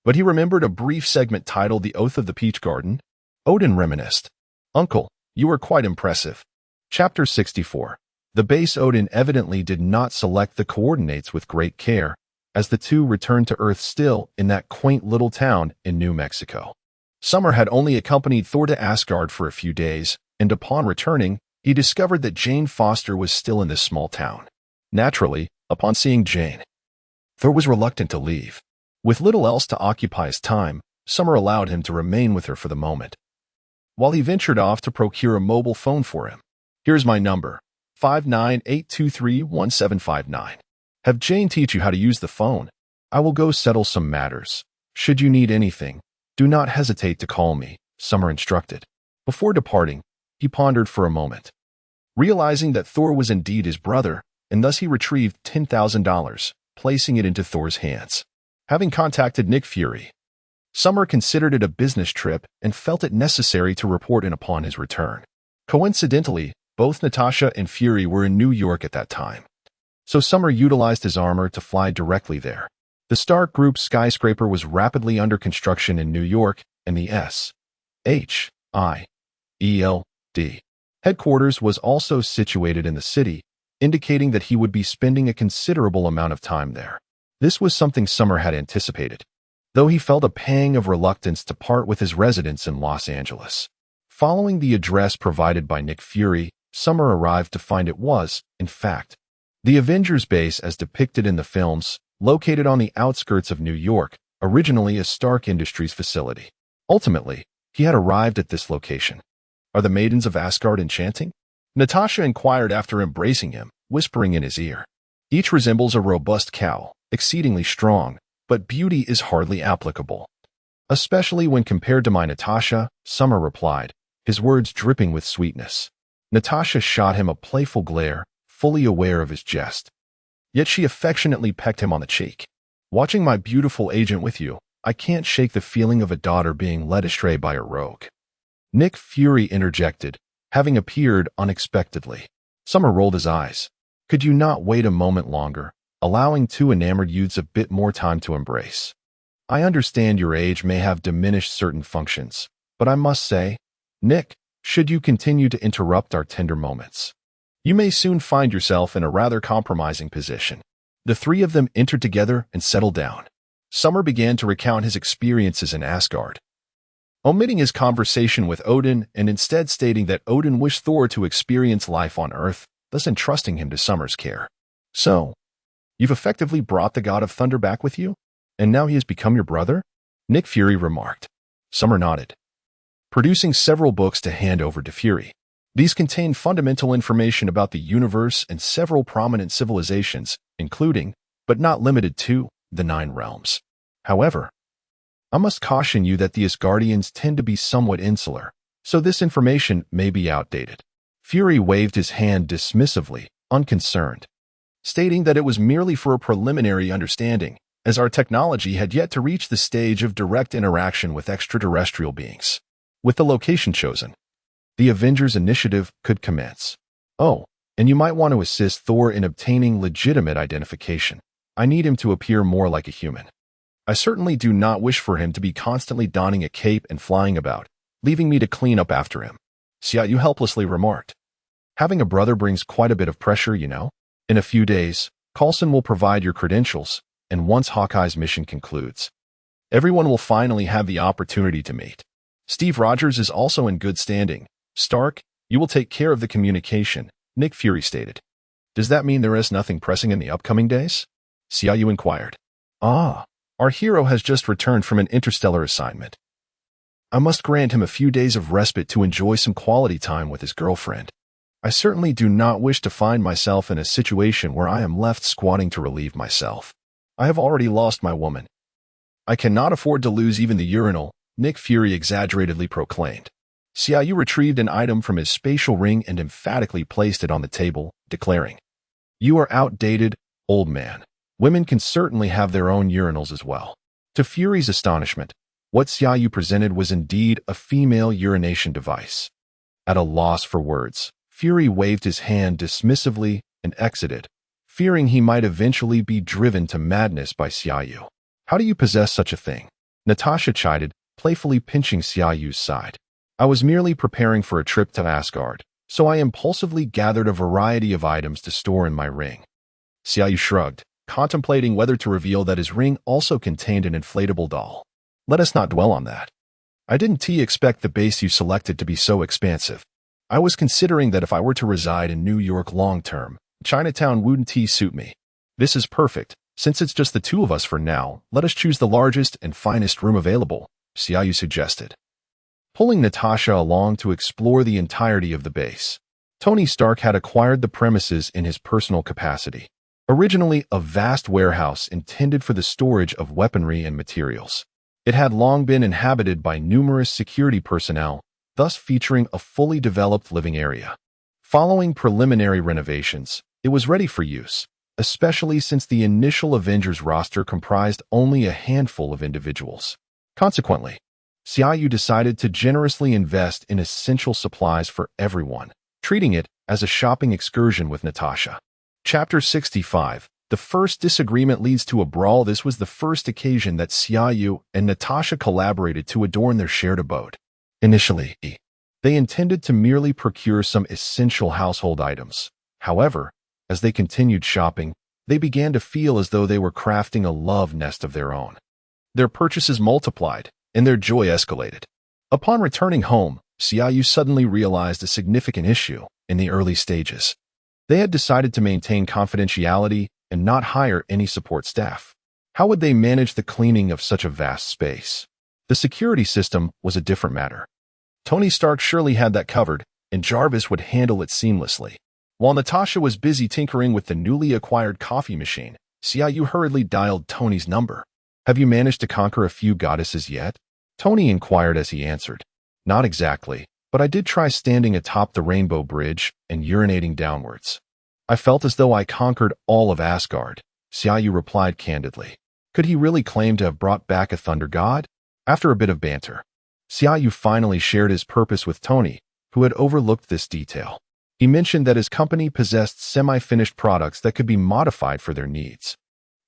but he remembered a brief segment titled The Oath of the Peach Garden. Odin reminisced. Uncle, you are quite impressive. Chapter 64. The base Odin evidently did not select the coordinates with great care, as the 2 returned to Earth still in that quaint little town in New Mexico. Summer had only accompanied Thor to Asgard for a few days, and upon returning, he discovered that Jane Foster was still in this small town. Naturally, upon seeing Jane, Thor was reluctant to leave. With little else to occupy his time, Summer allowed him to remain with her for the moment, while he ventured off to procure a mobile phone for him. Here's my number, 598231759. Have Jane teach you how to use the phone. I will go settle some matters. Should you need anything, do not hesitate to call me, Summer instructed. Before departing, he pondered for a moment, realizing that Thor was indeed his brother, and thus he retrieved $10,000, placing it into Thor's hands. Having contacted Nick Fury, Summer considered it a business trip and felt it necessary to report in upon his return. Coincidentally, both Natasha and Fury were in New York at that time, so Summer utilized his armor to fly directly there. The Stark Group's skyscraper was rapidly under construction in New York, and the S.H.I.E.L.D. headquarters was also situated in the city, indicating that he would be spending a considerable amount of time there. This was something Summer had anticipated, though he felt a pang of reluctance to part with his residence in Los Angeles. Following the address provided by Nick Fury, Summer arrived to find it was, in fact, the Avengers base as depicted in the films, located on the outskirts of New York, originally a Stark Industries facility. Ultimately, he had arrived at this location. Are the maidens of Asgard enchanting? Natasha inquired after embracing him, whispering in his ear. Each resembles a robust cow, exceedingly strong, but beauty is hardly applicable. Especially when compared to my Natasha, Summer replied, his words dripping with sweetness. Natasha shot him a playful glare, fully aware of his jest. Yet she affectionately pecked him on the cheek. Watching my beautiful agent with you, I can't shake the feeling of a daughter being led astray by a rogue. Nick Fury interjected, having appeared unexpectedly. Summer rolled his eyes. Could you not wait a moment longer, allowing two enamored youths a bit more time to embrace? I understand your age may have diminished certain functions, but I must say, Nick, should you continue to interrupt our tender moments, you may soon find yourself in a rather compromising position. The three of them entered together and settled down. Summer began to recount his experiences in Asgard, omitting his conversation with Odin and instead stating that Odin wished Thor to experience life on Earth, thus entrusting him to Summer's care. So, you've effectively brought the God of Thunder back with you? And now he has become your brother? Nick Fury remarked. Summer nodded, producing several books to hand over to Fury. These contain fundamental information about the universe and several prominent civilizations, including, but not limited to, the Nine Realms. However, I must caution you that the Asgardians tend to be somewhat insular, so this information may be outdated. Fury waved his hand dismissively, unconcerned, stating that it was merely for a preliminary understanding, as our technology had yet to reach the stage of direct interaction with extraterrestrial beings. With the location chosen, the Avengers initiative could commence. Oh, and you might want to assist Thor in obtaining legitimate identification. I need him to appear more like a human. I certainly do not wish for him to be constantly donning a cape and flying about, leaving me to clean up after him. Xiaoyu helplessly remarked. Having a brother brings quite a bit of pressure, you know. In a few days, Coulson will provide your credentials, and once Hawkeye's mission concludes, everyone will finally have the opportunity to meet. Steve Rogers is also in good standing. Stark, you will take care of the communication, Nick Fury stated. Does that mean there is nothing pressing in the upcoming days? Xiaoyu inquired. Our hero has just returned from an interstellar assignment. I must grant him a few days of respite to enjoy some quality time with his girlfriend. I certainly do not wish to find myself in a situation where I am left squatting to relieve myself. I have already lost my woman. I cannot afford to lose even the urinal, Nick Fury exaggeratedly proclaimed. Xiaoyu retrieved an item from his spatial ring and emphatically placed it on the table, declaring, You are outdated, old man. Women can certainly have their own urinals as well. To Fury's astonishment, what Xiaoyu presented was indeed a female urination device. At a loss for words, Fury waved his hand dismissively and exited, fearing he might eventually be driven to madness by Xiaoyu. How do you possess such a thing? Natasha chided, playfully pinching Xiaoyu's side. I was merely preparing for a trip to Asgard, so I impulsively gathered a variety of items to store in my ring. Xiaoyu shrugged, contemplating whether to reveal that his ring also contained an inflatable doll. Let us not dwell on that. I didn't expect the base you selected to be so expansive. I was considering that if I were to reside in New York long-term, Chinatown wouldn't suit me. This is perfect. Since it's just the two of us for now, let us choose the largest and finest room available, Xiaoyu suggested, pulling Natasha along to explore the entirety of the base. Tony Stark had acquired the premises in his personal capacity, originally a vast warehouse intended for the storage of weaponry and materials. It had long been inhabited by numerous security personnel, thus featuring a fully developed living area. Following preliminary renovations, it was ready for use, especially since the initial Avengers roster comprised only a handful of individuals. Consequently, Xiaoyu decided to generously invest in essential supplies for everyone, treating it as a shopping excursion with Natasha. Chapter 65. The first disagreement leads to a brawl. This was the first occasion that Xiaoyu and Natasha collaborated to adorn their shared abode. Initially, they intended to merely procure some essential household items. However, as they continued shopping, they began to feel as though they were crafting a love nest of their own. Their purchases multiplied, and their joy escalated. Upon returning home, Xiaoyu suddenly realized a significant issue. in the early stages. They had decided to maintain confidentiality and not hire any support staff. How would they manage the cleaning of such a vast space? The security system was a different matter. Tony Stark surely had that covered, and Jarvis would handle it seamlessly. While Natasha was busy tinkering with the newly acquired coffee machine, Xiaoyu hurriedly dialed Tony's number. "Have you managed to conquer a few goddesses yet?" Tony inquired as he answered. "Not exactly, but I did try standing atop the Rainbow Bridge and urinating downwards. I felt as though I conquered all of Asgard," Xiaoyu replied candidly. Could he really claim to have brought back a thunder god? After a bit of banter, Xiaoyu finally shared his purpose with Tony, who had overlooked this detail. He mentioned that his company possessed semi-finished products that could be modified for their needs.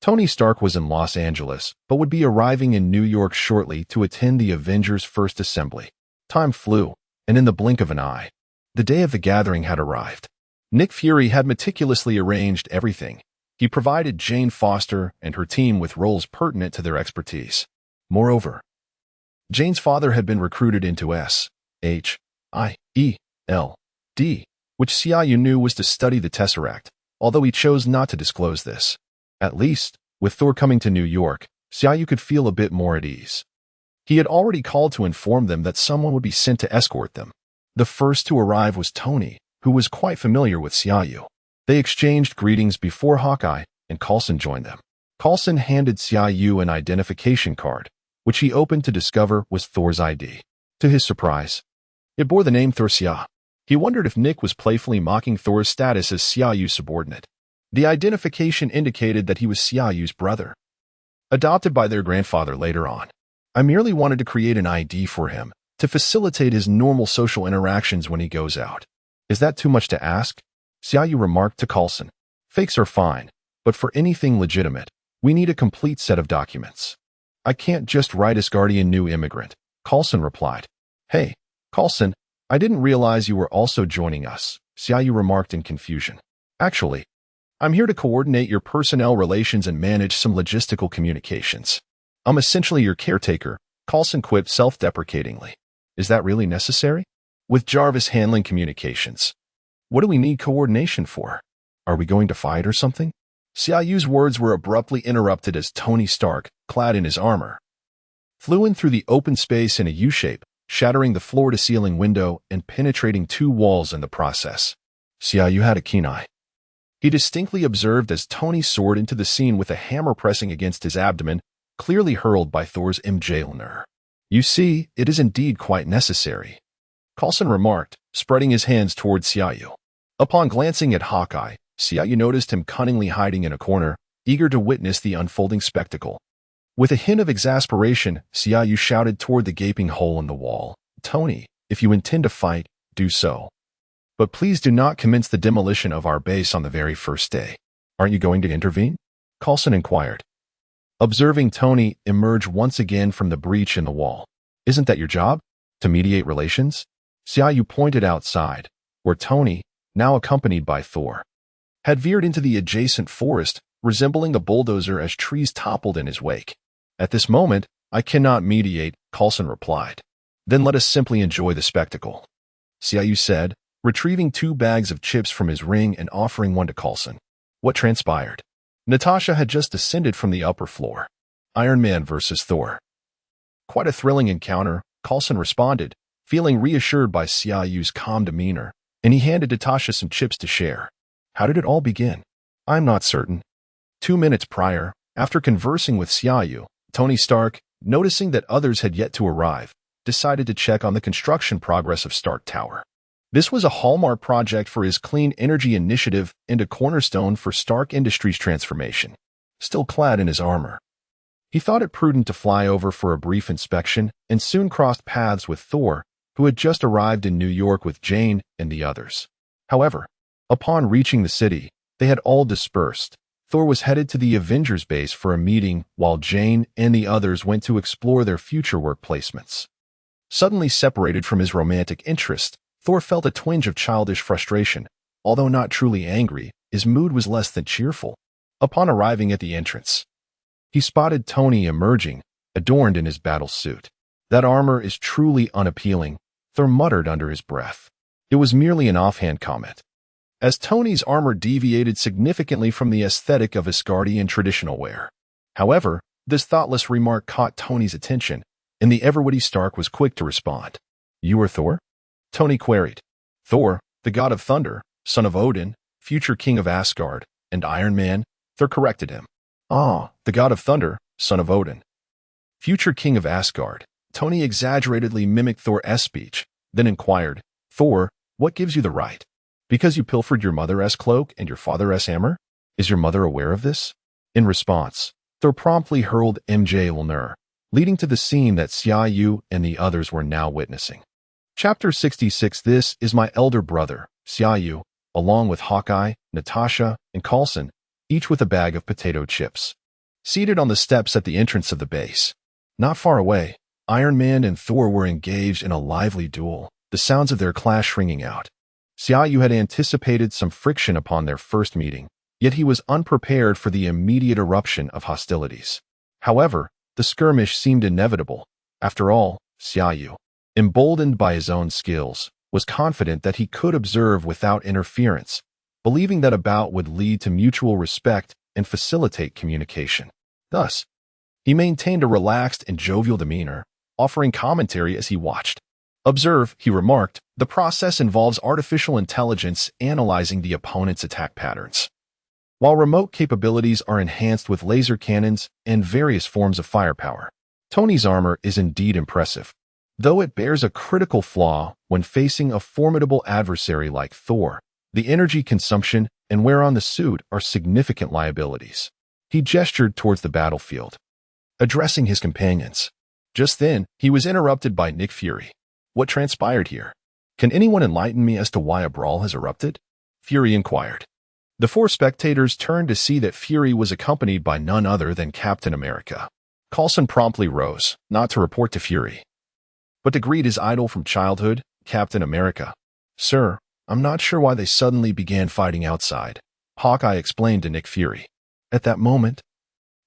Tony Stark was in Los Angeles, but would be arriving in New York shortly to attend the Avengers' first assembly. Time flew, and in the blink of an eye, the day of the gathering had arrived. Nick Fury had meticulously arranged everything. He provided Jane Foster and her team with roles pertinent to their expertise. Moreover, Jane's father had been recruited into SHIELD, which Xiaoyu knew was to study the Tesseract, although he chose not to disclose this. At least, with Thor coming to New York, Xiaoyu could feel a bit more at ease. He had already called to inform them that someone would be sent to escort them. The first to arrive was Tony, who was quite familiar with Xiaoyu. They exchanged greetings before Hawkeye, and Coulson joined them. Coulson handed Xiaoyu an identification card, which he opened to discover was Thor's ID. To his surprise, it bore the name Thor Xia. He wondered if Nick was playfully mocking Thor's status as Xiaoyu's subordinate. The identification indicated that he was Xiaoyu's brother, adopted by their grandfather later on. "I merely wanted to create an ID for him, to facilitate his normal social interactions when he goes out. Is that too much to ask?" Xiaoyu remarked to Coulson. "Fakes are fine, but for anything legitimate, we need a complete set of documents." "I can't just write Asgardian new immigrant," Coulson replied. "Hey, Coulson, I didn't realize you were also joining us," Xiaoyu remarked in confusion. "Actually, I'm here to coordinate your personnel relations and manage some logistical communications. I'm essentially your caretaker," Coulson quipped self-deprecatingly. "Is that really necessary? With Jarvis handling communications, what do we need coordination for? Are we going to fight or something?" Xiaoyu's words were abruptly interrupted as Tony Stark, clad in his armor, flew in through the open space in a U-shape, shattering the floor-to-ceiling window and penetrating 2 walls in the process. Xiaoyu had a keen eye. He distinctly observed as Tony soared into the scene with a hammer pressing against his abdomen, clearly hurled by Thor's Mjolnir. "You see, it is indeed quite necessary," Coulson remarked, spreading his hands towards Xiaoyu. Upon glancing at Hawkeye, Xiaoyu noticed him cunningly hiding in a corner, eager to witness the unfolding spectacle. With a hint of exasperation, Xiaoyu shouted toward the gaping hole in the wall, "Tony, if you intend to fight, do so. But please do not commence the demolition of our base on the very first day." "Aren't you going to intervene?" Coulson inquired, observing Tony emerge once again from the breach in the wall. "Isn't that your job? To mediate relations?" Xiaoyu pointed outside, where Tony, now accompanied by Thor, had veered into the adjacent forest, resembling a bulldozer as trees toppled in his wake. "At this moment, I cannot mediate," Coulson replied. "Then let us simply enjoy the spectacle," Xiaoyu said, retrieving 2 bags of chips from his ring and offering one to Coulson. What transpired? Natasha had just descended from the upper floor. Iron Man versus Thor. "Quite a thrilling encounter," Coulson responded, feeling reassured by Xiaoyu's calm demeanor, and he handed Natasha some chips to share. "How did it all begin?" "I'm not certain." 2 minutes prior, after conversing with Xiaoyu, Tony Stark, noticing that others had yet to arrive, decided to check on the construction progress of Stark Tower. This was a hallmark project for his clean energy initiative and a cornerstone for Stark Industries' transformation. Still clad in his armor, he thought it prudent to fly over for a brief inspection and soon crossed paths with Thor, who had just arrived in New York with Jane and the others. However, upon reaching the city, they had all dispersed. Thor was headed to the Avengers base for a meeting, while Jane and the others went to explore their future work placements. Suddenly separated from his romantic interest, Thor felt a twinge of childish frustration. Although not truly angry, his mood was less than cheerful. Upon arriving at the entrance, he spotted Tony emerging, adorned in his battle suit. "That armor is truly unappealing," Thor muttered under his breath. It was merely an offhand comment, as Tony's armor deviated significantly from the aesthetic of Asgardian traditional wear. However, this thoughtless remark caught Tony's attention, and the ever-witty Stark was quick to respond. "You are Thor?" Tony queried. "Thor, the god of thunder, son of Odin, future king of Asgard, and Iron Man," Thor corrected him. "Ah, the god of thunder, son of Odin, future king of Asgard." Tony exaggeratedly mimicked Thor's speech, then inquired, "Thor, what gives you the right? Because you pilfered your mother's cloak and your father's hammer? Is your mother aware of this?" In response, Thor promptly hurled Mjolnir, leading to the scene that Xiaoyu and the others were now witnessing. Chapter 66. This is my elder brother, Xiaoyu, along with Hawkeye, Natasha, and Coulson, each with a bag of potato chips, seated on the steps at the entrance of the base. Not far away, Iron Man and Thor were engaged in a lively duel, the sounds of their clash ringing out. Xiaoyu had anticipated some friction upon their first meeting, yet he was unprepared for the immediate eruption of hostilities. However, the skirmish seemed inevitable. After all, Xiaoyu, emboldened by his own skills, was confident that he could observe without interference, believing that a bout would lead to mutual respect and facilitate communication. Thus, he maintained a relaxed and jovial demeanor, offering commentary as he watched. "Observe," he remarked, "the process involves artificial intelligence analyzing the opponent's attack patterns. While remote capabilities are enhanced with laser cannons and various forms of firepower, Tony's armor is indeed impressive, though it bears a critical flaw when facing a formidable adversary like Thor. The energy consumption and wear on the suit are significant liabilities." He gestured towards the battlefield, addressing his companions. Just then, he was interrupted by Nick Fury. "What transpired here? Can anyone enlighten me as to why a brawl has erupted?" Fury inquired. The four spectators turned to see that Fury was accompanied by none other than Captain America. Coulson promptly rose, not to report to Fury, but to greet his idol from childhood, Captain America. "Sir, I'm not sure why they suddenly began fighting outside," Hawkeye explained to Nick Fury. At that moment,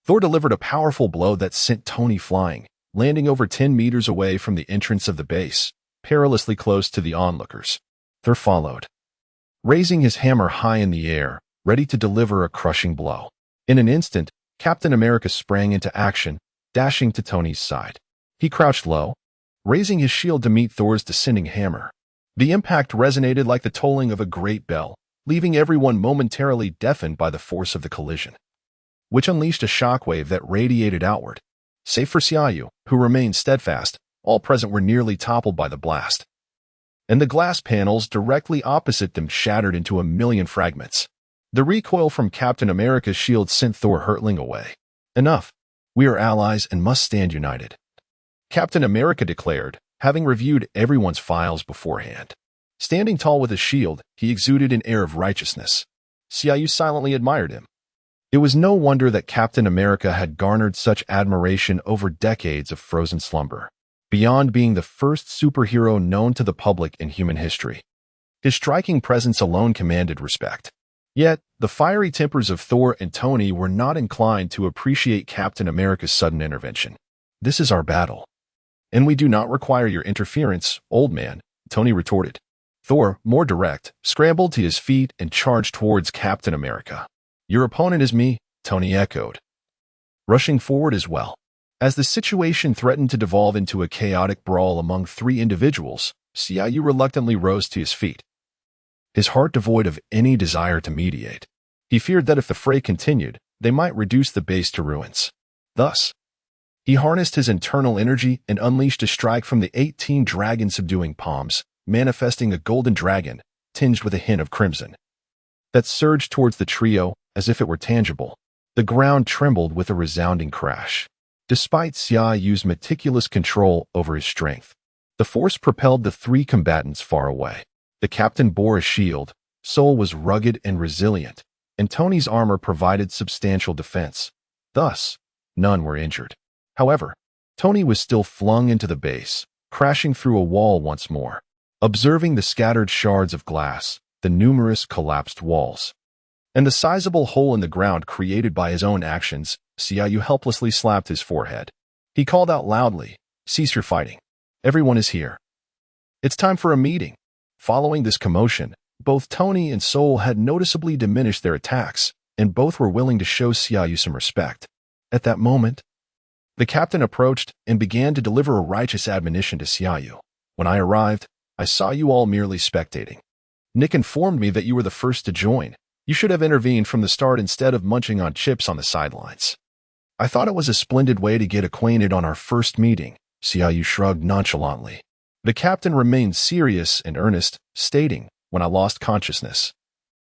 Thor delivered a powerful blow that sent Tony flying, landing over 10 meters away from the entrance of the base, perilously close to the onlookers. Thor followed, raising his hammer high in the air, ready to deliver a crushing blow. In an instant, Captain America sprang into action, dashing to Tony's side. He crouched low, raising his shield to meet Thor's descending hammer. The impact resonated like the tolling of a great bell, leaving everyone momentarily deafened by the force of the collision, which unleashed a shockwave that radiated outward. Save for Xiaoyu, who remained steadfast, all present were nearly toppled by the blast, and the glass panels directly opposite them shattered into a million fragments. The recoil from Captain America's shield sent Thor hurtling away. "Enough. We are allies and must stand united," Captain America declared, having reviewed everyone's files beforehand. Standing tall with his shield, he exuded an air of righteousness. Xiaoyu silently admired him. It was no wonder that Captain America had garnered such admiration over decades of frozen slumber. Beyond being the first superhero known to the public in human history, his striking presence alone commanded respect. Yet, the fiery tempers of Thor and Tony were not inclined to appreciate Captain America's sudden intervention. "This is our battle, and we do not require your interference, old man," Tony retorted. Thor, more direct, scrambled to his feet and charged towards Captain America. "Your opponent is me," Tony echoed, rushing forward as well. As the situation threatened to devolve into a chaotic brawl among three individuals, Xiaoyu reluctantly rose to his feet, his heart devoid of any desire to mediate. He feared that if the fray continued, they might reduce the base to ruins. Thus, he harnessed his internal energy and unleashed a strike from the 18 dragon-subduing palms, manifesting a golden dragon, tinged with a hint of crimson, that surged towards the trio as if it were tangible. The ground trembled with a resounding crash. Despite Xiaoyu's meticulous control over his strength, the force propelled the three combatants far away. The captain bore a shield, Soul was rugged and resilient, and Tony's armor provided substantial defense. Thus, none were injured. However, Tony was still flung into the base, crashing through a wall once more. Observing the scattered shards of glass, the numerous collapsed walls, and the sizable hole in the ground created by his own actions, Xiaoyu helplessly slapped his forehead. He called out loudly, "Cease your fighting. Everyone is here. It's time for a meeting." Following this commotion, both Tony and Sol had noticeably diminished their attacks, and both were willing to show Xiaoyu some respect. At that moment, the captain approached and began to deliver a righteous admonition to Xiaoyu. When I arrived, I saw you all merely spectating. Nick informed me that you were the first to join. You should have intervened from the start instead of munching on chips on the sidelines. I thought it was a splendid way to get acquainted on our first meeting. Xiaoyu shrugged nonchalantly. The captain remained serious and earnest, stating, when I lost consciousness,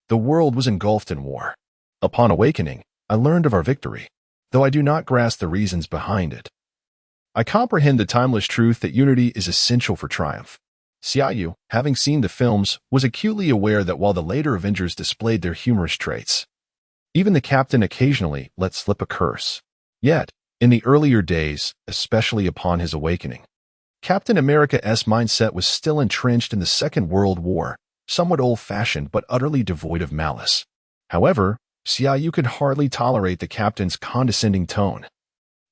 the world was engulfed in war. Upon awakening, I learned of our victory, though I do not grasp the reasons behind it. I comprehend the timeless truth that unity is essential for triumph. Xiaoyu, having seen the films, was acutely aware that while the later Avengers displayed their humorous traits, even the captain occasionally let slip a curse. Yet, in the earlier days, especially upon his awakening, Captain America's mindset was still entrenched in the Second World War, somewhat old-fashioned but utterly devoid of malice. However, Xiaoyu could hardly tolerate the captain's condescending tone,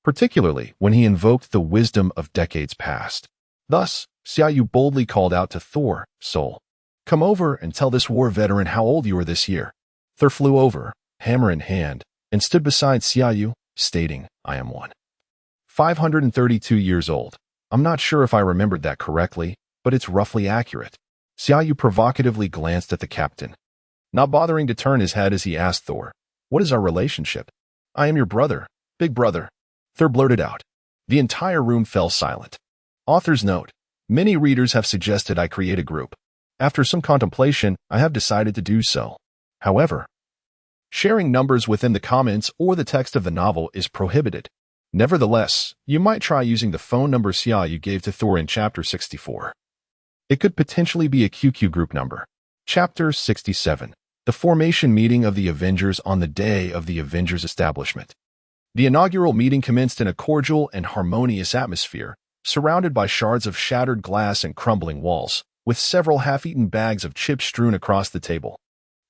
particularly when he invoked the wisdom of decades past. Thus, Xiaoyu boldly called out to Thor, Sol, come over and tell this war veteran how old you are this year. Thor flew over, hammer in hand, and stood beside Xiaoyu, stating, I am 532 years old. I'm not sure if I remembered that correctly, but it's roughly accurate. Xiaoyu provocatively glanced at the captain, not bothering to turn his head as he asked Thor, what is our relationship? I am your brother, big brother. Thor blurted out. The entire room fell silent. Author's note. Many readers have suggested I create a group. After some contemplation, I have decided to do so. However, sharing numbers within the comments or the text of the novel is prohibited. Nevertheless, you might try using the phone number Xiaoyu gave to Thor in Chapter 64. It could potentially be a QQ group number. Chapter 67. The formation meeting of the Avengers on the day of the Avengers establishment. The inaugural meeting commenced in a cordial and harmonious atmosphere, surrounded by shards of shattered glass and crumbling walls, with several half-eaten bags of chips strewn across the table.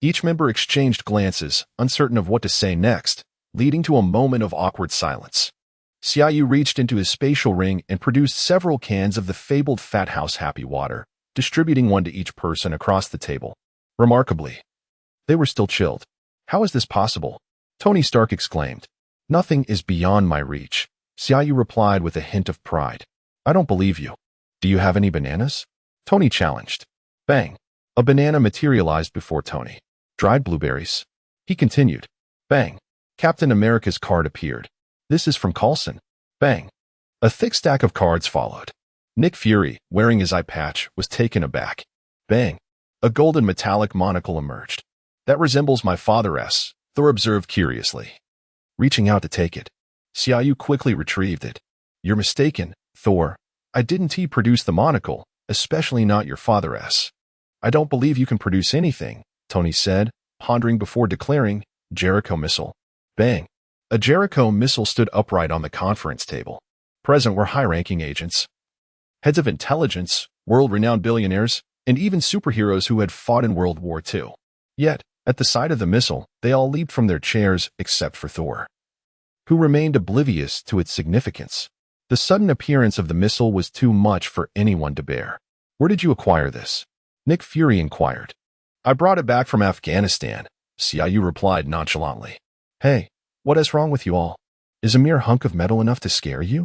Each member exchanged glances, uncertain of what to say next, leading to a moment of awkward silence. Xiaoyu reached into his spatial ring and produced several cans of the fabled Fat House Happy Water, distributing one to each person across the table. Remarkably, they were still chilled. How is this possible? Tony Stark exclaimed. Nothing is beyond my reach. Xiaoyu replied with a hint of pride. I don't believe you. Do you have any bananas? Tony challenged. Bang. A banana materialized before Tony. Dried blueberries. He continued. Bang. Captain America's card appeared. This is from Coulson. Bang. A thick stack of cards followed. Nick Fury, wearing his eye patch, was taken aback. Bang. A golden metallic monocle emerged. That resembles my father's, Thor observed curiously. Reaching out to take it, Xiaoyu quickly retrieved it. You're mistaken, Thor. I didn't produce the monocle, especially not your father's. I don't believe you can produce anything, Tony said, pondering before declaring, Jericho missile. Bang. A Jericho missile stood upright on the conference table. Present were high-ranking agents, heads of intelligence, world-renowned billionaires, and even superheroes who had fought in World War II. Yet, at the sight of the missile, they all leaped from their chairs except for Thor, who remained oblivious to its significance. The sudden appearance of the missile was too much for anyone to bear. Where did you acquire this? Nick Fury inquired. I brought it back from Afghanistan, Xiaoyu replied nonchalantly. Hey, what is wrong with you all? Is a mere hunk of metal enough to scare you?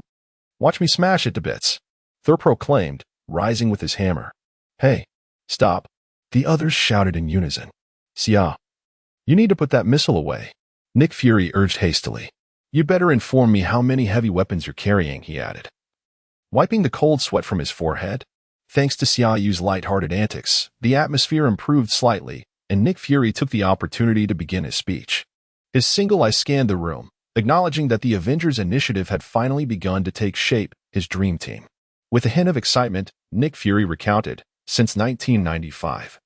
Watch me smash it to bits, Thor proclaimed, rising with his hammer. Hey, stop, the others shouted in unison. Xia, you need to put that missile away, Nick Fury urged hastily. You'd better inform me how many heavy weapons you're carrying, he added, wiping the cold sweat from his forehead. Thanks to Xiaoyu's light-hearted antics, the atmosphere improved slightly, and Nick Fury took the opportunity to begin his speech. His single eye scanned the room, acknowledging that the Avengers' initiative had finally begun to take shape, his dream team. With a hint of excitement, Nick Fury recounted, since 1995.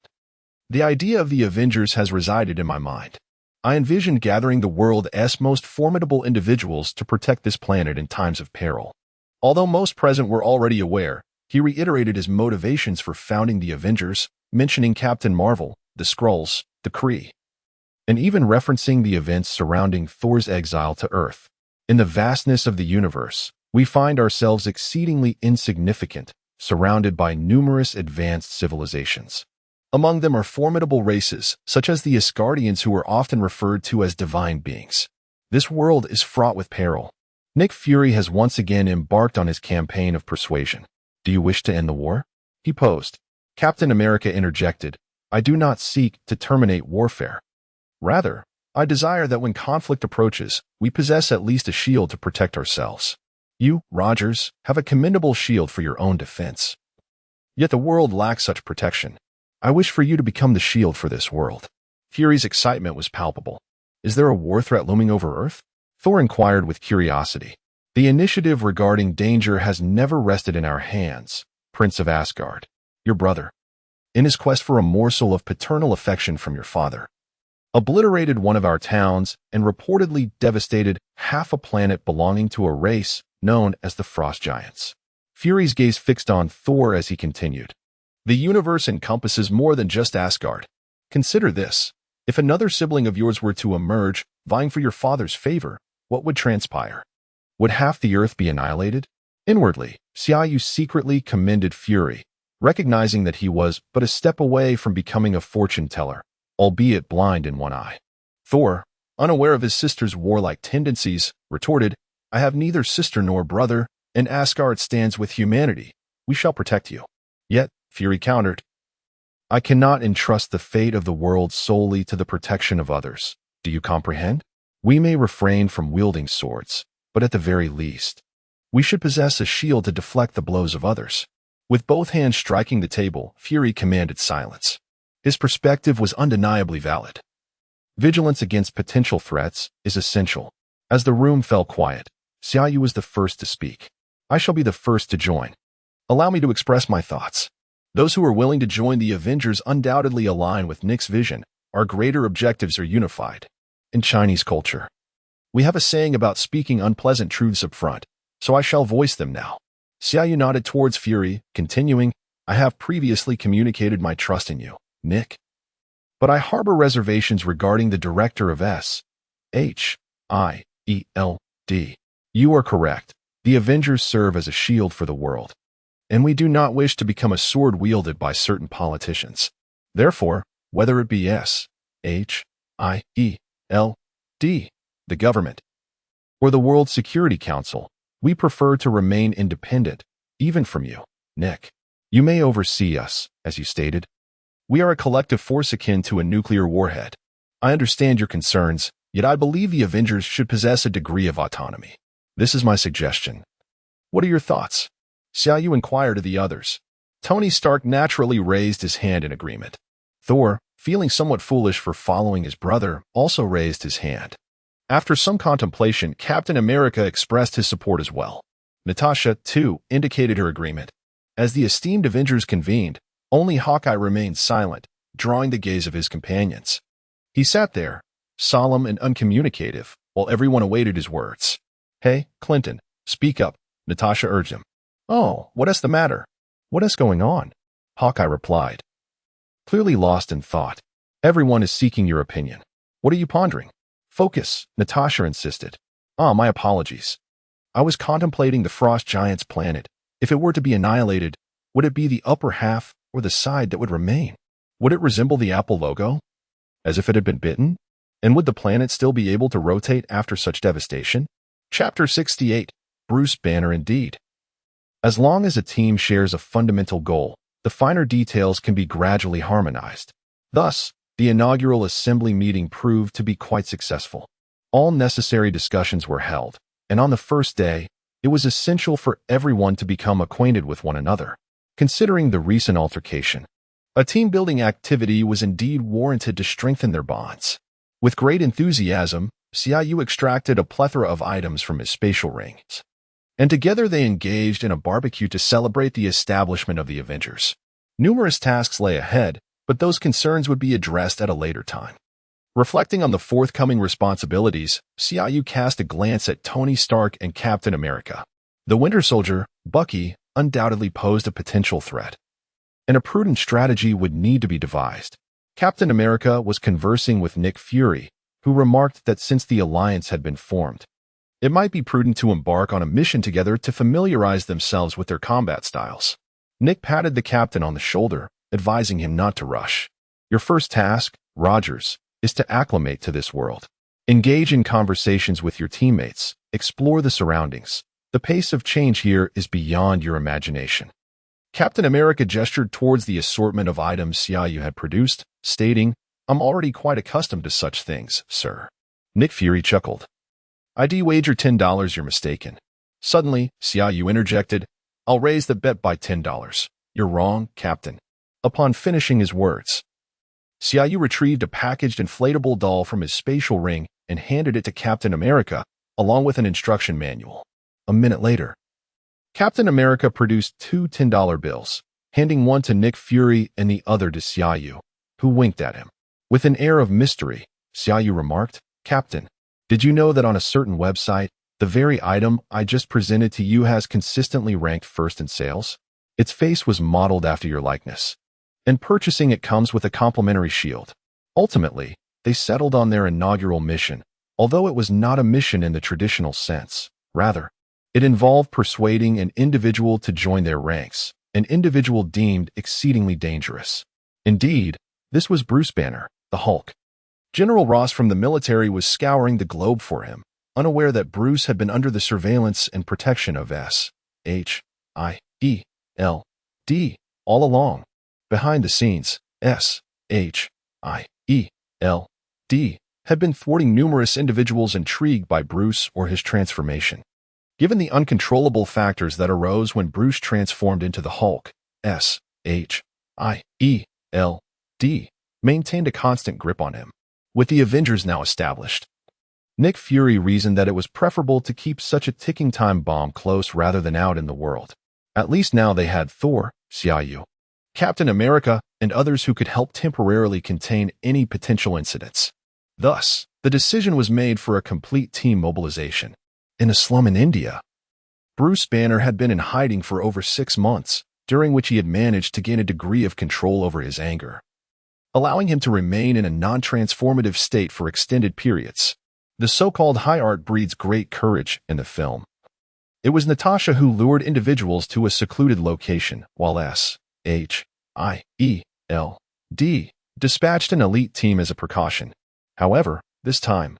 The idea of the Avengers has resided in my mind. I envisioned gathering the world's most formidable individuals to protect this planet in times of peril. Although most present were already aware, he reiterated his motivations for founding the Avengers, mentioning Captain Marvel, the Skrulls, the Kree, and even referencing the events surrounding Thor's exile to Earth. In the vastness of the universe, we find ourselves exceedingly insignificant, surrounded by numerous advanced civilizations. Among them are formidable races, such as the Asgardians, who are often referred to as divine beings. This world is fraught with peril. Nick Fury has once again embarked on his campaign of persuasion. Do you wish to end the war? He posed. Captain America interjected, I do not seek to terminate warfare. Rather, I desire that when conflict approaches, we possess at least a shield to protect ourselves. You, Rogers, have a commendable shield for your own defense. Yet the world lacks such protection. I wish for you to become the shield for this world. Fury's excitement was palpable. Is there a war threat looming over Earth? Thor inquired with curiosity. The initiative regarding danger has never rested in our hands, Prince of Asgard, your brother, in his quest for a morsel of paternal affection from your father, obliterated one of our towns and reportedly devastated half a planet belonging to a race known as the Frost Giants. Fury's gaze fixed on Thor as he continued. The universe encompasses more than just Asgard. Consider this. If another sibling of yours were to emerge, vying for your father's favor, what would transpire? Would half the Earth be annihilated? Inwardly, Xiaoyu secretly commended Fury, recognizing that he was but a step away from becoming a fortune-teller, albeit blind in one eye. Thor, unaware of his sister's warlike tendencies, retorted, I have neither sister nor brother, and Asgard stands with humanity. We shall protect you. Yet, Fury countered, I cannot entrust the fate of the world solely to the protection of others. Do you comprehend? We may refrain from wielding swords, but at the very least, we should possess a shield to deflect the blows of others. With both hands striking the table, Fury commanded silence. His perspective was undeniably valid. Vigilance against potential threats is essential. As the room fell quiet, Xiaoyu was the first to speak. I shall be the first to join. Allow me to express my thoughts. Those who are willing to join the Avengers undoubtedly align with Nick's vision. Our greater objectives are unified. In Chinese culture, we have a saying about speaking unpleasant truths up front, so I shall voice them now. Xiaoyu nodded towards Fury, continuing, I have previously communicated my trust in you, Nick. But I harbor reservations regarding the director of S.H.I.E.L.D. You are correct. The Avengers serve as a shield for the world, and we do not wish to become a sword wielded by certain politicians. Therefore, whether it be S.H.I.E.L.D., the government, or the World Security Council, we prefer to remain independent, even from you, Nick. You may oversee us, as you stated. We are a collective force akin to a nuclear warhead. I understand your concerns, yet I believe the Avengers should possess a degree of autonomy. This is my suggestion. What are your thoughts? Xiaoyu inquired of the others. Tony Stark naturally raised his hand in agreement. Thor, feeling somewhat foolish for following his brother, also raised his hand. After some contemplation, Captain America expressed his support as well. Natasha, too, indicated her agreement. As the esteemed Avengers convened, only Hawkeye remained silent, drawing the gaze of his companions. He sat there, solemn and uncommunicative, while everyone awaited his words. Hey, Clinton, speak up, Natasha urged him. Oh, what is the matter? What is going on? Hawkeye replied. Clearly lost in thought. Everyone is seeking your opinion. What are you pondering? Focus, Natasha insisted. My apologies. I was contemplating the Frost Giants' planet. If it were to be annihilated, would it be the upper half or the side that would remain? Would it resemble the Apple logo? As if it had been bitten? And would the planet still be able to rotate after such devastation? Chapter 68. Bruce Banner indeed. As long as a team shares a fundamental goal, the finer details can be gradually harmonized. Thus, the inaugural assembly meeting proved to be quite successful. All necessary discussions were held, and on the first day, it was essential for everyone to become acquainted with one another. Considering the recent altercation, a team-building activity was indeed warranted to strengthen their bonds. With great enthusiasm, Xiaoyu extracted a plethora of items from his spatial rings, and together they engaged in a barbecue to celebrate the establishment of the Avengers. Numerous tasks lay ahead, but those concerns would be addressed at a later time. Reflecting on the forthcoming responsibilities, Xiaoyu cast a glance at Tony Stark and Captain America. The Winter Soldier, Bucky, undoubtedly posed a potential threat, and a prudent strategy would need to be devised. Captain America was conversing with Nick Fury, who remarked that since the alliance had been formed, it might be prudent to embark on a mission together to familiarize themselves with their combat styles. Nick patted the captain on the shoulder, advising him not to rush. Your first task, Rogers, is to acclimate to this world. Engage in conversations with your teammates. Explore the surroundings. The pace of change here is beyond your imagination. Captain America gestured towards the assortment of items Xiaoyu had produced, stating, I'm already quite accustomed to such things, sir. Nick Fury chuckled. I'd wager $10 you're mistaken. Suddenly, Xiaoyu interjected, I'll raise the bet by $10. You're wrong, Captain. Upon finishing his words, Xiaoyu retrieved a packaged inflatable doll from his spatial ring and handed it to Captain America, along with an instruction manual. A minute later, Captain America produced two $10 bills, handing one to Nick Fury and the other to Xiaoyu, who winked at him. With an air of mystery, Xiaoyu remarked, Captain, did you know that on a certain website, the very item I just presented to you has consistently ranked first in sales? Its face was modeled after your likeness, and purchasing it comes with a complimentary shield. Ultimately, they settled on their inaugural mission, although it was not a mission in the traditional sense. Rather, it involved persuading an individual to join their ranks, an individual deemed exceedingly dangerous. Indeed, this was Bruce Banner, the Hulk. General Ross from the military was scouring the globe for him, unaware that Bruce had been under the surveillance and protection of S.H.I.E.L.D. all along. Behind the scenes, S.H.I.E.L.D. had been thwarting numerous individuals intrigued by Bruce or his transformation. Given the uncontrollable factors that arose when Bruce transformed into the Hulk, S.H.I.E.L.D. maintained a constant grip on him. With the Avengers now established, Nick Fury reasoned that it was preferable to keep such a ticking time bomb close rather than out in the world. At least now they had Thor, Xiaoyu, Captain America, and others who could help temporarily contain any potential incidents. Thus, the decision was made for a complete team mobilization. In a slum in India, Bruce Banner had been in hiding for over 6 months, during which he had managed to gain a degree of control over his anger, allowing him to remain in a non-transformative state for extended periods. The so-called high art breeds great courage in the film. It was Natasha who lured individuals to a secluded location, while S.H.I.E.L.D. dispatched an elite team as a precaution. However, this time,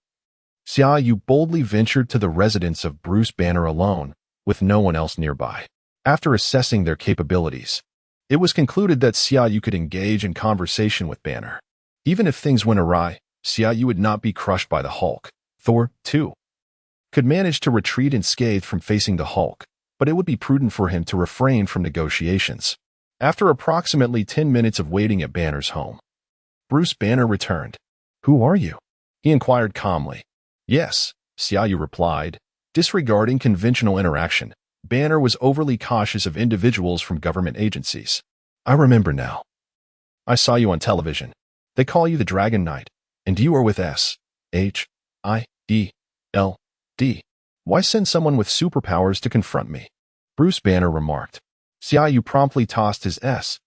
Xiaoyu boldly ventured to the residence of Bruce Banner alone, with no one else nearby. After assessing their capabilities, it was concluded that Xiaoyu could engage in conversation with Banner. Even if things went awry, Xiaoyu would not be crushed by the Hulk. Thor, too, could manage to retreat unscathed from facing the Hulk, but it would be prudent for him to refrain from negotiations. After approximately 10 minutes of waiting at Banner's home, Bruce Banner returned. Who are you? He inquired calmly. Yes, Xiaoyu replied. Disregarding conventional interaction, Banner was overly cautious of individuals from government agencies. I remember now. I saw you on television. They call you the Dragon Knight, and you are with S.H.I.E.L.D. Why send someone with superpowers to confront me? Bruce Banner remarked. Xiaoyu promptly tossed his S.H.I.E.L.D.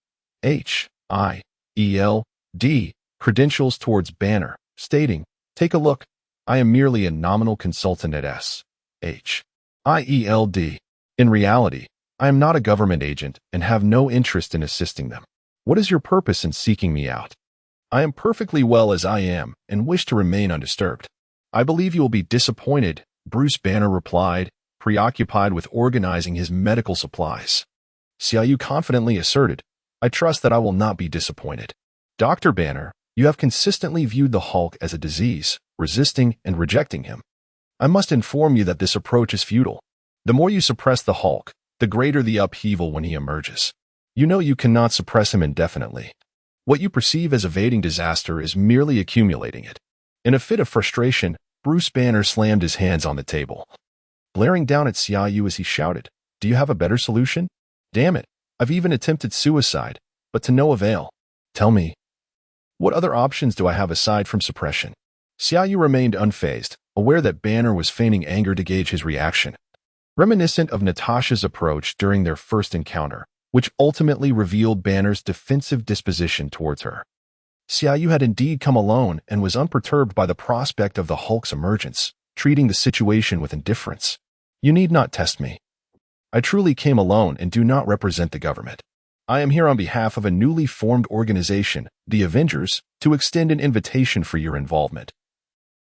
credentials towards Banner, stating, Take a look. I am merely a nominal consultant at S.H.I.E.L.D. In reality, I am not a government agent and have no interest in assisting them. What is your purpose in seeking me out? I am perfectly well as I am and wish to remain undisturbed. I believe you will be disappointed, Bruce Banner replied, preoccupied with organizing his medical supplies. Xiaoyu confidently asserted, I trust that I will not be disappointed. Dr. Banner, you have consistently viewed the Hulk as a disease, resisting and rejecting him. I must inform you that this approach is futile. The more you suppress the Hulk, the greater the upheaval when he emerges. You know you cannot suppress him indefinitely. What you perceive as evading disaster is merely accumulating it. In a fit of frustration, Bruce Banner slammed his hands on the table, glaring down at Xiaoyu as he shouted, Do you have a better solution? Damn it, I've even attempted suicide, but to no avail. Tell me, what other options do I have aside from suppression? Xiaoyu remained unfazed, aware that Banner was feigning anger to gauge his reaction. Reminiscent of Natasha's approach during their first encounter, which ultimately revealed Banner's defensive disposition towards her. Xiaoyu had indeed come alone and was unperturbed by the prospect of the Hulk's emergence, treating the situation with indifference. You need not test me. I truly came alone and do not represent the government. I am here on behalf of a newly formed organization, the Avengers, to extend an invitation for your involvement.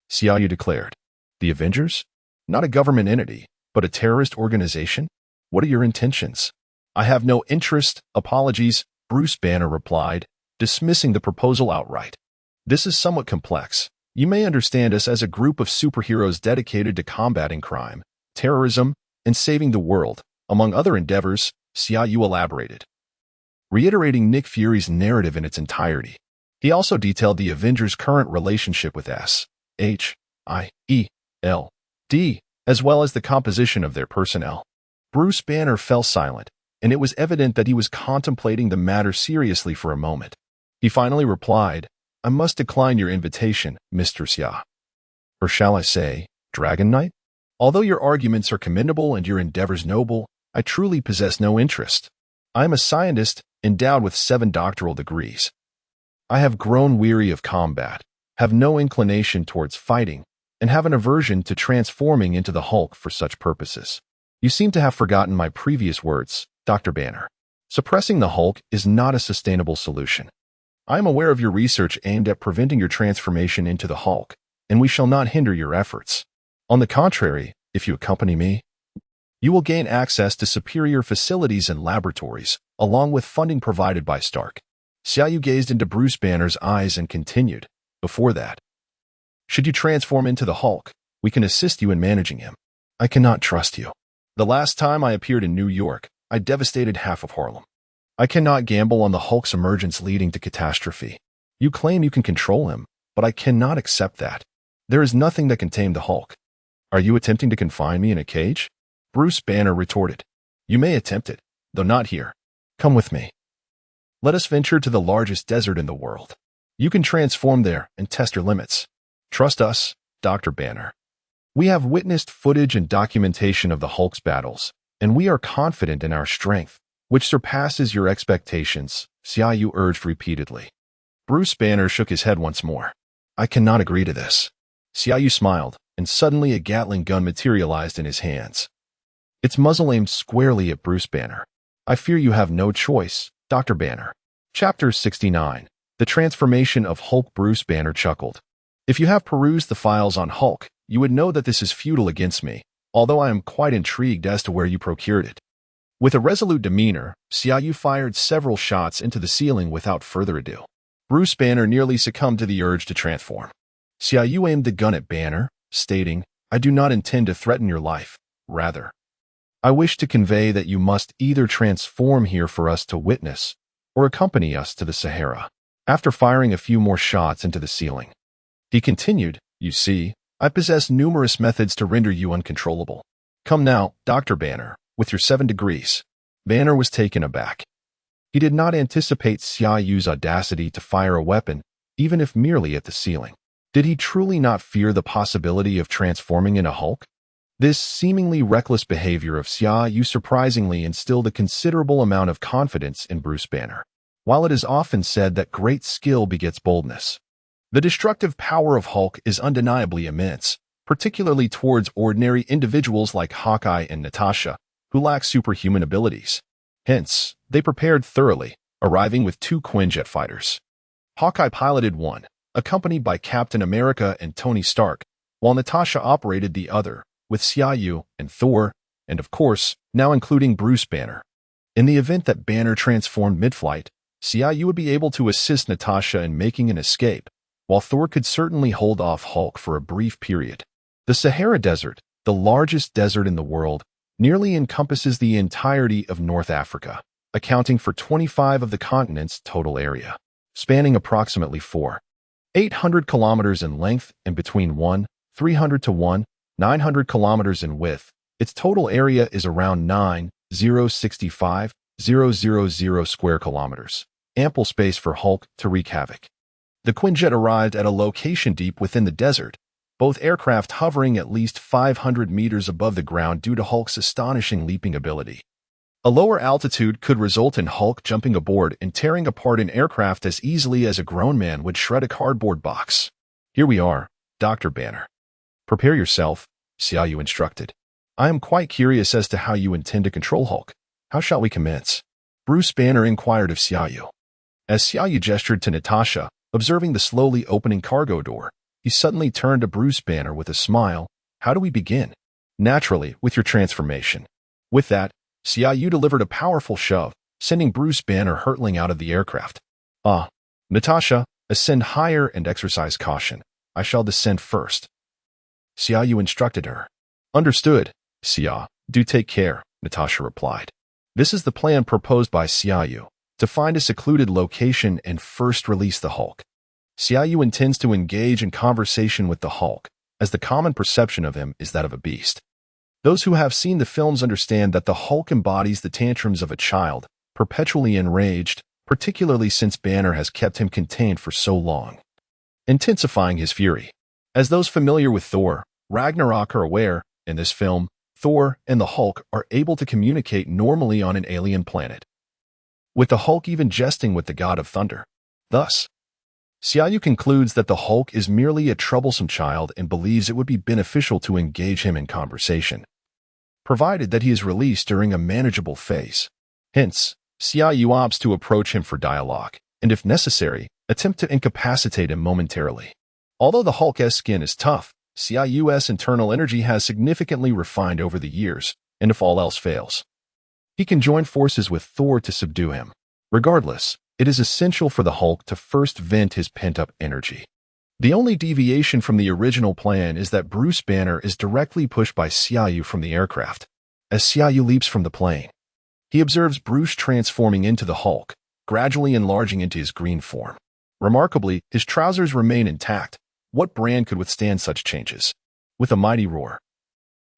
Xiaoyu declared. The Avengers? Not a government entity, but a terrorist organization? What are your intentions? I have no interest, apologies, Bruce Banner replied, dismissing the proposal outright. This is somewhat complex. You may understand us as a group of superheroes dedicated to combating crime, terrorism, and saving the world, among other endeavors, Xiaoyu elaborated, reiterating Nick Fury's narrative in its entirety. He also detailed the Avengers' current relationship with S.H.I.E.L.D., as well as the composition of their personnel. Bruce Banner fell silent, and it was evident that he was contemplating the matter seriously for a moment. He finally replied, I must decline your invitation, Mr. Xia. Or shall I say, Dragon Knight? Although your arguments are commendable and your endeavors noble, I truly possess no interest. I am a scientist endowed with 7 doctoral degrees. I have grown weary of combat, have no inclination towards fighting, and have an aversion to transforming into the Hulk for such purposes. You seem to have forgotten my previous words, Dr. Banner. Suppressing the Hulk is not a sustainable solution. I am aware of your research aimed at preventing your transformation into the Hulk, and we shall not hinder your efforts. On the contrary, if you accompany me, you will gain access to superior facilities and laboratories, along with funding provided by Stark. Xiaoyu gazed into Bruce Banner's eyes and continued, before that, should you transform into the Hulk, we can assist you in managing him. I cannot trust you. The last time I appeared in New York, I devastated half of Harlem. I cannot gamble on the Hulk's emergence leading to catastrophe. You claim you can control him, but I cannot accept that. There is nothing that can tame the Hulk. Are you attempting to confine me in a cage? Bruce Banner retorted. You may attempt it, though not here. Come with me. Let us venture to the largest desert in the world. You can transform there and test your limits. Trust us, Dr. Banner. We have witnessed footage and documentation of the Hulk's battles, and we are confident in our strength, which surpasses your expectations, Xiaoyu urged repeatedly. Bruce Banner shook his head once more. I cannot agree to this. Xiaoyu smiled, and suddenly a Gatling gun materialized in his hands. Its muzzle aimed squarely at Bruce Banner. I fear you have no choice, Dr. Banner. Chapter 69. The Transformation of Hulk. Bruce Banner chuckled. If you have perused the files on Hulk, you would know that this is futile against me, although I am quite intrigued as to where you procured it. With a resolute demeanor, Xiaoyu fired several shots into the ceiling without further ado. Bruce Banner nearly succumbed to the urge to transform. Xiaoyu aimed the gun at Banner, stating, I do not intend to threaten your life. Rather, I wish to convey that you must either transform here for us to witness, or accompany us to the Sahara. After firing a few more shots into the ceiling, he continued, you see, I possess numerous methods to render you uncontrollable. Come now, Dr. Banner, with your 7 degrees. Banner was taken aback. He did not anticipate Xiaoyu's audacity to fire a weapon, even if merely at the ceiling. Did he truly not fear the possibility of transforming in a Hulk? This seemingly reckless behavior of Xiaoyu surprisingly instilled a considerable amount of confidence in Bruce Banner. While it is often said that great skill begets boldness, the destructive power of Hulk is undeniably immense, particularly towards ordinary individuals like Hawkeye and Natasha, who lack superhuman abilities. Hence, they prepared thoroughly, arriving with 2 Quinjet fighters. Hawkeye piloted one, accompanied by Captain America and Tony Stark, while Natasha operated the other, with Xiaoyu and Thor, and of course, now including Bruce Banner. In the event that Banner transformed mid-flight, Xiaoyu would be able to assist Natasha in making an escape, while Thor could certainly hold off Hulk for a brief period. The Sahara Desert, the largest desert in the world, nearly encompasses the entirety of North Africa, accounting for 25 of the continent's total area, spanning approximately 800 kilometers in length and between 300 to 900 kilometers in width. Its total area is around 9,065,000 square kilometers, ample space for Hulk to wreak havoc. The Quinjet arrived at a location deep within the desert, both aircraft hovering at least 500 meters above the ground due to Hulk's astonishing leaping ability. A lower altitude could result in Hulk jumping aboard and tearing apart an aircraft as easily as a grown man would shred a cardboard box. Here we are, Dr. Banner. Prepare yourself, Xiaoyu instructed. I am quite curious as to how you intend to control Hulk. How shall we commence? Bruce Banner inquired of Xiaoyu. As Xiaoyu gestured to Natasha, observing the slowly opening cargo door, he suddenly turned to Bruce Banner with a smile. How do we begin? Naturally, with your transformation. With that, Xiaoyu delivered a powerful shove, sending Bruce Banner hurtling out of the aircraft. Natasha, ascend higher and exercise caution. I shall descend first. Xiaoyu instructed her. Understood, Xia. Do take care, Natasha replied. This is the plan proposed by Xiaoyu, to find a secluded location and first release the Hulk. Xiaoyu intends to engage in conversation with the Hulk, as the common perception of him is that of a beast. Those who have seen the films understand that the Hulk embodies the tantrums of a child, perpetually enraged, particularly since Banner has kept him contained for so long, intensifying his fury. As those familiar with Thor, Ragnarok are aware, in this film, Thor and the Hulk are able to communicate normally on an alien planet, with the Hulk even jesting with the god of thunder. Thus, Xiaoyu concludes that the Hulk is merely a troublesome child and believes it would be beneficial to engage him in conversation, provided that he is released during a manageable phase. Hence, Xiaoyu opts to approach him for dialogue, and if necessary, attempt to incapacitate him momentarily. Although the Hulk's skin is tough, Xiaoyu's internal energy has significantly refined over the years, and if all else fails, he can join forces with Thor to subdue him. Regardless, it is essential for the Hulk to first vent his pent-up energy. The only deviation from the original plan is that Bruce Banner is directly pushed by Xiaoyu from the aircraft. As Xiaoyu leaps from the plane, he observes Bruce transforming into the Hulk, gradually enlarging into his green form. Remarkably, his trousers remain intact. What brand could withstand such changes? With a mighty roar,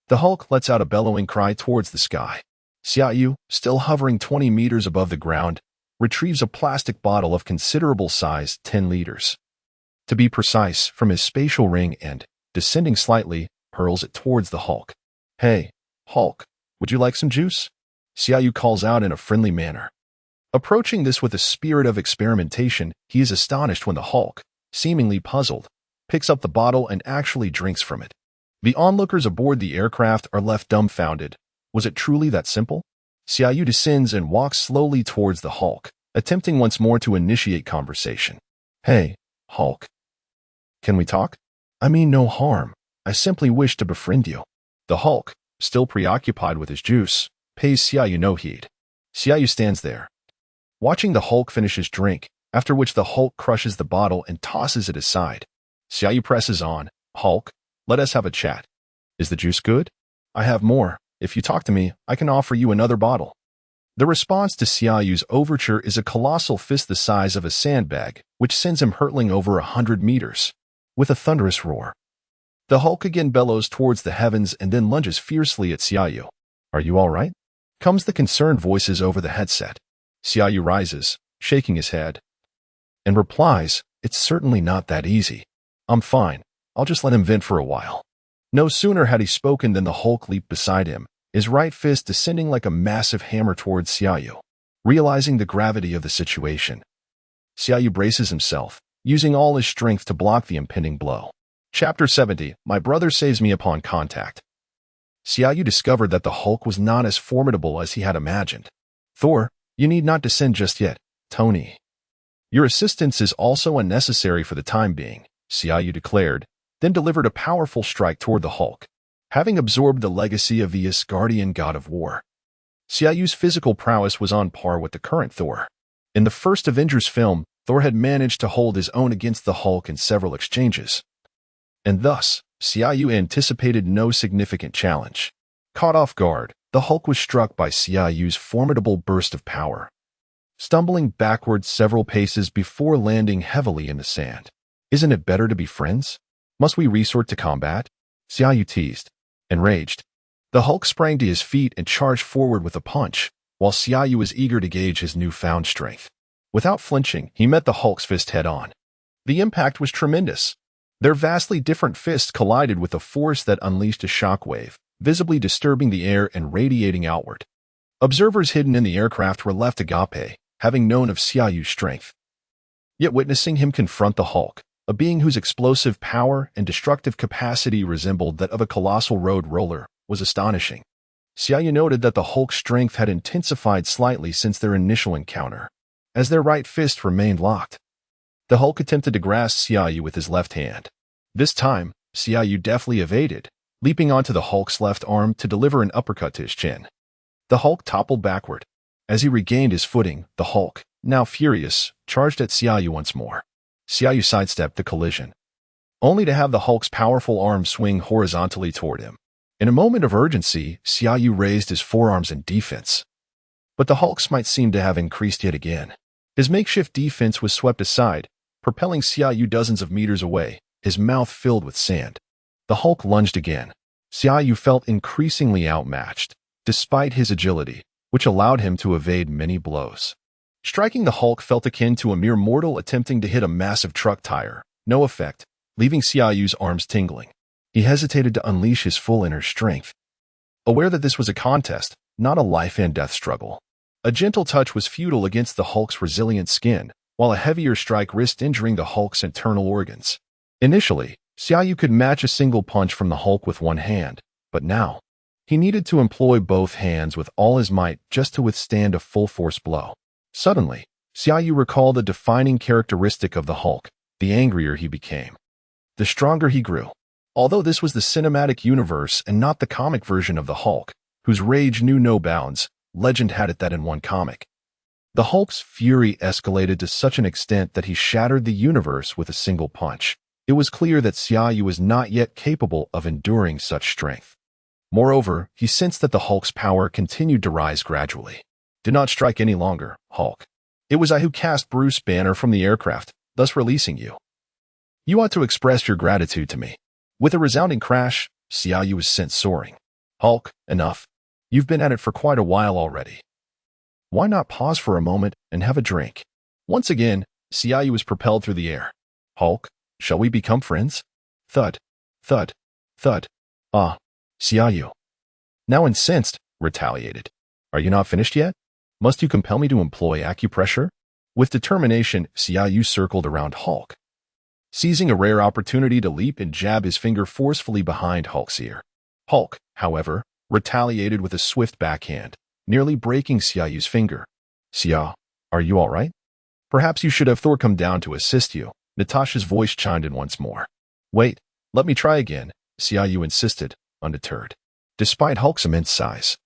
the Hulk lets out a bellowing cry towards the sky. Xiaoyu, still hovering 20 meters above the ground, retrieves a plastic bottle of considerable size, 10 liters. To be precise, from his spatial ring and, descending slightly, hurls it towards the Hulk. Hey, Hulk, would you like some juice? Xiaoyu calls out in a friendly manner. Approaching this with a spirit of experimentation, he is astonished when the Hulk, seemingly puzzled, picks up the bottle and actually drinks from it. The onlookers aboard the aircraft are left dumbfounded. Was it truly that simple? Xiaoyu descends and walks slowly towards the Hulk, attempting once more to initiate conversation. Hey, Hulk. Can we talk? I mean no harm. I simply wish to befriend you. The Hulk, still preoccupied with his juice, pays Xiaoyu no heed. Xiaoyu stands there, watching the Hulk finish his drink, after which the Hulk crushes the bottle and tosses it aside. Xiaoyu presses on. Hulk, let us have a chat. Is the juice good? I have more. If you talk to me, I can offer you another bottle. The response to Xiaoyu's overture is a colossal fist the size of a sandbag, which sends him hurtling over 100 meters. With a thunderous roar, the Hulk again bellows towards the heavens and then lunges fiercely at Xiaoyu. Are you all right? Comes the concerned voices over the headset. Xiaoyu rises, shaking his head, and replies, It's certainly not that easy. I'm fine. I'll just let him vent for a while. No sooner had he spoken than the Hulk leaped beside him, his right fist descending like a massive hammer towards Xiaoyu. Realizing the gravity of the situation, Xiaoyu braces himself, using all his strength to block the impending blow. Chapter 70. My brother saves me upon contact. Xiaoyu discovered that the Hulk was not as formidable as he had imagined. Thor, you need not descend just yet, Tony. Your assistance is also unnecessary for the time being, Xiaoyu declared, then delivered a powerful strike toward the Hulk. Having absorbed the legacy of the Asgardian god of war, Xiaoyu's physical prowess was on par with the current Thor. In the first Avengers film, Thor had managed to hold his own against the Hulk in several exchanges, and thus, Xiaoyu anticipated no significant challenge. Caught off guard, the Hulk was struck by Xiaoyu's formidable burst of power, stumbling backwards several paces before landing heavily in the sand. Isn't it better to be friends? Must we resort to combat? Xiaoyu teased. Enraged, the Hulk sprang to his feet and charged forward with a punch, while Xiaoyu was eager to gauge his newfound strength. Without flinching, he met the Hulk's fist head-on. The impact was tremendous. Their vastly different fists collided with a force that unleashed a shockwave, visibly disturbing the air and radiating outward. Observers hidden in the aircraft were left agape, having known of Xiaoyu's strength. Yet witnessing him confront the Hulk, a being whose explosive power and destructive capacity resembled that of a colossal road roller, was astonishing. Xiaoyu noted that the Hulk's strength had intensified slightly since their initial encounter, as their right fist remained locked. The Hulk attempted to grasp Xiaoyu with his left hand. This time, Xiaoyu deftly evaded, leaping onto the Hulk's left arm to deliver an uppercut to his chin. The Hulk toppled backward. As he regained his footing, the Hulk, now furious, charged at Xiaoyu once more. Xiaoyu sidestepped the collision, only to have the Hulk's powerful arm swing horizontally toward him. In a moment of urgency, Xiaoyu raised his forearms in defense. But the Hulk's might seemed to have increased yet again. His makeshift defense was swept aside, propelling Xiaoyu dozens of meters away, his mouth filled with sand. The Hulk lunged again. Xiaoyu felt increasingly outmatched, despite his agility, which allowed him to evade many blows. Striking the Hulk felt akin to a mere mortal attempting to hit a massive truck tire. No effect, leaving Xiaoyu's arms tingling. He hesitated to unleash his full inner strength, aware that this was a contest, not a life-and-death struggle. A gentle touch was futile against the Hulk's resilient skin, while a heavier strike risked injuring the Hulk's internal organs. Initially, Xiaoyu could match a single punch from the Hulk with one hand, but now, he needed to employ both hands with all his might just to withstand a full-force blow. Suddenly, Xiaoyu recalled a defining characteristic of the Hulk: the angrier he became, the stronger he grew. Although this was the cinematic universe and not the comic version of the Hulk, whose rage knew no bounds, legend had it that in one comic, the Hulk's fury escalated to such an extent that he shattered the universe with a single punch. It was clear that Xiaoyu was not yet capable of enduring such strength. Moreover, he sensed that the Hulk's power continued to rise gradually. Do not strike any longer, Hulk. It was I who cast Bruce Banner from the aircraft, thus releasing you. You ought to express your gratitude to me. With a resounding crash, Xiaoyu was sent soaring. Hulk, enough. You've been at it for quite a while already. Why not pause for a moment and have a drink? Once again, Xiaoyu was propelled through the air. Hulk, shall we become friends? Thud, thud, thud. Ah, Xiaoyu, now incensed, retaliated. Are you not finished yet? Must you compel me to employ acupressure? With determination, Xiaoyu circled around Hulk, seizing a rare opportunity to leap and jab his finger forcefully behind Hulk's ear. Hulk, however, retaliated with a swift backhand, nearly breaking Xiaoyu's finger. Xia, are you all right? Perhaps you should have Thor come down to assist you. Natasha's voice chimed in once more. Wait, let me try again, Xiaoyu insisted, undeterred. Despite Hulk's immense size,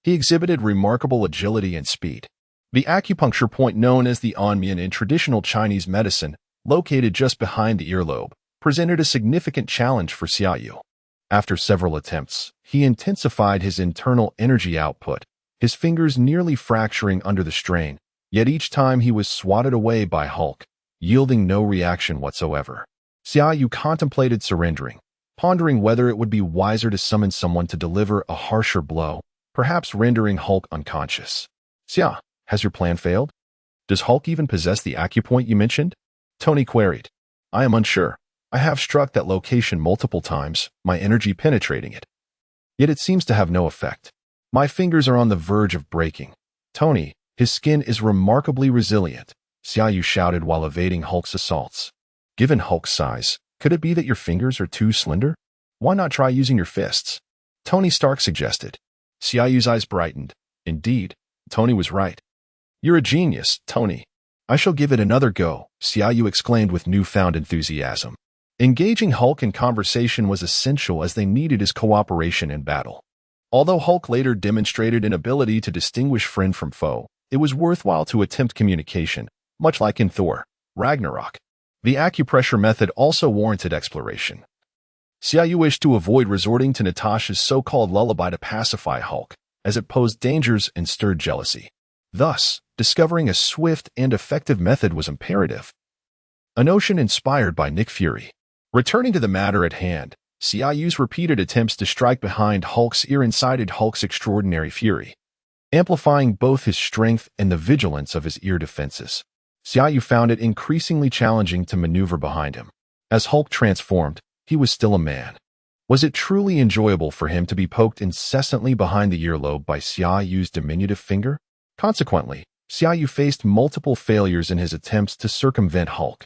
he exhibited remarkable agility and speed. The acupuncture point known as the Anmian in traditional Chinese medicine, located just behind the earlobe, presented a significant challenge for Xiaoyu. After several attempts, he intensified his internal energy output, his fingers nearly fracturing under the strain, yet each time he was swatted away by Hulk, yielding no reaction whatsoever. Xiaoyu contemplated surrendering, pondering whether it would be wiser to summon someone to deliver a harsher blow, perhaps rendering Hulk unconscious. Xia, has your plan failed? Does Hulk even possess the acupoint you mentioned? Tony queried. I am unsure. I have struck that location multiple times, my energy penetrating it. Yet it seems to have no effect. My fingers are on the verge of breaking. Tony, his skin is remarkably resilient, Xiaoyu shouted while evading Hulk's assaults. Given Hulk's size, could it be that your fingers are too slender? Why not try using your fists? Tony Stark suggested. Xiaoyu's eyes brightened. Indeed, Tony was right. You're a genius, Tony. I shall give it another go, Xiaoyu exclaimed with newfound enthusiasm. Engaging Hulk in conversation was essential as they needed his cooperation in battle. Although Hulk later demonstrated an ability to distinguish friend from foe, it was worthwhile to attempt communication, much like in Thor, Ragnarok. The acupressure method also warranted exploration. Xiaoyu wished to avoid resorting to Natasha's so-called lullaby to pacify Hulk, as it posed dangers and stirred jealousy. Thus, discovering a swift and effective method was imperative. A notion inspired by Nick Fury. Returning to the matter at hand, Xiaoyu's repeated attempts to strike behind Hulk's ear incited Hulk's extraordinary fury, amplifying both his strength and the vigilance of his ear defenses. Xiaoyu found it increasingly challenging to maneuver behind him. As Hulk transformed, he was still a man. Was it truly enjoyable for him to be poked incessantly behind the earlobe by Xiaoyu's diminutive finger? Consequently, Xiaoyu faced multiple failures in his attempts to circumvent Hulk.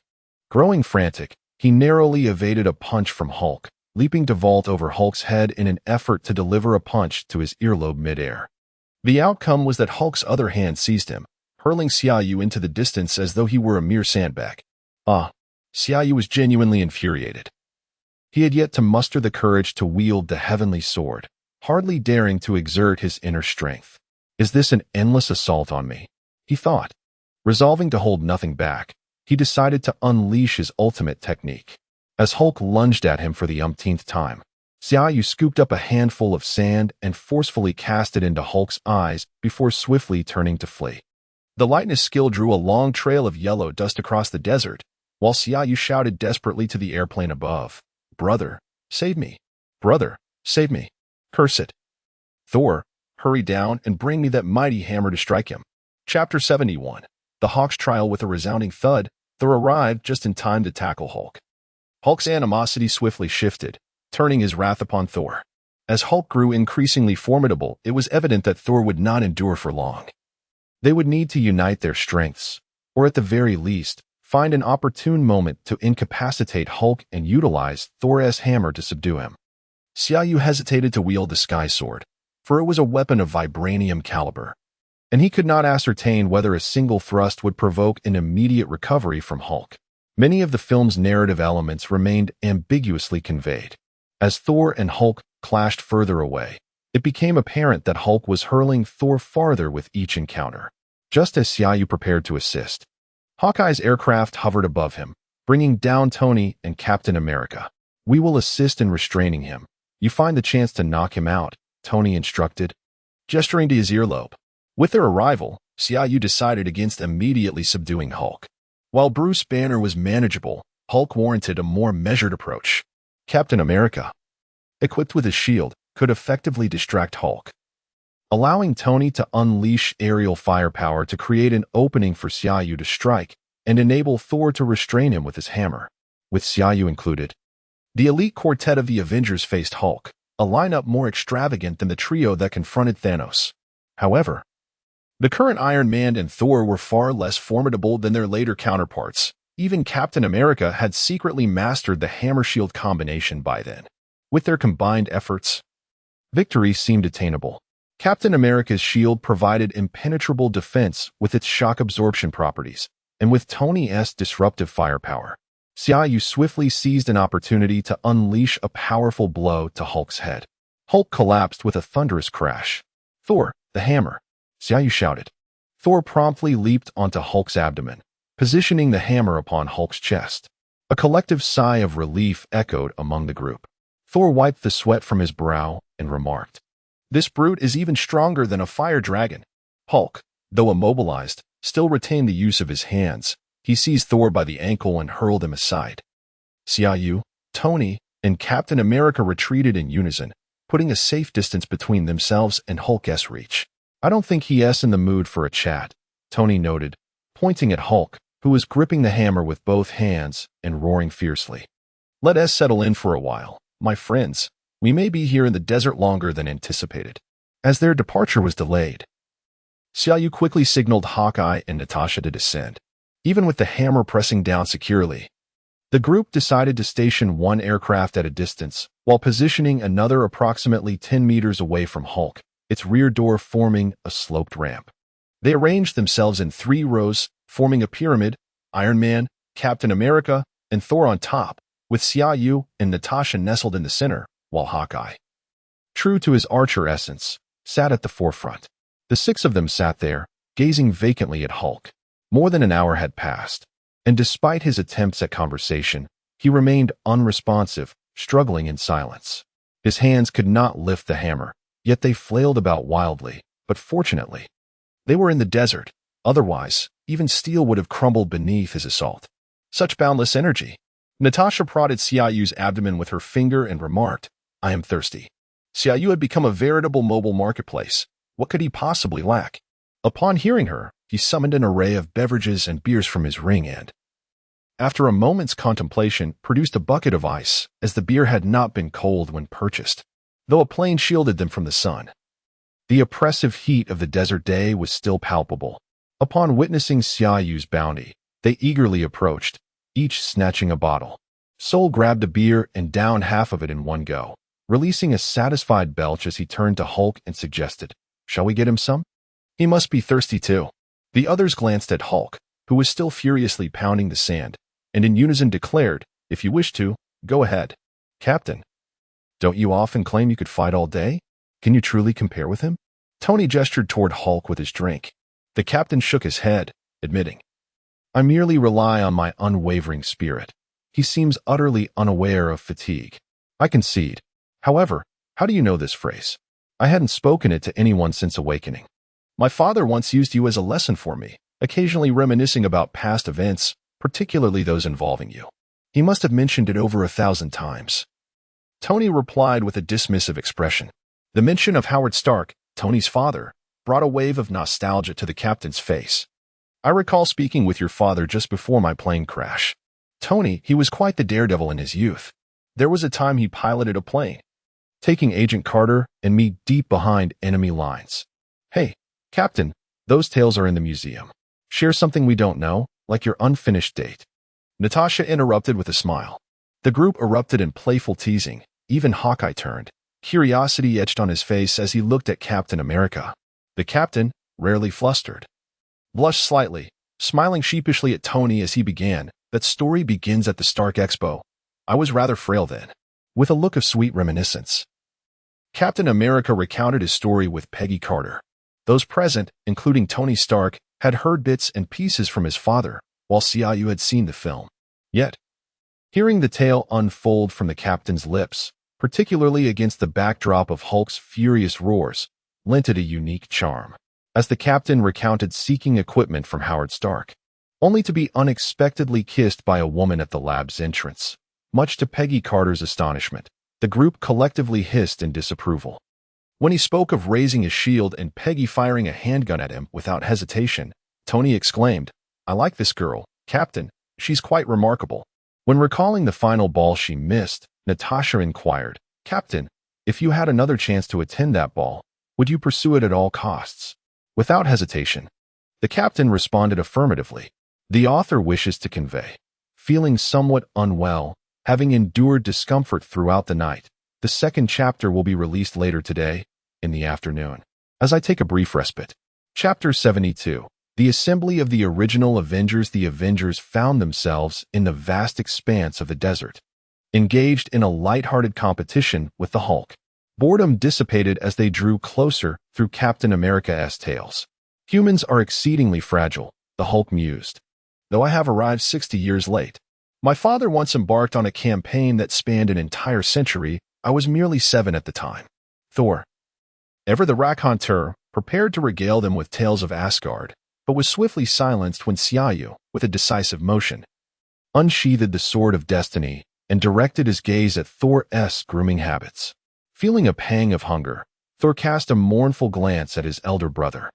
Growing frantic, he narrowly evaded a punch from Hulk, leaping to vault over Hulk's head in an effort to deliver a punch to his earlobe midair. The outcome was that Hulk's other hand seized him, hurling Xiaoyu into the distance as though he were a mere sandbag. Xiaoyu was genuinely infuriated. He had yet to muster the courage to wield the heavenly sword, hardly daring to exert his inner strength. Is this an endless assault on me? He thought. Resolving to hold nothing back, he decided to unleash his ultimate technique. As Hulk lunged at him for the umpteenth time, Xiaoyu scooped up a handful of sand and forcefully cast it into Hulk's eyes before swiftly turning to flee. The lightness skill drew a long trail of yellow dust across the desert, while Xiaoyu shouted desperately to the airplane above, "Brother, save me! Brother, save me! Curse it! Thor, hurry down and bring me that mighty hammer to strike him." Chapter 71. The Hawk's trial. With a resounding thud, Thor arrived just in time to tackle Hulk. Hulk's animosity swiftly shifted, turning his wrath upon Thor. As Hulk grew increasingly formidable, it was evident that Thor would not endure for long. They would need to unite their strengths, or at the very least, find an opportune moment to incapacitate Hulk and utilize Thor's hammer to subdue him. Xiaoyu hesitated to wield the Sky Sword, for it was a weapon of vibranium caliber, and he could not ascertain whether a single thrust would provoke an immediate recovery from Hulk. Many of the film's narrative elements remained ambiguously conveyed. As Thor and Hulk clashed further away, it became apparent that Hulk was hurling Thor farther with each encounter. Just as Xiaoyu prepared to assist, Hawkeye's aircraft hovered above him, bringing down Tony and Captain America. "We will assist in restraining him. You find the chance to knock him out," Tony instructed, gesturing to his earlobe. With their arrival, Xiaoyu decided against immediately subduing Hulk. While Bruce Banner was manageable, Hulk warranted a more measured approach. Captain America, equipped with a shield, could effectively distract Hulk, allowing Tony to unleash aerial firepower to create an opening for Xiaoyu to strike and enable Thor to restrain him with his hammer. With Xiaoyu included, the elite quartet of the Avengers faced Hulk, a lineup more extravagant than the trio that confronted Thanos. However, the current Iron Man and Thor were far less formidable than their later counterparts. Even Captain America had secretly mastered the hammer-shield combination by then. With their combined efforts, victory seemed attainable. Captain America's shield provided impenetrable defense with its shock absorption properties, and with Tony's disruptive firepower, Xiaoyu swiftly seized an opportunity to unleash a powerful blow to Hulk's head. Hulk collapsed with a thunderous crash. "Thor, the hammer!" Xiaoyu shouted. Thor promptly leaped onto Hulk's abdomen, positioning the hammer upon Hulk's chest. A collective sigh of relief echoed among the group. Thor wiped the sweat from his brow and remarked, "This brute is even stronger than a fire dragon." Hulk, though immobilized, still retained the use of his hands. He seized Thor by the ankle and hurled him aside. Xiaoyu, Tony, and Captain America retreated in unison, putting a safe distance between themselves and Hulk's reach. "I don't think he's in the mood for a chat," Tony noted, pointing at Hulk, who was gripping the hammer with both hands and roaring fiercely. "Let us settle in for a while, my friends. We may be here in the desert longer than anticipated." As their departure was delayed, Xiaoyu quickly signaled Hawkeye and Natasha to descend. Even with the hammer pressing down securely, the group decided to station one aircraft at a distance, while positioning another approximately 10 meters away from Hulk, its rear door forming a sloped ramp. They arranged themselves in 3 rows, forming a pyramid: Iron Man, Captain America, and Thor on top, with Xiaoyu and Natasha nestled in the center, while Hawkeye, true to his archer essence, sat at the forefront. The 6 of them sat there, gazing vacantly at Hulk. More than an hour had passed, and despite his attempts at conversation, he remained unresponsive, struggling in silence. His hands could not lift the hammer, yet they flailed about wildly, but fortunately, they were in the desert. Otherwise, even steel would have crumbled beneath his assault. Such boundless energy. Natasha prodded Xiaoyu's abdomen with her finger and remarked, "I am thirsty." Xiaoyu had become a veritable mobile marketplace. What could he possibly lack? Upon hearing her, he summoned an array of beverages and beers from his ring and, after a moment's contemplation, produced a bucket of ice, as the beer had not been cold when purchased, though a plane shielded them from the sun. The oppressive heat of the desert day was still palpable. Upon witnessing Xiaoyu's bounty, they eagerly approached, each snatching a bottle. Sol grabbed a beer and downed half of it in one go, releasing a satisfied belch as he turned to Hulk and suggested, "Shall we get him some? He must be thirsty too." The others glanced at Hulk, who was still furiously pounding the sand, and in unison declared, "If you wish to, go ahead." "Captain, don't you often claim you could fight all day? Can you truly compare with him?" Tony gestured toward Hulk with his drink. The captain shook his head, admitting, "I merely rely on my unwavering spirit. He seems utterly unaware of fatigue." "I concede. However, how do you know this phrase? I hadn't spoken it to anyone since awakening. My father once used you as a lesson for me, occasionally reminiscing about past events, particularly those involving you. He must have mentioned it over 1,000 times." Tony replied with a dismissive expression. The mention of Howard Stark, Tony's father, brought a wave of nostalgia to the captain's face. "I recall speaking with your father just before my plane crash. Tony, he was quite the daredevil in his youth. There was a time he piloted a plane, taking Agent Carter and me deep behind enemy lines." "Hey, Captain, those tales are in the museum. Share something we don't know, like your unfinished date." Natasha interrupted with a smile. The group erupted in playful teasing. Even Hawkeye turned. Curiosity etched on his face as he looked at Captain America. The captain, rarely flustered, blushed slightly, smiling sheepishly at Tony as he began, "That story begins at the Stark Expo. I was rather frail then." With a look of sweet reminiscence, Captain America recounted his story with Peggy Carter. Those present, including Tony Stark, had heard bits and pieces from his father, while Xiaoyu had seen the film. Yet, hearing the tale unfold from the captain's lips, particularly against the backdrop of Hulk's furious roars, lent it a unique charm. As the captain recounted seeking equipment from Howard Stark, only to be unexpectedly kissed by a woman at the lab's entrance. Much to Peggy Carter's astonishment, the group collectively hissed in disapproval. When he spoke of raising his shield and Peggy firing a handgun at him without hesitation, Tony exclaimed, "I like this girl, Captain. She's quite remarkable." When recalling the final ball she missed, Natasha inquired, "Captain, if you had another chance to attend that ball, would you pursue it at all costs?" Without hesitation, the captain responded affirmatively. The author wishes to convey, feeling somewhat unwell, having endured discomfort throughout the night. The second chapter will be released later today, in the afternoon. As I take a brief respite. Chapter 72. The Assembly of the Original Avengers. The Avengers found themselves in the vast expanse of the desert, engaged in a light-hearted competition with the Hulk. Boredom dissipated as they drew closer through Captain America's tales. "Humans are exceedingly fragile," the Hulk mused. "Though I have arrived 60 years late. My father once embarked on a campaign that spanned an entire century. I was merely 7 at the time." Thor, ever the raconteur, prepared to regale them with tales of Asgard, but was swiftly silenced when Xiaoyu, with a decisive motion, unsheathed the sword of destiny and directed his gaze at Thor's grooming habits. Feeling a pang of hunger, Thor cast a mournful glance at his elder brother.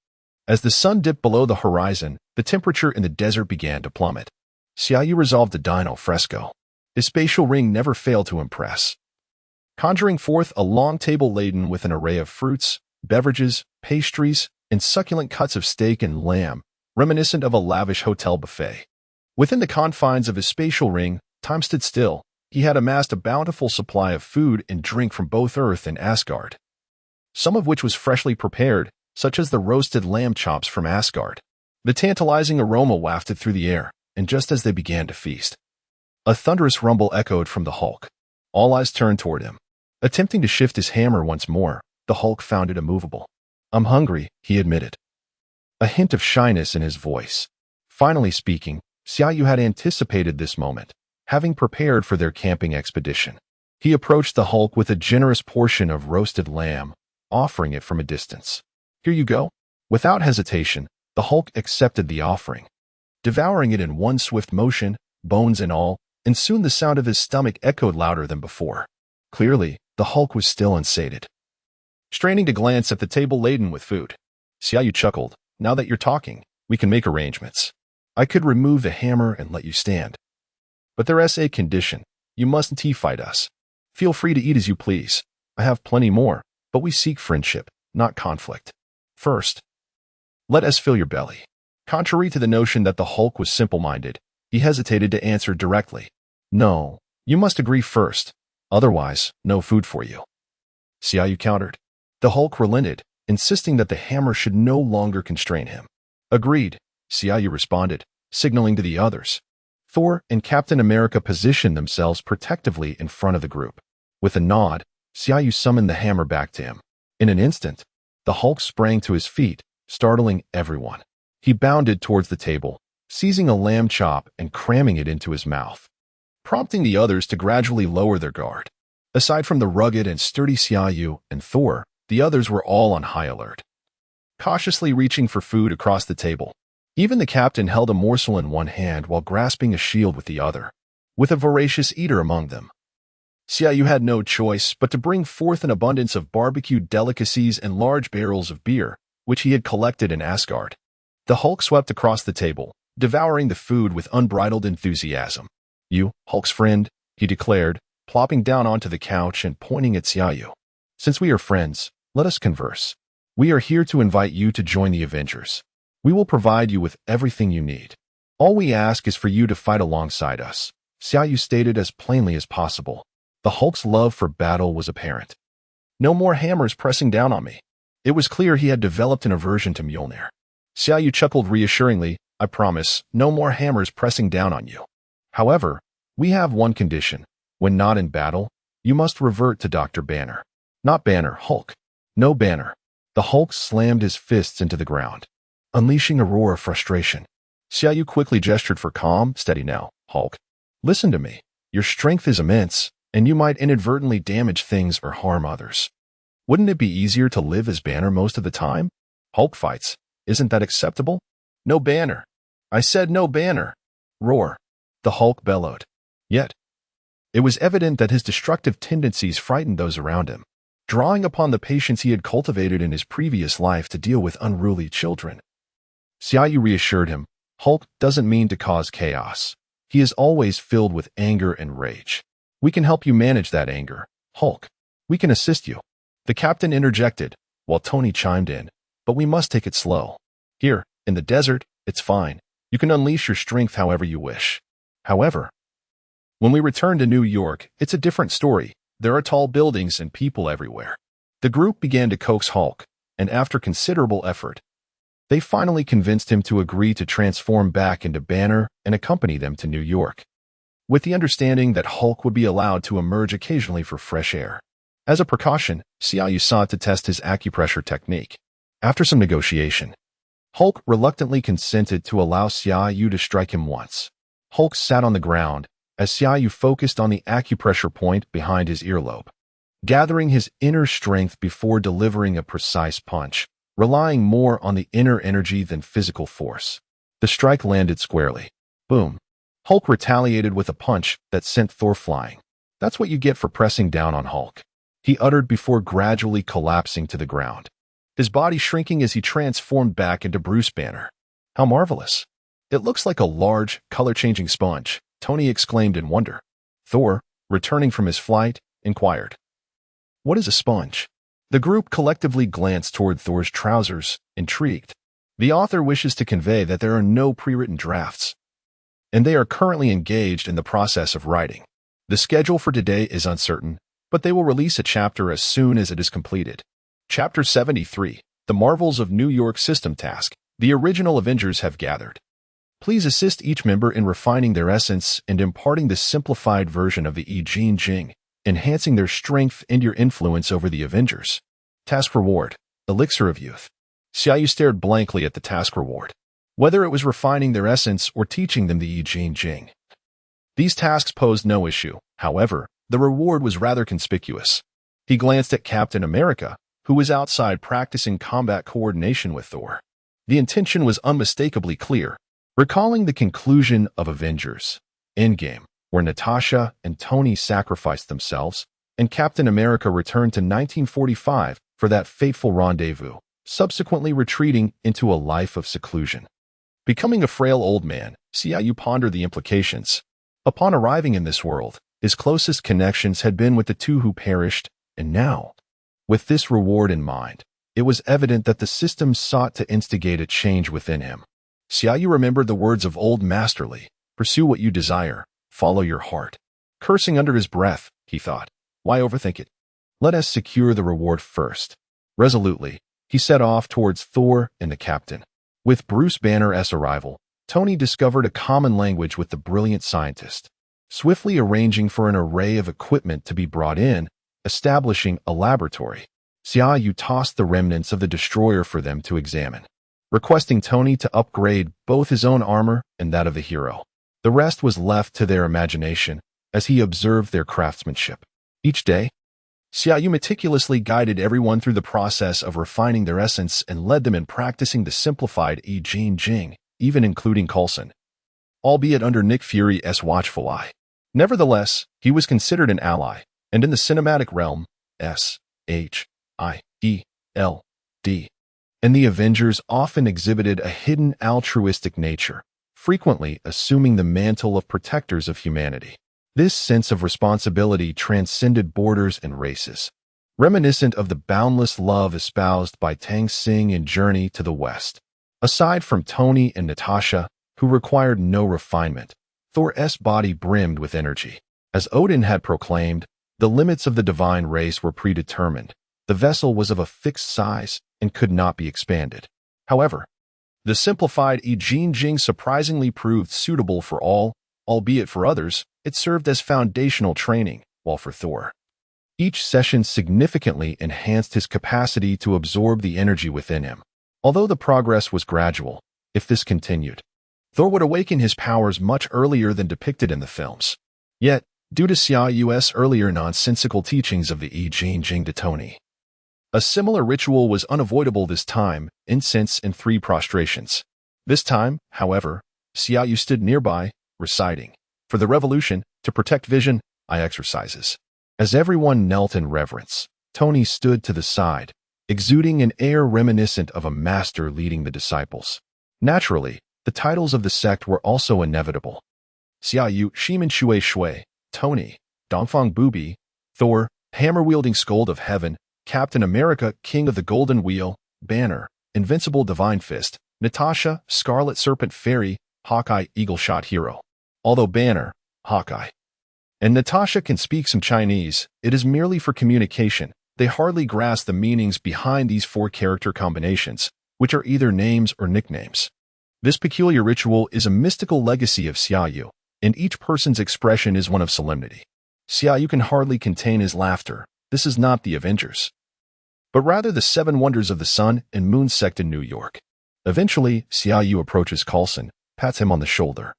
As the sun dipped below the horizon, the temperature in the desert began to plummet. Xiaoyu resolved to dine al fresco. His spatial ring never failed to impress, conjuring forth a long table laden with an array of fruits, beverages, pastries, and succulent cuts of steak and lamb, reminiscent of a lavish hotel buffet. Within the confines of his spatial ring, time stood still. He had amassed a bountiful supply of food and drink from both Earth and Asgard, some of which was freshly prepared, such as the roasted lamb chops from Asgard. The tantalizing aroma wafted through the air, and just as they began to feast, a thunderous rumble echoed from the Hulk. All eyes turned toward him. Attempting to shift his hammer once more, the Hulk found it immovable. "I'm hungry," he admitted, a hint of shyness in his voice. Finally speaking, Xiaoyu had anticipated this moment, having prepared for their camping expedition. He approached the Hulk with a generous portion of roasted lamb, offering it from a distance. "Here you go." Without hesitation, the Hulk accepted the offering, devouring it in one swift motion, bones and all, and soon the sound of his stomach echoed louder than before. Clearly, the Hulk was still unsated. Straining to glance at the table laden with food, Xiaoyu chuckled. "Now that you're talking, we can make arrangements. I could remove the hammer and let you stand. But there's a condition. You mustn't fight us. Feel free to eat as you please. I have plenty more, but we seek friendship, not conflict. First, let us fill your belly." Contrary to the notion that the Hulk was simple-minded, he hesitated to answer directly. "No, You must agree first. Otherwise, no food for you. Xiaoyu countered. The Hulk relented, insisting that the hammer should no longer constrain him. Agreed, Xiaoyu responded, signaling to the others. Thor and Captain America positioned themselves protectively in front of the group. With a nod, Xiaoyu summoned the hammer back to him. In an instant, the Hulk sprang to his feet, startling everyone. He bounded towards the table, seizing a lamb chop and cramming it into his mouth, prompting the others to gradually lower their guard. Aside from the rugged and sturdy Xiaoyu and Thor, the others were all on high alert, cautiously reaching for food across the table. Even the captain held a morsel in one hand while grasping a shield with the other, with a voracious eater among them. Xiaoyu had no choice but to bring forth an abundance of barbecued delicacies and large barrels of beer, which he had collected in Asgard. The Hulk swept across the table, devouring the food with unbridled enthusiasm. You, Hulk's friend, he declared, plopping down onto the couch and pointing at Xiaoyu. Since we are friends, let us converse. We are here to invite you to join the Avengers. We will provide you with everything you need. All we ask is for you to fight alongside us, Xiaoyu stated as plainly as possible. The Hulk's love for battle was apparent. No more hammers pressing down on me. It was clear he had developed an aversion to Mjolnir. Xiaoyu chuckled reassuringly. I promise, no more hammers pressing down on you. However, we have one condition. When not in battle, you must revert to Dr. Banner. Not Banner, Hulk. No Banner. The Hulk slammed his fists into the ground, unleashing a roar of frustration. Xiaoyu quickly gestured for calm. Steady now, Hulk. Listen to me. Your strength is immense, and you might inadvertently damage things or harm others. Wouldn't it be easier to live as Banner most of the time? Hulk fights. Isn't that acceptable? No Banner. I said no Banner. Roar. The Hulk bellowed. Yet, it was evident that his destructive tendencies frightened those around him, drawing upon the patience he had cultivated in his previous life to deal with unruly children. Xiaoyu reassured him, Hulk doesn't mean to cause chaos. He is always filled with anger and rage. We can help you manage that anger, Hulk. We can assist you. The captain interjected, while Tony chimed in, but we must take it slow. Here, in the desert, it's fine. You can unleash your strength however you wish. However, when we return to New York, it's a different story. There are tall buildings and people everywhere. The group began to coax Hulk, and after considerable effort, they finally convinced him to agree to transform back into Banner and accompany them to New York, with the understanding that Hulk would be allowed to emerge occasionally for fresh air. As a precaution, Xiaoyu sought to test his acupressure technique. After some negotiation, Hulk reluctantly consented to allow Xiaoyu to strike him once. Hulk sat on the ground as Xiaoyu focused on the acupressure point behind his earlobe, gathering his inner strength before delivering a precise punch, relying more on the inner energy than physical force. The strike landed squarely. Boom. Hulk retaliated with a punch that sent Thor flying. That's what you get for pressing down on Hulk, he uttered before gradually collapsing to the ground, his body shrinking as he transformed back into Bruce Banner. How marvelous. It looks like a large, color-changing sponge, Tony exclaimed in wonder. Thor, returning from his flight, inquired, what is a sponge? The group collectively glanced toward Thor's trousers, intrigued. The author wishes to convey that there are no pre-written drafts, and they are currently engaged in the process of writing. The schedule for today is uncertain, but they will release a chapter as soon as it is completed. Chapter 73, The Marvels of New York System Task. The original Avengers have gathered. Please assist each member in refining their essence and imparting the simplified version of the I Ching Jing, enhancing their strength and your influence over the Avengers. Task Reward, Elixir of Youth. Xiaoyu stared blankly at the task reward, whether it was refining their essence or teaching them the I Ching Jing. These tasks posed no issue. However, the reward was rather conspicuous. He glanced at Captain America, who was outside practicing combat coordination with Thor. The intention was unmistakably clear, recalling the conclusion of Avengers Endgame, where Natasha and Tony sacrificed themselves, and Captain America returned to 1945 for that fateful rendezvous, subsequently retreating into a life of seclusion. Becoming a frail old man, Xiaoyu pondered the implications. Upon arriving in this world, his closest connections had been with the two who perished, and now, with this reward in mind, it was evident that the system sought to instigate a change within him. Xiaoyu remembered the words of old Master Li, pursue what you desire, follow your heart. Cursing under his breath, he thought. Why overthink it? Let us secure the reward first. Resolutely, he set off towards Thor and the captain. With Bruce Banner's arrival, Tony discovered a common language with the brilliant scientist, swiftly arranging for an array of equipment to be brought in, establishing a laboratory. Xiaoyu tossed the remnants of the destroyer for them to examine, requesting Tony to upgrade both his own armor and that of the hero. The rest was left to their imagination as he observed their craftsmanship. Each day, Xiaoyu meticulously guided everyone through the process of refining their essence and led them in practicing the simplified I Ching Jing, even including Coulson, albeit under Nick Fury's watchful eye. Nevertheless, he was considered an ally, and in the cinematic realm, SHIELD, and the Avengers often exhibited a hidden altruistic nature, frequently assuming the mantle of protectors of humanity. This sense of responsibility transcended borders and races, reminiscent of the boundless love espoused by Tang Xing in Journey to the West. Aside from Tony and Natasha, who required no refinement, Thor's body brimmed with energy. As Odin had proclaimed, the limits of the divine race were predetermined. The vessel was of a fixed size and could not be expanded. However, the simplified I Ching Jing surprisingly proved suitable for all, albeit for others, it served as foundational training, while for Thor, each session significantly enhanced his capacity to absorb the energy within him. Although the progress was gradual, if this continued, Thor would awaken his powers much earlier than depicted in the films. Yet, due to Xiaoyu's earlier nonsensical teachings of the I Ching Jing to Tony, a similar ritual was unavoidable this time, incense and 3 prostrations. This time, however, Xiaoyu stood nearby, reciting, "For the revolution, to protect vision, I exercises." As everyone knelt in reverence, Tony stood to the side, exuding an air reminiscent of a master leading the disciples. Naturally, the titles of the sect were also inevitable. Xiaoyu, Shimen Shui Shui, Tony, Dongfang Bubi, Thor, Hammer-wielding Scold of Heaven, Captain America, King of the Golden Wheel, Banner, Invincible Divine Fist, Natasha, Scarlet Serpent Fairy, Hawkeye, Eagle Shot Hero. Although Banner, Hawkeye, and Natasha can speak some Chinese, it is merely for communication. They hardly grasp the meanings behind these 4 character combinations, which are either names or nicknames. This peculiar ritual is a mystical legacy of Xiaoyu, and each person's expression is one of solemnity. Xiaoyu can hardly contain his laughter. This is not the Avengers, but rather the 7 Wonders of the Sun and Moon sect in New York. Eventually, Xiaoyu approaches Coulson, pats him on the shoulder,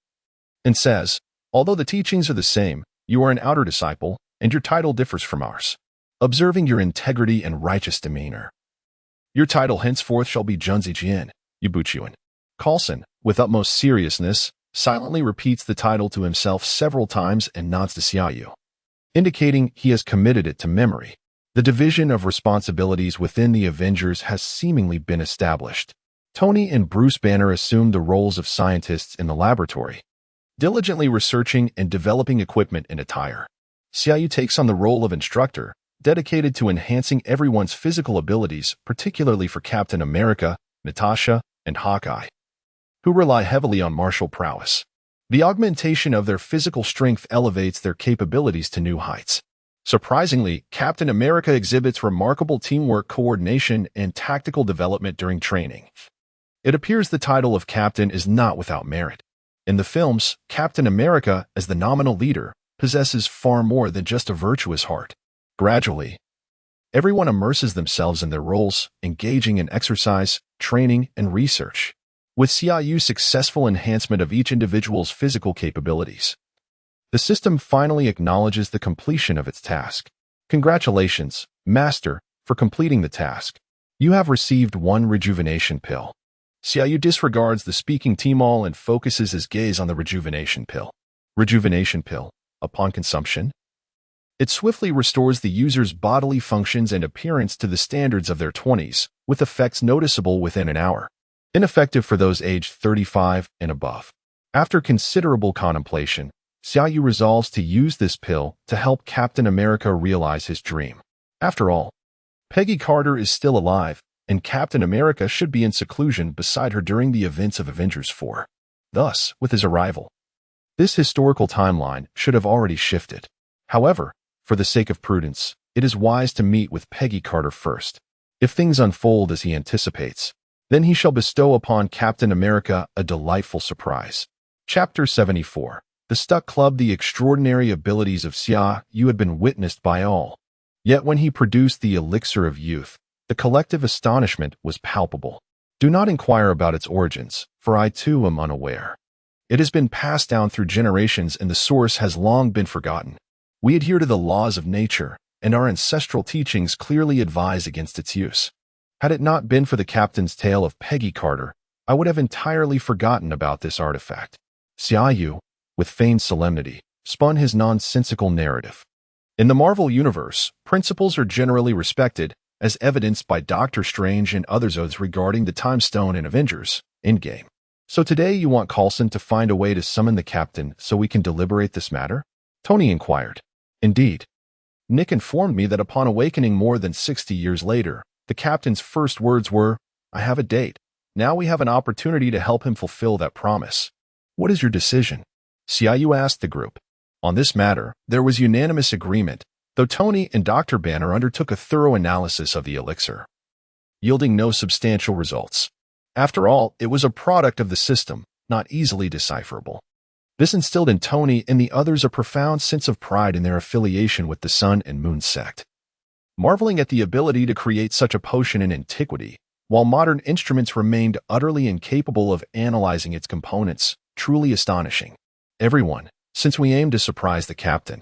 and says, "Although the teachings are the same, you are an outer disciple, and your title differs from ours. Observing your integrity and righteous demeanor, your title henceforth shall be Junzi Jian, Yubuchuan." Coulson, with utmost seriousness, silently repeats the title to himself several times and nods to Xiaoyu, indicating he has committed it to memory. The division of responsibilities within the Avengers has seemingly been established. Tony and Bruce Banner assumed the roles of scientists in the laboratory, diligently researching and developing equipment and attire. Xiaoyu takes on the role of instructor, dedicated to enhancing everyone's physical abilities, particularly for Captain America, Natasha, and Hawkeye, who rely heavily on martial prowess. The augmentation of their physical strength elevates their capabilities to new heights. Surprisingly, Captain America exhibits remarkable teamwork, coordination, and tactical development during training. It appears the title of captain is not without merit. In the films, Captain America, as the nominal leader, possesses far more than just a virtuous heart. Gradually, everyone immerses themselves in their roles, engaging in exercise, training, and research, with Xiaoyu's successful enhancement of each individual's physical capabilities. The system finally acknowledges the completion of its task. Congratulations, Master, for completing the task. You have received 1 rejuvenation pill. Xiaoyu disregards the speaking Tmall and focuses his gaze on the rejuvenation pill. Rejuvenation pill, upon consumption, it swiftly restores the user's bodily functions and appearance to the standards of their 20s, with effects noticeable within an hour. Ineffective for those aged 35 and above. After considerable contemplation, Xiaoyu resolves to use this pill to help Captain America realize his dream. After all, Peggy Carter is still alive, and Captain America should be in seclusion beside her during the events of Avengers 4. Thus, with his arrival, this historical timeline should have already shifted. However, for the sake of prudence, it is wise to meet with Peggy Carter first. If things unfold as he anticipates, then he shall bestow upon Captain America a delightful surprise. Chapter 74. The Stuck Club. The extraordinary abilities of Xia Yu had been witnessed by all. Yet when he produced the elixir of youth, the collective astonishment was palpable. Do not inquire about its origins, for I too am unaware. It has been passed down through generations and the source has long been forgotten. We adhere to the laws of nature, and our ancestral teachings clearly advise against its use. Had it not been for the captain's tale of Peggy Carter, I would have entirely forgotten about this artifact. Xia Yu, with feigned solemnity, spun his nonsensical narrative. In the Marvel Universe, principles are generally respected, as evidenced by Doctor Strange and others regarding the Time Stone in Avengers Endgame. So today you want Coulson to find a way to summon the captain so we can deliberate this matter? Tony inquired. Indeed. Nick informed me that upon awakening more than 60 years later, the captain's first words were, "I have a date." Now we have an opportunity to help him fulfill that promise. What is your decision? Xia Yu asked the group. On this matter, there was unanimous agreement, though Tony and Dr. Banner undertook a thorough analysis of the elixir, yielding no substantial results. After all, it was a product of the system, not easily decipherable. This instilled in Tony and the others a profound sense of pride in their affiliation with the Sun and Moon sect. Marveling at the ability to create such a potion in antiquity, while modern instruments remained utterly incapable of analyzing its components, truly astonishing. Everyone, since we aim to surprise the captain,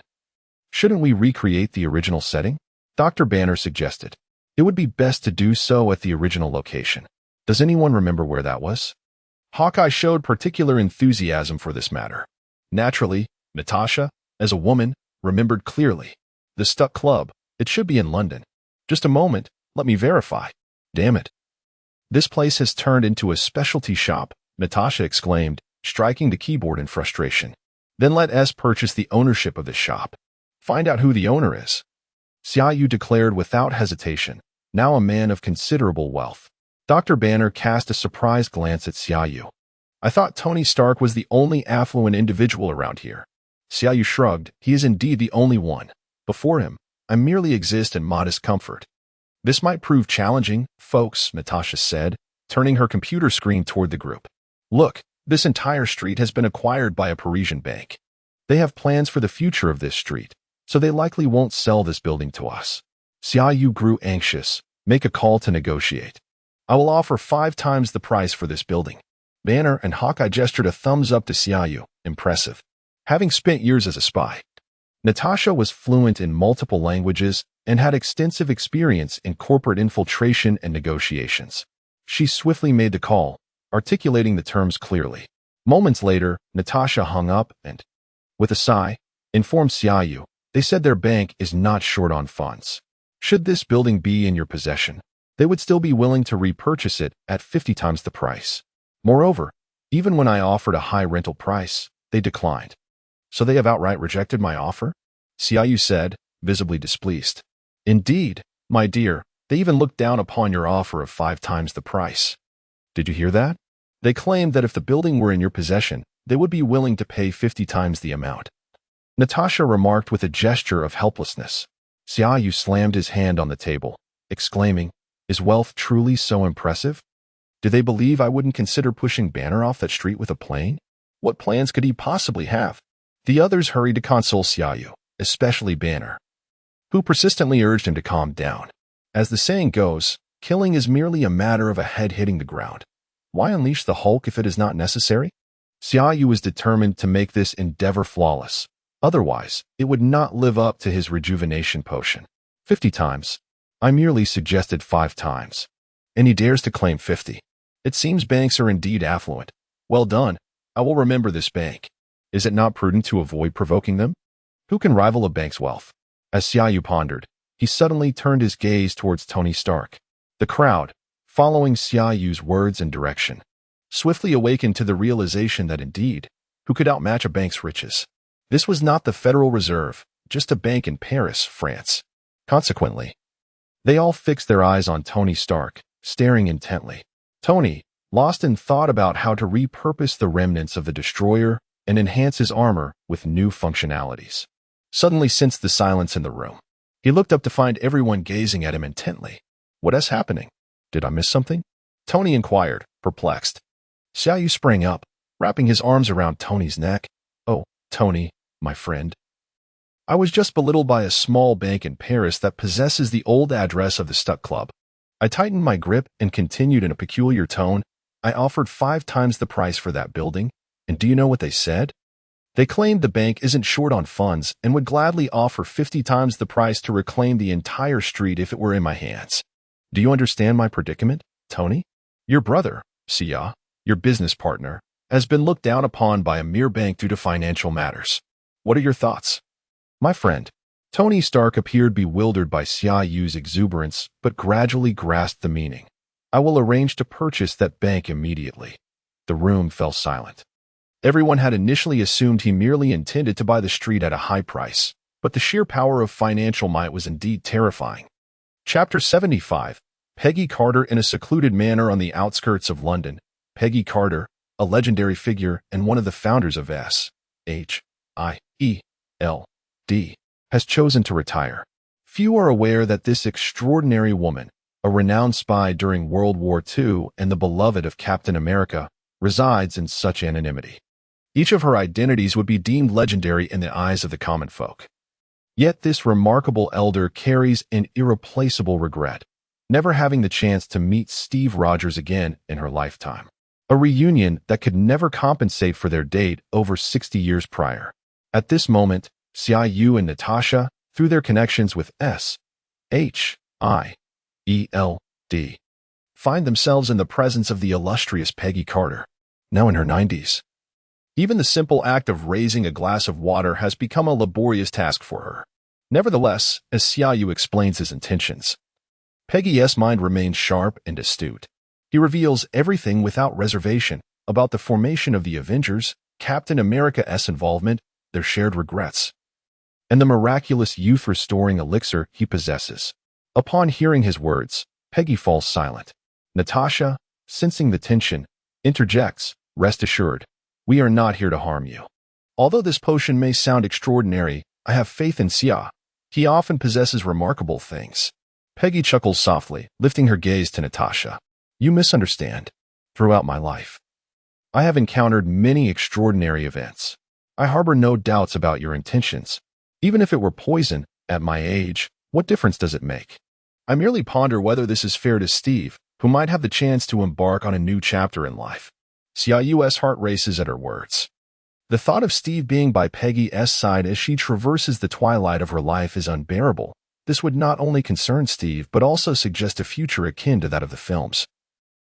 shouldn't we recreate the original setting? Dr. Banner suggested. It would be best to do so at the original location. Does anyone remember where that was? Hawkeye showed particular enthusiasm for this matter. Naturally, Natasha, as a woman, remembered clearly. The Stuck Club. It should be in London. Just a moment, let me verify. Damn it. This place has turned into a specialty shop, Natasha exclaimed, striking the keyboard in frustration. Then let us purchase the ownership of this shop. Find out who the owner is. Xia Yu declared without hesitation, now a man of considerable wealth. Dr. Banner cast a surprised glance at Xia Yu. I thought Tony Stark was the only affluent individual around here. Xia Yu shrugged. He is indeed the only one. Before him, I merely exist in modest comfort. This might prove challenging, folks, Natasha said, turning her computer screen toward the group. Look, this entire street has been acquired by a Parisian bank. They have plans for the future of this street, so they likely won't sell this building to us. Xia Yu grew anxious. Make a call to negotiate. I will offer 5 times the price for this building. Banner and Hawkeye gestured a thumbs up to Xia Yu. Impressive. Having spent years as a spy, Natasha was fluent in multiple languages and had extensive experience in corporate infiltration and negotiations. She swiftly made the call, articulating the terms clearly. Moments later, Natasha hung up and, with a sigh, informed Xia Yu. They said their bank is not short on funds. Should this building be in your possession, they would still be willing to repurchase it at 50 times the price. Moreover, even when I offered a high rental price, they declined. So they have outright rejected my offer? Xia Yu said, visibly displeased. Indeed, my dear, they even looked down upon your offer of 5 times the price. Did you hear that? They claimed that if the building were in your possession, they would be willing to pay 50 times the amount. Natasha remarked with a gesture of helplessness. Xia Yu slammed his hand on the table, exclaiming, Is wealth truly so impressive? Do they believe I wouldn't consider pushing Banner off that street with a plane? What plans could he possibly have? The others hurried to console Xia Yu, especially Banner, who persistently urged him to calm down. As the saying goes, killing is merely a matter of a head hitting the ground. Why unleash the Hulk if it is not necessary? Xia Yu was determined to make this endeavor flawless. Otherwise, it would not live up to his rejuvenation potion. 50 times. I merely suggested 5 times. And he dares to claim 50. It seems banks are indeed affluent. Well done. I will remember this bank. Is it not prudent to avoid provoking them? Who can rival a bank's wealth? As Xia Yu pondered, he suddenly turned his gaze towards Tony Stark. The crowd, following Xia Yu's words and direction, swiftly awakened to the realization that indeed, who could outmatch a bank's riches? This was not the Federal Reserve, just a bank in Paris, France. Consequently, they all fixed their eyes on Tony Stark, staring intently. Tony, lost in thought about how to repurpose the remnants of the destroyer and enhance his armor with new functionalities. suddenly sensed the silence in the room. He looked up to find everyone gazing at him intently. What is happening? Did I miss something? Tony inquired, perplexed. Xiaoyu sprang up, wrapping his arms around Tony's neck. Oh, Tony, my friend. I was just belittled by a small bank in Paris that possesses the old address of the Stuck Club. I tightened my grip and continued in a peculiar tone. I offered 5 times the price for that building, and do you know what they said? They claimed the bank isn't short on funds and would gladly offer 50 times the price to reclaim the entire street if it were in my hands. Do you understand my predicament, Tony? Your brother, Xia, your business partner, has been looked down upon by a mere bank due to financial matters. What are your thoughts? My friend, Tony Stark appeared bewildered by Xiaoyu's exuberance, but gradually grasped the meaning. I will arrange to purchase that bank immediately. The room fell silent. Everyone had initially assumed he merely intended to buy the street at a high price, but the sheer power of financial might was indeed terrifying. Chapter 75. Peggy Carter in a secluded manor on the outskirts of London. Peggy Carter, a legendary figure and one of the founders of S.H.I.E.L.D., has chosen to retire. Few are aware that this extraordinary woman, a renowned spy during World War II and the beloved of Captain America, resides in such anonymity. Each of her identities would be deemed legendary in the eyes of the common folk. Yet this remarkable elder carries an irreplaceable regret, never having the chance to meet Steve Rogers again in her lifetime. A reunion that could never compensate for their date over 60 years prior. At this moment, Xiaoyu and Natasha, through their connections with S.H.I.E.L.D., find themselves in the presence of the illustrious Peggy Carter, now in her 90s. Even the simple act of raising a glass of water has become a laborious task for her. Nevertheless, as Xiaoyu explains his intentions, Peggy's mind remains sharp and astute. He reveals everything without reservation about the formation of the Avengers, Captain America's involvement, their shared regrets, and the miraculous youth-restoring elixir he possesses. Upon hearing his words, Peggy falls silent. Natasha, sensing the tension, interjects, "Rest assured, we are not here to harm you. Although this potion may sound extraordinary, I have faith in Xia. He often possesses remarkable things." Peggy chuckles softly, lifting her gaze to Natasha. "You misunderstand. Throughout my life, I have encountered many extraordinary events. I harbor no doubts about your intentions. Even if it were poison, at my age, what difference does it make? I merely ponder whether this is fair to Steve, who might have the chance to embark on a new chapter in life." Xiaoyu's heart races at her words. The thought of Steve being by Peggy's side as she traverses the twilight of her life is unbearable. This would not only concern Steve, but also suggest a future akin to that of the films.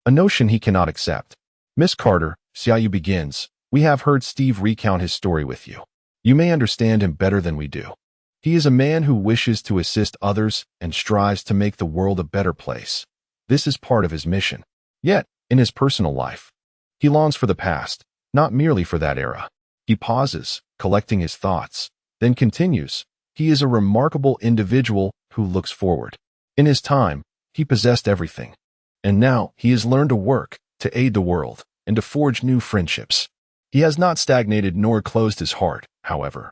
A notion he cannot accept. "Miss Carter," Xiaoyu begins, "we have heard Steve recount his story with you. You may understand him better than we do. He is a man who wishes to assist others and strives to make the world a better place. This is part of his mission. Yet, in his personal life, he longs for the past, not merely for that era." He pauses, collecting his thoughts, then continues, "He is a remarkable individual who looks forward. In his time, he possessed everything. And now he has learned to work, to aid the world, and to forge new friendships. He has not stagnated nor closed his heart, however.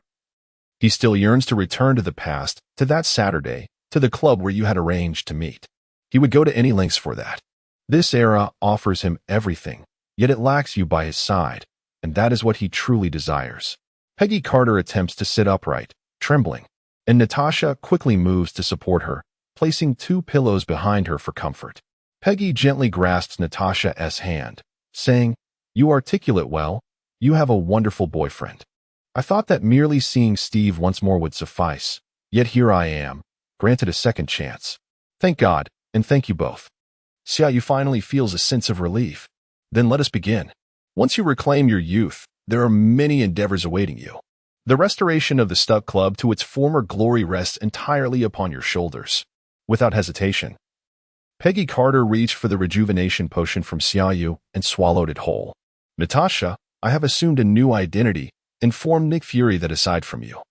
He still yearns to return to the past, to that Saturday, to the club where you had arranged to meet. He would go to any lengths for that. This era offers him everything, yet it lacks you by his side, and that is what he truly desires." Peggy Carter attempts to sit upright, trembling, and Natasha quickly moves to support her, placing 2 pillows behind her for comfort. Peggy gently grasps Natasha's hand, saying, "You articulate well. You have a wonderful boyfriend. I thought that merely seeing Steve once more would suffice, yet here I am, granted a second chance. Thank God, and thank you both." Xiaoyu finally feels a sense of relief. "Then let us begin. Once you reclaim your youth, there are many endeavors awaiting you. The restoration of the Stuck Club to its former glory rests entirely upon your shoulders." Without hesitation, Peggy Carter reached for the rejuvenation potion from Xiaoyu and swallowed it whole. "Natasha, I have assumed a new identity, informed Nick Fury that aside from you,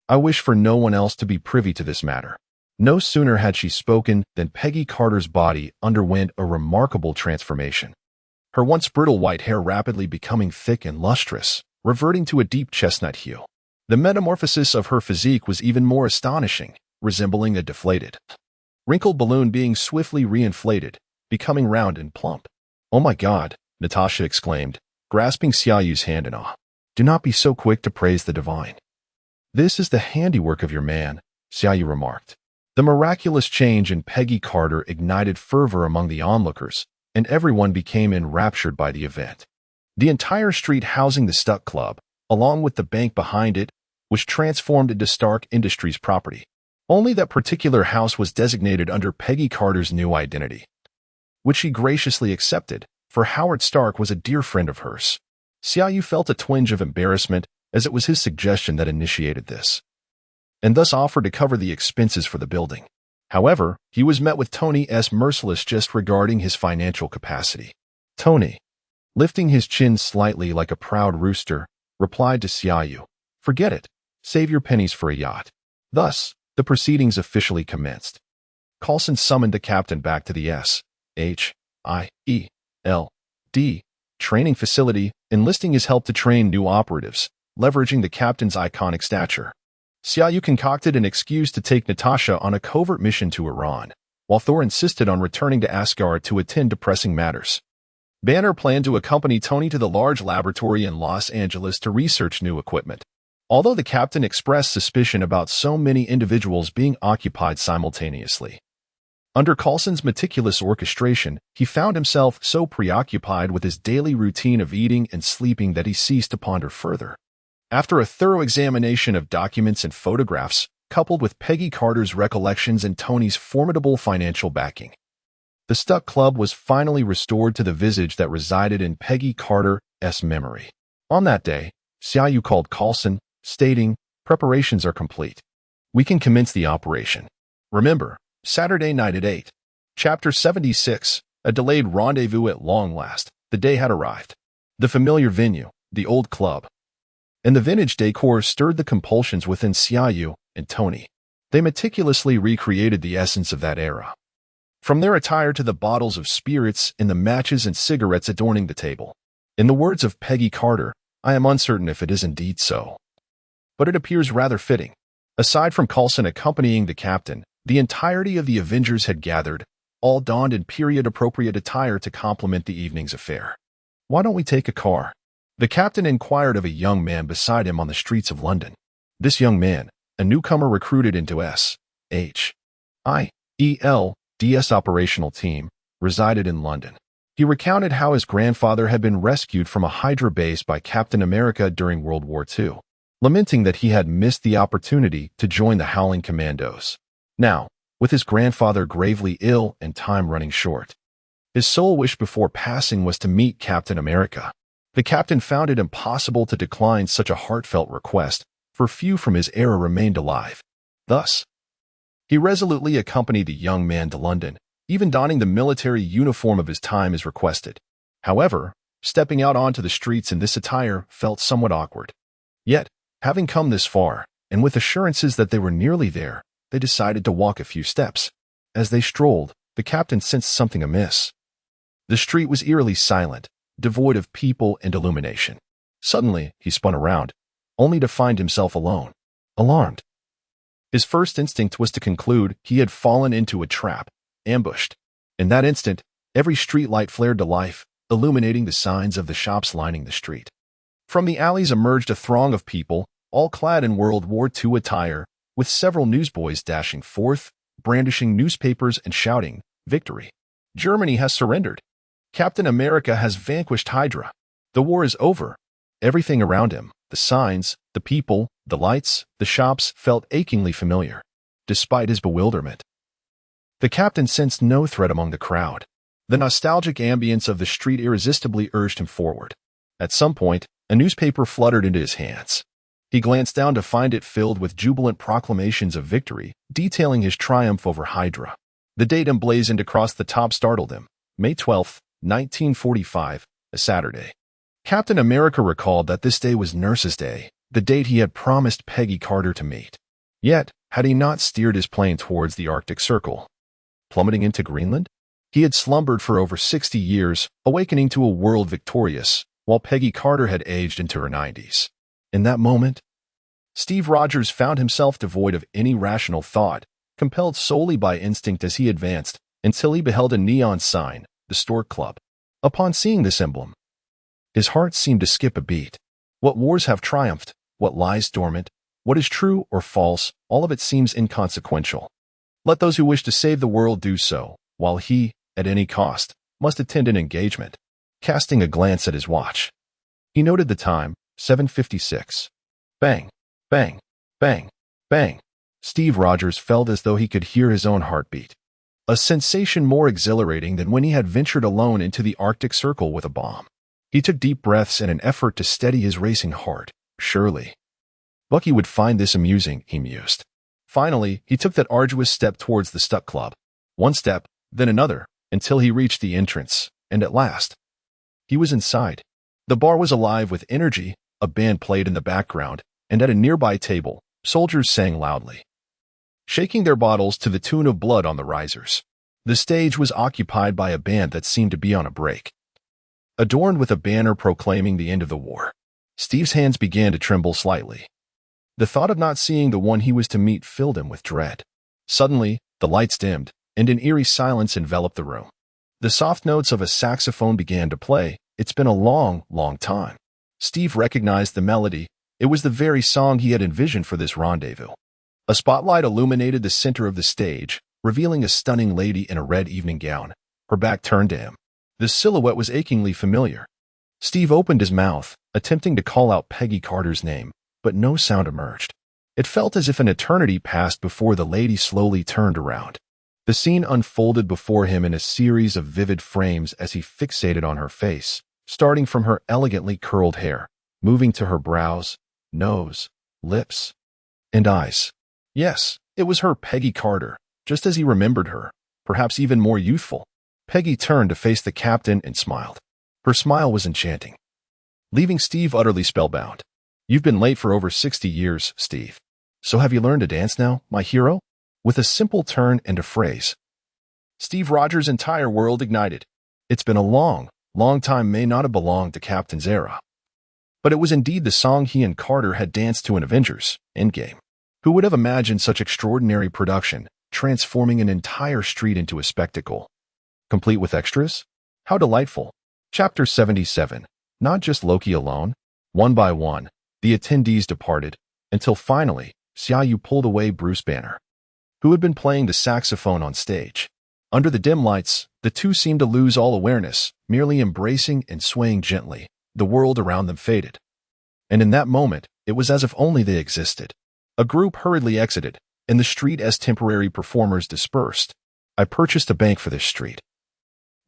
I wish for no one else to be privy to this matter." No sooner had she spoken than Peggy Carter's body underwent a remarkable transformation. Her once brittle white hair rapidly becoming thick and lustrous, reverting to a deep chestnut hue. The metamorphosis of her physique was even more astonishing, resembling a deflated, wrinkled balloon being swiftly reinflated, becoming round and plump. "Oh my God," Natasha exclaimed, grasping Xiaoyu's hand in awe. "Do not be so quick to praise the divine. This is the handiwork of your man," Xiaoyu remarked. The miraculous change in Peggy Carter ignited fervor among the onlookers, and everyone became enraptured by the event. The entire street housing the Stuck Club, along with the bank behind it, was transformed into Stark Industries property. Only that particular house was designated under Peggy Carter's new identity, which she graciously accepted, for Howard Stark was a dear friend of hers. Xiaoyu felt a twinge of embarrassment, as it was his suggestion that initiated this, and thus offered to cover the expenses for the building. However, he was met with Tony's merciless jest regarding his financial capacity. Tony, lifting his chin slightly like a proud rooster, replied to Xiaoyu, "Forget it. Save your pennies for a yacht." Thus, the proceedings officially commenced. Coulson summoned the captain back to the SHIELD training facility, enlisting his help to train new operatives, leveraging the captain's iconic stature. Xiaoyu concocted an excuse to take Natasha on a covert mission to Iran, while Thor insisted on returning to Asgard to attend to pressing matters. Banner planned to accompany Tony to the large laboratory in Los Angeles to research new equipment. Although the captain expressed suspicion about so many individuals being occupied simultaneously, under Coulson's meticulous orchestration, he found himself so preoccupied with his daily routine of eating and sleeping that he ceased to ponder further. After a thorough examination of documents and photographs, coupled with Peggy Carter's recollections and Tony's formidable financial backing, the Stuck Club was finally restored to the visage that resided in Peggy Carter's memory. On that day, Xiaoyu called Coulson, stating, "Preparations are complete. We can commence the operation. Remember, Saturday night at 8. Chapter 76, a delayed rendezvous at long last. The day had arrived. The familiar venue, the old club, and the vintage decor stirred the compulsions within Xiaoyu and Tony. They meticulously recreated the essence of that era, from their attire to the bottles of spirits and the matches and cigarettes adorning the table. In the words of Peggy Carter, I am uncertain if it is indeed so, but it appears rather fitting. Aside from Coulson accompanying the captain, the entirety of the Avengers had gathered, all donned in period-appropriate attire to complement the evening's affair. "Why don't we take a car?" the captain inquired of a young man beside him on the streets of London. This young man, a newcomer recruited into SHIELD's operational team, resided in London. He recounted how his grandfather had been rescued from a Hydra base by Captain America during World War II, lamenting that he had missed the opportunity to join the Howling Commandos. Now, with his grandfather gravely ill and time running short, his sole wish before passing was to meet Captain America. The captain found it impossible to decline such a heartfelt request, for few from his era remained alive. Thus, he resolutely accompanied the young man to London, even donning the military uniform of his time as requested. However, stepping out onto the streets in this attire felt somewhat awkward. Yet, having come this far, and with assurances that they were nearly there, they decided to walk a few steps. As they strolled, the captain sensed something amiss. The street was eerily silent, devoid of people and illumination. Suddenly, he spun around, only to find himself alone. Alarmed, his first instinct was to conclude he had fallen into a trap, ambushed. In that instant, every street light flared to life, illuminating the signs of the shops lining the street. From the alleys emerged a throng of people, all clad in World War II attire, with several newsboys dashing forth, brandishing newspapers and shouting, "Victory! Germany has surrendered! Captain America has vanquished Hydra! The war is over!" Everything around him, the signs, the people, the lights, the shops, felt achingly familiar. Despite his bewilderment, the captain sensed no threat among the crowd. The nostalgic ambience of the street irresistibly urged him forward. At some point, a newspaper fluttered into his hands. He glanced down to find it filled with jubilant proclamations of victory, detailing his triumph over Hydra. The date emblazoned across the top startled him. May 12, 1945, a Saturday. Captain America recalled that this day was Nurse's Day, the date he had promised Peggy Carter to meet. Yet, had he not steered his plane towards the Arctic Circle, plummeting into Greenland? He had slumbered for over 60 years, awakening to a world victorious, while Peggy Carter had aged into her 90s. In that moment, Steve Rogers found himself devoid of any rational thought, compelled solely by instinct as he advanced, until he beheld a neon sign, the Stork Club. Upon seeing this emblem, his heart seemed to skip a beat. What wars have triumphed, what lies dormant, what is true or false, all of it seems inconsequential. Let those who wish to save the world do so, while he, at any cost, must attend an engagement. Casting a glance at his watch, he noted the time, 7:56. Bang, bang, bang, bang. Steve Rogers felt as though he could hear his own heartbeat. A sensation more exhilarating than when he had ventured alone into the Arctic Circle with a bomb. He took deep breaths in an effort to steady his racing heart. Surely Bucky would find this amusing, he mused. Finally, he took that arduous step towards the Stuck Club. One step, then another, until he reached the entrance, and at last, he was inside. The bar was alive with energy, a band played in the background, and at a nearby table, soldiers sang loudly, shaking their bottles to the tune of Blood on the Risers. The stage was occupied by a band that seemed to be on a break, adorned with a banner proclaiming the end of the war. Steve's hands began to tremble slightly. The thought of not seeing the one he was to meet filled him with dread. Suddenly, the lights dimmed, and an eerie silence enveloped the room. The soft notes of a saxophone began to play. It's been a long, long time. Steve recognized the melody. It was the very song he had envisioned for this rendezvous. A spotlight illuminated the center of the stage, revealing a stunning lady in a red evening gown, her back turned to him. The silhouette was achingly familiar. Steve opened his mouth, attempting to call out Peggy Carter's name, but no sound emerged. It felt as if an eternity passed before the lady slowly turned around. The scene unfolded before him in a series of vivid frames as he fixated on her face, starting from her elegantly curled hair, moving to her brows, nose, lips, and eyes. Yes, it was her, Peggy Carter, just as he remembered her, perhaps even more youthful. Peggy turned to face the captain and smiled. Her smile was enchanting, leaving Steve utterly spellbound. You've been late for over 60 years, Steve. So have you learned to dance now, my hero? With a simple turn and a phrase, Steve Rogers' entire world ignited. It's been a long, long time may not have belonged to Captain's era. But it was indeed the song he and Carter had danced to in Avengers Endgame. Who would have imagined such extraordinary production, transforming an entire street into a spectacle? Complete with extras? How delightful. Chapter 77. Not just Loki alone. One by one, the attendees departed, until finally, Xiaoyu pulled away Bruce Banner, who had been playing the saxophone on stage. Under the dim lights, the two seemed to lose all awareness, merely embracing and swaying gently. The world around them faded. And in that moment, it was as if only they existed. A group hurriedly exited, and the street as temporary performers dispersed. I purchased a bank for this street,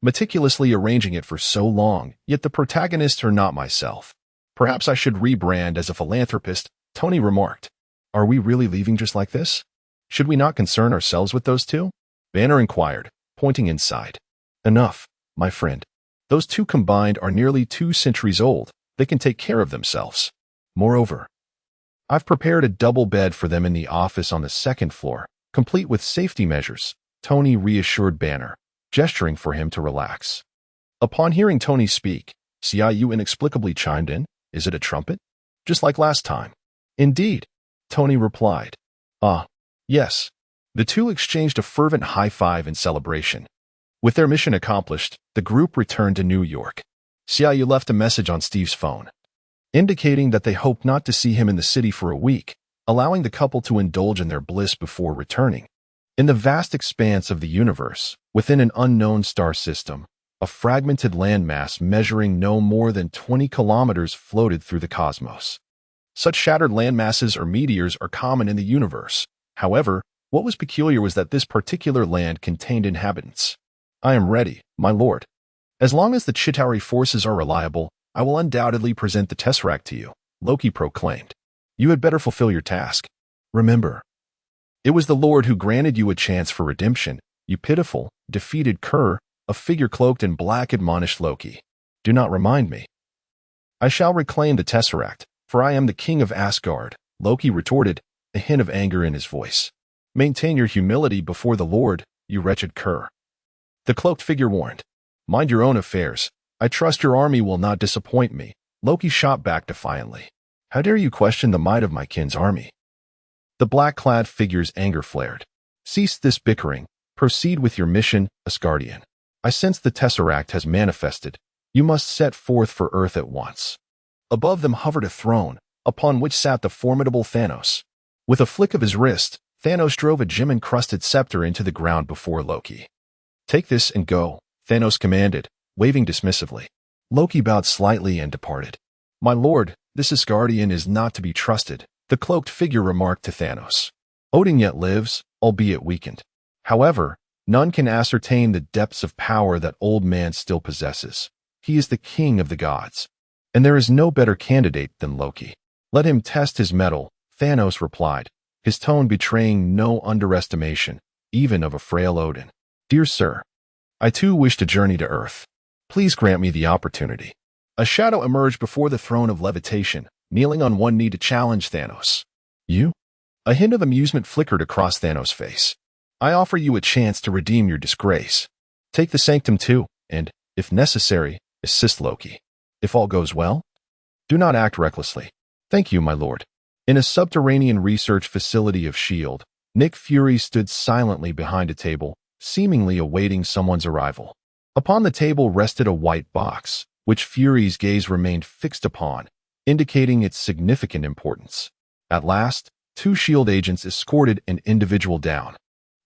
meticulously arranging it for so long, yet the protagonists are not myself. Perhaps I should rebrand as a philanthropist, Tony remarked. Are we really leaving just like this? Should we not concern ourselves with those two? Banner inquired, pointing inside. Enough, my friend. Those two combined are nearly 2 centuries old. They can take care of themselves. Moreover, I've prepared a double bed for them in the office on the 2nd floor, complete with safety measures, Tony reassured Banner, gesturing for him to relax. Upon hearing Tony speak, Xiaoyu inexplicably chimed in. Is it a trumpet? Just like last time. Indeed, Tony replied. Yes. The two exchanged a fervent high-five in celebration. With their mission accomplished, the group returned to New York. Xiaoyu left a message on Steve's phone, indicating that they hoped not to see him in the city for a week, allowing the couple to indulge in their bliss before returning. In the vast expanse of the universe, within an unknown star system, a fragmented landmass measuring no more than 20 kilometers floated through the cosmos. Such shattered landmasses or meteors are common in the universe. However, what was peculiar was that this particular land contained inhabitants. I am ready, my lord. As long as the Chitauri forces are reliable, I will undoubtedly present the Tesseract to you, Loki proclaimed. You had better fulfill your task. Remember, it was the Lord who granted you a chance for redemption. You pitiful, defeated cur, a figure cloaked in black admonished Loki. Do not remind me. I shall reclaim the Tesseract, for I am the king of Asgard, Loki retorted, a hint of anger in his voice. Maintain your humility before the Lord, you wretched cur. The cloaked figure warned. Mind your own affairs. I trust your army will not disappoint me. Loki shot back defiantly. How dare you question the might of my kin's army? The black-clad figure's anger flared. Cease this bickering. Proceed with your mission, Asgardian. I sense the Tesseract has manifested. You must set forth for Earth at once. Above them hovered a throne, upon which sat the formidable Thanos. With a flick of his wrist, Thanos drove a gem-encrusted scepter into the ground before Loki. Take this and go, Thanos commanded, waving dismissively. Loki bowed slightly and departed. My lord, this Asgardian is not to be trusted, the cloaked figure remarked to Thanos. Odin yet lives, albeit weakened. However, none can ascertain the depths of power that old man still possesses. He is the king of the gods, and there is no better candidate than Loki. Let him test his mettle, Thanos replied, his tone betraying no underestimation, even of a frail Odin. Dear sir, I too wish to journey to Earth. Please grant me the opportunity. A shadow emerged before the throne of levitation, kneeling on one knee to challenge Thanos. You? A hint of amusement flickered across Thanos' face. I offer you a chance to redeem your disgrace. Take the sanctum too, and, if necessary, assist Loki. If all goes well, do not act recklessly. Thank you, my lord. In a subterranean research facility of S.H.I.E.L.D., Nick Fury stood silently behind a table, seemingly awaiting someone's arrival. Upon the table rested a white box, which Fury's gaze remained fixed upon, indicating its significant importance. At last, two S.H.I.E.L.D. agents escorted an individual down,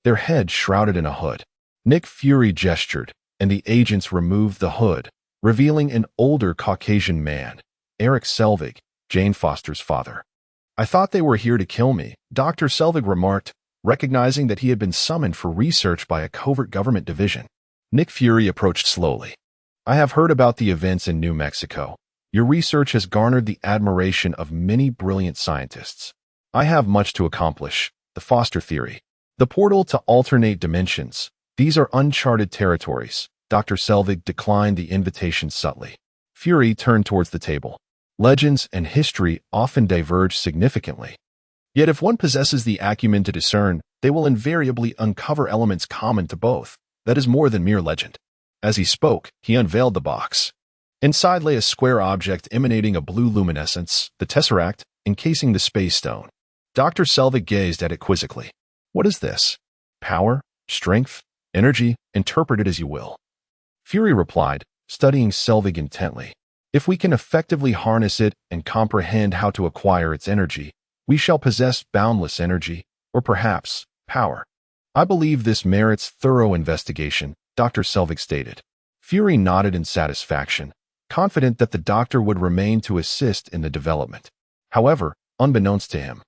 their heads shrouded in a hood. Nick Fury gestured, and the agents removed the hood, revealing an older Caucasian man, Eric Selvig, Jane Foster's father. I thought they were here to kill me, Dr. Selvig remarked, recognizing that he had been summoned for research by a covert government division. Nick Fury approached slowly. I have heard about the events in New Mexico. Your research has garnered the admiration of many brilliant scientists. I have much to accomplish. The Foster theory. The portal to alternate dimensions. These are uncharted territories. Dr. Selvig declined the invitation subtly. Fury turned towards the table. Legends and history often diverge significantly. Yet if one possesses the acumen to discern, they will invariably uncover elements common to both. That is more than mere legend. As he spoke, he unveiled the box. Inside lay a square object emanating a blue luminescence, the Tesseract, encasing the Space Stone. Dr. Selvig gazed at it quizzically. What is this? Power? Strength? Energy? Interpret it as you will. Fury replied, studying Selvig intently. If we can effectively harness it and comprehend how to acquire its energy, we shall possess boundless energy, or perhaps, power. I believe this merits thorough investigation, Dr. Selvig stated. Fury nodded in satisfaction, confident that the doctor would remain to assist in the development. However, unbeknownst to him,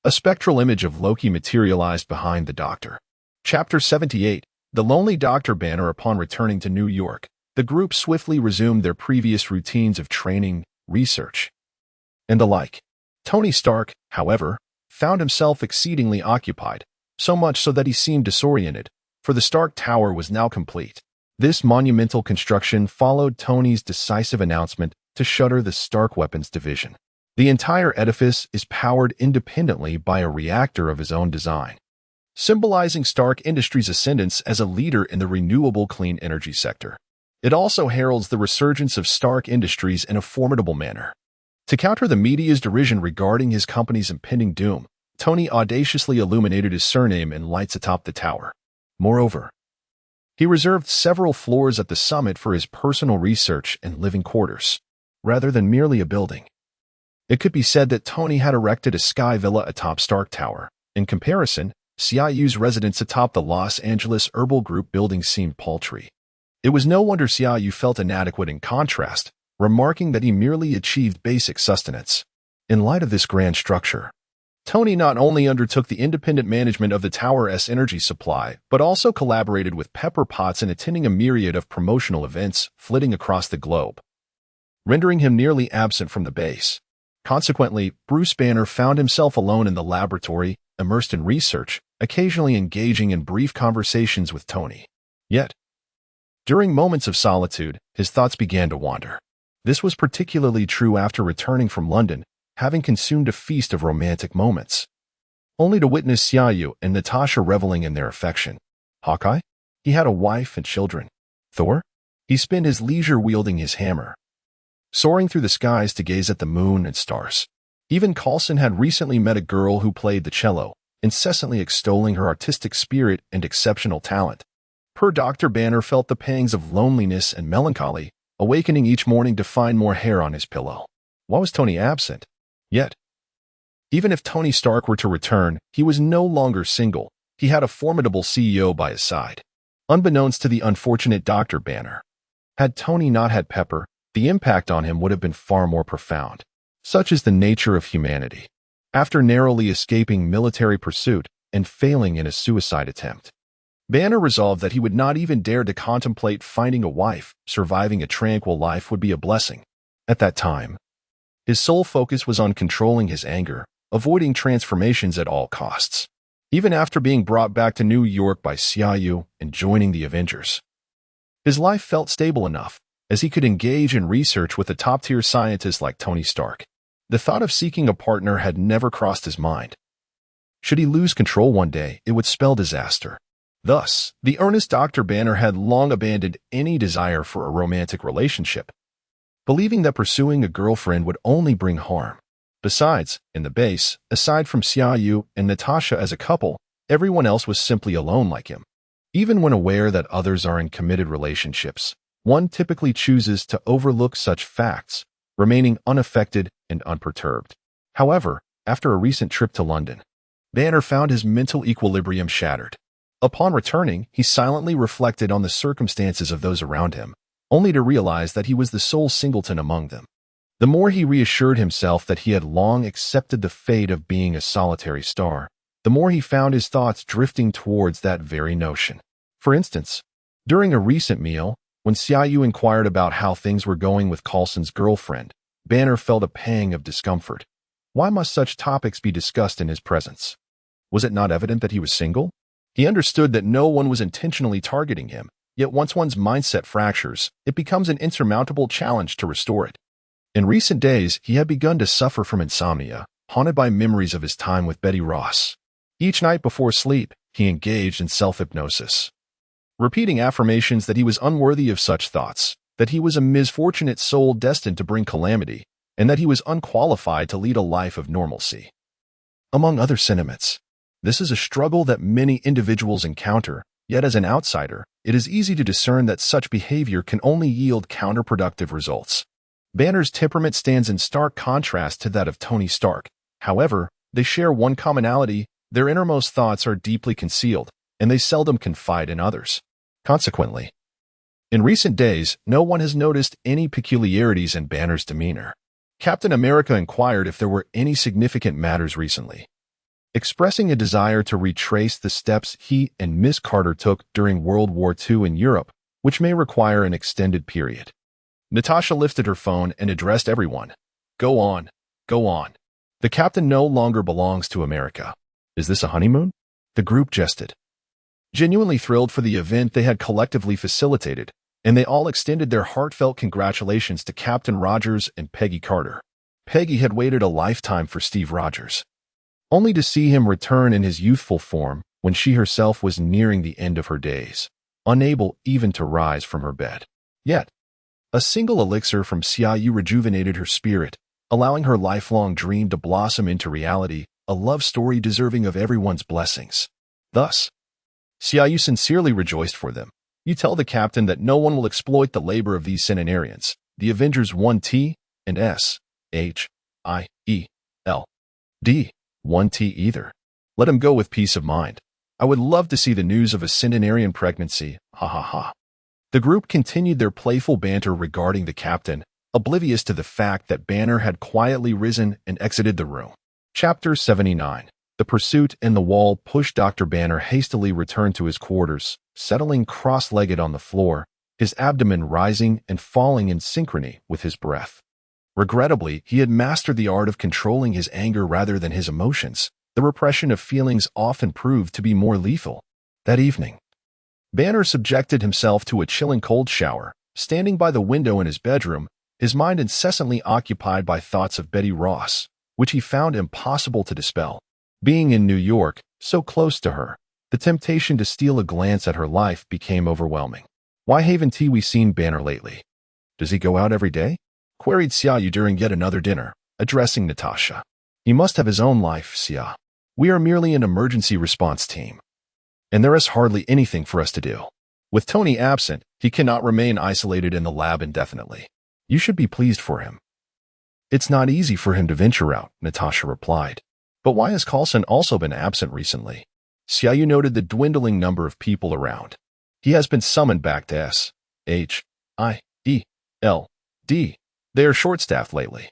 a spectral image of Loki materialized behind the doctor. Chapter 78, The Lonely Doctor banner. Upon returning to New York, the group swiftly resumed their previous routines of training, research, and the like. Tony Stark, however, found himself exceedingly occupied, so much so that he seemed disoriented, for the Stark Tower was now complete. This monumental construction followed Tony's decisive announcement to shutter the Stark Weapons Division. The entire edifice is powered independently by a reactor of his own design, symbolizing Stark Industries' ascendance as a leader in the renewable clean energy sector. It also heralds the resurgence of Stark Industries in a formidable manner. To counter the media's derision regarding his company's impending doom, Tony audaciously illuminated his surname in lights atop the tower. Moreover, he reserved several floors at the summit for his personal research and living quarters, rather than merely a building. It could be said that Tony had erected a sky villa atop Stark Tower. In comparison, CIU's residence atop the Los Angeles Herbal Group building seemed paltry. It was no wonder CIU felt inadequate in contrast, remarking that he merely achieved basic sustenance. In light of this grand structure, Tony not only undertook the independent management of the tower's energy supply, but also collaborated with Pepper Potts in attending a myriad of promotional events flitting across the globe, rendering him nearly absent from the base. Consequently, Bruce Banner found himself alone in the laboratory, immersed in research, occasionally engaging in brief conversations with Tony. Yet, during moments of solitude, his thoughts began to wander. This was particularly true after returning from London, having consumed a feast of romantic moments, only to witness Xiaoyu and Natasha reveling in their affection. Hawkeye? He had a wife and children. Thor? He spent his leisure wielding his hammer, soaring through the skies to gaze at the moon and stars. Even Coulson had recently met a girl who played the cello, incessantly extolling her artistic spirit and exceptional talent. Poor Dr. Banner felt the pangs of loneliness and melancholy, awakening each morning to find more hair on his pillow. Why was Tony absent? Yet, even if Tony Stark were to return, he was no longer single. He had a formidable CEO by his side. Unbeknownst to the unfortunate Dr. Banner, had Tony not had Pepper, the impact on him would have been far more profound. Such is the nature of humanity. After narrowly escaping military pursuit and failing in a suicide attempt, Banner resolved that he would not even dare to contemplate finding a wife. Surviving a tranquil life would be a blessing. At that time, his sole focus was on controlling his anger, avoiding transformations at all costs. Even after being brought back to New York by Xiaoyu and joining the Avengers, his life felt stable enough, as he could engage in research with a top-tier scientist like Tony Stark. The thought of seeking a partner had never crossed his mind. Should he lose control one day, it would spell disaster. Thus, the earnest Dr. Banner had long abandoned any desire for a romantic relationship, believing that pursuing a girlfriend would only bring harm. Besides, in the base, aside from Xiaoyu and Natasha as a couple, everyone else was simply alone like him. Even when aware that others are in committed relationships, one typically chooses to overlook such facts, remaining unaffected and unperturbed. However, after a recent trip to London, Banner found his mental equilibrium shattered. Upon returning, he silently reflected on the circumstances of those around him, only to realize that he was the sole singleton among them. The more he reassured himself that he had long accepted the fate of being a solitary star, the more he found his thoughts drifting towards that very notion. For instance, during a recent meal, when Xiaoyu inquired about how things were going with Coulson's girlfriend, Banner felt a pang of discomfort. Why must such topics be discussed in his presence? Was it not evident that he was single? He understood that no one was intentionally targeting him, yet once one's mindset fractures, it becomes an insurmountable challenge to restore it. In recent days, he had begun to suffer from insomnia, haunted by memories of his time with Betty Ross. Each night before sleep, he engaged in self-hypnosis, repeating affirmations that he was unworthy of such thoughts, that he was a misfortunate soul destined to bring calamity, and that he was unqualified to lead a life of normalcy. Among other sentiments, this is a struggle that many individuals encounter, yet as an outsider, it is easy to discern that such behavior can only yield counterproductive results. Banner's temperament stands in stark contrast to that of Tony Stark. However, they share one commonality: their innermost thoughts are deeply concealed, and they seldom confide in others. Consequently, in recent days, no one has noticed any peculiarities in Banner's demeanor. Captain America inquired if there were any significant matters recently, expressing a desire to retrace the steps he and Miss Carter took during World War II in Europe, which may require an extended period. Natasha lifted her phone and addressed everyone. Go on, go on. The captain no longer belongs to America. Is this a honeymoon? The group jested, genuinely thrilled for the event they had collectively facilitated, and they all extended their heartfelt congratulations to Captain Rogers and Peggy Carter. Peggy had waited a lifetime for Steve Rogers, only to see him return in his youthful form when she herself was nearing the end of her days, unable even to rise from her bed. Yet, a single elixir from Xiaoyu rejuvenated her spirit, allowing her lifelong dream to blossom into reality, a love story deserving of everyone's blessings. Thus, Xiaoyu sincerely rejoiced for them. You tell the captain that no one will exploit the labor of these centenarians, the Avengers 1T and SHIELD 1T either. Let him go with peace of mind. I would love to see the news of a centenarian pregnancy, ha ha ha. The group continued their playful banter regarding the captain, oblivious to the fact that Banner had quietly risen and exited the room. Chapter 79. The pursuit and the wall pushed Dr. Banner hastily returned to his quarters, settling cross-legged on the floor, his abdomen rising and falling in synchrony with his breath. Regrettably, he had mastered the art of controlling his anger rather than his emotions. The repression of feelings often proved to be more lethal. That evening, Banner subjected himself to a chilling cold shower, standing by the window in his bedroom, his mind incessantly occupied by thoughts of Betty Ross, which he found impossible to dispel. Being in New York, so close to her, the temptation to steal a glance at her life became overwhelming. Why haven't we seen Banner lately? Does he go out every day? Queried Xiaoyu during yet another dinner, addressing Natasha. He must have his own life, Xia. We are merely an emergency response team, and there is hardly anything for us to do. With Tony absent, he cannot remain isolated in the lab indefinitely. You should be pleased for him. It's not easy for him to venture out, Natasha replied. But why has Carlson also been absent recently? Xiaoyu noted the dwindling number of people around. He has been summoned back to S.H.I.E.L.D. They are short-staffed lately.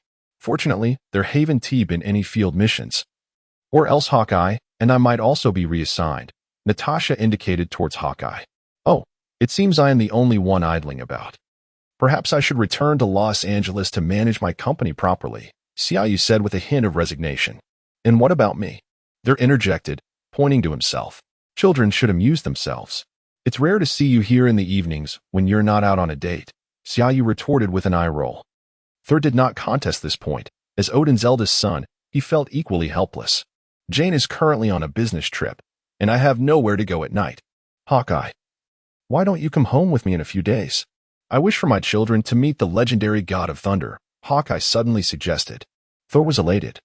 Fortunately, there haven't been any field missions. Or else Hawkeye, and I might also be reassigned. Natasha indicated towards Hawkeye. Oh, it seems I am the only one idling about. Perhaps I should return to Los Angeles to manage my company properly, Xiaoyu said with a hint of resignation. And what about me? They're interjected, pointing to himself. Children should amuse themselves. It's rare to see you here in the evenings when you're not out on a date, Xiaoyu retorted with an eye roll. Thor did not contest this point. As Odin's eldest son, he felt equally helpless. Jane is currently on a business trip, and I have nowhere to go at night. Hawkeye, why don't you come home with me in a few days? I wish for my children to meet the legendary god of thunder, Hawkeye suddenly suggested. Thor was elated,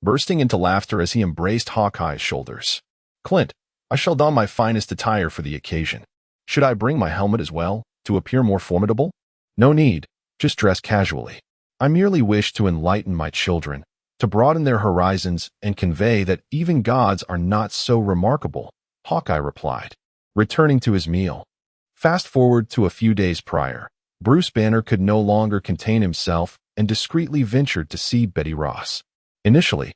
bursting into laughter as he embraced Hawkeye's shoulders. Clint, I shall don my finest attire for the occasion. Should I bring my helmet as well, to appear more formidable? No need, just dress casually. I merely wish to enlighten my children, to broaden their horizons and convey that even gods are not so remarkable, Hawkeye replied, returning to his meal. Fast forward to a few days prior, Bruce Banner could no longer contain himself and discreetly ventured to see Betty Ross. Initially,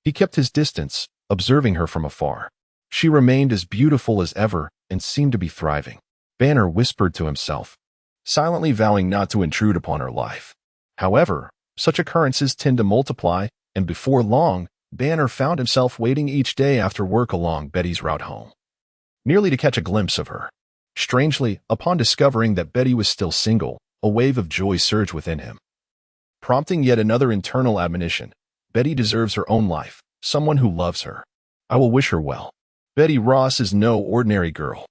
he kept his distance, observing her from afar. She remained as beautiful as ever and seemed to be thriving. Banner whispered to himself, silently vowing not to intrude upon her life. However, such occurrences tend to multiply, and before long, Banner found himself waiting each day after work along Betty's route home, merely to catch a glimpse of her. Strangely, upon discovering that Betty was still single, a wave of joy surged within him, prompting yet another internal admonition. Betty deserves her own life, someone who loves her. I will wish her well. Betty Ross is no ordinary girl.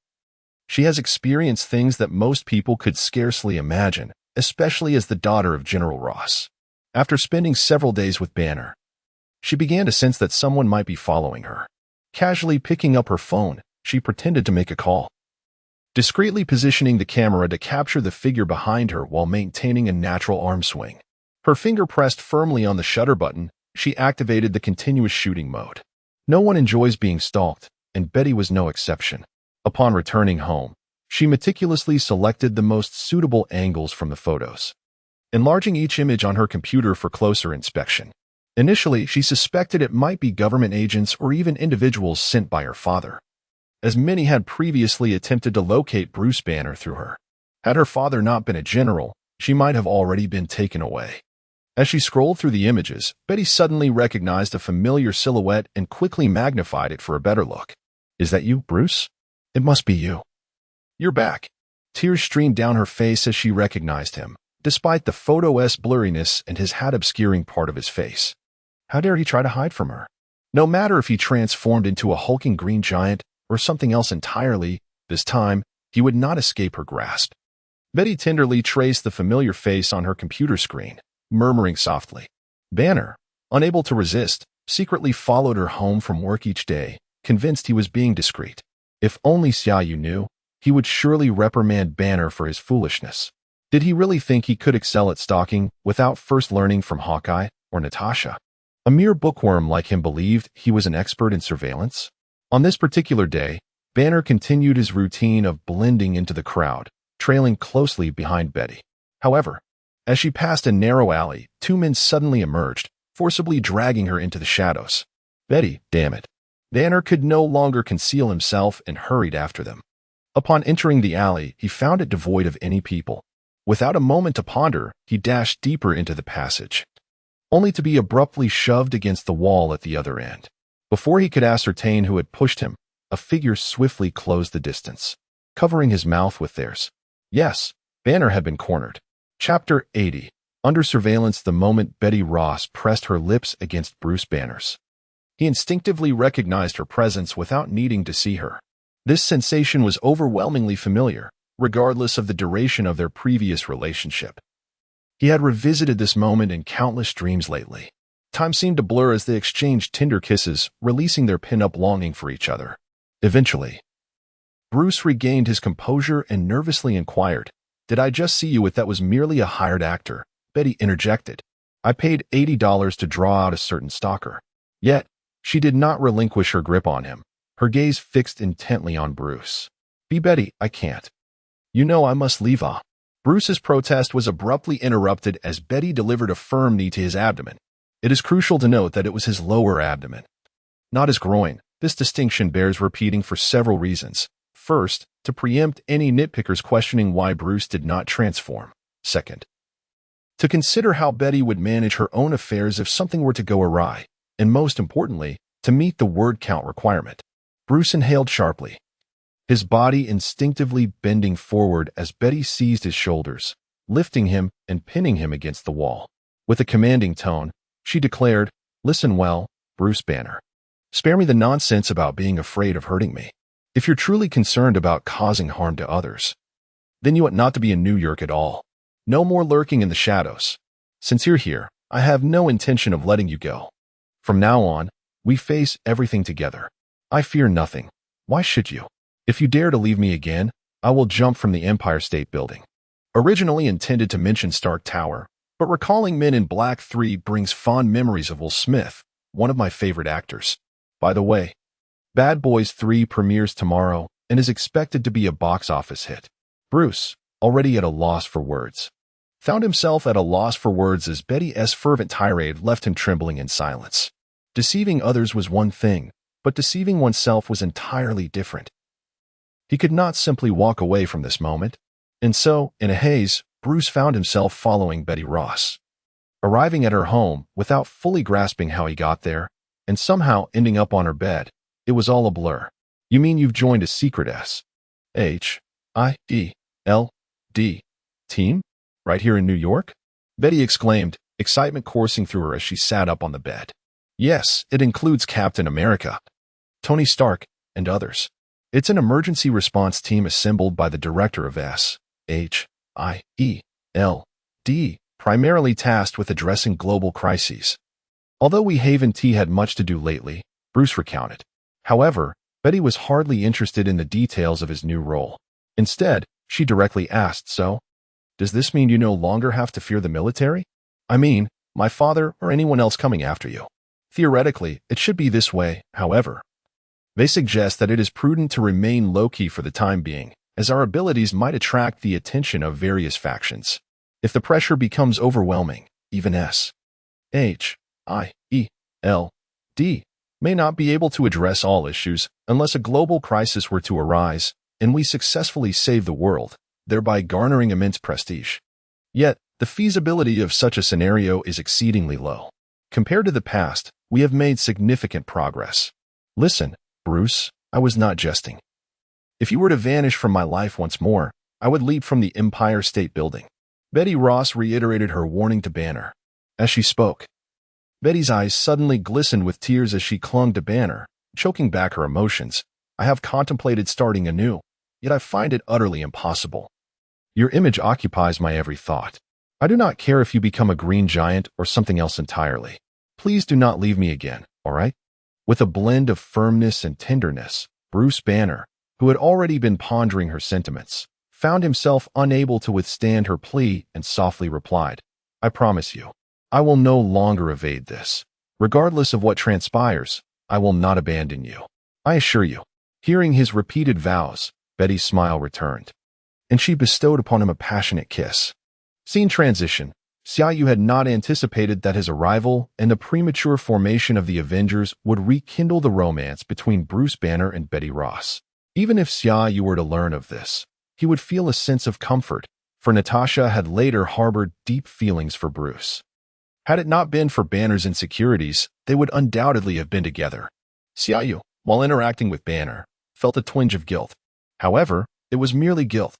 She has experienced things that most people could scarcely imagine, especially as the daughter of General Ross. After spending several days with Banner, she began to sense that someone might be following her. Casually picking up her phone, she pretended to make a call, discreetly positioning the camera to capture the figure behind her while maintaining a natural arm swing. Her finger pressed firmly on the shutter button, she activated the continuous shooting mode. No one enjoys being stalked, and Betty was no exception. Upon returning home, she meticulously selected the most suitable angles from the photos, enlarging each image on her computer for closer inspection. Initially, she suspected it might be government agents or even individuals sent by her father, as many had previously attempted to locate Bruce Banner through her. Had her father not been a general, she might have already been taken away. As she scrolled through the images, Betty suddenly recognized a familiar silhouette and quickly magnified it for a better look. Is that you, Bruce? It must be you. You're back. Tears streamed down her face as she recognized him, despite the photo's blurriness and his hat obscuring part of his face. How dare he try to hide from her? No matter if he transformed into a hulking green giant or something else entirely, this time, he would not escape her grasp. Betty tenderly traced the familiar face on her computer screen, murmuring softly. Banner, unable to resist, secretly followed her home from work each day, convinced he was being discreet. If only Xiaoyu knew, he would surely reprimand Banner for his foolishness. Did he really think he could excel at stalking without first learning from Hawkeye or Natasha? A mere bookworm like him believed he was an expert in surveillance? On this particular day, Banner continued his routine of blending into the crowd, trailing closely behind Betty. However, as she passed a narrow alley, two men suddenly emerged, forcibly dragging her into the shadows. Betty, damn it. Banner could no longer conceal himself and hurried after them. Upon entering the alley, he found it devoid of any people. Without a moment to ponder, he dashed deeper into the passage, only to be abruptly shoved against the wall at the other end. Before he could ascertain who had pushed him, a figure swiftly closed the distance, covering his mouth with theirs. Yes, Banner had been cornered. Chapter 80. Under surveillance the moment Betty Ross pressed her lips against Bruce Banner's. He instinctively recognized her presence without needing to see her. This sensation was overwhelmingly familiar, regardless of the duration of their previous relationship. He had revisited this moment in countless dreams lately. Time seemed to blur as they exchanged tender kisses, releasing their pin-up longing for each other. Eventually, Bruce regained his composure and nervously inquired, "Did I just see you with that was merely a hired actor?" Betty interjected. "I paid $80 to draw out a certain stalker." Yet, she did not relinquish her grip on him, her gaze fixed intently on Bruce. "Be Betty, I can't. You know I must leave." Bruce's protest was abruptly interrupted as Betty delivered a firm knee to his abdomen. It is crucial to note that it was his lower abdomen, not his groin. This distinction bears repeating for several reasons. First, to preempt any nitpickers questioning why Bruce did not transform. Second, to consider how Betty would manage her own affairs if something were to go awry. And most importantly, to meet the word count requirement. Bruce inhaled sharply, his body instinctively bending forward as Betty seized his shoulders, lifting him and pinning him against the wall. With a commanding tone, she declared, "Listen well, Bruce Banner. Spare me the nonsense about being afraid of hurting me. If you're truly concerned about causing harm to others, then you ought not to be in New York at all. No more lurking in the shadows. Since you're here, I have no intention of letting you go. From now on, we face everything together. I fear nothing. Why should you? If you dare to leave me again, I will jump from the Empire State Building." Originally intended to mention Stark Tower, but recalling Men in Black 3 brings fond memories of Will Smith, one of my favorite actors. By the way, Bad Boys 3 premieres tomorrow and is expected to be a box office hit. Bruce, already at a loss for words, found himself at a loss for words as Betty's fervent tirade left him trembling in silence. Deceiving others was one thing, but deceiving oneself was entirely different. He could not simply walk away from this moment, and so, in a haze, Bruce found himself following Betty Ross, arriving at her home without fully grasping how he got there, and somehow ending up on her bed. It was all a blur. "You mean you've joined a secret S.H.I.E.L.D. team? Right here in New York?" Betty exclaimed, excitement coursing through her as she sat up on the bed. "Yes, it includes Captain America, Tony Stark, and others. It's an emergency response team assembled by the director of S.H.I.E.L.D., primarily tasked with addressing global crises. Although we Haven T had much to do lately," Bruce recounted. However, Betty was hardly interested in the details of his new role. Instead, she directly asked, "So, does this mean you no longer have to fear the military? I mean, my father or anyone else coming after you?" Theoretically, it should be this way, however. They suggest that it is prudent to remain low-key for the time being, as our abilities might attract the attention of various factions. If the pressure becomes overwhelming, even S.H.I.E.L.D. may not be able to address all issues unless a global crisis were to arise, and we successfully save the world, thereby garnering immense prestige. Yet, the feasibility of such a scenario is exceedingly low. Compared to the past, we have made significant progress. Listen, Bruce, I was not jesting. If you were to vanish from my life once more, I would leap from the Empire State Building." Betty Ross reiterated her warning to Banner. As she spoke, Betty's eyes suddenly glistened with tears as she clung to Banner, choking back her emotions. "I have contemplated starting anew, yet I find it utterly impossible. Your image occupies my every thought. I do not care if you become a green giant or something else entirely. Please do not leave me again, all right?" With a blend of firmness and tenderness, Bruce Banner, who had already been pondering her sentiments, found himself unable to withstand her plea and softly replied, "I promise you, I will no longer evade this. Regardless of what transpires, I will not abandon you. I assure you." Hearing his repeated vows, Betty's smile returned, and she bestowed upon him a passionate kiss. Scene transition. Xiaoyu had not anticipated that his arrival and the premature formation of the Avengers would rekindle the romance between Bruce Banner and Betty Ross. Even if Xiaoyu were to learn of this, he would feel a sense of comfort, for Natasha had later harbored deep feelings for Bruce. Had it not been for Banner's insecurities, they would undoubtedly have been together. Xiaoyu, while interacting with Banner, felt a twinge of guilt. However, it was merely guilt,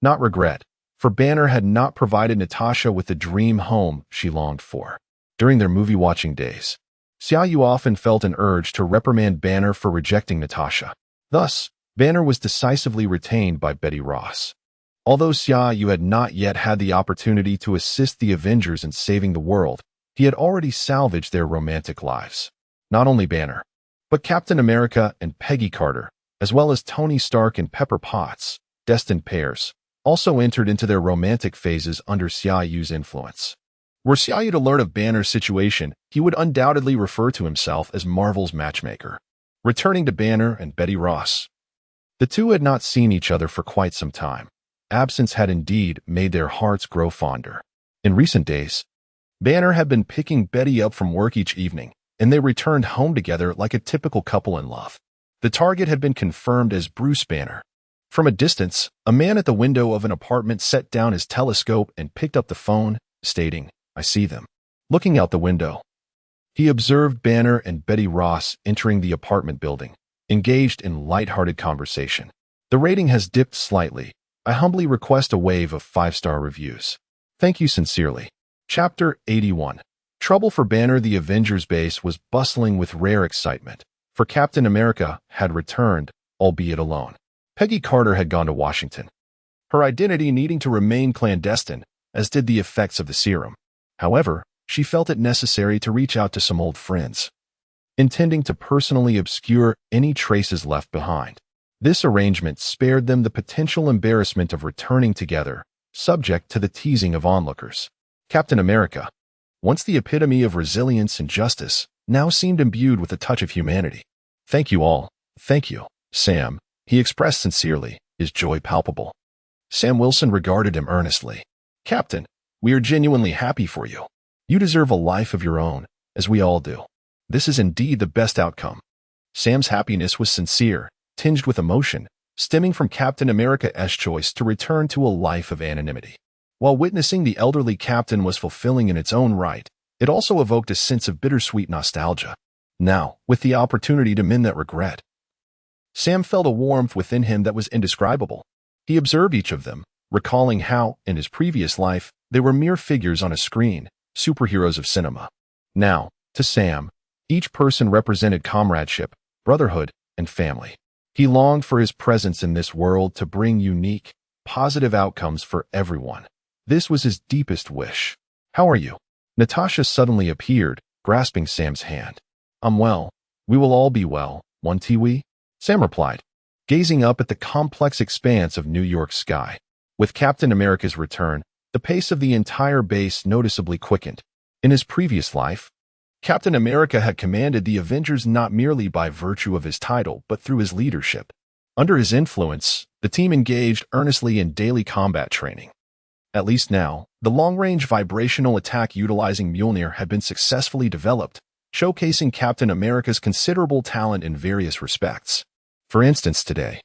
not regret, for Banner had not provided Natasha with the dream home she longed for. During their movie-watching days, Xiaoyu often felt an urge to reprimand Banner for rejecting Natasha. Thus, Banner was decisively retained by Betty Ross. Although Xiaoyu had not yet had the opportunity to assist the Avengers in saving the world, He had already salvaged their romantic lives. Not only Banner, but Captain America and Peggy Carter, as well as Tony Stark and Pepper Potts, destined pairs, also entered into their romantic phases under Xiaoyu's influence. Were Xiaoyu to learn of Banner's situation, he would undoubtedly refer to himself as Marvel's matchmaker. Returning to Banner and Betty Ross. The two had not seen each other for quite some time. Absence had indeed made their hearts grow fonder. In recent days, Banner had been picking Betty up from work each evening, and they returned home together like a typical couple in love. The target had been confirmed as Bruce Banner. From a distance, a man at the window of an apartment set down his telescope and picked up the phone, stating, "I see them." Looking out the window, he observed Banner and Betty Ross entering the apartment building, engaged in light-hearted conversation. The rating has dipped slightly. I humbly request a wave of 5-star reviews. Thank you sincerely. Chapter 81. Trouble for Banner. The Avengers base was bustling with rare excitement, for Captain America had returned, albeit alone. Peggy Carter had gone to Washington, her identity needing to remain clandestine, as did the effects of the serum. However, she felt it necessary to reach out to some old friends, intending to personally obscure any traces left behind. This arrangement spared them the potential embarrassment of returning together, subject to the teasing of onlookers. Captain America, once the epitome of resilience and justice, now seemed imbued with a touch of humanity. "Thank you all. Thank you, Sam," he expressed sincerely, his joy palpable. Sam Wilson regarded him earnestly. "Captain, we are genuinely happy for you. You deserve a life of your own, as we all do. This is indeed the best outcome." Sam's happiness was sincere, tinged with emotion, stemming from Captain America's choice to return to a life of anonymity. While witnessing the elderly captain was fulfilling in its own right, it also evoked a sense of bittersweet nostalgia. Now, with the opportunity to mend that regret, Sam felt a warmth within him that was indescribable. He observed each of them, recalling how, in his previous life, they were mere figures on a screen, superheroes of cinema. Now, to Sam, each person represented comradeship, brotherhood, and family. He longed for his presence in this world to bring unique, positive outcomes for everyone. This was his deepest wish. "How are you?" Natasha suddenly appeared, grasping Sam's hand. "I'm well. We will all be well, won't we?" Sam replied, gazing up at the complex expanse of New York sky. With Captain America's return, the pace of the entire base noticeably quickened. In his previous life, Captain America had commanded the Avengers not merely by virtue of his title, but through his leadership. Under his influence, the team engaged earnestly in daily combat training. At least now, the long-range vibrational attack utilizing Mjolnir had been successfully developed, showcasing Captain America's considerable talent in various respects. For instance, today,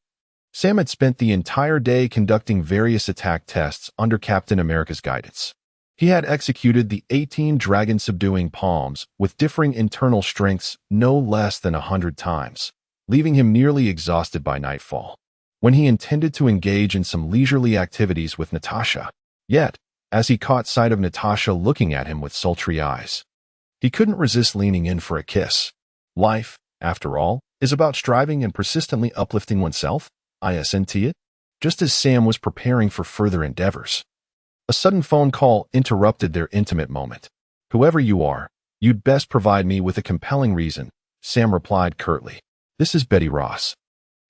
Sam had spent the entire day conducting various attack tests under Captain America's guidance. He had executed the 18 dragon-subduing palms with differing internal strengths no less than 100 times, leaving him nearly exhausted by nightfall. When he intended to engage in some leisurely activities with Natasha, yet, as he caught sight of Natasha looking at him with sultry eyes, he couldn't resist leaning in for a kiss. Life, after all, is about striving and persistently uplifting oneself, isn't it? Just as Sam was preparing for further endeavors, a sudden phone call interrupted their intimate moment. "Whoever you are, you'd best provide me with a compelling reason," Sam replied curtly. "This is Betty Ross.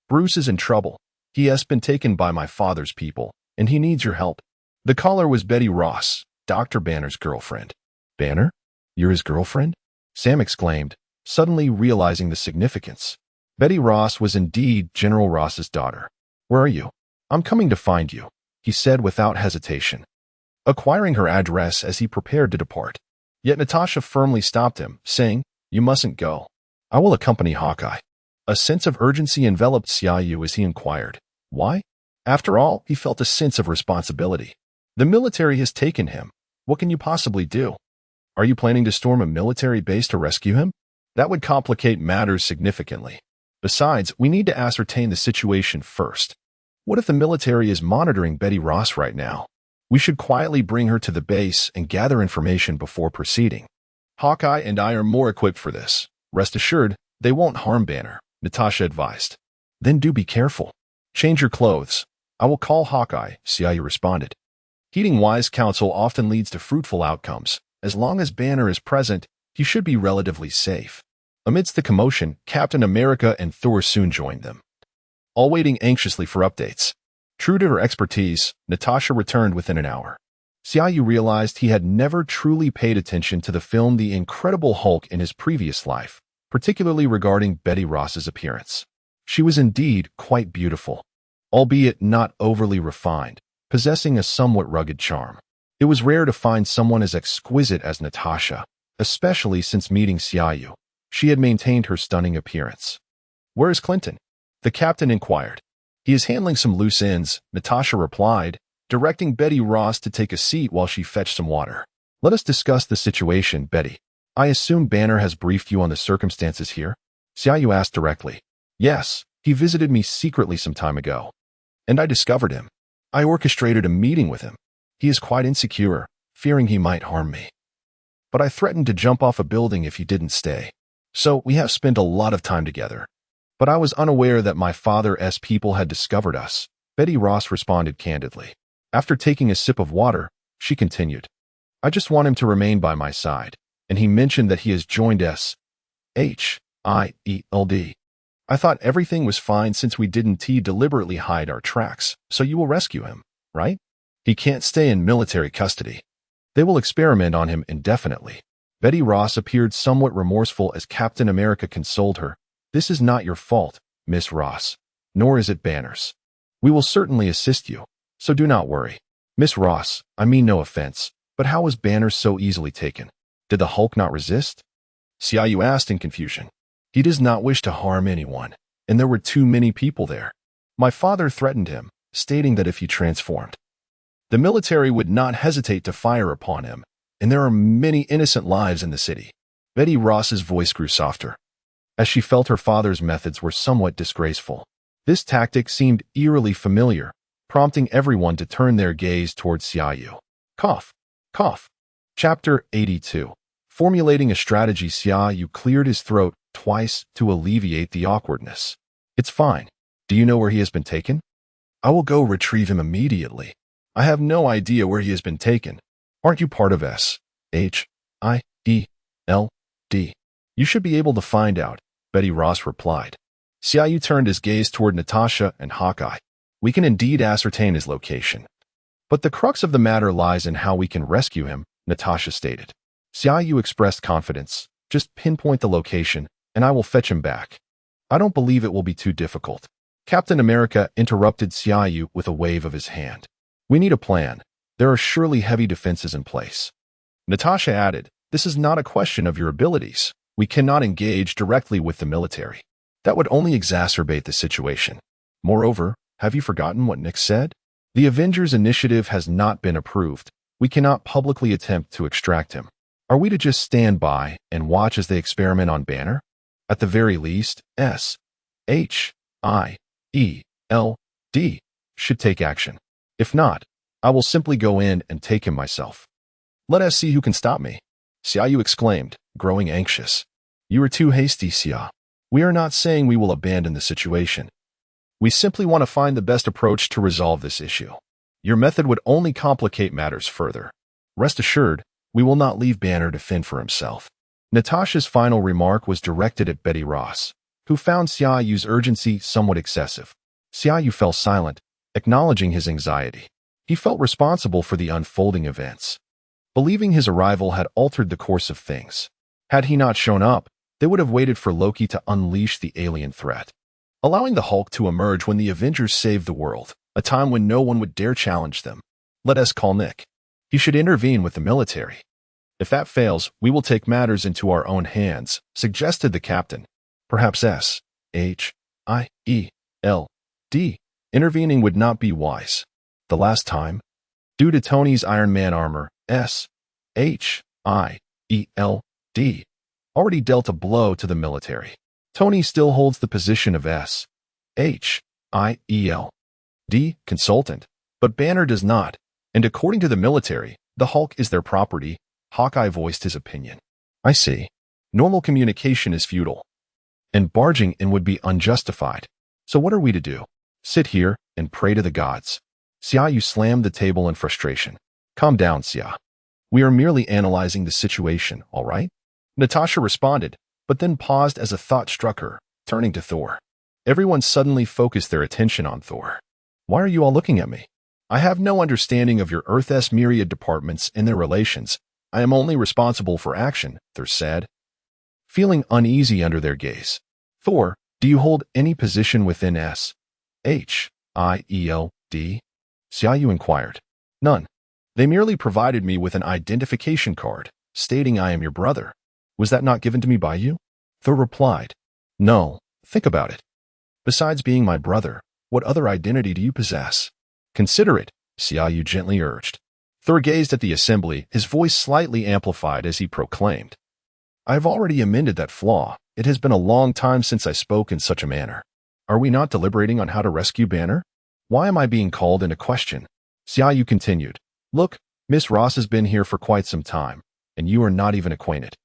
Bruce is in trouble. He has been taken by my father's people, and he needs your help." The caller was Betty Ross, Dr. Banner's girlfriend. "Banner? You're his girlfriend?" Sam exclaimed, suddenly realizing the significance. Betty Ross was indeed General Ross's daughter. "Where are you?" "I'm coming to find you," he said without hesitation, acquiring her address as he prepared to depart. Yet Natasha firmly stopped him, saying, "You mustn't go. I will accompany Hawkeye." A sense of urgency enveloped Xiaoyu as he inquired, "Why?" After all, he felt a sense of responsibility. The military has taken him. What can you possibly do? Are you planning to storm a military base to rescue him? That would complicate matters significantly. Besides, we need to ascertain the situation first. What if the military is monitoring Betty Ross right now? We should quietly bring her to the base and gather information before proceeding. Hawkeye and I are more equipped for this. Rest assured, they won't harm Banner, Natasha advised. Then do be careful. Change your clothes. I will call Hawkeye, Xiaoyu responded. Heeding wise counsel often leads to fruitful outcomes, As long as Banner is present, he should be relatively safe. Amidst the commotion, Captain America and Thor soon joined them, all waiting anxiously for updates. True to her expertise, Natasha returned within an hour. Xiaoyu realized he had never truly paid attention to the film The Incredible Hulk in his previous life, particularly regarding Betty Ross's appearance. She was indeed quite beautiful, albeit not overly refined, possessing a somewhat rugged charm. It was rare to find someone as exquisite as Natasha, especially since meeting Xiaoyu. She had maintained her stunning appearance. "Where is Clinton?" the captain inquired. "He is handling some loose ends," Natasha replied, directing Betty Ross to take a seat while she fetched some water. "Let us discuss the situation, Betty. I assume Banner has briefed you on the circumstances here?" Xiaoyu asked directly. "Yes, he visited me secretly some time ago, and I discovered him. I orchestrated a meeting with him. He is quite insecure, fearing he might harm me. But I threatened to jump off a building if he didn't stay. So we have spent a lot of time together. But I was unaware that my father's people had discovered us," Betty Ross responded candidly. After taking a sip of water, she continued, "I just want him to remain by my side, and he mentioned that he has joined SHIELD. I thought everything was fine since we didn't deliberately hide our tracks, so you will rescue him, right? He can't stay in military custody. They will experiment on him indefinitely." Betty Ross appeared somewhat remorseful as Captain America consoled her. "This is not your fault, Miss Ross, nor is it Banner's. We will certainly assist you, so do not worry." "Miss Ross, I mean no offense, but how was Banner so easily taken? Did the Hulk not resist?" Xiaoyu asked in confusion. "He does not wish to harm anyone, and there were too many people there. My father threatened him, stating that if he transformed, the military would not hesitate to fire upon him, and there are many innocent lives in the city." Betty Ross's voice grew softer, as she felt her father's methods were somewhat disgraceful. This tactic seemed eerily familiar, prompting everyone to turn their gaze towards Xiaoyu. Cough. Cough. Chapter 82. Formulating a strategy. Xiaoyu cleared his throat twice to alleviate the awkwardness. "It's fine. Do you know where he has been taken?" "I will go retrieve him immediately. I have no idea where he has been taken. Aren't you part of SHIELD? You should be able to find out," Betty Ross replied. Xiaoyu turned his gaze toward Natasha and Hawkeye. "We can indeed ascertain his location. But the crux of the matter lies in how we can rescue him," Natasha stated. Xiaoyu expressed confidence. "Just pinpoint the location, and I will fetch him back. I don't believe it will be too difficult." Captain America interrupted Xiaoyu with a wave of his hand. "We need a plan. There are surely heavy defenses in place." Natasha added, "This is not a question of your abilities. We cannot engage directly with the military. That would only exacerbate the situation. Moreover, have you forgotten what Nick said? The Avengers initiative has not been approved. We cannot publicly attempt to extract him. Are we to just stand by and watch as they experiment on Banner? At the very least, SHIELD should take action. If not, I will simply go in and take him myself." "Let us see who can stop me," Xiaoyu exclaimed, growing anxious. "You are too hasty, Xia. We are not saying we will abandon the situation. We simply want to find the best approach to resolve this issue. Your method would only complicate matters further. Rest assured, we will not leave Banner to fend for himself." Natasha's final remark was directed at Betty Ross, who found Xiaoyu's urgency somewhat excessive. Xiaoyu fell silent, acknowledging his anxiety. He felt responsible for the unfolding events, believing his arrival had altered the course of things. Had he not shown up, they would have waited for Loki to unleash the alien threat, allowing the Hulk to emerge when the Avengers saved the world, a time when no one would dare challenge them. "Let us call Nick. He should intervene with the military. If that fails, we will take matters into our own hands," suggested the captain. "Perhaps SHIELD intervening would not be wise. The last time, due to Tony's Iron Man armor, SHIELD already dealt a blow to the military. Tony still holds the position of SHIELD consultant, but Banner does not, and according to the military, the Hulk is their property." Hawkeye voiced his opinion. "I see. Normal communication is futile, and barging in would be unjustified. So what are we to do? Sit here and pray to the gods?" Xiaoyu slammed the table in frustration. "Calm down, Xia. We are merely analyzing the situation, all right? Natasha responded, but then paused as a thought struck her, turning to Thor. Everyone suddenly focused their attention on Thor. Why are you all looking at me? I have no understanding of your Earth's myriad departments and their relations. I am only responsible for action, Thor said, feeling uneasy under their gaze. Thor, do you hold any position within S.H.I.E.L.D.? Xiaoyu inquired. None. They merely provided me with an identification card, stating I am your brother. Was that not given to me by you? Thor replied. No, think about it. Besides being my brother, what other identity do you possess? Consider it, Xiaoyu gently urged. Thor gazed at the assembly, his voice slightly amplified as he proclaimed. I have already amended that flaw. It has been a long time since I spoke in such a manner. Are we not deliberating on how to rescue Banner? Why am I being called into question? Xiaoyu continued. Look, Miss Ross has been here for quite some time, and you are not even acquainted.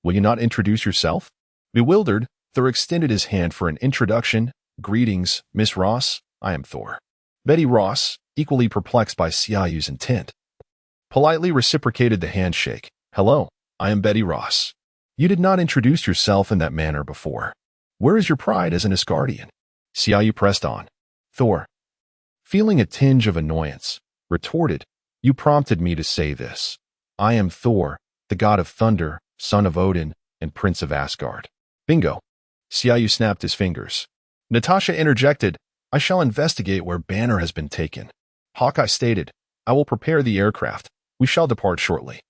Will you not introduce yourself? Bewildered, Thor extended his hand for an introduction. Greetings, Miss Ross. I am Thor. Betty Ross, equally perplexed by Xiaoyu's intent, politely reciprocated the handshake. Hello, I am Betty Ross. You did not introduce yourself in that manner before. Where is your pride as an Asgardian? Xiaoyu pressed on. Thor, feeling a tinge of annoyance, retorted, You prompted me to say this. I am Thor, the god of thunder, son of Odin, and prince of Asgard. Bingo. Xiaoyu snapped his fingers. Natasha interjected, I shall investigate where Banner has been taken. Hawkeye stated, I will prepare the aircraft. We shall depart shortly.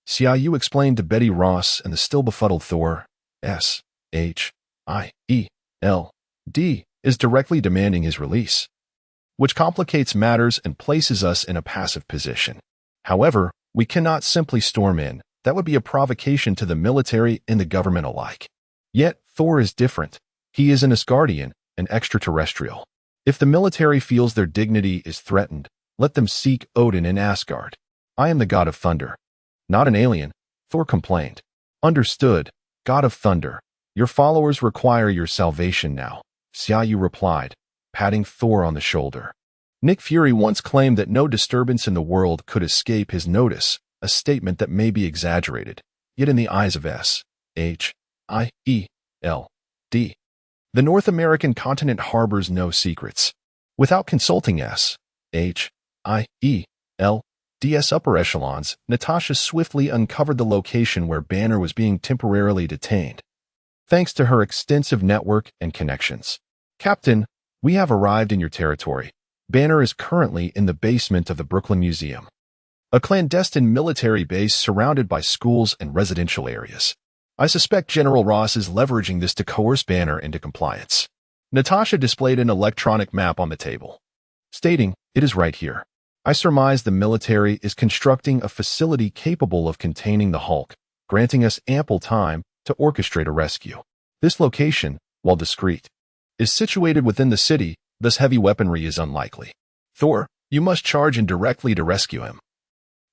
Xiaoyu explained to Betty Ross and the still befuddled Thor, S.H.I.E.L.D. is directly demanding his release, which complicates matters and places us in a passive position. However, we cannot simply storm in. That would be a provocation to the military and the government alike. Yet, Thor is different. He is an Asgardian, an extraterrestrial. If the military feels their dignity is threatened, let them seek Odin in Asgard. I am the god of thunder. Not an alien, Thor complained. Understood, god of thunder. Your followers require your salvation now, Xiaoyu replied, patting Thor on the shoulder. Nick Fury once claimed that no disturbance in the world could escape his notice, a statement that may be exaggerated, yet in the eyes of S.H.I.E.L.D., the North American continent harbors no secrets. Without consulting S.H.I.E.L.D.'s upper echelons, Natasha swiftly uncovered the location where Banner was being temporarily detained, thanks to her extensive network and connections. Captain, we have arrived in your territory. Banner is currently in the basement of the Brooklyn Museum, a clandestine military base surrounded by schools and residential areas. I suspect General Ross is leveraging this to coerce Banner into compliance. Natasha displayed an electronic map on the table, stating, It is right here. I surmise the military is constructing a facility capable of containing the Hulk, granting us ample time to orchestrate a rescue. This location, while discreet, is situated within the city, thus heavy weaponry is unlikely. Thor, you must charge in directly to rescue him.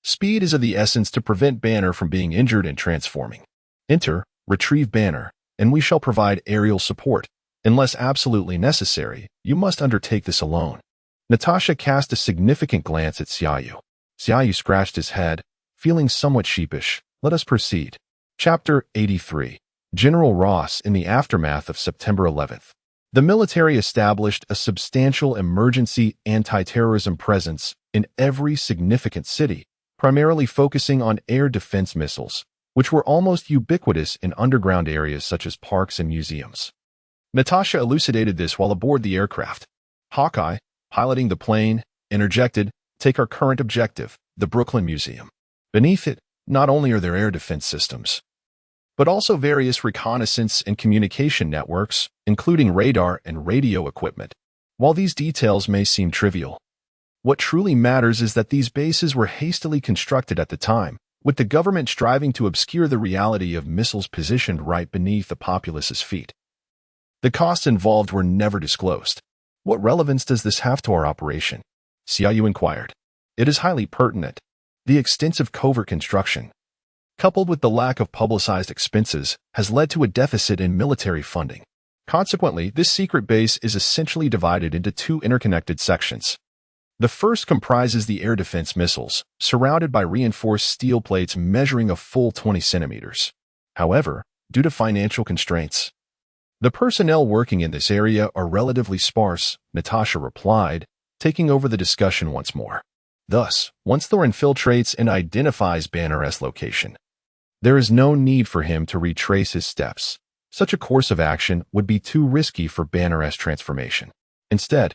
Speed is of the essence to prevent Banner from being injured and transforming. Enter, retrieve Banner, and we shall provide aerial support. Unless absolutely necessary, you must undertake this alone. Natasha cast a significant glance at Xiaoyu. Xiaoyu scratched his head, feeling somewhat sheepish. Let us proceed. Chapter 83. General Ross in the aftermath of September 11th. The military established a substantial emergency anti-terrorism presence in every significant city, primarily focusing on air defense missiles, which were almost ubiquitous in underground areas such as parks and museums. Natasha elucidated this while aboard the aircraft. Hawkeye, piloting the plane, interjected, Take our current objective, the Brooklyn Museum. Beneath it, not only are there air defense systems, but also various reconnaissance and communication networks, including radar and radio equipment. While these details may seem trivial, what truly matters is that these bases were hastily constructed at the time, with the government striving to obscure the reality of missiles positioned right beneath the populace's feet. The costs involved were never disclosed. What relevance does this have to our operation? Xiaoyu inquired. It is highly pertinent. The extensive covert construction, coupled with the lack of publicized expenses, has led to a deficit in military funding. Consequently, this secret base is essentially divided into two interconnected sections. The first comprises the air defense missiles, surrounded by reinforced steel plates measuring a full 20 centimeters. However, due to financial constraints, the personnel working in this area are relatively sparse, Natasha replied, taking over the discussion once more. Thus, once Thor infiltrates and identifies Banner S' location, there is no need for him to retrace his steps. Such a course of action would be too risky for Banner S' transformation. Instead,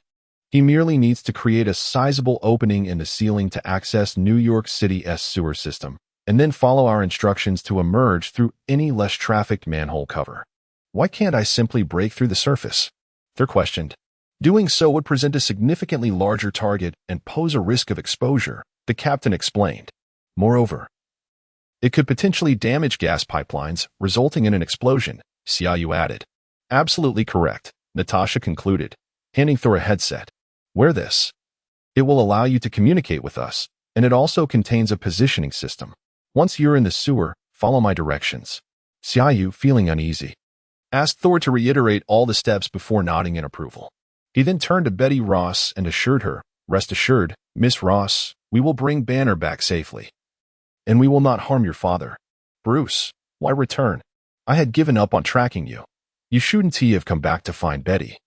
he merely needs to create a sizable opening in the ceiling to access New York City's sewer system, and then follow our instructions to emerge through any less trafficked manhole cover. Why can't I simply break through the surface? They're questioned. Doing so would present a significantly larger target and pose a risk of exposure, the captain explained. Moreover, it could potentially damage gas pipelines, resulting in an explosion, Xiaoyu added. Absolutely correct, Natasha concluded, handing Thor a headset. Wear this. It will allow you to communicate with us, and it also contains a positioning system. Once you're in the sewer, follow my directions. Xiaoyu, feeling uneasy, asked Thor to reiterate all the steps before nodding in approval. He then turned to Betty Ross and assured her, rest assured, Miss Ross, we will bring Banner back safely. And we will not harm your father. Bruce, why return? I had given up on tracking you. You shouldn't have come back to find Betty.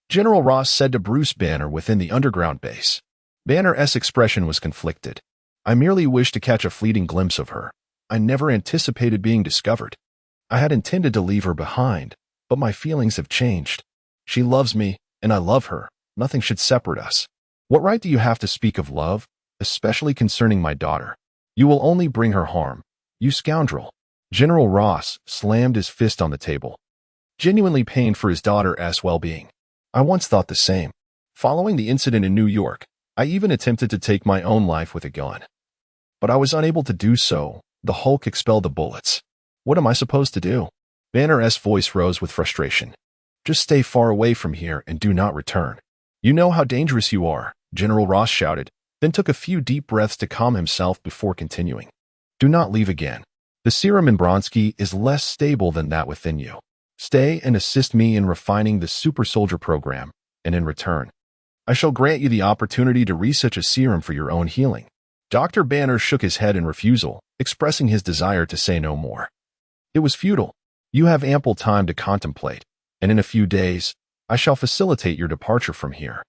General Ross said to Bruce Banner within the underground base. Banner's expression was conflicted. I merely wished to catch a fleeting glimpse of her. I never anticipated being discovered. I had intended to leave her behind, but my feelings have changed. She loves me, and I love her. Nothing should separate us. What right do you have to speak of love, especially concerning my daughter? You will only bring her harm. You scoundrel. General Ross slammed his fist on the table, genuinely pained for his daughter's well-being. I once thought the same. Following the incident in New York, I even attempted to take my own life with a gun. But I was unable to do so. The Hulk expelled the bullets. What am I supposed to do? Banner's voice rose with frustration. Just stay far away from here and do not return. You know how dangerous you are, General Ross shouted, then took a few deep breaths to calm himself before continuing. Do not leave again. The serum in Bronsky is less stable than that within you. Stay and assist me in refining the super soldier program, and in return, I shall grant you the opportunity to research a serum for your own healing. Dr. Banner shook his head in refusal, expressing his desire to say no more. It was futile. You have ample time to contemplate, and in a few days, I shall facilitate your departure from here.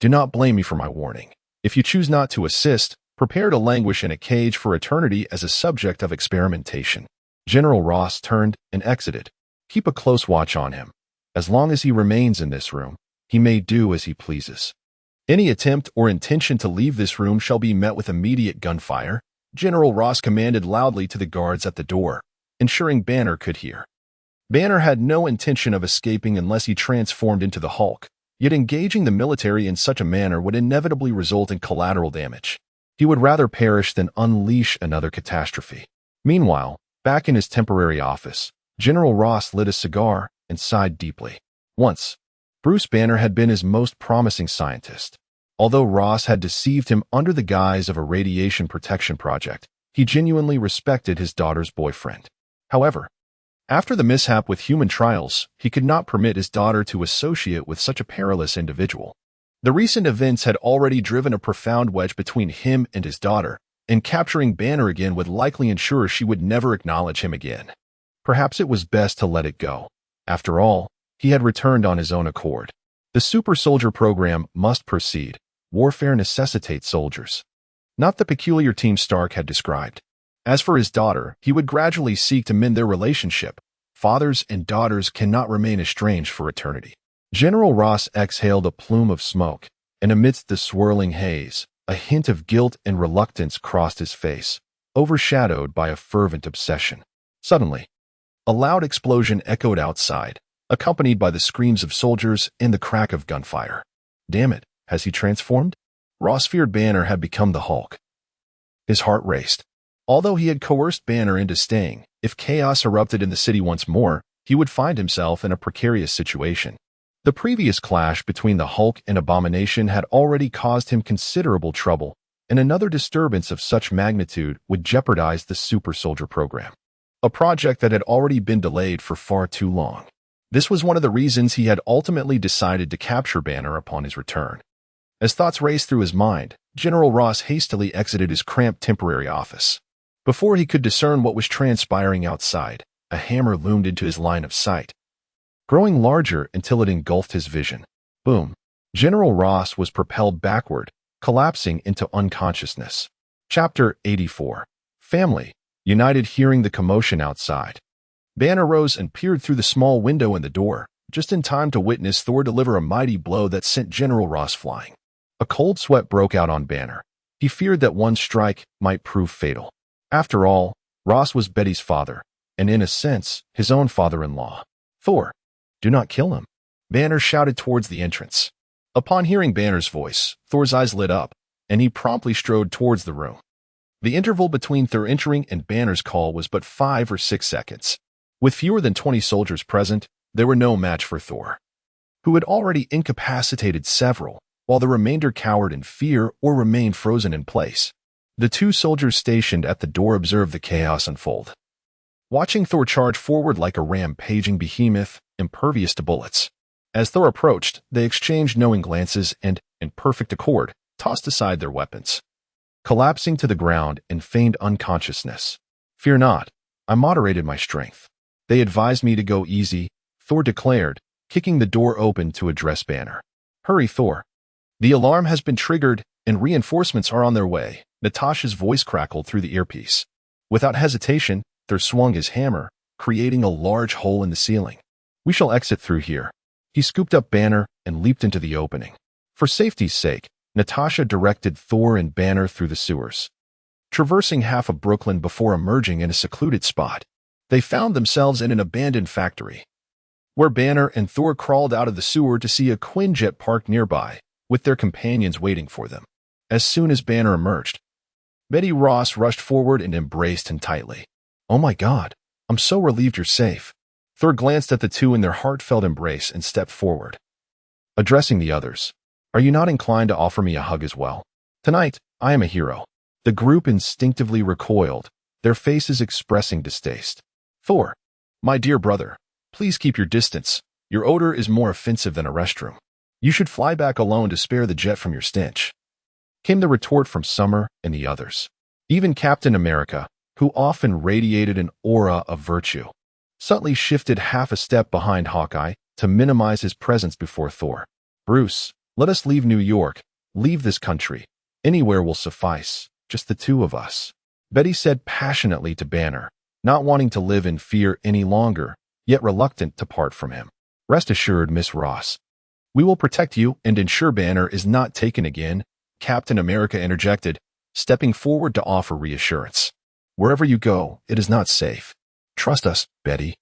Do not blame me for my warning. If you choose not to assist, prepare to languish in a cage for eternity as a subject of experimentation. General Ross turned and exited. Keep a close watch on him. As long as he remains in this room, he may do as he pleases. Any attempt or intention to leave this room shall be met with immediate gunfire, General Ross commanded loudly to the guards at the door, ensuring Banner could hear. Banner had no intention of escaping unless he transformed into the Hulk, yet engaging the military in such a manner would inevitably result in collateral damage. He would rather perish than unleash another catastrophe. Meanwhile, back in his temporary office, General Ross lit a cigar and sighed deeply. Once, Bruce Banner had been his most promising scientist. Although Ross had deceived him under the guise of a radiation protection project, he genuinely respected his daughter's boyfriend. However, after the mishap with human trials, he could not permit his daughter to associate with such a perilous individual. The recent events had already driven a profound wedge between him and his daughter, and capturing Banner again would likely ensure she would never acknowledge him again. Perhaps it was best to let it go. After all, he had returned on his own accord. The super soldier program must proceed. Warfare necessitates soldiers, not the peculiar Team Stark had described. As for his daughter, he would gradually seek to mend their relationship. Fathers and daughters cannot remain estranged for eternity. General Ross exhaled a plume of smoke, and amidst the swirling haze, a hint of guilt and reluctance crossed his face, overshadowed by a fervent obsession. Suddenly, a loud explosion echoed outside, accompanied by the screams of soldiers and the crack of gunfire. Damn it, has he transformed? Ross feared Banner had become the Hulk. His heart raced. Although he had coerced Banner into staying, if chaos erupted in the city once more, he would find himself in a precarious situation. The previous clash between the Hulk and Abomination had already caused him considerable trouble, and another disturbance of such magnitude would jeopardize the super soldier program, a project that had already been delayed for far too long. This was one of the reasons he had ultimately decided to capture Banner upon his return. As thoughts raced through his mind, General Ross hastily exited his cramped temporary office. Before he could discern what was transpiring outside, a hammer loomed into his line of sight, growing larger until it engulfed his vision. Boom! General Ross was propelled backward, collapsing into unconsciousness. Chapter 84. Family, united hearing the commotion outside. Banner rose and peered through the small window in the door, just in time to witness Thor deliver a mighty blow that sent General Ross flying. A cold sweat broke out on Banner. He feared that one strike might prove fatal. After all, Ross was Betty's father, and in a sense, his own father-in-law. Thor, do not kill him, Banner shouted towards the entrance. Upon hearing Banner's voice, Thor's eyes lit up, and he promptly strode towards the room. The interval between Thor entering and Banner's call was but 5 or 6 seconds. With fewer than 20 soldiers present, they were no match for Thor, who had already incapacitated several, while the remainder cowered in fear or remained frozen in place. The 2 soldiers stationed at the door observed the chaos unfold, watching Thor charge forward like a rampaging behemoth, impervious to bullets. As Thor approached, they exchanged knowing glances and, in perfect accord, tossed aside their weapons, collapsing to the ground in feigned unconsciousness. Fear not, I moderated my strength. They advised me to go easy, Thor declared, kicking the door open to address Banner. Hurry, Thor. The alarm has been triggered, and reinforcements are on their way, Natasha's voice crackled through the earpiece. Without hesitation, Thor swung his hammer, creating a large hole in the ceiling. We shall exit through here. He scooped up Banner and leaped into the opening. For safety's sake, Natasha directed Thor and Banner through the sewers. Traversing half of Brooklyn before emerging in a secluded spot, they found themselves in an abandoned factory, where Banner and Thor crawled out of the sewer to see a Quinjet parked nearby, with their companions waiting for them. As soon as Banner emerged, Betty Ross rushed forward and embraced him tightly. Oh my God, I'm so relieved you're safe. Thor glanced at the two in their heartfelt embrace and stepped forward. Addressing the others, are you not inclined to offer me a hug as well? Tonight, I am a hero. The group instinctively recoiled, their faces expressing distaste. Thor, my dear brother, please keep your distance. Your odor is more offensive than a restroom. You should fly back alone to spare the jet from your stench. Came the retort from Summer and the others. Even Captain America, who often radiated an aura of virtue, subtly shifted half a step behind Hawkeye to minimize his presence before Thor. Bruce, let us leave New York, leave this country. Anywhere will suffice, just the two of us, Betty said passionately to Banner, not wanting to live in fear any longer, yet reluctant to part from him. Rest assured, Miss Ross, we will protect you and ensure Banner is not taken again, Captain America interjected, stepping forward to offer reassurance. Wherever you go, it is not safe. Trust us, Betty.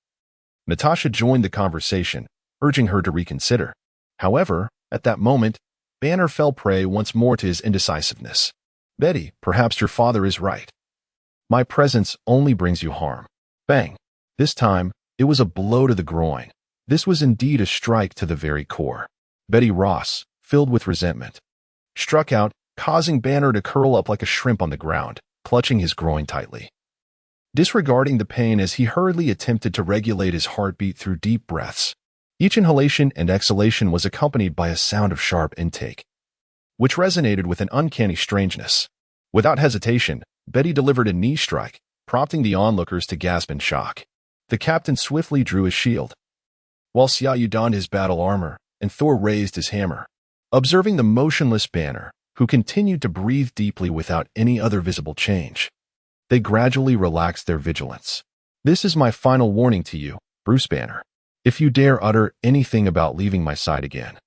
Natasha joined the conversation, urging her to reconsider. However, at that moment, Banner fell prey once more to his indecisiveness. Betty, perhaps your father is right. My presence only brings you harm. Bang. This time, it was a blow to the groin. This was indeed a strike to the very core. Betty Ross, filled with resentment, struck out, causing Banner to curl up like a shrimp on the ground, clutching his groin tightly. Disregarding the pain as he hurriedly attempted to regulate his heartbeat through deep breaths. Each inhalation and exhalation was accompanied by a sound of sharp intake, which resonated with an uncanny strangeness. Without hesitation, Betty delivered a knee strike, prompting the onlookers to gasp in shock. The captain swiftly drew his shield, while Xiaoyu donned his battle armor, and Thor raised his hammer. Observing the motionless Banner, who continued to breathe deeply without any other visible change, they gradually relaxed their vigilance. This is my final warning to you, Bruce Banner. If you dare utter anything about leaving my side again,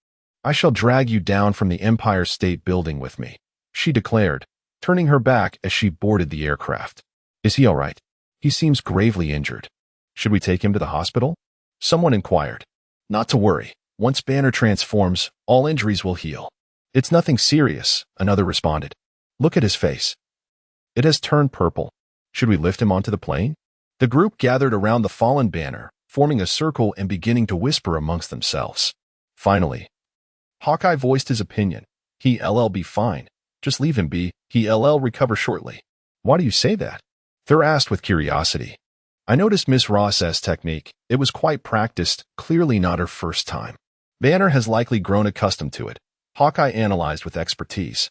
I shall drag you down from the Empire State Building with me, she declared, turning her back as she boarded the aircraft. Is he all right? He seems gravely injured. Should we take him to the hospital? Someone inquired. Not to worry. Once Banner transforms, all injuries will heal. It's nothing serious, another responded. Look at his face. It has turned purple. Should we lift him onto the plane? The group gathered around the fallen Banner, forming a circle and beginning to whisper amongst themselves. Finally, Hawkeye voiced his opinion. He'll be fine. Just leave him be. He'll recover shortly. Why do you say that? Thor asked with curiosity. I noticed Miss Ross's technique. It was quite practiced, clearly not her first time. Banner has likely grown accustomed to it, Hawkeye analyzed with expertise.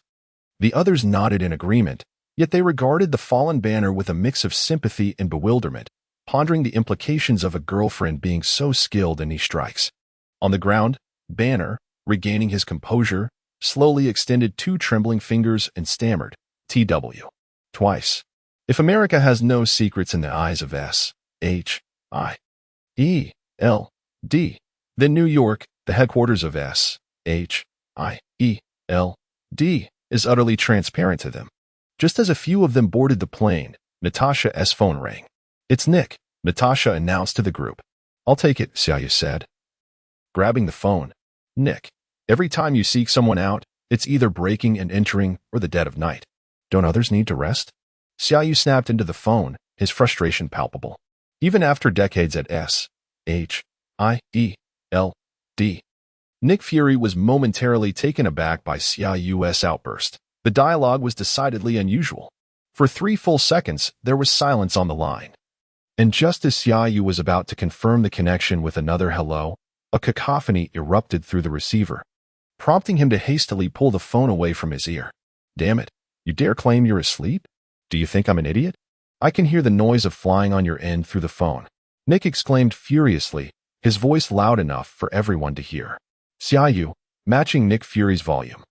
The others nodded in agreement, yet they regarded the fallen Banner with a mix of sympathy and bewilderment, pondering the implications of a girlfriend being so skilled in these strikes. On the ground, Banner, regaining his composure, slowly extended two trembling fingers and stammered, "TW." Twice. If America has no secrets in the eyes of S.H.I.E.L.D., then New York, the headquarters of S.H.I.E.L.D., is utterly transparent to them. Just as a few of them boarded the plane, Natasha's phone rang. "It's Nick," Natasha announced to the group. "I'll take it," Xiaoyu said. Grabbing the phone, "Nick, every time you seek someone out, it's either breaking and entering or the dead of night. Don't others need to rest?" Xiaoyu snapped into the phone, his frustration palpable. Even after decades at S.H.I.E.L.D., Nick Fury was momentarily taken aback by Xiaoyu's outburst. The dialogue was decidedly unusual. For 3 full seconds, there was silence on the line. And just as Xiaoyu was about to confirm the connection with another hello, a cacophony erupted through the receiver, prompting him to hastily pull the phone away from his ear. "Damn it, you dare claim you're asleep? Do you think I'm an idiot? I can hear the noise of flying on your end through the phone," Nick exclaimed furiously, his voice loud enough for everyone to hear. Xiaoyu, matching Nick Fury's volume,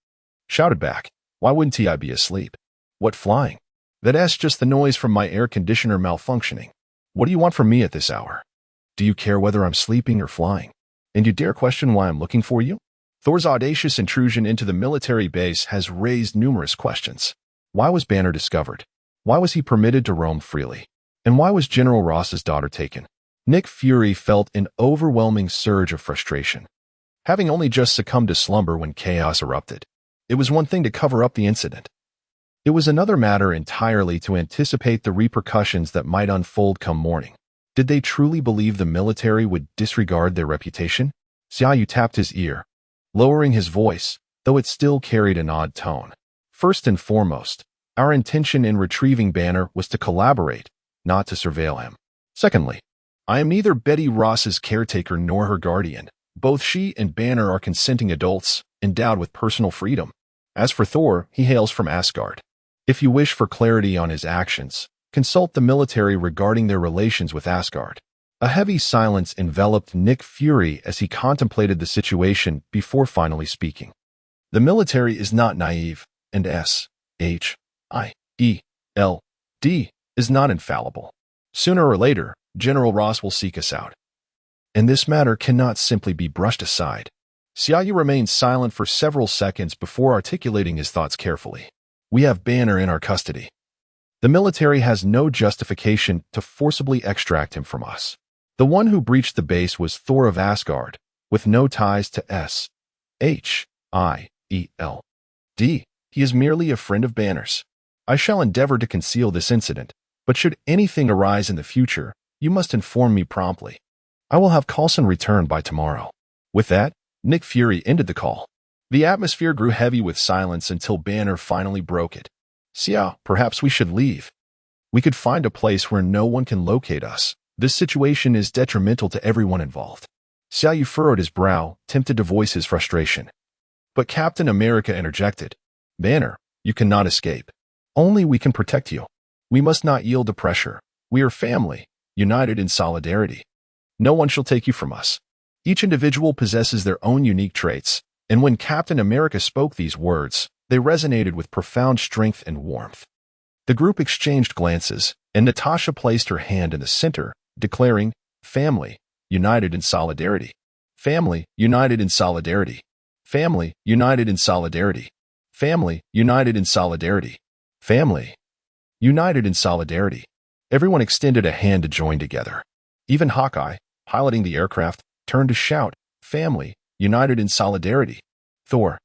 shouted back, "Why wouldn't I be asleep? What flying? That's just the noise from my air conditioner malfunctioning. What do you want from me at this hour? Do you care whether I'm sleeping or flying? And you dare question why I'm looking for you?" Thor's audacious intrusion into the military base has raised numerous questions. Why was Banner discovered? Why was he permitted to roam freely? And why was General Ross's daughter taken? Nick Fury felt an overwhelming surge of frustration. Having only just succumbed to slumber when chaos erupted, it was one thing to cover up the incident. It was another matter entirely to anticipate the repercussions that might unfold come morning. Did they truly believe the military would disregard their reputation? Xiaoyu tapped his ear, lowering his voice, though it still carried an odd tone. "First and foremost, our intention in retrieving Banner was to collaborate, not to surveil him. Secondly, I am neither Betty Ross's caretaker nor her guardian. Both she and Banner are consenting adults, endowed with personal freedom. As for Thor, he hails from Asgard. If you wish for clarity on his actions, consult the military regarding their relations with Asgard." A heavy silence enveloped Nick Fury as he contemplated the situation before finally speaking. "The military is not naive, and S.H.I.E.L.D. is not infallible. Sooner or later, General Ross will seek us out. And this matter cannot simply be brushed aside." Xiaoyu remained silent for several seconds before articulating his thoughts carefully. "We have Banner in our custody. The military has no justification to forcibly extract him from us. The one who breached the base was Thor of Asgard, with no ties to S.H.I.E.L.D. He is merely a friend of Banner's. I shall endeavor to conceal this incident, but should anything arise in the future, you must inform me promptly. I will have Coulson return by tomorrow." With that, Nick Fury ended the call. The atmosphere grew heavy with silence until Banner finally broke it. "Xiao, perhaps we should leave. We could find a place where no one can locate us. This situation is detrimental to everyone involved." Xiaoyu furrowed his brow, tempted to voice his frustration. But Captain America interjected. "Banner, you cannot escape. Only we can protect you. We must not yield to pressure. We are family, united in solidarity. No one shall take you from us. Each individual possesses their own unique traits." And when Captain America spoke these words, they resonated with profound strength and warmth. The group exchanged glances, and Natasha placed her hand in the center, declaring, "Family, united in solidarity. Family, united in solidarity. Family, united in solidarity. Family, united in solidarity. Family, united in solidarity." Everyone extended a hand to join together. Even Hawkeye, piloting the aircraft, turned to shout, "Family, united in solidarity." Thor,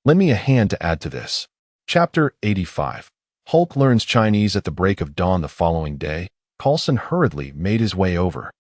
lend me a hand to add to this. Chapter 85. Hulk learns Chinese at the break of dawn the following day. Coulson hurriedly made his way over,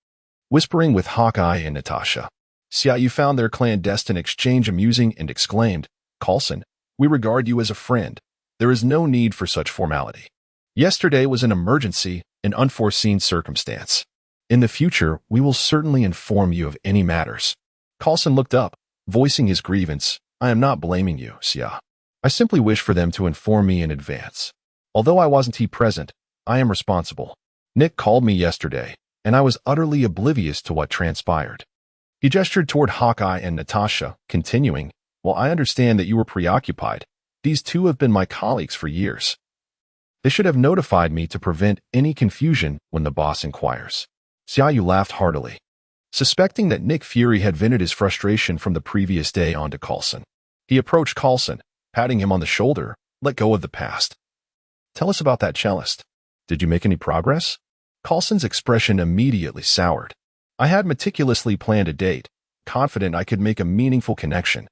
whispering with Hawkeye and Natasha. Xiaoyu found their clandestine exchange amusing and exclaimed, "Coulson, we regard you as a friend. There is no need for such formality. Yesterday was an emergency, an unforeseen circumstance. In the future, we will certainly inform you of any matters." Coulson looked up, voicing his grievance, I am not blaming you, Xia. I simply wish for them to inform me in advance. Although I wasn't present, I am responsible. Nick called me yesterday, and I was utterly oblivious to what transpired. He gestured toward Hawkeye and Natasha, continuing, "While I understand that you were preoccupied, these two have been my colleagues for years. They should have notified me to prevent any confusion when the boss inquires." Xiaoyu laughed heartily, suspecting that Nick Fury had vented his frustration from the previous day onto Coulson. He approached Coulson, patting him on the shoulder. "Let go of the past. Tell us about that cellist. Did you make any progress?" Coulson's expression immediately soured. "I had meticulously planned a date, confident I could make a meaningful connection.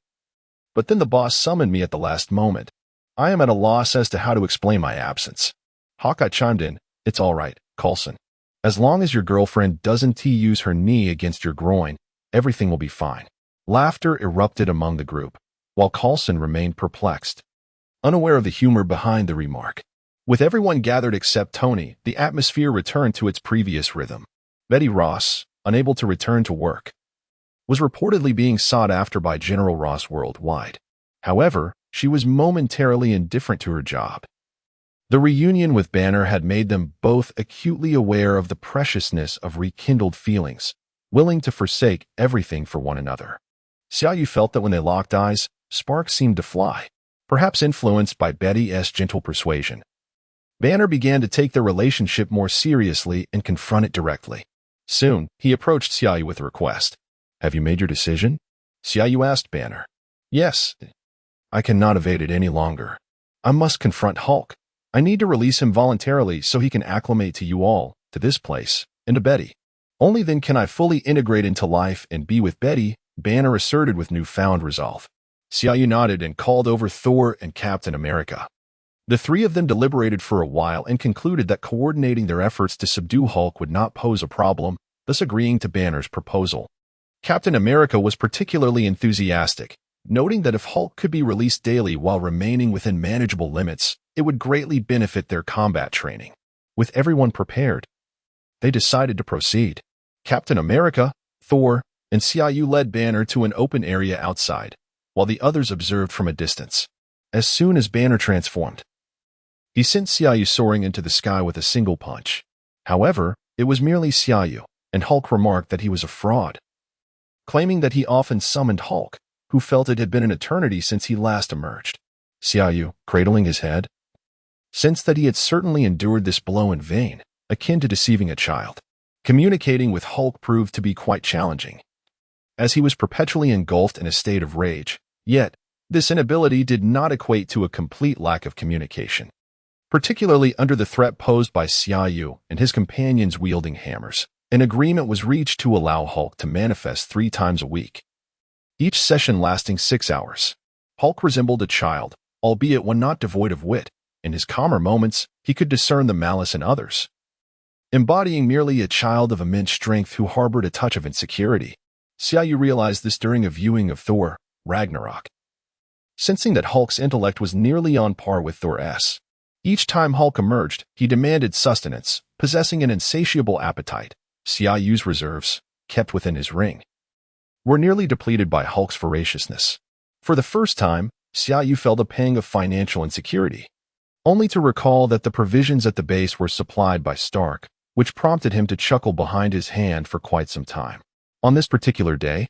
But then the boss summoned me at the last moment. I am at a loss as to how to explain my absence." Hawkeye chimed in, "It's all right, Coulson. As long as your girlfriend doesn't use her knee against your groin, everything will be fine." Laughter erupted among the group, while Coulson remained perplexed, unaware of the humor behind the remark. With everyone gathered except Tony, the atmosphere returned to its previous rhythm. Betty Ross, unable to return to work, was reportedly being sought after by General Ross worldwide. However, she was momentarily indifferent to her job. The reunion with Banner had made them both acutely aware of the preciousness of rekindled feelings, willing to forsake everything for one another. Xiaoyu felt that when they locked eyes, sparks seemed to fly, perhaps influenced by Betty's gentle persuasion. Banner began to take their relationship more seriously and confront it directly. Soon, he approached Xiaoyu with a request. "Have you made your decision?" Xiaoyu asked Banner. "Yes. I cannot evade it any longer. I must confront Hulk. I need to release him voluntarily so he can acclimate to you all, to this place, and to Betty. Only then can I fully integrate into life and be with Betty," Banner asserted with newfound resolve. Xiaoyu nodded and called over Thor and Captain America. The three of them deliberated for a while and concluded that coordinating their efforts to subdue Hulk would not pose a problem, thus agreeing to Banner's proposal. Captain America was particularly enthusiastic, noting that if Hulk could be released daily while remaining within manageable limits, it would greatly benefit their combat training. With everyone prepared, they decided to proceed. Captain America, Thor, and Xiaoyu led Banner to an open area outside, while the others observed from a distance. As soon as Banner transformed, he sent Xiaoyu soaring into the sky with a single punch. However, it was merely Xiaoyu, and Hulk remarked that he was a fraud, claiming that he often summoned Hulk, who felt it had been an eternity since he last emerged. Xiaoyu, cradling his head, sensed that he had certainly endured this blow in vain, akin to deceiving a child. Communicating with Hulk proved to be quite challenging, as he was perpetually engulfed in a state of rage. Yet, this inability did not equate to a complete lack of communication, particularly under the threat posed by Xiaoyu and his companions wielding hammers. An agreement was reached to allow Hulk to manifest 3 times a week, each session lasting 6 hours. Hulk resembled a child, albeit one not devoid of wit. In his calmer moments, he could discern the malice in others, embodying merely a child of immense strength who harbored a touch of insecurity. Xiaoyu realized this during a viewing of Thor, Ragnarok, sensing that Hulk's intellect was nearly on par with Thor's. Each time Hulk emerged, he demanded sustenance, possessing an insatiable appetite. Xiaoyu's reserves, kept within his ring, were nearly depleted by Hulk's voraciousness. For the first time, Xiaoyu felt a pang of financial insecurity, only to recall that the provisions at the base were supplied by Stark, which prompted him to chuckle behind his hand for quite some time. On this particular day,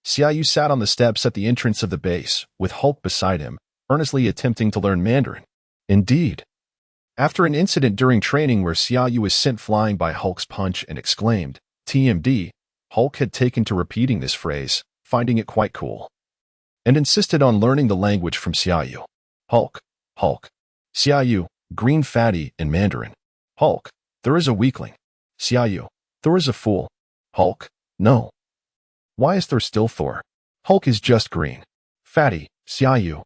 Xiaoyu sat on the steps at the entrance of the base, with Hulk beside him, earnestly attempting to learn Mandarin. Indeed, after an incident during training where Xiaoyu was sent flying by Hulk's punch and exclaimed, "TMD," Hulk had taken to repeating this phrase, finding it quite cool, and insisted on learning the language from Xiaoyu. Hulk, Hulk. Xiaoyu, green fatty in Mandarin. Hulk, there is a weakling. Xiaoyu, there is a fool. Hulk, no. Why is there still Thor? Hulk is just green. Fatty, Xiaoyu.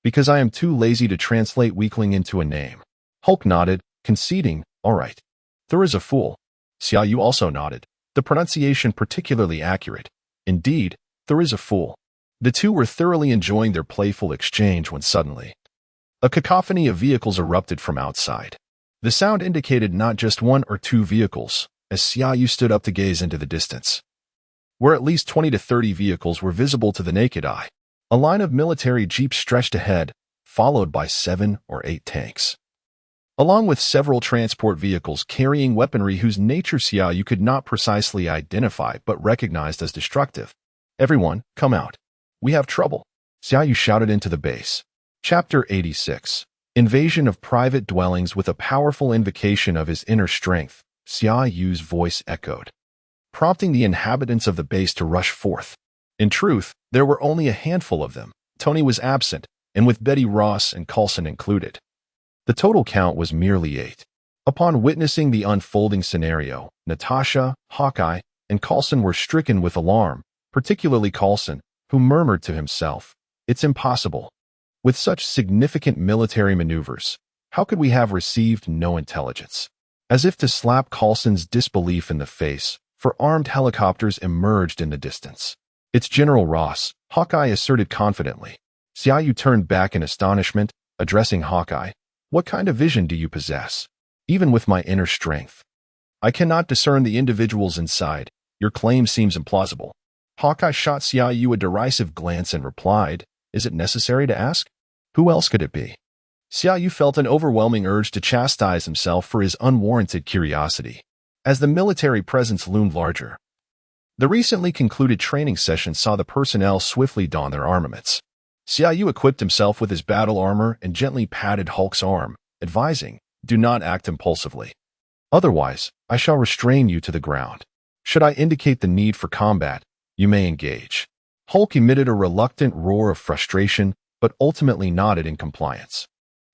Because I am too lazy to translate weakling into a name. Hulk nodded, conceding, all right. There is a fool. Xiaoyu also nodded, the pronunciation particularly accurate. Indeed, there is a fool. The two were thoroughly enjoying their playful exchange when suddenly, a cacophony of vehicles erupted from outside. The sound indicated not just 1 or 2 vehicles, as Xiaoyu stood up to gaze into the distance, where at least 20 to 30 vehicles were visible to the naked eye. A line of military jeeps stretched ahead, followed by 7 or 8 tanks, along with several transport vehicles carrying weaponry whose nature Xiaoyu could not precisely identify but recognized as destructive. "Everyone, come out. We have trouble," Xiaoyu shouted into the base. Chapter 86. Invasion of private dwellings. With a powerful invocation of his inner strength, Xiaoyu's voice echoed, prompting the inhabitants of the base to rush forth. In truth, there were only a handful of them. Tony was absent, and with Betty, Ross, and Coulson included, the total count was merely 8. Upon witnessing the unfolding scenario, Natasha, Hawkeye, and Coulson were stricken with alarm, particularly Coulson, who murmured to himself, "It's impossible. With such significant military maneuvers, how could we have received no intelligence?" As if to slap Coulson's disbelief in the face, 4 armed helicopters emerged in the distance. "It's General Ross," Hawkeye asserted confidently. Xiaoyu turned back in astonishment, addressing Hawkeye. "What kind of vision do you possess? Even with my inner strength, I cannot discern the individuals inside. Your claim seems implausible." Hawkeye shot Xiaoyu a derisive glance and replied, "Is it necessary to ask? Who else could it be?" Xiaoyu felt an overwhelming urge to chastise himself for his unwarranted curiosity. As the military presence loomed larger, the recently concluded training session saw the personnel swiftly don their armaments. Xiaoyu equipped himself with his battle armor and gently patted Hulk's arm, advising, "Do not act impulsively. Otherwise, I shall restrain you to the ground. Should I indicate the need for combat, you may engage." Hulk emitted a reluctant roar of frustration, but ultimately nodded in compliance.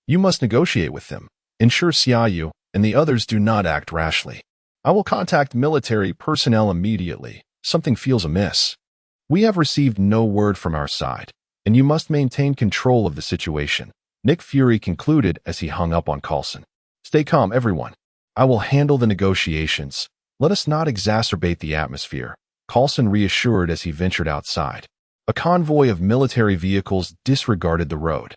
"You must negotiate with them. Ensure Xiaoyu and the others do not act rashly. I will contact military personnel immediately. Something feels amiss. We have received no word from our side, and you must maintain control of the situation," Nick Fury concluded as he hung up on Coulson. "Stay calm, everyone. I will handle the negotiations. Let us not exacerbate the atmosphere," Coulson reassured as he ventured outside. A convoy of military vehicles disregarded the road,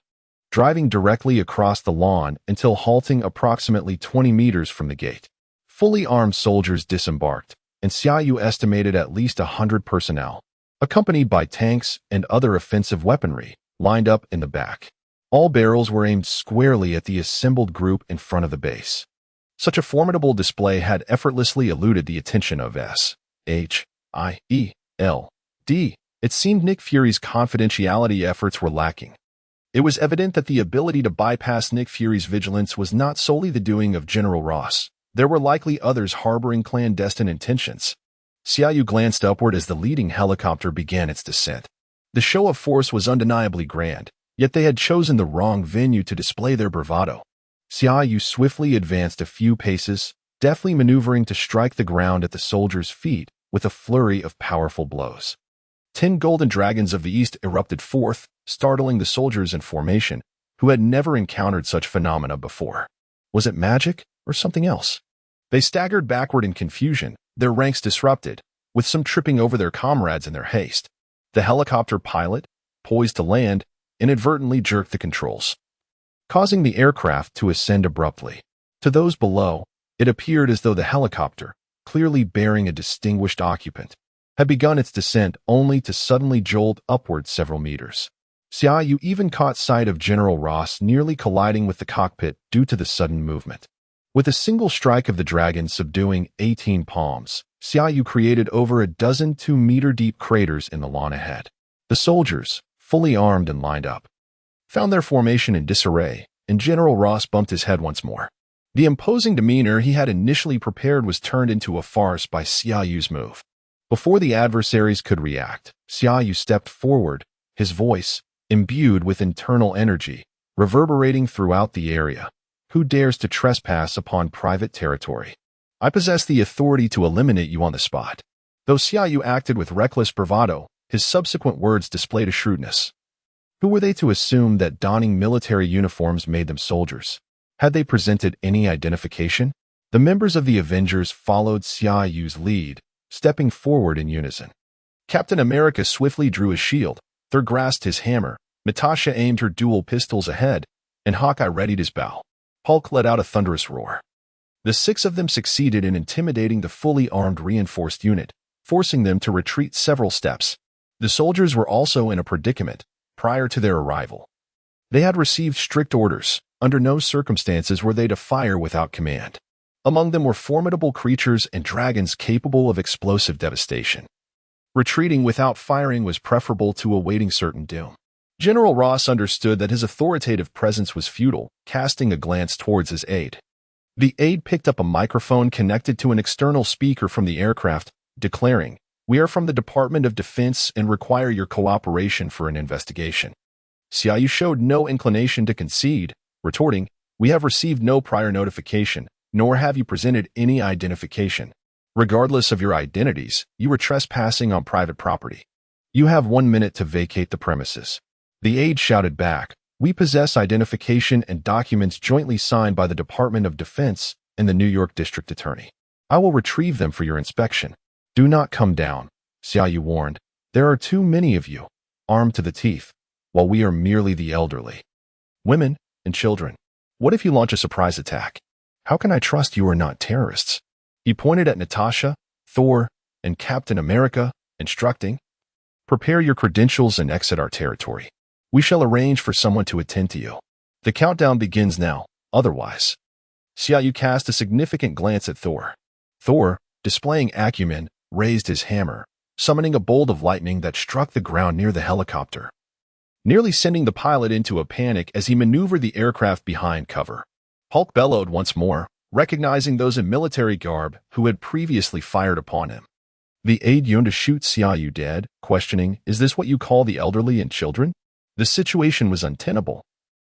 driving directly across the lawn until halting approximately 20 meters from the gate. Fully armed soldiers disembarked, and Xiaoyu estimated at least 100 personnel, accompanied by tanks and other offensive weaponry, lined up in the back. All barrels were aimed squarely at the assembled group in front of the base. Such a formidable display had effortlessly eluded the attention of SHIELD. It seemed Nick Fury's confidentiality efforts were lacking. It was evident that the ability to bypass Nick Fury's vigilance was not solely the doing of General Ross. There were likely others harboring clandestine intentions. Xiaoyu glanced upward as the leading helicopter began its descent. The show of force was undeniably grand, yet they had chosen the wrong venue to display their bravado. Xiaoyu swiftly advanced a few paces, deftly maneuvering to strike the ground at the soldiers' feet with a flurry of powerful blows. 10 golden dragons of the east erupted forth, startling the soldiers in formation, who had never encountered such phenomena before. Was it magic or something else? They staggered backward in confusion, their ranks disrupted, with some tripping over their comrades in their haste. The helicopter pilot, poised to land, inadvertently jerked the controls, causing the aircraft to ascend abruptly. To those below, it appeared as though the helicopter, clearly bearing a distinguished occupant, had begun its descent only to suddenly jolt upward several meters. Xiaoyu even caught sight of General Ross nearly colliding with the cockpit due to the sudden movement. With a single strike of the dragon subduing 18 palms, Xiaoyu created over a dozen 2-meter-deep craters in the lawn ahead. The soldiers, fully armed and lined up, found their formation in disarray, and General Ross bumped his head once more. The imposing demeanor he had initially prepared was turned into a farce by Xiaoyu's move. Before the adversaries could react, Xiaoyu stepped forward, his voice, imbued with internal energy, reverberating throughout the area. "Who dares to trespass upon private territory? I possess the authority to eliminate you on the spot." Though Xiaoyu acted with reckless bravado, his subsequent words displayed a shrewdness. Who were they to assume that donning military uniforms made them soldiers? Had they presented any identification? The members of the Avengers followed Xiaoyu's lead, stepping forward in unison. Captain America swiftly drew his shield, Thor grasped his hammer, Natasha aimed her dual pistols ahead, and Hawkeye readied his bow. Hulk let out a thunderous roar. The 6 of them succeeded in intimidating the fully armed reinforced unit, forcing them to retreat several steps. The soldiers were also in a predicament, prior to their arrival. They had received strict orders. Under no circumstances were they to fire without command. Among them were formidable creatures and dragons capable of explosive devastation. Retreating without firing was preferable to awaiting certain doom. General Ross understood that his authoritative presence was futile, casting a glance towards his aide. The aide picked up a microphone connected to an external speaker from the aircraft, declaring, "We are from the Department of Defense and require your cooperation for an investigation." Xiaoyu showed no inclination to concede, retorting, "We have received no prior notification, nor have you presented any identification. Regardless of your identities, you were trespassing on private property. You have 1 minute to vacate the premises." The aide shouted back, "We possess identification and documents jointly signed by the Department of Defense and the New York District Attorney. I will retrieve them for your inspection." "Do not come down," Xiaoyu warned. "There are too many of you, armed to the teeth, while we are merely the elderly. Women and children. What if you launch a surprise attack? How can I trust you are not terrorists?" He pointed at Natasha, Thor, and Captain America, instructing, "Prepare your credentials and exit our territory. We shall arrange for someone to attend to you. The countdown begins now, otherwise." Xiaoyu cast a significant glance at Thor. Thor, displaying acumen, raised his hammer, summoning a bolt of lightning that struck the ground near the helicopter, nearly sending the pilot into a panic as he maneuvered the aircraft behind cover. Hulk bellowed once more, recognizing those in military garb who had previously fired upon him. The aide yearned to shoot Xiaoyu dead, questioning, "Is this what you call the elderly and children?" The situation was untenable,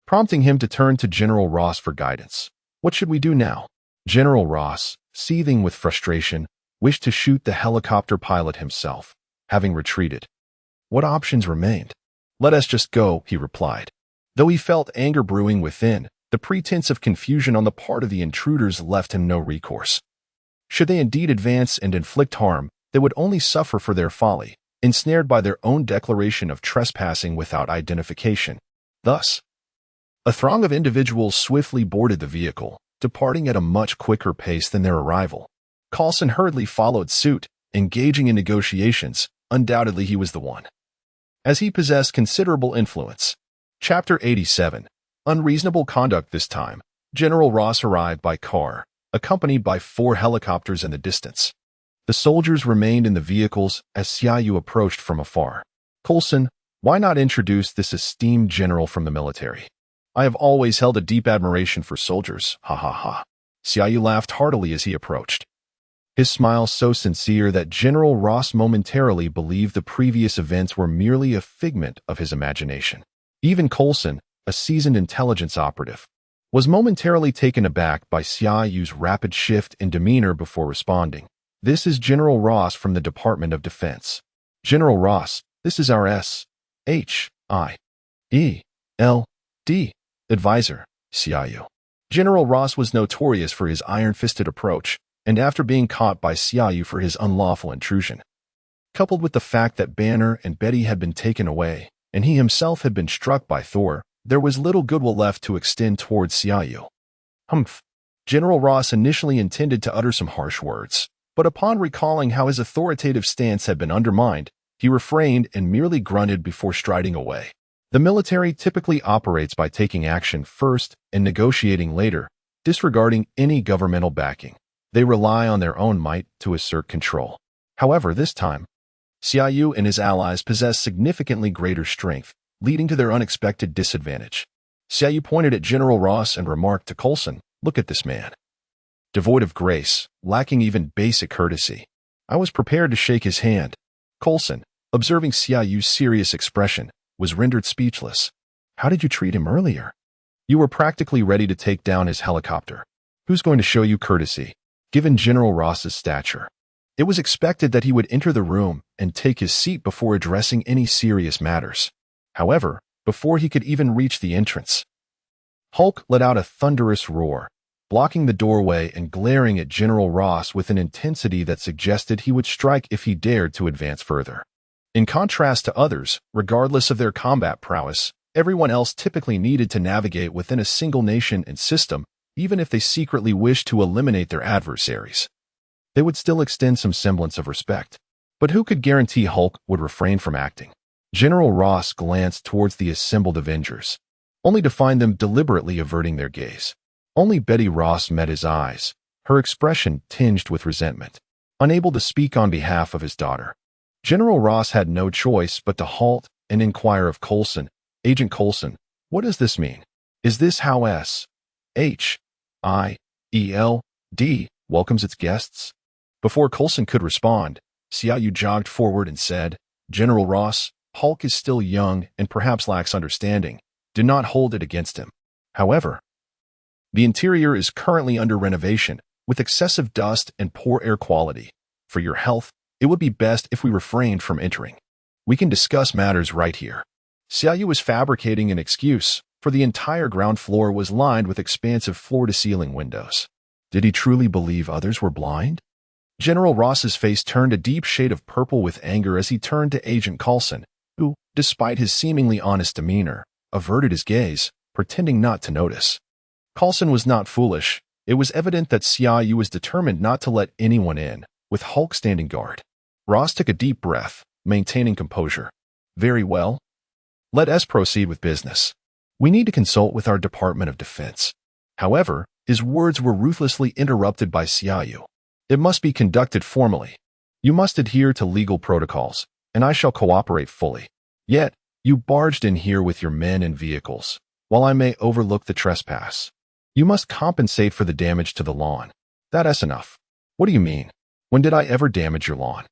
prompting him to turn to General Ross for guidance. "What should we do now?" General Ross, seething with frustration, wished to shoot the helicopter pilot himself, having retreated. What options remained? "Let us just go," he replied. Though he felt anger brewing within, the pretense of confusion on the part of the intruders left him no recourse. Should they indeed advance and inflict harm, they would only suffer for their folly, ensnared by their own declaration of trespassing without identification. Thus, a throng of individuals swiftly boarded the vehicle, departing at a much quicker pace than their arrival. Coulson hurriedly followed suit, engaging in negotiations. Undoubtedly he was the one, as he possessed considerable influence. Chapter 87. Unreasonable conduct. This time, General Ross arrived by car, accompanied by 4 helicopters in the distance. The soldiers remained in the vehicles as Xiaoyu approached from afar. "Coulson, why not introduce this esteemed general from the military? I have always held a deep admiration for soldiers, ha ha ha." Xiaoyu laughed heartily as he approached, his smile so sincere that General Ross momentarily believed the previous events were merely a figment of his imagination. Even Coulson, a seasoned intelligence operative, was momentarily taken aback by Xiaoyu's rapid shift in demeanor before responding. "This is General Ross from the Department of Defense." "General Ross, this is our S.H.I.E.L.D. advisor, Xiaoyu." General Ross was notorious for his iron-fisted approach, and after being caught by Xiaoyu for his unlawful intrusion, coupled with the fact that Banner and Betty had been taken away, and he himself had been struck by Thor, there was little goodwill left to extend towards Xiaoyu. Humph. General Ross initially intended to utter some harsh words, but upon recalling how his authoritative stance had been undermined, he refrained and merely grunted before striding away. The military typically operates by taking action first and negotiating later, disregarding any governmental backing. They rely on their own might to assert control. However, this time, Xiaoyu and his allies possessed significantly greater strength, leading to their unexpected disadvantage. Xiaoyu pointed at General Ross and remarked to Coulson, "Look at this man. Devoid of grace, lacking even basic courtesy." I was prepared to shake his hand. Coulson, observing Xiaoyu's serious expression, was rendered speechless. "How did you treat him earlier? You were practically ready to take down his helicopter. Who's going to show you courtesy?" Given General Ross's stature, it was expected that he would enter the room and take his seat before addressing any serious matters. However, before he could even reach the entrance, Hulk let out a thunderous roar, blocking the doorway and glaring at General Ross with an intensity that suggested he would strike if he dared to advance further. In contrast to others, regardless of their combat prowess, everyone else typically needed to navigate within a single nation and system, even if they secretly wished to eliminate their adversaries. They would still extend some semblance of respect. But who could guarantee Hulk would refrain from acting? General Ross glanced towards the assembled Avengers, only to find them deliberately averting their gaze. Only Betty Ross met his eyes, her expression tinged with resentment. Unable to speak on behalf of his daughter, General Ross had no choice but to halt and inquire of Coulson. Agent Coulson, what does this mean? Is this how S.H.I.E.L.D. welcomes its guests? Before Coulson could respond, Xiaoyu jogged forward and said, General Ross, Hulk is still young and perhaps lacks understanding. Do not hold it against him. However, the interior is currently under renovation, with excessive dust and poor air quality. For your health, it would be best if we refrained from entering. We can discuss matters right here. Xiaoyu was fabricating an excuse, for the entire ground floor was lined with expansive floor-to-ceiling windows. Did he truly believe others were blind? General Ross's face turned a deep shade of purple with anger as he turned to Agent Coulson, who, despite his seemingly honest demeanor, averted his gaze, pretending not to notice. Coulson was not foolish. It was evident that Xiaoyu was determined not to let anyone in, with Hulk standing guard. Ross took a deep breath, maintaining composure. Very well. Let us proceed with business. We need to consult with our Department of Defense. However, his words were ruthlessly interrupted by Xiaoyu. It must be conducted formally. You must adhere to legal protocols, and I shall cooperate fully. Yet, you barged in here with your men and vehicles. While I may overlook the trespass, you must compensate for the damage to the lawn. That's enough. What do you mean? When did I ever damage your lawn?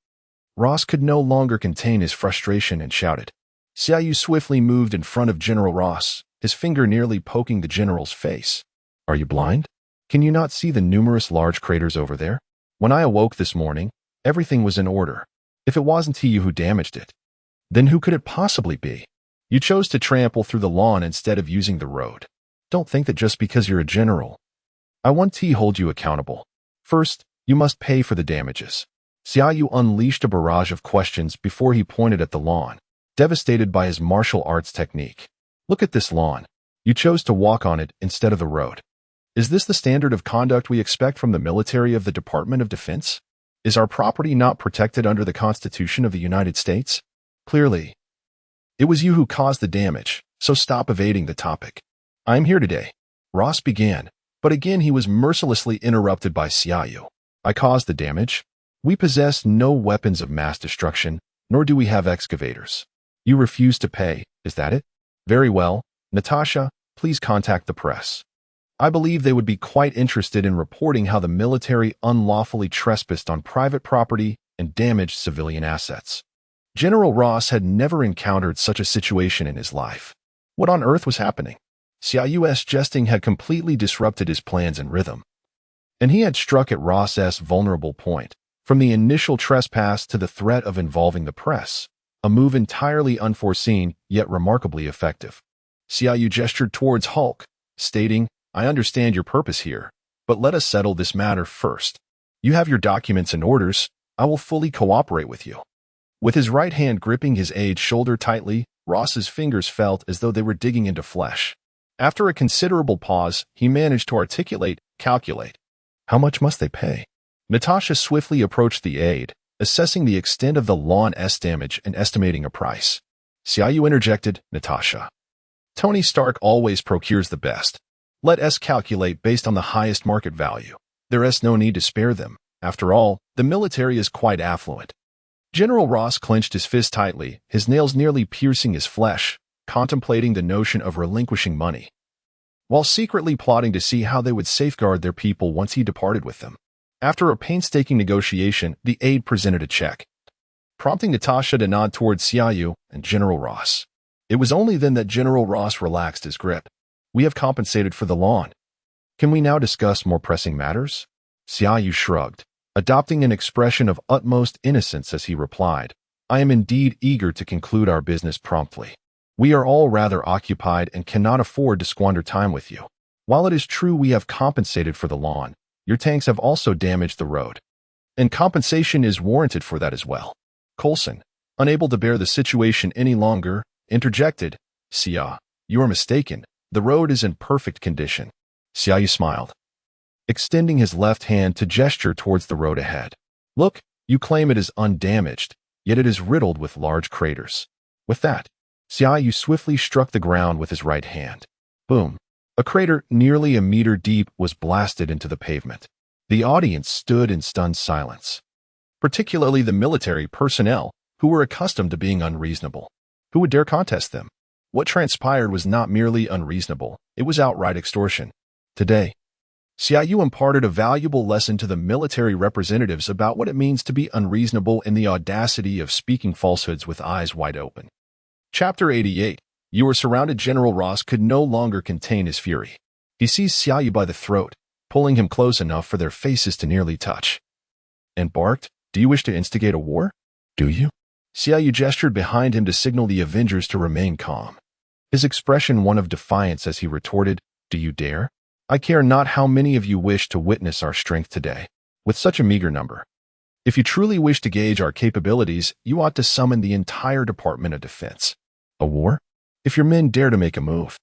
Ross could no longer contain his frustration and shouted. Xiaoyu swiftly moved in front of General Ross, his finger nearly poking the general's face. Are you blind? Can you not see the numerous large craters over there? When I awoke this morning, everything was in order. If it wasn't you who damaged it, then who could it possibly be? You chose to trample through the lawn instead of using the road. Don't think that just because you're a general, I want to hold you accountable. First, you must pay for the damages. Xiaoyu unleashed a barrage of questions before he pointed at the lawn, devastated by his martial arts technique. Look at this lawn. You chose to walk on it instead of the road. Is this the standard of conduct we expect from the military of the Department of Defense? Is our property not protected under the Constitution of the United States? Clearly, it was you who caused the damage, so stop evading the topic. I am here today. Ross began, but again he was mercilessly interrupted by Xiaoyu. I caused the damage. We possess no weapons of mass destruction, nor do we have excavators. You refuse to pay, is that it? Very well. Natasha, please contact the press. I believe they would be quite interested in reporting how the military unlawfully trespassed on private property and damaged civilian assets. General Ross had never encountered such a situation in his life. What on earth was happening? Xiaoyu's jesting had completely disrupted his plans and rhythm, and he had struck at Ross's vulnerable point, from the initial trespass to the threat of involving the press, a move entirely unforeseen yet remarkably effective. Xiaoyu gestured towards Hulk, stating, I understand your purpose here, but let us settle this matter first. You have your documents and orders. I will fully cooperate with you. With his right hand gripping his aide's shoulder tightly, Ross's fingers felt as though they were digging into flesh. After a considerable pause, he managed to calculate. How much must they pay? Natasha swiftly approached the aide, assessing the extent of the lawn's damage and estimating a price. Xiaoyu interjected, Natasha. Tony Stark always procures the best. Let us calculate based on the highest market value. There is no need to spare them. After all, the military is quite affluent. General Ross clenched his fist tightly, his nails nearly piercing his flesh, contemplating the notion of relinquishing money, while secretly plotting to see how they would safeguard their people once he departed with them. After a painstaking negotiation, the aide presented a check, prompting Natasha to nod towards Xiaoyu and General Ross. It was only then that General Ross relaxed his grip. We have compensated for the lawn. Can we now discuss more pressing matters? Xiaoyu shrugged, adopting an expression of utmost innocence as he replied, I am indeed eager to conclude our business promptly. We are all rather occupied and cannot afford to squander time with you. While it is true we have compensated for the lawn, your tanks have also damaged the road, and compensation is warranted for that as well. Coulson, unable to bear the situation any longer, interjected, Xia, you are mistaken. The road is in perfect condition. Xiaoyu smiled, extending his left hand to gesture towards the road ahead. Look, you claim it is undamaged, yet it is riddled with large craters. With that, Xiaoyu swiftly struck the ground with his right hand. Boom. A crater nearly a meter deep was blasted into the pavement. The audience stood in stunned silence, particularly the military personnel who were accustomed to being unreasonable. Who would dare contest them? What transpired was not merely unreasonable, it was outright extortion. Today, Xiaoyu imparted a valuable lesson to the military representatives about what it means to be unreasonable and the audacity of speaking falsehoods with eyes wide open. Chapter 88. You were surrounded. General Ross could no longer contain his fury. He seized Xiaoyu by the throat, pulling him close enough for their faces to nearly touch, and barked, "Do you wish to instigate a war? Do you?" Xiaoyu gestured behind him to signal the Avengers to remain calm, his expression one of defiance as he retorted, "Do you dare? I care not how many of you wish to witness our strength today, with such a meager number. If you truly wish to gauge our capabilities, you ought to summon the entire Department of Defense. A war? If your men dare to make a move,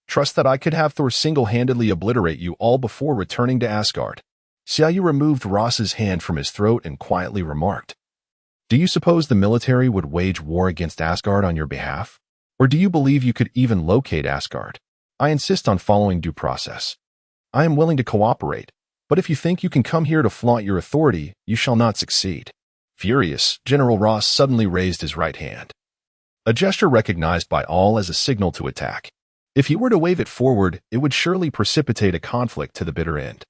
trust that I could have Thor single-handedly obliterate you all before returning to Asgard." Xiaoyu removed Ross's hand from his throat and quietly remarked, "Do you suppose the military would wage war against Asgard on your behalf? Or do you believe you could even locate Asgard? I insist on following due process. I am willing to cooperate, but if you think you can come here to flaunt your authority, you shall not succeed." Furious, General Ross suddenly raised his right hand, a gesture recognized by all as a signal to attack. If he were to wave it forward, it would surely precipitate a conflict to the bitter end.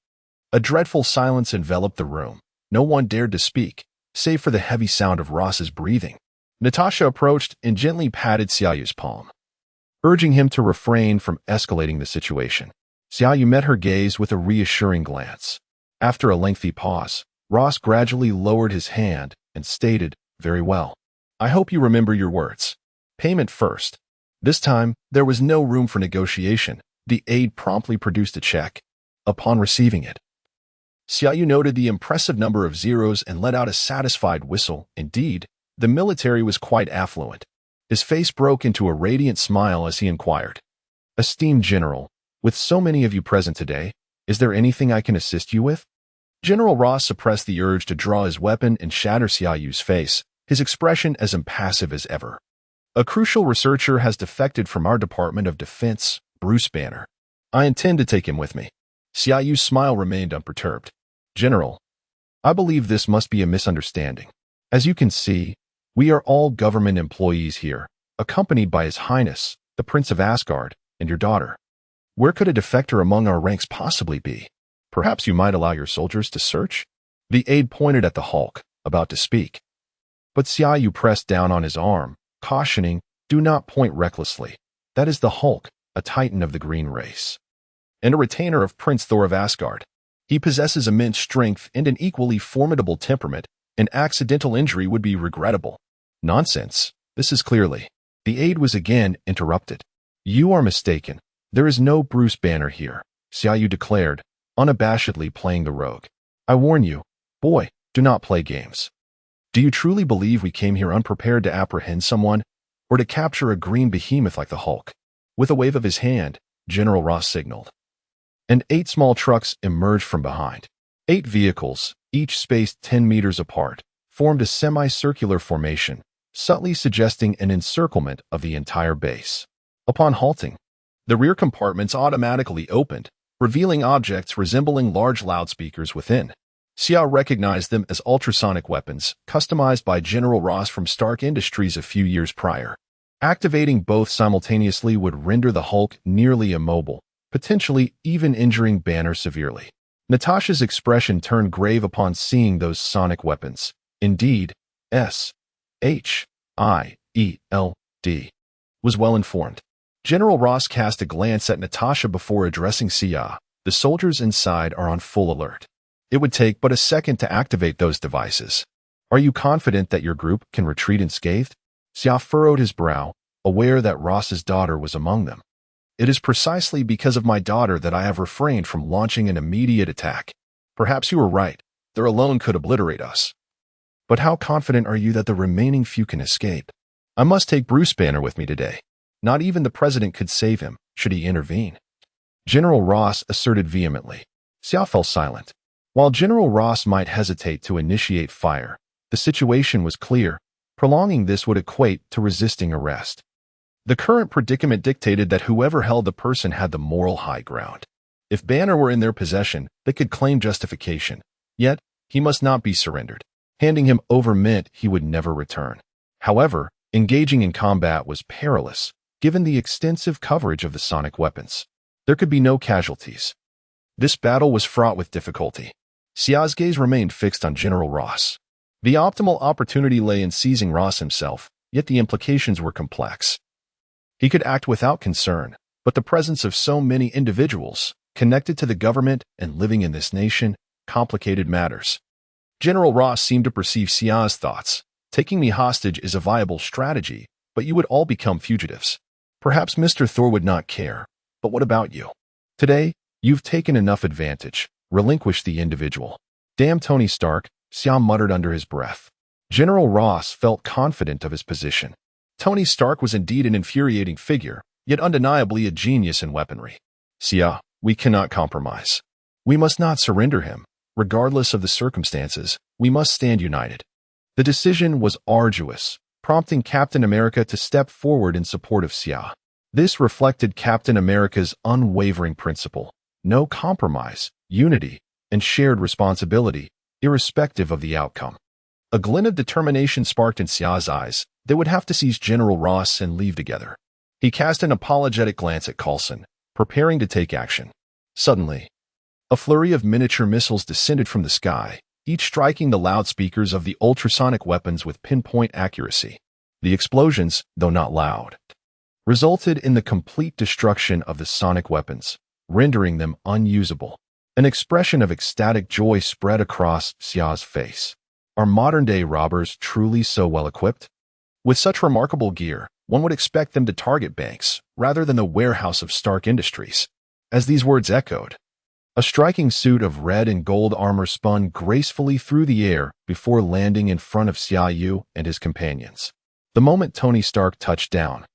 A dreadful silence enveloped the room. No one dared to speak, save for the heavy sound of Ross's breathing. Natasha approached and gently patted Xiaoyu's palm, urging him to refrain from escalating the situation. Xiaoyu met her gaze with a reassuring glance. After a lengthy pause, Ross gradually lowered his hand and stated, "Very well. I hope you remember your words. Payment first." This time, there was no room for negotiation. The aide promptly produced a check. Upon receiving it, Xiaoyu noted the impressive number of zeros and let out a satisfied whistle. Indeed, the military was quite affluent. His face broke into a radiant smile as he inquired, "Esteemed General, with so many of you present today, is there anything I can assist you with?" General Ross suppressed the urge to draw his weapon and shatter Xiaoyu's face, his expression as impassive as ever. "A crucial researcher has defected from our Department of Defense, Bruce Banner. I intend to take him with me." Xiaoyu's smile remained unperturbed. "General, I believe this must be a misunderstanding. As you can see, we are all government employees here, accompanied by His Highness, the Prince of Asgard, and your daughter. Where could a defector among our ranks possibly be? Perhaps you might allow your soldiers to search?" The aide pointed at the Hulk, about to speak. But Xiaoyu pressed down on his arm, cautioning, "Do not point recklessly. That is the Hulk, a titan of the green race, and a retainer of Prince Thor of Asgard. He possesses immense strength and an equally formidable temperament. An accidental injury would be regrettable." "Nonsense. This is clearly—" The aide was again interrupted. "You are mistaken. There is no Bruce Banner here," Xiaoyu declared, unabashedly playing the rogue. "I warn you, boy, do not play games. Do you truly believe we came here unprepared to apprehend someone, or to capture a green behemoth like the Hulk?" With a wave of his hand, General Ross signaled, and 8 small trucks emerged from behind. 8 vehicles, each spaced 10 meters apart, formed a semicircular formation, subtly suggesting an encirclement of the entire base. Upon halting, the rear compartments automatically opened, revealing objects resembling large loudspeakers within. Xiao recognized them as ultrasonic weapons, customized by General Ross from Stark Industries a few years prior. Activating both simultaneously would render the Hulk nearly immobile, potentially even injuring Banner severely. Natasha's expression turned grave upon seeing those sonic weapons. Indeed, S.H.I.E.L.D. was well informed. General Ross cast a glance at Natasha before addressing Xia. "The soldiers inside are on full alert. It would take but a second to activate those devices. Are you confident that your group can retreat unscathed?" Xia furrowed his brow, aware that Ross's daughter was among them. "It is precisely because of my daughter that I have refrained from launching an immediate attack. Perhaps you are right. There alone could obliterate us. But how confident are you that the remaining few can escape? I must take Bruce Banner with me today. Not even the president could save him, should he intervene." General Ross asserted vehemently. Xia fell silent. While General Ross might hesitate to initiate fire, the situation was clear. Prolonging this would equate to resisting arrest. The current predicament dictated that whoever held the person had the moral high ground. If Banner were in their possession, they could claim justification. Yet, he must not be surrendered. Handing him over meant he would never return. However, engaging in combat was perilous, given the extensive coverage of the sonic weapons. There could be no casualties. This battle was fraught with difficulty. Xia's gaze remained fixed on General Ross. The optimal opportunity lay in seizing Ross himself, yet the implications were complex. He could act without concern, but the presence of so many individuals, connected to the government and living in this nation, complicated matters. General Ross seemed to perceive Xia's thoughts. Taking me hostage is a viable strategy, but you would all become fugitives. Perhaps Mr. Thor would not care, but what about you? Today, you've taken enough advantage. Relinquish the individual. Damn Tony Stark, Xia muttered under his breath. General Ross felt confident of his position. Tony Stark was indeed an infuriating figure, yet undeniably a genius in weaponry. Xia, we cannot compromise. We must not surrender him. Regardless of the circumstances, we must stand united. The decision was arduous, prompting Captain America to step forward in support of Xia. This reflected Captain America's unwavering principle: no compromise, unity, and shared responsibility, irrespective of the outcome. A glint of determination sparked in Xia's eyes. They would have to seize General Ross and leave together. He cast an apologetic glance at Coulson, preparing to take action. Suddenly, a flurry of miniature missiles descended from the sky, each striking the loudspeakers of the ultrasonic weapons with pinpoint accuracy. The explosions, though not loud, resulted in the complete destruction of the sonic weapons, rendering them unusable. An expression of ecstatic joy spread across Xia's face. Are modern-day robbers truly so well-equipped? With such remarkable gear, one would expect them to target banks, rather than the warehouse of Stark Industries. As these words echoed, a striking suit of red and gold armor spun gracefully through the air before landing in front of Xia Yu and his companions. The moment Tony Stark touched down,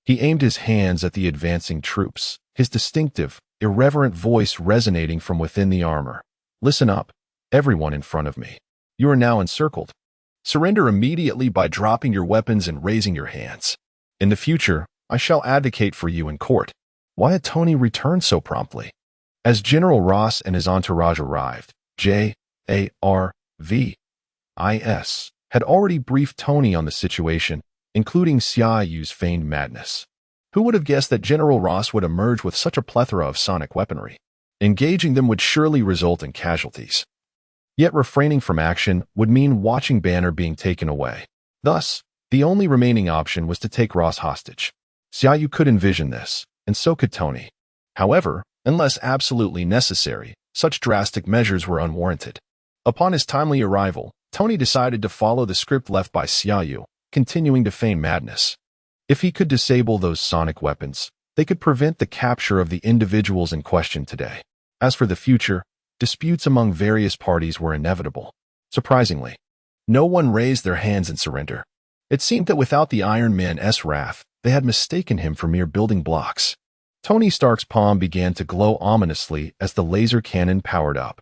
he aimed his hands at the advancing troops, his distinctive, irreverent voice resonating from within the armor. Listen up, everyone in front of me. You are now encircled. Surrender immediately by dropping your weapons and raising your hands. In the future, I shall advocate for you in court. Why had Tony returned so promptly? As General Ross and his entourage arrived, J.A.R.V.I.S. had already briefed Tony on the situation, including Xia Yu's feigned madness. Who would have guessed that General Ross would emerge with such a plethora of sonic weaponry? Engaging them would surely result in casualties. Yet refraining from action would mean watching Banner being taken away. Thus, the only remaining option was to take Ross hostage. Xia Yu could envision this, and so could Tony. However, unless absolutely necessary, such drastic measures were unwarranted. Upon his timely arrival, Tony decided to follow the script left by Xia Yu, continuing to feign madness. If he could disable those sonic weapons, they could prevent the capture of the individuals in question today. As for the future, disputes among various parties were inevitable. Surprisingly, no one raised their hands in surrender. It seemed that without the Iron Man's wrath, they had mistaken him for mere building blocks. Tony Stark's palm began to glow ominously as the laser cannon powered up,